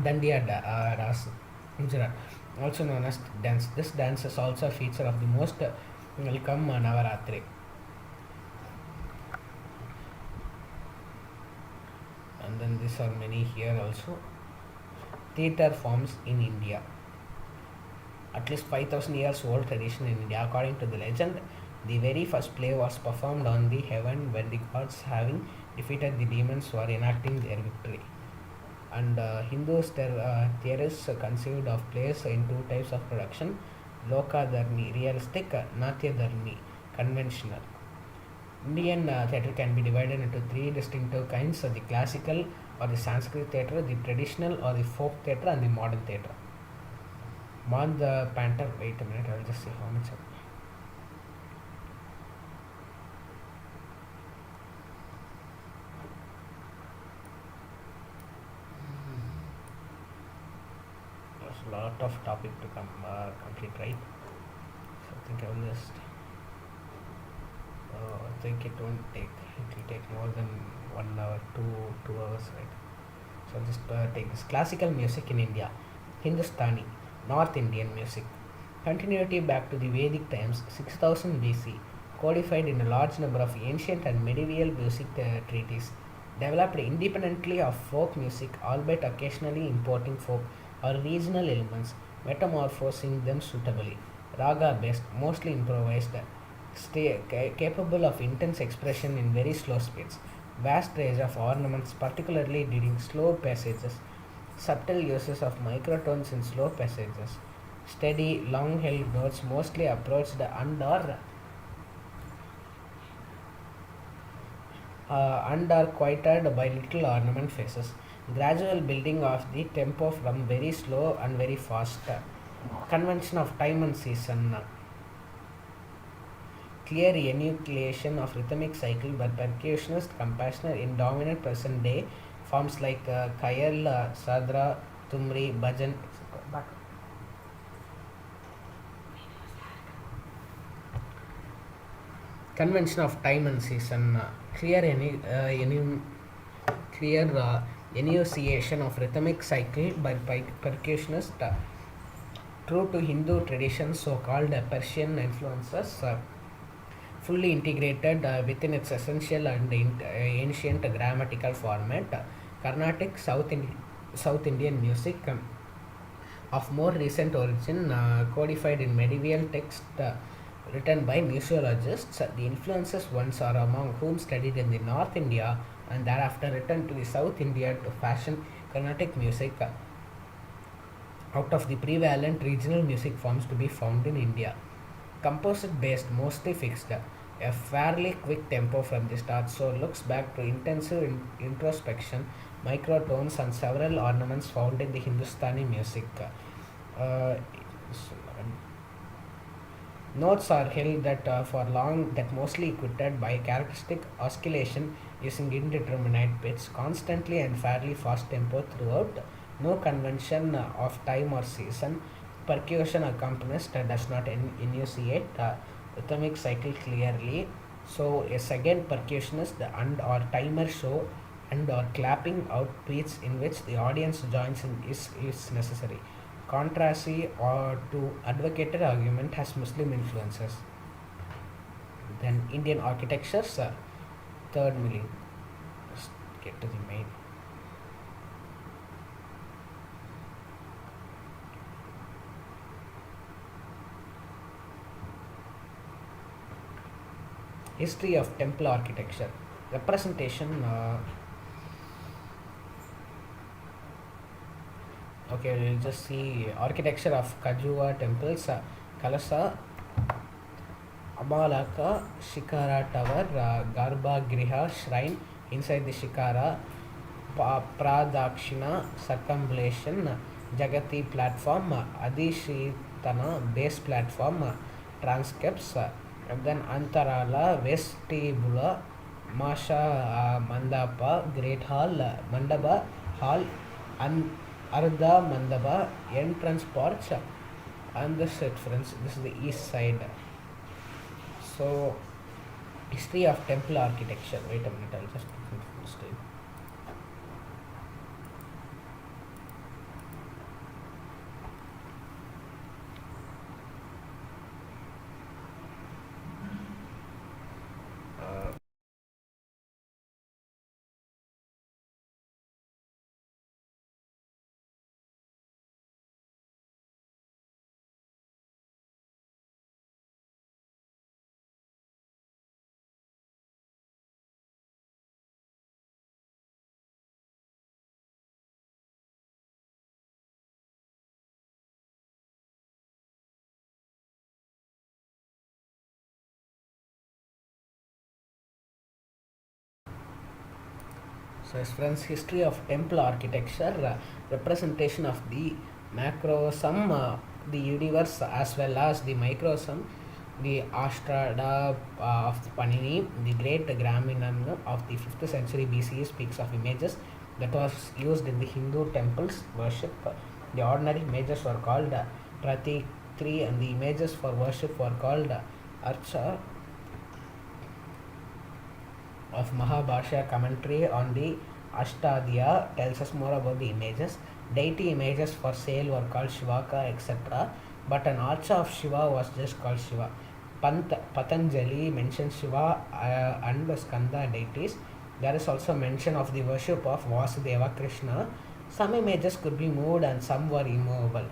Ras, Gujarat, also known as dance. This dance is also a feature of the most welcome Navaratri. And then these are many here also. Theatre forms in India. At least 5,000 years old tradition in India. According to the legend, the very first play was performed on the heaven when the gods, having defeated the demons, were enacting their victory. And Hindus theorists conceived of plays in 2 types of production: Loka Dharmi, realistic; Natya Dharmi, conventional. Indian theatre can be divided into 3 distinctive kinds: the classical or the Sanskrit theatre, the traditional or the folk theatre, and the modern theatre. The Panther, wait a minute, I'll just see how much. There's a lot of topic to complete, right? So I think I'll just. I think it will take more than 1 hour, 2 hours, right? So I'll just take this. Classical music in India. Hindustani, North Indian music. Continuity back to the Vedic times, 6000 BC, codified in a large number of ancient and medieval music treatises, developed independently of folk music, albeit occasionally importing folk or regional elements, metamorphosing them suitably. Raga based, mostly improvised, capable of intense expression in very slow speeds, vast range of ornaments, particularly during slow passages, subtle uses of microtones in slow passages, steady, long-held notes mostly approached and are quieted by little ornament phases, gradual building of the tempo from very slow and very fast, convention of time and season, clear enucleation of rhythmic cycle by percussionist compassionate in dominant present day forms like Kayal, Sadra, Tumri, Bhajan, etc. Convention of time and season, clear enunciation of rhythmic cycle by percussionist, true to Hindu traditions, so-called Persian influences, fully integrated within its essential and ancient grammatical format. Carnatic South Indian music, of more recent origin, codified in medieval text written by museologists. The influences once are among whom studied in the North India and thereafter returned to the South India to fashion Carnatic music out of the prevalent regional music forms to be found in India. Composite based, mostly fixed, a fairly quick tempo from the start, so looks back to intensive introspection, microtones, and several ornaments found in the Hindustani music. Uh, Notes are held that for long that mostly equated by characteristic oscillation using indeterminate pitch, constantly and fairly fast tempo throughout. No convention of time or season. Percussion accompanist does not enunciate rhythmic cycle clearly. So a second percussionist and or timer show and or clapping out beats in which the audience joins in is necessary. Contrary or to advocated argument has Muslim influences. Then Indian architectures, third milling. Let's get to the main. History of temple architecture. Representation. Okay, we'll just see architecture of Kajuva temples, Kalasa, Amalaka, Shikara Tower, Garbha Griha Shrine inside the Shikara, Pradakshina Circumambulation, Jagati platform, Adishitana base platform, transcripts, and then Antarala, Vestibula, Masha Mandapa, Great Hall, Mandaba Hall, and Ardha Mandaba, entrance porch, and this it friends. This is the east side. So, history of temple architecture. Wait a minute, I'll just put it full screen. So, as friends, history of temple architecture, representation of the macrosum, the universe, as well as the microsum, the Ashtrada of the Panini, the great Graminan of the 5th century BCE speaks of images that was used in the Hindu temples worship. The ordinary images were called Pratikri, and the images for worship were called Archa. Of Mahabhashya commentary on the Ashtadhya tells us more about the images. Deity images for sale were called Shivaka, etc. But an archa of Shiva was just called Shiva. Patanjali mentions Shiva and the Skanda deities. There is also mention of the worship of Vasudeva Krishna. Some images could be moved and some were immovable.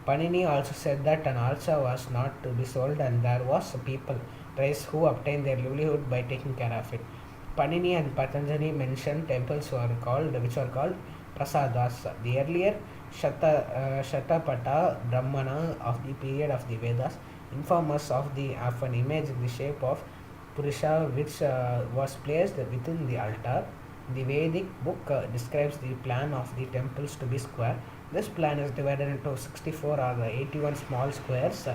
Panini also said that an archa was not to be sold and there was people race who obtained their livelihood by taking care of it. Panini and Patanjali mentioned temples which were called prasadas. The earlier Shatapata Brahmana of the period of the Vedas inform us of an image in the shape of Purusha which was placed within the altar. The Vedic book describes the plan of the temples to be square. This plan is divided into 64 or 81 small squares,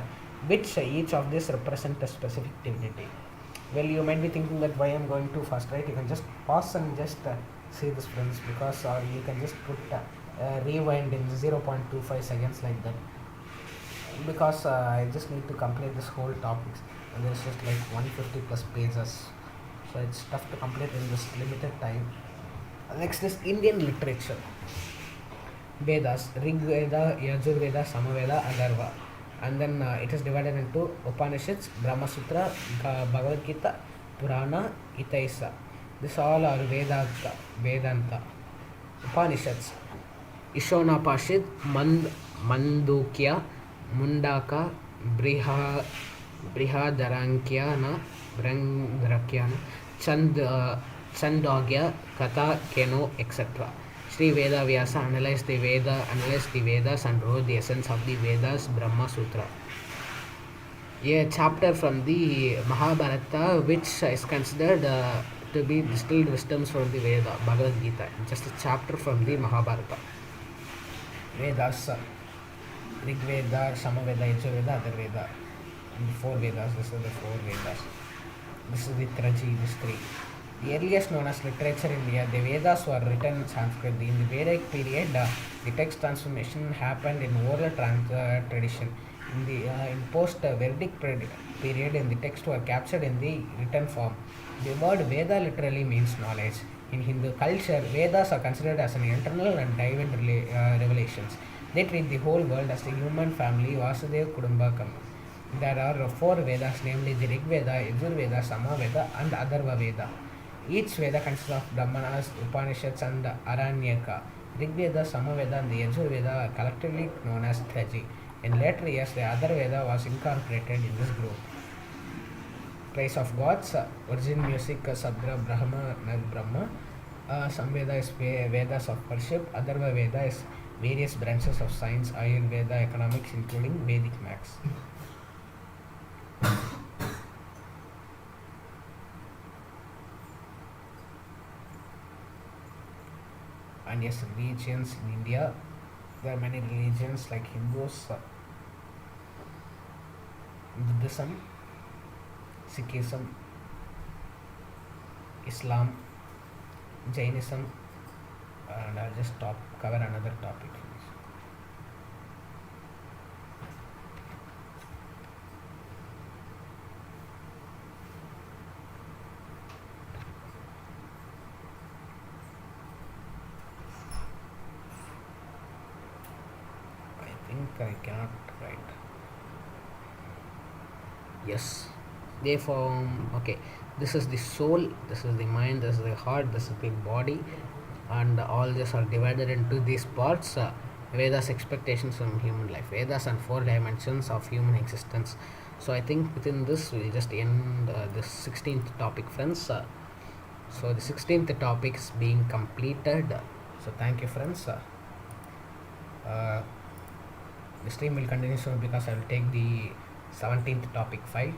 which each of these represent a specific divinity. Well, you might be thinking that why I'm going too fast, right? You can just pause and just see this, friends, because you can just put rewind in 0.25 seconds like that, because I just need to complete this whole topics, and there's just like 150 plus pages, so it's tough to complete in this limited time. Next is Indian literature. Vedas, Rig Veda, Yajurveda, Samaveda, Atharva. And then it is divided into Upanishads, Brahma Sutra, Bhagavad Gita, Purana, Itaisa. This all are Vedanta. Upanishads, Ishonapashid, Mandukya, Mundaka, Briha, Brihadaranyana, Brandrakyana, Chandogya, Katha, Keno, etc. Sri Veda Vyasa analyzed the Vedas and wrote the essence of the Vedas, Brahma Sutra. A chapter from the Mahabharata, which is considered to be distilled wisdoms from the Veda, Bhagavad Gita. Just a chapter from the Mahabharata. Vedas, Rig Veda, Samaveda, Yajurveda, Atharveda. And the four Vedas, this is the four Vedas. This is the Traji, this three. The earliest known as literature in India, the Vedas were written in Sanskrit. In the Vedic period, the text transformation happened in oral tradition. In post-Vedic period, in the text were captured in the written form. The word Veda literally means knowledge. In Hindu culture, Vedas are considered as an internal and divine revelations. They treat the whole world as a human family, Vasudeva Kudumbakam. There are four Vedas, namely the Rig Veda, Yajurveda, Samaveda, and Atharva Veda. Each Veda consists of Brahmanas, Upanishads, and Aranyaka. Rig Veda, Samaveda, and the Yajurveda are collectively known as Traji. In later years, the Atharvaveda was incorporated in this group. Praise of gods, origin music, Sabra, Brahma, Nag Brahma. Samveda is Vedas of worship. Atharva Veda is various branches of science, Ayurveda, economics, including Vedic maths. And yes, religions in India, there are many religions like Hindus, Buddhism, Sikhism, Islam, Jainism, and I'll just cover another topic. I think I cannot write. Yes, they form. Okay, this is the soul, this is the mind, this is the heart, this is the body, and all this are divided into these parts. Vedas expectations from human life, Vedas and four dimensions of human existence. So I think within this we'll just end this 16th topic, friends. So the 16th topic is being completed. So thank you, friends. The stream will continue soon because I will take the 17th topic file.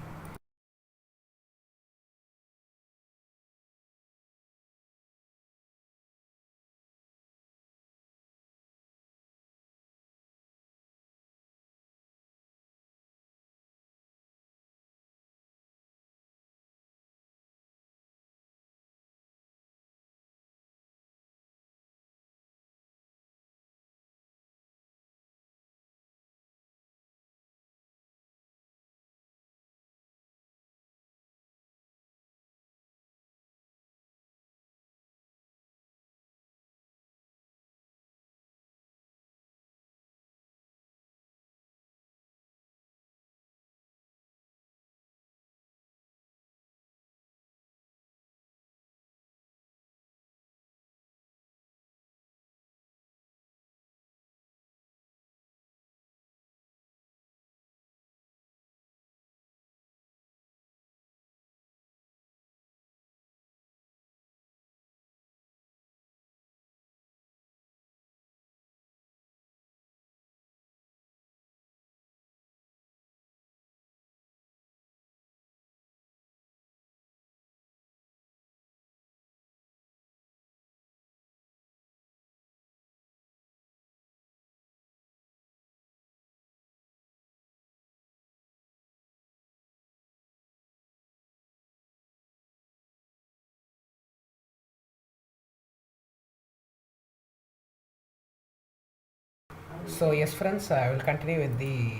So yes, friends, I will continue with the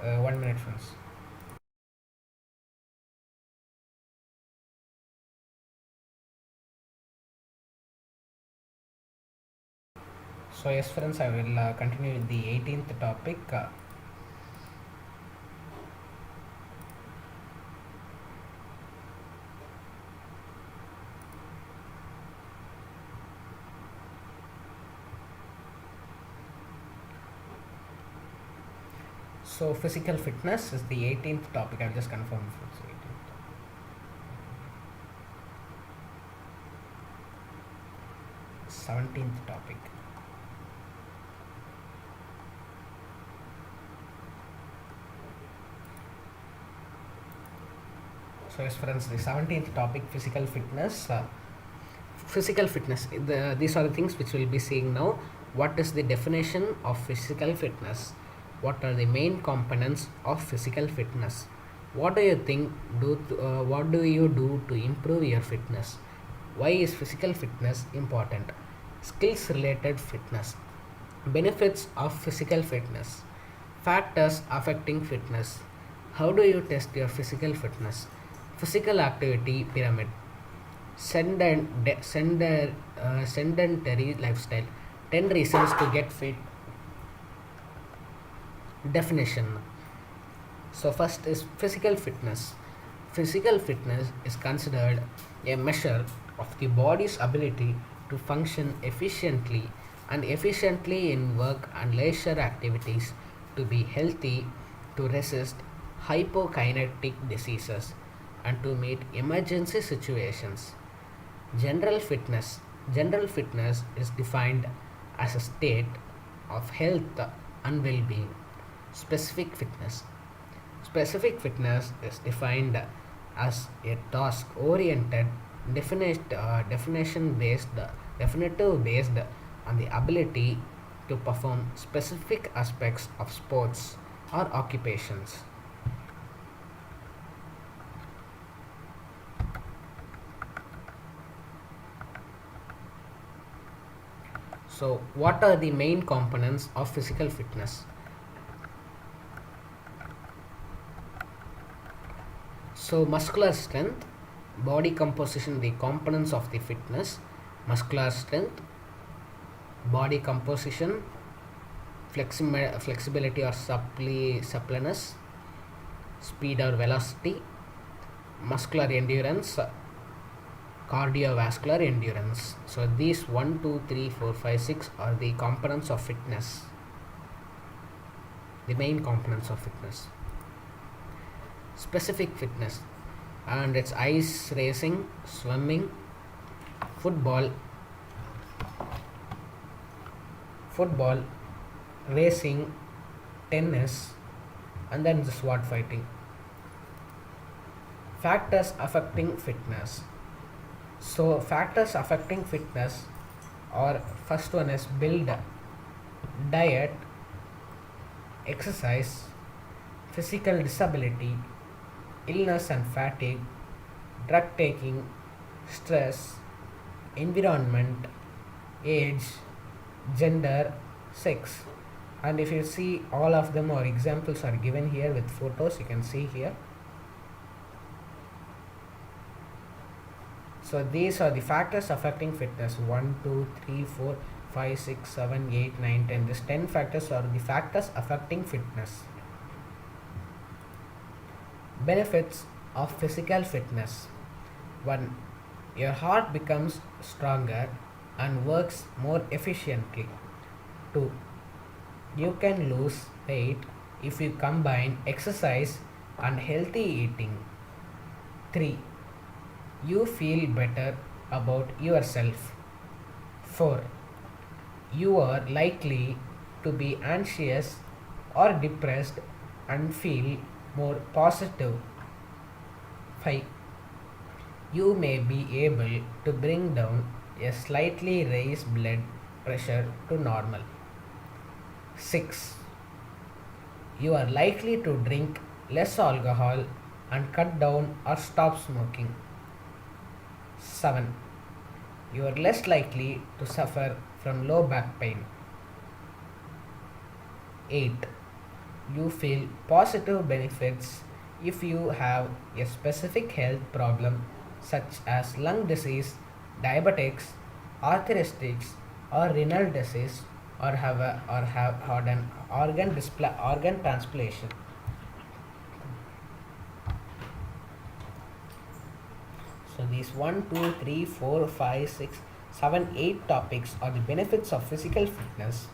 1 minute, friends. So yes, friends, I will continue with the 18th topic. So physical fitness is the 18th topic. I'll just confirm if it's 18th. 17th topic. So yes, friends, the 17th topic, physical fitness. Physical fitness. These are the things which we'll be seeing now. What is the definition of physical fitness? What are the main components of physical fitness? What do you think? What do you do to improve your fitness? Why is physical fitness important? Skills related fitness. Benefits of physical fitness. Factors affecting fitness. How do you test your physical fitness? Physical activity pyramid. Sedentary lifestyle. 10 reasons to get fit. Definition. So first is physical fitness. Physical fitness is considered a measure of the body's ability to function efficiently in work and leisure activities, to be healthy, to resist hypokinetic diseases, and to meet emergency situations. General fitness. General fitness is defined as a state of health and well-being. Specific fitness. Specific fitness is defined as a task-oriented, definitive based on the ability to perform specific aspects of sports or occupations. So, what are the main components of physical fitness? So, muscular strength, body composition, the components of the fitness: muscular strength, body composition, flexibility or suppleness, speed or velocity, muscular endurance, cardiovascular endurance. So these 1, 2, 3, 4, 5, 6 are the components of fitness, the main components of fitness. Specific fitness, and it's ice racing, swimming, football, racing, tennis, and then the sword fighting. Factors affecting fitness. So factors affecting fitness are: first one is build, diet, exercise, physical disability, illness and fatigue, drug taking, stress, environment, age, gender, sex. And if you see, all of them or examples are given here with photos, you can see here. So these are the factors affecting fitness: 1, 2, 3, 4, 5, 6, 7, 8, 9, 10. These 10 factors are the factors affecting fitness. Benefits of physical fitness: 1. Your heart becomes stronger and works more efficiently. 2. You can lose weight if you combine exercise and healthy eating. 3. You feel better about yourself. 4. You are likely to be anxious or depressed and feel more positive. 5. You may be able to bring down a slightly raised blood pressure to normal. 6. You are likely to drink less alcohol and cut down or stop smoking. 7. You are less likely to suffer from low back pain. 8. You feel positive benefits if you have a specific health problem such as lung disease, diabetics, arthritis, or renal disease, or have had an organ transplantation. So these 1, 2, 3, 4, 5, 6, 7, 8 topics are the benefits of physical fitness.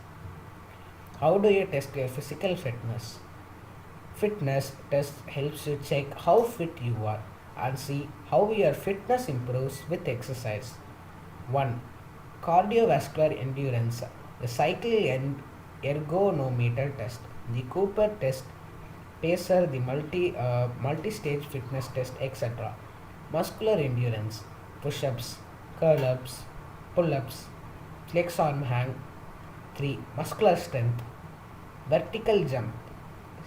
How do you test your physical fitness? Fitness test helps you check how fit you are and see how your fitness improves with exercise. 1. Cardiovascular endurance. The cycle and ergonometer test, the Cooper test, pacer, the multi-stage fitness test, etc. Muscular endurance, push-ups, curl-ups, pull-ups, flex arm hang. 3. Muscular strength, vertical jump,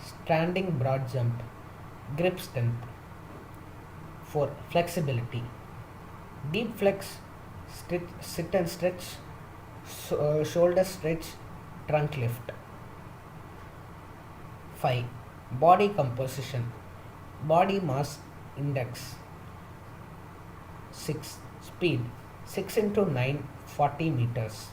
standing broad jump, grip strength. 4. Flexibility, deep flex, sit and stretch, shoulder stretch, trunk lift. 5. Body composition, body mass index. 6. Speed, 6 into 9, 40 meters.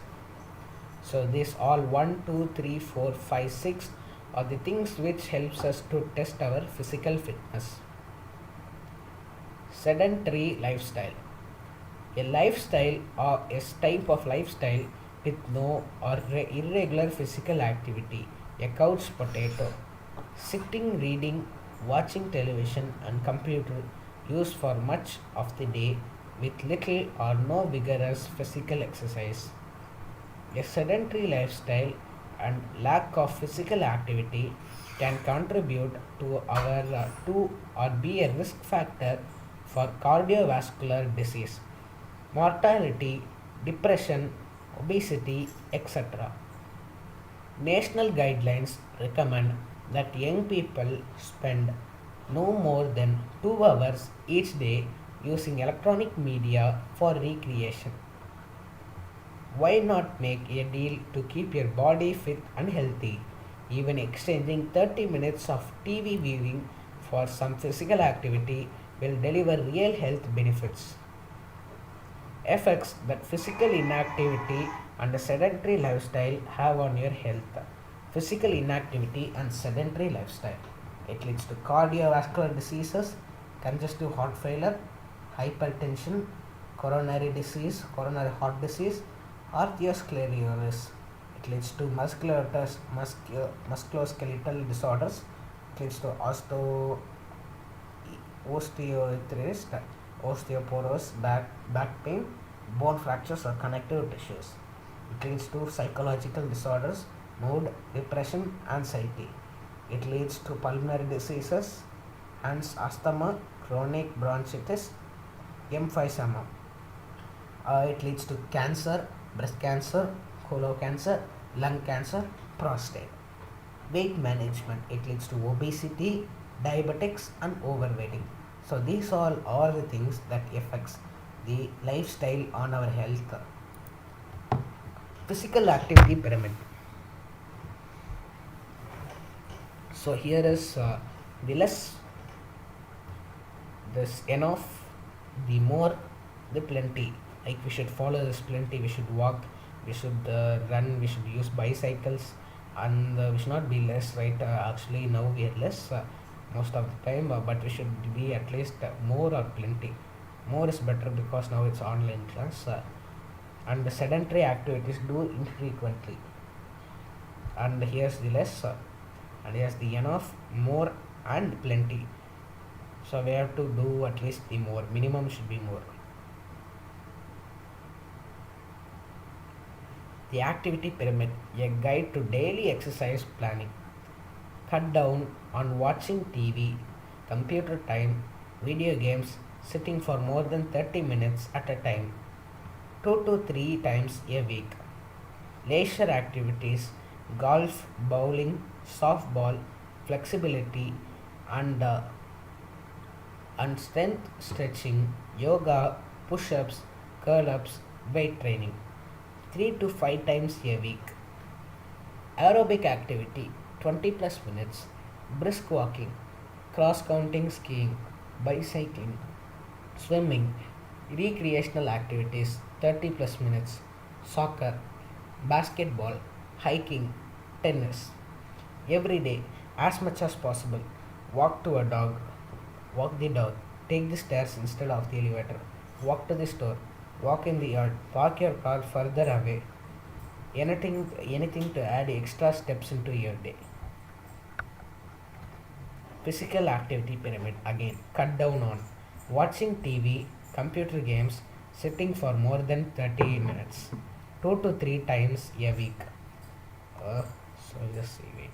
So this all 1, 2, 3, 4, 5, 6 are the things which helps us to test our physical fitness. Sedentary lifestyle. A lifestyle or a type of lifestyle with no or irregular physical activity. A couch potato. Sitting, reading, watching television and computer used for much of the day with little or no vigorous physical exercise. A sedentary lifestyle and lack of physical activity can contribute to or be a risk factor for cardiovascular disease, mortality, depression, obesity, etc. National guidelines recommend that young people spend no more than 2 hours each day using electronic media for recreation. Why not make a deal to keep your body fit and healthy? Even exchanging 30 minutes of TV viewing for some physical activity will deliver real health benefits. Effects that physical inactivity and a sedentary lifestyle have on your health. Physical inactivity and sedentary lifestyle. It leads to cardiovascular diseases, congestive heart failure, hypertension, coronary heart disease, arteriosclerosis. It leads to musculoskeletal disorders. It leads to osteoarthritis, osteoporosis, back pain, bone fractures or connective tissues. It leads to psychological disorders, mood, depression, anxiety. It leads to pulmonary diseases, asthma, chronic bronchitis, emphysema. It leads to cancer, breast cancer, colon cancer, lung cancer, prostate. Weight management. It leads to obesity, diabetics and overweighting. So these all are the things that affects the lifestyle on our health. Physical activity pyramid. So here is the less, this enough, the more, the plenty. Like we should follow this plenty, we should walk, we should run, we should use bicycles, and we should not be less, right? Actually now we are less most of the time, but we should be at least more or plenty. More is better because now it's online class, and the sedentary activities do infrequently. And here's the less, and here's the enough, more and plenty. So we have to do at least the more, minimum should be more. The activity pyramid, a guide to daily exercise planning. Cut down on watching TV, computer time, video games, sitting for more than 30 minutes at a time, 2 to 3 times a week. Leisure activities, golf, bowling, softball, flexibility, and strength stretching, yoga, push-ups, curl-ups, weight training, 3 to 5 times a week. Aerobic activity, 20 plus minutes, brisk walking, cross counting skiing, bicycling, swimming, recreational activities 30 plus minutes, soccer, basketball, hiking, tennis. Every day, as much as possible, walk to a dog, walk the dog, take the stairs instead of the elevator, walk to the store, walk in the yard, park your car further away. Anything to add extra steps into your day. Physical activity pyramid again. Cut down on watching TV, computer games, sitting for more than 30 minutes, 2 to 3 times a week. Uh, so just see, wait.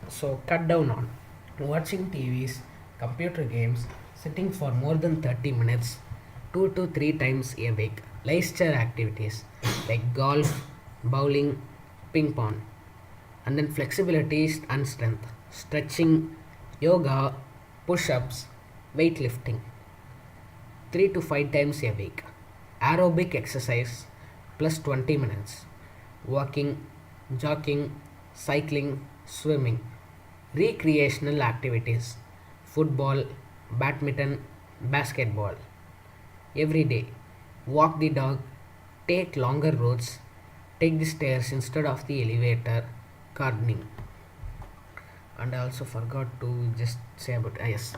So cut down on watching TVs, computer games, sitting for more than 30 minutes, 2 to 3 times a week. Leisure activities like golf, bowling, ping pong, and then flexibility and strength, stretching, yoga, push-ups, weightlifting, 3 to 5 times a week. Aerobic exercise plus 20 minutes. Walking, jogging, cycling, swimming. Recreational activities. Football, badminton, basketball. Every day. Walk the dog, take longer roads, take the stairs instead of the elevator, gardening. And I also forgot to just say about yes,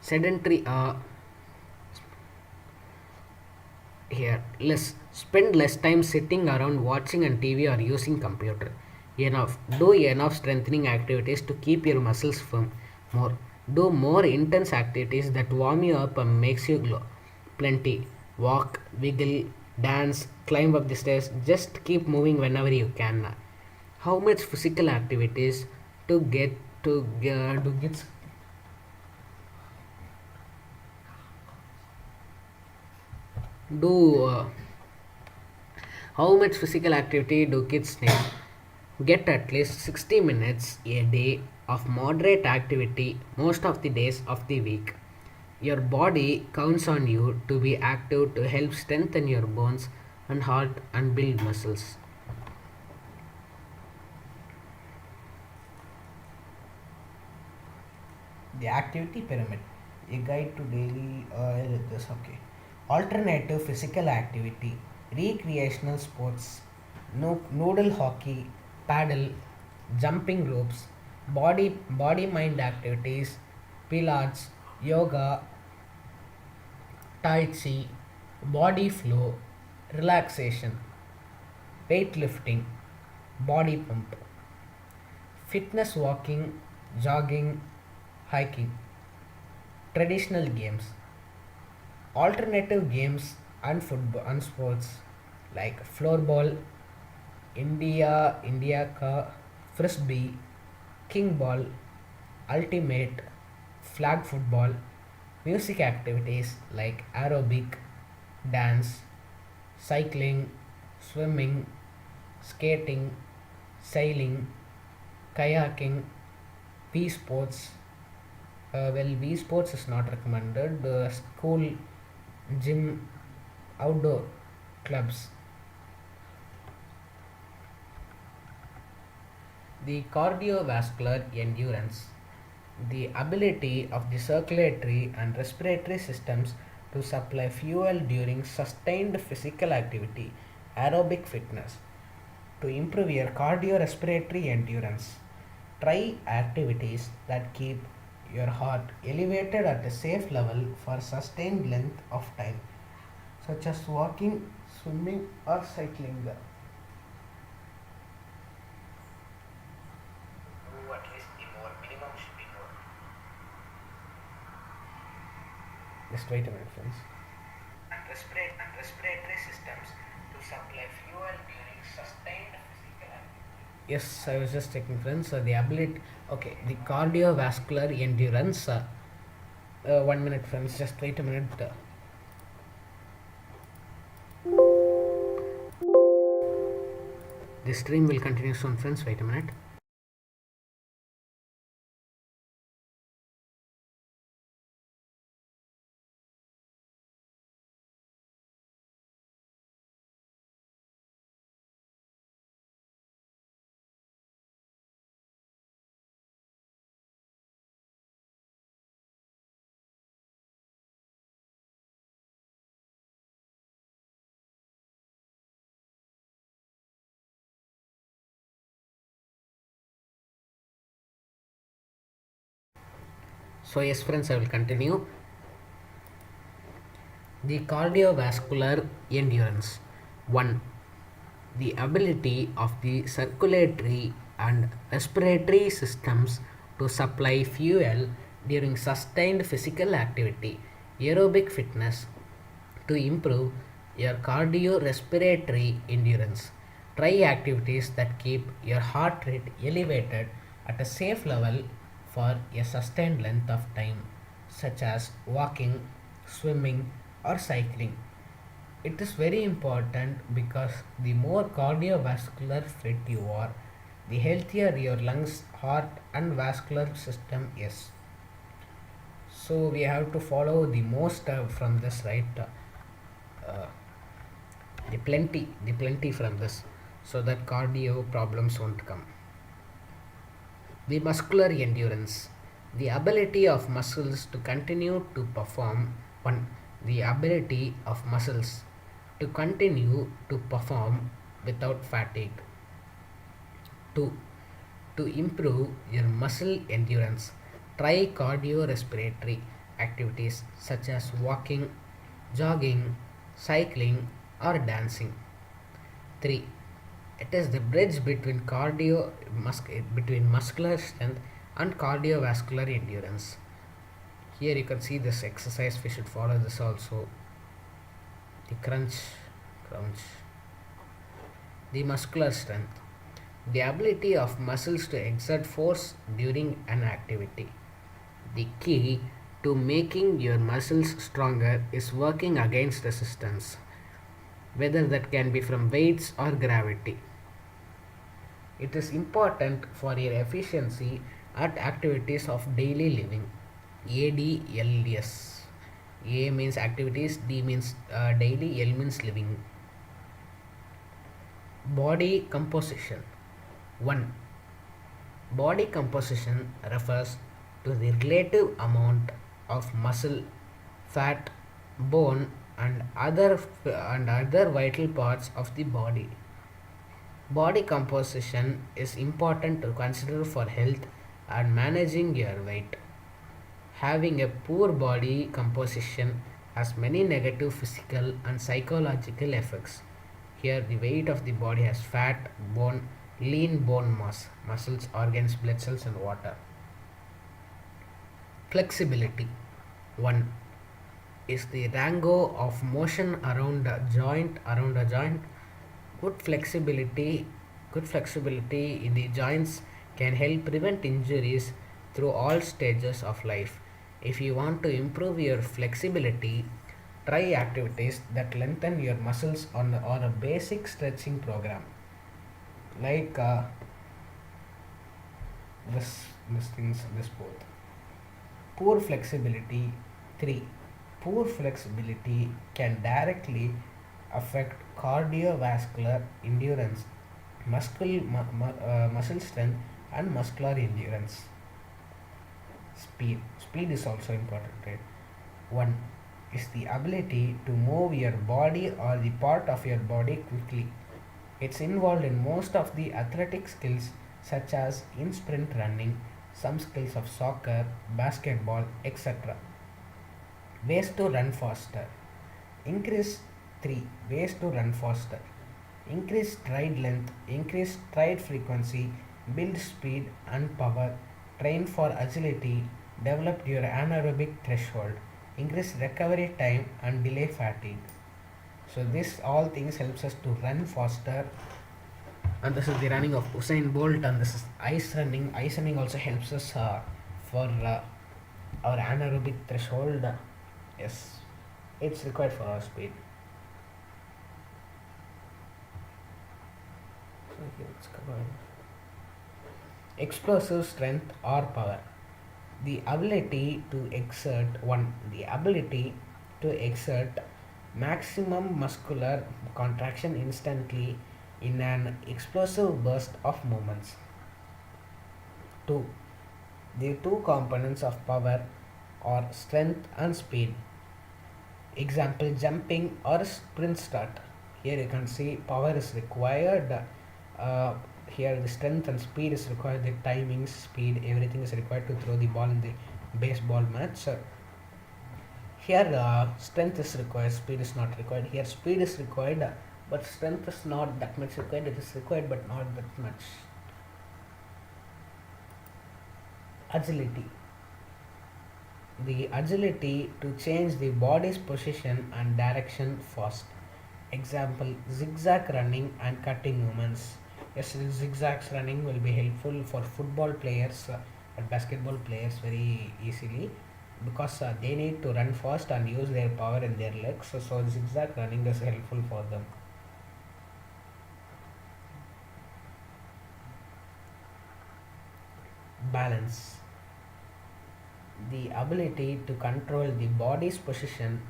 sedentary here less, spend less time sitting around watching and TV or using computer. Enough, do enough strengthening activities to keep your muscles firm. More, do more intense activities that warm you up and makes you glow. Plenty, walk, wiggle, dance, climb up the stairs, just keep moving whenever you can. How much physical activities to get to get do how much physical activity do kids need? Get at least 60 minutes a day of moderate activity most of the days of the week. Your body counts on you to be active to help strengthen your bones and heart and build muscles. The activity pyramid, a guide to daily this okay. Alternative physical activity, recreational sports, noodle hockey, paddle, jumping ropes, body mind activities, pilates, yoga, tai chi, body flow, relaxation, weightlifting, body pump, fitness walking, jogging, hiking, traditional games, alternative games and football and sports like floorball, India ka, frisbee, king ball, ultimate, flag football, music activities like aerobic, dance, cycling, swimming, skating, sailing, kayaking, Wii sports. Wii sports is not recommended. School, gym, outdoor clubs. The cardiovascular endurance, the ability of the circulatory and respiratory systems to supply fuel during sustained physical activity, aerobic fitness, to improve your cardiorespiratory endurance. Try activities that keep your heart elevated at a safe level for sustained length of time, such as walking, swimming, or cycling. Do at least the more minimum should be more. Just wait a minute, friends. And respiratory systems to supply fuel during sustained physical activity. Yes, I was just checking, friends. The ability, okay, the cardiovascular endurance. 1 minute, friends. Just wait a minute. The stream will continue soon, friends. Wait a minute. So yes friends, I will continue. The cardiovascular endurance. 1. The ability of the circulatory and respiratory systems to supply fuel during sustained physical activity, aerobic fitness, to improve your cardiorespiratory endurance. Try activities that keep your heart rate elevated at a safe level for a sustained length of time, such as walking, swimming, or cycling. It is very important because the more cardiovascular fit you are, the healthier your lungs, heart, and vascular system is. So we have to follow the most from this, right? Uh, the plenty from this, so that cardio problems won't come. The muscular endurance, the ability of muscles to continue to perform. 1. The ability of muscles to continue to perform without fatigue. 2. To improve your muscle endurance, try cardiorespiratory activities such as walking, jogging, cycling, or dancing. 3. It is the bridge between between muscular strength and cardiovascular endurance. Here you can see this exercise. We should follow this also. The crunch. The muscular strength, the ability of muscles to exert force during an activity. The key to making your muscles stronger is working against resistance, whether that can be from weights or gravity. It is important for your efficiency at activities of daily living. ADLS. A means activities, D means daily, L means living. Body composition. 1. Body composition refers to the relative amount of muscle, fat, bone, and other vital parts of the body. Body composition is important to consider for health and managing your weight. Having a poor body composition has many negative physical and psychological effects. Here, the weight of the body has fat, bone, lean bone mass, muscles, organs, blood cells, and water. Flexibility. 1. Is the rango of motion around a joint. Good flexibility, good flexibility in the joints can help prevent injuries through all stages of life. If you want to improve your flexibility, try activities that lengthen your muscles on a basic stretching program, like this both. Poor flexibility. 3. Poor flexibility can directly affect cardiovascular endurance, muscle strength, and muscular endurance. Speed is also important, right? 1. Is the ability to move your body or the part of your body quickly. It's involved in most of the athletic skills such as in sprint running, some skills of soccer, basketball, etc. Ways to run faster. Increase 3. Ways to run faster. Increase stride length, increase stride frequency, build speed and power, train for agility, develop your anaerobic threshold, increase recovery time and delay fatigue. So this all things helps us to run faster, and this is the running of Usain Bolt, and this is ice running. Ice running also helps us for our anaerobic threshold. Yes, it's required for our speed. So here it's covered. Explosive strength or power. The ability to exert 1. The ability to exert maximum muscular contraction instantly in an explosive burst of movements. 2. The two components of power are strength and speed. Example, jumping or sprint start. Here you can see power is required. Here the strength and speed is required. The timing, speed, everything is required to throw the ball in the baseball match. Here, strength is required, speed is not required. Here, speed is required, but strength is not that much required. It is required, but not that much. Agility. The agility to change the body's position and direction fast. Example, zigzag running and cutting movements. Yes, zigzags running will be helpful for football players and basketball players very easily, because they need to run fast and use their power in their legs. So zigzag running is helpful for them. Balance. The ability to control the body's position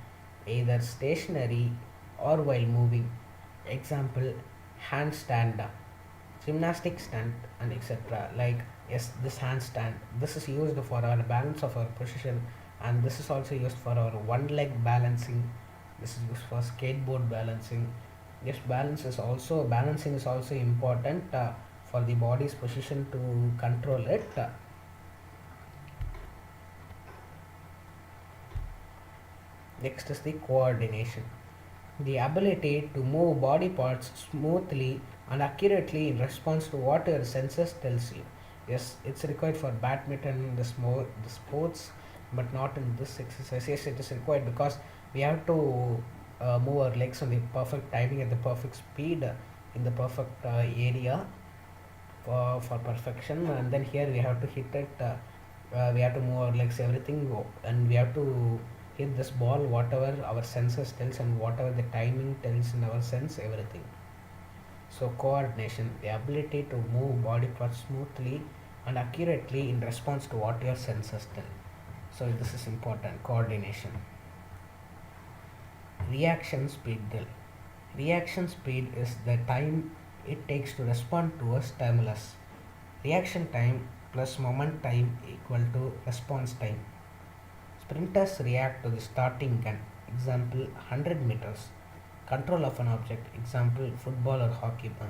either stationary or while moving. Example, handstand, gymnastic stand, and etc. Like, yes, this handstand, this is used for our balance of our position, and this is also used for our one leg balancing. This is used for skateboard balancing. Yes, balancing is also important for the body's position to control it. Next is the coordination. The ability to move body parts smoothly and accurately in response to what your senses tells you. Yes, it's required for badminton, the sports, but not in this exercise. Yes, it is required because we have to move our legs on the perfect timing at the perfect speed in the perfect area for perfection. And then here we have to hit it. We have to move our legs, everything, and we have to hit this ball whatever our senses tells and whatever the timing tells in our sense, everything. So coordination, the ability to move body parts smoothly and accurately in response to what your senses tell. So this is important. Coordination. Reaction speed drill. Reaction speed is the time it takes to respond to a stimulus. Reaction time plus moment time equal to response time. Sprinters react to the starting gun, example 100 meters. Control of an object, example football or hockey puck.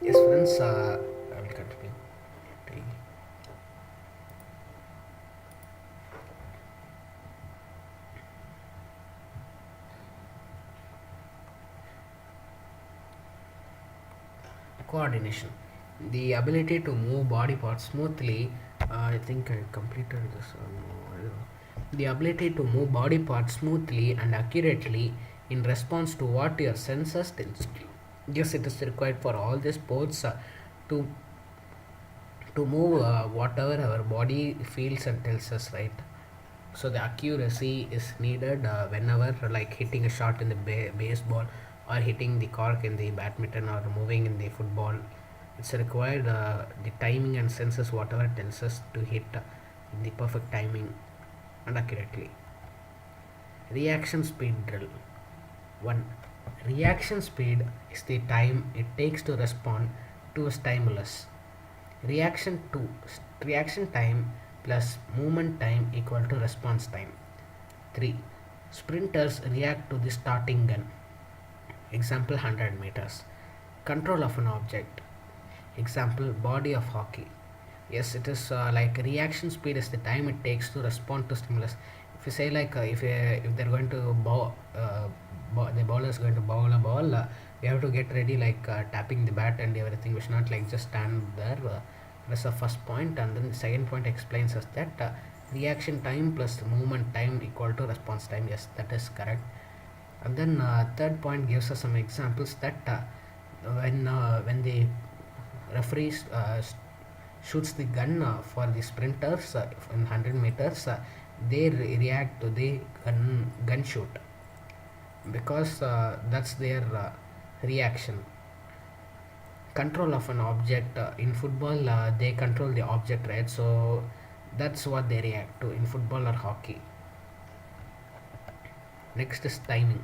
Yes, friends, I will continue. Coordination. The ability to move body parts smoothly. I think I completed this. No, I don't know. The ability to move body parts smoothly and accurately in response to what your senses tells you. Yes, it is required for all the sports to move whatever our body feels and tells us, right? So the accuracy is needed whenever, like hitting a shot in the baseball, or hitting the cork in the badminton, or moving in the football. It's required the timing and senses whatever tells us to hit the perfect timing and accurately. Reaction speed drill. 1. Reaction speed is the time it takes to respond to a stimulus. Reaction 2. Reaction time plus movement time equal to response time. 3. Sprinters react to the starting gun. Example 100 meters. Control of an object. Example body of hockey. Yes, it is like reaction speed is the time it takes to respond to stimulus. If you say like if they're going to the bowler is going to bowl a ball, we have to get ready like tapping the bat and everything. We should not like just stand there. That's the first point, and then the second point explains us that reaction time plus movement time equal to response time. Yes, that is correct. And then third point gives us some examples that when the referees shoots the gun for the sprinters in 100 meters, they react to the gun shoot because that's their reaction. Control of an object in football, they control the object, right? So that's what they react to in football or hockey. Next is timing.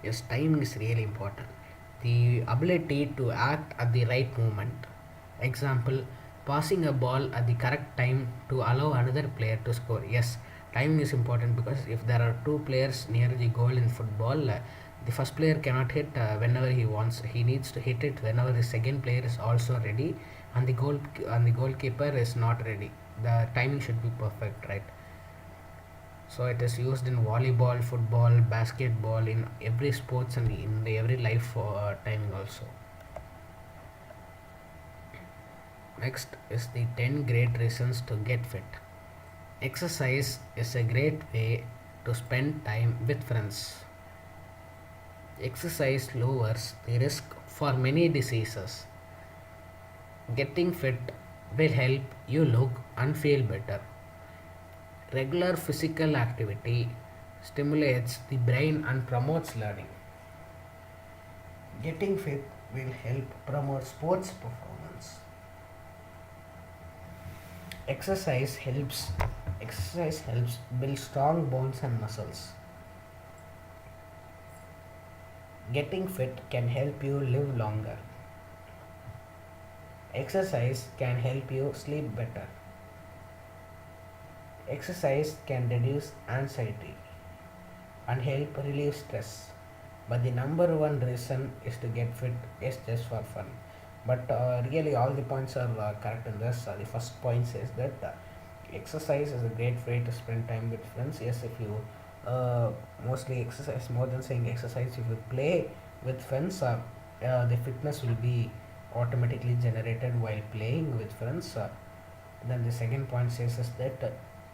Yes, timing is really important. The ability to act at the right moment. Example, passing a ball at the correct time to allow another player to score. Yes, timing is important because if there are two players near the goal in football, the first player cannot hit whenever he wants. He needs to hit it whenever the second player is also ready, and the goalkeeper is not ready. The timing should be perfect, right? So it is used in volleyball, football, basketball, in every sports and in the every life for timing also. Next is the 10 great reasons to get fit. Exercise is a great way to spend time with friends. Exercise lowers the risk for many diseases. Getting fit will help you look and feel better. Regular physical activity stimulates the brain and promotes learning. Getting fit will help promote sports performance. Exercise helps Exercise helps build strong bones and muscles. Getting fit can help you live longer. Exercise can help you sleep better. Exercise can reduce anxiety and help relieve stress. But the number one reason is to get fit is just for fun. But really, all the points are correct in this. The first point says that exercise is a great way to spend time with friends. Yes, if you mostly exercise, more than saying exercise, if you play with friends, the fitness will be automatically generated while playing with friends. Then the second point says is that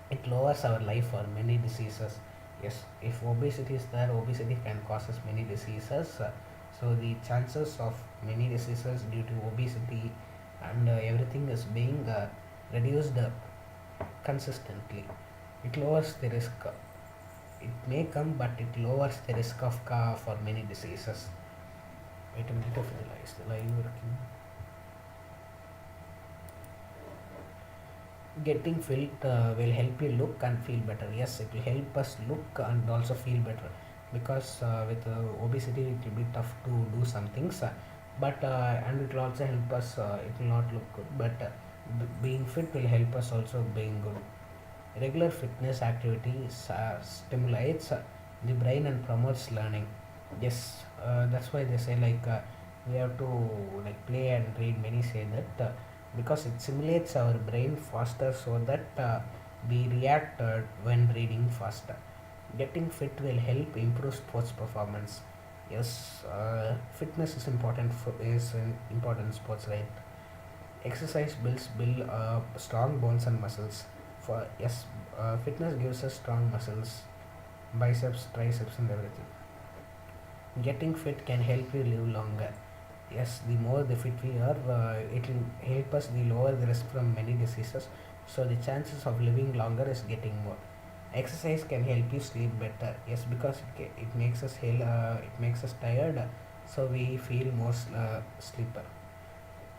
it lowers our life for many diseases. Yes, if obesity is there, obesity can cause us many diseases. So the chances of many diseases due to obesity and everything is being reduced consistently. It lowers the risk. It may come, but it lowers the risk of for many diseases. Wait a minute, if the live working. Getting fit will help you look and feel better. Yes, it will help us look and also feel better because with obesity it will be tough to do some things, but and it will also help us. It will not look good, but being fit will help us also being good. Regular fitness activities stimulates the brain and promotes learning. Yes, that's why they say like we have to like play and read. Many say that because it simulates our brain faster so that we react when reading faster. Getting fit will help improve sports performance. Yes, fitness is important for is in important sports, right? Exercise build strong bones and muscles. For yes, fitness gives us strong muscles, biceps, triceps, and everything. Getting fit can help you live longer. Yes, the more the fit we are, it will help us the lower the risk from many diseases. So the chances of living longer is getting more. Exercise can help you sleep better. Yes, because it makes us it makes us tired, so we feel more sleeper.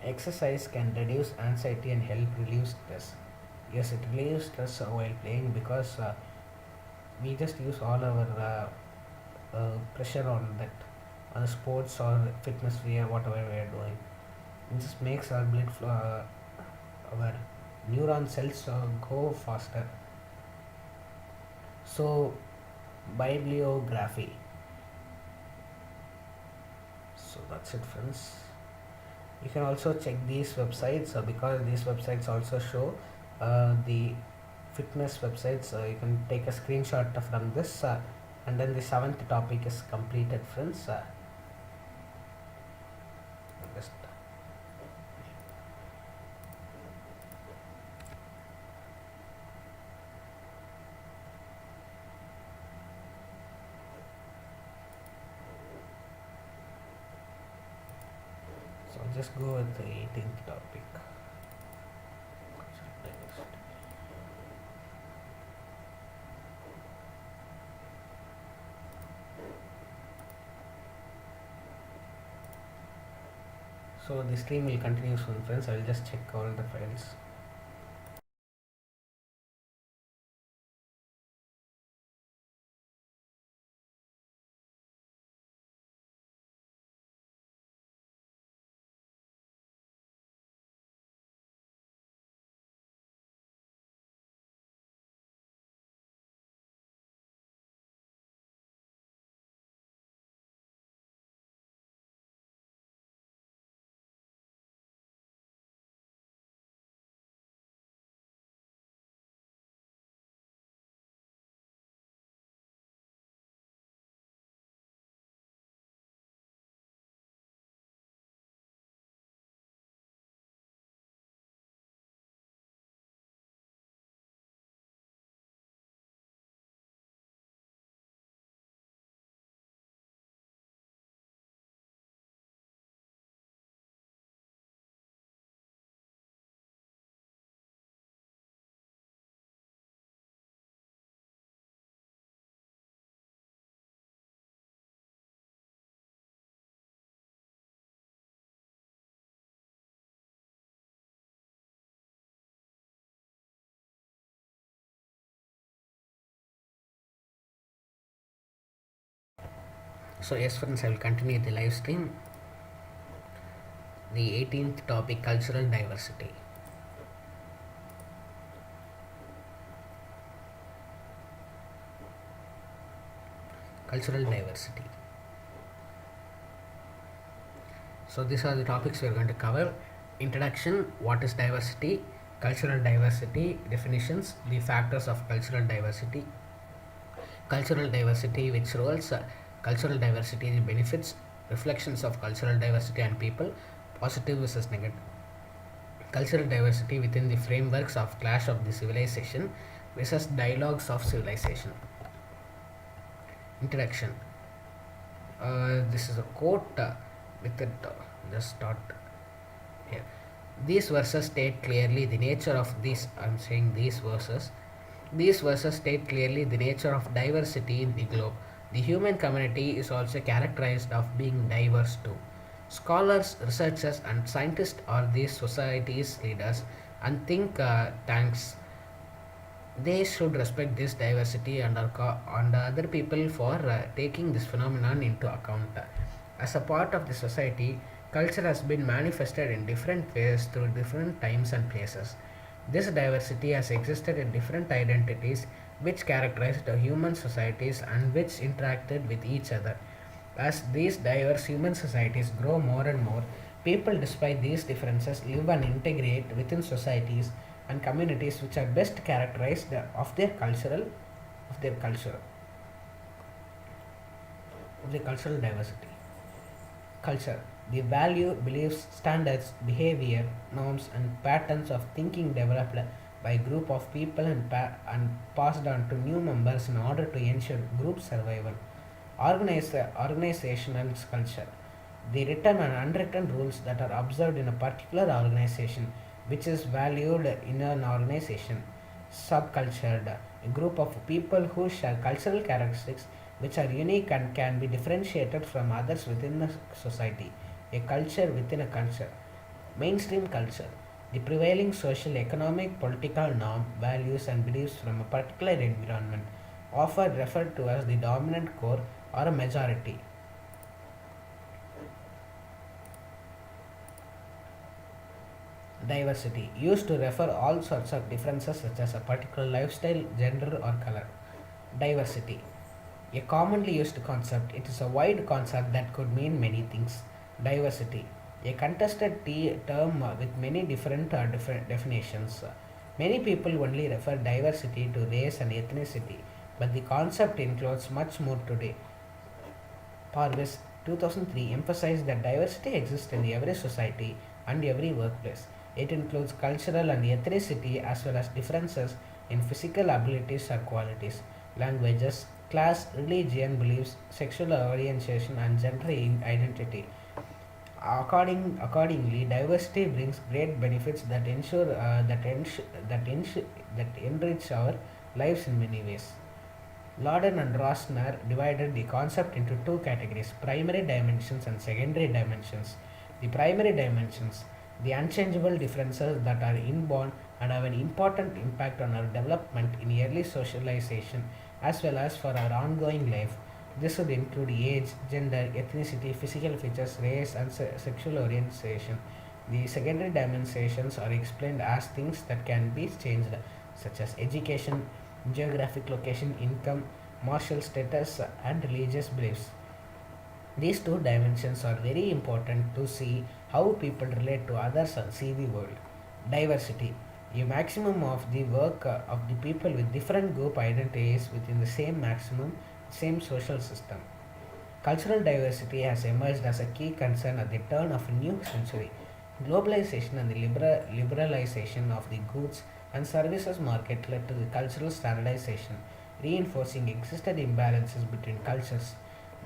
Exercise can reduce anxiety and help relieve stress. Yes, it relieves stress while playing because we just use all our pressure on that on the sports or fitness we are whatever we are doing. It just makes our blood flow, our neuron cells go faster. So bibliography. So that's it, friends. You can also check these websites because these websites also show the fitness websites. You can take a screenshot from this, and then the seventh topic is completed, friends. Just so just go with the 18th topic. So the stream will continue soon, friends. I will just check all the files. So yes, friends, I will continue the live stream. The 18th topic, cultural diversity. Cultural diversity. So these are the topics we are going to cover. Introduction, what is diversity, cultural diversity, definitions, the factors of cultural diversity, which roles, cultural diversity, the benefits, reflections of cultural diversity and people, positive versus negative. Cultural diversity within the frameworks of clash of the civilization versus dialogues of civilization. Introduction. This is a quote with it. Just start here. These verses state clearly the nature of these. I'm saying these verses. These verses state clearly the nature of diversity in the globe. The human community is also characterized of being diverse too. Scholars, researchers, and scientists are these societies' leaders and think tanks. They should respect this diversity and and other people for taking this phenomenon into account. As a part of the society, culture has been manifested in different ways through different times and places. This diversity has existed in different identities which characterized the human societies and which interacted with each other. As these diverse human societies grow more and more, people, despite these differences, live and integrate within societies and communities which are best characterized of their culture, of the cultural diversity. Culture, the value, beliefs, standards, behavior, norms, and patterns of thinking developed by a group of people and passed on to new members in order to ensure group survival. Organizational culture, the written and unwritten rules that are observed in a particular organization, which is valued in an organization. Subcultured, a group of people who share cultural characteristics which are unique and can be differentiated from others within a society. A culture within a culture. Mainstream culture, the prevailing social, economic, political norm, values, and beliefs from a particular environment, often referred to as the dominant core or a majority. Diversity, used to refer all sorts of differences such as a particular lifestyle, gender, or color. Diversity, a commonly used concept. It is a wide concept that could mean many things. Diversity, a contested term with many different definitions. Many people only refer diversity to race and ethnicity, but the concept includes much more today. Parvis 2003 emphasized that diversity exists in every society and every workplace. It includes cultural and ethnicity as well as differences in physical abilities or qualities, languages, class, religion, beliefs, sexual orientation, and gender identity. Accordingly, diversity brings great benefits that ensure that enrich our lives in many ways. Lawden and Rosner divided the concept into two categories: primary dimensions and secondary dimensions. The primary dimensions, the unchangeable differences that are inborn and have an important impact on our development in early socialization as well as for our ongoing life. This would include age, gender, ethnicity, physical features, race, and sexual orientation. The secondary dimensions are explained as things that can be changed, such as education, geographic location, income, martial status, and religious beliefs. These two dimensions are very important to see how people relate to others and see the world. Diversity. A maximum of the work of the people with different group identities within the same social system. Cultural diversity has emerged as a key concern at the turn of a new century. Globalization and the liberalization of the goods and services market led to the cultural standardization, reinforcing existing imbalances between cultures.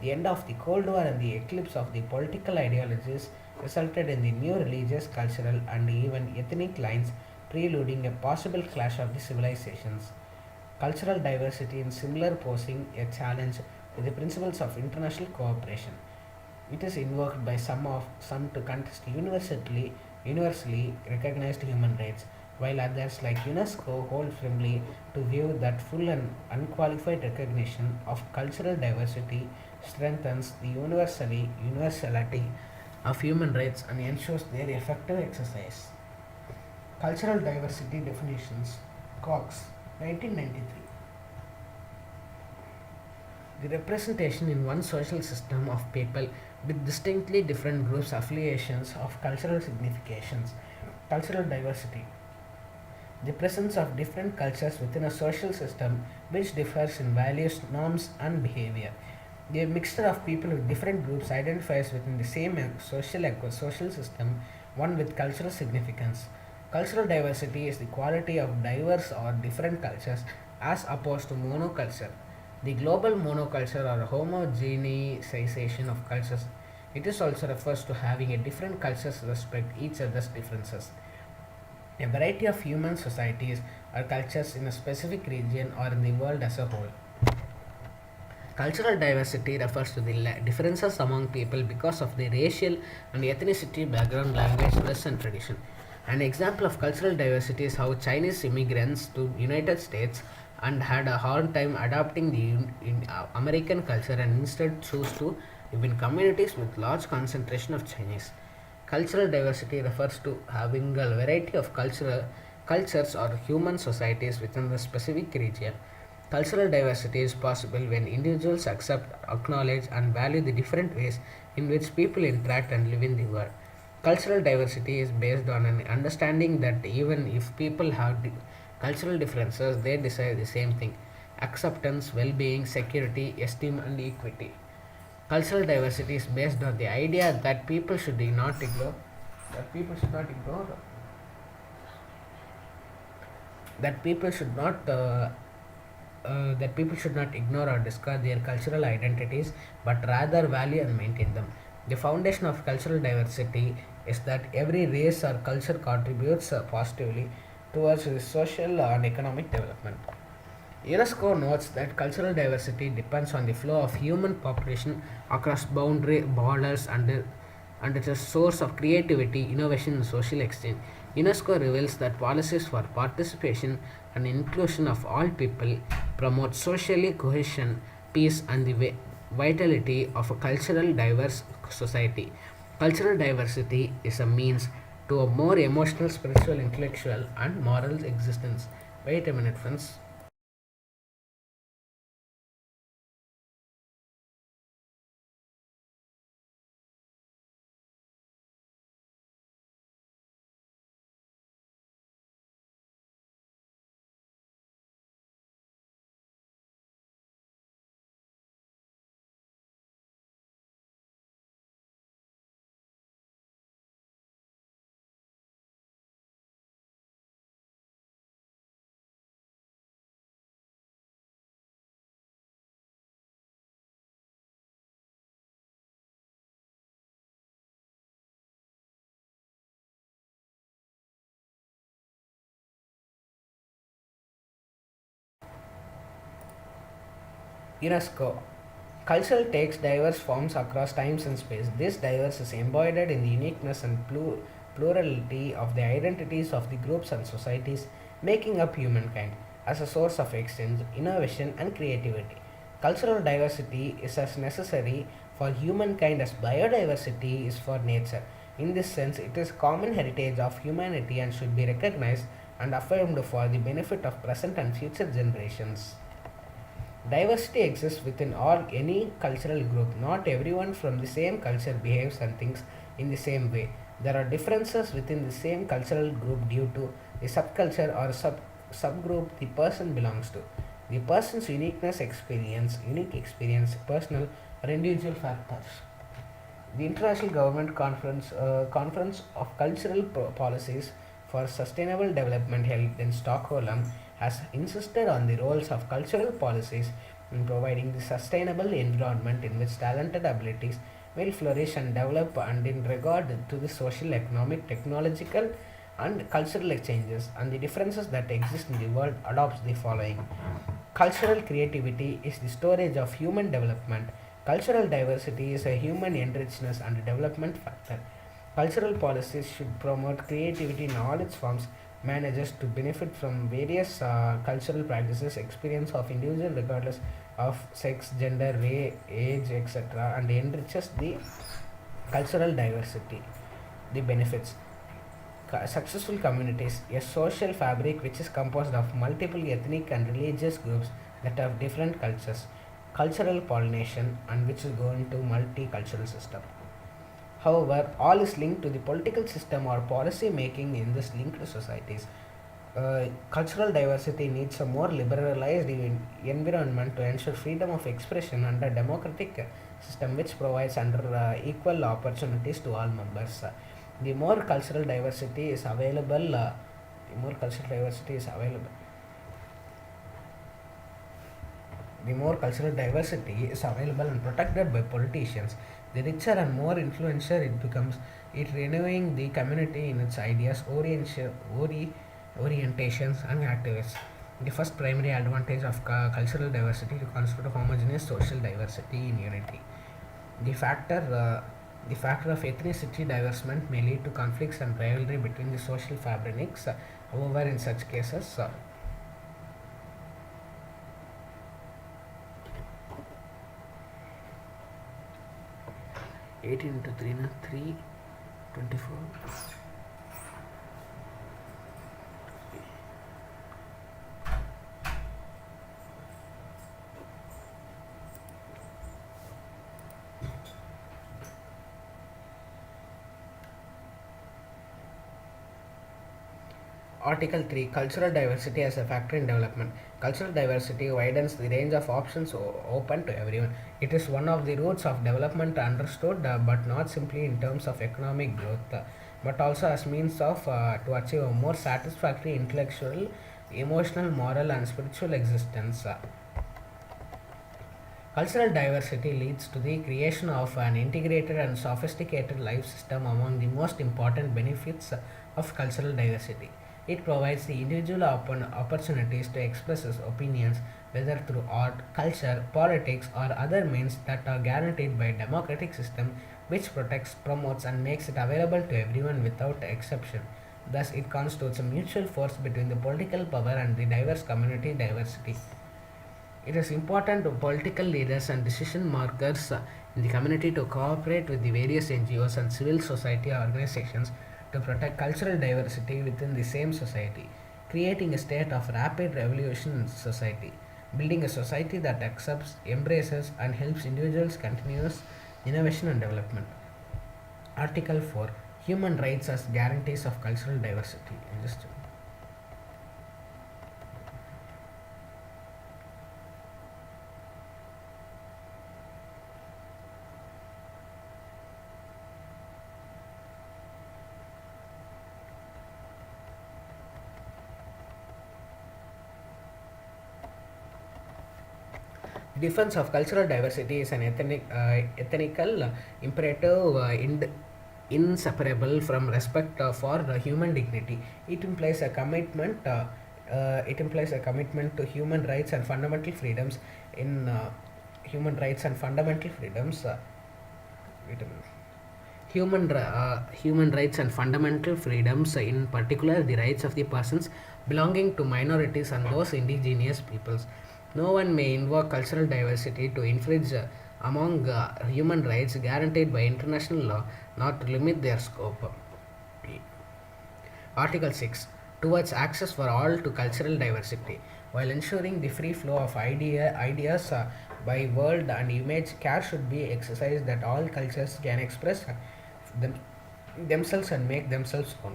The end of the Cold War and the eclipse of the political ideologies resulted in the new religious, cultural, and even ethnic lines, preluding a possible clash of the civilizations. Cultural diversity in similar posing a challenge to the principles of international cooperation. It is invoked by some to contest universally recognized human rights, while others like UNESCO hold firmly to view that full and unqualified recognition of cultural diversity strengthens the universality of human rights and ensures their effective exercise. Cultural diversity definitions, Cox, 1993. The representation in one social system of people with distinctly different groups affiliations of cultural significations. Cultural diversity, the presence of different cultures within a social system which differs in values, norms, and behavior. The mixture of people with different groups identifies within the same social system, one with cultural significance. Cultural diversity is the quality of diverse or different cultures as opposed to monoculture. The global monoculture or homogenization of cultures. It is also refers to having a different cultures respect each other's differences. A variety of human societies or cultures in a specific region or in the world as a whole. Cultural diversity refers to the differences among people because of their racial and ethnicity, background, language, dress, and tradition. An example of cultural diversity is how Chinese immigrants to United States and had a hard time adapting the American culture and instead chose to live in communities with large concentration of Chinese. Cultural diversity refers to having a variety of cultures or human societies within a specific region. Cultural diversity is possible when individuals accept, acknowledge, and value the different ways in which people interact and live in the world. Cultural diversity is based on an understanding that even if people have cultural differences, they desire the same thing: acceptance, well being, security, esteem, and equity. Cultural diversity is based on the idea that people should not ignore that people should not ignore that people should not that people should not ignore or discard their cultural identities but rather value and maintain them. The foundation of cultural diversity is that every race or culture contributes positively towards the social and economic development. UNESCO notes that cultural diversity depends on the flow of human population across borders and is a source of creativity, innovation, and social exchange. UNESCO reveals that policies for participation and inclusion of all people promote socially cohesion, peace, and the vitality of a cultural diverse society. Cultural diversity is a means to a more emotional, spiritual, intellectual, and moral existence. Wait a minute, friends. UNESCO. Culture takes diverse forms across times and space. This diverse is embodied in the uniqueness and plurality of the identities of the groups and societies making up humankind as a source of exchange, innovation, and creativity. Cultural diversity is as necessary for humankind as biodiversity is for nature. In this sense, it is common heritage of humanity and should be recognized and affirmed for the benefit of present and future generations. Diversity exists within all any cultural group. Not everyone from the same culture behaves and thinks in the same way. There are differences within the same cultural group due to the subculture or subgroup the person belongs to. The person's unique experience, personal or individual factors. The International Government Conference of Cultural Policies for Sustainable Development held in Stockholm has insisted on the roles of cultural policies in providing the sustainable environment in which talented abilities will flourish and develop, and in regard to the social, economic, technological, and cultural exchanges and the differences that exist in the world adopts the following. Cultural creativity is the storage of human development. Cultural diversity is a human enrichment and development factor. Cultural policies should promote creativity in all its forms, manages to benefit from various cultural practices, experience of individual regardless of sex, gender, age, etc., and enriches the cultural diversity. The benefits. Successful communities, a social fabric which is composed of multiple ethnic and religious groups that have different cultures, cultural pollination, and which is going to multicultural system. However, all is linked to the political system or policy making in this linked societies. Cultural diversity needs a more liberalized environment to ensure freedom of expression under a democratic system which provides under equal opportunities to all members. The more cultural diversity is available, the more cultural diversity is available. The more cultural diversity is available and protected by politicians, the richer and more influential it becomes, it renewing the community in its ideas, orientations, and activities. The first primary advantage of cultural diversity to constitute homogeneous social diversity in unity. The factor, the factor of ethnicity diversement may lead to conflicts and rivalry between the social fabrics. However, in such cases, 18 into 3 na 3 24. Article 3. Cultural diversity as a factor in development. Cultural diversity widens the range of options open to everyone. It is one of the roots of development understood, but not simply in terms of economic growth, but also as means of to achieve a more satisfactory intellectual, emotional, moral, and spiritual existence. Cultural diversity leads to the creation of an integrated and sophisticated life system. Among the most important benefits of cultural diversity, it provides the individual opportunities to express his opinions, whether through art, culture, politics, or other means that are guaranteed by a democratic system which protects, promotes, and makes it available to everyone without exception. Thus, it constitutes a mutual force between the political power and the diverse community diversity. It is important to political leaders and decision makers in the community to cooperate with the various NGOs and civil society organizations to protect cultural diversity within the same society, creating a state of rapid revolution in society, building a society that accepts, embraces, and helps individuals continuous innovation and development. Article 4. Human rights as guarantees of cultural diversity. Defense of cultural diversity is an ethnical imperative inseparable from respect for human dignity. It implies a commitment. It implies a commitment to human rights and fundamental freedoms in human rights and fundamental freedoms. Wait a minute. Human rights and fundamental freedoms, in particular the rights of the persons belonging to minorities and those indigenous peoples. No one may invoke cultural diversity to infringe among human rights guaranteed by international law, not to limit their scope. Article 6 towards access for all to cultural diversity. While ensuring the free flow of ideas by word and image, care should be exercised that all cultures can express them, themselves and make themselves known.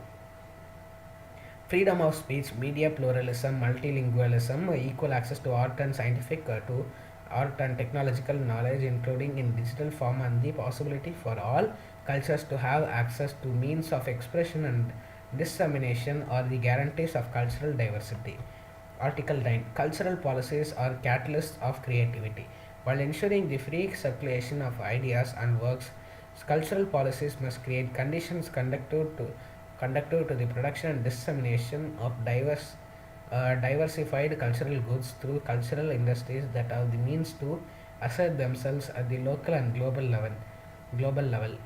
Freedom of speech, media pluralism, multilingualism, equal access to art and to art and technological knowledge, including in digital form, and the possibility for all cultures to have access to means of expression and dissemination are the guarantees of cultural diversity. Article 9 cultural policies are catalysts of creativity. While ensuring the free circulation of ideas and works, cultural policies must create conditions conducive to the production and dissemination of diversified cultural goods through cultural industries that have the means to assert themselves at the local and global level.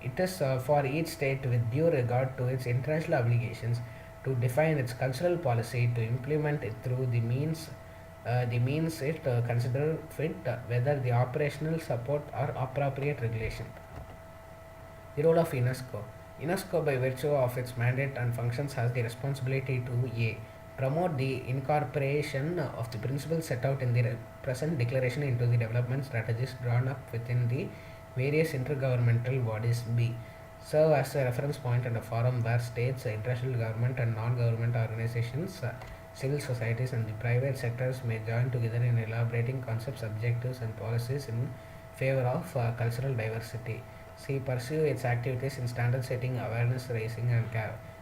It is for each state, with due regard to its international obligations, to define its cultural policy, to implement it through the means it consider fit, whether the operational support or appropriate regulation. The role of UNESCO. UNESCO, by virtue of its mandate and functions, has the responsibility to a. Promote the incorporation of the principles set out in the present declaration into the development strategies drawn up within the various intergovernmental bodies. B. Serve as a reference point and a forum where states, international government and non-government organizations, civil societies and the private sectors may join together in elaborating concepts, objectives and policies in favor of cultural diversity. C. Pursue its activities in standard setting, awareness raising and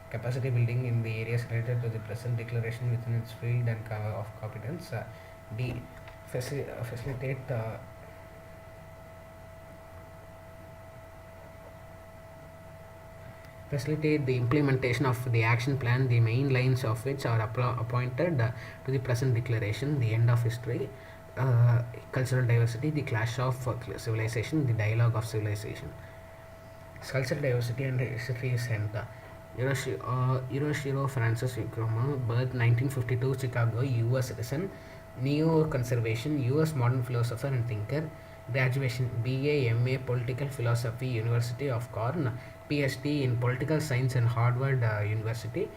capacity building in the areas related to the present declaration within its field and of competence. D. Facilitate facilitate the implementation of the action plan, the main lines of which are appointed to the present declaration: the end of history, cultural diversity, the clash of civilization, the dialogue of civilization. Cultural diversity and history center. Hiroshiro Francis Fukuyama, birth 1952, Chicago, U.S. citizen, neo-conservation, U.S. modern philosopher and thinker. Graduation: BA, MA, Political Philosophy, University of Cornell, PhD in Political Science and Harvard University.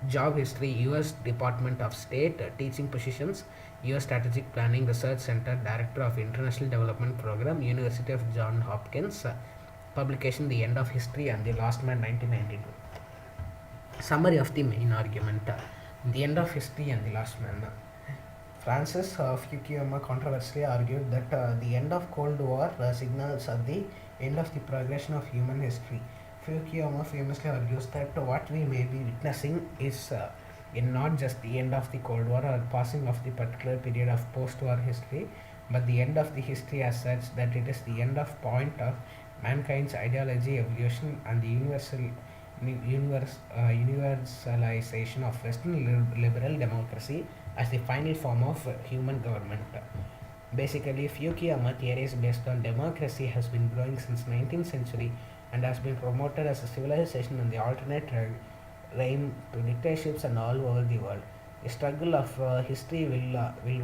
Job history: U.S. Department of State, teaching positions, U.S. Strategic Planning Research Center, Director of International Development Program, University of Johns Hopkins. Publication: The End of History and the Last Man, 1992. Summary of the main argument. The End of History and the Last Man. Francis Fukuyama controversially argued that the end of Cold War signals the end of the progression of human history. Fukuyama famously argues that what we may be witnessing is in not just the end of the Cold War or passing of the particular period of post-war history, but the end of the history as such, that it is the end of point of mankind's ideology, evolution, and the universalization of Western liberal democracy as the final form of human government. Basically, Fukuyama theories based on democracy has been growing since 19th century and has been promoted as a civilization and the alternate reign to dictatorships and all over the world. The struggle of history will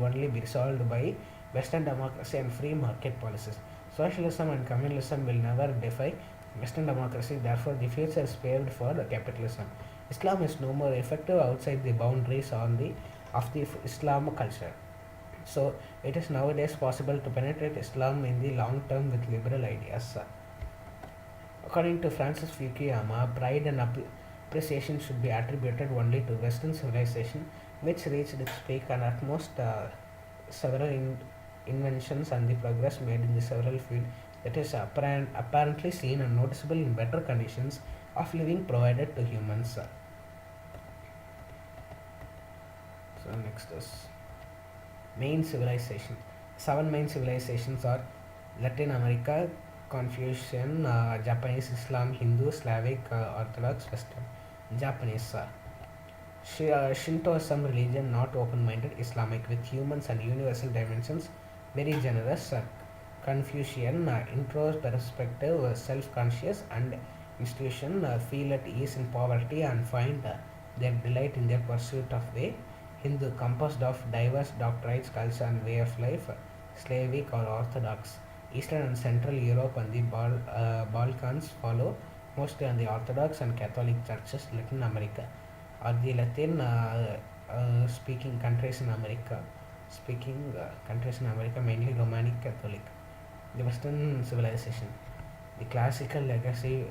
only be resolved by Western democracy and free market policies. Socialism and communism will never defy Western democracy, therefore the future is paved for capitalism. Islam is no more effective outside the boundaries of the Islam culture. So it is nowadays possible to penetrate Islam in the long term with liberal ideas. According to Francis Fukuyama, pride and appreciation should be attributed only to Western civilization, which reached its peak and at most several inventions and the progress made in the several fields that is apparently seen and noticeable in better conditions of living provided to humans. So next is main civilization. 7 main civilizations are Latin America, Confucian, Japanese, Islam, Hindu, Slavic, Orthodox, Western. Japanese. Shintoism religion, not open-minded, Islamic with humans and universal dimensions, very generous. Confucian, introspective, self-conscious, and institution feel at ease in poverty and find their delight in their pursuit of way. Hindu, composed of diverse doctrines, culture, and way of life, Slavic or Orthodox. Eastern and Central Europe and the Balkans follow mostly on the Orthodox and Catholic churches. Latin America are the Latin speaking countries in America. Countries in America, mainly Romanic Catholic. The Western civilization, the classical legacy,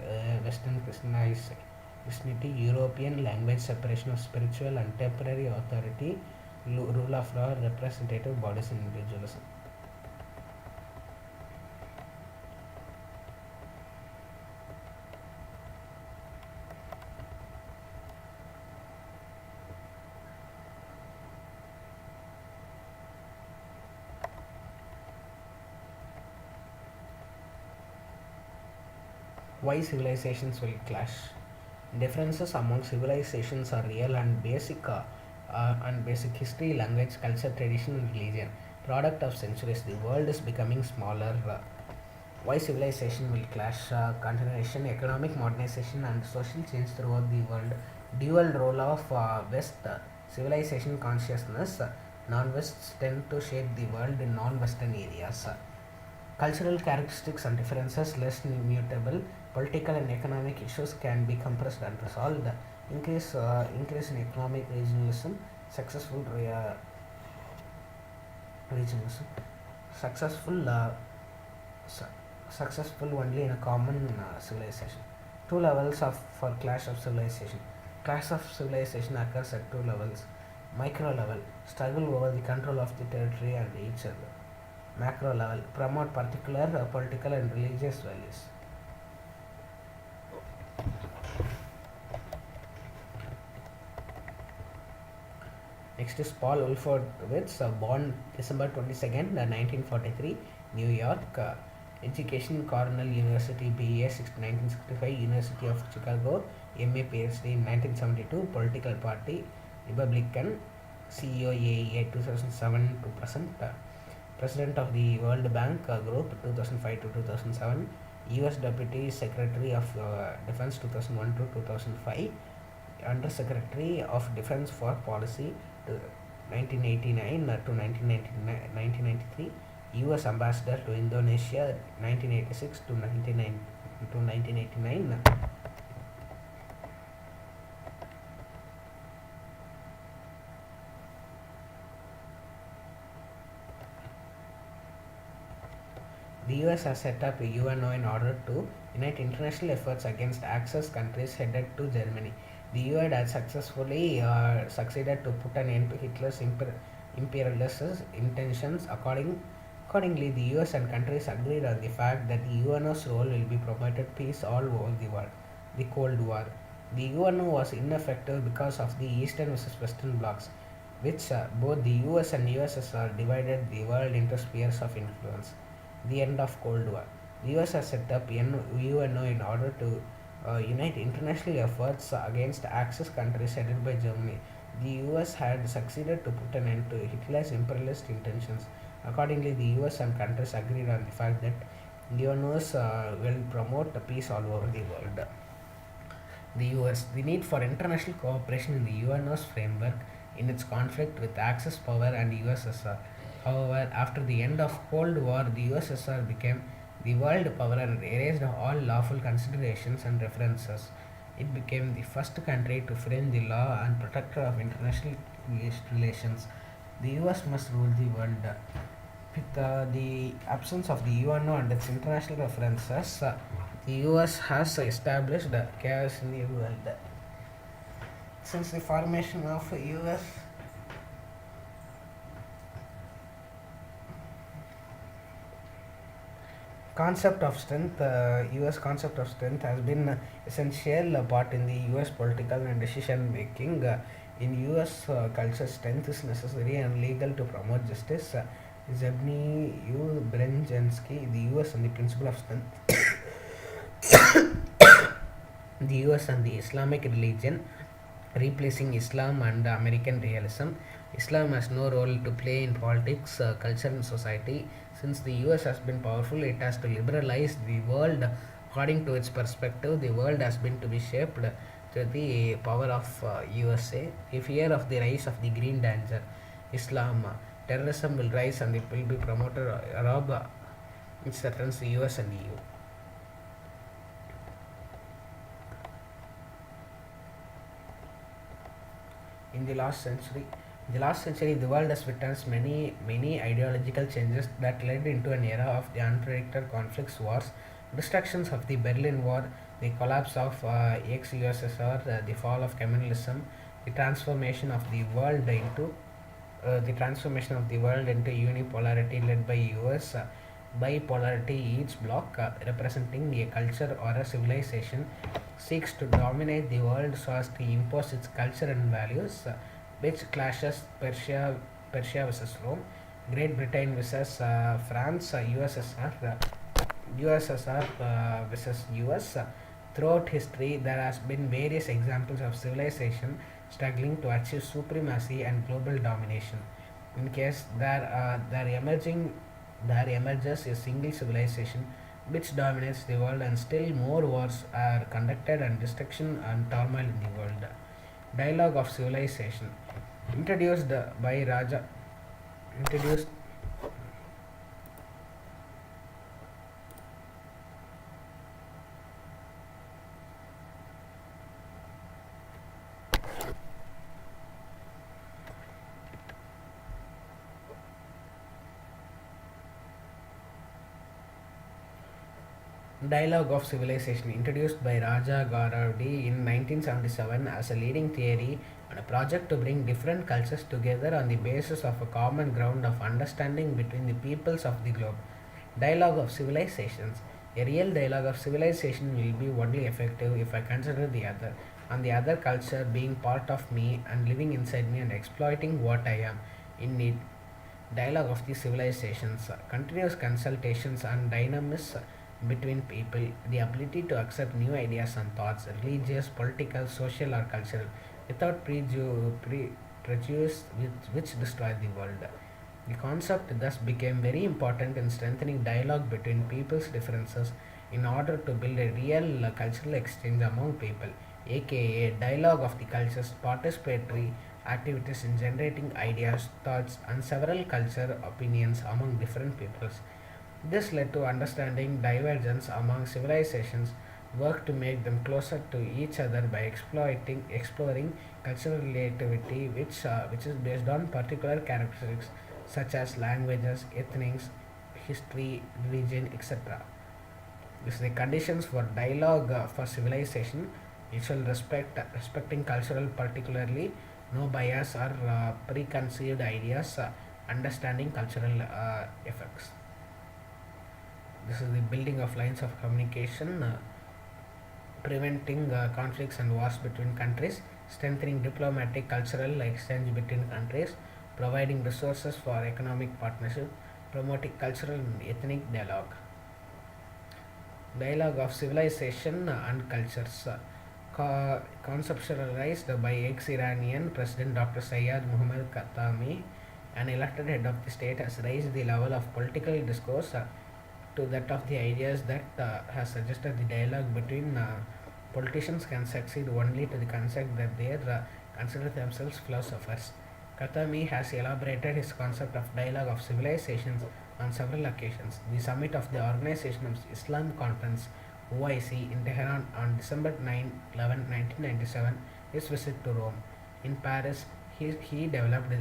Western Christianity, European language separation of spiritual and temporary authority, rule of law, representative bodies, and individualism. Why civilizations will clash? Differences among civilizations are real and basic history, language, culture, tradition, and religion. Product of centuries, the world is becoming smaller. Why civilization will clash? Continuation, economic modernization, and social change throughout the world. Dual role of West civilization consciousness. Non-Wests tend to shape the world in non-Western areas. Cultural characteristics and differences less mutable. Political and economic issues can be compressed and resolved. Increase in economic regionalism. Successful regionalism. Successful su- Successful only in a common civilization. Two levels of for clash of civilization. Clash of civilization occurs at two levels. Micro level, struggle over the control of the territory and each other. Macro level, promote particular political and religious values. Next is Paul Wolfowitz, born December 22nd, 1943, New York. Education, Cornell University, BA 1965, University of Chicago, MA PhD in 1972, political party, Republican, CEO AEA 2007 to present. President of the World Bank Group 2005 to 2007, US Deputy Secretary of Defense 2001 to 2005, Under Secretary of Defense for Policy to 1989 to 1993, US Ambassador to Indonesia 1986 to 1989. The US has set up a UNO in order to unite international efforts against Axis countries headed to Germany. The UN had successfully succeeded to put an end to Hitler's imperialist intentions. Accordingly, the US and countries agreed on the fact that the UNO's role will be promoted peace all over the world. The Cold War. The UNO was ineffective because of the Eastern versus Western blocs, which both the US and USSR divided the world into spheres of influence. The end of Cold War. The US has set up UNO in order to unite international efforts against Axis countries headed by Germany. The US had succeeded to put an end to Hitler's imperialist intentions. Accordingly, the US and countries agreed on the fact that UNOs will promote peace all over the world. The US. The need for international cooperation in the UNO's framework in its conflict with Axis power and USSR. However, after the end of Cold War, the USSR became the world power and erased all lawful considerations and references. It became the first country to frame the law and protector of international relations. The US must rule the world. With the absence of the UNO and its international references, the US has established chaos in the world. Since the formation of US, concept of strength, US concept of strength has been essential part in the US political and decision making. In US culture, strength is necessary and legal to promote justice. Zebny U. Brzezinski, the US and the principle of strength. The US and the Islamic religion replacing Islam and American realism. Islam has no role to play in politics, culture, and society. Since the US has been powerful, it has to liberalize the world according to its perspective. The world has been to be shaped to the power of USA. The fear of the rise of the green danger, Islam, terrorism will rise and it will be promoted. Arab, it threatens the US and EU. In the last century, the world has witnessed many ideological changes that led into an era of the unpredicted conflicts, wars, destructions of the Berlin Wall, the collapse of ex-USSR, the fall of communalism, the transformation of the world into unipolarity led by US, bipolarity. Each bloc representing a culture or a civilization seeks to dominate the world so as to impose its culture and values, which clashes Persia versus Rome, Great Britain versus France, USSR versus US. Throughout history, there has been various examples of civilization struggling to achieve supremacy and global domination. In case there emerges a single civilization which dominates the world, and still more wars are conducted and destruction and turmoil in the world. Dialogue of civilization, introduced by Raja, introduced Dialogue of Civilization, introduced by Raja Garavdi in 1977 as a leading theory on a project to bring different cultures together on the basis of a common ground of understanding between the peoples of the globe. Dialogue of Civilizations. A real dialogue of civilization will be only effective if I consider the other, and the other culture being part of me and living inside me and exploiting what I am in need. Dialogue of the civilizations, continuous consultations and dynamism between people, the ability to accept new ideas and thoughts, religious, political, social, or cultural, without prejudice which destroy the world. The concept thus became very important in strengthening dialogue between people's differences in order to build a real cultural exchange among people, aka dialogue of the cultures, participatory activities in generating ideas, thoughts, and several culture opinions among different peoples. This led to understanding divergence among civilizations, work to make them closer to each other by exploring cultural relativity, which is based on particular characteristics such as languages, ethnics, history, religion, etc. This is the conditions for dialogue for civilization. Mutual respecting cultural particularly, no bias or preconceived ideas, understanding cultural effects. This is the building of lines of communication, preventing conflicts and wars between countries, strengthening diplomatic cultural exchange between countries, providing resources for economic partnership, promoting cultural and ethnic dialogue. Dialogue of civilization and cultures, conceptualized by ex-Iranian President Dr. Sayyad Muhammad Khatami, an elected head of the state, has raised the level of political discourse to that of the ideas that has suggested the dialogue between politicians can succeed only to the concept that they consider themselves philosophers. Khatami has elaborated his concept of dialogue of civilizations on several occasions. The summit of the Organization of Islam Conference OIC in Tehran on December 9, 1997, his visit to Rome. In Paris, he developed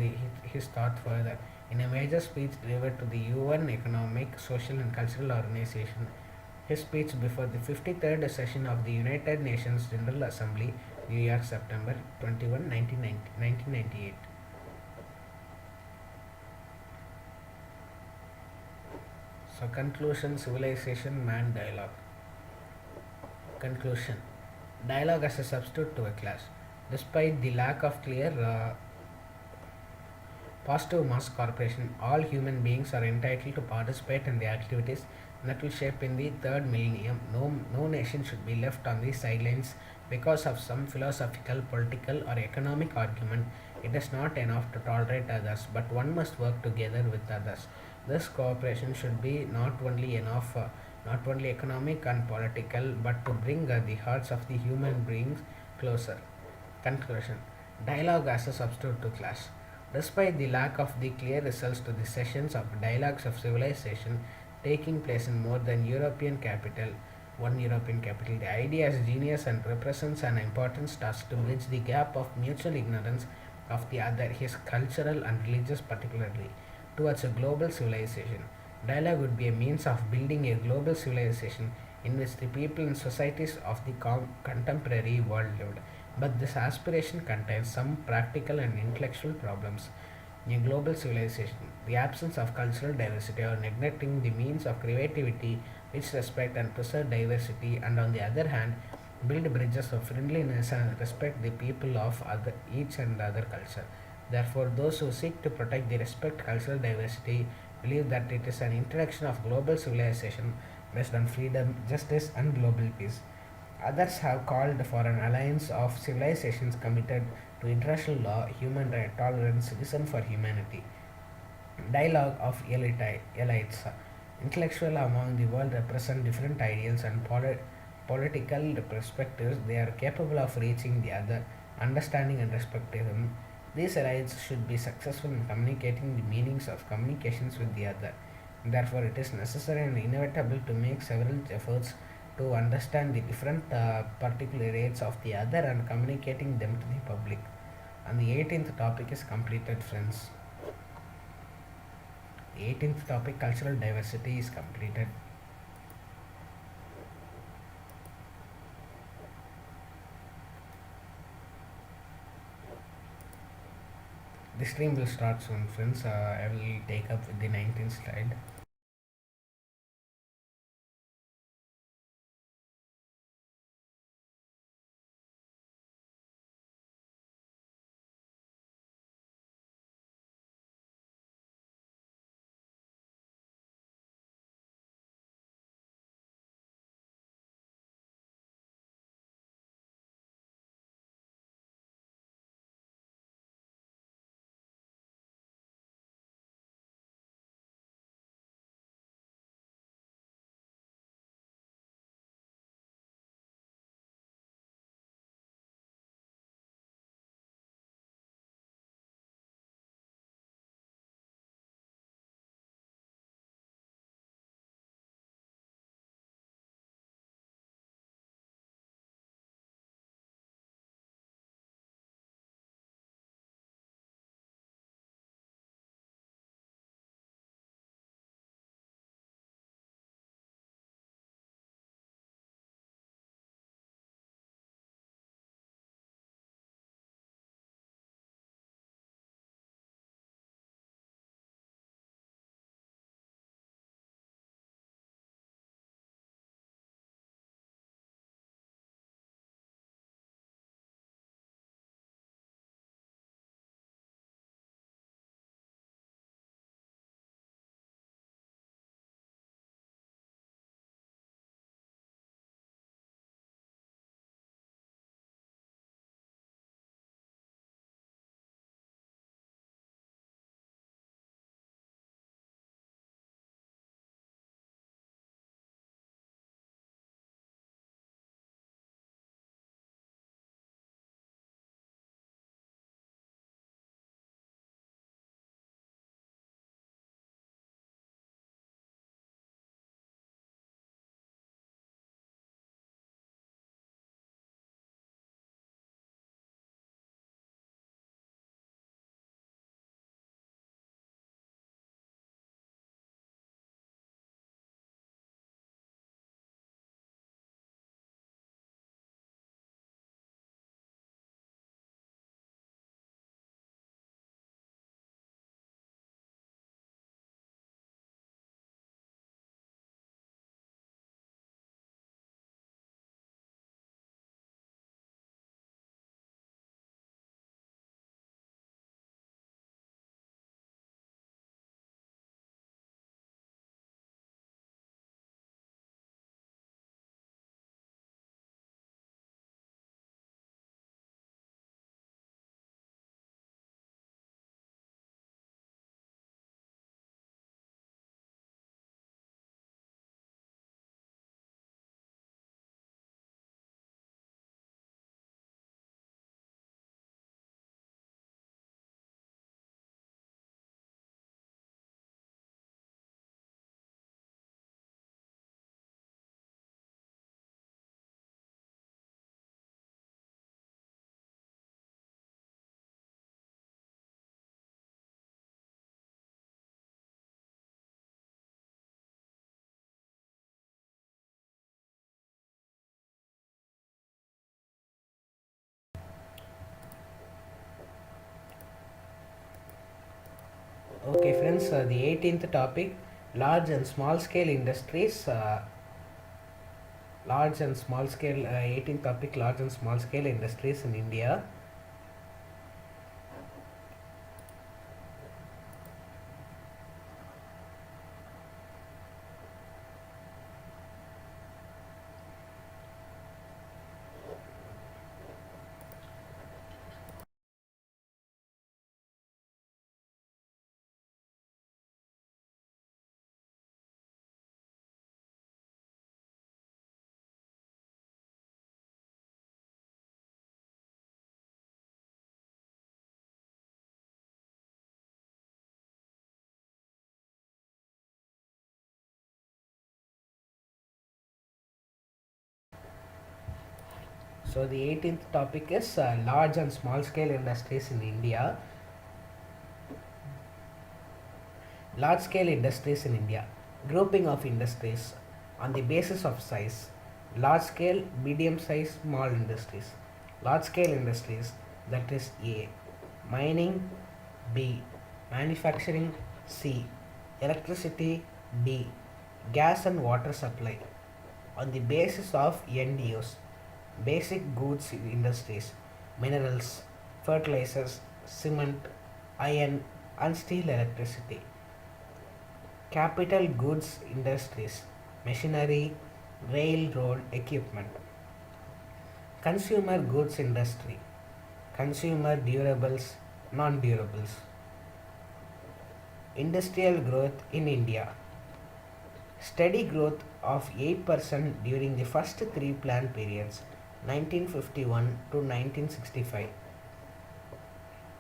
his thought further in a major speech delivered to the UN Economic, Social and Cultural Organization. His speech before the 53rd session of the United Nations General Assembly, New York, September 21, 1998. So, conclusion: civilization, man, dialogue. Conclusion: dialogue as a substitute to a clash. Despite the lack of clear positive mass corporation, all human beings are entitled to participate in the activities that will shape in the third millennium. No nation should be left on the sidelines because of some philosophical, political, or economic argument. It is not enough to tolerate others, but one must work together with others. This cooperation should be not only economic and political, but to bring the hearts of the human beings closer. Conclusion. Dialogue as a substitute to clash. Despite the lack of the clear results to the sessions of dialogues of civilization taking place in more than one European capital, the idea is genius and represents an important task to bridge the gap of mutual ignorance of the other, his cultural and religious particularly, towards a global civilization. Dialogue would be a means of building a global civilization in which the people and societies of the contemporary world lived. But this aspiration contains some practical and intellectual problems. In global civilization, the absence of cultural diversity or neglecting the means of creativity which respect and preserve diversity, and on the other hand, build bridges of friendliness and respect the people of each and other culture. Therefore, those who seek to protect the respect cultural diversity believe that it is an introduction of global civilization based on freedom, justice, and global peace. Others have called for an alliance of civilizations committed to international law, human rights, tolerance, citizen for humanity. Dialogue of elites. Intellectual among the world represent different ideals and political perspectives. They are capable of reaching the other, understanding and respecting them. These elites should be successful in communicating the meanings of communications with the other. Therefore, it is necessary and inevitable to make several efforts to understand the different particularities of the other and communicating them to the public. And the 18th topic is completed, friends. The 18th topic, cultural diversity, is completed. The stream will start soon, friends. I will take up with the 19th slide. Okay, friends, the 18th topic, large and small scale industries. Large and small scale, 18th topic, large and small scale industries in India. So, the 18th topic is large and small scale industries in India. Large scale industries in India. Grouping of industries on the basis of size. Large scale, medium size, small industries. Large scale industries, that is A. Mining, B. Manufacturing, C. Electricity, D. Gas and water supply. On the basis of end use. Basic goods industries, minerals, fertilizers, cement, iron, and steel electricity. Capital goods industries, machinery, railroad equipment. Consumer goods industry, consumer durables, non durables. Industrial growth in India. Steady growth of 8% during the first three plan periods 1951 to 1965.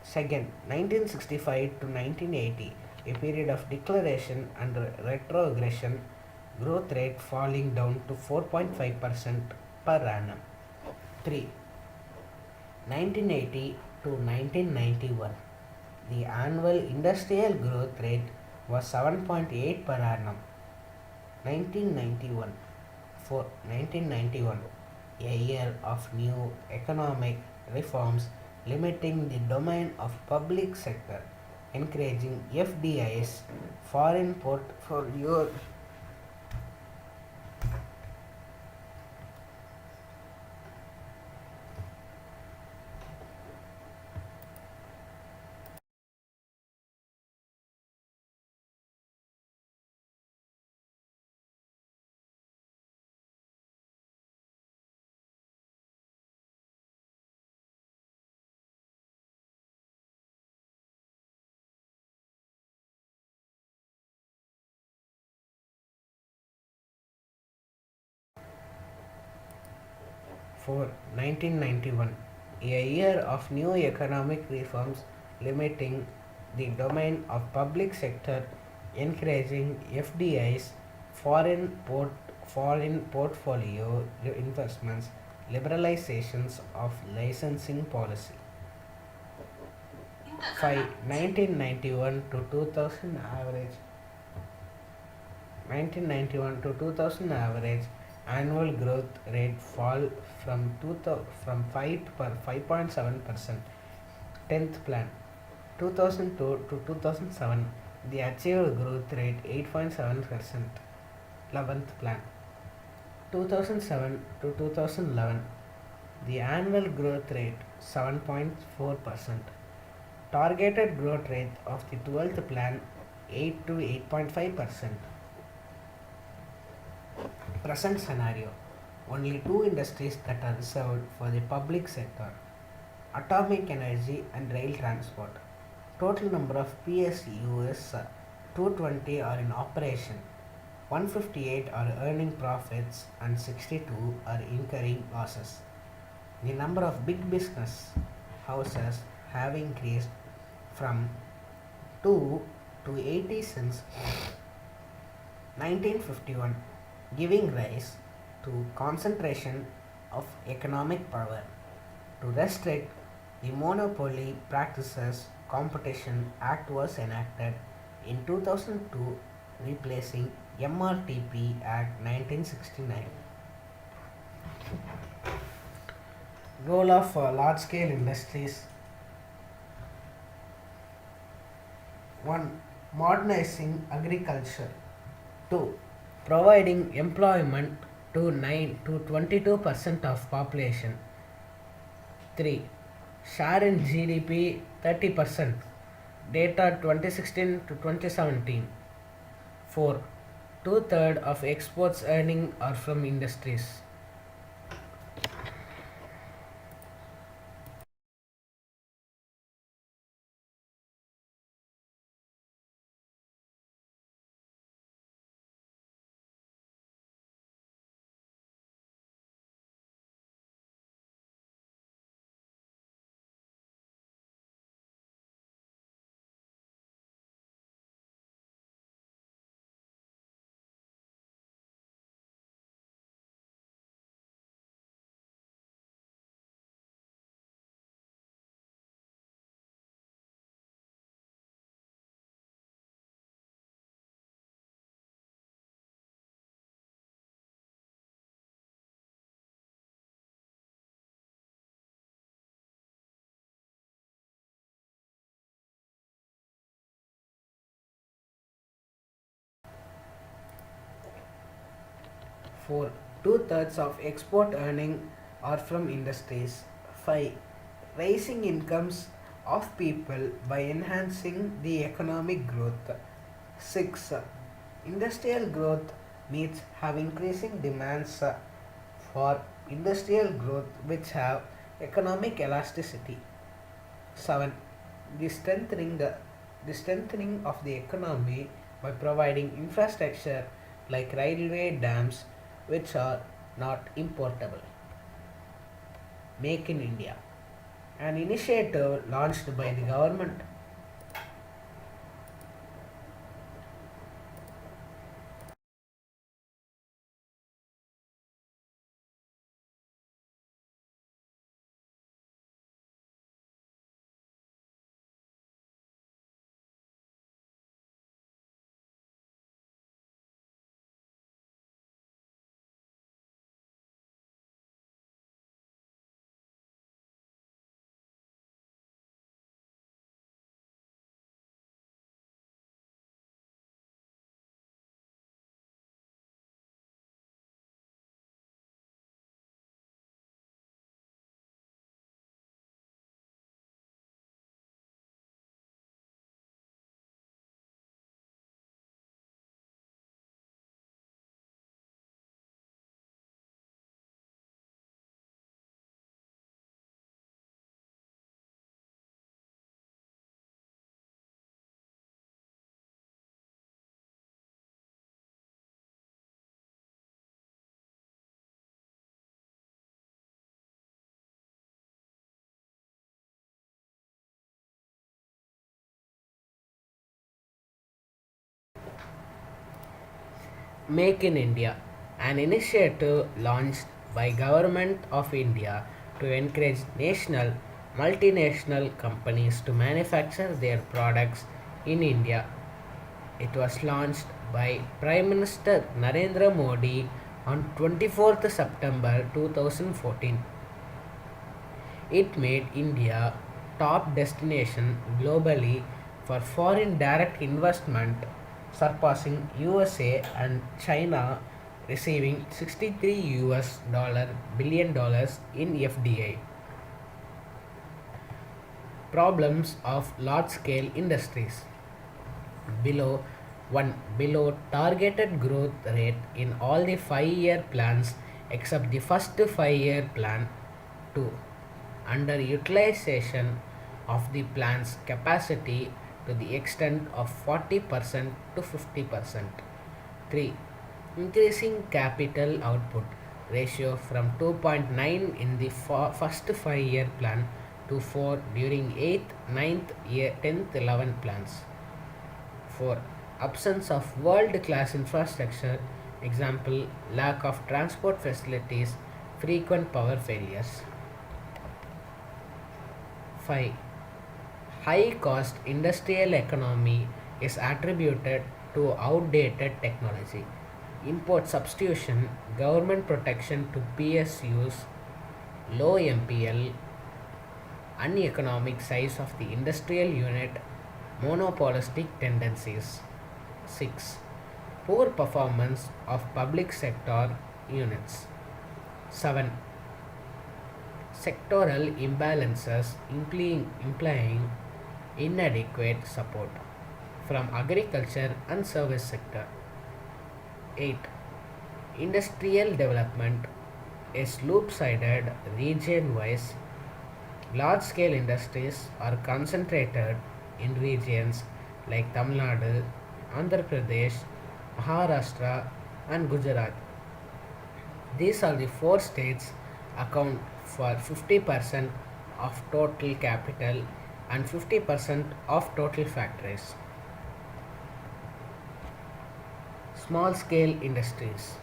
Second, 1965 to 1980, a period of declaration and retrogression, growth rate falling down to 4.5% per annum. 3. 1980 to 1991, the annual industrial growth rate was 7.8 per annum. 1991 for 1991, a year of new economic reforms limiting the domain of public sector, encouraging FDIs, foreign portfolio for 1991, a year of new economic reforms limiting the domain of public sector, encouraging FDIs, foreign portfolio investments, liberalizations of licensing policy. 5. 1991 to 2000 average 1991 to 2000 average annual growth rate fall from 5 per 5.7%. 10th plan 2002 to 2007, the achieved growth rate 8.7%. 11th plan 2007 to 2011, the annual growth rate 7.4%. Targeted growth rate of the 12th plan 8 to 8.5%. Present scenario, only two industries that are reserved for the public sector: atomic energy and rail transport. Total number of PSUs 220 are in operation, 158 are earning profits, and 62 are incurring losses. The number of big business houses have increased from 2 to 80 since 1951, giving rise to concentration of economic power. To restrict the monopoly practices, Competition Act was enacted in 2002, replacing MRTP Act 1969. Role of large scale industries. 1. Modernizing agriculture. 2. Providing employment to 9 to 22% of population. 3. Share in GDP 30%. Data 2016 to 2017. 4. Two-thirds of exports earning are from industries. 4. Two-thirds of export earning are from industries. 5. Raising incomes of people by enhancing the economic growth. 6. Industrial growth means have increasing demands for industrial growth which have economic elasticity. 7. The strengthening of the economy by providing infrastructure like railway dams which are not importable. Make in India, an initiative launched by the government. Make in India, an initiative launched by Government of India to encourage national, multinational companies to manufacture their products in India. It was launched by Prime Minister Narendra Modi on 24th September 2014. It made India top destination globally for foreign direct investment, surpassing USA and China, receiving 63 billion dollars in FDI. Problems of large scale industries. Below 1. Below targeted growth rate in all the 5-year plans except the first 5-year plan. 2. Underutilization of the plant's capacity to the extent of 40% to 50%. 3. Increasing capital output ratio from 2.9 in the first 5-year plan to 4 during 8th, 9th, 10th, 11th plans. 4. Absence of world-class infrastructure, example, lack of transport facilities, frequent power failures. 5. High cost industrial economy is attributed to outdated technology, import substitution, government protection to PSUs, low MPL, uneconomic size of the industrial unit, monopolistic tendencies. 6. Poor performance of public sector units. 7. Sectoral imbalances implying inadequate support from agriculture and service sector. 8. Industrial development is loop-sided region-wise. Large-scale industries are concentrated in regions like Tamil Nadu, Andhra Pradesh, Maharashtra, and Gujarat. These are the four states account for 50% of total capital and 50% of total factories. Small scale industries.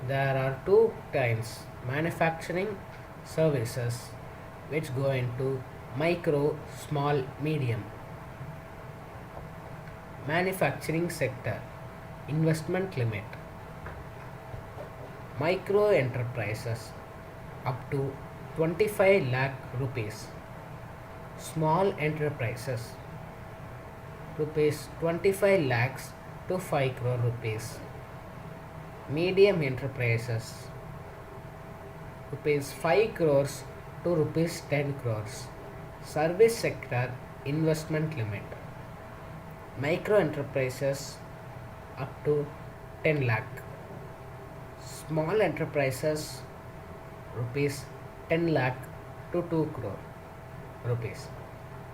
There are two kinds: manufacturing services, which go into micro, small, medium. Manufacturing sector, investment limit. Micro enterprises up to 25 lakh rupees. Small enterprises rupees 25 lakhs to 5 crore rupees. Medium enterprises rupees 5 crores to rupees 10 crores. Service sector investment limit. Micro enterprises up to 10 lakh. Small enterprises rupees 10 lakh to 2 crore rupees.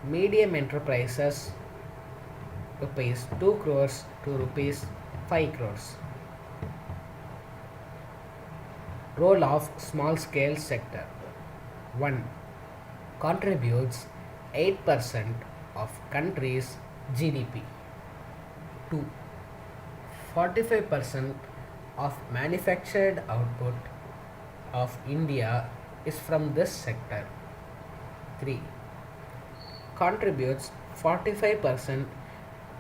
Medium enterprises rupees 2 crores to rupees 5 crores. Role of small scale sector. 1. Contributes 8% of country's GDP. 2. 45% of manufactured output of India is from this sector. 3. Contributes 45%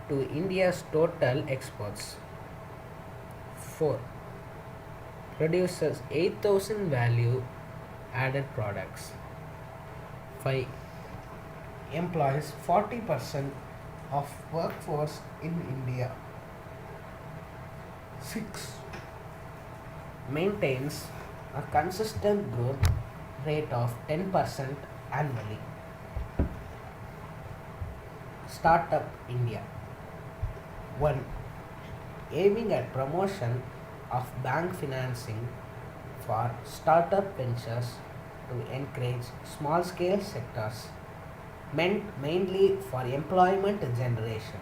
to India's total exports. 4. Produces 8,000 value added products. 5. Employs 40% of workforce in India. 6. Maintains a consistent growth rate of 10% annually. Startup India. 1. Aiming at promotion of bank financing for startup ventures to encourage small scale sectors, meant mainly for employment generation.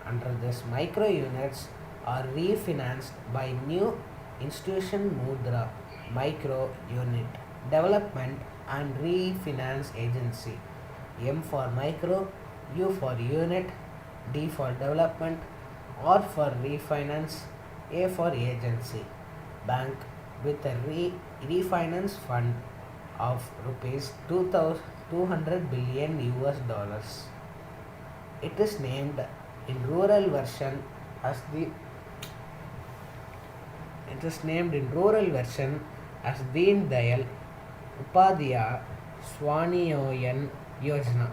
Under this, micro units are refinanced by new institution Mudra Micro Unit Development and Refinance Agency. M for micro, U for unit, D for development, R for refinance, A for agency. Bank with a refinance fund of rupees 200 billion US dollars. It is named in rural version as Deen Dayal Upadhyaya Swaniyojan Yojana.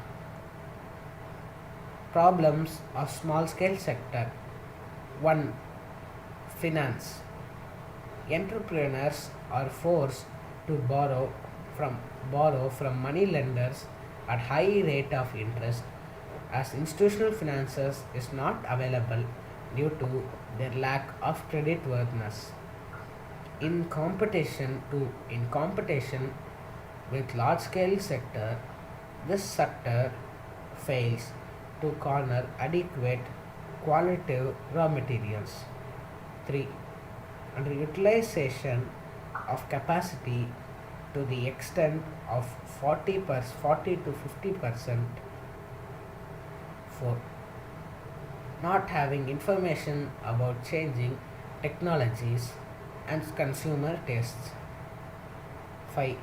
Problems of small scale sector. 1. Finance. Entrepreneurs are forced to borrow from money lenders at high rate of interest, as institutional finances is not available due to their lack of creditworthiness. In competition with large scale sector, this sector fails to garner adequate qualitative raw materials. 3. Underutilization of capacity to the extent of 40 to 50%. 4. Not having information about changing technologies and consumer tastes. 5.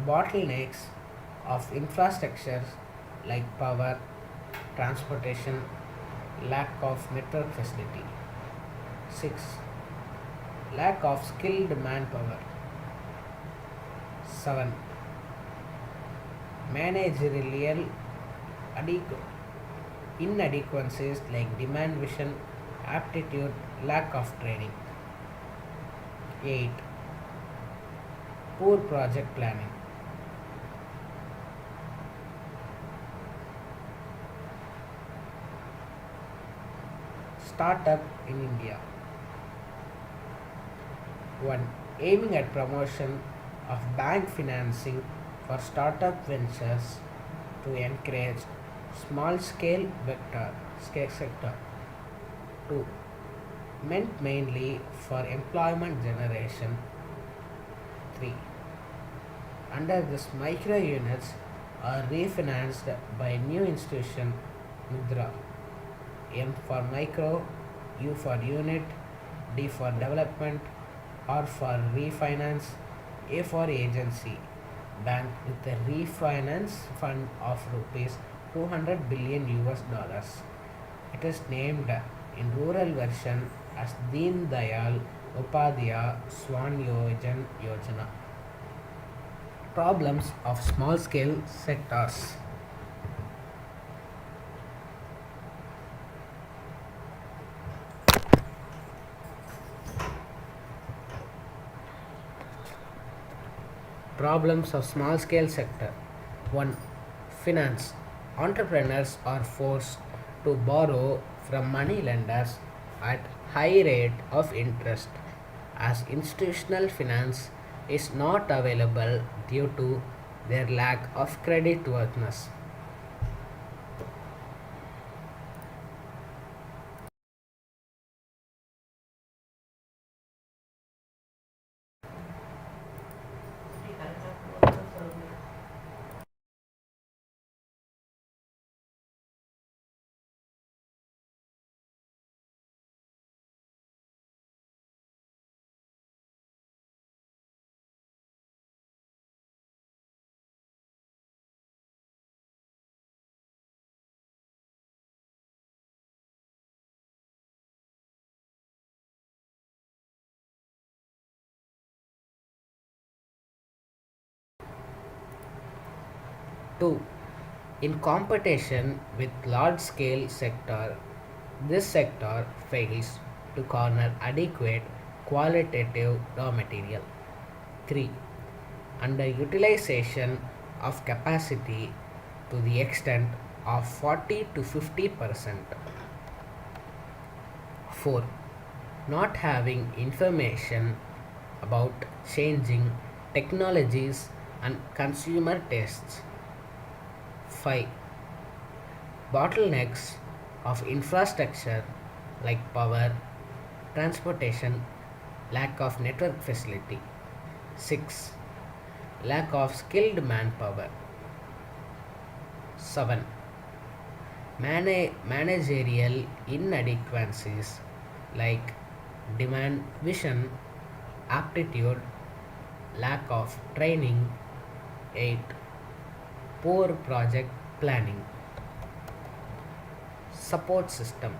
Bottlenecks of infrastructures like power, transportation, lack of network facility. 6. Lack of skilled manpower. 7. Managerial adequ- inadequacies like demand vision, aptitude, lack of training. 8. Poor project planning. Startup in India. 1. Aiming at promotion of bank financing for startup ventures to encourage small scale sector. 2. Meant mainly for employment generation. 3. Under this, micro units are refinanced by new institution Mudra. M for micro, U for unit, D for development, R for refinance, A for agency. Bank with a refinance fund of rupees 200 billion US dollars. It is named in rural version as Deen Dayal Upadhyaya Swan Yojana. Problems of small scale sectors. Problems of small scale sector. 1. Finance. Entrepreneurs are forced to borrow from money lenders at high rate of interest as institutional finance is not available due to their lack of creditworthiness. 2. In competition with large scale sector, this sector fails to corner adequate qualitative raw material. 3. Underutilization of capacity to the extent of 40 to 50%. 4. Not having information about changing technologies and consumer tastes. 5. Bottlenecks of infrastructure like power, transportation, lack of network facility. 6. Lack of skilled manpower. 7. Managerial inadequacies like demand vision, aptitude, lack of training. 8. Poor project planning. Support system.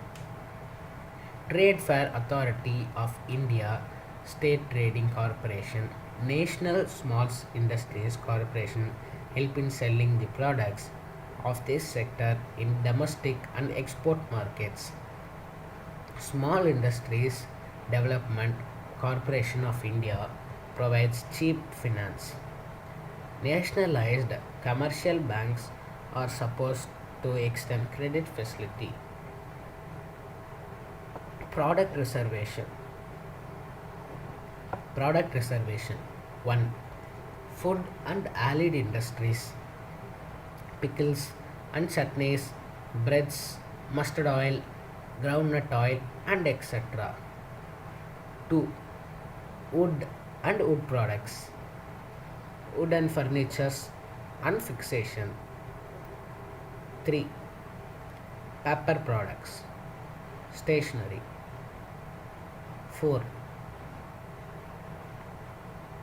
Trade Fair Authority of India, State Trading Corporation, National Small Industries Corporation help in selling the products of this sector in domestic and export markets. Small Industries Development Corporation of India provides cheap finance. Nationalized commercial banks are supposed to extend credit facility. Product reservation. Product reservation. 1. Food and allied industries. Pickles and chutneys, breads, mustard oil, groundnut oil, and etc. 2. Wood and wood products. Wooden furnitures and fixation. 3. Paper products. Stationery. 4.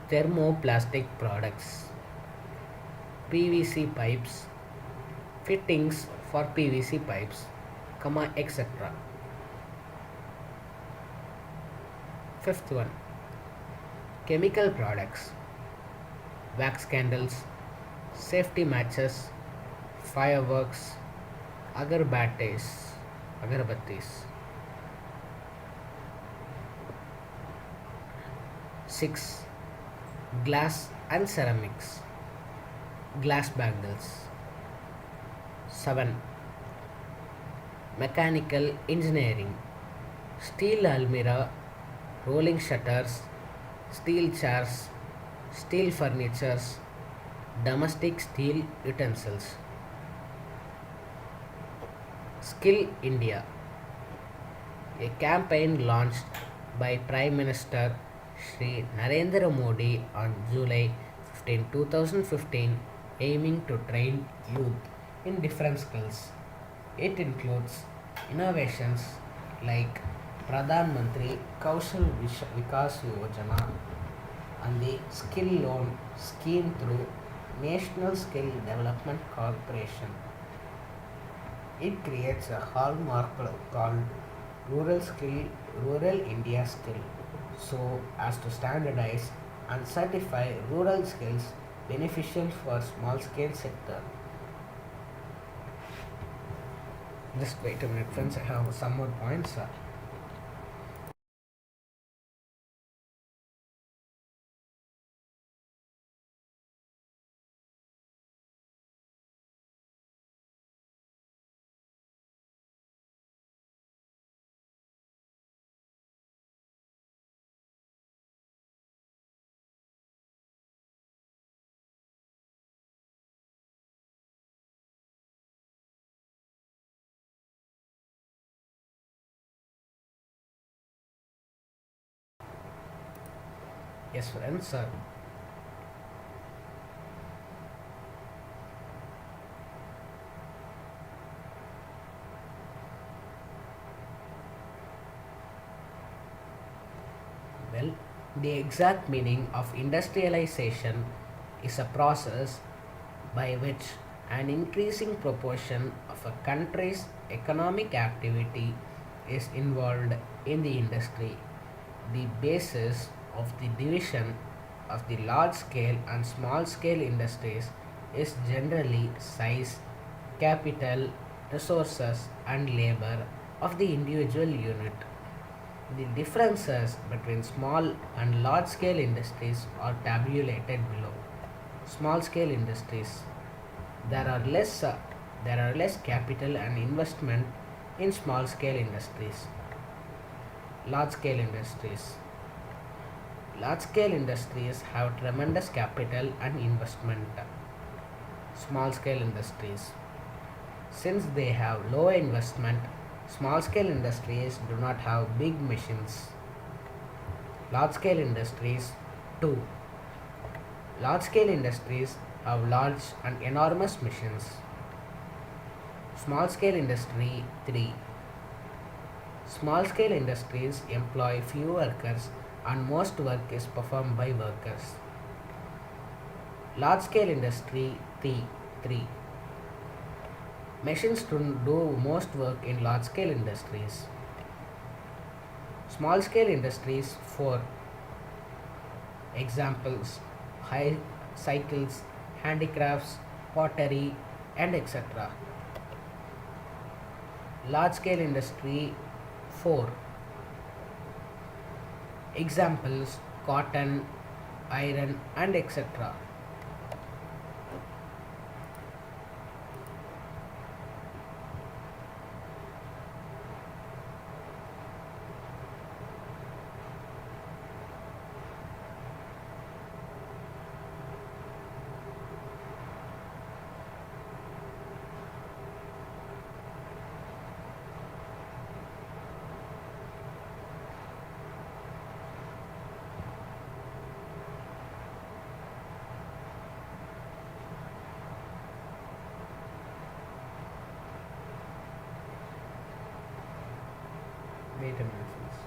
Thermoplastic products. PVC pipes, fittings for PVC pipes, etc. Fifth one, chemical products, wax candles, safety matches, fireworks, agarbates, agarbattis. 6. Glass and ceramics, glass bangles. 7. Mechanical engineering, steel almirah, rolling shutters, steel chairs, steel furnitures, domestic steel utensils. Skill India, a campaign launched by Prime Minister Shri Narendra Modi on July 15, 2015, aiming to train youth in different skills. It includes innovations like Pradhan Mantri Kaushal Vikas Yojana and the skill loan scheme through National Skill Development Corporation. It creates a hallmark called Rural India Skill, so as to standardize and certify rural skills beneficial for small scale sector. Just wait a minute, friends. I have some more points. Yes, friends. Well, the exact meaning of industrialization is a process by which an increasing proportion of a country's economic activity is involved in the industry. The basis of the division of the large scale and small scale industries is generally size, capital, resources, and labor of the individual unit. The differences between small and large scale industries are tabulated below. Small scale industries, there are less uh, there are less capital and investment in small scale industries. Large scale industries, large scale industries have tremendous capital and investment. Small scale industries, since they have low investment, small scale industries do not have big machines. Large scale industries 2. Large scale industries have large and enormous machines. Small scale industry 3. Small scale industries employ few workers and most work is performed by workers. Large scale industry 3. Machines do most work in large scale industries. Small scale industries 4. Examples: high cycles, handicrafts, pottery, and etc. Large scale industry 4. Examples: cotton, iron, and etc. Wait a minute, please.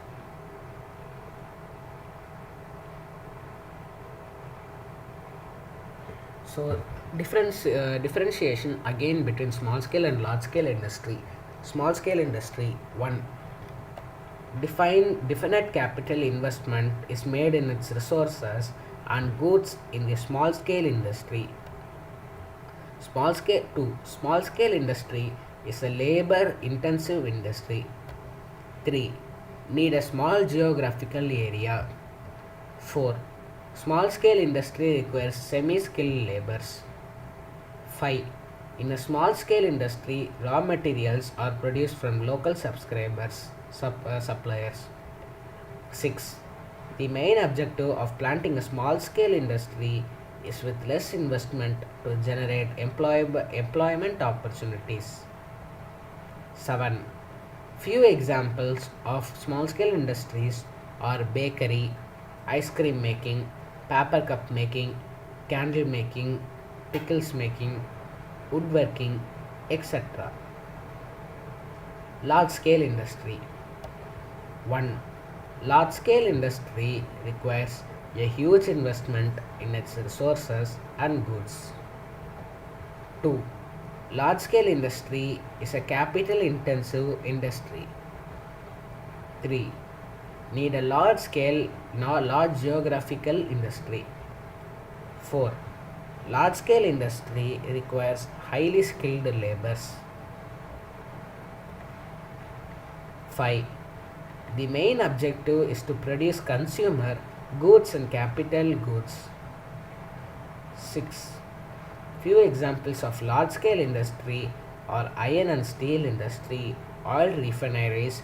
So, differentiation again between small scale and large scale industry. Small scale industry 1. Definite capital investment is made in its resources and goods in the small scale industry. Small scale 2. Small scale industry is a labor intensive industry. 3. Need a small geographical area. 4. Small scale industry requires semi skilled laborers. 5. In a small scale industry, raw materials are produced from local suppliers. 6. The main objective of planting a small scale industry is with less investment to generate employment opportunities. 7. Few examples of small scale industries are bakery, ice cream making, paper cup making, candle making, pickles making, woodworking, etc. Large scale industry. 1. Large scale industry requires a huge investment in its resources and goods. 2. Large scale industry is a capital intensive industry. 3. Need a large scale, large geographical industry. 4. Large scale industry requires highly skilled laborers. 5. The main objective is to produce consumer goods and capital goods. 6. Few examples of large scale industry are iron and steel industry, oil refineries,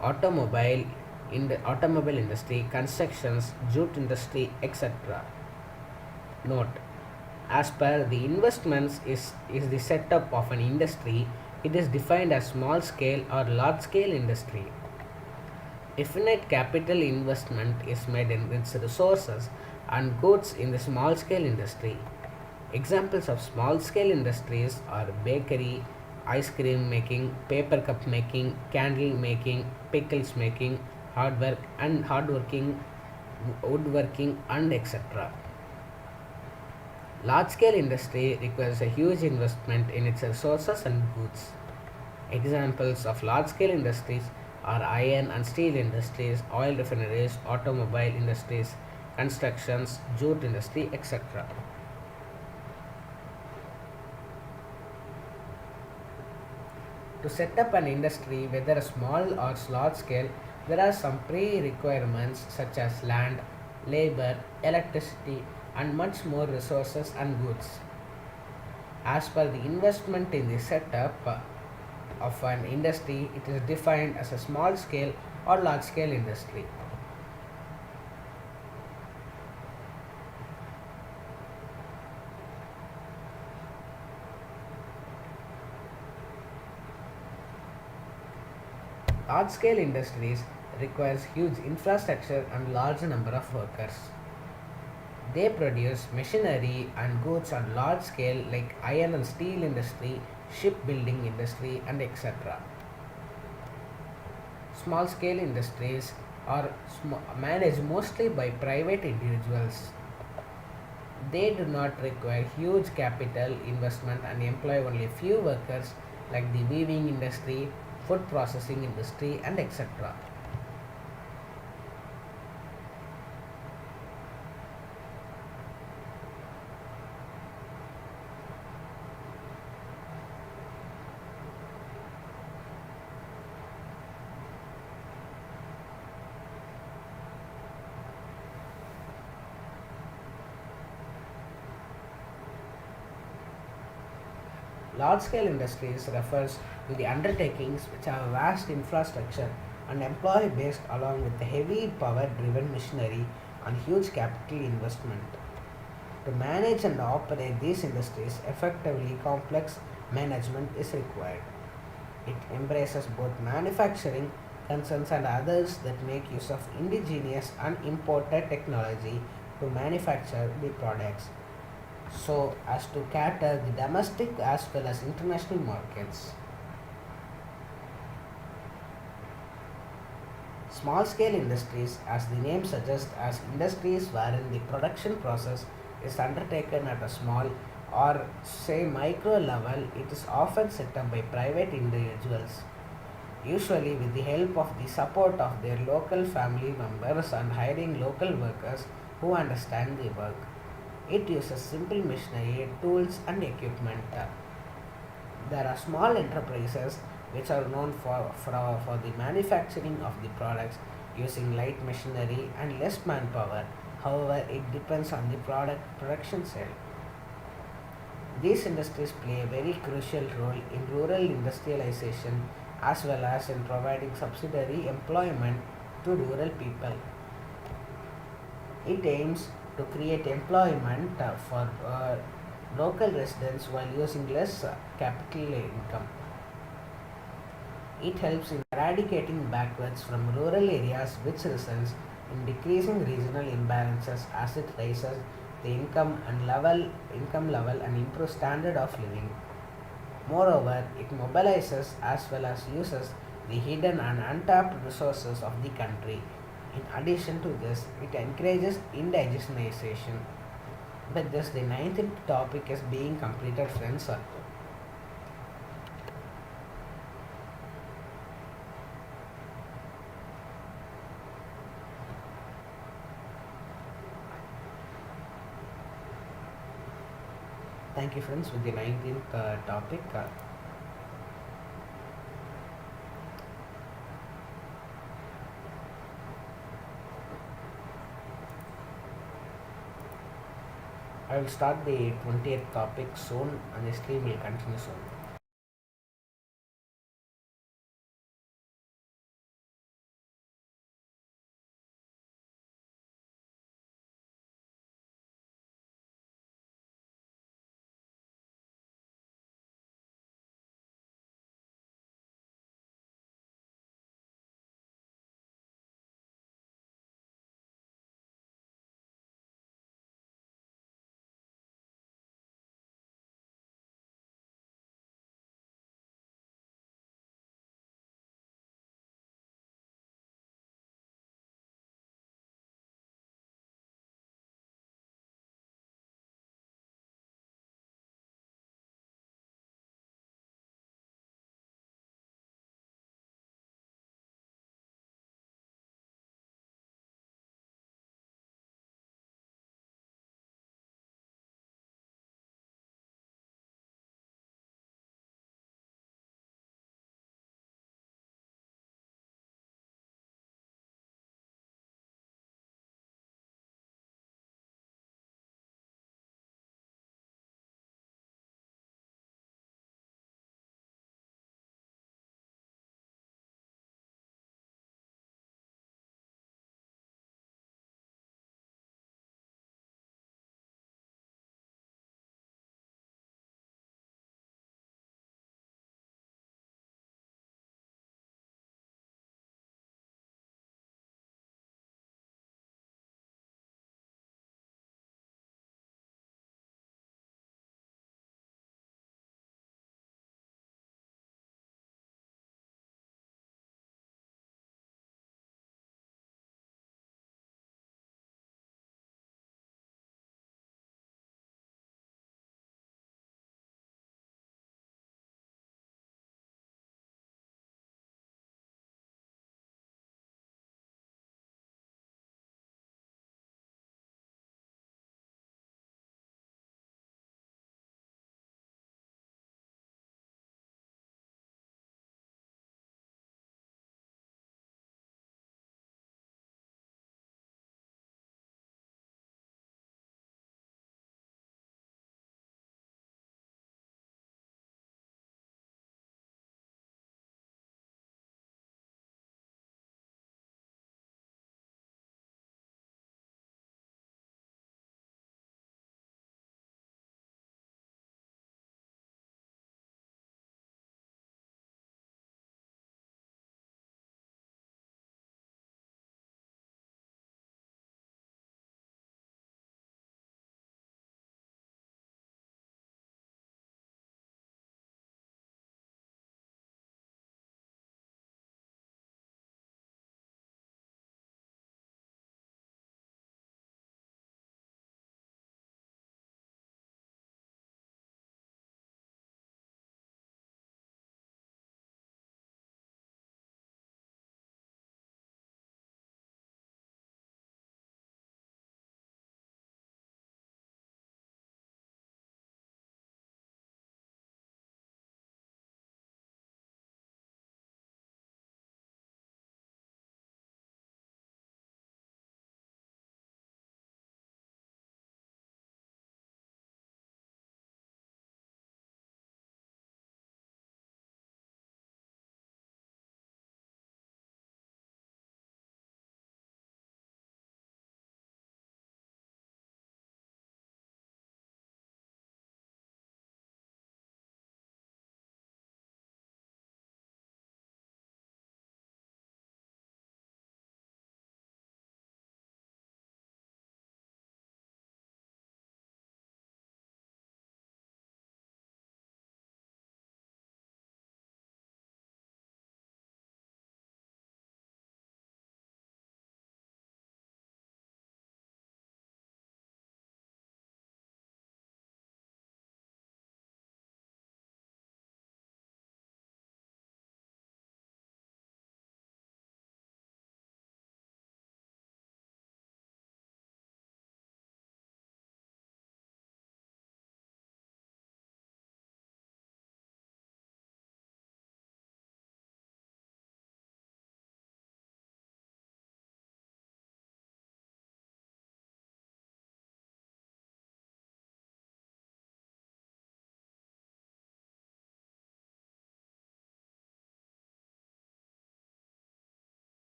automobile industry, constructions, jute industry, etc. Note: as per the investments is the setup of an industry, it is defined as small scale or large scale industry. Definite capital investment is made in its resources and goods in the small scale industry. Examples of small scale industries are bakery, ice cream making, paper cup making, candle making, pickles making, hardworking, woodworking, and etc. Large scale industry requires a huge investment in its resources and goods. Examples of large scale industries are iron and steel industries, oil refineries, automobile industries, constructions, jute industry, etc. To set up an industry, whether a small or large scale, there are some pre-requirements such as land, labor, electricity, and much more resources and goods. As per the investment in the setup of an industry, it is defined as a small scale or large scale industry. Large scale industries requires huge infrastructure and large number of workers. They produce machinery and goods on large scale like iron and steel industry, shipbuilding industry, and etc. Small scale industries are managed mostly by private individuals. They do not require huge capital investment and employ only few workers like the weaving industry, food processing industry, and etc. Large scale industries refers to the undertakings which have vast infrastructure and employee based along with heavy power driven machinery and huge capital investment. To manage and operate these industries effectively, complex management is required. It embraces both manufacturing concerns and others that make use of indigenous and imported technology to manufacture the products so as to cater the domestic as well as international markets. Small scale industries, as the name suggests, as industries wherein the production process is undertaken at a small or say micro level, it is often set up by private individuals, usually with the help of the support of their local family members and hiring local workers who understand the work. It uses simple machinery, tools, and equipment. There are small enterprises which are known for the manufacturing of the products using light machinery and less manpower. However, it depends on the production side. These industries play a very crucial role in rural industrialization as well as in providing subsidiary employment to rural people. It aims to create employment for local residents while using less capital income. It helps in eradicating backwards from rural areas, which results in decreasing regional imbalances as it raises the income level and improves standard of living. Moreover, it mobilizes as well as uses the hidden and untapped resources of the country. In addition to this, it encourages indigenization. With this, the ninth topic is being completed, friends. Thank you, friends, with the 19th topic. I will start the 20th topic soon and the stream will continue soon.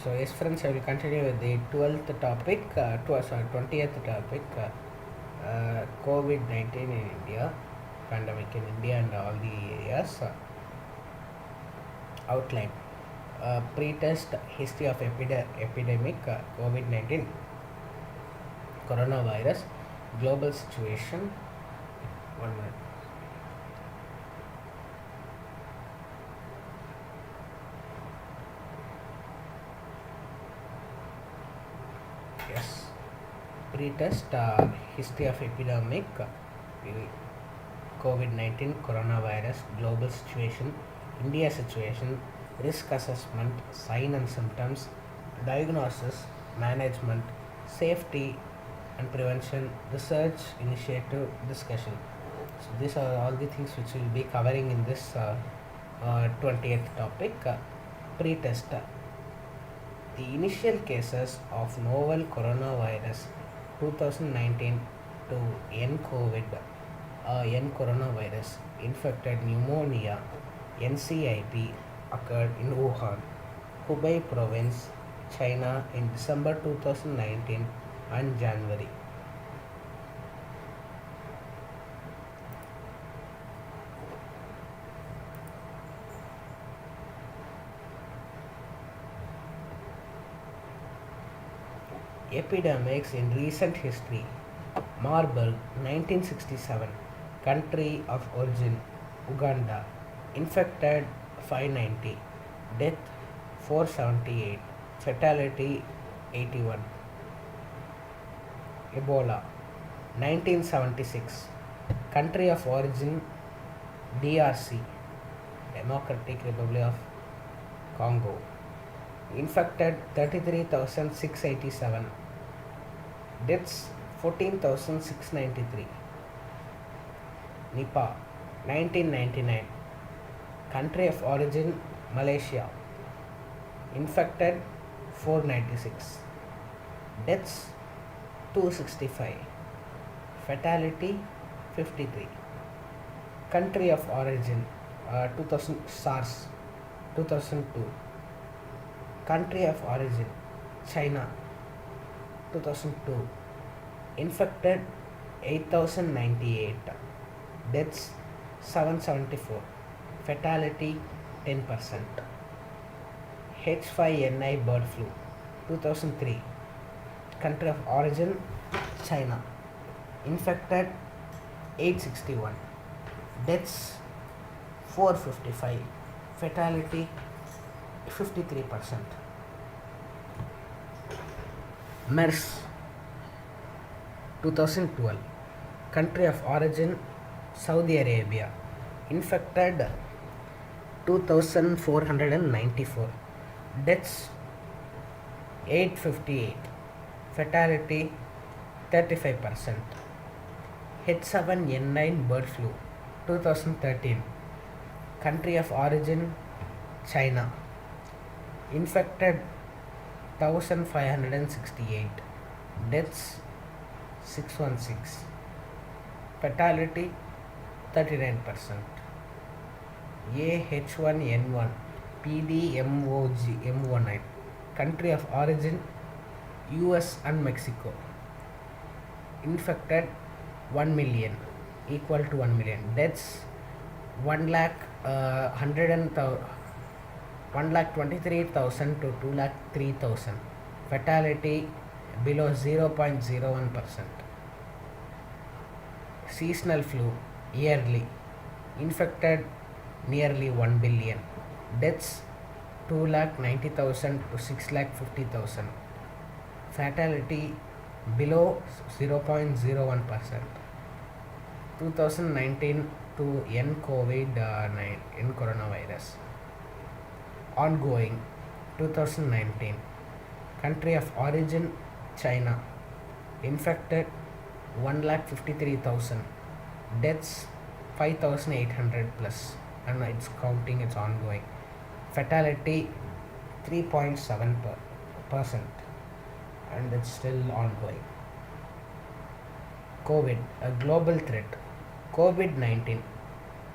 So yes friends, I will continue with the 12th topic, 20th topic, COVID-19 in India, pandemic in India and all the areas. Outline, pre-test history of epidemic, COVID-19, coronavirus, global situation. 1 minute. Yes. Pre-test history of epidemic, COVID-19, coronavirus, global situation, India situation, risk assessment, sign and symptoms, diagnosis, management, safety and prevention, research, initiative, discussion. So these are all the things which we'll be covering in this 20th topic. Pre-test. The initial cases of novel coronavirus 2019 to N coronavirus infected pneumonia NCIP occurred in Wuhan, Hubei province, China in December 2019 and January. Epidemics in recent history. Marburg 1967, country of origin Uganda, infected 590, death 478, fatality 81. Ebola 1976, country of origin DRC, Democratic Republic of Congo, infected 33,687, deaths 14,693. Nipah 1999, country of origin Malaysia, infected 496, deaths 265, fatality 53. Country of origin 2000 SARS 2002, country of origin China 2002, infected 8098, deaths 774, fatality 10%. H5N1 bird flu 2003, country of origin China, infected 861, deaths 455, fatality 53%. MERS 2012, country of origin Saudi Arabia, infected 2494, deaths 858, fatality 35%. H7N9 bird flu 2013, country of origin China, infected 1568, deaths 616, fatality 39%. AH1N1 PDMOG 19, country of origin US and Mexico, infected 1 million, equal to 1 million, deaths 1,23,000 to 2,03,000, fatality below 0.01%. Seasonal flu yearly, infected nearly 1 billion, deaths 2,90,000 to 6,50,000, fatality below 0.01%. 2019 to N COVID-9 in coronavirus. Ongoing 2019, country of origin China, infected 1,53,000, deaths 5,800 plus, and it's counting, it's ongoing. Fatality 3.7%, and it's still ongoing. COVID, a global threat. COVID-19,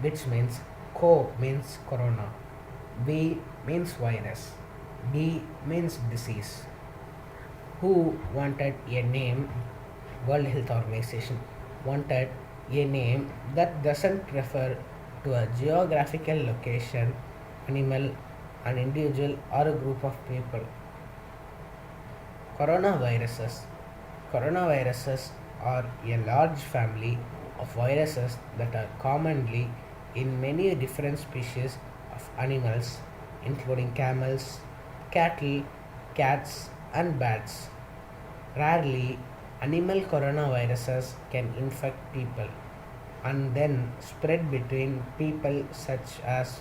which means CO means corona, V means virus, D means disease. Who wanted a name? World Health Organization wanted a name that doesn't refer to a geographical location, animal, an individual, or a group of people. Coronaviruses. Coronaviruses are a large family of viruses that are commonly in many different species of animals, including camels, cattle, cats, and bats. Rarely, animal coronaviruses can infect people and then spread between people, such as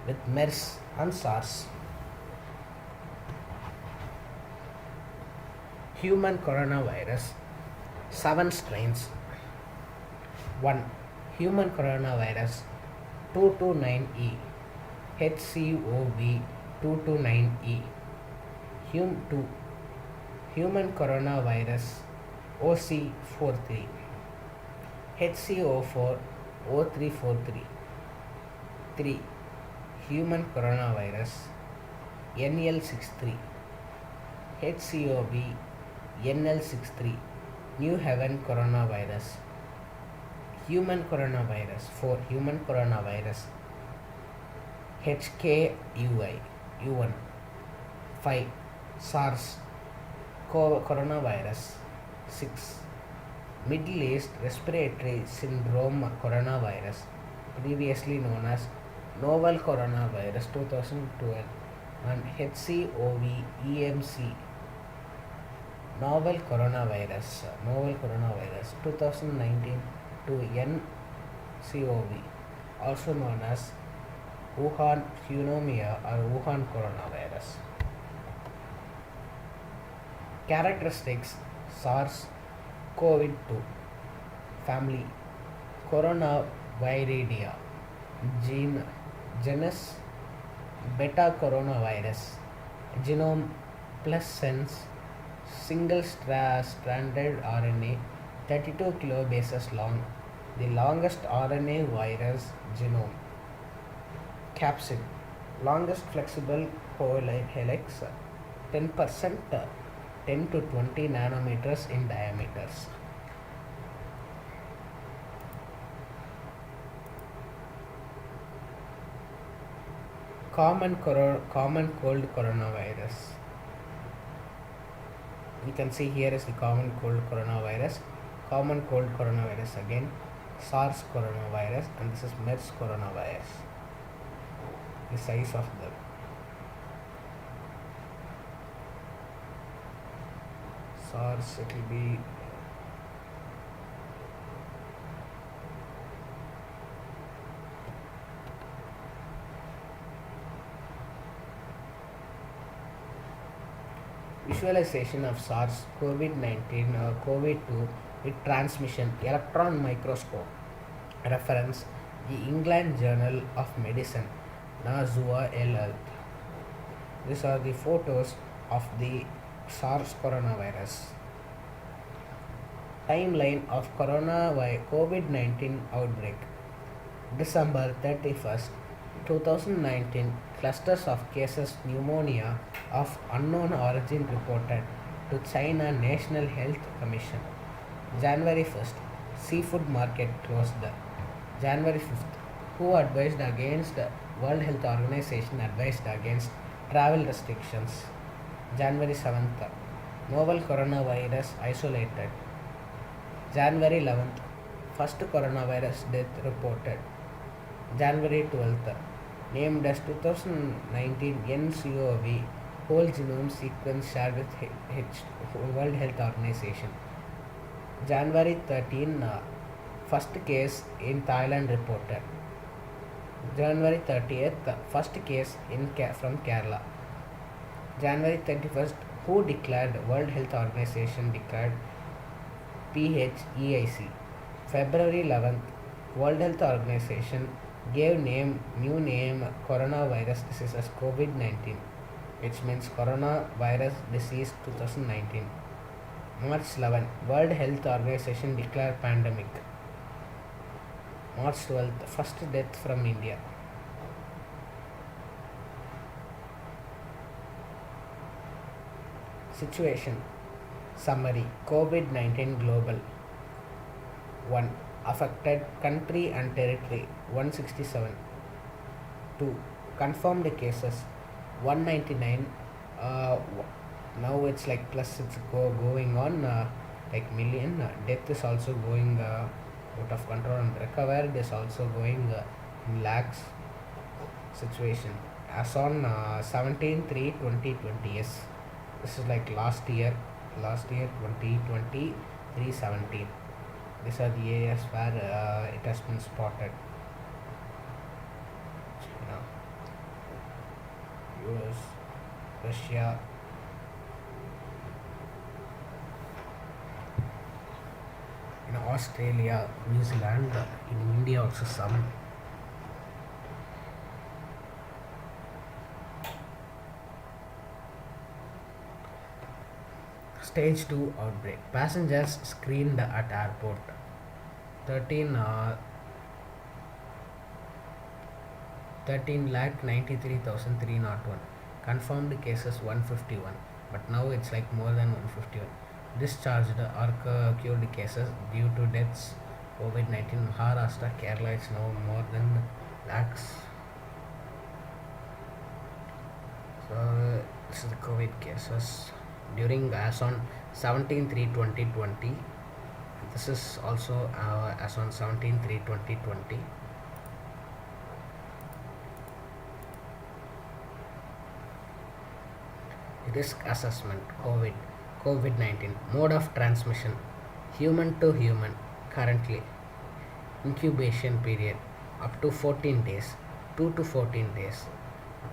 with MERS and SARS. Human coronavirus, 7 strains. 1. Human coronavirus 229E, HCOV 229E. 2. Human coronavirus OC43, HCO4 O343. 3. Human coronavirus NL63, HCOV NL63, New Haven coronavirus. Human coronavirus 4. Human coronavirus HKUI U1. 5. SARS coronavirus. 6. Middle East Respiratory Syndrome coronavirus, previously known as novel coronavirus 2012, and HCOV EMC novel coronavirus 2019 to NCOV, also known as Wuhan pneumonia or Wuhan coronavirus. Characteristics: SARS-CoV-2 family, Coronaviridae, genus beta coronavirus, genome plus sense, single stranded RNA 32 kilobases long, the longest RNA virus genome. Capsid, longest flexible helix, 10%, 10 to 20 nanometers in diameters. Common cold coronavirus. You can see here is the common cold coronavirus. Common cold coronavirus again, SARS coronavirus, and this is MERS coronavirus. The size of the SARS, it will be visualization of SARS COVID-19 or COVID-2 with transmission electron microscope. Reference: the England Journal of Medicine, Nazua El. These are the photos of the SARS coronavirus. Timeline of COVID-19 outbreak. December 31st, 2019, clusters of cases pneumonia of unknown origin reported to China National Health Commission. January 1st, seafood market closed. January 5th, World Health Organization advised against travel restrictions. January 7th, novel coronavirus isolated. January 11th, first coronavirus death reported. January 12th, named as 2019 NCOV, whole genome sequence shared with World Health Organization. January 13, first case in Thailand reported. January 30th, first case from Kerala. January 31st, World Health Organization declared PHEIC. February 11th, World Health Organization gave new name coronavirus disease as COVID-19, which means coronavirus disease 2019. March 11, World Health Organization declared pandemic. March 12th, first death from India. Situation summary: COVID 19 global 1. Affected country and territory 167. 2. Confirmed cases 199. Now it's like plus it's going on like million. Death is also going out of control, and recovered is also going in lakhs. Situation as on 17/3/2020. Yes, this is like last year 2020 3/17. These are the areas where it has been spotted. China, US, Russia, in Australia, New Zealand, in India also some. Stage 2 outbreak. Passengers screened at airport. 13 lakh 93,301. Confirmed cases 151. But now it's like more than 151. Discharged or cured cases due to deaths. COVID-19 Maharashtra, Kerala is now more than lakhs. So this is the COVID cases during as on 17/3/2020. This is also as on 17/3/2020. Risk assessment. COVID-19 mode of transmission human to human. Currently incubation period up to 14 days, 2 to 14 days.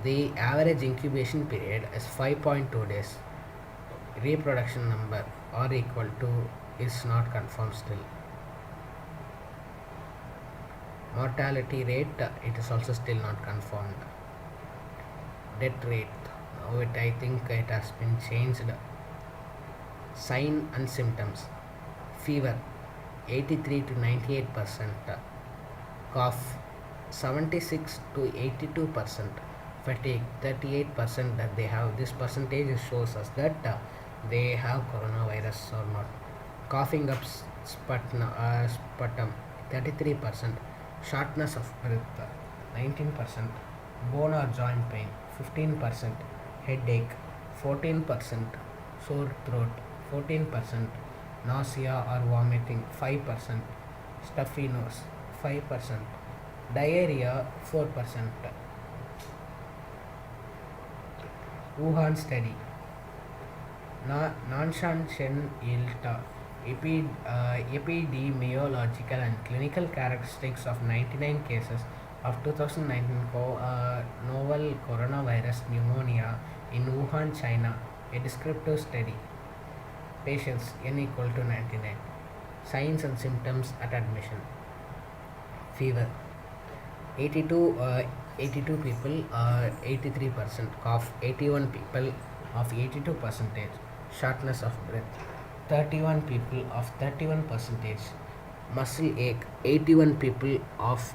The average incubation period is 5.2 days. Reproduction number or equal to is not confirmed still. Mortality rate, it is also still not confirmed. Death rate, now I think it has been changed. Sign and symptoms: fever 83 to 98%, cough 76 to 82%, fatigue 38%. That they have this percentage shows us that they have coronavirus or not. Coughing up sputum 33%, shortness of breath 19%, bone or joint pain 15%, headache 14%, sore throat 14%, nausea or vomiting 5%, stuffy nose 5%, diarrhea 4%. Wuhan study. Nanshan Chen Ilta epidemiological and clinical characteristics of 99 cases of 2019 novel coronavirus pneumonia in Wuhan, China. A descriptive study. Patients n equal to 99. Signs and symptoms at admission: fever 82 people, 83%, cough 81 people of 82%, shortness of breath 31 people of 31%, muscle ache 81 people of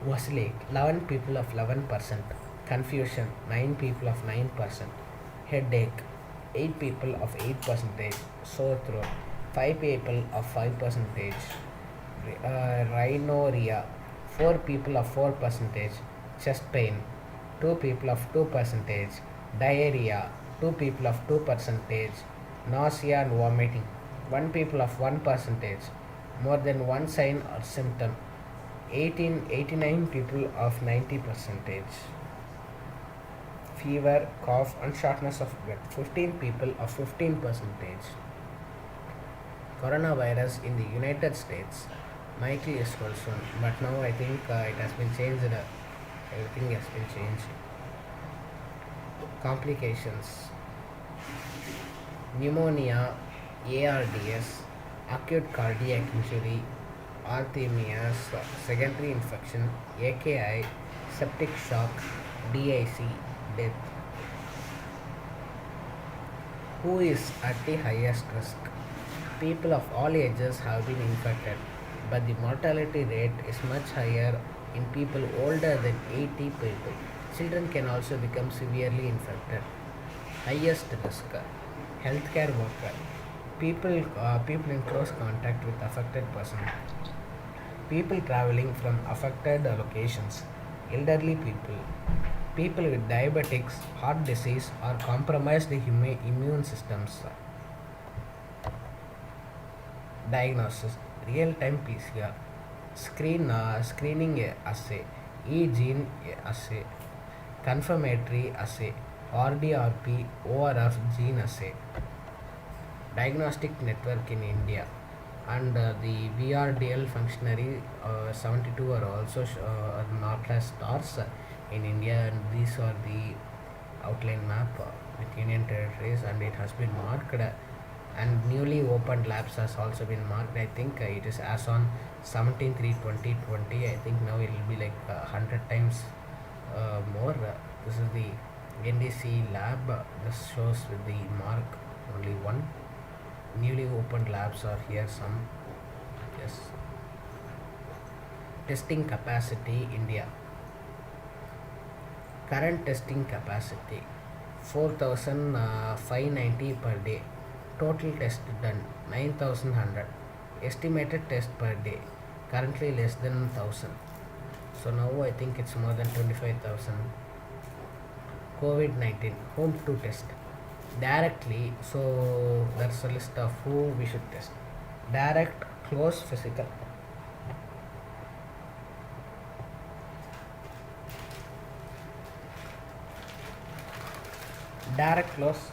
muscle ache 11 people of 11%, confusion 9 people of 9%, headache 8 people of 8%, sore throat 5 people of 5%, rhinorrhea 4 people of 4%, chest pain 2 people of 2%, diarrhea 2 people of 2%, nausea and vomiting 1 people of 1%, more than one sign or symptom 89 people of 90%, fever, cough and shortness of breath 15 people of 15%. Coronavirus in the United States, Michael is Wilson, but now I think it has been changed. Everything has been changed. Complications: pneumonia, ARDS, acute cardiac injury, arrhythmias, secondary infection, AKI, septic shock, DIC, death. Who is at the highest risk? People of all ages have been infected, but the mortality rate is much higher in people older than 80 people. Children can also become severely infected. Highest risk, healthcare worker, people in close contact with affected person, people traveling from affected locations, elderly people, people with diabetics, heart disease, or compromised immune systems. Diagnosis: real-time PCR, screening assay, e-gene assay, confirmatory assay, RDRP, ORF gene assay. Diagnostic network in India, and the VRDL functionary 72 are also marked as stars in India, and these are the outline map with Union territories, and it has been marked and newly opened labs has also been marked. I think it is as on 17/3/2020. I think now it will be like 100 times more. This is the NDC lab. This shows with the mark only one. Newly opened labs are here some. Yes. Testing capacity India. Current testing capacity 4,590 per day. Total test done 9,100. Estimated test per day currently less than 1,000. So now I think it's more than 25,000. COVID-19 home to test directly. So that's a list of who we should test. Direct, close, physical. Direct, close,